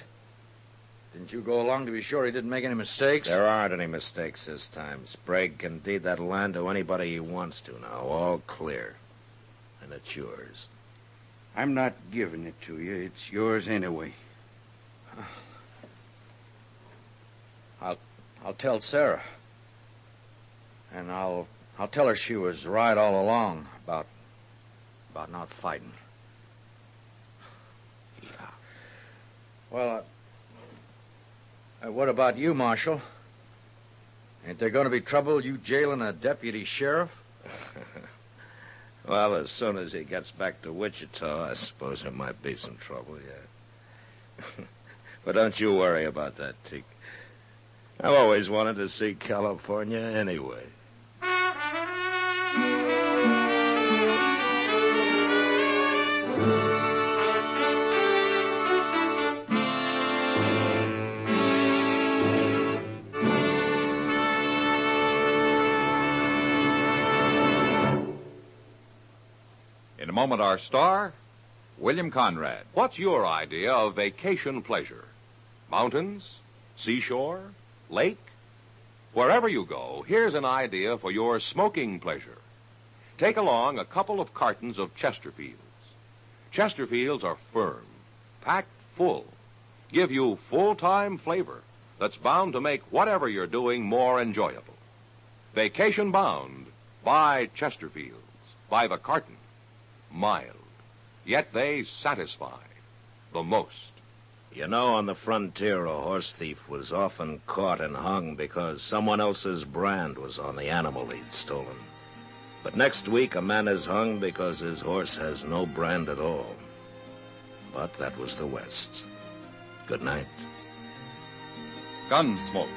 Didn't you go along to be sure he didn't make any mistakes? There aren't any mistakes this time. Sprague can deed that land to anybody he wants to now. All clear. And it's yours. I'm not giving it to you. It's yours anyway. I'll tell Sarah. And I'll tell her she was right all along about not fighting. Yeah. Well, what about you, Marshal? Ain't there going to be trouble you jailing a deputy sheriff? Well, as soon as he gets back to Wichita, I suppose there might be some trouble, yeah. But don't you worry about that, Teak. I've always wanted to see California anyway. In a moment, our star, William Conrad. What's your idea of vacation pleasure? Mountains? Seashore? Lake? Wherever you go, here's an idea for your smoking pleasure. Take along a couple of cartons of Chesterfields. Chesterfields are firm, packed full, give you full-time flavor that's bound to make whatever you're doing more enjoyable. Vacation bound, buy Chesterfields by the carton. Mild, yet they satisfy the most. You know, on the frontier, a horse thief was often caught and hung because someone else's brand was on the animal he'd stolen. But next week, a man is hung because his horse has no brand at all. But that was the West. Good night. Gunsmoke.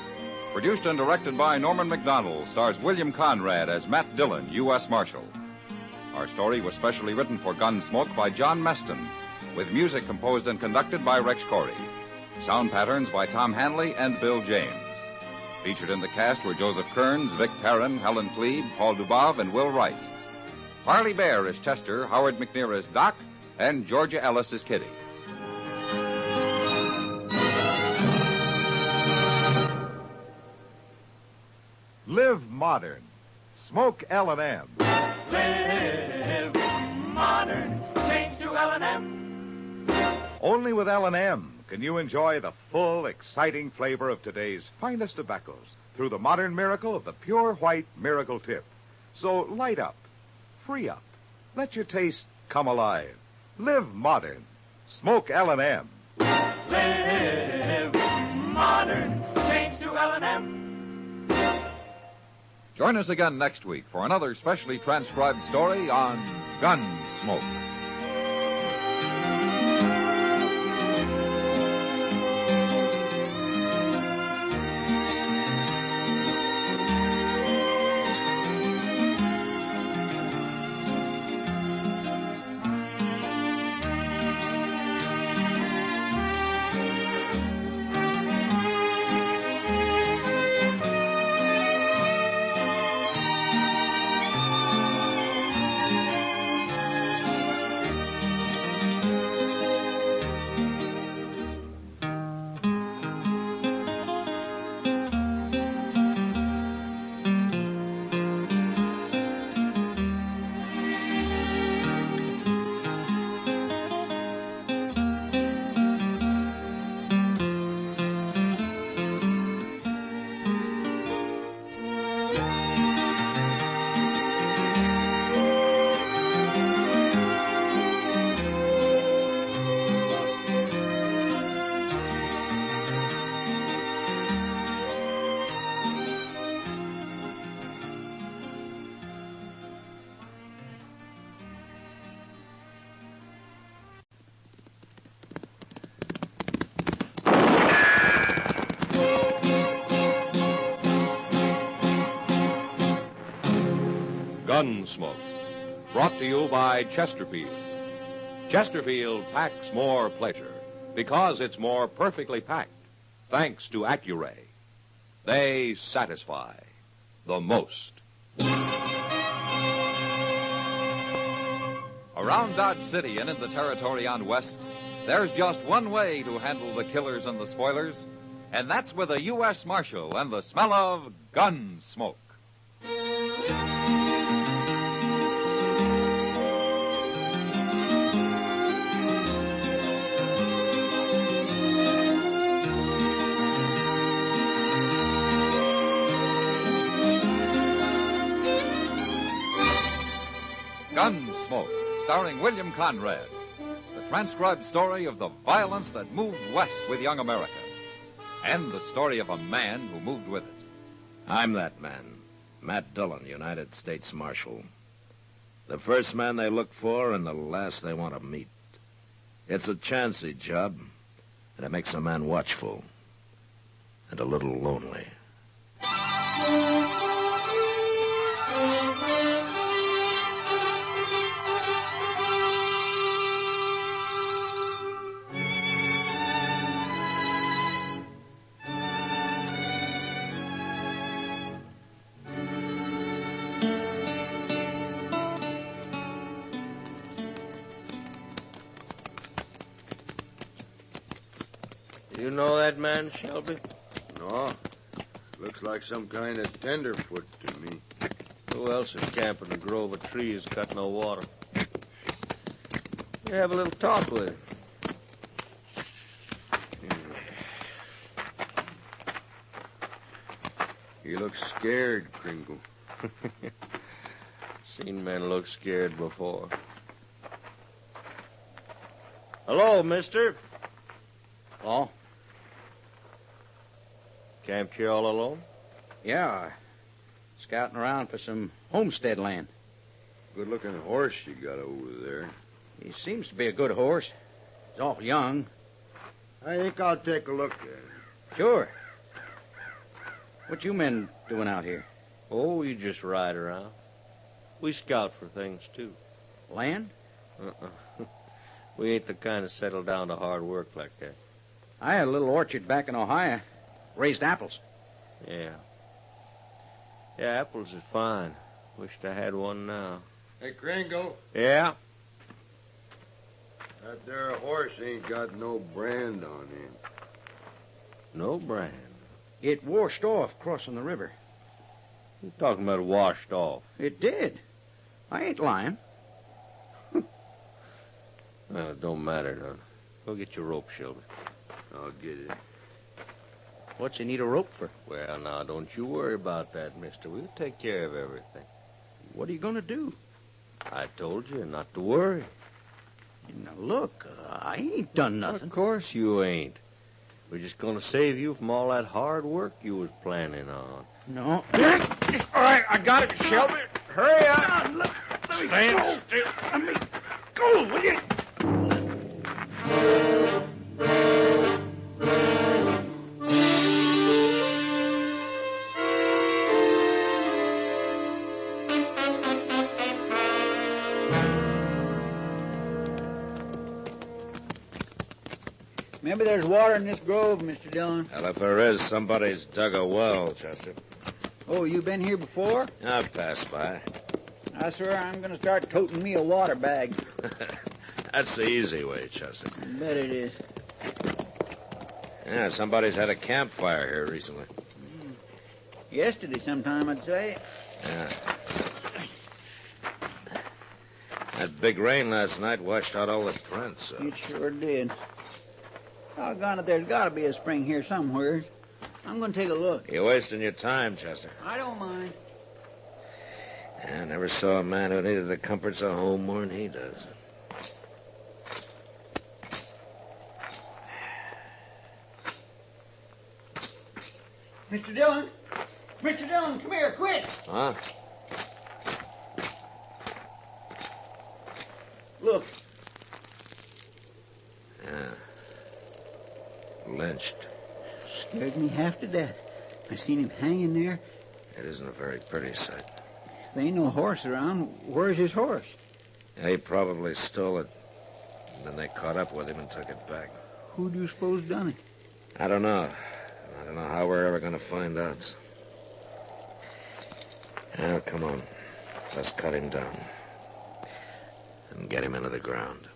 Produced and directed by Norman McDonald, stars William Conrad as Matt Dillon, U.S. Marshal. Our story was specially written for Gunsmoke by John Meston, with music composed and conducted by Rex Corey. Sound patterns by Tom Hanley and Bill James. Featured in the cast were Joseph Kearns, Vic Perrin, Helen Plebe, Paul Dubov, and Will Wright. Harley Bear is Chester, Howard McNear is Doc, and Georgia Ellis is Kitty. Live modern. Smoke L&M. Live modern. Change to L&M. Only with L&M can you enjoy the full, exciting flavor of today's finest tobaccos through the modern miracle of the pure white Miracle Tip. So light up, free up, let your taste come alive. Live modern. Smoke L&M. Live modern. Change to L&M. Join us again next week for another specially transcribed story on Gunsmoke. Gunsmoke, brought to you by Chesterfield. Chesterfield packs more pleasure because it's more perfectly packed, thanks to Accuray. They satisfy the most. Around Dodge City and in the territory on West, there's just one way to handle the killers and the spoilers, and that's with a U.S. Marshal and the smell of Gunsmoke. Gunsmoke, starring William Conrad, the transcribed story of the violence that moved west with young America, and the story of a man who moved with it. I'm that man, Matt Dillon, United States Marshal. The first man they look for and the last they want to meet. It's a chancy job, and it makes a man watchful and a little lonely. You know that man, Shelby? No. Looks like some kind of tenderfoot to me. Who else is camping a grove of trees, got no water? You have a little talk with him. He looks scared, Kringle. Seen men look scared before. Hello, mister. Oh? Camped here all alone? Yeah. Scouting around for some homestead land. Good-looking horse you got over there. He seems to be a good horse. He's awful young. I think I'll take a look at him. Sure. What you men doing out here? Oh, we just ride around. We scout for things, too. Land? We ain't the kind of settle down to hard work like that. I had a little orchard back in Ohio. Raised apples. Yeah. Yeah, apples is fine. Wished I had one now. Hey, Kringle. Yeah? That there horse ain't got no brand on him. No brand? It washed off crossing the river. You talking about washed off? It did. I ain't lying. Well, it don't matter none. Go get your rope, Shelby. I'll get it. What's you need a rope for? Well, now, don't you worry about that, mister. We'll take care of everything. What are you going to do? I told you not to worry. Now, look, I ain't done nothing. Of course you ain't. We're just going to save you from all that hard work you was planning on. No. All right, I got it, Shelby. Hurry up. Let me Stand still. Let me go, will you? Maybe there's water in this grove, Mr. Dillon. Well, if there is, somebody's dug a well, Chester. Oh, you been here before? I've passed by. I swear I'm going to start toting me a water bag. That's the easy way, Chester. I bet it is. Yeah, somebody's had a campfire here recently. Yesterday sometime, I'd say. Yeah. That big rain last night washed out all the prints. It sure did. Doggone it, there's got to be a spring here somewhere. I'm going to take a look. You're wasting your time, Chester. I don't mind. I never saw a man who needed the comforts of home more than he does. Mr. Dillon! Mr. Dillon, come here, quick! Huh? Look. Yeah. Lynched. Scared me half to death. I seen him hanging there. It isn't a very pretty sight. There ain't no horse around. Where's his horse? They probably stole it. Then they caught up with him and took it back. Who do you suppose done it? I don't know. I don't know how we're ever going to find out. Now, come on. Let's cut him down. and get him into the ground.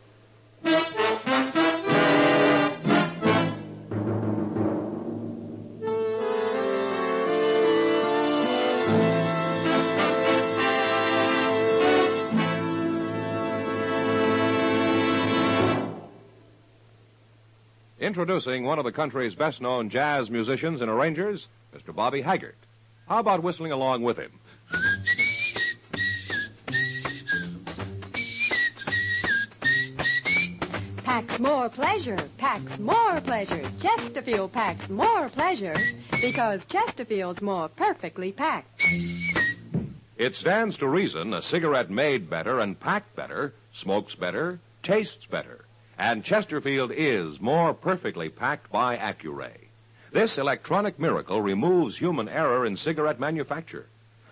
Introducing one of the country's best-known jazz musicians and arrangers, Mr. Bobby Haggart. How about whistling along with him? Packs more pleasure, packs more pleasure. Chesterfield packs more pleasure because Chesterfield's more perfectly packed. It stands to reason a cigarette made better and packed better, smokes better, tastes better. And Chesterfield is more perfectly packed by Accuray. This electronic miracle removes human error in cigarette manufacture.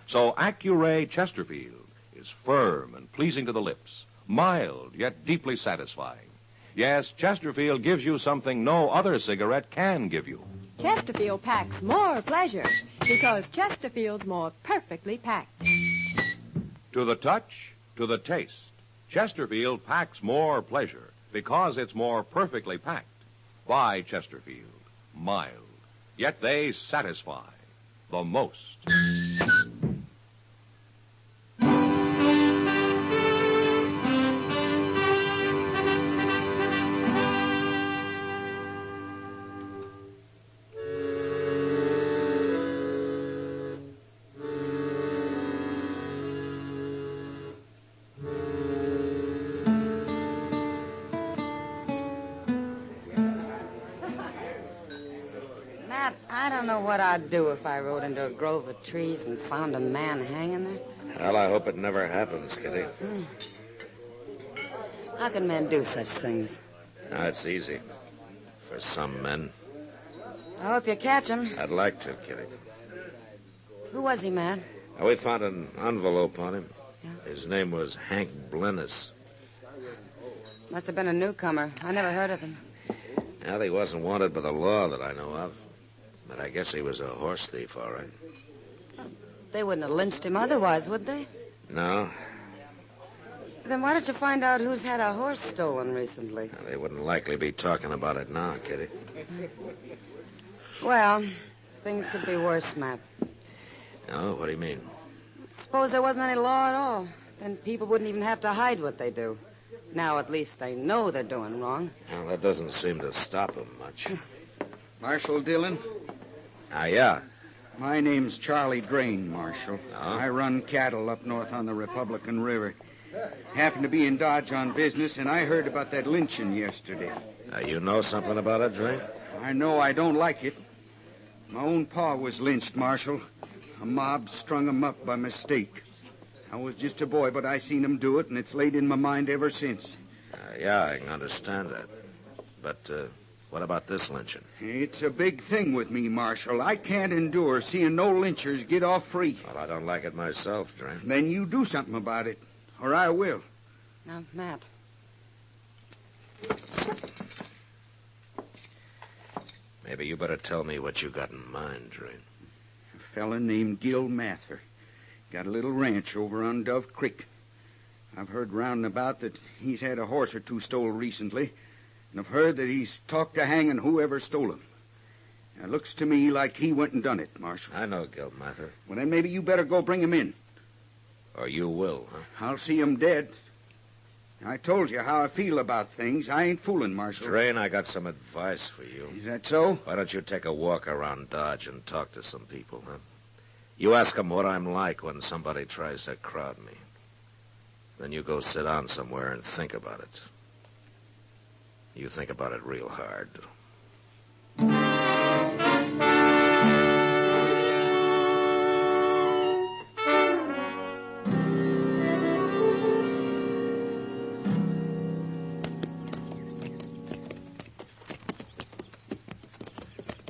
So Accuray Chesterfield is firm and pleasing to the lips, mild yet deeply satisfying. Yes, Chesterfield gives you something no other cigarette can give you. Chesterfield packs more pleasure because Chesterfield's more perfectly packed. To the touch, to the taste, Chesterfield packs more pleasure because it's more perfectly packed by Chesterfield. Mild, yet they satisfy the most. Matt, I don't know what I'd do if I rode into a grove of trees and found a man hanging there. Well, I hope it never happens, Kitty. How can men do such things? No, it's easy. For some men. I hope you catch him. I'd like to, Kitty. Who was he, Matt? Now, we found an envelope on him. Yeah? His name was Hank Blennis. Must have been a newcomer. I never heard of him. Well, he wasn't wanted by the law that I know of. But I guess he was a horse thief, all right. They wouldn't have lynched him otherwise, would they? No. Then why did you find out who's had a horse stolen recently? Well, they wouldn't likely be talking about it now, Kitty. Well, things could be worse, Matt. Oh, what do you mean? Suppose there wasn't any law at all. Then people wouldn't even have to hide what they do. Now at least they know they're doing wrong. Well, that doesn't seem to stop them much. Marshal Dillon? Yeah. My name's Charlie Drain, Marshal. Oh? I run cattle up north on the Republican River. Happened to be in Dodge on business, and I heard about that lynching yesterday. You know something about it, Drain? I know I don't like it. My own pa was lynched, Marshal. A mob strung him up by mistake. I was just a boy, but I seen him do it, and it's laid in my mind ever since. Yeah, I can understand that. But, what about this lynching? It's a big thing with me, Marshal. I can't endure seeing no lynchers get off free. Well, I don't like it myself, Drain. Then you do something about it, or I will. Now, Matt. Maybe you better tell me what you got in mind, Drain. A fella named Gil Mather. Got a little ranch over on Dove Creek. I've heard round and about that he's had a horse or two stole recently, and I've heard that he's talked to hanging whoever stole him. It looks to me like he went and done it, Marshal. I know Gil Mather. Well, then maybe you better go bring him in. Or you will, huh? I'll see him dead. I told you how I feel about things. I ain't fooling, Marshal. Drain, I got some advice for you. Is that so? Why don't you take a walk around Dodge and talk to some people, huh? You ask them what I'm like when somebody tries to crowd me. Then you go sit down somewhere and think about it. You think about it real hard.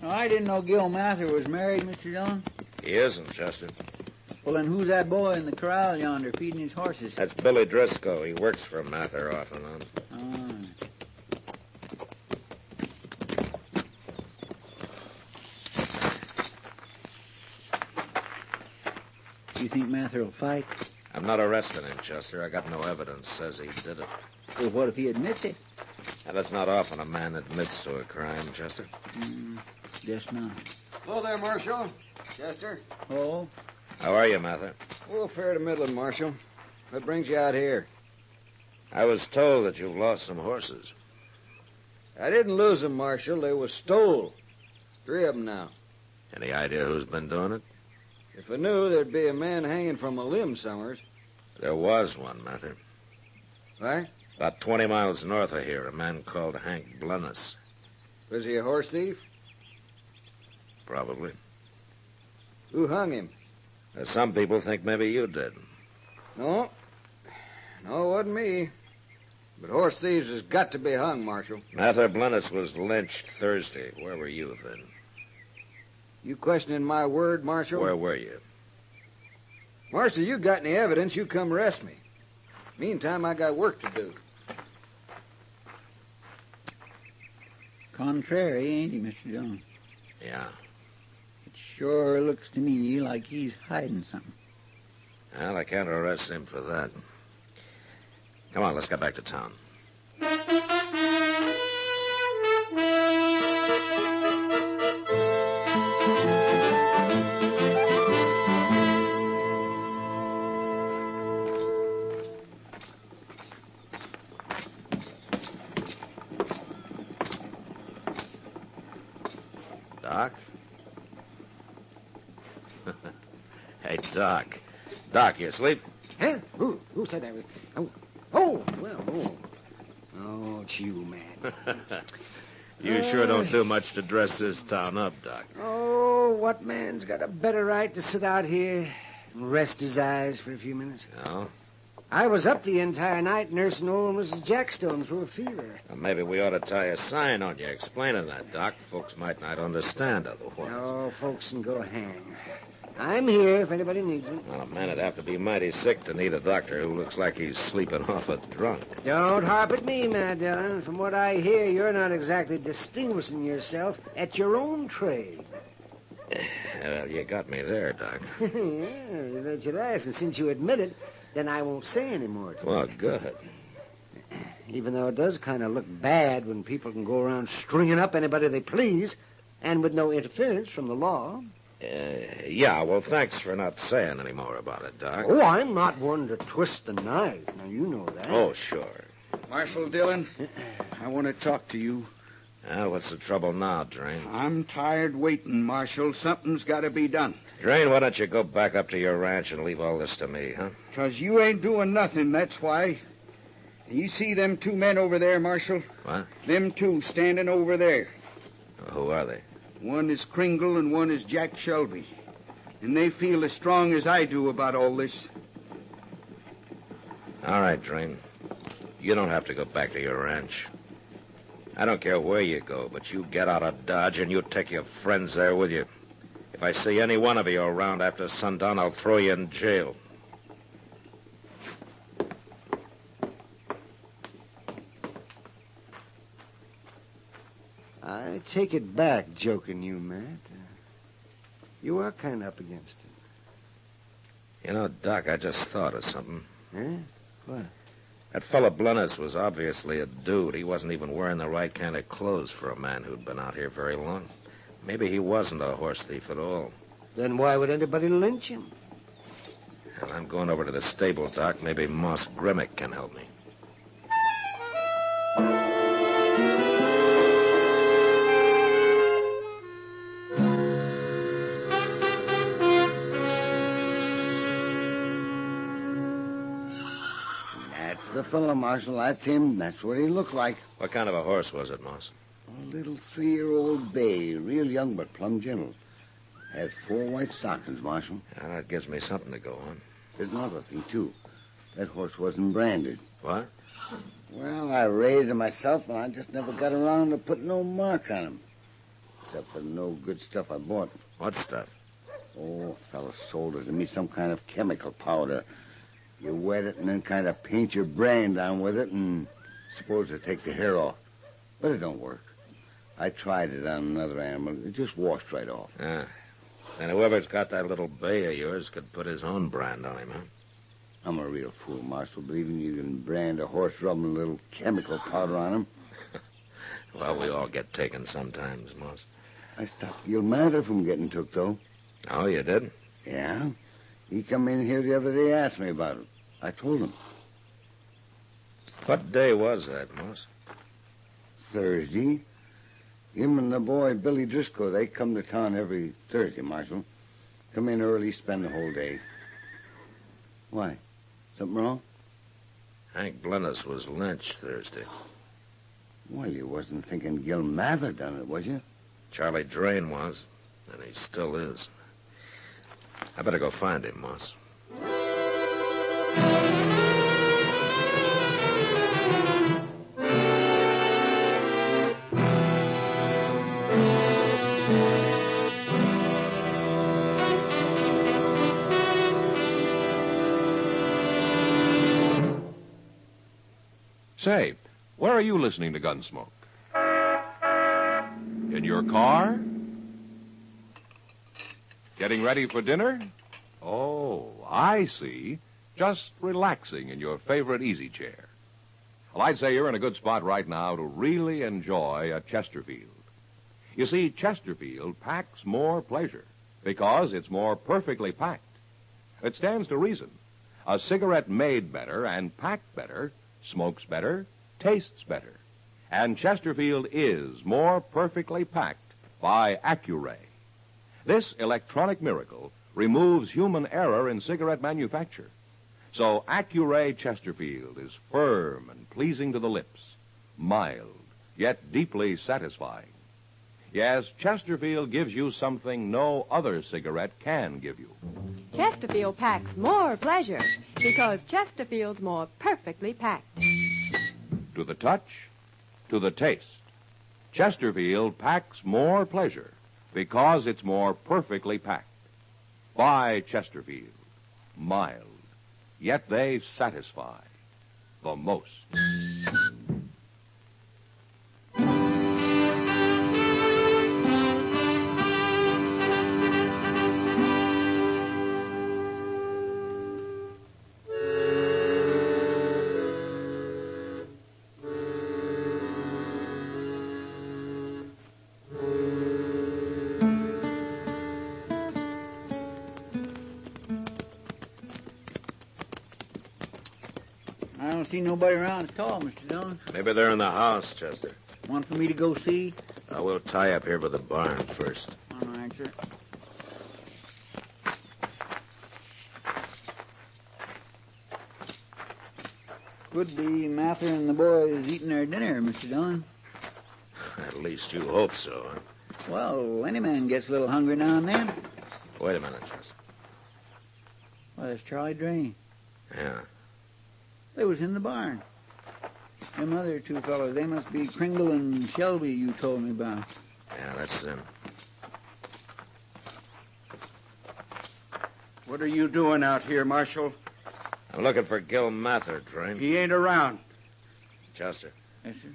I didn't know Gil Mather was married, Mr. Dillon. He isn't, Chester. Well, then who's that boy in the corral yonder feeding his horses? That's Billy Driscoll. He works for Mather off and on. You think Mather will fight? I'm not arresting him, Chester. I got no evidence says he did it. Well, what if he admits it? And it's not often a man admits to a crime, Chester. Just not. Hello there, Marshal. Chester. Oh? How are you, Mather? Oh, fair to middling, Marshal. What brings you out here? I was told that you've lost some horses. I didn't lose them, Marshal. They was stole. 3 of them now. Any idea who's been doing it? If I knew, there'd be a man hanging from a limb somewhere. There was one, Mather. What? About 20 miles north of here, a man called Hank Blennis. Was he a horse thief? Probably. Who hung him? Some people think maybe you did. No. No, it wasn't me. But horse thieves has got to be hung, Marshal. Mather Blennis was lynched Thursday. Where were you then? You questioning my word, Marshal? Where were you? Marshal, you got any evidence, you come arrest me. Meantime, I got work to do. Contrary, ain't he, Mr. Jones? Yeah. It sure looks to me like he's hiding something. Well, I can't arrest him for that. Come on, let's get back to town. Doc? Hey, Doc. Doc, you asleep? Huh? Who said that? Oh, well, oh. Oh, it's you, man. You sure don't do much to dress this town up, Doc. Oh, what man's got a better right to sit out here and rest his eyes for a few minutes? No? I was up the entire night nursing old Mrs. Jackstone through a fever. Well, maybe we ought to tie a sign on you explaining that, Doc. Folks might not understand otherwise. Oh, folks can go hang. I'm here if anybody needs me. Well, a man'd have to be mighty sick to need a doctor who looks like he's sleeping off a drunk. Don't harp at me, Matt Dillon. From what I hear, you're not exactly distinguishing yourself at your own trade. Well, you got me there, Doc. Yeah, you bet your life. And since you admit it, then I won't say any more to you. Well, good. Even though it does kind of look bad when people can go around stringing up anybody they please, and with no interference from the law. Yeah, well, thanks for not saying any more about it, Doc. Oh, I'm not one to twist the knife. Now, you know that. Oh, sure. Marshal Dillon, I want to talk to you. What's the trouble now, Drain? I'm tired waiting, Marshal. Something's got to be done. Drain, why don't you go back up to your ranch and leave all this to me, huh? 'Cause you ain't doing nothing, that's why. You see them 2 men over there, Marshal? What? Them 2 standing over there. Who are they? One is Kringle and one is Jack Shelby. And they feel as strong as I do about all this. All right, Drain. You don't have to go back to your ranch. I don't care where you go, but you get out of Dodge and you take your friends there with you. If I see any one of you around after sundown, I'll throw you in jail. I take it back, joking you, Matt. You are kind of up against it. You know, Doc, I just thought of something. Huh? What? That fella Blennis was obviously a dude. He wasn't even wearing the right kind of clothes for a man who'd been out here very long. Maybe he wasn't a horse thief at all. Then why would anybody lynch him? Well, I'm going over to the stable, Doc. Maybe Moss Grimmick can help me. That's the fellow, Marshal. That's him. That's what he looked like. What kind of a horse was it, Moss? A little 3-year-old bay. Real young, but plumb gentle. Had 4 white stockings, Marshal. Yeah, that gives me something to go on. There's another thing, too. That horse wasn't branded. What? Well, I raised him myself, and I just never got around to putting no mark on him. Except for no good stuff I bought. What stuff? Oh, a fella sold it to me, some kind of chemical powder. You wet it and then kind of paint your brand on with it and supposed to take the hair off. But it don't work. I tried it on another animal. It just washed right off. Ah. And whoever's got that little bay of yours could put his own brand on him, huh? I'm a real fool, Marshal, believing you can brand a horse rubbing a little chemical powder on him. Well, we all get taken sometimes, Moss. I stopped Gil Mather from getting took, though. Oh, you did? Yeah. He come in here the other day, asked me about it. I told him. What day was that, Moss? Thursday. Him and the boy, Billy Driscoll, they come to town every Thursday, Marshal. Come in early, spend the whole day. Why? Something wrong? Hank Blennis was lynched Thursday. Well, you wasn't thinking Gil Mather done it, was you? Charlie Drain was, and he still is. I better go find him, Moss. Say, where are you listening to Gunsmoke? In your car? Getting ready for dinner? Oh, I see. Just relaxing in your favorite easy chair. Well, I'd say you're in a good spot right now to really enjoy a Chesterfield. You see, Chesterfield packs more pleasure because it's more perfectly packed. It stands to reason. A cigarette made better and packed better smokes better, tastes better. And Chesterfield is more perfectly packed by Accuray. This electronic miracle removes human error in cigarette manufacture. So Accuray Chesterfield is firm and pleasing to the lips, mild, yet deeply satisfying. Yes, Chesterfield gives you something no other cigarette can give you. Chesterfield packs more pleasure because Chesterfield's more perfectly packed. To the touch, to the taste, Chesterfield packs more pleasure because it's more perfectly packed. Buy Chesterfield, mild, yet they satisfy the most. I don't see nobody around at all, Mr. Dillon. Maybe they're in the house, Chester. Want for me to go see? We'll tie up here by the barn first. All right, sir. Could be Mather and the boys eating their dinner, Mr. Dillon. At least you hope so, huh? Well, any man gets a little hungry now and then. Wait a minute, Chester. Well, there's Charlie Drain. Yeah. They was in the barn. Them other two fellows, they must be Kringle and Shelby you told me about. Yeah, that's them. What are you doing out here, Marshal? I'm looking for Gil Mather, Drain. He ain't around. Chester. Yes, sir.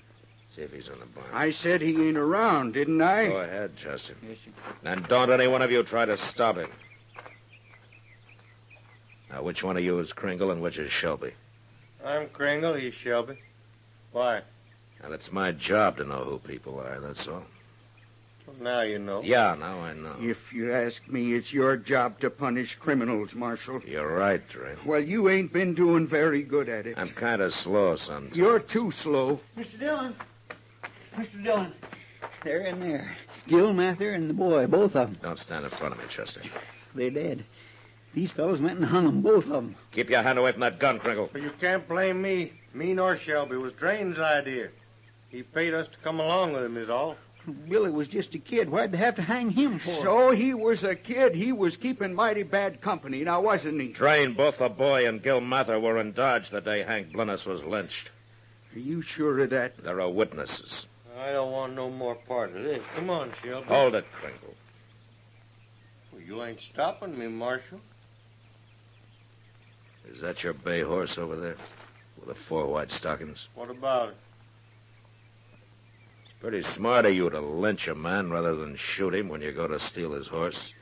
See if he's in the barn. I said he ain't around, didn't I? Go ahead, Chester. Yes, sir. And don't any one of you try to stop him. Now, which one of you is Kringle and which is Shelby? I'm Kringle, he's Shelby. Why? And it's my job to know who people are, that's all. Well, now you know. Yeah, now I know. If you ask me, it's your job to punish criminals, Marshal. You're right, Drain. Well, you ain't been doing very good at it. I'm kind of slow sometimes. You're too slow. Mr. Dillon. Mr. Dillon. They're in there. Gil Mather and the boy, both of them. Don't stand in front of me, Chester. They're dead. These fellows went and hung them, both of them. Keep your hand away from that gun, Kringle. But you can't blame me. Me nor Shelby. It was Drain's idea. He paid us to come along with him, is all. Billy was just a kid. Why'd they have to hang him for? So he was a kid. He was keeping mighty bad company, now wasn't he? Drain, both the boy and Gil Mather were in Dodge the day Hank Blennis was lynched. Are you sure of that? There are witnesses. I don't want no more part of this. Come on, Shelby. Hold it, Kringle. Well, you ain't stopping me, Marshal. Is that your bay horse over there? With the 4 white stockings? What about it? It's pretty smart of you to lynch a man rather than shoot him when you go to steal his horse.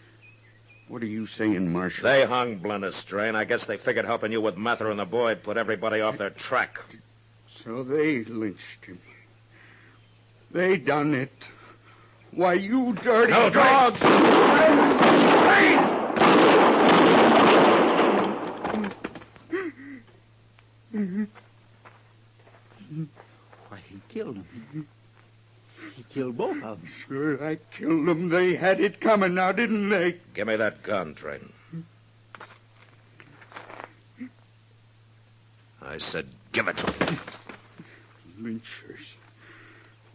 What are you saying, Marshal? They hung Blennis, Strain. I guess they figured helping you with Mather and the boy put everybody off their track. So they lynched him. They done it. Why, you dirty dogs! Why, he killed him. He killed both of them. Sure, I killed them. They had it coming now, didn't they? Give me that gun, Train. I said give it to me. Lynchers.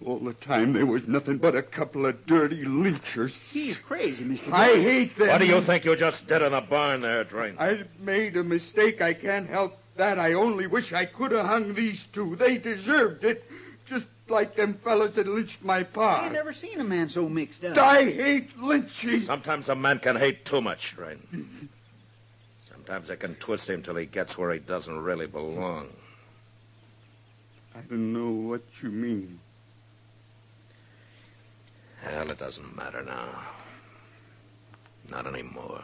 All the time there was nothing but a couple of dirty lynchers. He's crazy, Mr. I hate them. What do you think you just did in the barn there, Train? I made a mistake. I can't help that. I only wish I could have hung these two. They deserved it. Just like them fellas that lynched my pa. I ain't never seen a man so mixed up. I hate lynching. Sometimes a man can hate too much, Train. Sometimes they can twist him till he gets where he doesn't really belong. I don't know what you mean. Hell, it doesn't matter now. Not anymore.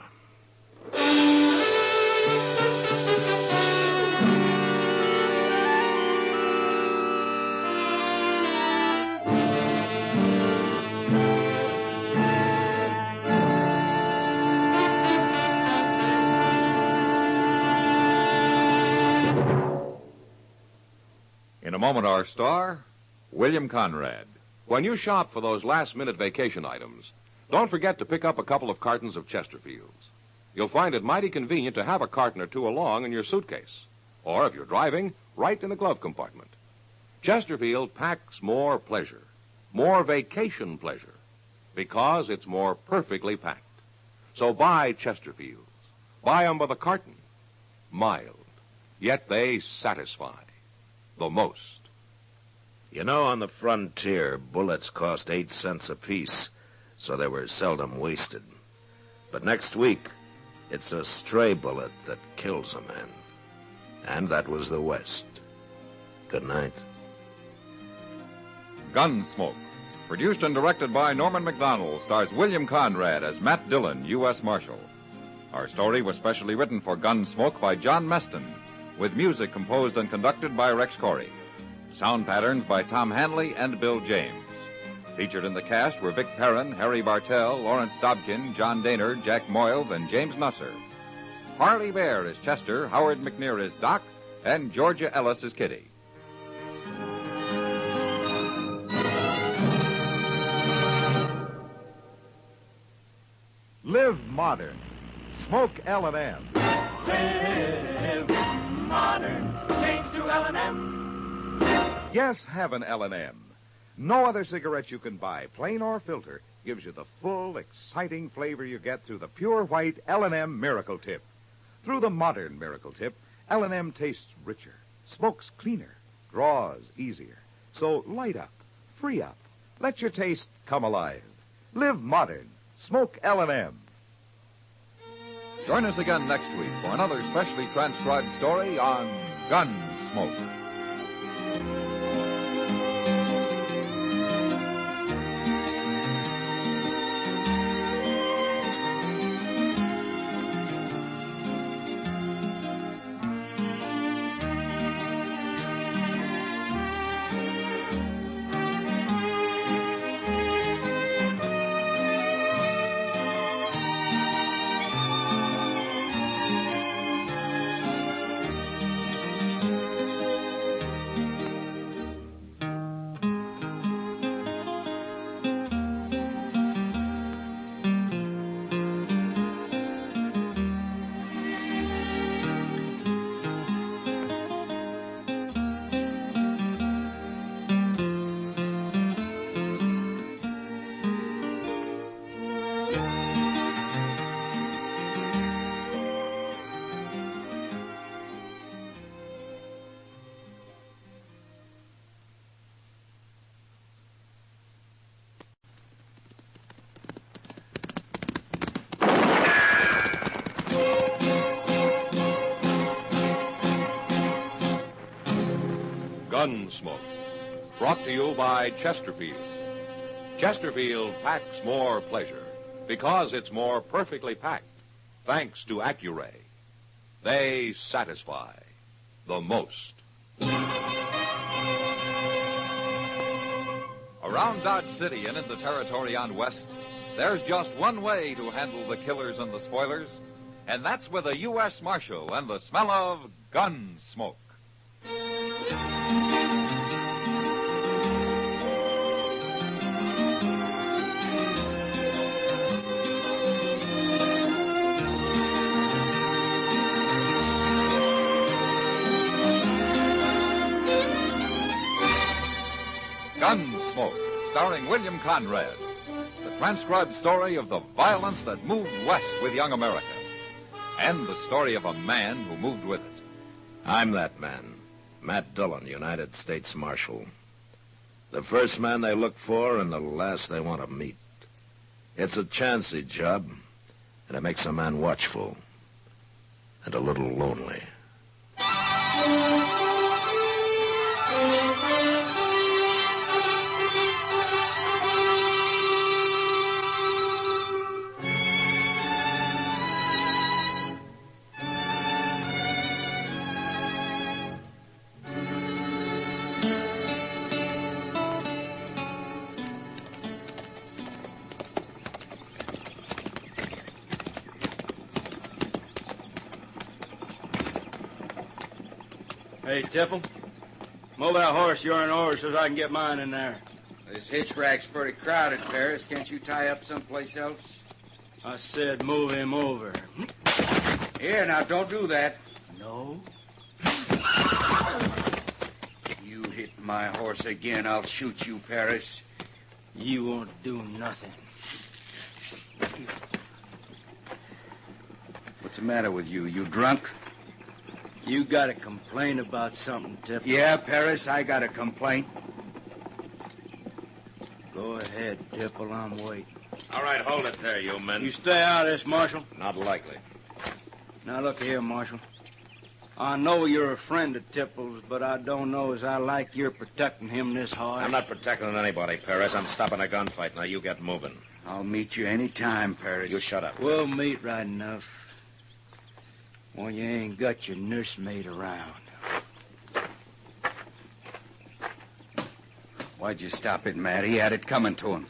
In a moment, our star, William Conrad. When you shop for those last-minute vacation items, don't forget to pick up a couple of cartons of Chesterfields. You'll find it mighty convenient to have a carton or two along in your suitcase. Or, if you're driving, right in the glove compartment. Chesterfield packs more pleasure, more vacation pleasure, because it's more perfectly packed. So buy Chesterfields. Buy them by the carton. Mild, yet they satisfy the most. You know, on the frontier, bullets cost 8 cents apiece, so they were seldom wasted. But next week, it's a stray bullet that kills a man. And that was the West. Good night. Gunsmoke, produced and directed by Norman McDonald, stars William Conrad as Matt Dillon, U.S. Marshal. Our story was specially written for Gunsmoke by John Meston, with music composed and conducted by Rex Corey. Sound patterns by Tom Hanley and Bill James. Featured in the cast were Vic Perrin, Harry Bartell, Lawrence Dobkin, John Daner, Jack Moyles, and James Nusser. Harley Bear is Chester, Howard McNear is Doc, and Georgia Ellis is Kitty. Live modern. Smoke L&M. Live modern. Change to L&M. Yes, have an L&M. No other cigarette you can buy, plain or filter, gives you the full, exciting flavor you get through the pure white L&M Miracle Tip. Through the modern Miracle Tip, L&M tastes richer, smokes cleaner, draws easier. So light up, free up, let your taste come alive. Live modern. Smoke L&M. Join us again next week for another specially transcribed story on Gunsmoke. Gunsmoke, brought to you by Chesterfield. Chesterfield packs more pleasure because it's more perfectly packed. thanks to Accuray. They satisfy the most. Around Dodge City and in the territory on West, there's just one way to handle the killers and the spoilers, and that's with a U.S. Marshal and the smell of Gunsmoke. Gunsmoke, starring William Conrad. The transcribed story of the violence that moved west with young America. And the story of a man who moved with it. I'm that man, Matt Dillon, United States Marshal. The first man they look for and the last they want to meet. It's a chancy job, and it makes a man watchful and a little lonely. Hey, Tipple, move that horse you're in over so I can get mine in there. This hitch rack's pretty crowded, Ferris. Can't you tie up someplace else? I said move him over. Here, now, don't do that. No? You hit my horse again, I'll shoot you, Ferris. You won't do nothing. What's the matter with you? You drunk? You got a complaint about something, Tipple? Yeah, Paris, I got a complaint. Go ahead, Tipple, I'm waiting. All right, hold it there, you men. You stay out of this, Marshal. Not likely. Now, look here, Marshal. I know you're a friend of Tipple's, but I don't know as I like you're protecting him this hard. I'm not protecting anybody, Paris. I'm stopping a gunfight. Now, you get moving. I'll meet you any time, Paris. You shut up. We'll meet right enough. When you ain't got your nursemaid around. Why'd you stop it, Matt? He had it coming to him.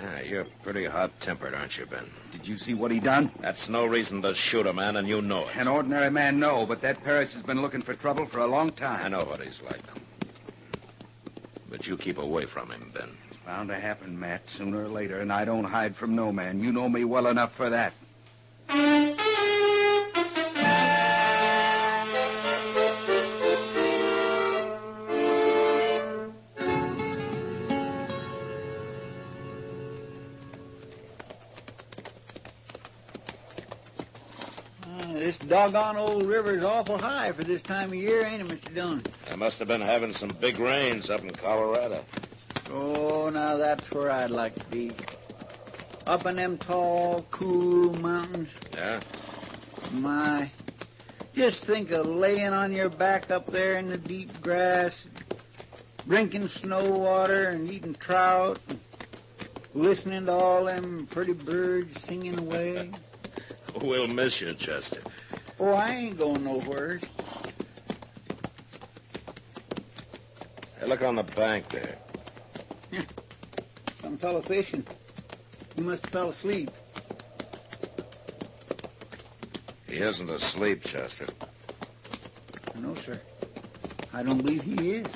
Yeah, you're pretty hot-tempered, aren't you, Ben? Did you see what he done? That's no reason to shoot a man, and you know it. An ordinary man, no, but that Paris has been looking for trouble for a long time. I know what he's like. But you keep away from him, Ben. It's bound to happen, Matt, sooner or later, and I don't hide from no man. You know me well enough for that. This doggone old river's awful high for this time of year, ain't it, Mr. Dillon? They must have been having some big rains up in Colorado. Oh, now that's where I'd like to be. Up in them tall, cool mountains. Yeah? My, just think of laying on your back up there in the deep grass, drinking snow water and eating trout, and listening to all them pretty birds singing away. We'll miss you, Chester. Oh, I ain't going nowhere. Hey, look on the bank there. Some fellow fishing. He must have fell asleep. He isn't asleep, Chester. No, sir. I don't believe he is.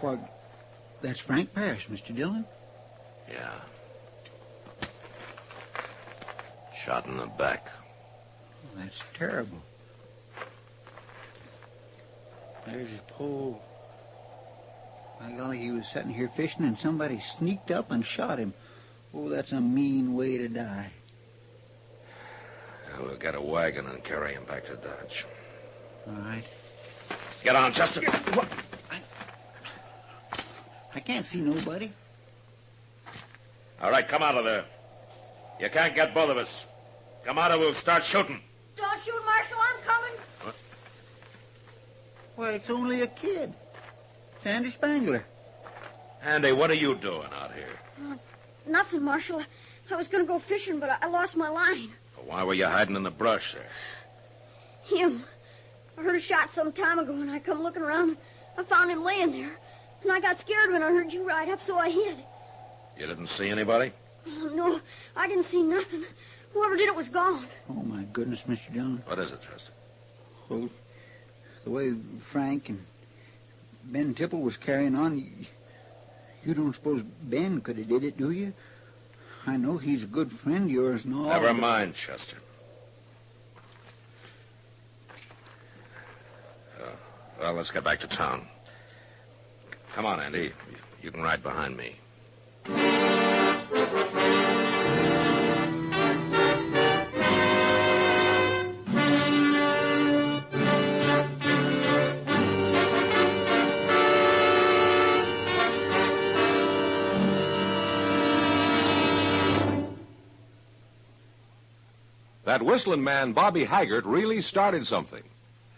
Why, that's Frank Parrish, Mr. Dillon. Yeah. Shot in the back. That's terrible. There's his pole. By golly, he was sitting here fishing and somebody sneaked up and shot him. Oh, that's a mean way to die. Yeah, we'll get a wagon and carry him back to Dodge. All right. Get on, Chester. What? I can't see nobody. All right, come out of there. You can't get both of us. Come out or we'll start shooting. Don't shoot, Marshal. I'm coming. What? Why, it's only a kid. Sandy Spangler. Andy, what are you doing out here? Nothing, Marshal. I was going to go fishing, but I lost my line. Why were you hiding in the brush there? Him. I heard a shot some time ago, and I come looking around, and I found him laying there. And I got scared when I heard you ride up, so I hid. You didn't see anybody? Oh, no, I didn't see nothing. Whoever did it was gone. Oh, my goodness, Mr. Dillon. What is it, Chester? Well, the way Frank and Ben Tipple was carrying on, you don't suppose Ben could have did it, do you? I know he's a good friend of yours and all. Never mind, Chester. Well, let's get back to town. Come on, Andy. You can ride behind me. That whistling man, Bobby Haggart, really started something.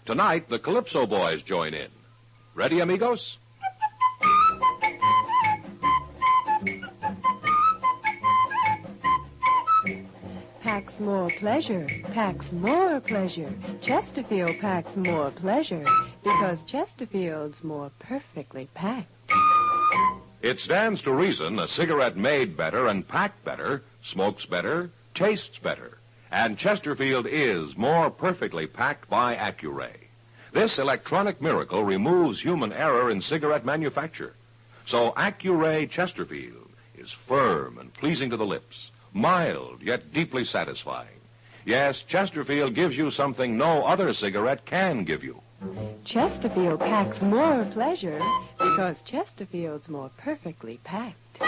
Tonight, the Calypso Boys join in. Ready, amigos? Packs more pleasure, packs more pleasure. Chesterfield packs more pleasure because Chesterfield's more perfectly packed. It stands to reason a cigarette made better and packed better, smokes better, tastes better. And Chesterfield is more perfectly packed by Accuray. This electronic miracle removes human error in cigarette manufacture. So Accuray Chesterfield is firm and pleasing to the lips, mild yet deeply satisfying. Yes, Chesterfield gives you something no other cigarette can give you. Chesterfield packs more pleasure because Chesterfield's more perfectly packed.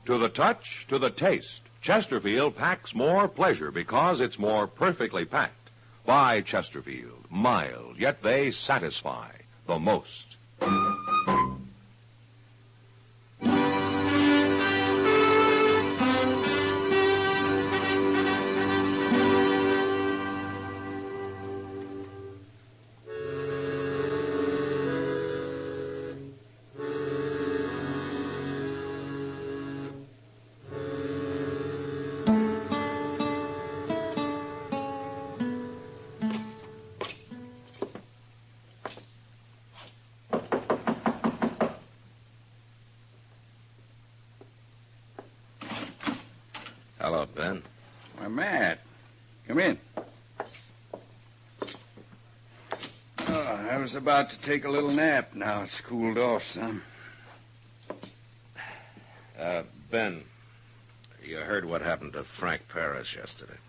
To the touch, to the taste, Chesterfield packs more pleasure because it's more perfectly packed. By Chesterfield, mild, yet they satisfy the most. Hello, Ben. Why, Matt. Come in. Oh, I was about to take a little nap. Now it's cooled off some. Ben, you heard what happened to Frank Paris yesterday?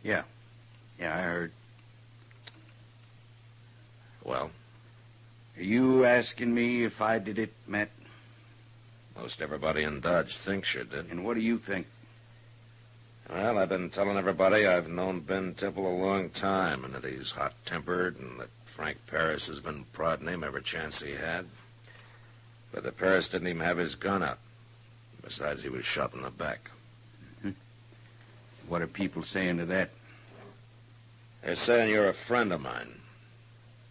Yeah. Yeah, I heard. Well? Are you asking me if I did it, Matt? Most everybody in Dodge thinks you did. And what do you think? Well, I've been telling everybody I've known Ben Tipple a long time, and that he's hot-tempered, and that Frank Paris has been prodding him every chance he had. But the Paris didn't even have his gun out. Besides, he was shot in the back. Mm-hmm. What are people saying to that? They're saying you're a friend of mine.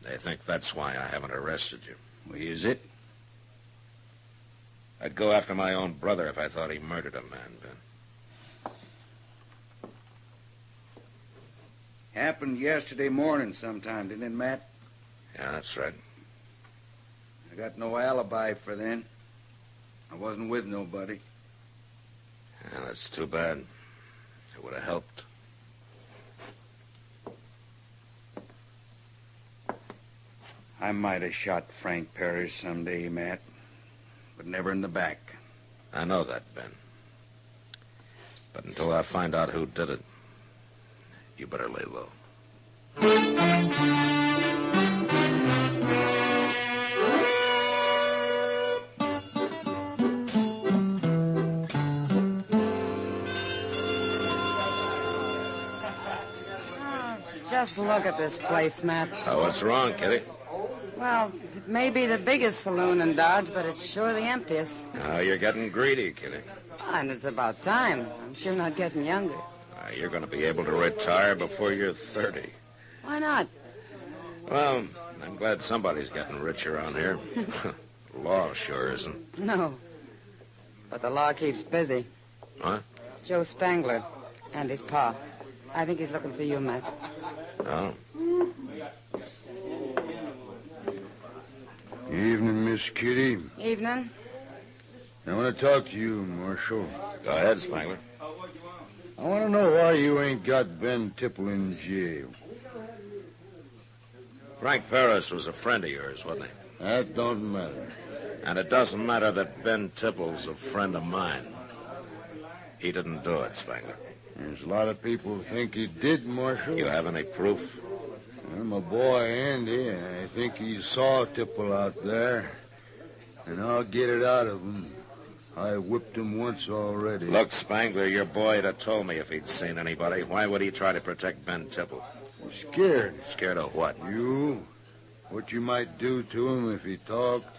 They think that's why I haven't arrested you. Well, is it? I'd go after my own brother if I thought he murdered a man, Ben. Happened yesterday morning sometime, didn't it, Matt? Yeah, that's right. I got no alibi for then. I wasn't with nobody. Yeah, that's too bad. It would have helped. I might have shot Frank Paris someday, Matt, but never in the back. I know that, Ben. But until I find out who did it, you better lay low. Just look at this place, Matt. Oh, what's wrong, Kitty? Well, it may be the biggest saloon in Dodge, but it's sure the emptiest. Oh, you're getting greedy, Kitty. And it's about time. I'm sure not getting younger. You're going to be able to retire before you're 30. Why not? Well, I'm glad somebody's getting rich around here. Law sure isn't. No. But the law keeps busy. What? Joe Spangler and his pa. I think he's looking for you, Matt. Oh. Evening, Miss Kitty. Evening. I want to talk to you, Marshal. Go ahead, Spangler. I want to know why you ain't got Ben Tipple in jail. Frank Ferris was a friend of yours, wasn't he? That don't matter. And it doesn't matter that Ben Tipple's a friend of mine. He didn't do it, Spangler. There's a lot of people think he did, Marshal. You have any proof? Well, my boy, Andy, I think he saw Tipple out there. And I'll get it out of him. I whipped him once already. Look, Spangler, your boy'd have told me if he'd seen anybody. Why would he try to protect Ben Tipple? Scared. Scared of what? You? What you might do to him if he talked?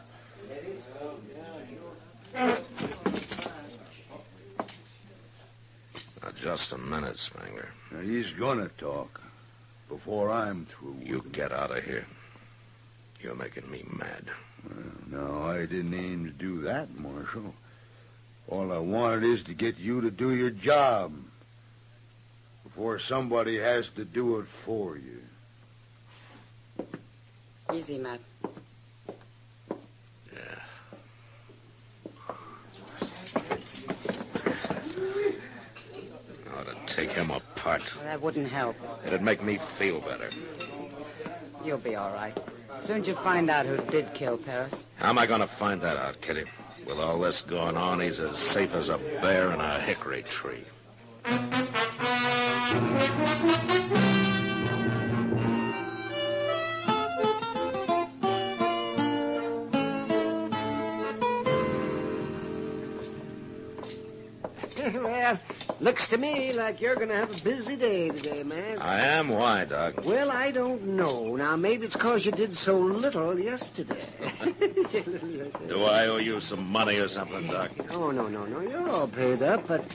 Now, just a minute, Spangler. Now, he's gonna talk. Before I'm through. You get out of here. You're making me mad. Well, no, I didn't aim to do that, Marshal. All I wanted is to get you to do your job before somebody has to do it for you. Easy, Matt. Yeah. I ought to take him apart. Well, that wouldn't help. It'd make me feel better. You'll be all right. Soon as you find out who did kill Paris. How am I going to find that out, Kitty? With all this going on, he's as safe as a bear in a hickory tree. Well, looks to me like you're going to have a busy day today, man. I am? Why, Doc? Well, I don't know. Now, maybe it's because you did so little yesterday. Do I owe you some money or something, Doc? Oh, no. You're all paid up, but,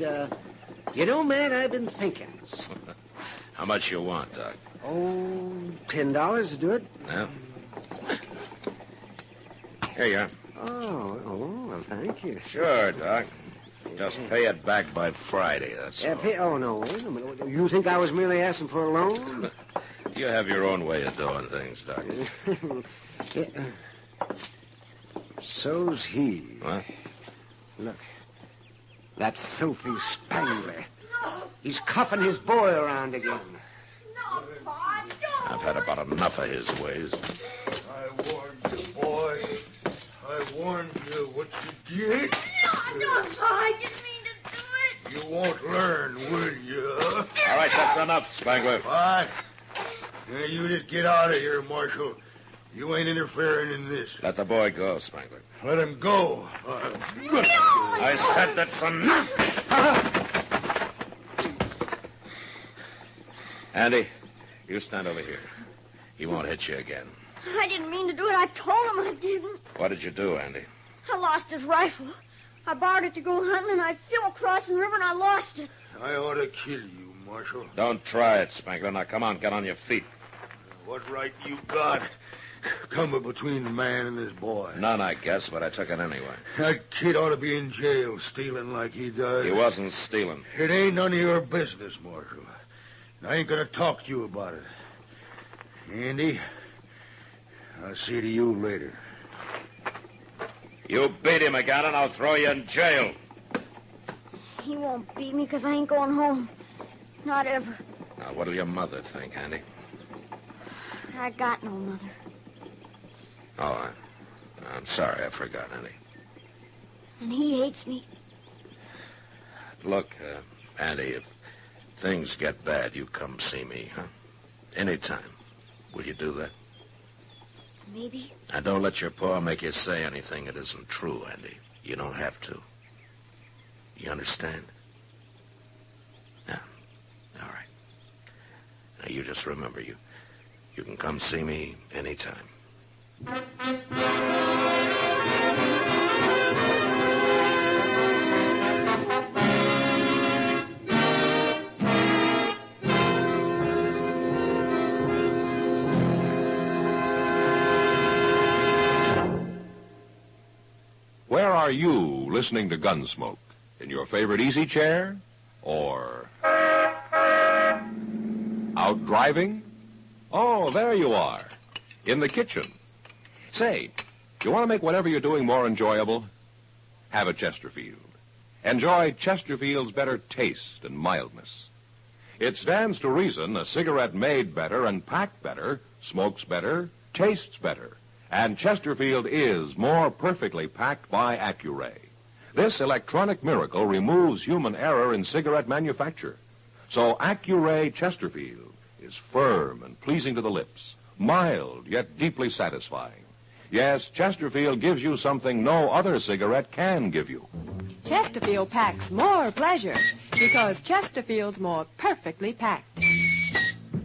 you know, man, I've been thinking. How much you want, Doc? Oh, $10 to do it. Yeah. Here you are. Oh, well, thank you. Sure, Doc. Just pay it back by Friday, that's all. Oh, no, wait a minute. You think I was merely asking for a loan? You have your own way of doing things, Doc. So's he. What? Look, that filthy Spangler. He's cuffing his boy around again. No, Pa, don't. I've had about enough of his ways. I warned you, boy. I warned you what you did. No, Pa, I didn't mean to do it. You won't learn, will you? All right, that's enough, Spangler. What? Now, you just get out of here, Marshal. You ain't interfering in this. Let the boy go, Spangler. Let him go. I said that's enough. Andy, you stand over here. He won't hit you again. I didn't mean to do it. I told him I didn't. What did you do, Andy? I lost his rifle. I borrowed it to go hunting, and I flew across the river, and I lost it. I ought to kill you, Marshal. Don't try it, Spangler. Now, come on, get on your feet. What right you got coming between the man and this boy? None, I guess, but I took it anyway. That kid ought to be in jail stealing like he does. He wasn't stealing. It ain't none of your business, Marshal. And I ain't going to talk to you about it. Andy, I'll see to you later. You beat him again, and I'll throw you in jail. He won't beat me because I ain't going home. Not ever. Now, what'll your mother think, Andy? I got no mother. Oh, I'm sorry. I forgot, Andy. And he hates me. Look, Andy, if things get bad, you come see me, huh? Anytime. Will you do that? Maybe. And don't let your pa make you say anything that isn't true, Andy. You don't have to. You understand? Yeah. All right. Now, you just remember, you can come see me anytime. are you listening to Gunsmoke? In your favorite easy chair? Or out driving? Oh, there you are. In the kitchen. Say, you want to make whatever you're doing more enjoyable? Have a Chesterfield. Enjoy Chesterfield's better taste and mildness. It stands to reason a cigarette made better and packed better, smokes better, tastes better. And Chesterfield is more perfectly packed by Accuray. This electronic miracle removes human error in cigarette manufacture. So Accuray Chesterfield is firm and pleasing to the lips, mild yet deeply satisfying. Yes, Chesterfield gives you something no other cigarette can give you. Chesterfield packs more pleasure because Chesterfield's more perfectly packed.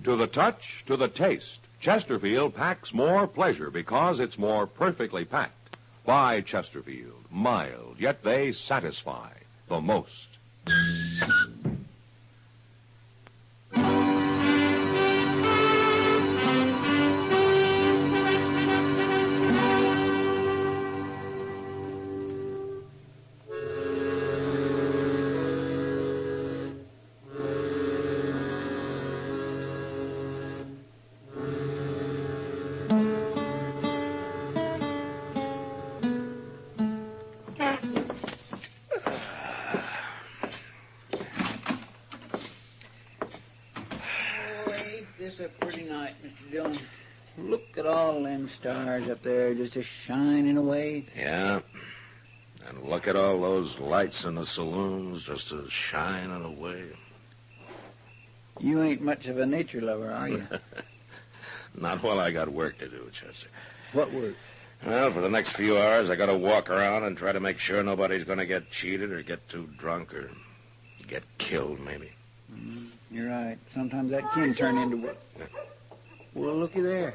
To the touch, to the taste, Chesterfield packs more pleasure because it's more perfectly packed. By Chesterfield, mild, yet they satisfy the most. This a pretty night, Mr. Dillon. Look at all them stars up there just a-shining away. Yeah. And look at all those lights in the saloons just a-shining away. You ain't much of a nature lover, are you? Not while I got work to do, Chester. What work? Well, for the next few hours, I got to walk around and try to make sure nobody's going to get cheated or get too drunk or get killed, maybe. You're right. Sometimes that can turn into work. Well, looky there.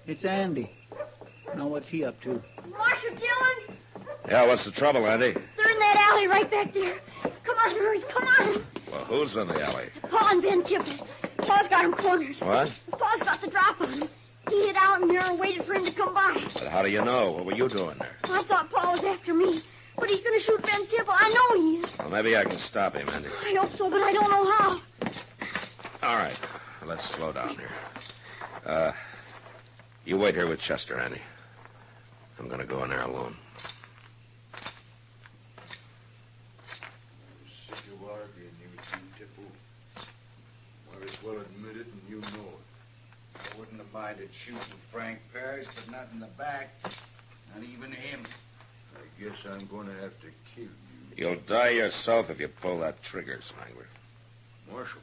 It's Andy. Now, what's he up to? Marshal Dillon, Yeah, what's the trouble, Andy? they're in that alley right back there. Come on, hurry, come on. Well, who's in the alley? Paul and Ben Tipple. Paul's got him cornered. What? Paul's got the drop on him. He hid out in there and waited for him to come by. But how do you know? What were you doing there? I thought Paul was after me, but he's going to shoot Ben Tipple. I know he is. Well, maybe I can stop him, Andy. I hope so, but I don't know how. All right. Let's slow down here. You wait here with Chester, Andy. I'm going to go in there alone. Sick of arguing, you two, Tipple. Might as well admit it, and you know it. I wouldn't have minded shooting Frank Parrish, but not in the back. Not even him. I guess I'm going to have to kill you. You'll die yourself if you pull that trigger, Spangler. Marshal.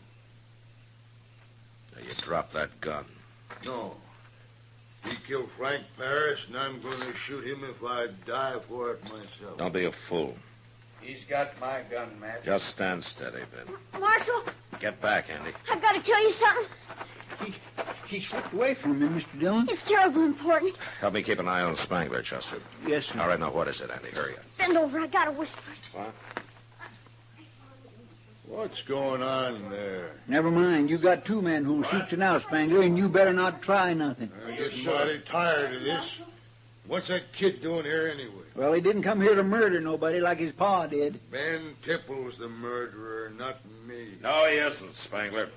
Now, you drop that gun. No. He killed Frank Parrish, and I'm going to shoot him if I die for it myself. Don't be a fool. He's got my gun, Matt. Just stand steady, Ben. Marshal, Get back, Andy. I've got to tell you something. He slipped away from me, Mr. Dillon. It's terribly important. Help me keep an eye on Spangler, Chester. Yes, sir. All right, now, what is it, Andy? Hurry up. Bend over, I got to whisper it. What? What's going on there? Never mind. You got two men who'll shoot you now, Spangler, and you better not try nothing. I'm getting mighty tired of this. What's that kid doing here anyway? Well, he didn't come here to murder nobody like his pa did. Ben Tipple's the murderer, not me. No, he isn't, Spangler.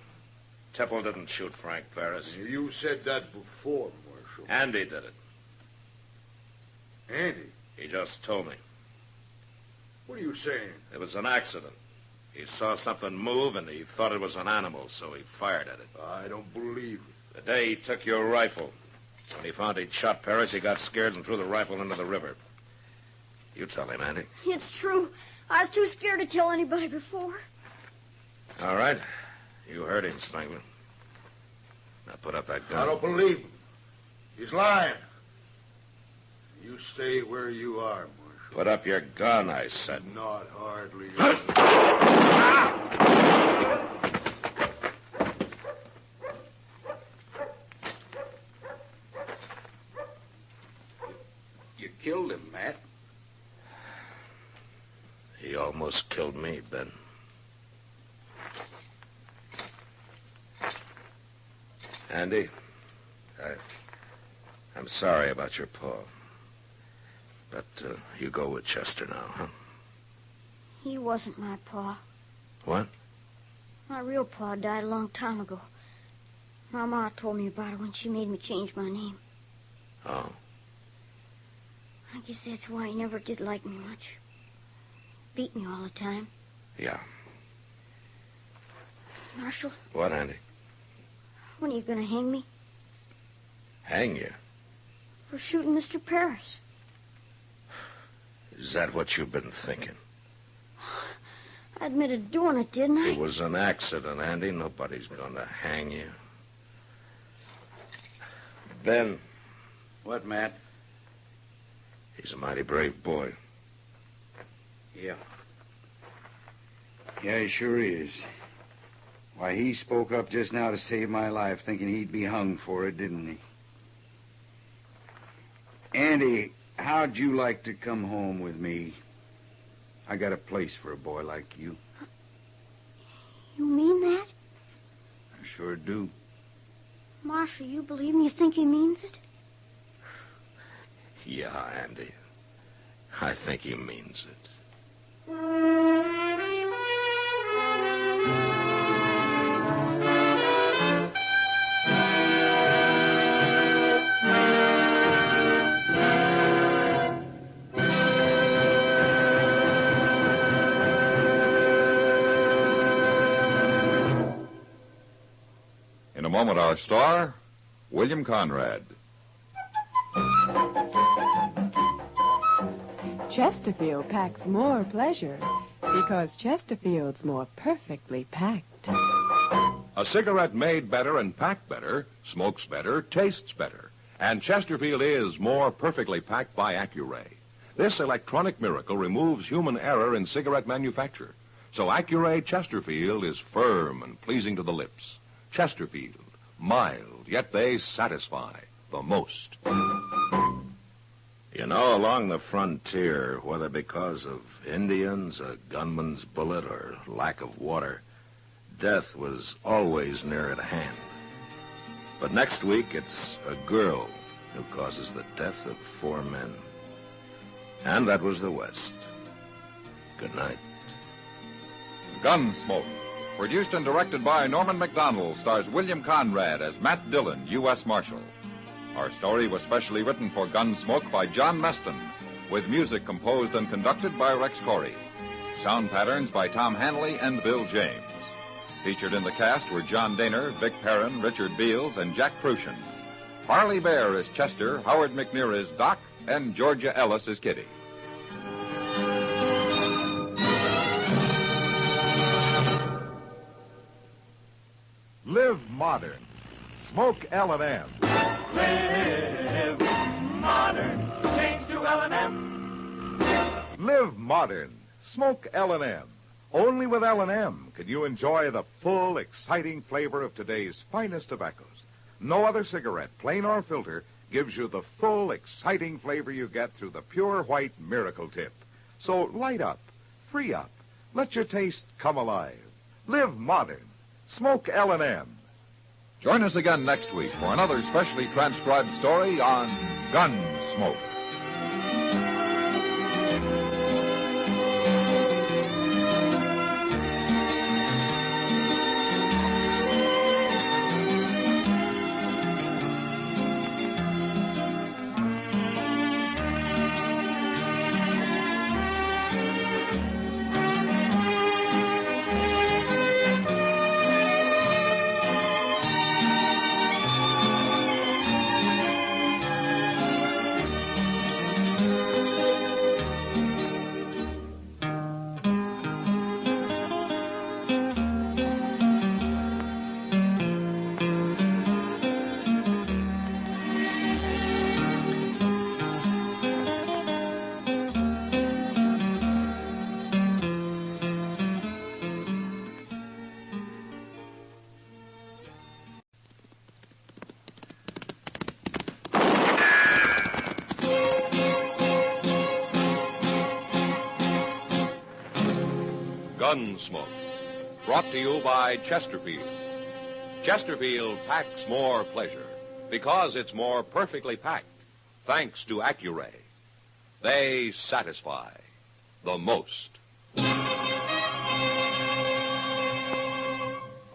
Tipple didn't shoot Frank Parrish. You said that before, Marshal. Andy did it. Andy? He just told me. What are you saying? It was an accident. He saw something move, and he thought it was an animal, so he fired at it. I don't believe it. The day he took your rifle, when he found he'd shot Parrish, he got scared and threw the rifle into the river. You tell him, Andy. It's true. I was too scared to tell anybody before. All right. You heard him, Spangler. Now put up that gun. I don't believe him. He's lying. You stay where you are, Marshal. Put up your gun, I said. Not hardly. You killed him, Matt. He almost killed me, Ben. Andy, I'm sorry about your paw. But you go with Chester now, huh? He wasn't my pa. What? My real pa died a long time ago. My ma told me about it when she made me change my name. Oh. I guess that's why he never did like me much. Beat me all the time. Yeah. Marshal, What, Andy? when are you going to hang me? Hang you? For shooting Mr. Paris. Is that what you've been thinking? I admitted doing it, didn't I? It was an accident, Andy. Nobody's going to hang you. Ben. What, Matt? He's a mighty brave boy. Yeah. Yeah, he sure is. Why, he spoke up just now to save my life, thinking he'd be hung for it, didn't he? Andy, how'd you like to come home with me? I got a place for a boy like you. You mean that? I sure do. Marshal, you believe me? You think he means it? Yeah, Andy. I think he means it. In a moment, our star, William Conrad. Chesterfield packs more pleasure because Chesterfield's more perfectly packed. A cigarette made better and packed better, smokes better, tastes better. And Chesterfield is more perfectly packed by Accuray. This electronic miracle removes human error in cigarette manufacture. So Accuray Chesterfield is firm and pleasing to the lips. Chesterfield, mild, yet they satisfy the most. You know, along the frontier, whether because of Indians, a gunman's bullet, or lack of water, death was always near at hand. But next week, it's a girl who causes the death of 4 men. And that was the West. Good night. Gunsmoke, produced and directed by Norman McDonald, stars William Conrad as Matt Dillon, U.S. Marshal. Our story was specially written for Gunsmoke by John Meston, with music composed and conducted by Rex Corey. Sound patterns by Tom Hanley and Bill James. Featured in the cast were John Daner, Vic Perrin, Richard Beals, and Jack Crucian. Harley Bear is Chester, Howard McNear is Doc, and Georgia Ellis is Kitty. Live modern. Smoke L&M. Live modern. Change to L&M. Live modern. Smoke L&M. Only with L&M can you enjoy the full, exciting flavor of today's finest tobaccos. No other cigarette, plain or filter, gives you the full, exciting flavor you get through the pure white miracle tip. So light up, free up, let your taste come alive. Live modern. Smoke L&M. Join us again next week for another specially transcribed story on Gunsmoke. Gunsmoke, brought to you by Chesterfield. Chesterfield packs more pleasure because it's more perfectly packed, thanks to Accuray. They satisfy the most.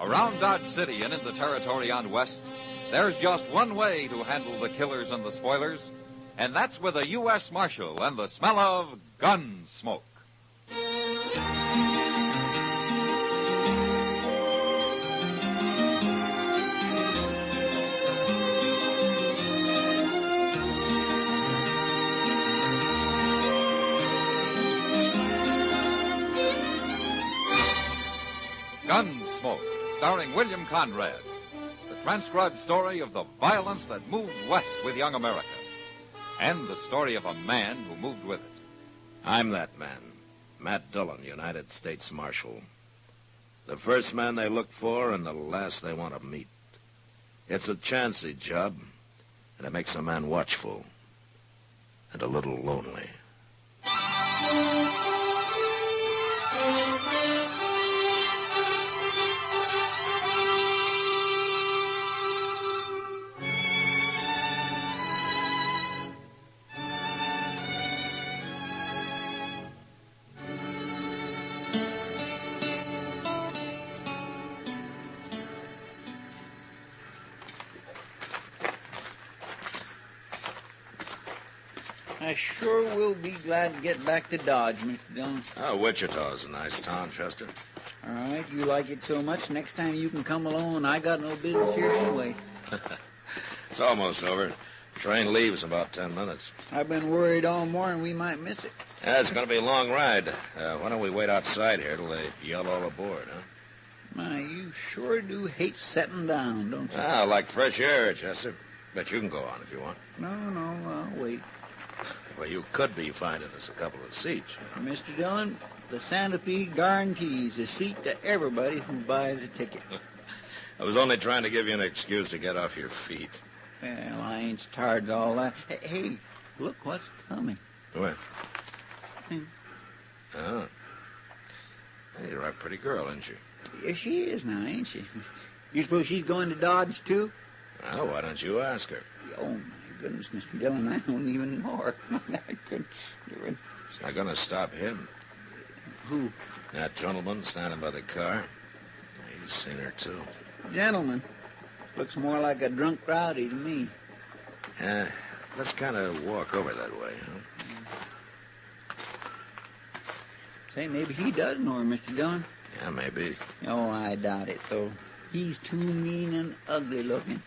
Around Dodge City and in the territory on West, there's just one way to handle the killers and the spoilers, and that's with a U.S. Marshal and the smell of Gunsmoke. Gunsmoke, starring William Conrad. The transcribed story of the violence that moved west with young America. And the story of a man who moved with it. I'm that man, Matt Dillon, United States Marshal. The first man they look for and the last they want to meet. It's a chancy job, and it makes a man watchful and a little lonely. I sure will be glad to get back to Dodge, Mr. Dillon. Oh, Wichita's a nice town, Chester. All right, you like it so much, next time you can come along. I got no business here anyway. It's almost over. Train leaves in about 10 minutes. I've been worried all morning we might miss it. Yeah, it's going to be a long ride. Why don't we wait outside here till they yell all aboard, huh? My, you sure do hate setting down, don't you? I like fresh air, Chester. Bet you can go on if you want. No, I'll wait. Well, you could be finding us a couple of seats. Mr. Dillon, the Santa Fe guarantees a seat to everybody who buys a ticket. I was only trying to give you an excuse to get off your feet. Well, I ain't so tired of all that. Hey, look what's coming. Where? Oh. Hey, you're a pretty girl, ain't you? Yes, she is now, ain't she? You suppose she's going to Dodge, too? Well, why don't you ask her? Oh, my goodness, Mr. Dillon, I don't even know her. I couldn't do it. It's not going to stop him. Who? That gentleman standing by the car. He's seen her, too. Gentleman? Looks more like a drunk rowdy to me. Let's kind of walk over that way, huh? Say, maybe he does know her, Mr. Dillon. Yeah, maybe. Oh, I doubt it, though. He's too mean and ugly looking.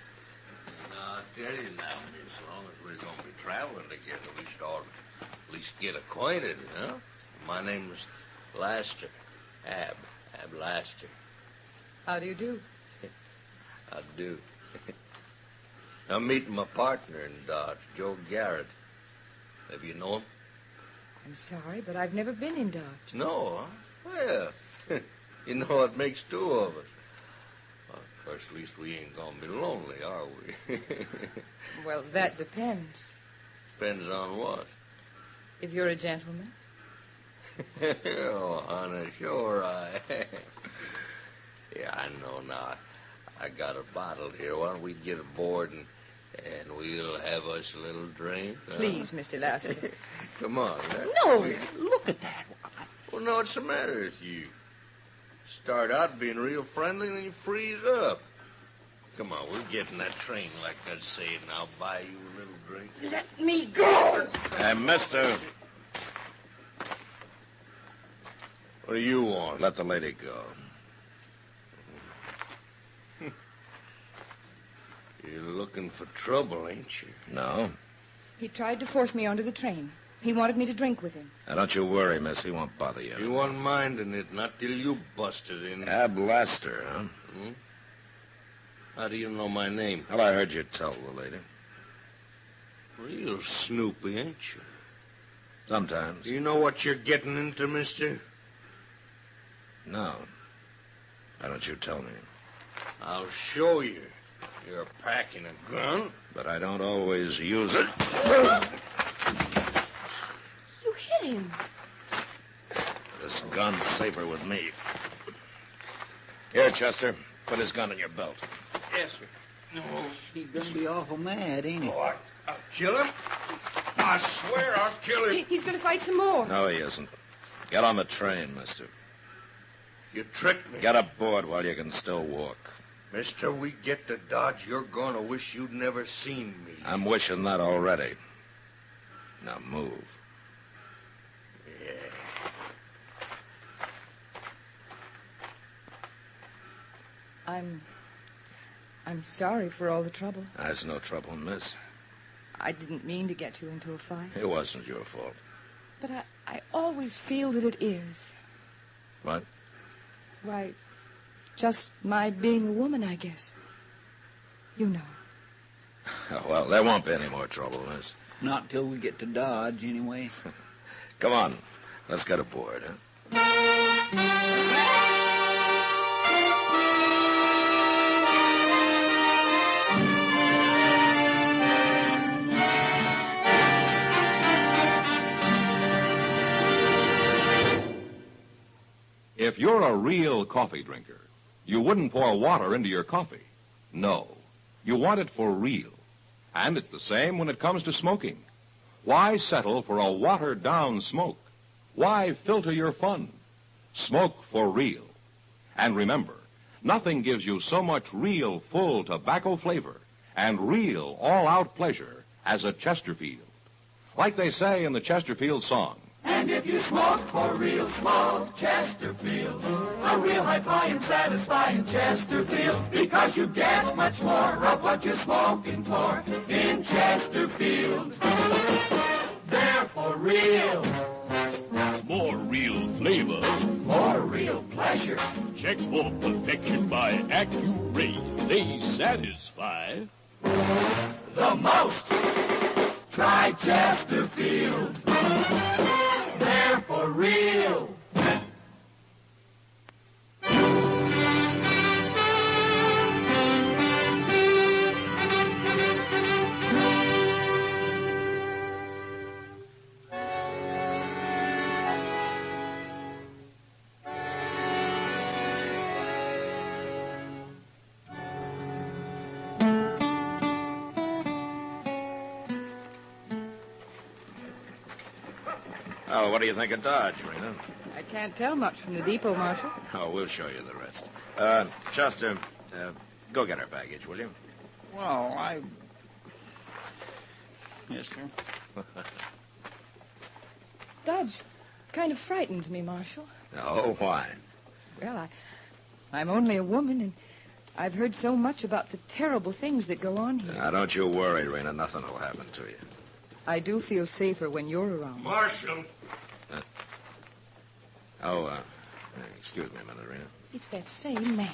I tell you now, as long as we're going to be traveling together, we should all at least get acquainted, huh? My name's Laster. Ab Laster. How do you do? I do. I'm meeting my partner in Dodge, Joe Garrett. Have you known him? I'm sorry, but I've never been in Dodge. No, huh? Well, you know what makes two of us. Well, of course, at least we ain't gonna be lonely, are we? Well, that depends. Depends on what? If you're a gentleman. Oh, honey, sure I am. Yeah, I know now. I got a bottle here. Why don't we get aboard and we'll have us a little drink? Please, Mr. Laster. Come on. No, look at that. Well, no, what's the matter with you? Start out being real friendly and then you freeze up. Come on, we'll get in that train like I say, and I'll buy you a little drink. Let me go! Hey, mister. What do you want? Let the lady go. You're looking for trouble, ain't you? No. He tried to force me onto the train. He wanted me to drink with him. Now, don't you worry, miss. He won't bother you. He wasn't minding it, not till you busted in. Ab Laster, huh? Hmm? How do you know my name? Well, I heard you tell the lady. Real snoopy, ain't you? Sometimes. Do you know what you're getting into, mister? No. Why don't you tell me? I'll show you. You're packing a gun. But I don't always use it. You hit him. This gun's safer with me. Here, Chester. Put his gun in your belt. Yes, sir. He's gonna be awful mad, ain't he? Oh, I'll kill him. I swear I'll kill him. He's going to fight some more. No, he isn't. Get on the train, mister. You tricked me. Get aboard while you can still walk. Mister, we get to Dodge, you're going to wish you'd never seen me. I'm wishing that already. Now move. I'm sorry for all the trouble. That's no trouble, miss. I didn't mean to get you into a fight. It wasn't your fault. But I always feel that it is. What? Why, just my being a woman, I guess. You know. Oh, well, there won't be any more trouble, miss. Not till we get to Dodge, anyway. Come on. Let's get aboard, huh? If you're a real coffee drinker, you wouldn't pour water into your coffee. No, you want it for real. And it's the same when it comes to smoking. Why settle for a watered-down smoke? Why filter your fun? Smoke for real. And remember, nothing gives you so much real, full tobacco flavor and real, all-out pleasure as a Chesterfield. Like they say in the Chesterfield song, And if you smoke for real, smoke Chesterfield. A real high-flying, satisfying Chesterfield. Because you get much more of what you're smoking for in Chesterfield. They're for real. More real flavor. More real pleasure. Check for perfection by Accuray. They satisfy the most. Try Chesterfield. They're for real. Oh, what do you think of Dodge, Rena? I can't tell much from the depot, Marshal. Oh, we'll show you the rest. Chester, go get our baggage, will you? Well, Yes, sir. Dodge kind of frightens me, Marshal. Oh, why? Well, I'm only a woman, and I've heard so much about the terrible things that go on here. Now, don't you worry, Rena. Nothing will happen to you. I do feel safer when you're around. Marshal. Excuse me a minute, Rena. It's that same man.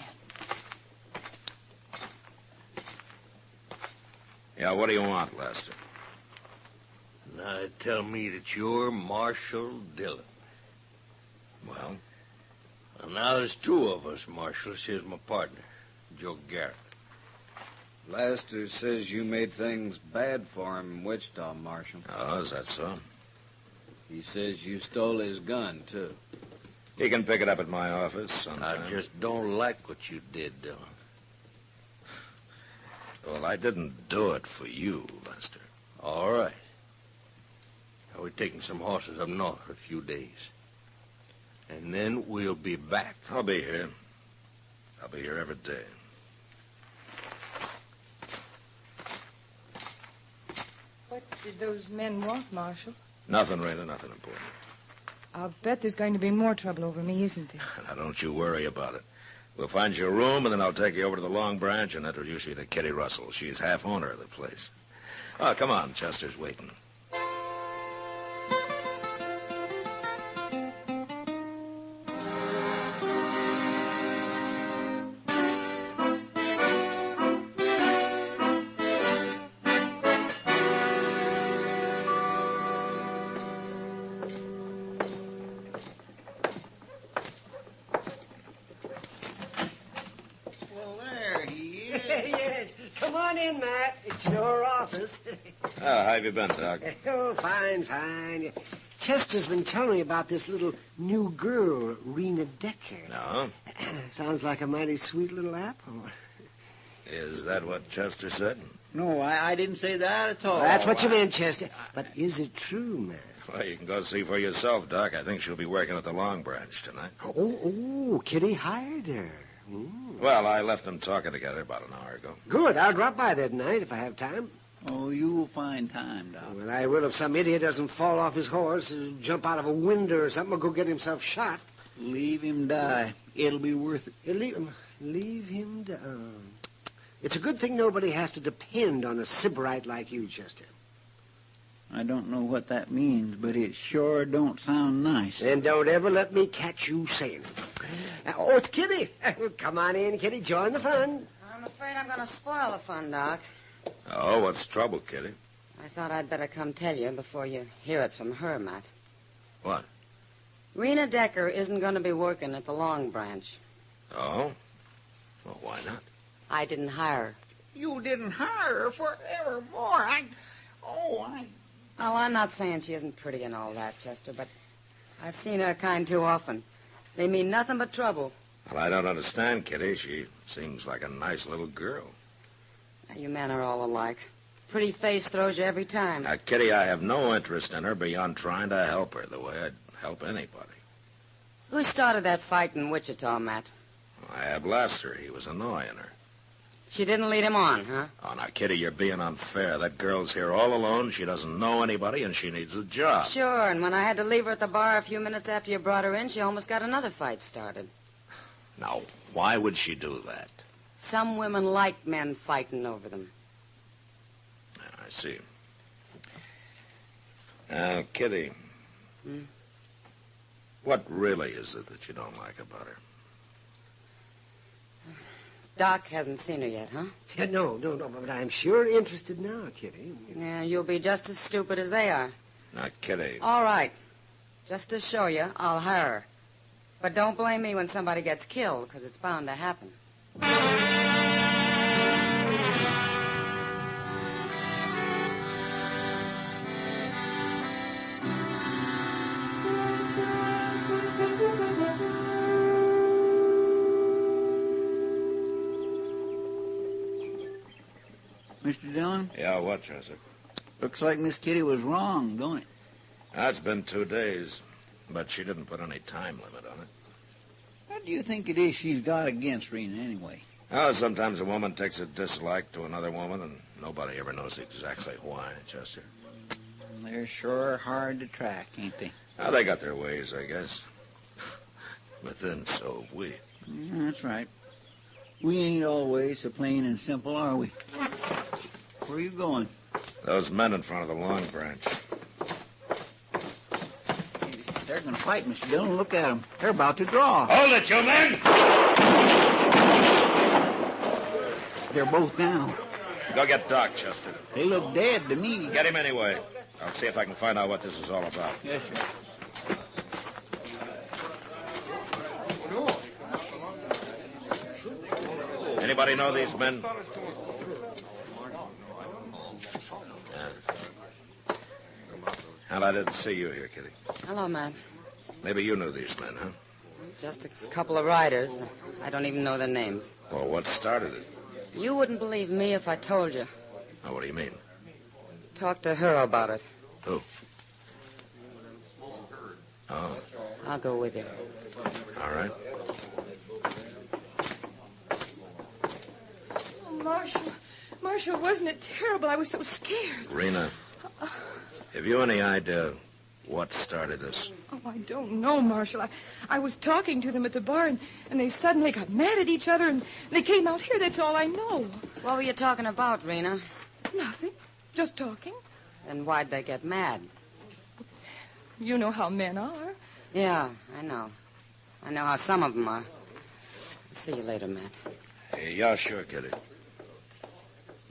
Yeah, what do you want, Lester? Now tell me that you're Marshal Dillon. Well? Well, now there's two of us, Marshal. Here's my partner, Joe Garrett. Lester says you made things bad for him in Wichita, Marshal. Oh, is that so? He says you stole his gun, too. He can pick it up at my office sometime. I just don't like what you did, Dillon. Well, I didn't do it for you, Lester. All right. Now, we're taking some horses up north for a few days. And then we'll be back. I'll be here. I'll be here every day. What did those men want, Marshal? Nothing, Rena, nothing important. I'll bet there's going to be more trouble over me, isn't there? Now, don't you worry about it. We'll find you a room, and then I'll take you over to the Long Branch and introduce you to Kitty Russell. She's half owner of the place. Oh, come on. Chester's waiting. How have you been, Doc? Oh, fine. Chester's been telling me about this little new girl, Rena Decker. No? Sounds like a mighty sweet little apple. Is that what Chester said? No, I didn't say that at all. That's what you meant, Chester. But is it true, man? Well, you can go see for yourself, Doc. I think she'll be working at the Long Branch tonight. Oh, Kitty hired her. Well, I left them talking together about an hour ago. Good. I'll drop by there tonight if I have time. Oh, you'll find time, Doc. Well, I will if some idiot doesn't fall off his horse, jump out of a window or something, or go get himself shot. Leave him die. It'll be worth it. Leave him down. It's a good thing nobody has to depend on a sybarite like you, Chester. I don't know what that means, but it sure don't sound nice. Then don't ever let me catch you saying it. Oh, it's Kitty. Come on in, Kitty. Join the fun. I'm afraid I'm going to spoil the fun, Doc. Oh, what's the trouble, Kitty? I thought I'd better come tell you before you hear it from her, Matt. What? Rena Decker isn't going to be working at the Long Branch. Oh? Well, why not? I didn't hire her. You didn't hire her forevermore. Oh, I'm not saying she isn't pretty and all that, Chester, but I've seen her kind too often. They mean nothing but trouble. Well, I don't understand, Kitty. She seems like a nice little girl. Now, you men are all alike. Pretty face throws you every time. Now, Kitty, I have no interest in her beyond trying to help her the way I'd help anybody. Who started that fight in Wichita, Matt? I had Laster. He was annoying her. She didn't lead him on, huh? Oh, now, Kitty, you're being unfair. That girl's here all alone. She doesn't know anybody, and she needs a job. Sure, and when I had to leave her at the bar a few minutes after you brought her in, she almost got another fight started. Now, why would she do that? Some women like men fighting over them. I see. Now, Kitty, what really is it that you don't like about her? Doc hasn't seen her yet, huh? Yeah, no, but I'm sure interested now, Kitty. Yeah, you'll be just as stupid as they are. Now, Kitty. All right. Just to show you, I'll hire her. But don't blame me when somebody gets killed, because it's bound to happen. Mr. Dillon? Yeah, what, Chester? Looks like Miss Kitty was wrong, don't it? It's been 2 days, but she didn't put any time limit on it. What do you think it is she's got against Rena, anyway? Oh, sometimes a woman takes a dislike to another woman, and nobody ever knows exactly why, Chester. They're sure hard to track, ain't they? Oh, they got their ways, I guess. But then so have we. Yeah, that's right. We ain't always so plain and simple, are we? Where are you going? Those men in front of the Long Branch. They're going to fight, Mr. Dillon. Look at them. They're about to draw. Hold it, you men! They're both down. Go get Doc, Chester. They look dead to me. Get him anyway. I'll see if I can find out what this is all about. Yes, sir. Anybody know these men? Well, I didn't see you here, Kitty. Hello, Matt. Maybe you knew these men, huh? Just a couple of riders. I don't even know their names. Well, what started it? You wouldn't believe me if I told you. Oh, what do you mean? Talk to her about it. Who? Oh. I'll go with you. All right. Oh, Marshal, wasn't it terrible? I was so scared. Rena, have you any idea what started this? Oh, I don't know, Marshal. I was talking to them at the bar, and they suddenly got mad at each other, and they came out here. That's all I know. What were you talking about, Rena? Nothing. Just talking. And why'd they get mad? You know how men are. Yeah, I know. I know how some of them are. I'll see you later, Matt. Hey, yeah, sure, Kitty.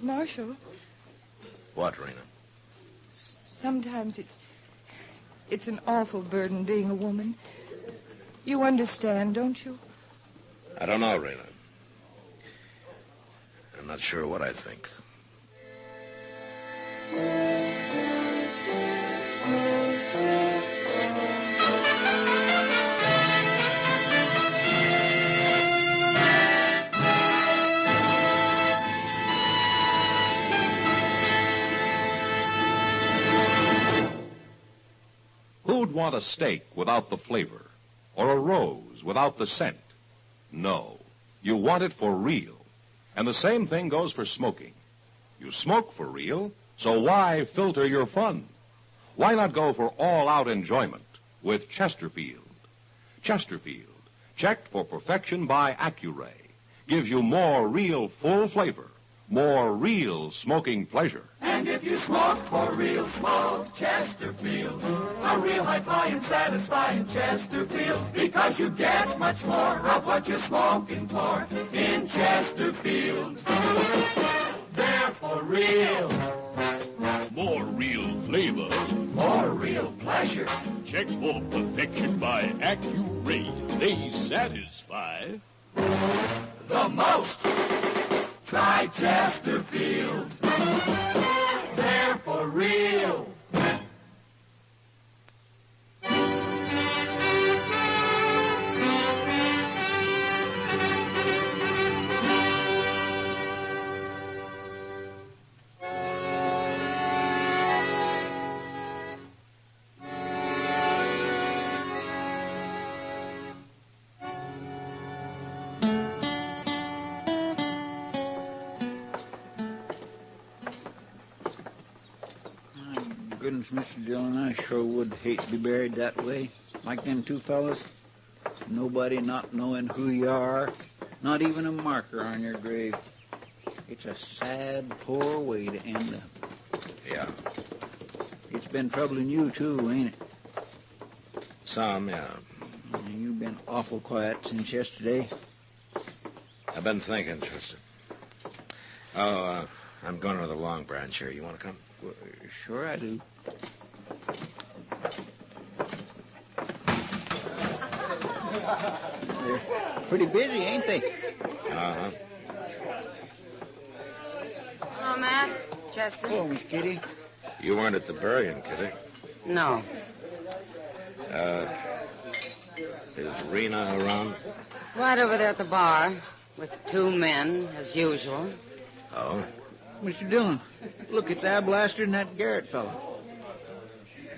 Marshal, What, Rena? sometimes it's an awful burden being a woman. You understand, don't you? I don't know, Rena. I'm not sure what I think. want a steak without the flavor, or a rose without the scent. No, you want it for real. And the same thing goes for smoking. You smoke for real, so why filter your fun? Why not go for all-out enjoyment with Chesterfield? Chesterfield, checked for perfection by AccuRay, gives you more real full flavor, more real smoking pleasure. And if you smoke for real smoke, Chesterfield, a real high-flying, satisfying Chesterfield, because you get much more of what you're smoking for in Chesterfield. They're for real. More real flavor. More real pleasure. Checked for perfection by AccuRay. They satisfy the most. Try Chesterfield. They're for real. Goodness, Mr. Dillon, I sure would hate to be buried that way, like them two fellas. Nobody not knowing who you are, not even a marker on your grave. It's a sad, poor way to end up. Yeah. It's been troubling you, too, ain't it? Some, yeah. You've been awful quiet since yesterday. I've been thinking, Chester. Oh, I'm going to the Long Branch here. You want to come? Well, sure I do. They're pretty busy, ain't they? Uh-huh. Hello, Matt. Chester. Oh, Miss Kitty. You weren't at the burying, Kitty. No. Is Rena around? Right over there at the bar with two men, as usual. Oh? Mr. Dillon, look at that blaster and that Garrett fellow.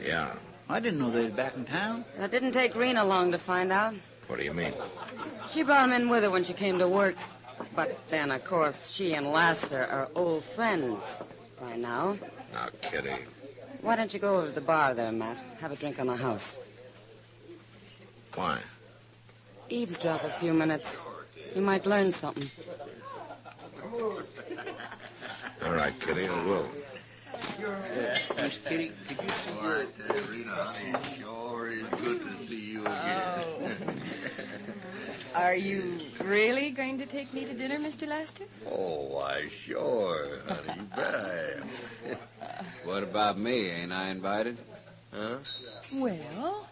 Yeah. I didn't know they was back in town. It didn't take Rena long to find out. What do you mean? She brought him in with her when she came to work. But then, of course, she and Laster are old friends by now. Now, Kitty. Why don't you go over to the bar there, Matt? Have a drink on the house. Why? Eavesdrop a few minutes. You might learn something. All right, Kitty, I will. Miss Kitty, could you see All right, Rena, honey. Sure is good to see you again. Are you really going to take me to dinner, Mr. Laster? Oh, why, sure, honey. You bet I am. What about me? Ain't I invited? Huh? Well,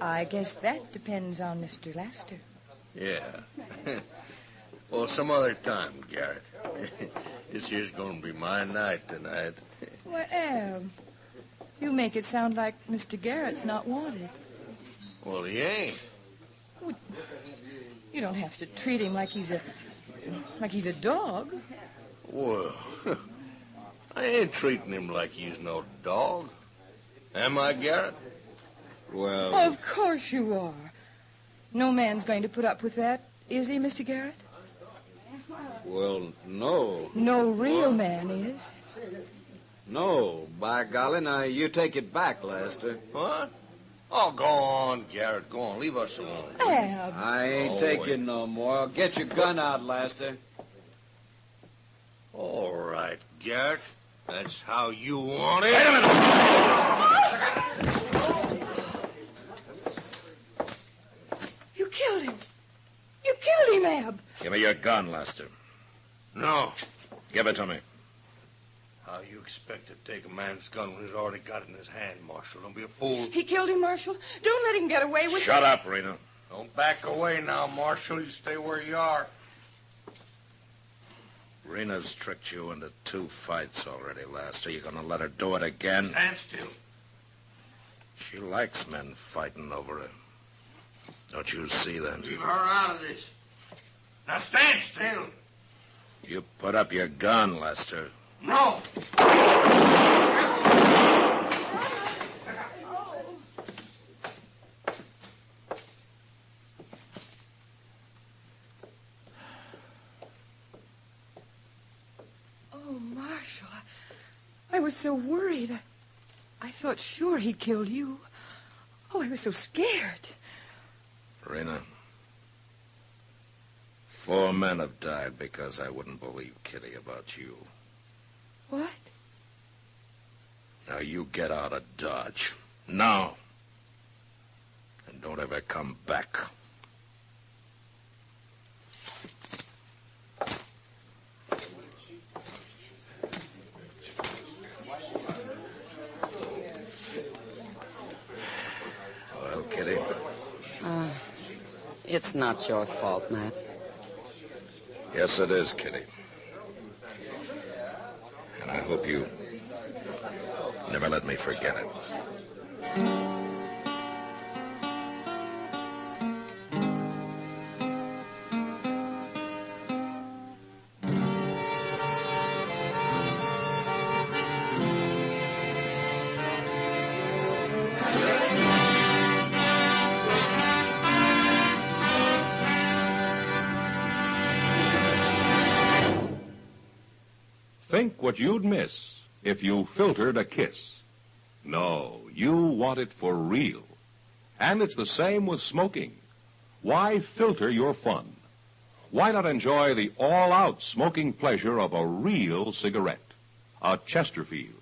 I guess that depends on Mr. Laster. Yeah. Well, some other time, Garrett. This here's going to be my night tonight. Well, you make it sound like Mr. Garrett's not wanted. Well, he ain't. You don't have to treat him like he's a dog. Well, I ain't treating him like he's no dog. Am I, Garrett? Well... Of course you are. No man's going to put up with that, is he, Mr. Garrett? Well, no. No real man is. No, by golly, now you take it back, Lester. What? Oh, go on, Garrett. Go on. Leave us alone. Ab. I ain't taking no more. Get your gun out, Lester. All right, Garrett. That's how you want it. Wait a minute! You killed him. You killed him, Ab. Give me your gun, Lester. No. Give it to me. How you expect to take a man's gun when he's already got it in his hand, Marshal? Don't be a fool. He killed him, Marshal. Don't let him get away with it. Shut up, Rena. Don't back away now, Marshal. You stay where you are. Rena's tricked you into 2 fights already, Lester. You gonna let her do it again? Stand still. She likes men fighting over her. Don't you see, then? Leave her out of this. Now stand still. You put up your gun, Lester. No. was so worried. I thought sure he'd killed you. Oh, I was so scared. Rena, 4 men have died because I wouldn't believe Kitty about you. What? Now you get out of Dodge. Now. And don't ever come back. Well, Kitty? It's not your fault, Matt. Yes, it is, Kitty. And I hope you never let me forget it. Think what you'd miss if you filtered a kiss. No, you want it for real. And it's the same with smoking. Why filter your fun? Why not enjoy the all-out smoking pleasure of a real cigarette? A Chesterfield.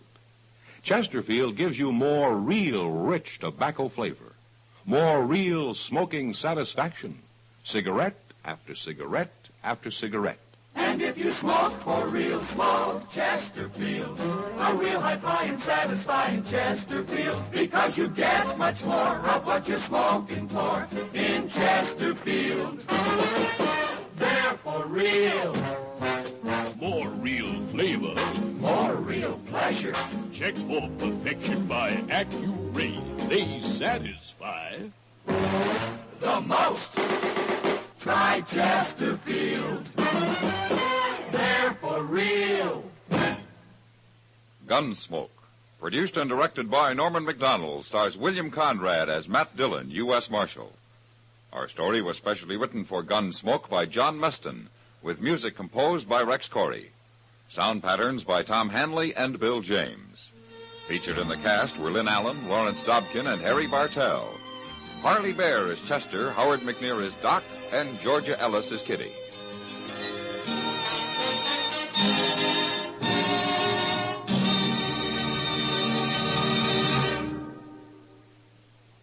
Chesterfield gives you more real, rich tobacco flavor. More real smoking satisfaction. Cigarette after cigarette after cigarette. And if you smoke for real, smoke Chesterfield. A real high-flying, satisfying Chesterfield. Because you get much more of what you're smoking for in Chesterfield. They're for real. More real flavor. More real pleasure. Checked for perfection by AccuRay. They satisfy the most. Try Chesterfield. They're for real. Gunsmoke, produced and directed by Norman McDonald, stars William Conrad as Matt Dillon, U.S. Marshal. Our story was specially written for Gunsmoke by John Meston, with music composed by Rex Corey. Sound patterns by Tom Hanley and Bill James. Featured in the cast were Lynn Allen, Lawrence Dobkin, and Harry Bartell. Harley Bear is Chester, Howard McNear is Doc, and Georgia Ellis is Kitty.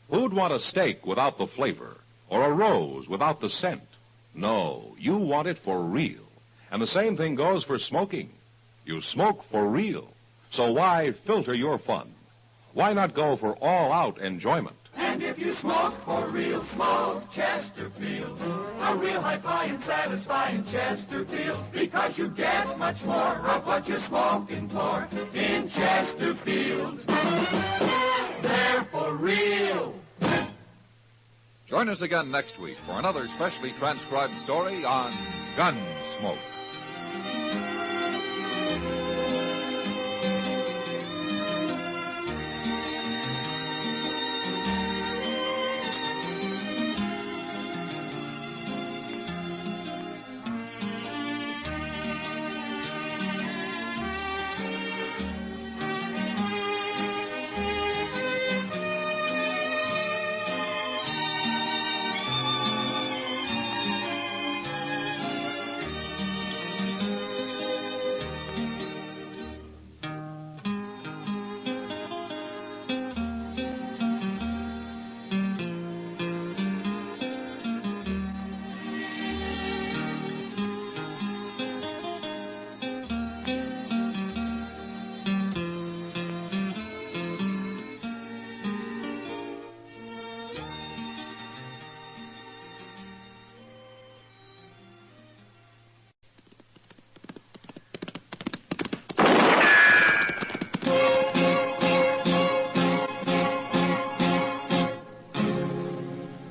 Who'd want a steak without the flavor, or a rose without the scent? No, you want it for real. And the same thing goes for smoking. You smoke for real. So why filter your fun? Why not go for all-out enjoyment? And if you smoke for real, smoke Chesterfield. A real high-flying, satisfying Chesterfield. Because you get much more of what you're smoking for in Chesterfield. They're for real. Join us again next week for another specially transcribed story on Gunsmoke.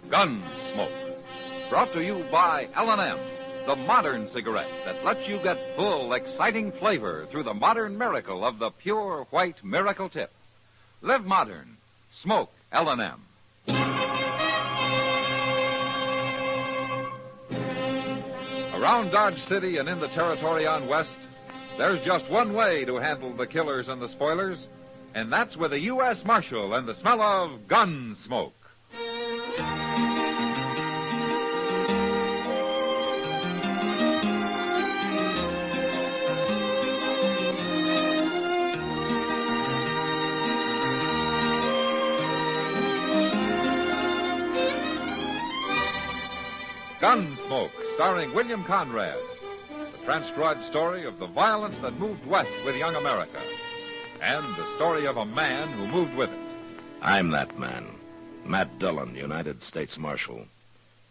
Gunsmoke, brought to you by L&M, the modern cigarette that lets you get full, exciting flavor through the modern miracle of the pure white miracle tip. Live modern. Smoke L&M. Around Dodge City and in the territory on West, there's just one way to handle the killers and the spoilers, and that's with a U.S. Marshal and the smell of Gunsmoke. Gunsmoke, starring William Conrad. The transcribed story of the violence that moved west with young America. And the story of a man who moved with it. I'm that man. Matt Dillon, United States Marshal.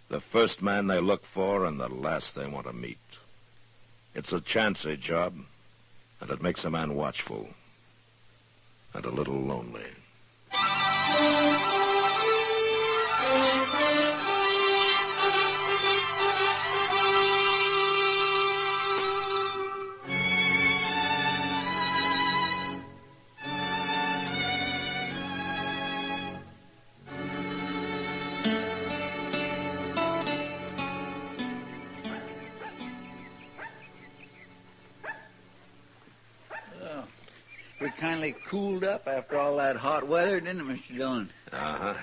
The first man they look for and the last they want to meet. It's a chancy job, and it makes a man watchful. And a little lonely. We kindly cooled up after all that hot weather, didn't it, Mr. Dillon? Uh-huh.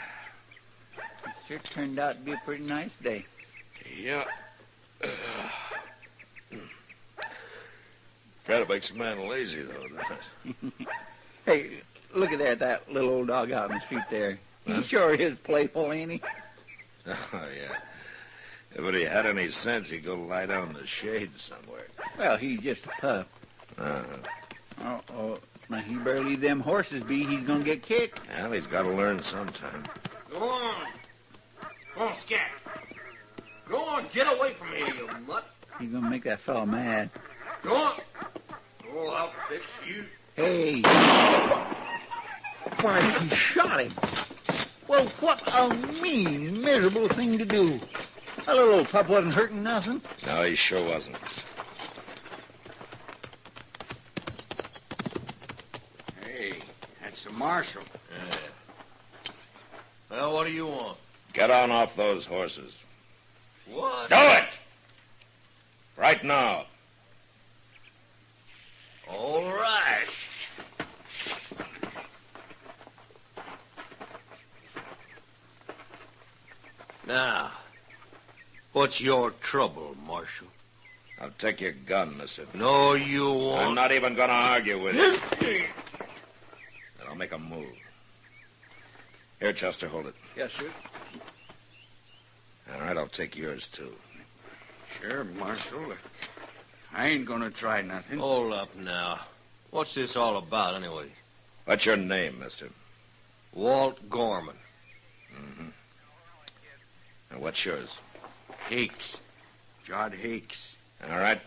It sure turned out to be a pretty nice day. Yeah. Kind of makes a man lazy, though, doesn't it? Hey, look at that little old dog out in the street there. He sure is playful, ain't he? Oh, yeah. If he had any sense, he'd go lie down in the shade somewhere. Well, he's just a pup. Uh-huh. Oh, now he better leave them horses be. He's gonna get kicked. Well, he's got to learn sometime. Go on. Go on, scat. Go on, get away from me, you mutt. He's gonna make that fellow mad. Go on. Oh, I'll fix you. Hey. Why, he shot him. Well, what a mean, miserable thing to do. That little old pup wasn't hurting nothing. No, he sure wasn't. Hey, that's the marshal. Yeah. Well, what do you want? Get on off those horses. What? Do it! Right now. All right. Now, what's your trouble, Marshal? I'll take your gun, mister. No, you won't. I'm not even going to argue with you. Then I'll make a move. Here, Chester, hold it. Yes, sir. All right, I'll take yours, too. Sure, Marshal. I ain't gonna try nothing. Hold up now. What's this all about, anyway? What's your name, mister? Walt Gorman. Mm-hmm. And what's yours? Hakes. Jod Hakes. All right.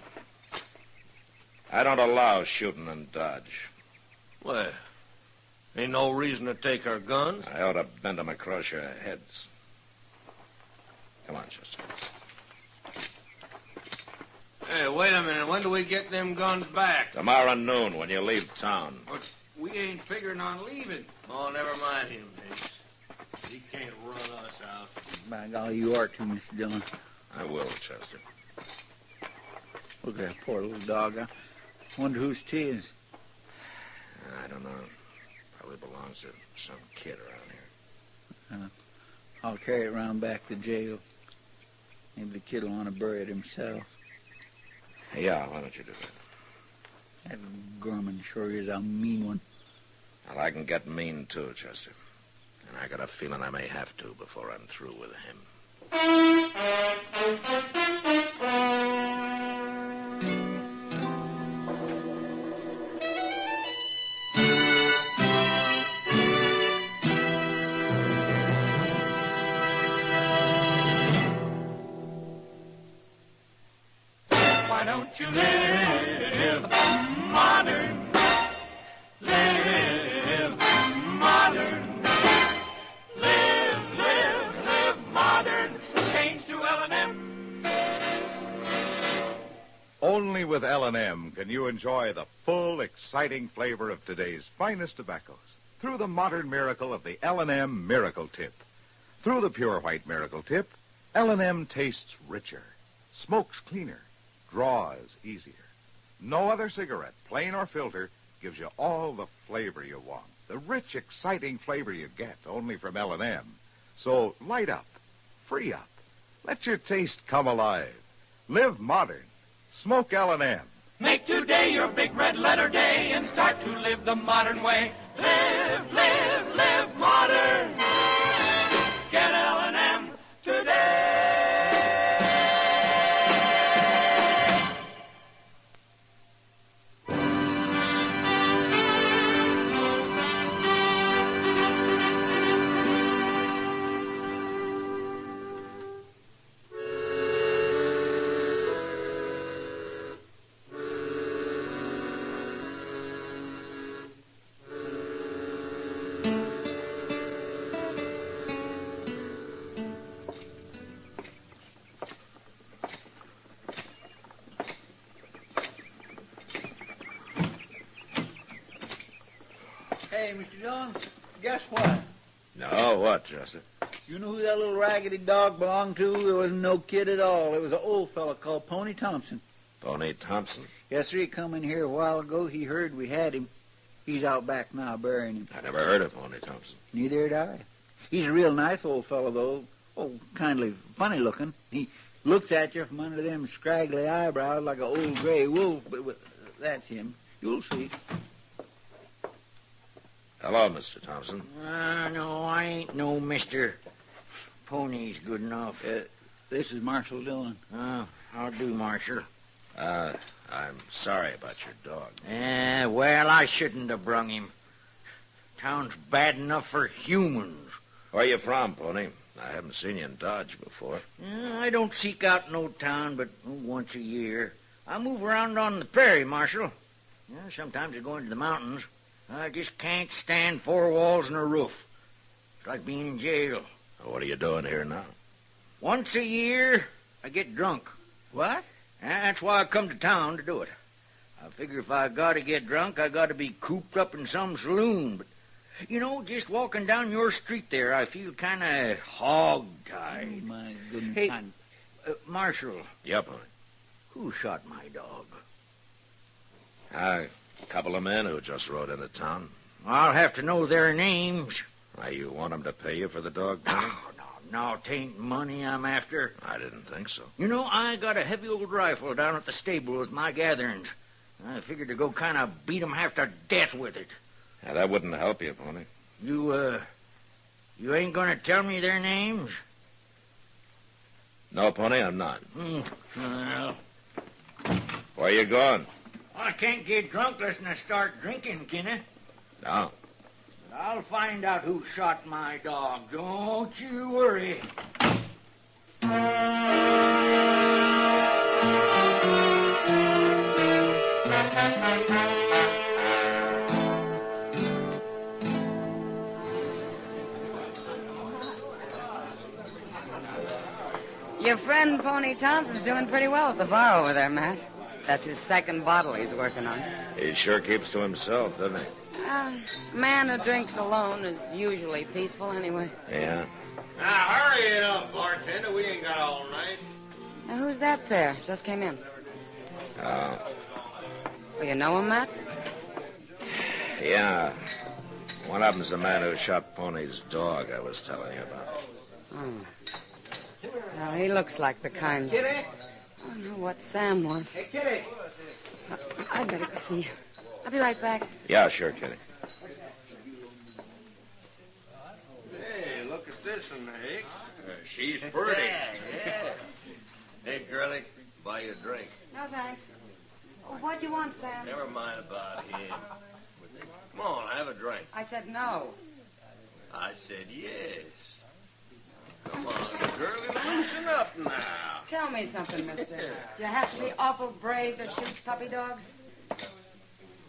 I don't allow shooting and dodge. Well, ain't no reason to take our guns. I ought to bend them across your heads. Come on, Chester. Hey, wait a minute. When do we get them guns back? Tomorrow noon when you leave town. But we ain't figuring on leaving. Oh, never mind him, Hakes. He can't run us out. By golly, you are too, Mr. Dillon. I will, Chester. Look at that poor little dog. I wonder whose 'tis. I don't know. Probably belongs to some kid around here. I'll carry it round back to jail. Maybe the kid will want to bury it himself. Yeah, why don't you do that? That Gorman sure is a mean one. Well, I can get mean, too, Chester. And I got a feeling I may have to before I'm through with him. Why don't you live modern? Live modern. Live modern. Change to L&M. Only with L&M can you enjoy the full, exciting flavor of today's finest tobaccos through the modern miracle of the L&M Miracle Tip. Through the pure white Miracle Tip, L&M tastes richer, smokes cleaner, draws easier. No other cigarette, plain or filter, gives you all the flavor you want. The rich, exciting flavor you get only from L&M. So light up, free up, let your taste come alive. Live modern. Smoke L&M. Make today your big red letter day and start to live the modern way. Live, live, live modern. Get L&M today. Hey, Mr. John, guess what? No, what, Chester? You know who that little raggedy dog belonged to? It wasn't no kid at all. It was an old fella called Pony Thompson. Pony Thompson? Yes, sir. He come in here a while ago. He heard we had him. He's out back now burying him. I never heard of Pony Thompson. Neither had I. He's a real nice old fellow, though. Oh, kindly funny looking. He looks at you from under them scraggly eyebrows like an old gray wolf, but that's him. You'll see. Hello, Mr. Thompson. No, I ain't no Mr. Pony's good enough. This is Marshal Dillon. How do, Marshal? I'm sorry about your dog. Well, I shouldn't have brung him. Town's bad enough for humans. Where you from, Pony? I haven't seen you in Dodge before. I don't seek out no town but once a year. I move around on the prairie, Marshal. Sometimes I go into the mountains. I just can't stand four walls and a roof. It's like being in jail. What are you doing here now? Once a year, I get drunk. What? That's why I come to town to do it. I figure if I got to get drunk, I got to be cooped up in some saloon. But, just walking down your street there, I feel kind of hog-tied. Oh, my goodness. Hey, Marshal. Yeah, Pony. Who shot my dog? A couple of men who just rode into town. I'll have to know their names. Why, you want them to pay you for the dog, Pony? No, 'tain't money I'm after. I didn't think so. I got a heavy old rifle down at the stable with my gatherings. I figured to go kind of beat 'em half to death with it. Yeah, that wouldn't help you, Pony. You ain't gonna tell me their names? No, Pony, I'm not. Well, where you going? I can't get drunk unless I start drinking, can I? No. But I'll find out who shot my dog. Don't you worry. Your friend Pony Thompson's doing pretty well at the bar over there, Matt. That's his second bottle he's working on. He sure keeps to himself, doesn't he? A man who drinks alone is usually peaceful anyway. Yeah. Now, hurry it up, bartender. We ain't got all night. Now, who's that there? Just came in. Oh. Well, you know him, Matt? Yeah. One of them's the man who shot Pony's dog I was telling you about. Oh. Well, he looks like the kind... Kitty? I don't know what Sam wants. Hey, Kitty. I better go see you. I'll be right back. Yeah, sure, Kitty. Hey, look at this one, Hicks. She's pretty. Yeah. Hey, girlie, buy you a drink. No, thanks. Oh, what'd you want, Sam? Never mind about him. Come on, have a drink. I said no. I said yes. Come on, girlie, loosen up now. Tell me something, mister. Do you have to be awful brave to shoot puppy dogs?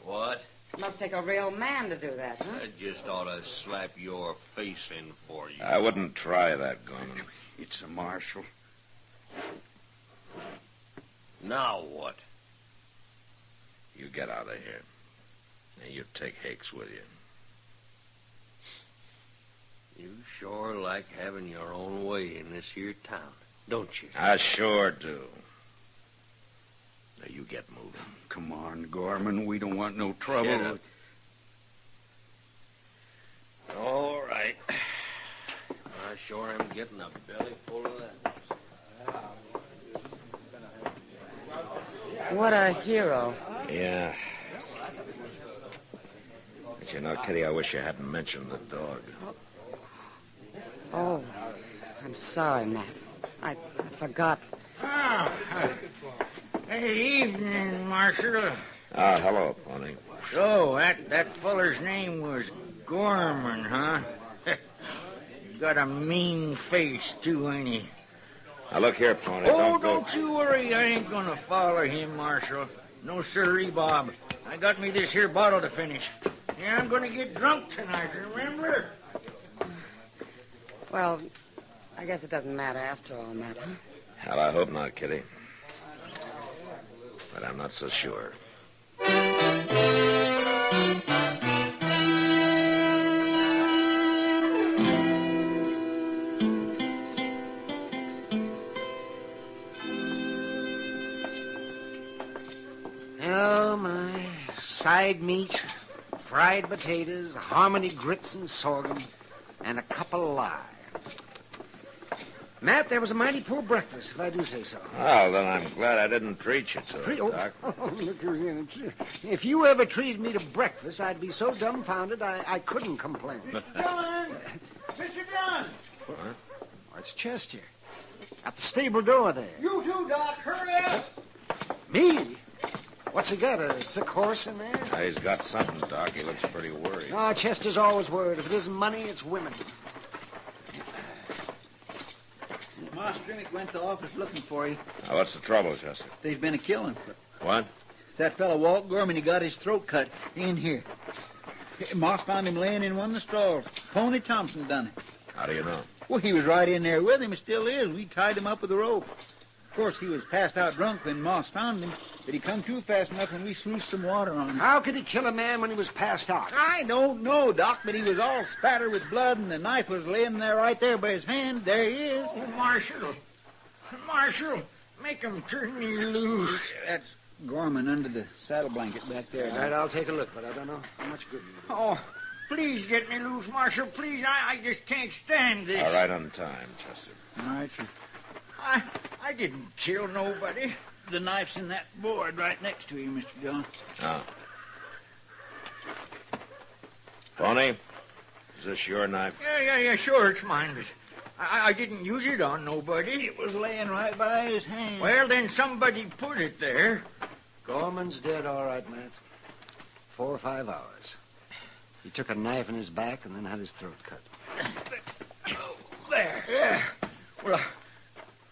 What? Must take a real man to do that, huh? I just ought to slap your face in for you. I wouldn't try that, Gunn. It's a Marshal. Now what? You get out of here. And you take Hicks with you. You sure like having your own way in this here town, don't you? I sure do. Now, you get moving. Come on, Gorman. We don't want no trouble. Get up. All right. I sure am getting a belly full of that. What a hero. Yeah. But you know, Kitty, I wish you hadn't mentioned the dog. Oh, I'm sorry, Matt. I forgot. Hey, evening, Marshal. Hello, Pony. So, that feller's name was Gorman, huh? He's got a mean face, too, ain't he? Now, look here, Pony. Don't you worry. I ain't gonna follow him, Marshal. No sirree, Bob. I got me this here bottle to finish. Yeah, I'm gonna get drunk tonight, remember? Well, I guess it doesn't matter after all, Matt, huh? Hell, I hope not, Kitty. But I'm not so sure. Oh, my. Side meat, fried potatoes, harmony grits and sorghum, and a cup of lye. Matt, there was a mighty poor breakfast, if I do say so. Well, then I'm glad I didn't treat you to it, Oh, Doc. look who's in it. If you ever treated me to breakfast, I'd be so dumbfounded I couldn't complain. Gunn! Mr. Gunn! What? Oh, it's Chester. At the stable door there. You too, Doc. Hurry up! Me? What's he got, a sick horse in there? He's got something, Doc. He looks pretty worried. Oh, Chester's always worried. If it isn't money, it's women. Ma Strinnick went to the office looking for you. Now, what's the trouble, Chester? There's been a killing. What? That fellow Walt Gorman, he got his throat cut in here. Moss found him laying in one of the stalls. Pony Thompson done it. How do you know? Well, he was right in there with him. He still is. We tied him up with a rope. Of course, he was passed out drunk when Moss found him, but he come to fast enough when we sluiced some water on him. How could he kill a man when he was passed out? I don't know, Doc, but he was all spattered with blood, and the knife was laying there right there by his hand. There he is. Oh, Marshal, make him turn me loose. That's Gorman under the saddle blanket back there. All right, I'll take a look, but I don't know how much good you do. Oh, please get me loose, Marshal. Please, I just can't stand this. All right, on time, Chester. All right, sir. I didn't kill nobody. The knife's in that board right next to you, Mr. John. Oh. Pony, is this your knife? Yeah, sure, it's mine, but I didn't use it on nobody. It was laying right by his hand. Well, then somebody put it there. Gorman's dead, all right, Matt. 4 or 5 hours. He took a knife in his back and then had his throat cut. There. Yeah. Well,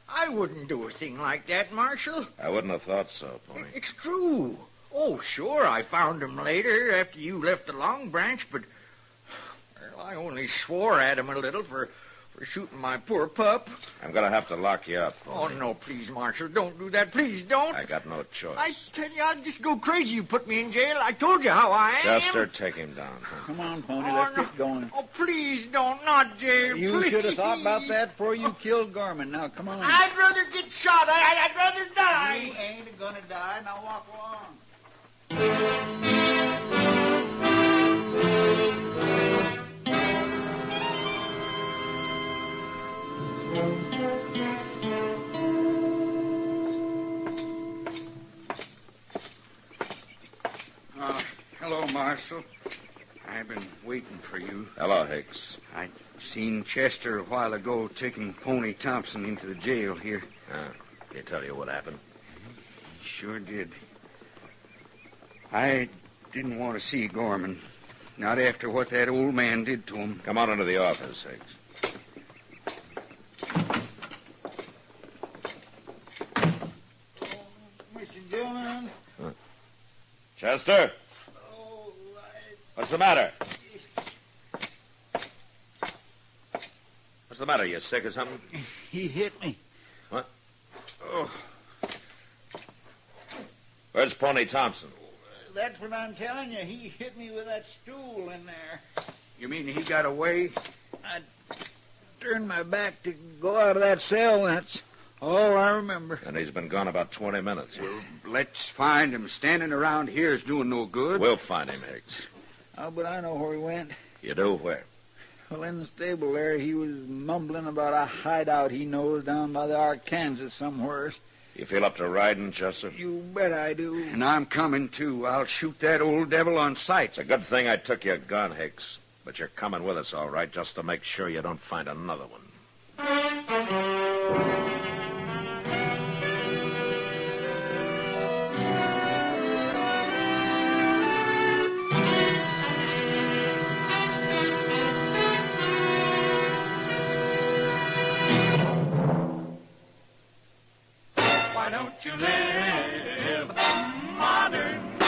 I wouldn't do a thing like that, Marshal. I wouldn't have thought so, Pony. It's true. Oh, sure, I found him later after you left the Long Branch, but well, I only swore at him a little for shooting my poor pup. I'm going to have to lock you up, Pony. Oh, no, please, Marshal, don't do that. Please, don't. I got no choice. I tell you, I'd just go crazy. You put me in jail. I told you how I am. Chester, take him down. Come on, Pony, let's get going. Oh, please don't. Not jail, You please. should have thought about that before you killed Gorman. Now, come on. I'd rather get shot. I'd rather die. You ain't gonna die. Now walk along. Hello, Marshal. I've been waiting for you. Hello, Hicks. I seen Chester a while ago taking Pony Thompson into the jail here. Can he tell you what happened? He sure did. I didn't want to see Gorman. Not after what that old man did to him. Come on into the office, Hicks. Mr. Dillon. Chester? What's the matter? What's the matter? You sick or something? He hit me. What? Oh. Where's Pony Thompson? That's what I'm telling you. He hit me with that stool in there. You mean he got away? I turned my back to go out of that cell, and that's Oh, I remember. And he's been gone about 20 minutes. Well, let's find him. Standing around here is doing no good. We'll find him, Hicks. Oh, but I know where he went. You do? Where? Well, in the stable there, he was mumbling about a hideout he knows down by the Arkansas somewheres. You feel up to riding, Chester? You bet I do. And I'm coming, too. I'll shoot that old devil on sight. It's a good thing I took your gun, Hicks. But you're coming with us, all right, just to make sure you don't find another one. Why don't you live modern?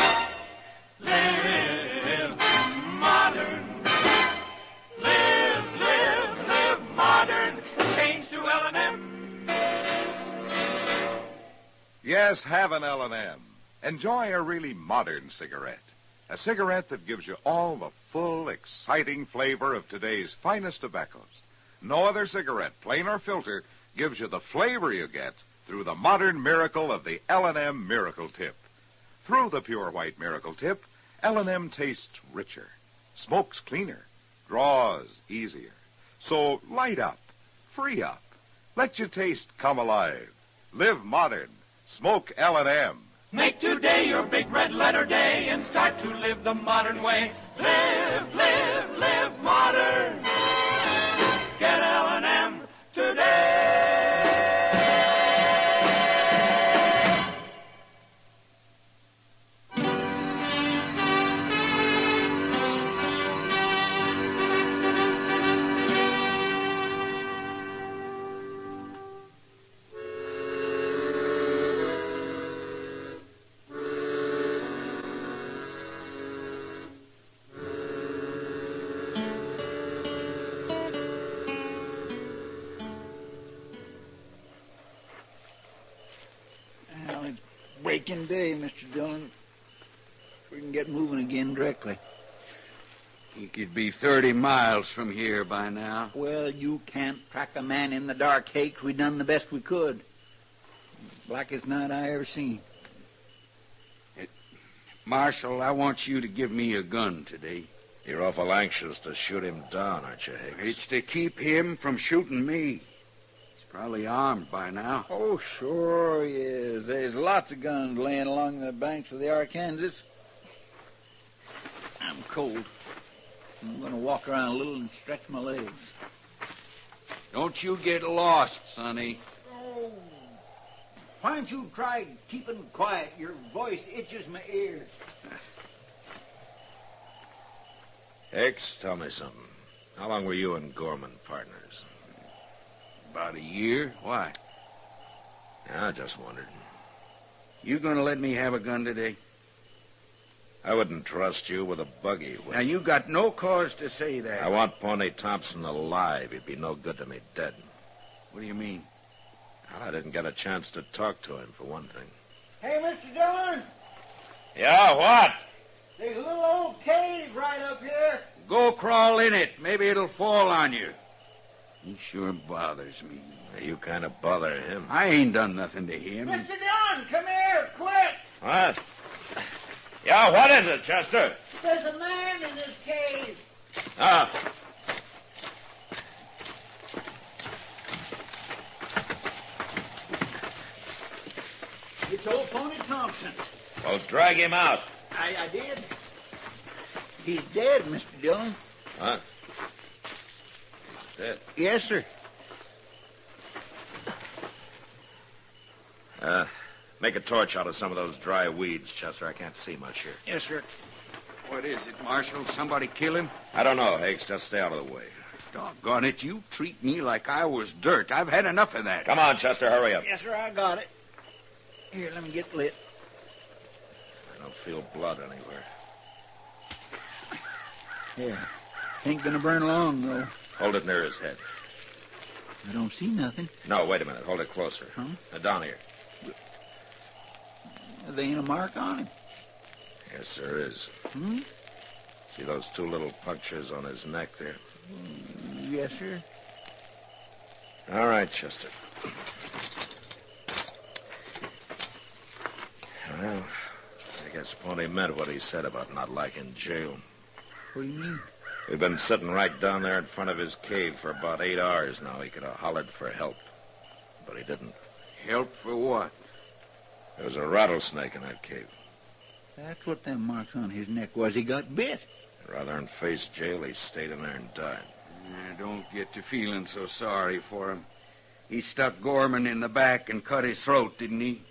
Live modern. Live modern. Change to L&M. Yes, have an L&M. Enjoy a really modern cigarette. A cigarette that gives you all the full, exciting flavor of today's finest tobaccos. No other cigarette, plain or filter, gives you the flavor you get through the modern miracle of the L&M Miracle Tip. Through the pure white Miracle Tip, L&M tastes richer, smokes cleaner, draws easier. So light up, free up, let your taste come alive. Live modern, smoke L&M. Make today your big red letter day and start to live the modern way. Live modern. Get L&M today. Breaking day, Mr. Dillon. We can get moving again directly. He could be 30 miles from here by now. Well, you can't track a man in the dark, Hakes. We done the best we could. Blackest night I ever seen. Marshal, I want you to give me a gun today. You're awful anxious to shoot him down, aren't you, Hicks? It's to keep him from shooting me. He's probably armed by now. Oh, sure he is. There's lots of guns laying along the banks of the Arkansas. I'm cold. I'm going to walk around a little and stretch my legs. Don't you get lost, Sonny. Oh. Why don't you try keeping quiet? Your voice itches my ears. Hicks, tell me something. How long were you and Gorman partners? About a year. Why? I just wondered. You going to let me have a gun today? I wouldn't trust you with a buggy. Now, you got no cause to say that. I want Pony Thompson alive. He'd be no good to me dead. What do you mean? Well, I didn't get a chance to talk to him, for one thing. Hey, Mr. Dillon. Yeah, what? There's a little old cave right up here. Go crawl in it. Maybe it'll fall on you. He sure bothers me. You kind of bother him. I ain't done nothing to him. Mr. Dillon, come here, quick. What? Yeah, what is it, Chester? There's a man in this cave. Ah. It's old Pony Thompson. Well, drag him out. I did. He's dead, Mr. Dillon. Huh? He's dead? Yes, sir. Make a torch out of some of those dry weeds, Chester. I can't see much here. Yes, sir. What is it, Marshal? Somebody kill him? I don't know, Hicks. Just stay out of the way. Doggone it, you treat me like I was dirt. I've had enough of that. Come on, Chester, hurry up. Yes, sir, I got it. Here, let me get lit. I don't feel blood anywhere. Yeah. Ain't gonna burn long, though. Hold it near his head. I don't see nothing. No, wait a minute. Hold it closer. Huh? Now, down here. There ain't a mark on him. Yes, there is. Hmm? See those two little punctures on his neck there? Yes, sir. All right, Chester. Well, I guess Pony meant what he said about not liking jail. What do you mean? We've been sitting right down there in front of his cave for about 8 hours now. He could have hollered for help, but he didn't. Help for what? There was a rattlesnake in that cave. That's what them marks on his neck was. He got bit. Rather than face jail, he stayed in there and died. Don't get to feeling so sorry for him. He stuck Gorman in the back and cut his throat, didn't he?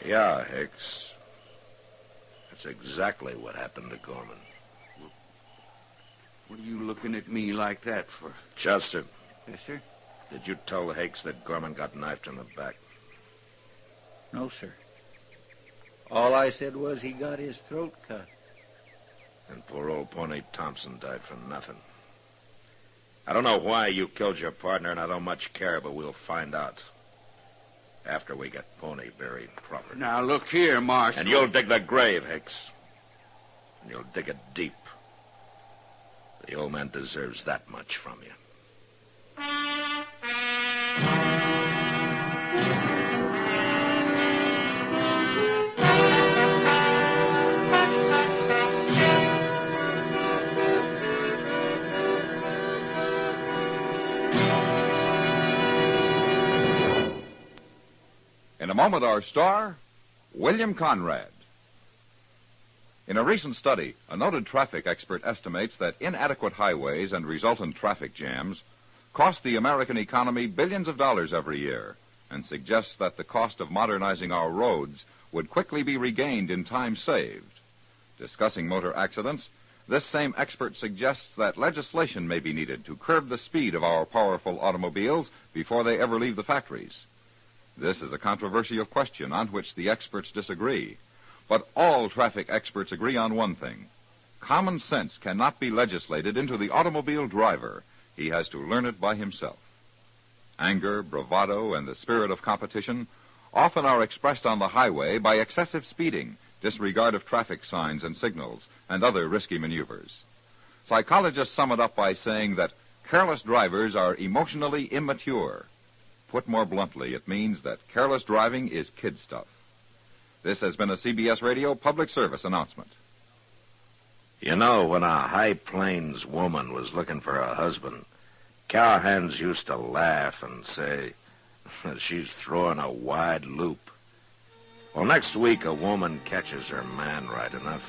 Yeah, Hicks. That's exactly what happened to Gorman. What are you looking at me like that for? Chester. Yes, sir? Did you tell Hicks that Gorman got knifed in the back? No, sir. All I said was he got his throat cut. And poor old Pony Thompson died for nothing. I don't know why you killed your partner, and I don't much care, but we'll find out. After we get Pony buried properly. Now, look here, Marshal. And you'll dig the grave, Hicks. And you'll dig it deep. The old man deserves that much from you. In a moment, our star, William Conrad. In a recent study, a noted traffic expert estimates that inadequate highways and resultant traffic jams cost the American economy billions of dollars every year, and suggests that the cost of modernizing our roads would quickly be regained in time saved. Discussing motor accidents, this same expert suggests that legislation may be needed to curb the speed of our powerful automobiles before they ever leave the factories. This is a controversial question on which the experts disagree. But all traffic experts agree on one thing. Common sense cannot be legislated into the automobile driver. He has to learn it by himself. Anger, bravado, and the spirit of competition often are expressed on the highway by excessive speeding, disregard of traffic signs and signals, and other risky maneuvers. Psychologists sum it up by saying that careless drivers are emotionally immature. Put more bluntly, it means that careless driving is kid stuff. This has been a CBS Radio public service announcement. You know, when a High Plains woman was looking for a husband, cowhands used to laugh and say, she's throwing a wide loop. Well, next week a woman catches her man right enough,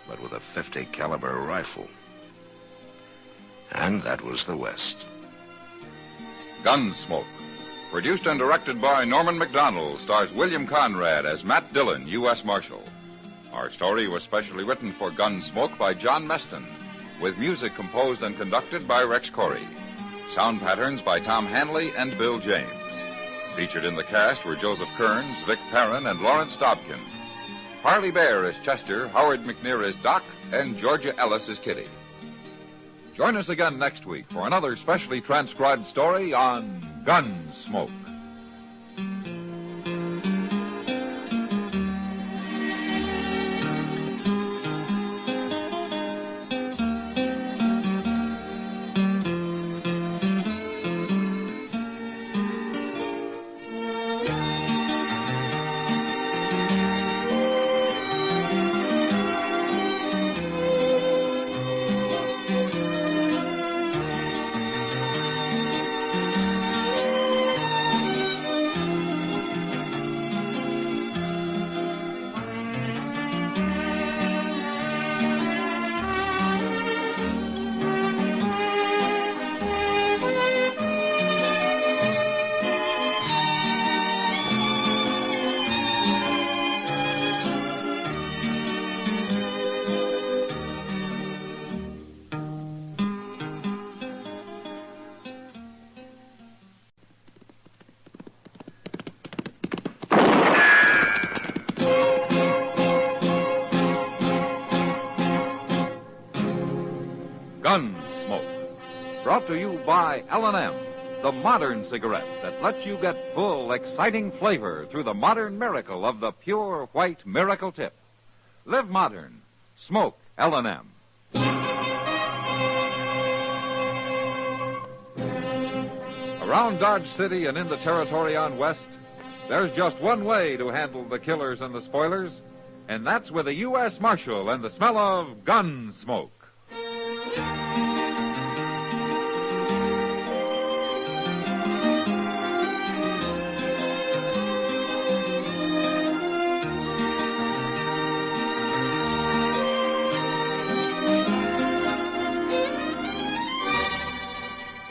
but with a .50 caliber rifle. And that was the West. Gunsmoke, produced and directed by Norman Macdonald, stars William Conrad as Matt Dillon, U.S. Marshal. Our story was specially written for Gunsmoke by John Meston, with music composed and conducted by Rex Corey. Sound patterns by Tom Hanley and Bill James. Featured in the cast were Joseph Kearns, Vic Perrin, and Lawrence Dobkin. Harley Bear is Chester, Howard McNear is Doc, and Georgia Ellis is Kitty. Join us again next week for another specially transcribed story on Gunsmoke. Gunsmoke, brought to you by L&M, the modern cigarette that lets you get full, exciting flavor through the modern miracle of the pure white miracle tip. Live modern. Smoke L&M. Around Dodge City and in the territory on West, There's just one way to handle the killers and the spoilers, and that's with a U.S. Marshal and the smell of Gunsmoke.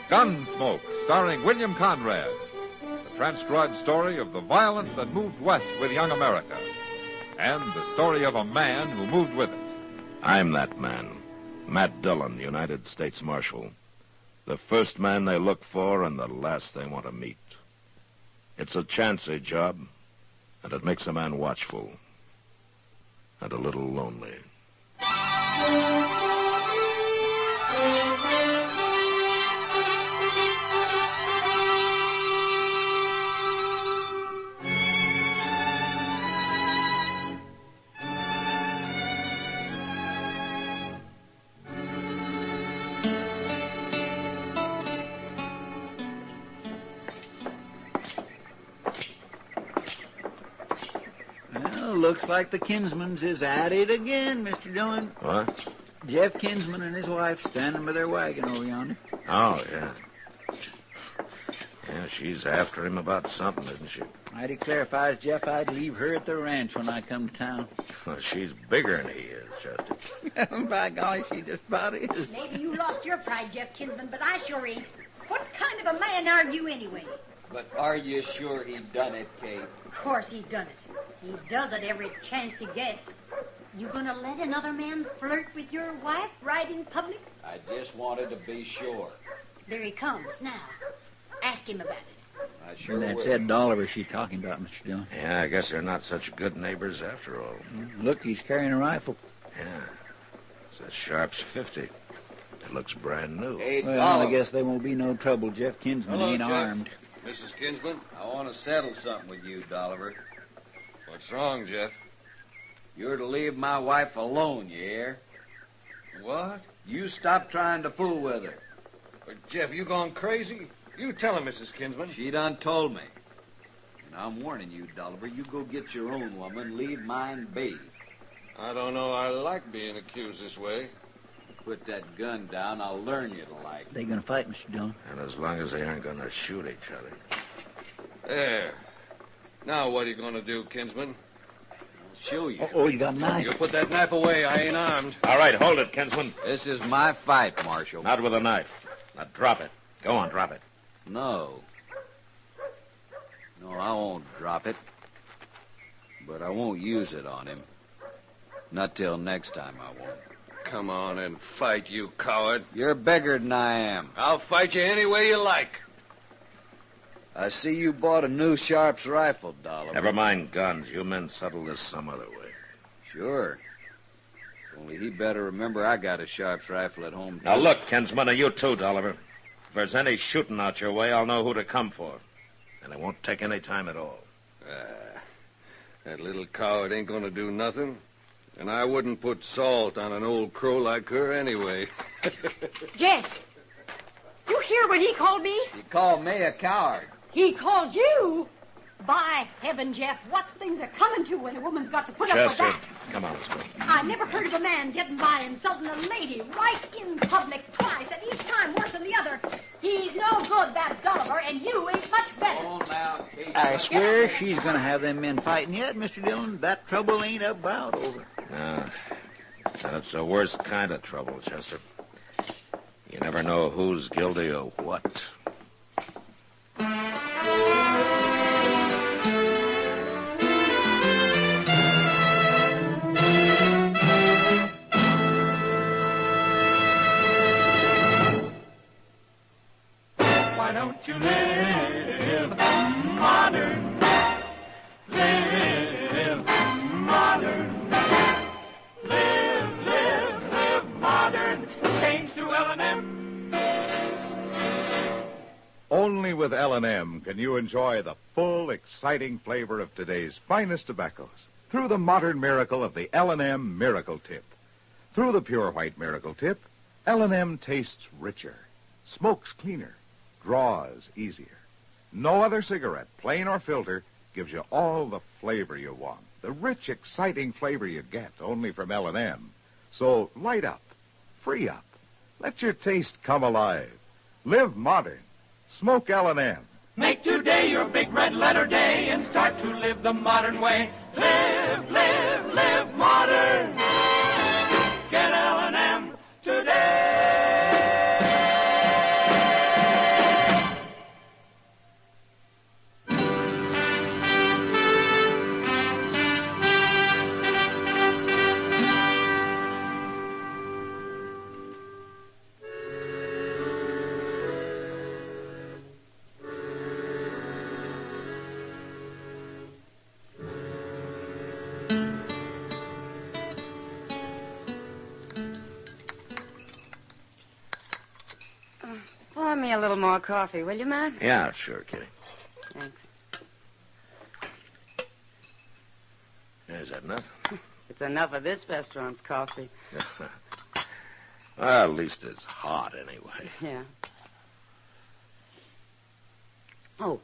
Gunsmoke, starring William Conrad. The transcribed story of the violence that moved west with young America. And the story of a man who moved with it. I'm that man, Matt Dillon, United States Marshal. The first man they look for and the last they want to meet. It's a chancy job, and it makes a man watchful and a little lonely. Looks like the Kinsmans is at it again, Mr. Dillon. What? Jeff Kinsman and his wife standing by their wagon over yonder. Oh, yeah. Yeah, she's after him about something, isn't she? I declare if I was Jeff, I'd leave her at the ranch when I come to town. Well, she's bigger than he is, Chester. By golly, she just about is. Maybe you lost your pride, Jeff Kinsman, but I sure ain't. What kind of a man are you anyway? But are you sure he done it, Kate? Of course he done it. He does it every chance he gets. You gonna let another man flirt with your wife right in public? I just wanted to be sure. There he comes now. Ask him about it. I sure And that's will. Ed Dolliver she's talking about, Mr. Dillon. Yeah, I guess they're not such good neighbors after all. Look, he's carrying a rifle. Yeah. It's a Sharp's 50. It looks brand new. Well, I guess there won't be no trouble. Jeff Kinsman Hello, ain't Jeff. armed. Mrs. Kinsman, I want to settle something with you, Dolliver. What's wrong, Jeff? You're to leave my wife alone, you hear? What? You stop trying to fool with her. But, Jeff, you gone crazy? You tell her, Mrs. Kinsman. She done told me. And I'm warning you, Dolliver, you go get your own woman, leave mine be. I don't know I like being accused this way. Put that gun down, I'll learn you to like. They gonna fight, Mr. Dillon? And as long as they aren't going to shoot each other. There. Now what are you going to do, Kinsman? I'll show you. Oh, you got a knife. You put that knife away. I ain't armed. All right, hold it, Kinsman. This is my fight, Marshal. Not with a knife. Now drop it. Go on, drop it. No. No, I won't drop it. But I won't use it on him. Not till next time I won't. Come on and fight, you coward. You're bigger than I am. I'll fight you any way you like. I see you bought a new Sharp's rifle, Dolliver. Never mind guns. You men settle this some other way. Sure. Only he better remember I got a Sharp's rifle at home, too. Now look, Kinsman, and you too, Dolliver. If there's any shooting out your way, I'll know who to come for. And it won't take any time at all. That little coward ain't going to do nothing. And I wouldn't put salt on an old crow like her anyway. Jeff, you hear what he called me? He called me a coward. He called you? By heaven, Jeff, what things are coming to when a woman's got to put up with Chester, that? come on, let's go. I never heard of a man getting by insulting a lady right in public twice, and each time worse than the other. He's no good, that Dolliver, and you ain't much better. Oh, now, Kate. I swear she's gonna have them men fighting yet, Mr. Dillon. That trouble ain't about over. No, that's the worst kind of trouble, Chester. You never know who's guilty of what. Why don't you live modern? Live modern. Live modern. Change to L&M. Only with L&M can you enjoy the full, exciting flavor of today's finest tobaccos through the modern miracle of the L&M Miracle Tip. Through the pure white Miracle Tip, L&M tastes richer, smokes cleaner, draws easier. No other cigarette, plain or filter, gives you all the flavor you want. The rich, exciting flavor you get only from L&M. So light up, free up, let your taste come alive. Live modern. Smoke L&M. Make today your big red letter day and start to live the modern way. Live, live, live modern. Get L&M today. Pour me a little more coffee, will you, Matt? Yeah, sure, Kitty. Thanks. Is that enough? It's enough of this restaurant's coffee. Well, at least it's hot anyway. Yeah. Oh,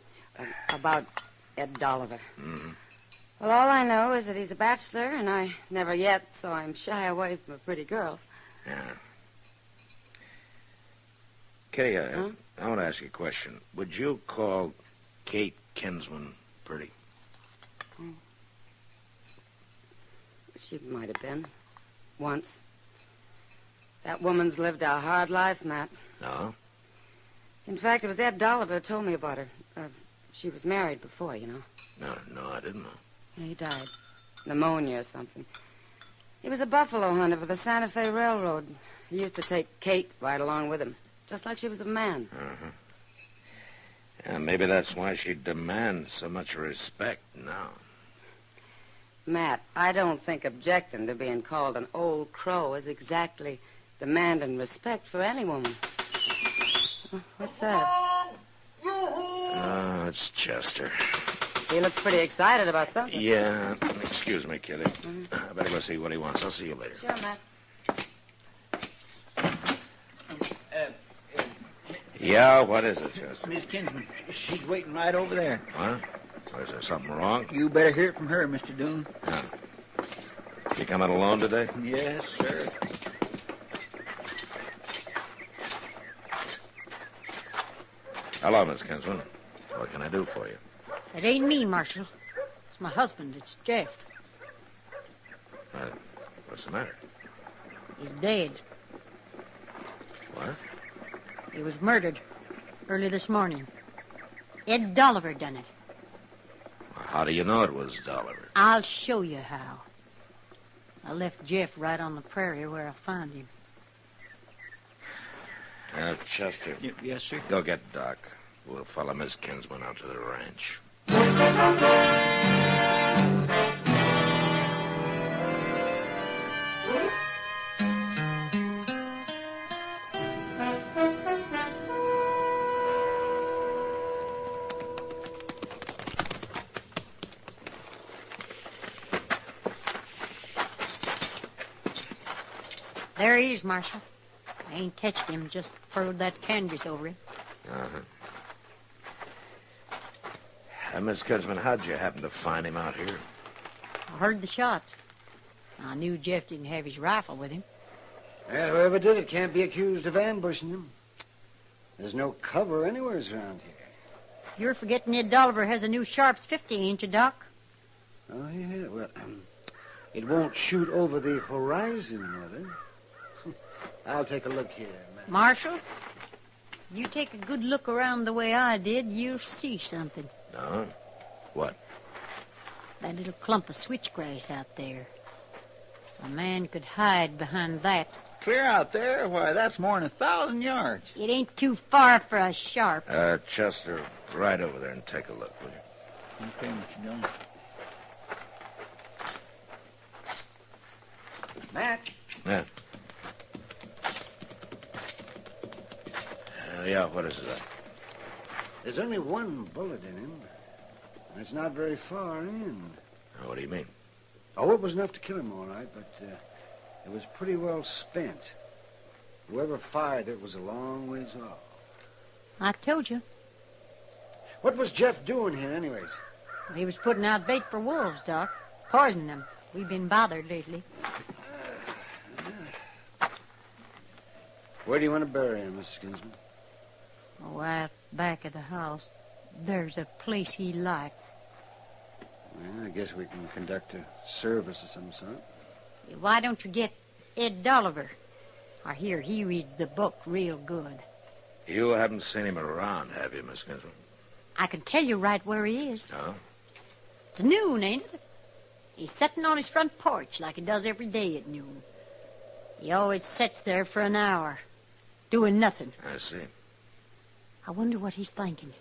about Ed Dolliver. Mm-hmm. Well, all I know is that he's a bachelor, and I never yet saw him shy away from a pretty girl. Yeah. Kitty, I want to ask you a question. Would you call Kate Kinsman pretty? She might have been. Once. That woman's lived a hard life, Matt. No? In fact, it was Ed Dolliver who told me about her. She was married before, you know. No, I didn't know. Yeah, he died. Pneumonia or something. He was a buffalo hunter for the Santa Fe Railroad. He used to take Kate right along with him. Just like she was a man. Uh-huh. Yeah, maybe that's why she demands so much respect now. Matt, I don't think objecting to being called an old crow is exactly demanding respect for any woman. What's that? Oh, it's Chester. He looks pretty excited about something. Yeah. Excuse me, Kitty. I better go see what he wants. I'll see you later. Sure, Matt. Yeah, what is it, Chester? Miss Kinsman, she's waiting right over there. What? Oh, is there something wrong? You better hear it from her, Mr. Doone. Yeah. You coming alone today? Yes, sir. Hello, Miss Kinsman. What can I do for you? It ain't me, Marshal. It's my husband. It's Jeff. What's the matter? He's dead. What? He was murdered early this morning. Ed Dolliver done it. How do you know it was Dolliver? I'll show you how. I left Jeff right on the prairie where I found him. Chester. Yes, sir. Go get Doc. We'll follow Miss Kinsman out to the ranch. There he is, Marshal. I ain't touched him, just throwed that canvas over him. Uh-huh. Miss Kinsman, how'd you happen to find him out here? I heard the shot. I knew Jeff didn't have his rifle with him. Well, whoever did it can't be accused of ambushing him. There's no cover anywhere around here. You're forgetting Ed Dolliver has a new Sharps 50, ain't you, Doc? Oh, yeah. Well, it won't shoot over the horizon, Mother. I'll take a look here, man. Marshal, you take a good look around the way I did, you'll see something. No? What? That little clump of switchgrass out there. A man could hide behind that. Clear out there? Why, that's more than 1,000 yards. It ain't too far for a Sharp. Chester, right over there and take a look, will you? Okay, Mr. Jones. Matt? Yeah. Yeah, what is it? There's only one bullet in him. And it's not very far in. What do you mean? Oh, it was enough to kill him, all right, but it was pretty well spent. Whoever fired it was a long ways off. I told you. What was Jeff doing here, anyways? He was putting out bait for wolves, Doc. Poisoning them. We've been bothered lately. Where do you want to bury him, Mrs. Kinsman? Oh, out back of the house. There's a place he liked. Well, I guess we can conduct a service of some sort. Why don't you get Ed Dolliver? I hear he reads the book real good. You haven't seen him around, have you, Miss Kinsman? I can tell you right where he is. Oh? It's noon, ain't it? He's sitting on his front porch like he does every day at noon. He always sits there for an hour, doing nothing. I see. I wonder what he's thinking.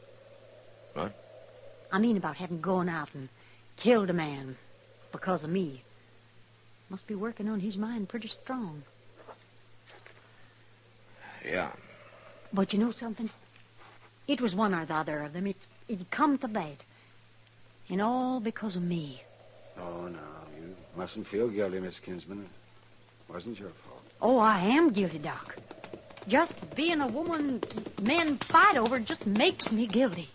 What? I mean about having gone out and killed a man because of me. Must be working on his mind pretty strong. Yeah. But you know something? It was one or the other of them. It come to that. And all because of me. Oh, no, you mustn't feel guilty, Miss Kinsman. It wasn't your fault. Oh, I am guilty, Doc. Just being a woman men fight over just makes me guilty.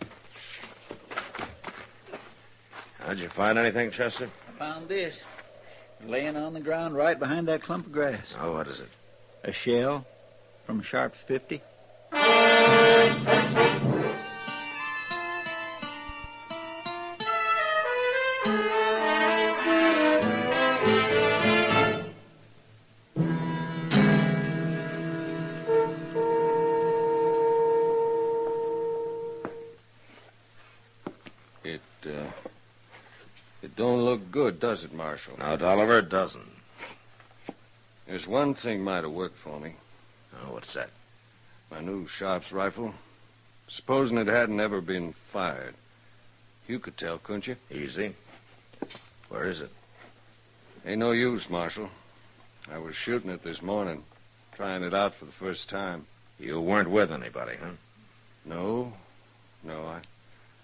How'd you find anything, Chester? I found this. Laying on the ground right behind that clump of grass. Oh, what is it? A shell from Sharp's 50. It don't look good, does it, Marshal? No, Dolliver, it doesn't. There's one thing might have worked for me. Oh, what's that? My new Sharp's rifle. Supposing it hadn't ever been fired. You could tell, couldn't you? Easy. Where is it? Ain't no use, Marshal. I was shooting it this morning, trying it out for the first time. You weren't with anybody, huh? No.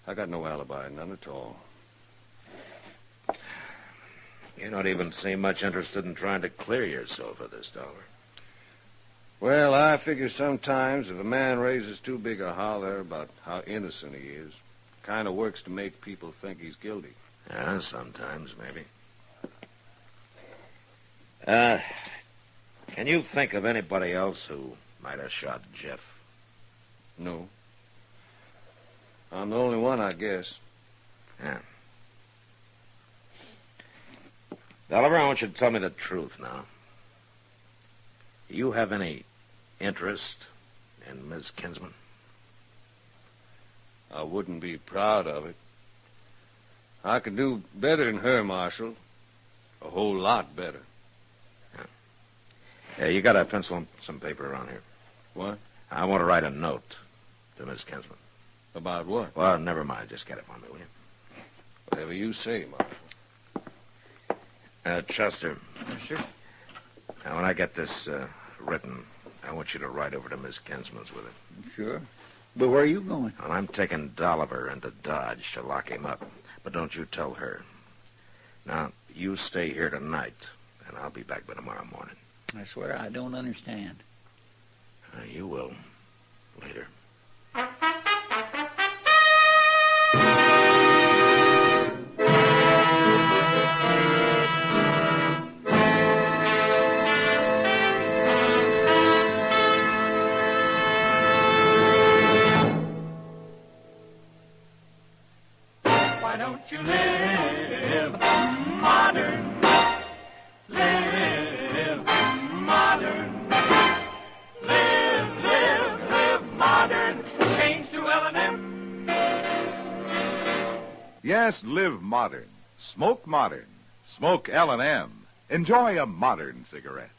I got no alibi, none at all. You don't even seem much interested in trying to clear yourself of this, Dolliver. Well, I figure sometimes if a man raises too big a holler about how innocent he is, it kind of works to make people think he's guilty. Yeah, sometimes, maybe. Can you think of anybody else who might have shot Jeff? No. I'm the only one, I guess. Yeah. Dolliver, I want you to tell me the truth now. Do you have any interest in Miss Kinsman? I wouldn't be proud of it. I could do better than her, Marshal. A whole lot better. Yeah, you got a pencil and some paper around here. What? I want to write a note to Miss Kinsman. About what? Well, never mind. Just get it for me, will you? Whatever you say, Marshal. Chester. Sure. Now, when I get this written, I want you to ride over to Miss Kinsman's with it. Sure. But where are you going? Well, I'm taking Dolliver into Dodge to lock him up. But don't you tell her. Now, you stay here tonight, and I'll be back by tomorrow morning. I swear I don't understand. You will. Later. Why don't you live modern? Live modern. Live modern. Change to L&M. Yes, live modern. Smoke modern. Smoke L&M. Enjoy a modern cigarette.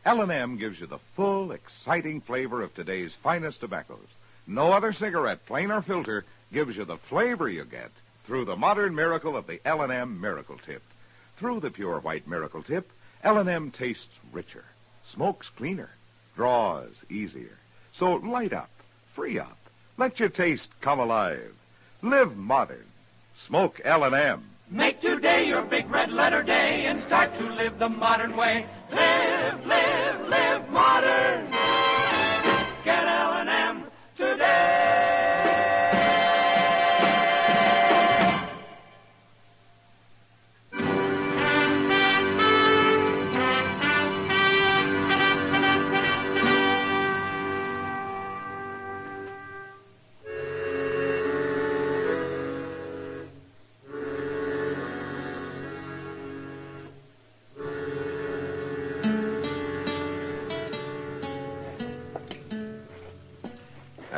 L&M gives you the full, exciting flavor of today's finest tobaccos. No other cigarette, plain or filter, gives you the flavor you get through the modern miracle of the L&M Miracle Tip. Through the pure white Miracle Tip, L&M tastes richer, smokes cleaner, draws easier. So light up, free up, let your taste come alive. Live modern. Smoke L&M. Make today your big red letter day and start to live the modern way. Live modern. Get L&M today.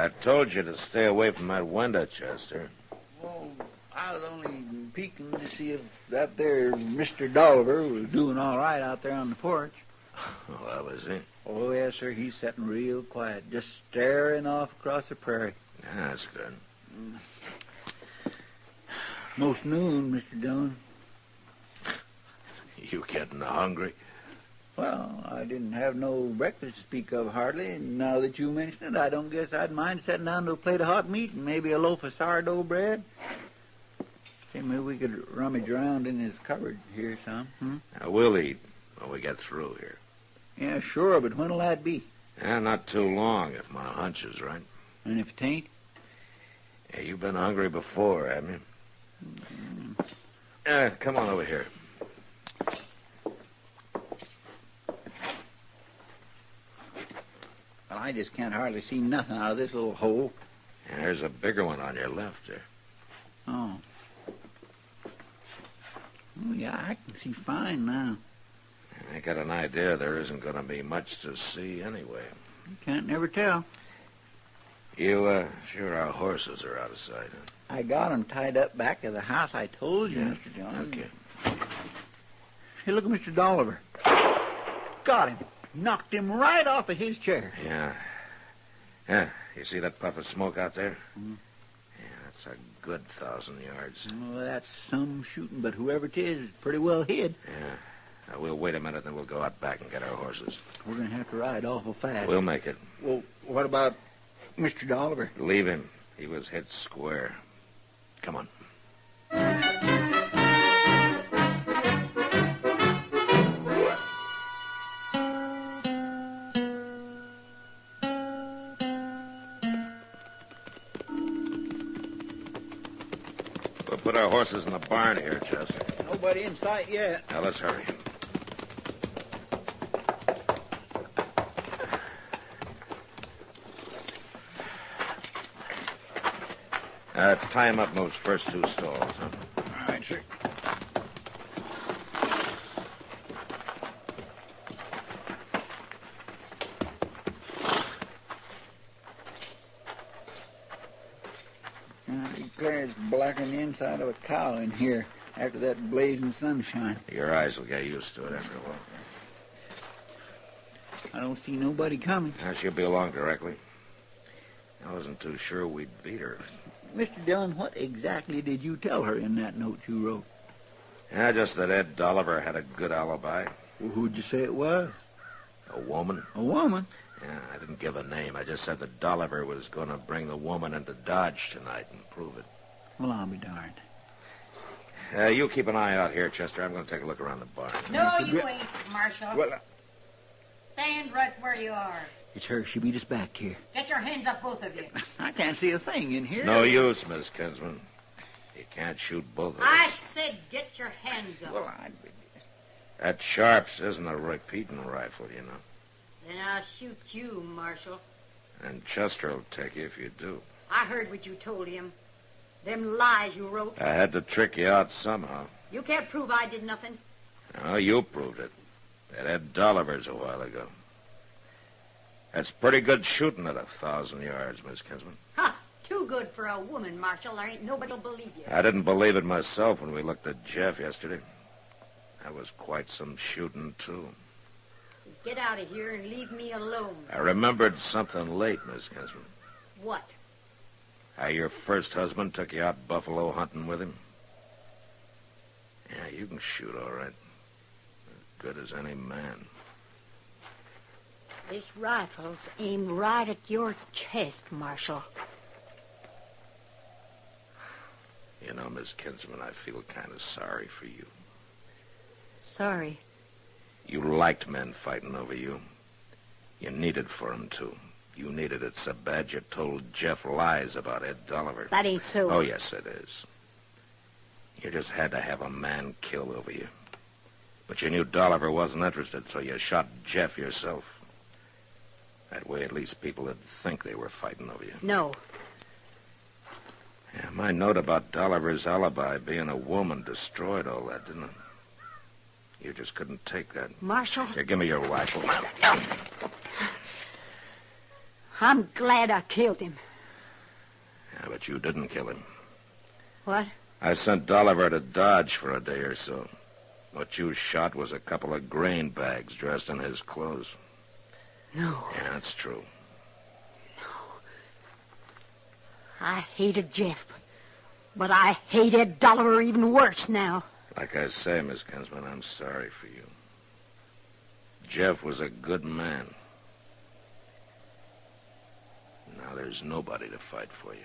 I told you to stay away from that window, Chester. Well, I was only peeking to see if that there Mr. Dolliver was doing all right out there on the porch. Oh, that was it. Oh, yes, sir. He's sitting real quiet, just staring off across the prairie. Yeah, that's good. Most noon, Mr. Dillon. You getting hungry? Well, I didn't have no breakfast to speak of hardly, and now that you mention it, I don't guess I'd mind sitting down to a plate of hot meat and maybe a loaf of sourdough bread. Say, maybe we could rummage around in his cupboard here some. We'll eat when we get through here. Yeah, sure, but when'll that be? Not too long, if my hunch is right. And if it ain't? Yeah, you've been hungry before, haven't you? Come on over here. Well, I just can't hardly see nothing out of this little hole. Yeah, there's a bigger one on your left there. Oh. Oh, yeah, I can see fine now. I got an idea there isn't going to be much to see anyway. You can't never tell. You, sure our horses are out of sight, huh? I got 'em tied up back of the house I told you, Mr. Jones. Okay. Hey, look at Mr. Dolliver. Got him. Knocked him right off of his chair. Yeah. Yeah, you see that puff of smoke out there? Yeah, that's a good 1,000 yards. Oh, that's some shooting, but whoever it is pretty well hid. Yeah. Now, we'll wait a minute, then we'll go out back and get our horses. We're going to have to ride awful fast. We'll make it. Well, what about Mr. Dolliver? Leave him. He was hit square. Come on. We'll put our horses in the barn here, Chester. Nobody in sight yet. Now, let's hurry. Tie him up in those first two stalls, huh? All right, sir. I declare it's blacker than the inside of a cow in here after that blazing sunshine. Your eyes will get used to it after a while. I don't see nobody coming. She'll be along directly. I wasn't too sure we'd beat her. Mr. Dillon, what exactly did you tell her in that note you wrote? Yeah, just that Ed Dolliver had a good alibi. Well, who'd you say it was? A woman. A woman? Yeah, I didn't give a name. I just said that Dolliver was going to bring the woman into Dodge tonight and prove it. Well, I'll be darned. You keep an eye out here, Chester. I'm going to take a look around the barn. No, you ain't, Marshal. Well, Stand right where you are. It's her. She beat us back here. Get your hands up, both of you. I can't see a thing in here. No use, Miss Kinsman. You can't shoot both of us. I said get your hands up. Well, That Sharps isn't a repeating rifle, you know. Then I'll shoot you, Marshal. And Chester will take you if you do. I heard what you told him. Them lies you wrote. I had to trick you out somehow. You can't prove I did nothing. Oh, you proved it. That Ed Dolliver's a while ago. That's pretty good shooting at 1,000 yards, Miss Kinsman. Ha! Too good for a woman, Marshal. There ain't nobody'll believe you. I didn't believe it myself when we looked at Jeff yesterday. That was quite some shooting, too. Get out of here and leave me alone. I remembered something late, Miss Kinsman. What? How your first husband took you out buffalo hunting with him. Yeah, you can shoot all right. As good as any man. This rifle's aimed right at your chest, Marshal. You know, Miss Kinsman, I feel kind of sorry for you. Sorry. You liked men fighting over you. You needed for 'em to. You needed it so bad you told Jeff lies about Ed Dolliver. That ain't so. Oh, yes, it is. You just had to have a man killed over you. But you knew Dolliver wasn't interested, so you shot Jeff yourself. That way, at least people would think they were fighting over you. No. Yeah, my note about Dolliver's alibi being a woman destroyed all that, didn't it? You just couldn't take that. Marshal? Here, give me your rifle. I'm glad I killed him. But you didn't kill him. What? I sent Dolliver to Dodge for a day or so. What you shot was a couple of grain bags dressed in his clothes. No. Yeah, that's true. I hated Jeff, but I hated Dolliver even worse now. Like I say, Miss Gunsman, I'm sorry for you. Jeff was a good man. Now there's nobody to fight for you.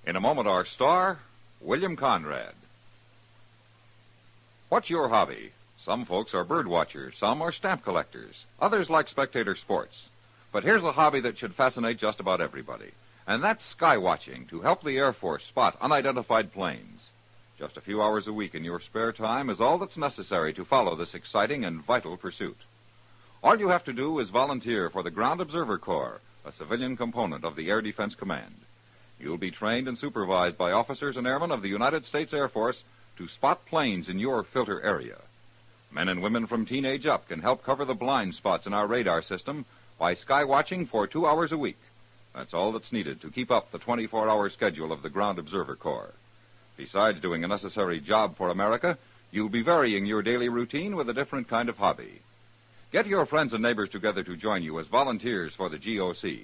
In a moment, our star, William Conrad. What's your hobby? Some folks are bird watchers, some are stamp collectors, others like spectator sports. But here's a hobby that should fascinate just about everybody, and that's sky watching to help the Air Force spot unidentified planes. Just a few hours a week in your spare time is all that's necessary to follow this exciting and vital pursuit. All you have to do is volunteer for the Ground Observer Corps, a civilian component of the Air Defense Command. You'll be trained and supervised by officers and airmen of the United States Air Force to spot planes in your filter area. Men and women from teenage up can help cover the blind spots in our radar system by sky watching for 2 hours a week. That's all that's needed to keep up the 24-hour schedule of the Ground Observer Corps. Besides doing a necessary job for America, you'll be varying your daily routine with a different kind of hobby. Get your friends and neighbors together to join you as volunteers for the GOC.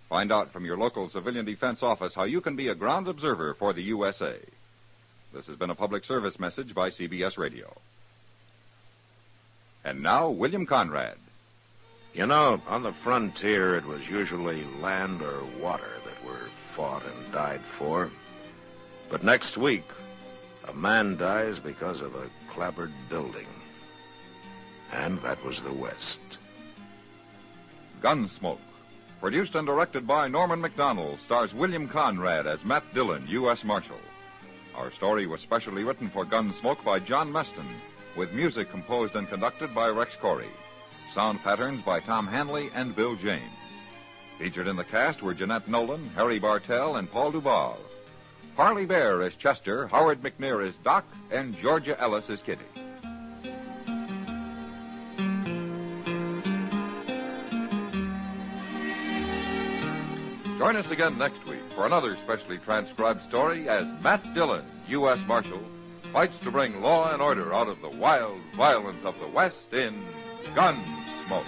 Find out from your local civilian defense office how you can be a ground observer for the USA. This has been a public service message by CBS Radio. And now, William Conrad. You know, on the frontier, it was usually land or water that were fought and died for. But next week, a man dies because of a clapboard building. And that was the West. Gunsmoke. Produced and directed by Norman MacDonald, stars William Conrad as Matt Dillon, U.S. Marshal. Our story was specially written for Gunsmoke by John Meston, with music composed and conducted by Rex Corey. Sound patterns by Tom Hanley and Bill James. Featured in the cast were Jeanette Nolan, Harry Bartell, and Paul Duval. Harley Bear as Chester, Howard McNear as Doc, and Georgia Ellis as Kitty. Join us again next week for another specially transcribed story as Matt Dillon, U.S. Marshal, fights to bring law and order out of the wild violence of the West in Gunsmoke.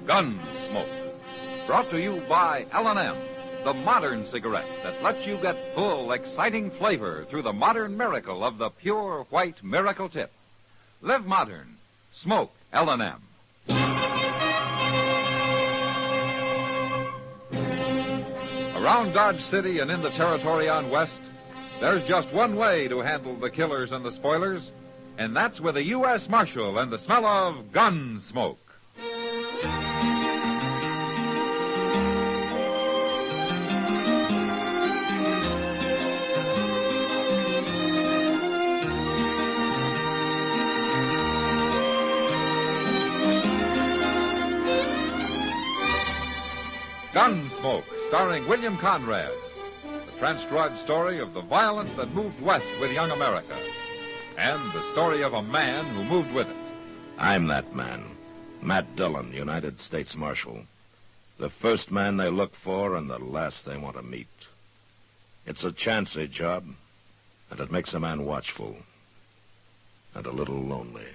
Gunsmoke. Brought to you by L&M, the modern cigarette that lets you get full, exciting flavor through the modern miracle of the pure white miracle tip. Live modern. Smoke L&M. Around Dodge City and in the territory on West, there's just one way to handle the killers and the spoilers, and that's with a U.S. Marshal and the smell of gun smoke. Gunsmoke, starring William Conrad. The transcribed story of the violence that moved west with young America. And the story of a man who moved with it. I'm that man, Matt Dillon, United States Marshal. The first man they look for and the last they want to meet. It's a chancy job, and it makes a man watchful and a little lonely.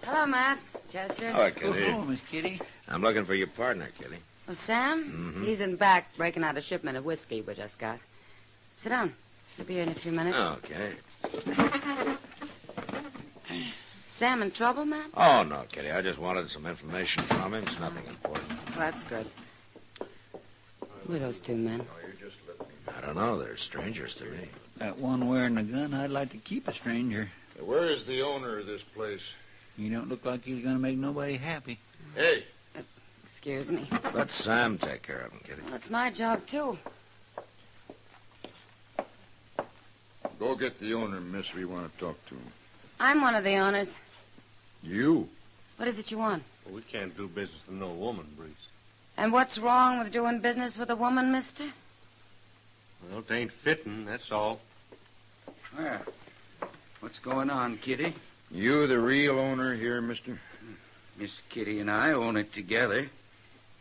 Hello, Matt. Chester. Hello, Kitty. Oh, Miss Kitty. I'm looking for your partner, Kitty. Oh, Sam? Mm-hmm. He's in back breaking out a shipment of whiskey we just got. Sit down. He'll be here in a few minutes. Okay. Sam in trouble, Matt? Oh, no, Kitty. I just wanted some information from him. It's nothing important. Well, that's good. Who are those two men? I don't know. They're strangers to me. That one wearing the gun, I'd like to keep a stranger. Where is the owner of this place? He don't look like he's going to make nobody happy. Hey. Excuse me. Let Sam take care of him, Kitty. Well, it's my job, too. Go get the owner, miss. We want to talk to him. I'm one of the owners. You? What is it you want? Well, we can't do business with no woman, Breeze. And what's wrong with doing business with a woman, mister? Well, it ain't fitting, that's all. Well, what's going on, Kitty? You the real owner here, mister? Miss Kitty and I own it together.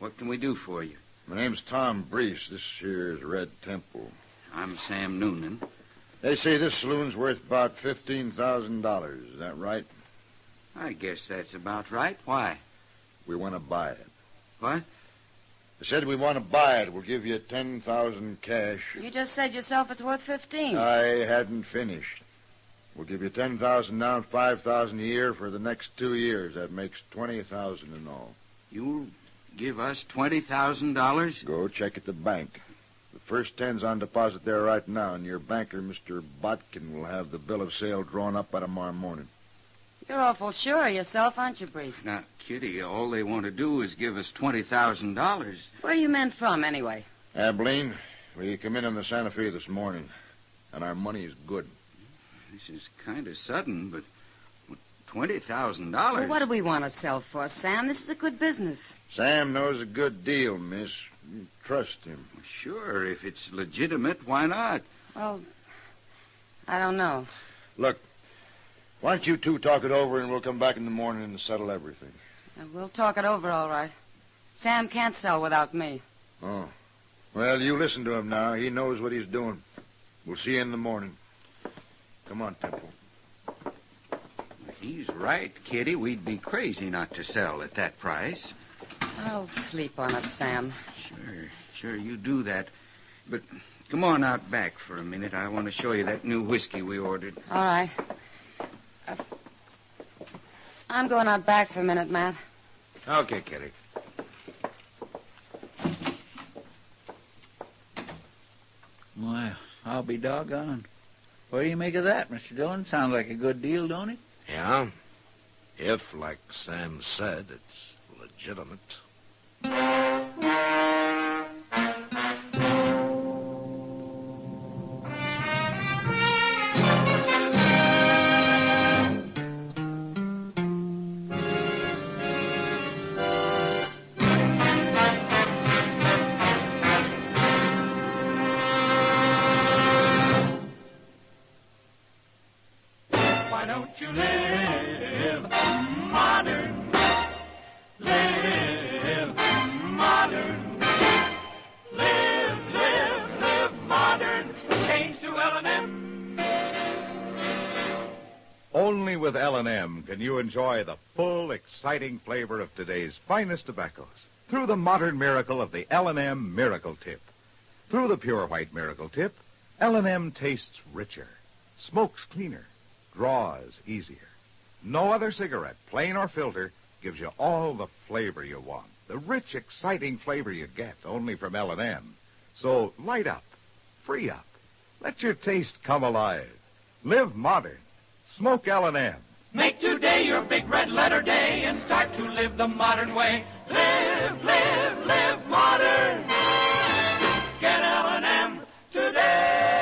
What can we do for you? My name's Tom Breese. This here is Red Temple. I'm Sam Noonan. They say this saloon's worth about $15,000. Is that right? I guess that's about right. Why? We want to buy it. What? I said we want to buy it. We'll give you $10,000 cash. You just said yourself it's worth 15. I hadn't finished. We'll give you $10,000 down, $5,000 a year for the next 2 years. That makes $20,000 in all. You'll give us $20,000? Go check at the bank. The first 10's on deposit there right now, and your banker, Mr. Botkin, will have the bill of sale drawn up by tomorrow morning. You're awful sure of yourself, aren't you, Breeze? Now, Kitty, all they want to do is give us $20,000. Where are you men from, anyway? Abilene, we come in on the Santa Fe this morning, and our money is good. This is kind of sudden, but $20,000? Well, what do we want to sell for, Sam? This is a good business. Sam knows a good deal, miss. You trust him. Sure, if it's legitimate, why not? Well, I don't know. Look, why don't you two talk it over, and we'll come back in the morning and settle everything. We'll talk it over, all right. Sam can't sell without me. Oh. Well, you listen to him now. He knows what he's doing. We'll see you in the morning. Come on, Temple. He's right, Kitty. We'd be crazy not to sell at that price. I'll sleep on it, Sam. Sure, you do that. But come on out back for a minute. I want to show you that new whiskey we ordered. All right. I'm going out back for a minute, Matt. Okay, Kitty. Well, I'll be doggone. What do you make of that, Mr. Dillon? Sounds like a good deal, don't it? Yeah. If, like Sam said, it's legitimate. Don't you live modern? Live modern. Live modern. Change to L&M. Only with L&M can you enjoy the full, exciting flavor of today's finest tobaccos through the modern miracle of the L&M Miracle Tip. Through the pure white Miracle Tip, L&M tastes richer, smokes cleaner, draws easier. No other cigarette, plain or filter, gives you all the flavor you want. The rich, exciting flavor you get only from L&M. So light up, free up, let your taste come alive. Live modern. Smoke L&M. Make today your big red letter day and start to live the modern way. Live, live, live modern. Get L&M today.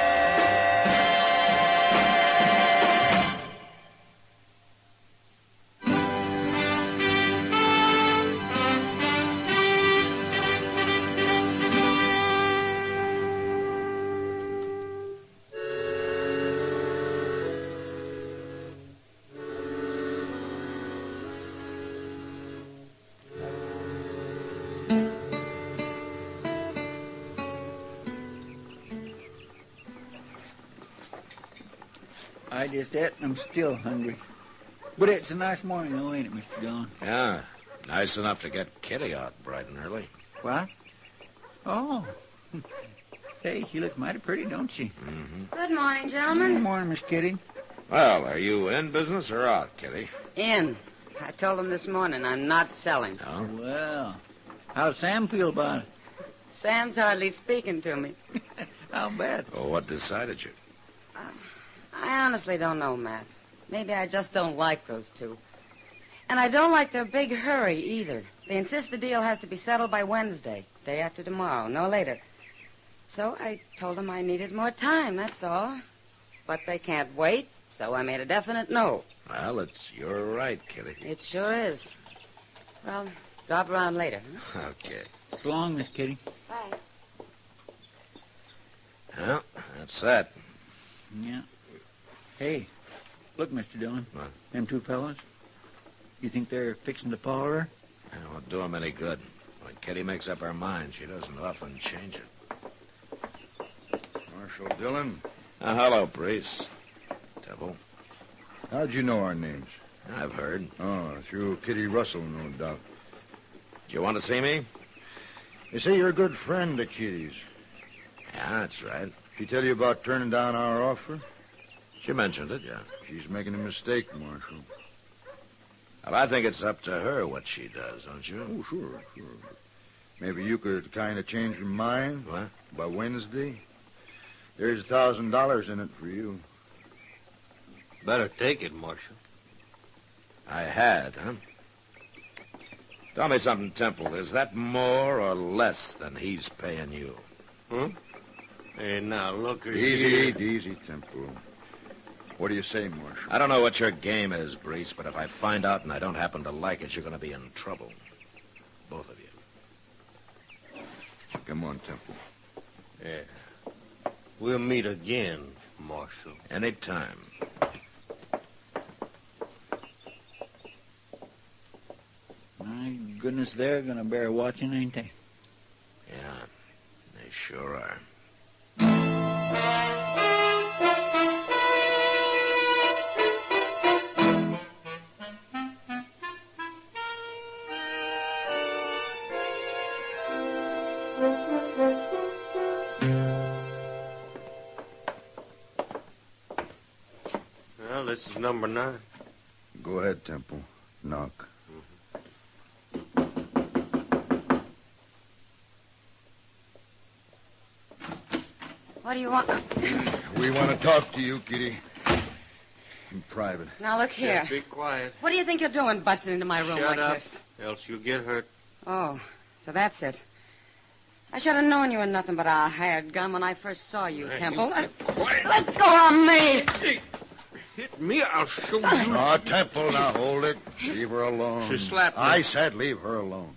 I just ate and I'm still hungry. But it's a nice morning, though, ain't it, Mr. Dillon? Yeah, nice enough to get Kitty out bright and early. What? Oh. Say, she looks mighty pretty, don't she? Mm-hmm. Good morning, gentlemen. Good morning, Miss Kitty. Well, are you in business or out, Kitty? In. I told them this morning I'm not selling. Oh? Well, how's Sam feel about it? Sam's hardly speaking to me. I'll bet. Oh, what decided you? I honestly don't know, Matt. Maybe I just don't like those two. And I don't like their big hurry, either. They insist the deal has to be settled by Wednesday, day after tomorrow, no later. So I told them I needed more time, that's all. But they can't wait, so I made a definite no. Well, it's your right, Kitty. It sure is. Well, drop around later, huh? Okay. So long, Miss Kitty. Bye. Well, that's that. Yeah. Hey, look, Mr. Dillon. What? Them two fellas. You think they're fixing to follow her? It won't do them any good. When Kitty makes up her mind, she doesn't often change it. Marshal Dillon. Hello, Priest. Temple. How'd you know our names? I've heard. Oh, through Kitty Russell, no doubt. Do you want to see me? They say you're a good friend of Kitty's. Yeah, that's right. She tell you about turning down our offer? She mentioned it, yeah. She's making a mistake, Marshal. Well, I think it's up to her what she does, don't you? Oh, sure. Maybe you could kind of change your mind. What? By Wednesday. There's $1,000 in it for you. Better take it, Marshal. I had, huh? Tell me something, Temple. Is that more or less than he's paying you? Huh? Hey, now, look at Easy, Temple. What do you say, Marshal? I don't know what your game is, Brees, but if I find out and I don't happen to like it, you're going to be in trouble. Both of you. Come on, Temple. Yeah. We'll meet again, Marshal. Anytime. My goodness, they're going to bear watching, ain't they? Yeah, they sure are. Well, this is number 9. Go ahead, Temple. Knock. What do you want? We want to talk to you, Kitty. In private. Now, look here. Just be quiet. What do you think you're doing busting into my room Shut like up, this? else you'll get hurt. Oh, so that's it. I should have known you were nothing but a hired gun when I first saw you, Temple. Let go of me! Hit me, I'll show you. Oh, Temple, now hold it. Leave her alone. She slapped me. I said leave her alone.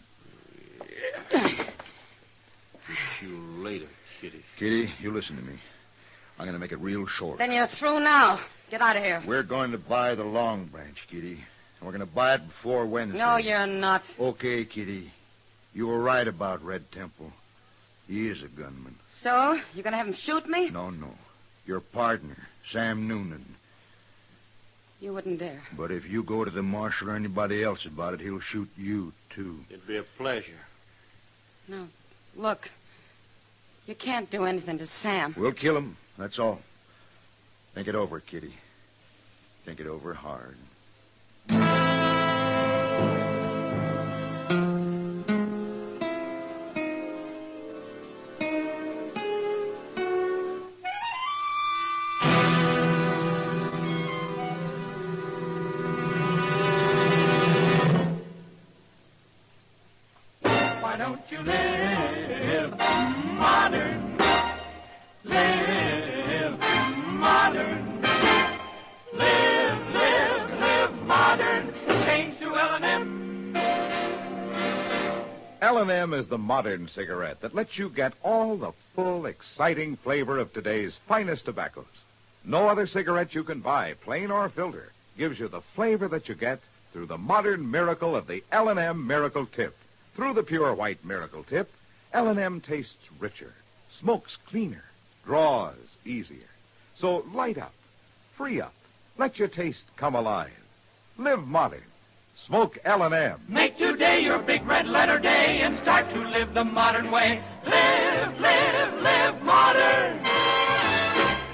See you later, Kitty. Kitty, you listen to me. I'm going to make it real short. Then you're through now. Get out of here. We're going to buy the Long Branch, Kitty. And we're going to buy it before Wednesday. No, you're not. Okay, Kitty. You were right about Red Temple. He is a gunman. So? You're going to have him shoot me? No. Your partner, Sam Noonan. You wouldn't dare. But if you go to the marshal or anybody else about it, he'll shoot you, too. It'd be a pleasure. No. Look. You can't do anything to Sam. We'll kill him. That's all. Think it over, Kitty. Think it over hard. don't you live modern? Live modern. Live modern. Change to L&M. L&M is the modern cigarette that lets you get all the full, exciting flavor of today's finest tobaccos. No other cigarette you can buy, plain or filter, gives you the flavor that you get through the modern miracle of the L&M Miracle Tip. Through the pure white Miracle Tip, L&M tastes richer, smokes cleaner, draws easier. So light up, free up, let your taste come alive. Live modern. Smoke L&M. Make today your big red letter day and start to live the modern way. Live modern.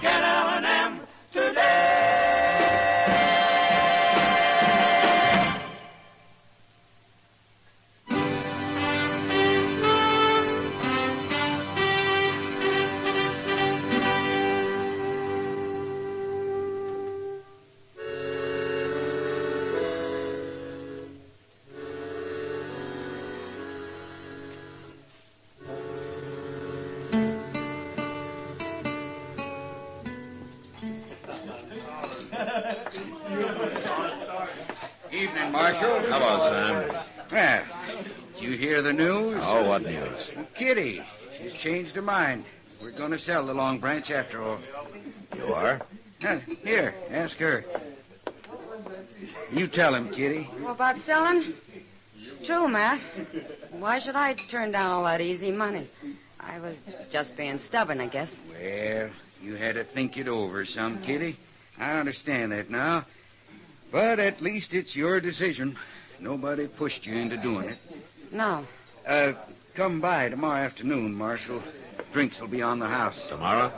Get L&M today. Evening, Marshal. Hello, Sam. Well, did you hear the news? Oh, what news? Kitty. She's changed her mind. We're going to sell the Long Branch after all. You are? Here, ask her. You tell him, Kitty. Well, about selling? It's true, Matt. Why should I turn down all that easy money? I was just being stubborn, I guess. Well, you had to think it over some, Kitty. I understand that now. But at least it's your decision. Nobody pushed you into doing it. No. Come by tomorrow afternoon, Marshal. Drinks will be on the house. Tomorrow?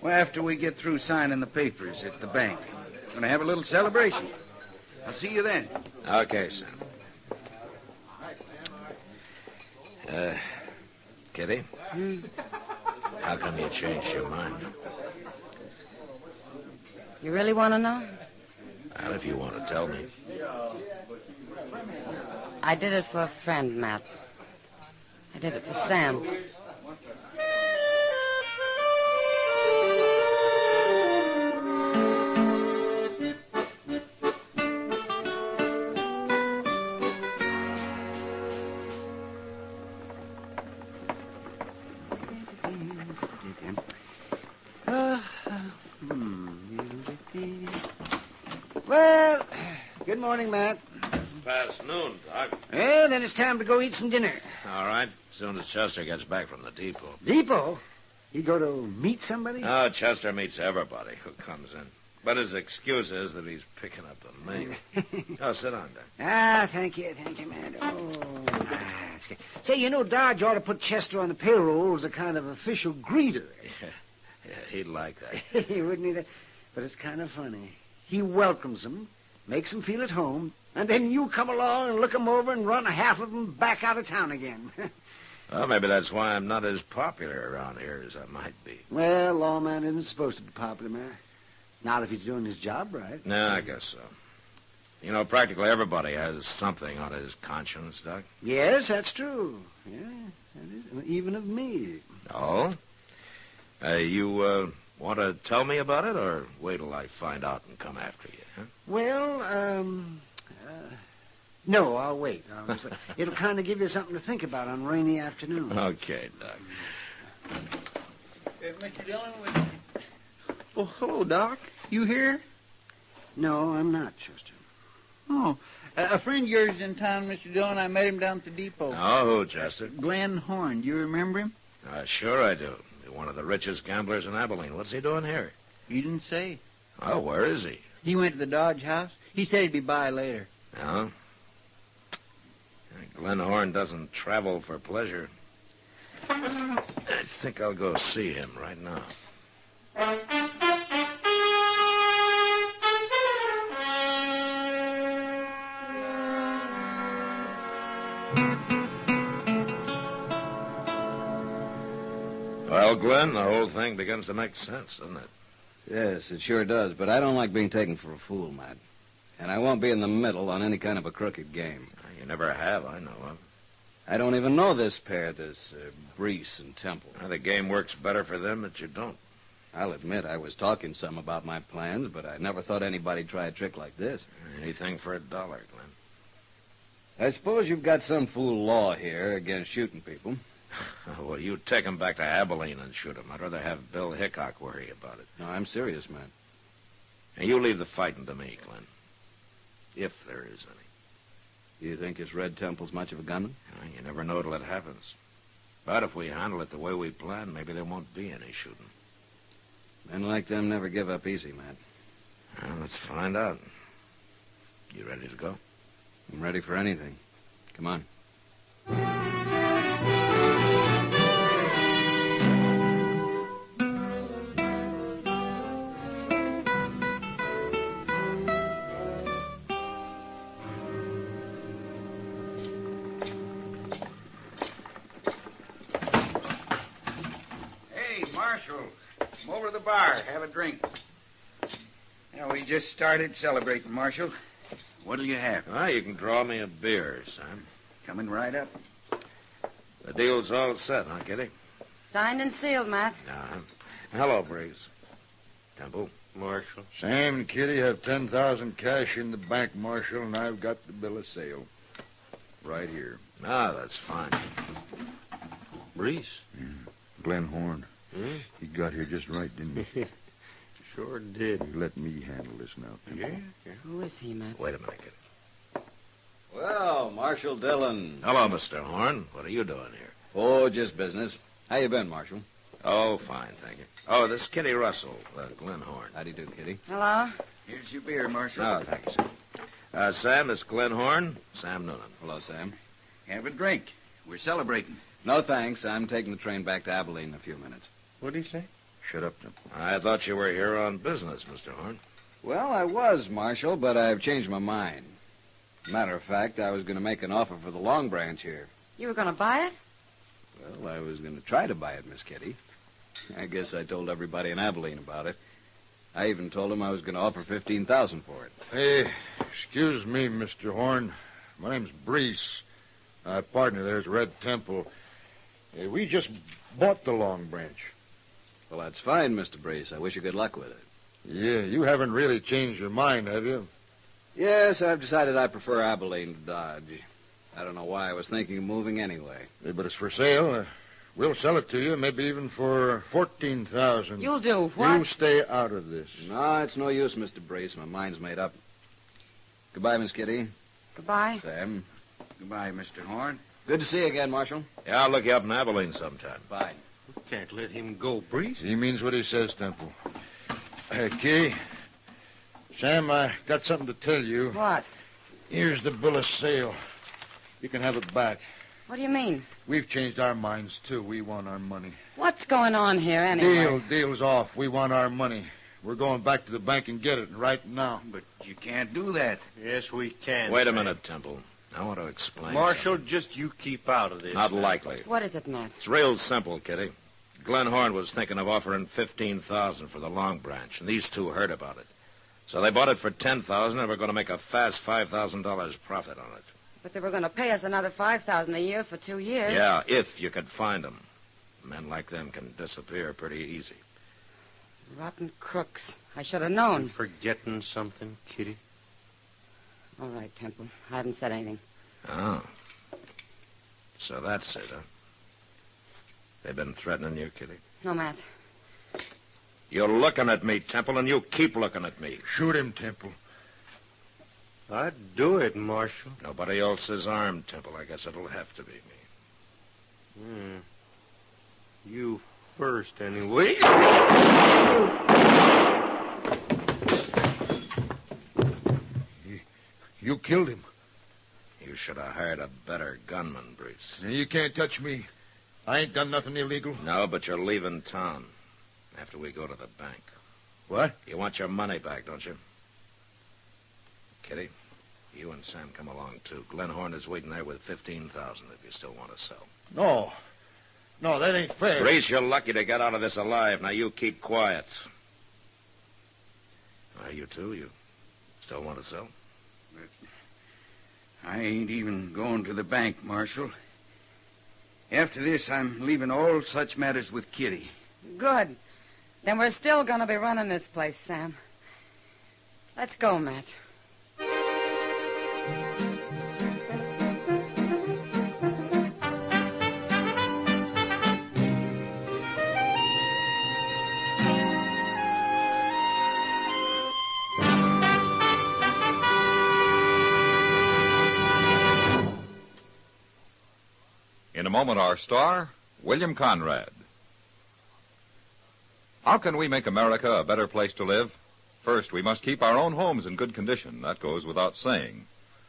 Well, after we get through signing the papers at the bank. We're going to have a little celebration. I'll see you then. Okay, Sam. Kitty? How come you changed your mind? You really want to know? Well, if you want to tell me. I did it for a friend, Matt. I did it for Sam. Well, good morning, Matt. It's past noon, Doc. Well, then it's time to go eat some dinner. All right. As soon as Chester gets back from the depot. Depot? You go to meet somebody? Oh, Chester meets everybody who comes in. But his excuse is that he's picking up the mail. Oh, sit down, Doc. Thank you, Matt. Oh, that's good. Say, you know, Dodge ought to put Chester on the payroll as a kind of official greeter. Yeah, he'd like that. Wouldn't he? But it's kind of funny. He welcomes them, makes them feel at home, and then you come along and look them over and run half of them back out of town again. Well, maybe that's why I'm not as popular around here as I might be. Well, lawman isn't supposed to be popular, man. Not if he's doing his job right. No, I guess so. You know, practically everybody has something on his conscience, Doc. Yes, that's true. Yeah, that is. Even of me. Oh? You want to tell me about it, or wait till I find out and come after you, huh? Well, no, I'll wait. It'll kind of give you something to think about on a rainy afternoon. Okay, Doc. Mr. Dillon, Oh, hello, Doc. You here? No, I'm not, Chester. Oh, a friend of yours is in town, Mr. Dillon. I met him down at the depot. Oh, who, Chester? Glenn Horn. Do you remember him? Sure I do. One of the richest gamblers in Abilene. What's he doing here? You didn't say. Oh, where is he? He went to the Dodge house. He said he'd be by later. Oh? Glenn Horn doesn't travel for pleasure. I think I'll go see him right now. Well, Glenn, the whole thing begins to make sense, doesn't it? Yes, it sure does, but I don't like being taken for a fool, Matt. And I won't be in the middle on any kind of a crooked game. You never have, I know of. I don't even know this pair, Brees and Temple. The game works better for them that you don't. I'll admit I was talking some about my plans, but I never thought anybody'd try a trick like this. Anything for $1, Glenn. I suppose you've got some fool law here against shooting people. Well, you take 'em back to Abilene and shoot 'em. I'd rather have Bill Hickok worry about it. No, I'm serious, man. Now, you leave the fighting to me, Glenn. If there is any. Do you think this Red Temple's much of a gunman? You never know till it happens. But if we handle it the way we plan, maybe there won't be any shooting. Men like them never give up easy, Matt. Well, let's find out. You ready to go? I'm ready for anything. Come on. Marshal, come over to the bar. Have a drink. Yeah, we just started celebrating, Marshal. What'll you have? You can draw me a beer, Sam. Coming right up. The deal's all set, huh, Kitty? Signed and sealed, Matt. Hello, Breeze. Temple. Marshal. Sam and Kitty have 10,000 cash in the bank, Marshal, and I've got the bill of sale. Right here. That's fine. Breeze? Glenn Horn. He got here just right, didn't he? Sure did. You let me handle this now. Yeah. Who is he, Matt? Wait a minute, Kitty. Well, Marshal Dillon. Hello, Mr. Horn. What are you doing here? Oh, just business. How you been, Marshal? Oh, fine, thank you. Oh, this is Kitty Russell, Glenn Horn. How do you do, Kitty? Hello. Here's your beer, Marshal. Oh, thank you, Sam. Sam, this is Glenn Horn. Sam Noonan. Hello, Sam. Have a drink. We're celebrating. No, thanks. I'm taking the train back to Abilene in a few minutes. What did he say? Shut up, Temple. I thought you were here on business, Mr. Horn. Well, I was, Marshal, but I've changed my mind. Matter of fact, I was going to make an offer for the Long Branch here. You were going to buy it? Well, I was going to try to buy it, Miss Kitty. I guess I told everybody in Abilene about it. I even told them I was going to offer $15,000 for it. Hey, excuse me, Mr. Horn. My name's Brees. My partner there's Red Temple. Hey, we just bought the Long Branch. Well, that's fine, Mr. Brees. I wish you good luck with it. Yeah, you haven't really changed your mind, have you? Yes, I've decided I prefer Abilene to Dodge. I don't know why I was thinking of moving anyway. Yeah, but it's for sale. We'll sell it to you, maybe even for $14,000. You'll do what? You stay out of this. No, it's no use, Mr. Brace. My mind's made up. Goodbye, Miss Kitty. Goodbye. Sam. Goodbye, Mr. Horn. Good to see you again, Marshal. Yeah, I'll look you up in Abilene sometime. Bye. We can't let him go, Breeze. He means what he says, Temple. Hey, Kitty. Sam, I got something to tell you. What? Here's the bill of sale. You can have it back. What do you mean? We've changed our minds, too. We want our money. What's going on here, anyway? Deal's off. We want our money. We're going back to the bank and get it right now. But you can't do that. Yes, we can. Wait a Sam. minute, Temple. I want to explain. Marshal, something. just you keep out of this. Not likely. What is it, Matt? It's real simple, Kitty. Glenn Horn was thinking of offering $15,000 for the Long Branch, and these two heard about it. So they bought it for $10,000, and we're going to make a fast $5,000 profit on it. But they were going to pay us another $5,000 a year for 2 years. Yeah, if you could find them. Men like them can disappear pretty easy. Rotten crooks. I should have known. You forgetting something, Kitty? All right, Temple. I haven't said anything. Oh. So that's it, huh? They've been threatening you, Kitty? No, Matt. You're looking at me, Temple, and you keep looking at me. Shoot him, Temple. I'd do it, Marshal. Nobody else is armed, Temple. I guess it'll have to be me. You first, anyway. You killed him. You should have hired a better gunman, Brees. You can't touch me. I ain't done nothing illegal. No, but you're leaving town after we go to the bank. What? You want your money back, don't you? Kitty, you and Sam come along, too. Glenn Horn is waiting there with $15,000 if you still want to sell. No. No, that ain't fair. Brees, you're lucky to get out of this alive. Now, you keep quiet. You two, you still want to sell? I ain't even going to the bank, Marshal. After this, I'm leaving all such matters with Kitty. Good. Then we're still going to be running this place, Sam. Let's go, Matt. In a moment, our star, William Conrad. How can we make America a better place to live? First, we must keep our own homes in good condition. That goes without saying.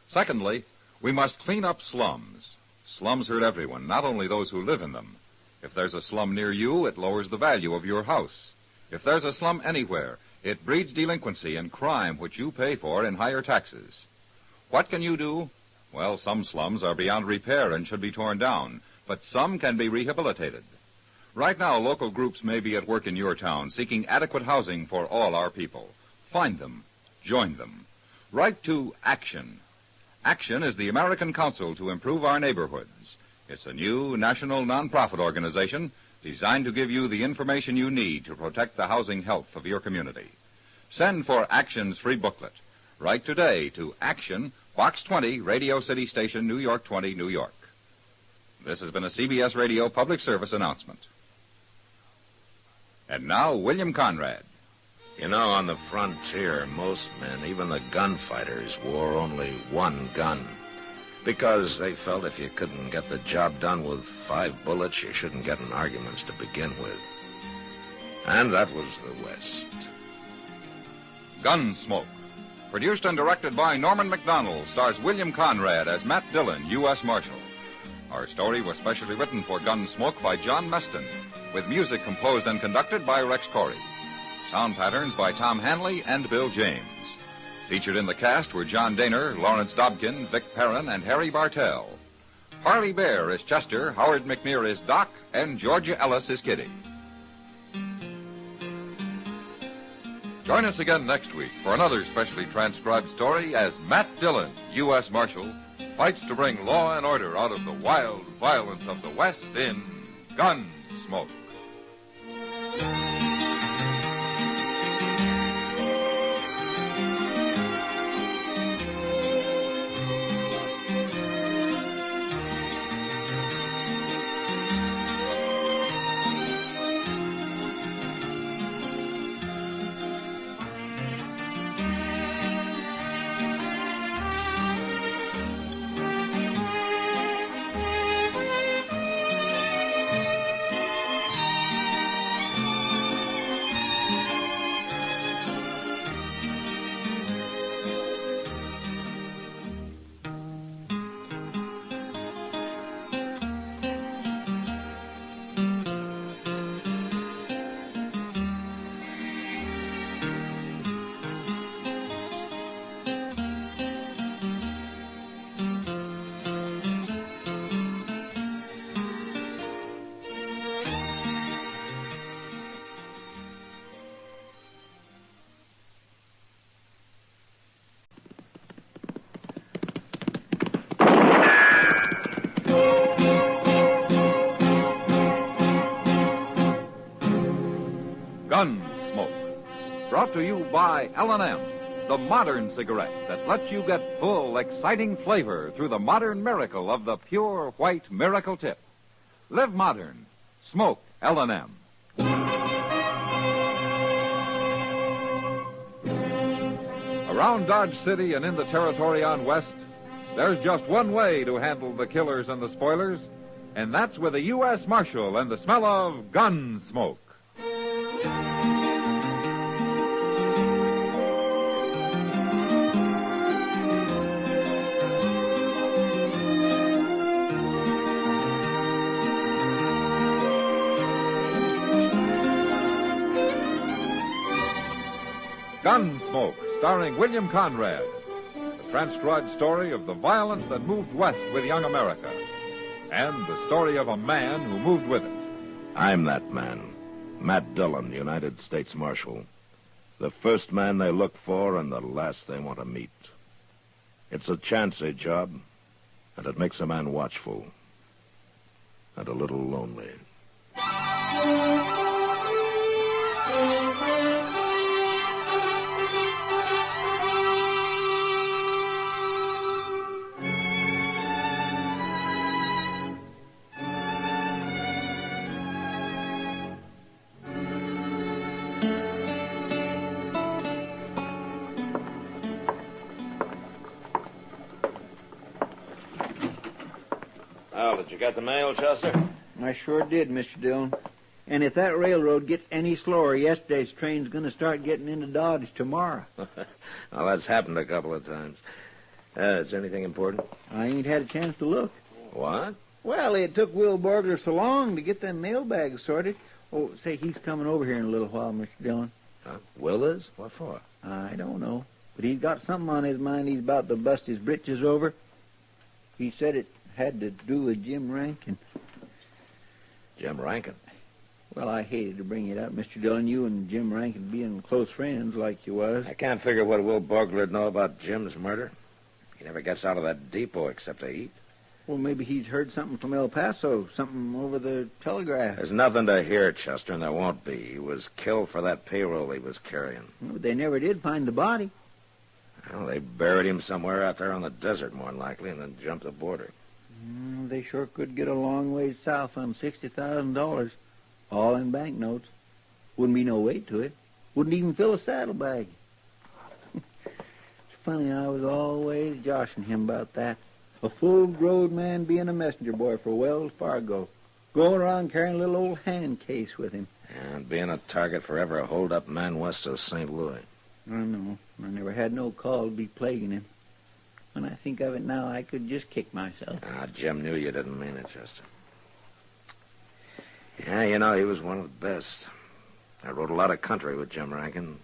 Secondly, we must clean up slums. Slums hurt everyone, not only those who live in them. If there's a slum near you, it lowers the value of your house. If there's a slum anywhere, it breeds delinquency and crime, which you pay for in higher taxes. What can you do? Well, some slums are beyond repair and should be torn down, but some can be rehabilitated. Right now, local groups may be at work in your town seeking adequate housing for all our people. Find them. Join them. Write to Action. Action is the American Council to Improve Our Neighborhoods. It's a new national nonprofit organization designed to give you the information you need to protect the housing health of your community. Send for Action's free booklet. Write today to Action, Box 20, Radio City Station, New York 20, New York. This has been a CBS Radio public service announcement. And now, William Conrad. You know, on the frontier, most men, even the gunfighters, wore only one gun. Because they felt if you couldn't get the job done with 5 bullets, you shouldn't get in arguments to begin with. And that was the West. Gunsmoke. Produced and directed by Norman McDonald, stars William Conrad as Matt Dillon, U.S. Marshal. Our story was specially written for Gunsmoke by John Meston, with music composed and conducted by Rex Corey. Sound patterns by Tom Hanley and Bill James. Featured in the cast were John Daner, Lawrence Dobkin, Vic Perrin, and Harry Bartell. Harley Bear is Chester, Howard McNear is Doc, and Georgia Ellis is Kitty. Join us again next week for another specially transcribed story as Matt Dillon, U.S. Marshal, fights to bring law and order out of the wild violence of the West in Gunsmoke. Gunsmoke. Brought to you by L&M, the modern cigarette that lets you get full, exciting flavor through the modern miracle of the pure white miracle tip. Live modern. Smoke L&M. Around Dodge City and in the territory on West, there's just one way to handle the killers and the spoilers, and that's with a U.S. Marshal and the smell of Gunsmoke. Gunsmoke, starring William Conrad. The transcribed story of the violence that moved west with young America. And the story of a man who moved with it. I'm that man, Matt Dillon, United States Marshal. The first man they look for and the last they want to meet. It's a chancy job, and it makes a man watchful. and a little lonely. Well, did you get the mail, Chester? I sure did, Mr. Dillon. And if that railroad gets any slower, yesterday's train's going to start getting into Dodge tomorrow. Well, that's happened a couple of times. Is anything important? I ain't had a chance to look. What? Well, it took Will Borgler so long to get them mailbags sorted. Oh, say, he's coming over here in a little while, Mr. Dillon. Will is? What for? I don't know. But he's got something on his mind he's about to bust his britches over. He said it had to do with Jim Rankin. Jim Rankin? Well, I hated to bring it up, Mr. Dillon. You and Jim Rankin being close friends like you was. I can't figure what Will Borgler'd know about Jim's murder. He never gets out of that depot except to eat. Well, maybe he's heard something from El Paso, something over the telegraph. There's nothing to hear, Chester, and there won't be. He was killed for that payroll he was carrying. Well, they never did find the body. Well, they buried him somewhere out there on the desert, more than likely, and then jumped the border. They sure could get a long ways south on $60,000, all in banknotes. Wouldn't be no weight to it. Wouldn't even fill a saddlebag. It's funny, I was always joshing him about that. A full-grown man being a messenger boy for Wells Fargo, going around carrying a little old hand case with him. And being a target for every hold-up man west of St. Louis. I know. I never had no call to be plaguing him. When I think of it now, I could just kick myself. Jim knew you didn't mean it, Chester. Yeah, you know, he was one of the best. I rode a lot of country with Jim Rankin,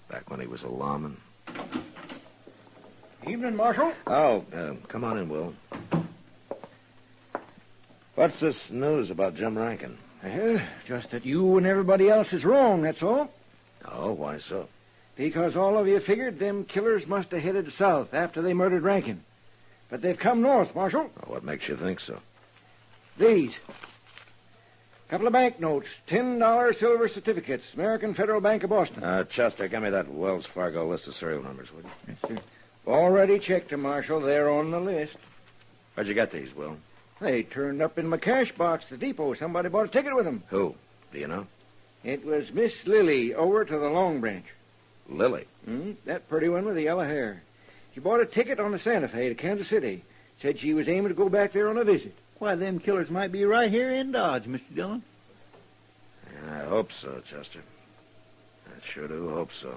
back when he was a lawman. Evening, Marshal. Oh, come on in, Will. What's this news about Jim Rankin? Just that you and everybody else is wrong, that's all. Oh, why so? Because all of you figured them killers must have headed south after they murdered Rankin. But they've come north, Marshal. What makes you think so? These. Couple of banknotes, $10 silver certificates, American Federal Bank of Boston. Chester, give me that Wells Fargo list of serial numbers, would you? Yes, sir. Already checked them, Marshal. They're on the list. Where'd you get these, Will? They turned up in my cash box at the depot. Somebody bought a ticket with them. Who? Do you know? It was Miss Lily over to the Long Branch. Lily? That pretty one with the yellow hair. She bought a ticket on the Santa Fe to Kansas City. Said she was aiming to go back there on a visit. Why, them killers might be right here in Dodge, Mr. Dillon. Yeah, I hope so, Chester. I sure do hope so.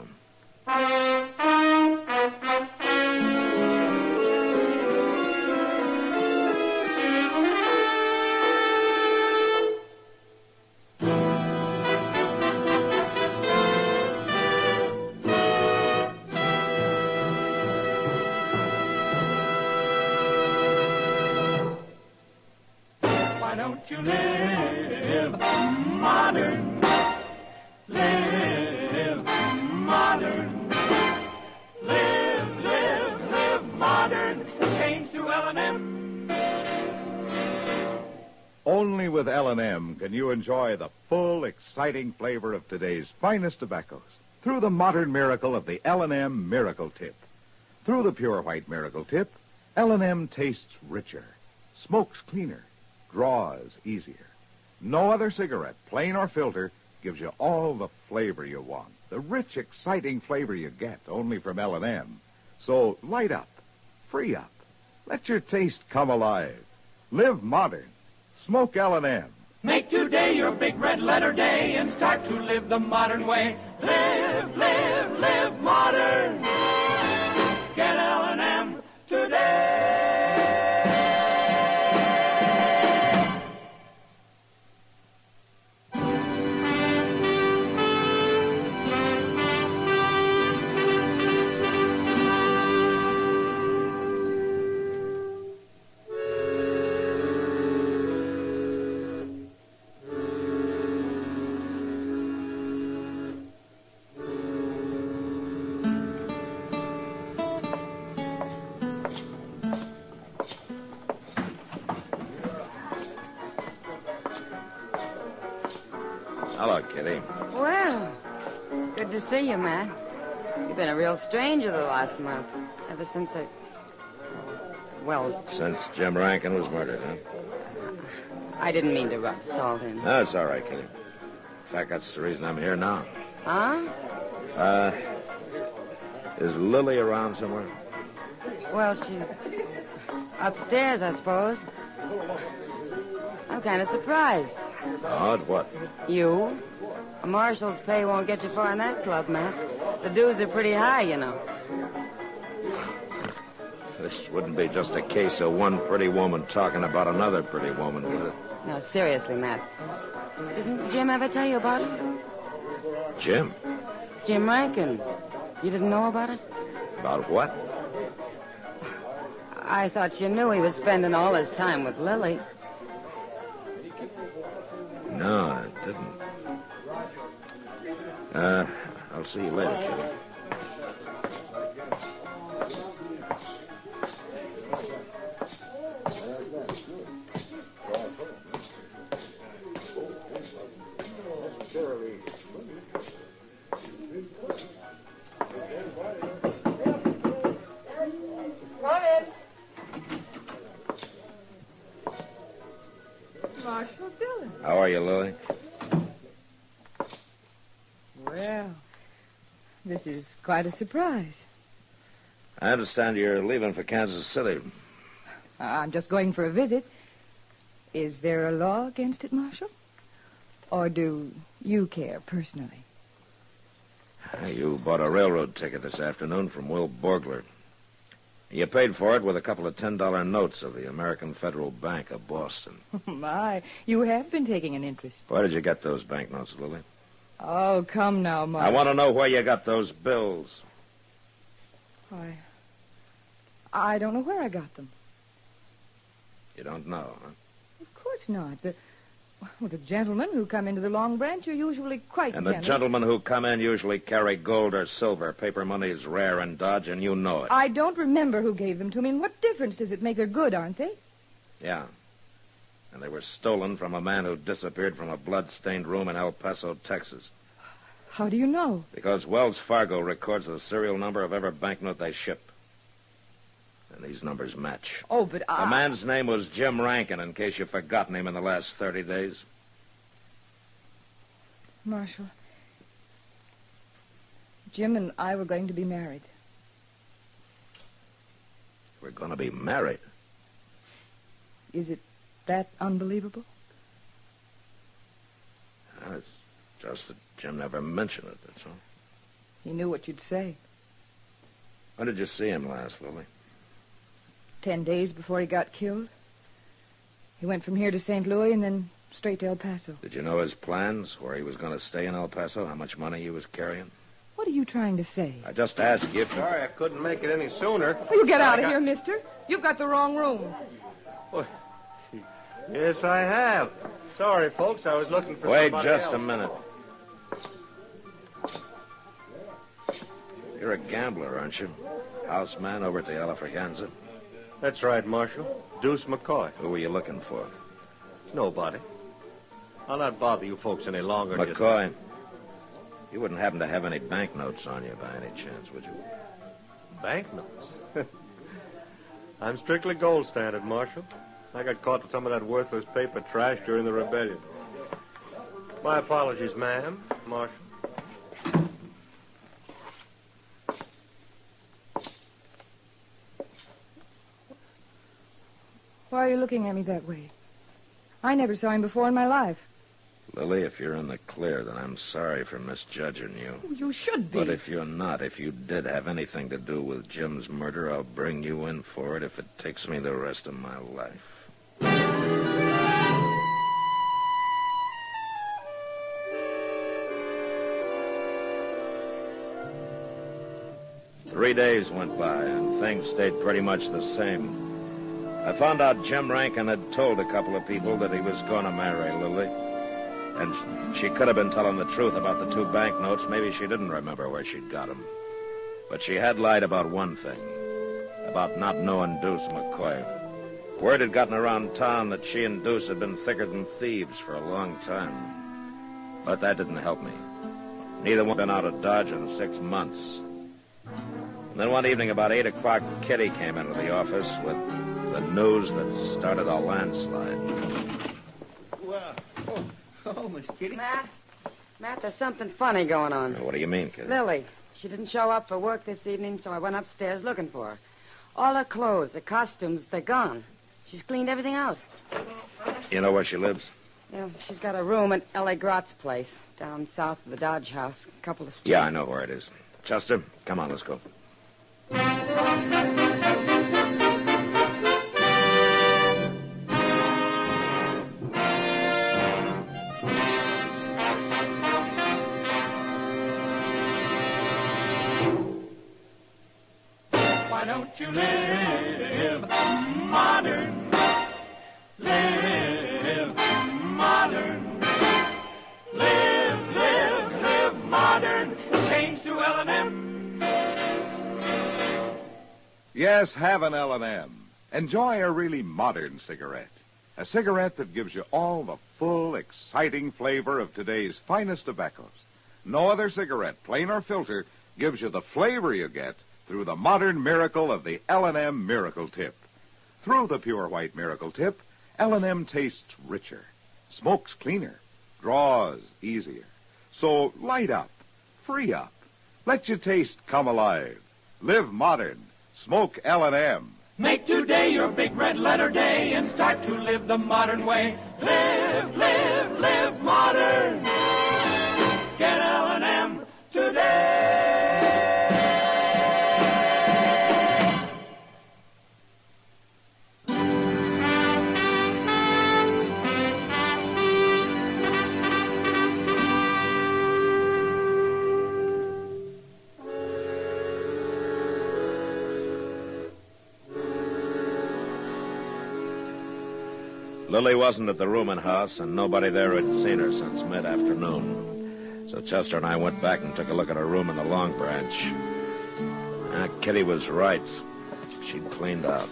Why don't you live modern? Live modern. Live modern. Change to L&M. Only with L&M can you enjoy the full, exciting flavor of today's finest tobaccos through the modern miracle of the L&M Miracle Tip. Through the pure white Miracle Tip, L&M tastes richer, smokes cleaner, draws easier. No other cigarette, plain or filter, gives you all the flavor you want. The rich, exciting flavor you get only from L&M. So light up, free up, let your taste come alive. Live modern. Smoke L&M. Make today your big red letter day and start to live the modern way. Live modern. Get L&M today. Hello, Kitty. Well, good to see you, Matt. You've been a real stranger the last month. Ever since well, Since Jim Rankin was murdered, huh? I didn't mean to rub salt in. No, it's all right, Kitty. In fact, that's the reason I'm here now. Huh? Is Lily around somewhere? Well, she's upstairs, I suppose. I'm kind of surprised. Oh, at what? You? A marshal's pay won't get you far in that club, Matt. The dues are pretty high, you know. This wouldn't be just a case of one pretty woman talking about another pretty woman, would it? No, seriously, Matt. Didn't Jim ever tell you about it? Jim? Jim Rankin. You didn't know about it? About what? I thought you knew he was spending all his time with Lily. No, I didn't. I'll see you later, Kitty. Come in. Marshal Dillon. How are you, Lily? Well, this is quite a surprise. I understand you're leaving for Kansas City. I'm just going for a visit. Is there a law against it, Marshal? Or do you care personally? You bought a railroad ticket this afternoon from Will Borgler. You paid for it with a couple of $10 notes of the American Federal Bank of Boston. My, you have been taking an interest. Where did you get those banknotes, Lily? Oh, come now, Marshal. I want to know where you got those bills. I don't know where I got them. You don't know, huh? Of course not. The gentlemen who come into the Long Branch are usually quite And the generous. gentlemen who come in usually carry gold or silver. Paper money is rare in Dodge, and you know it. I don't remember who gave them to me. And what difference does it make? They're good, aren't they? Yeah. And they were stolen from a man who disappeared from a blood-stained room in El Paso, Texas. How do you know? Because Wells Fargo records the serial number of every banknote they ship. And these numbers match. Oh, but The man's name was Jim Rankin, in case you've forgotten him in the last 30 days. Marshal, Jim and I were going to be married. We're going to be married? Is it that unbelievable? It's just that Jim never mentioned it, that's all. He knew what you'd say. When did you see him last, Lily? 10 days before he got killed. He went from here to St. Louis and then straight to El Paso. Did you know his plans, where he was going to stay in El Paso, how much money he was carrying? What are you trying to say? I just asked you if... Sorry I couldn't make it any sooner. Will you get out of here, mister? You've got the wrong room. Yes, I have. Sorry, folks. I was looking for Wait somebody just else. a minute. You're a gambler, aren't you? Houseman over at the Alafraganza? That's right, Marshal. Deuce McCoy. Who were you looking for? Nobody. I'll not bother you folks any longer. McCoy, you wouldn't happen to have any banknotes on you by any chance, would you? Banknotes? I'm strictly gold standard, Marshal. I got caught with some of that worthless paper trash during the rebellion. My apologies, ma'am, Marshal. Why are you looking at me that way? I never saw him before in my life. Lily, if you're in the clear, then I'm sorry for misjudging you. You should be. But if you're not, if you did have anything to do with Jim's murder, I'll bring you in for it if it takes me the rest of my life. 3 days went by, and things stayed pretty much the same. I found out Jim Rankin had told a couple of people that he was going to marry Lily. And she could have been telling the truth about the 2 banknotes. Maybe she didn't remember where she'd got them. But she had lied about one thing, about not knowing Deuce McCoy. Word had gotten around town that she and Deuce had been thicker than thieves for a long time. But that didn't help me. Neither one had been out of Dodge in 6 months. And then one evening about 8 o'clock, Kitty came into the office with the news that started a landslide. Well, Miss Kitty. Matt, there's something funny going on. What do you mean, Kitty? Lily. She didn't show up for work this evening, so I went upstairs looking for her. All her clothes, her costumes, they're gone. She's cleaned everything out. You know where she lives? Yeah, she's got a room at L.A. Grott's place, down south of the Dodge House, a couple of streets. Yeah, I know where it is. Chester, come on, let's go. Why don't you live modern? Live modern. Live modern. Change to L&M. Yes, have an L&M. Enjoy a really modern cigarette. A cigarette that gives you all the full, exciting flavor of today's finest tobaccos. No other cigarette, plain or filter, gives you the flavor you get through the modern miracle of the L&M Miracle Tip. Through the pure white Miracle Tip, L&M tastes richer, smokes cleaner, draws easier. So light up, free up, let your taste come alive. Live modern, smoke L&M. Make today your big red letter day and start to live the modern way. Live modern. Get L&M today. Lily wasn't at the rooming house, and nobody there had seen her since mid-afternoon. So Chester and I went back and took a look at her room in the Long Branch. Kitty was right. She'd cleaned out.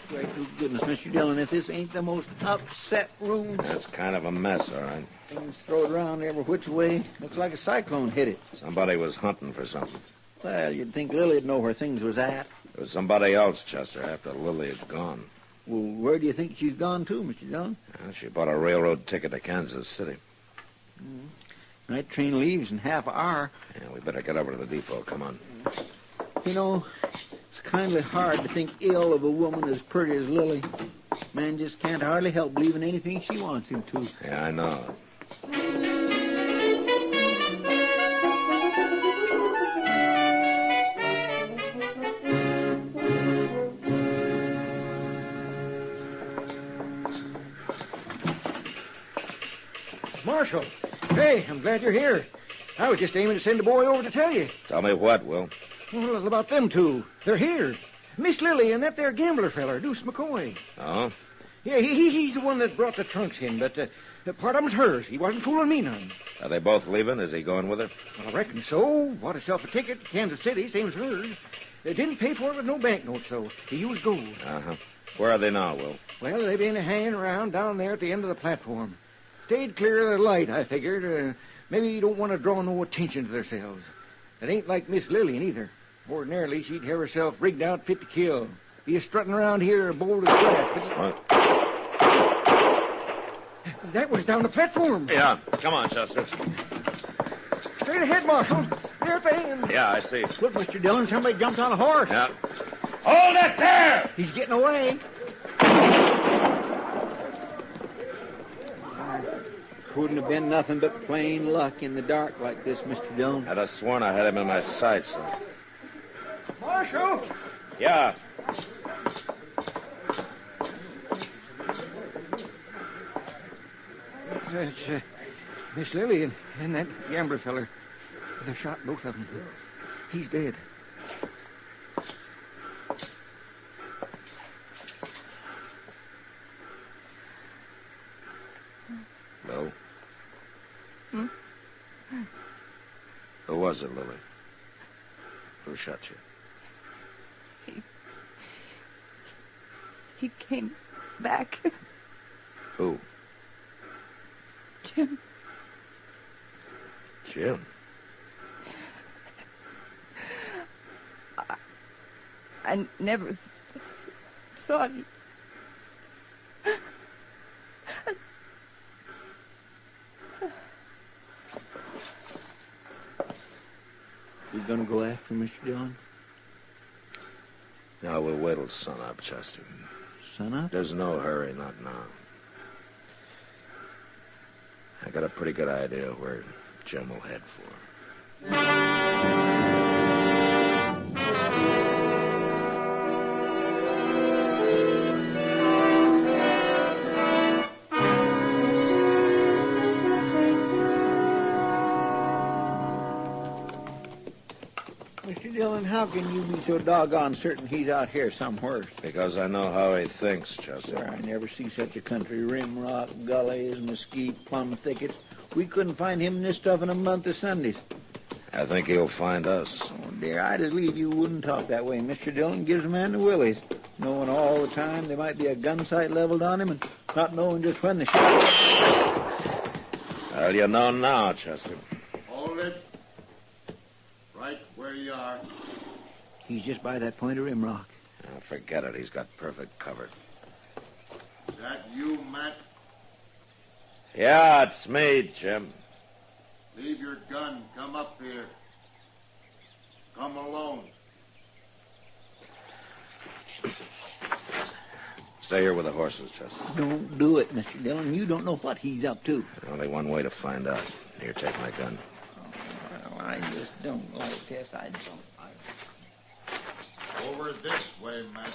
Great to goodness, Mr. Dillon, if this ain't the most upset room. That's kind of a mess, all right. Things thrown around every which way. Looks like a cyclone hit it. Somebody was hunting for something. Well, you'd think Lily'd know where things was at. There was somebody else, Chester, after Lily had gone. Well, where do you think she's gone to, Mr. Dillon? Well, she bought a railroad ticket to Kansas City. Night train leaves in half an hour. Yeah, we better get over to the depot. Come on. You know, it's kindly hard to think ill of a woman as pretty as Lily. Man just can't hardly help believing anything she wants him to. Yeah, I know. Marshal, hey, I'm glad you're here. I was just aiming to send a boy over to tell you. Tell me what, Will? Well, about them two. They're here. Miss Lily and that there gambler feller, Deuce McCoy. Oh? Yeah, he's the one that brought the trunks in, but part of them's hers. He wasn't fooling me none. Are they both leaving? Is he going with her? Well, I reckon so. Bought himself a ticket to Kansas City, same as hers. They didn't pay for it with no banknotes, though. He used gold. Uh-huh. Where are they now, Will? Well, they've been hanging around down there at the end of the platform. Stayed clear of the light, I figured. Maybe you don't want to draw no attention to themselves. It ain't like Miss Lillian, either. Ordinarily, she'd have herself rigged out fit to kill. Be a strutting around here bold as grass. But that was down the platform. Yeah, come on, Chester. Straight ahead, Marshal. There at the end. Yeah, I see. Look, Mr. Dillon, somebody jumped on a horse. Yeah. Hold it there! He's getting away. Couldn't have been nothing but plain luck in the dark like this, Mr. Dillon. I'd have sworn I had him in my sights. Marshal! Yeah. It's Miss Lily and that gambler feller. They shot both of them. He's dead. No. Who was it, Lily? Who shot you? He came back. Who? Jim. Jim? I never thought he... You gonna go after Mr. Dillon? No, we'll wait till sunup, Chester. Sunup? There's no hurry, not now. I got a pretty good idea where Jim will head for. Mr. Dillon, how can you be so doggone certain he's out here somewhere? Because I know how he thinks, Chester. Sir, I never see such a country. Rim rock, gullies, mesquite, plum thickets. We couldn't find him in this stuff in a month of Sundays. I think he'll find us. Oh, dear, I just believe you wouldn't talk that way. Mr. Dillon gives a man the willies, knowing all the time there might be a gun sight leveled on him and not knowing just when the shot. Well, you know now, Chester. Hold it. Right where you are. He's just by that point of rim rock. Oh, forget it. He's got perfect cover. Is that you, Matt? Yeah, it's me, Jim. Leave your gun. Come up here. Come alone. Stay here with the horses, Chester. Don't do it, Mr. Dillon. You don't know what he's up to. Only one way to find out. Here, take my gun. Well, I just don't like this. I don't like it. Over this way, Matt.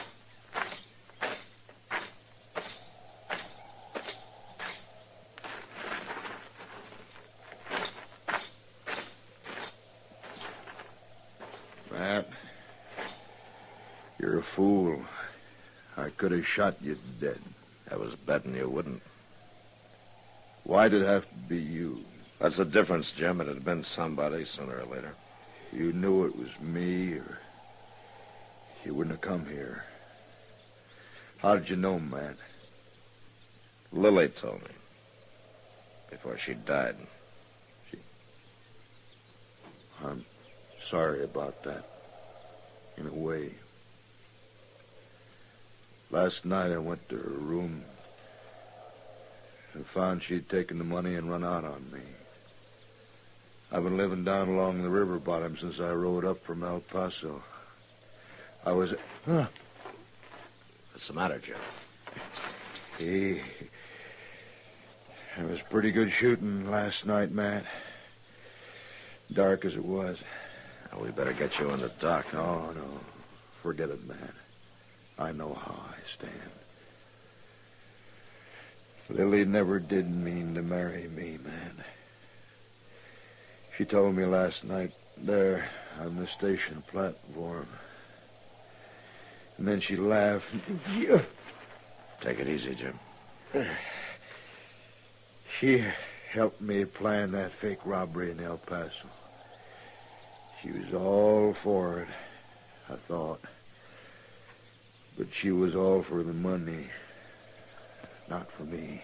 Matt, you're a fool. I could have shot you dead. I was betting you wouldn't. Why'd it have to be you? That's the difference, Jim. It'd have been somebody sooner or later. You knew it was me, or you wouldn't have come here. How did you know, Matt? Lily told me. Before she died. I'm sorry about that. In a way. Last night I went to her room and found she'd taken the money and run out on me. I've been living down along the river bottom since I rode up from El Paso. I was... What's the matter, Jim? It was pretty good shooting last night, Matt. Dark as it was. Well, we better get you in the dock. No. Forget it, man. I know how I stand. Lily never did mean to marry me, man. She told me last night there on the station platform. And then she laughed. Take it easy, Jim. She helped me plan that fake robbery in El Paso. She was all for it, I thought. But she was all for the money, not for me.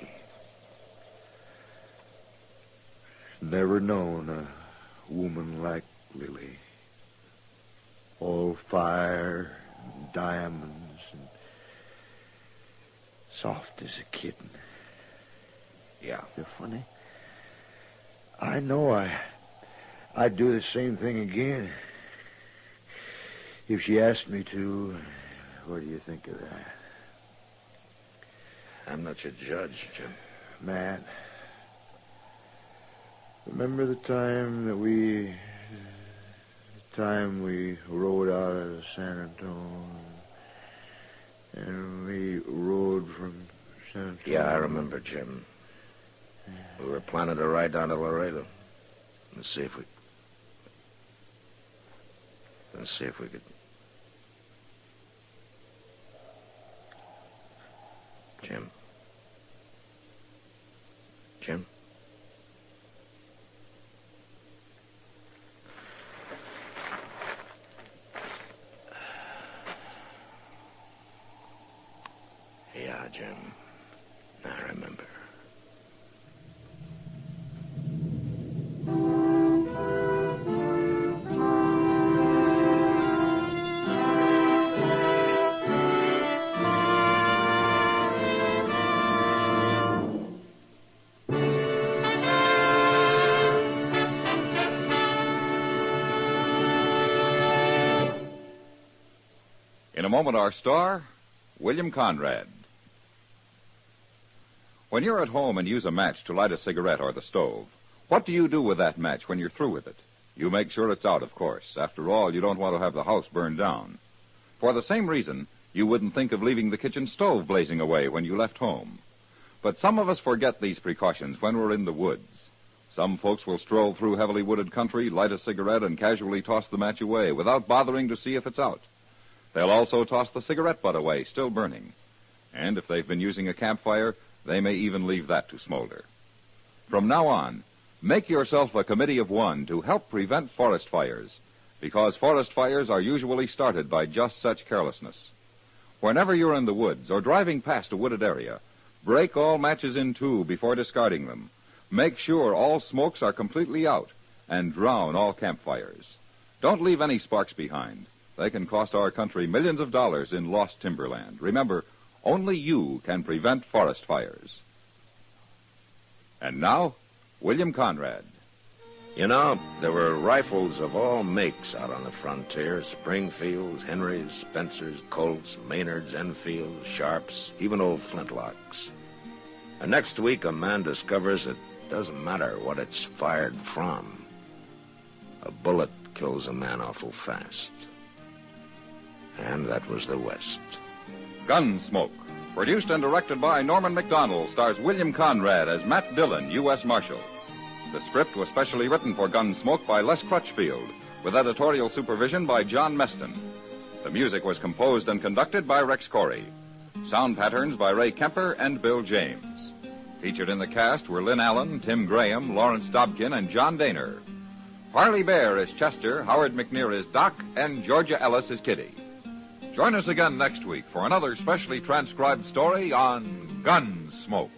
Never known a woman like Lily. All fire and diamonds and soft as a kitten. Yeah. You're funny. I know I'd do the same thing again. If she asked me to, what do you think of that? I'm not your judge, Jim. Matt, remember the time we rode out of San Antonio and we rode from San Antonio? Yeah, I remember, Jim. We were planning to ride down to Laredo and see if we could. Jim? Yeah, Jim. I remember. moment, our star, William Conrad. When you're at home and use a match to light a cigarette or the stove, what do you do with that match when you're through with it? You make sure it's out, of course. After all, you don't want to have the house burned down. For the same reason, you wouldn't think of leaving the kitchen stove blazing away when you left home. But some of us forget these precautions when we're in the woods. Some folks will stroll through heavily wooded country, light a cigarette, and casually toss the match away without bothering to see if it's out. They'll also toss the cigarette butt away, still burning. And if they've been using a campfire, they may even leave that to smolder. From now on, make yourself a committee of one to help prevent forest fires, because forest fires are usually started by just such carelessness. Whenever you're in the woods or driving past a wooded area, break all matches in two before discarding them. Make sure all smokes are completely out, and drown all campfires. Don't leave any sparks behind. They can cost our country millions of dollars in lost timberland. Remember, only you can prevent forest fires. And now, William Conrad. You know, there were rifles of all makes out on the frontier. Springfields, Henrys, Spencers, Colts, Maynards, Enfields, Sharps, even old flintlocks. And next week a man discovers it doesn't matter what it's fired from. A bullet kills a man awful fast. And that was the West. Gunsmoke, produced and directed by Norman McDonald, stars William Conrad as Matt Dillon, U.S. Marshal. The script was specially written for Gunsmoke by Les Crutchfield, with editorial supervision by John Meston. The music was composed and conducted by Rex Corey. Sound patterns by Ray Kemper and Bill James. Featured in the cast were Lynn Allen, Tim Graham, Lawrence Dobkin, and John Daner. Harley Bear is Chester, Howard McNear is Doc, and Georgia Ellis is Kitty. Join us again next week for another specially transcribed story on Gunsmoke.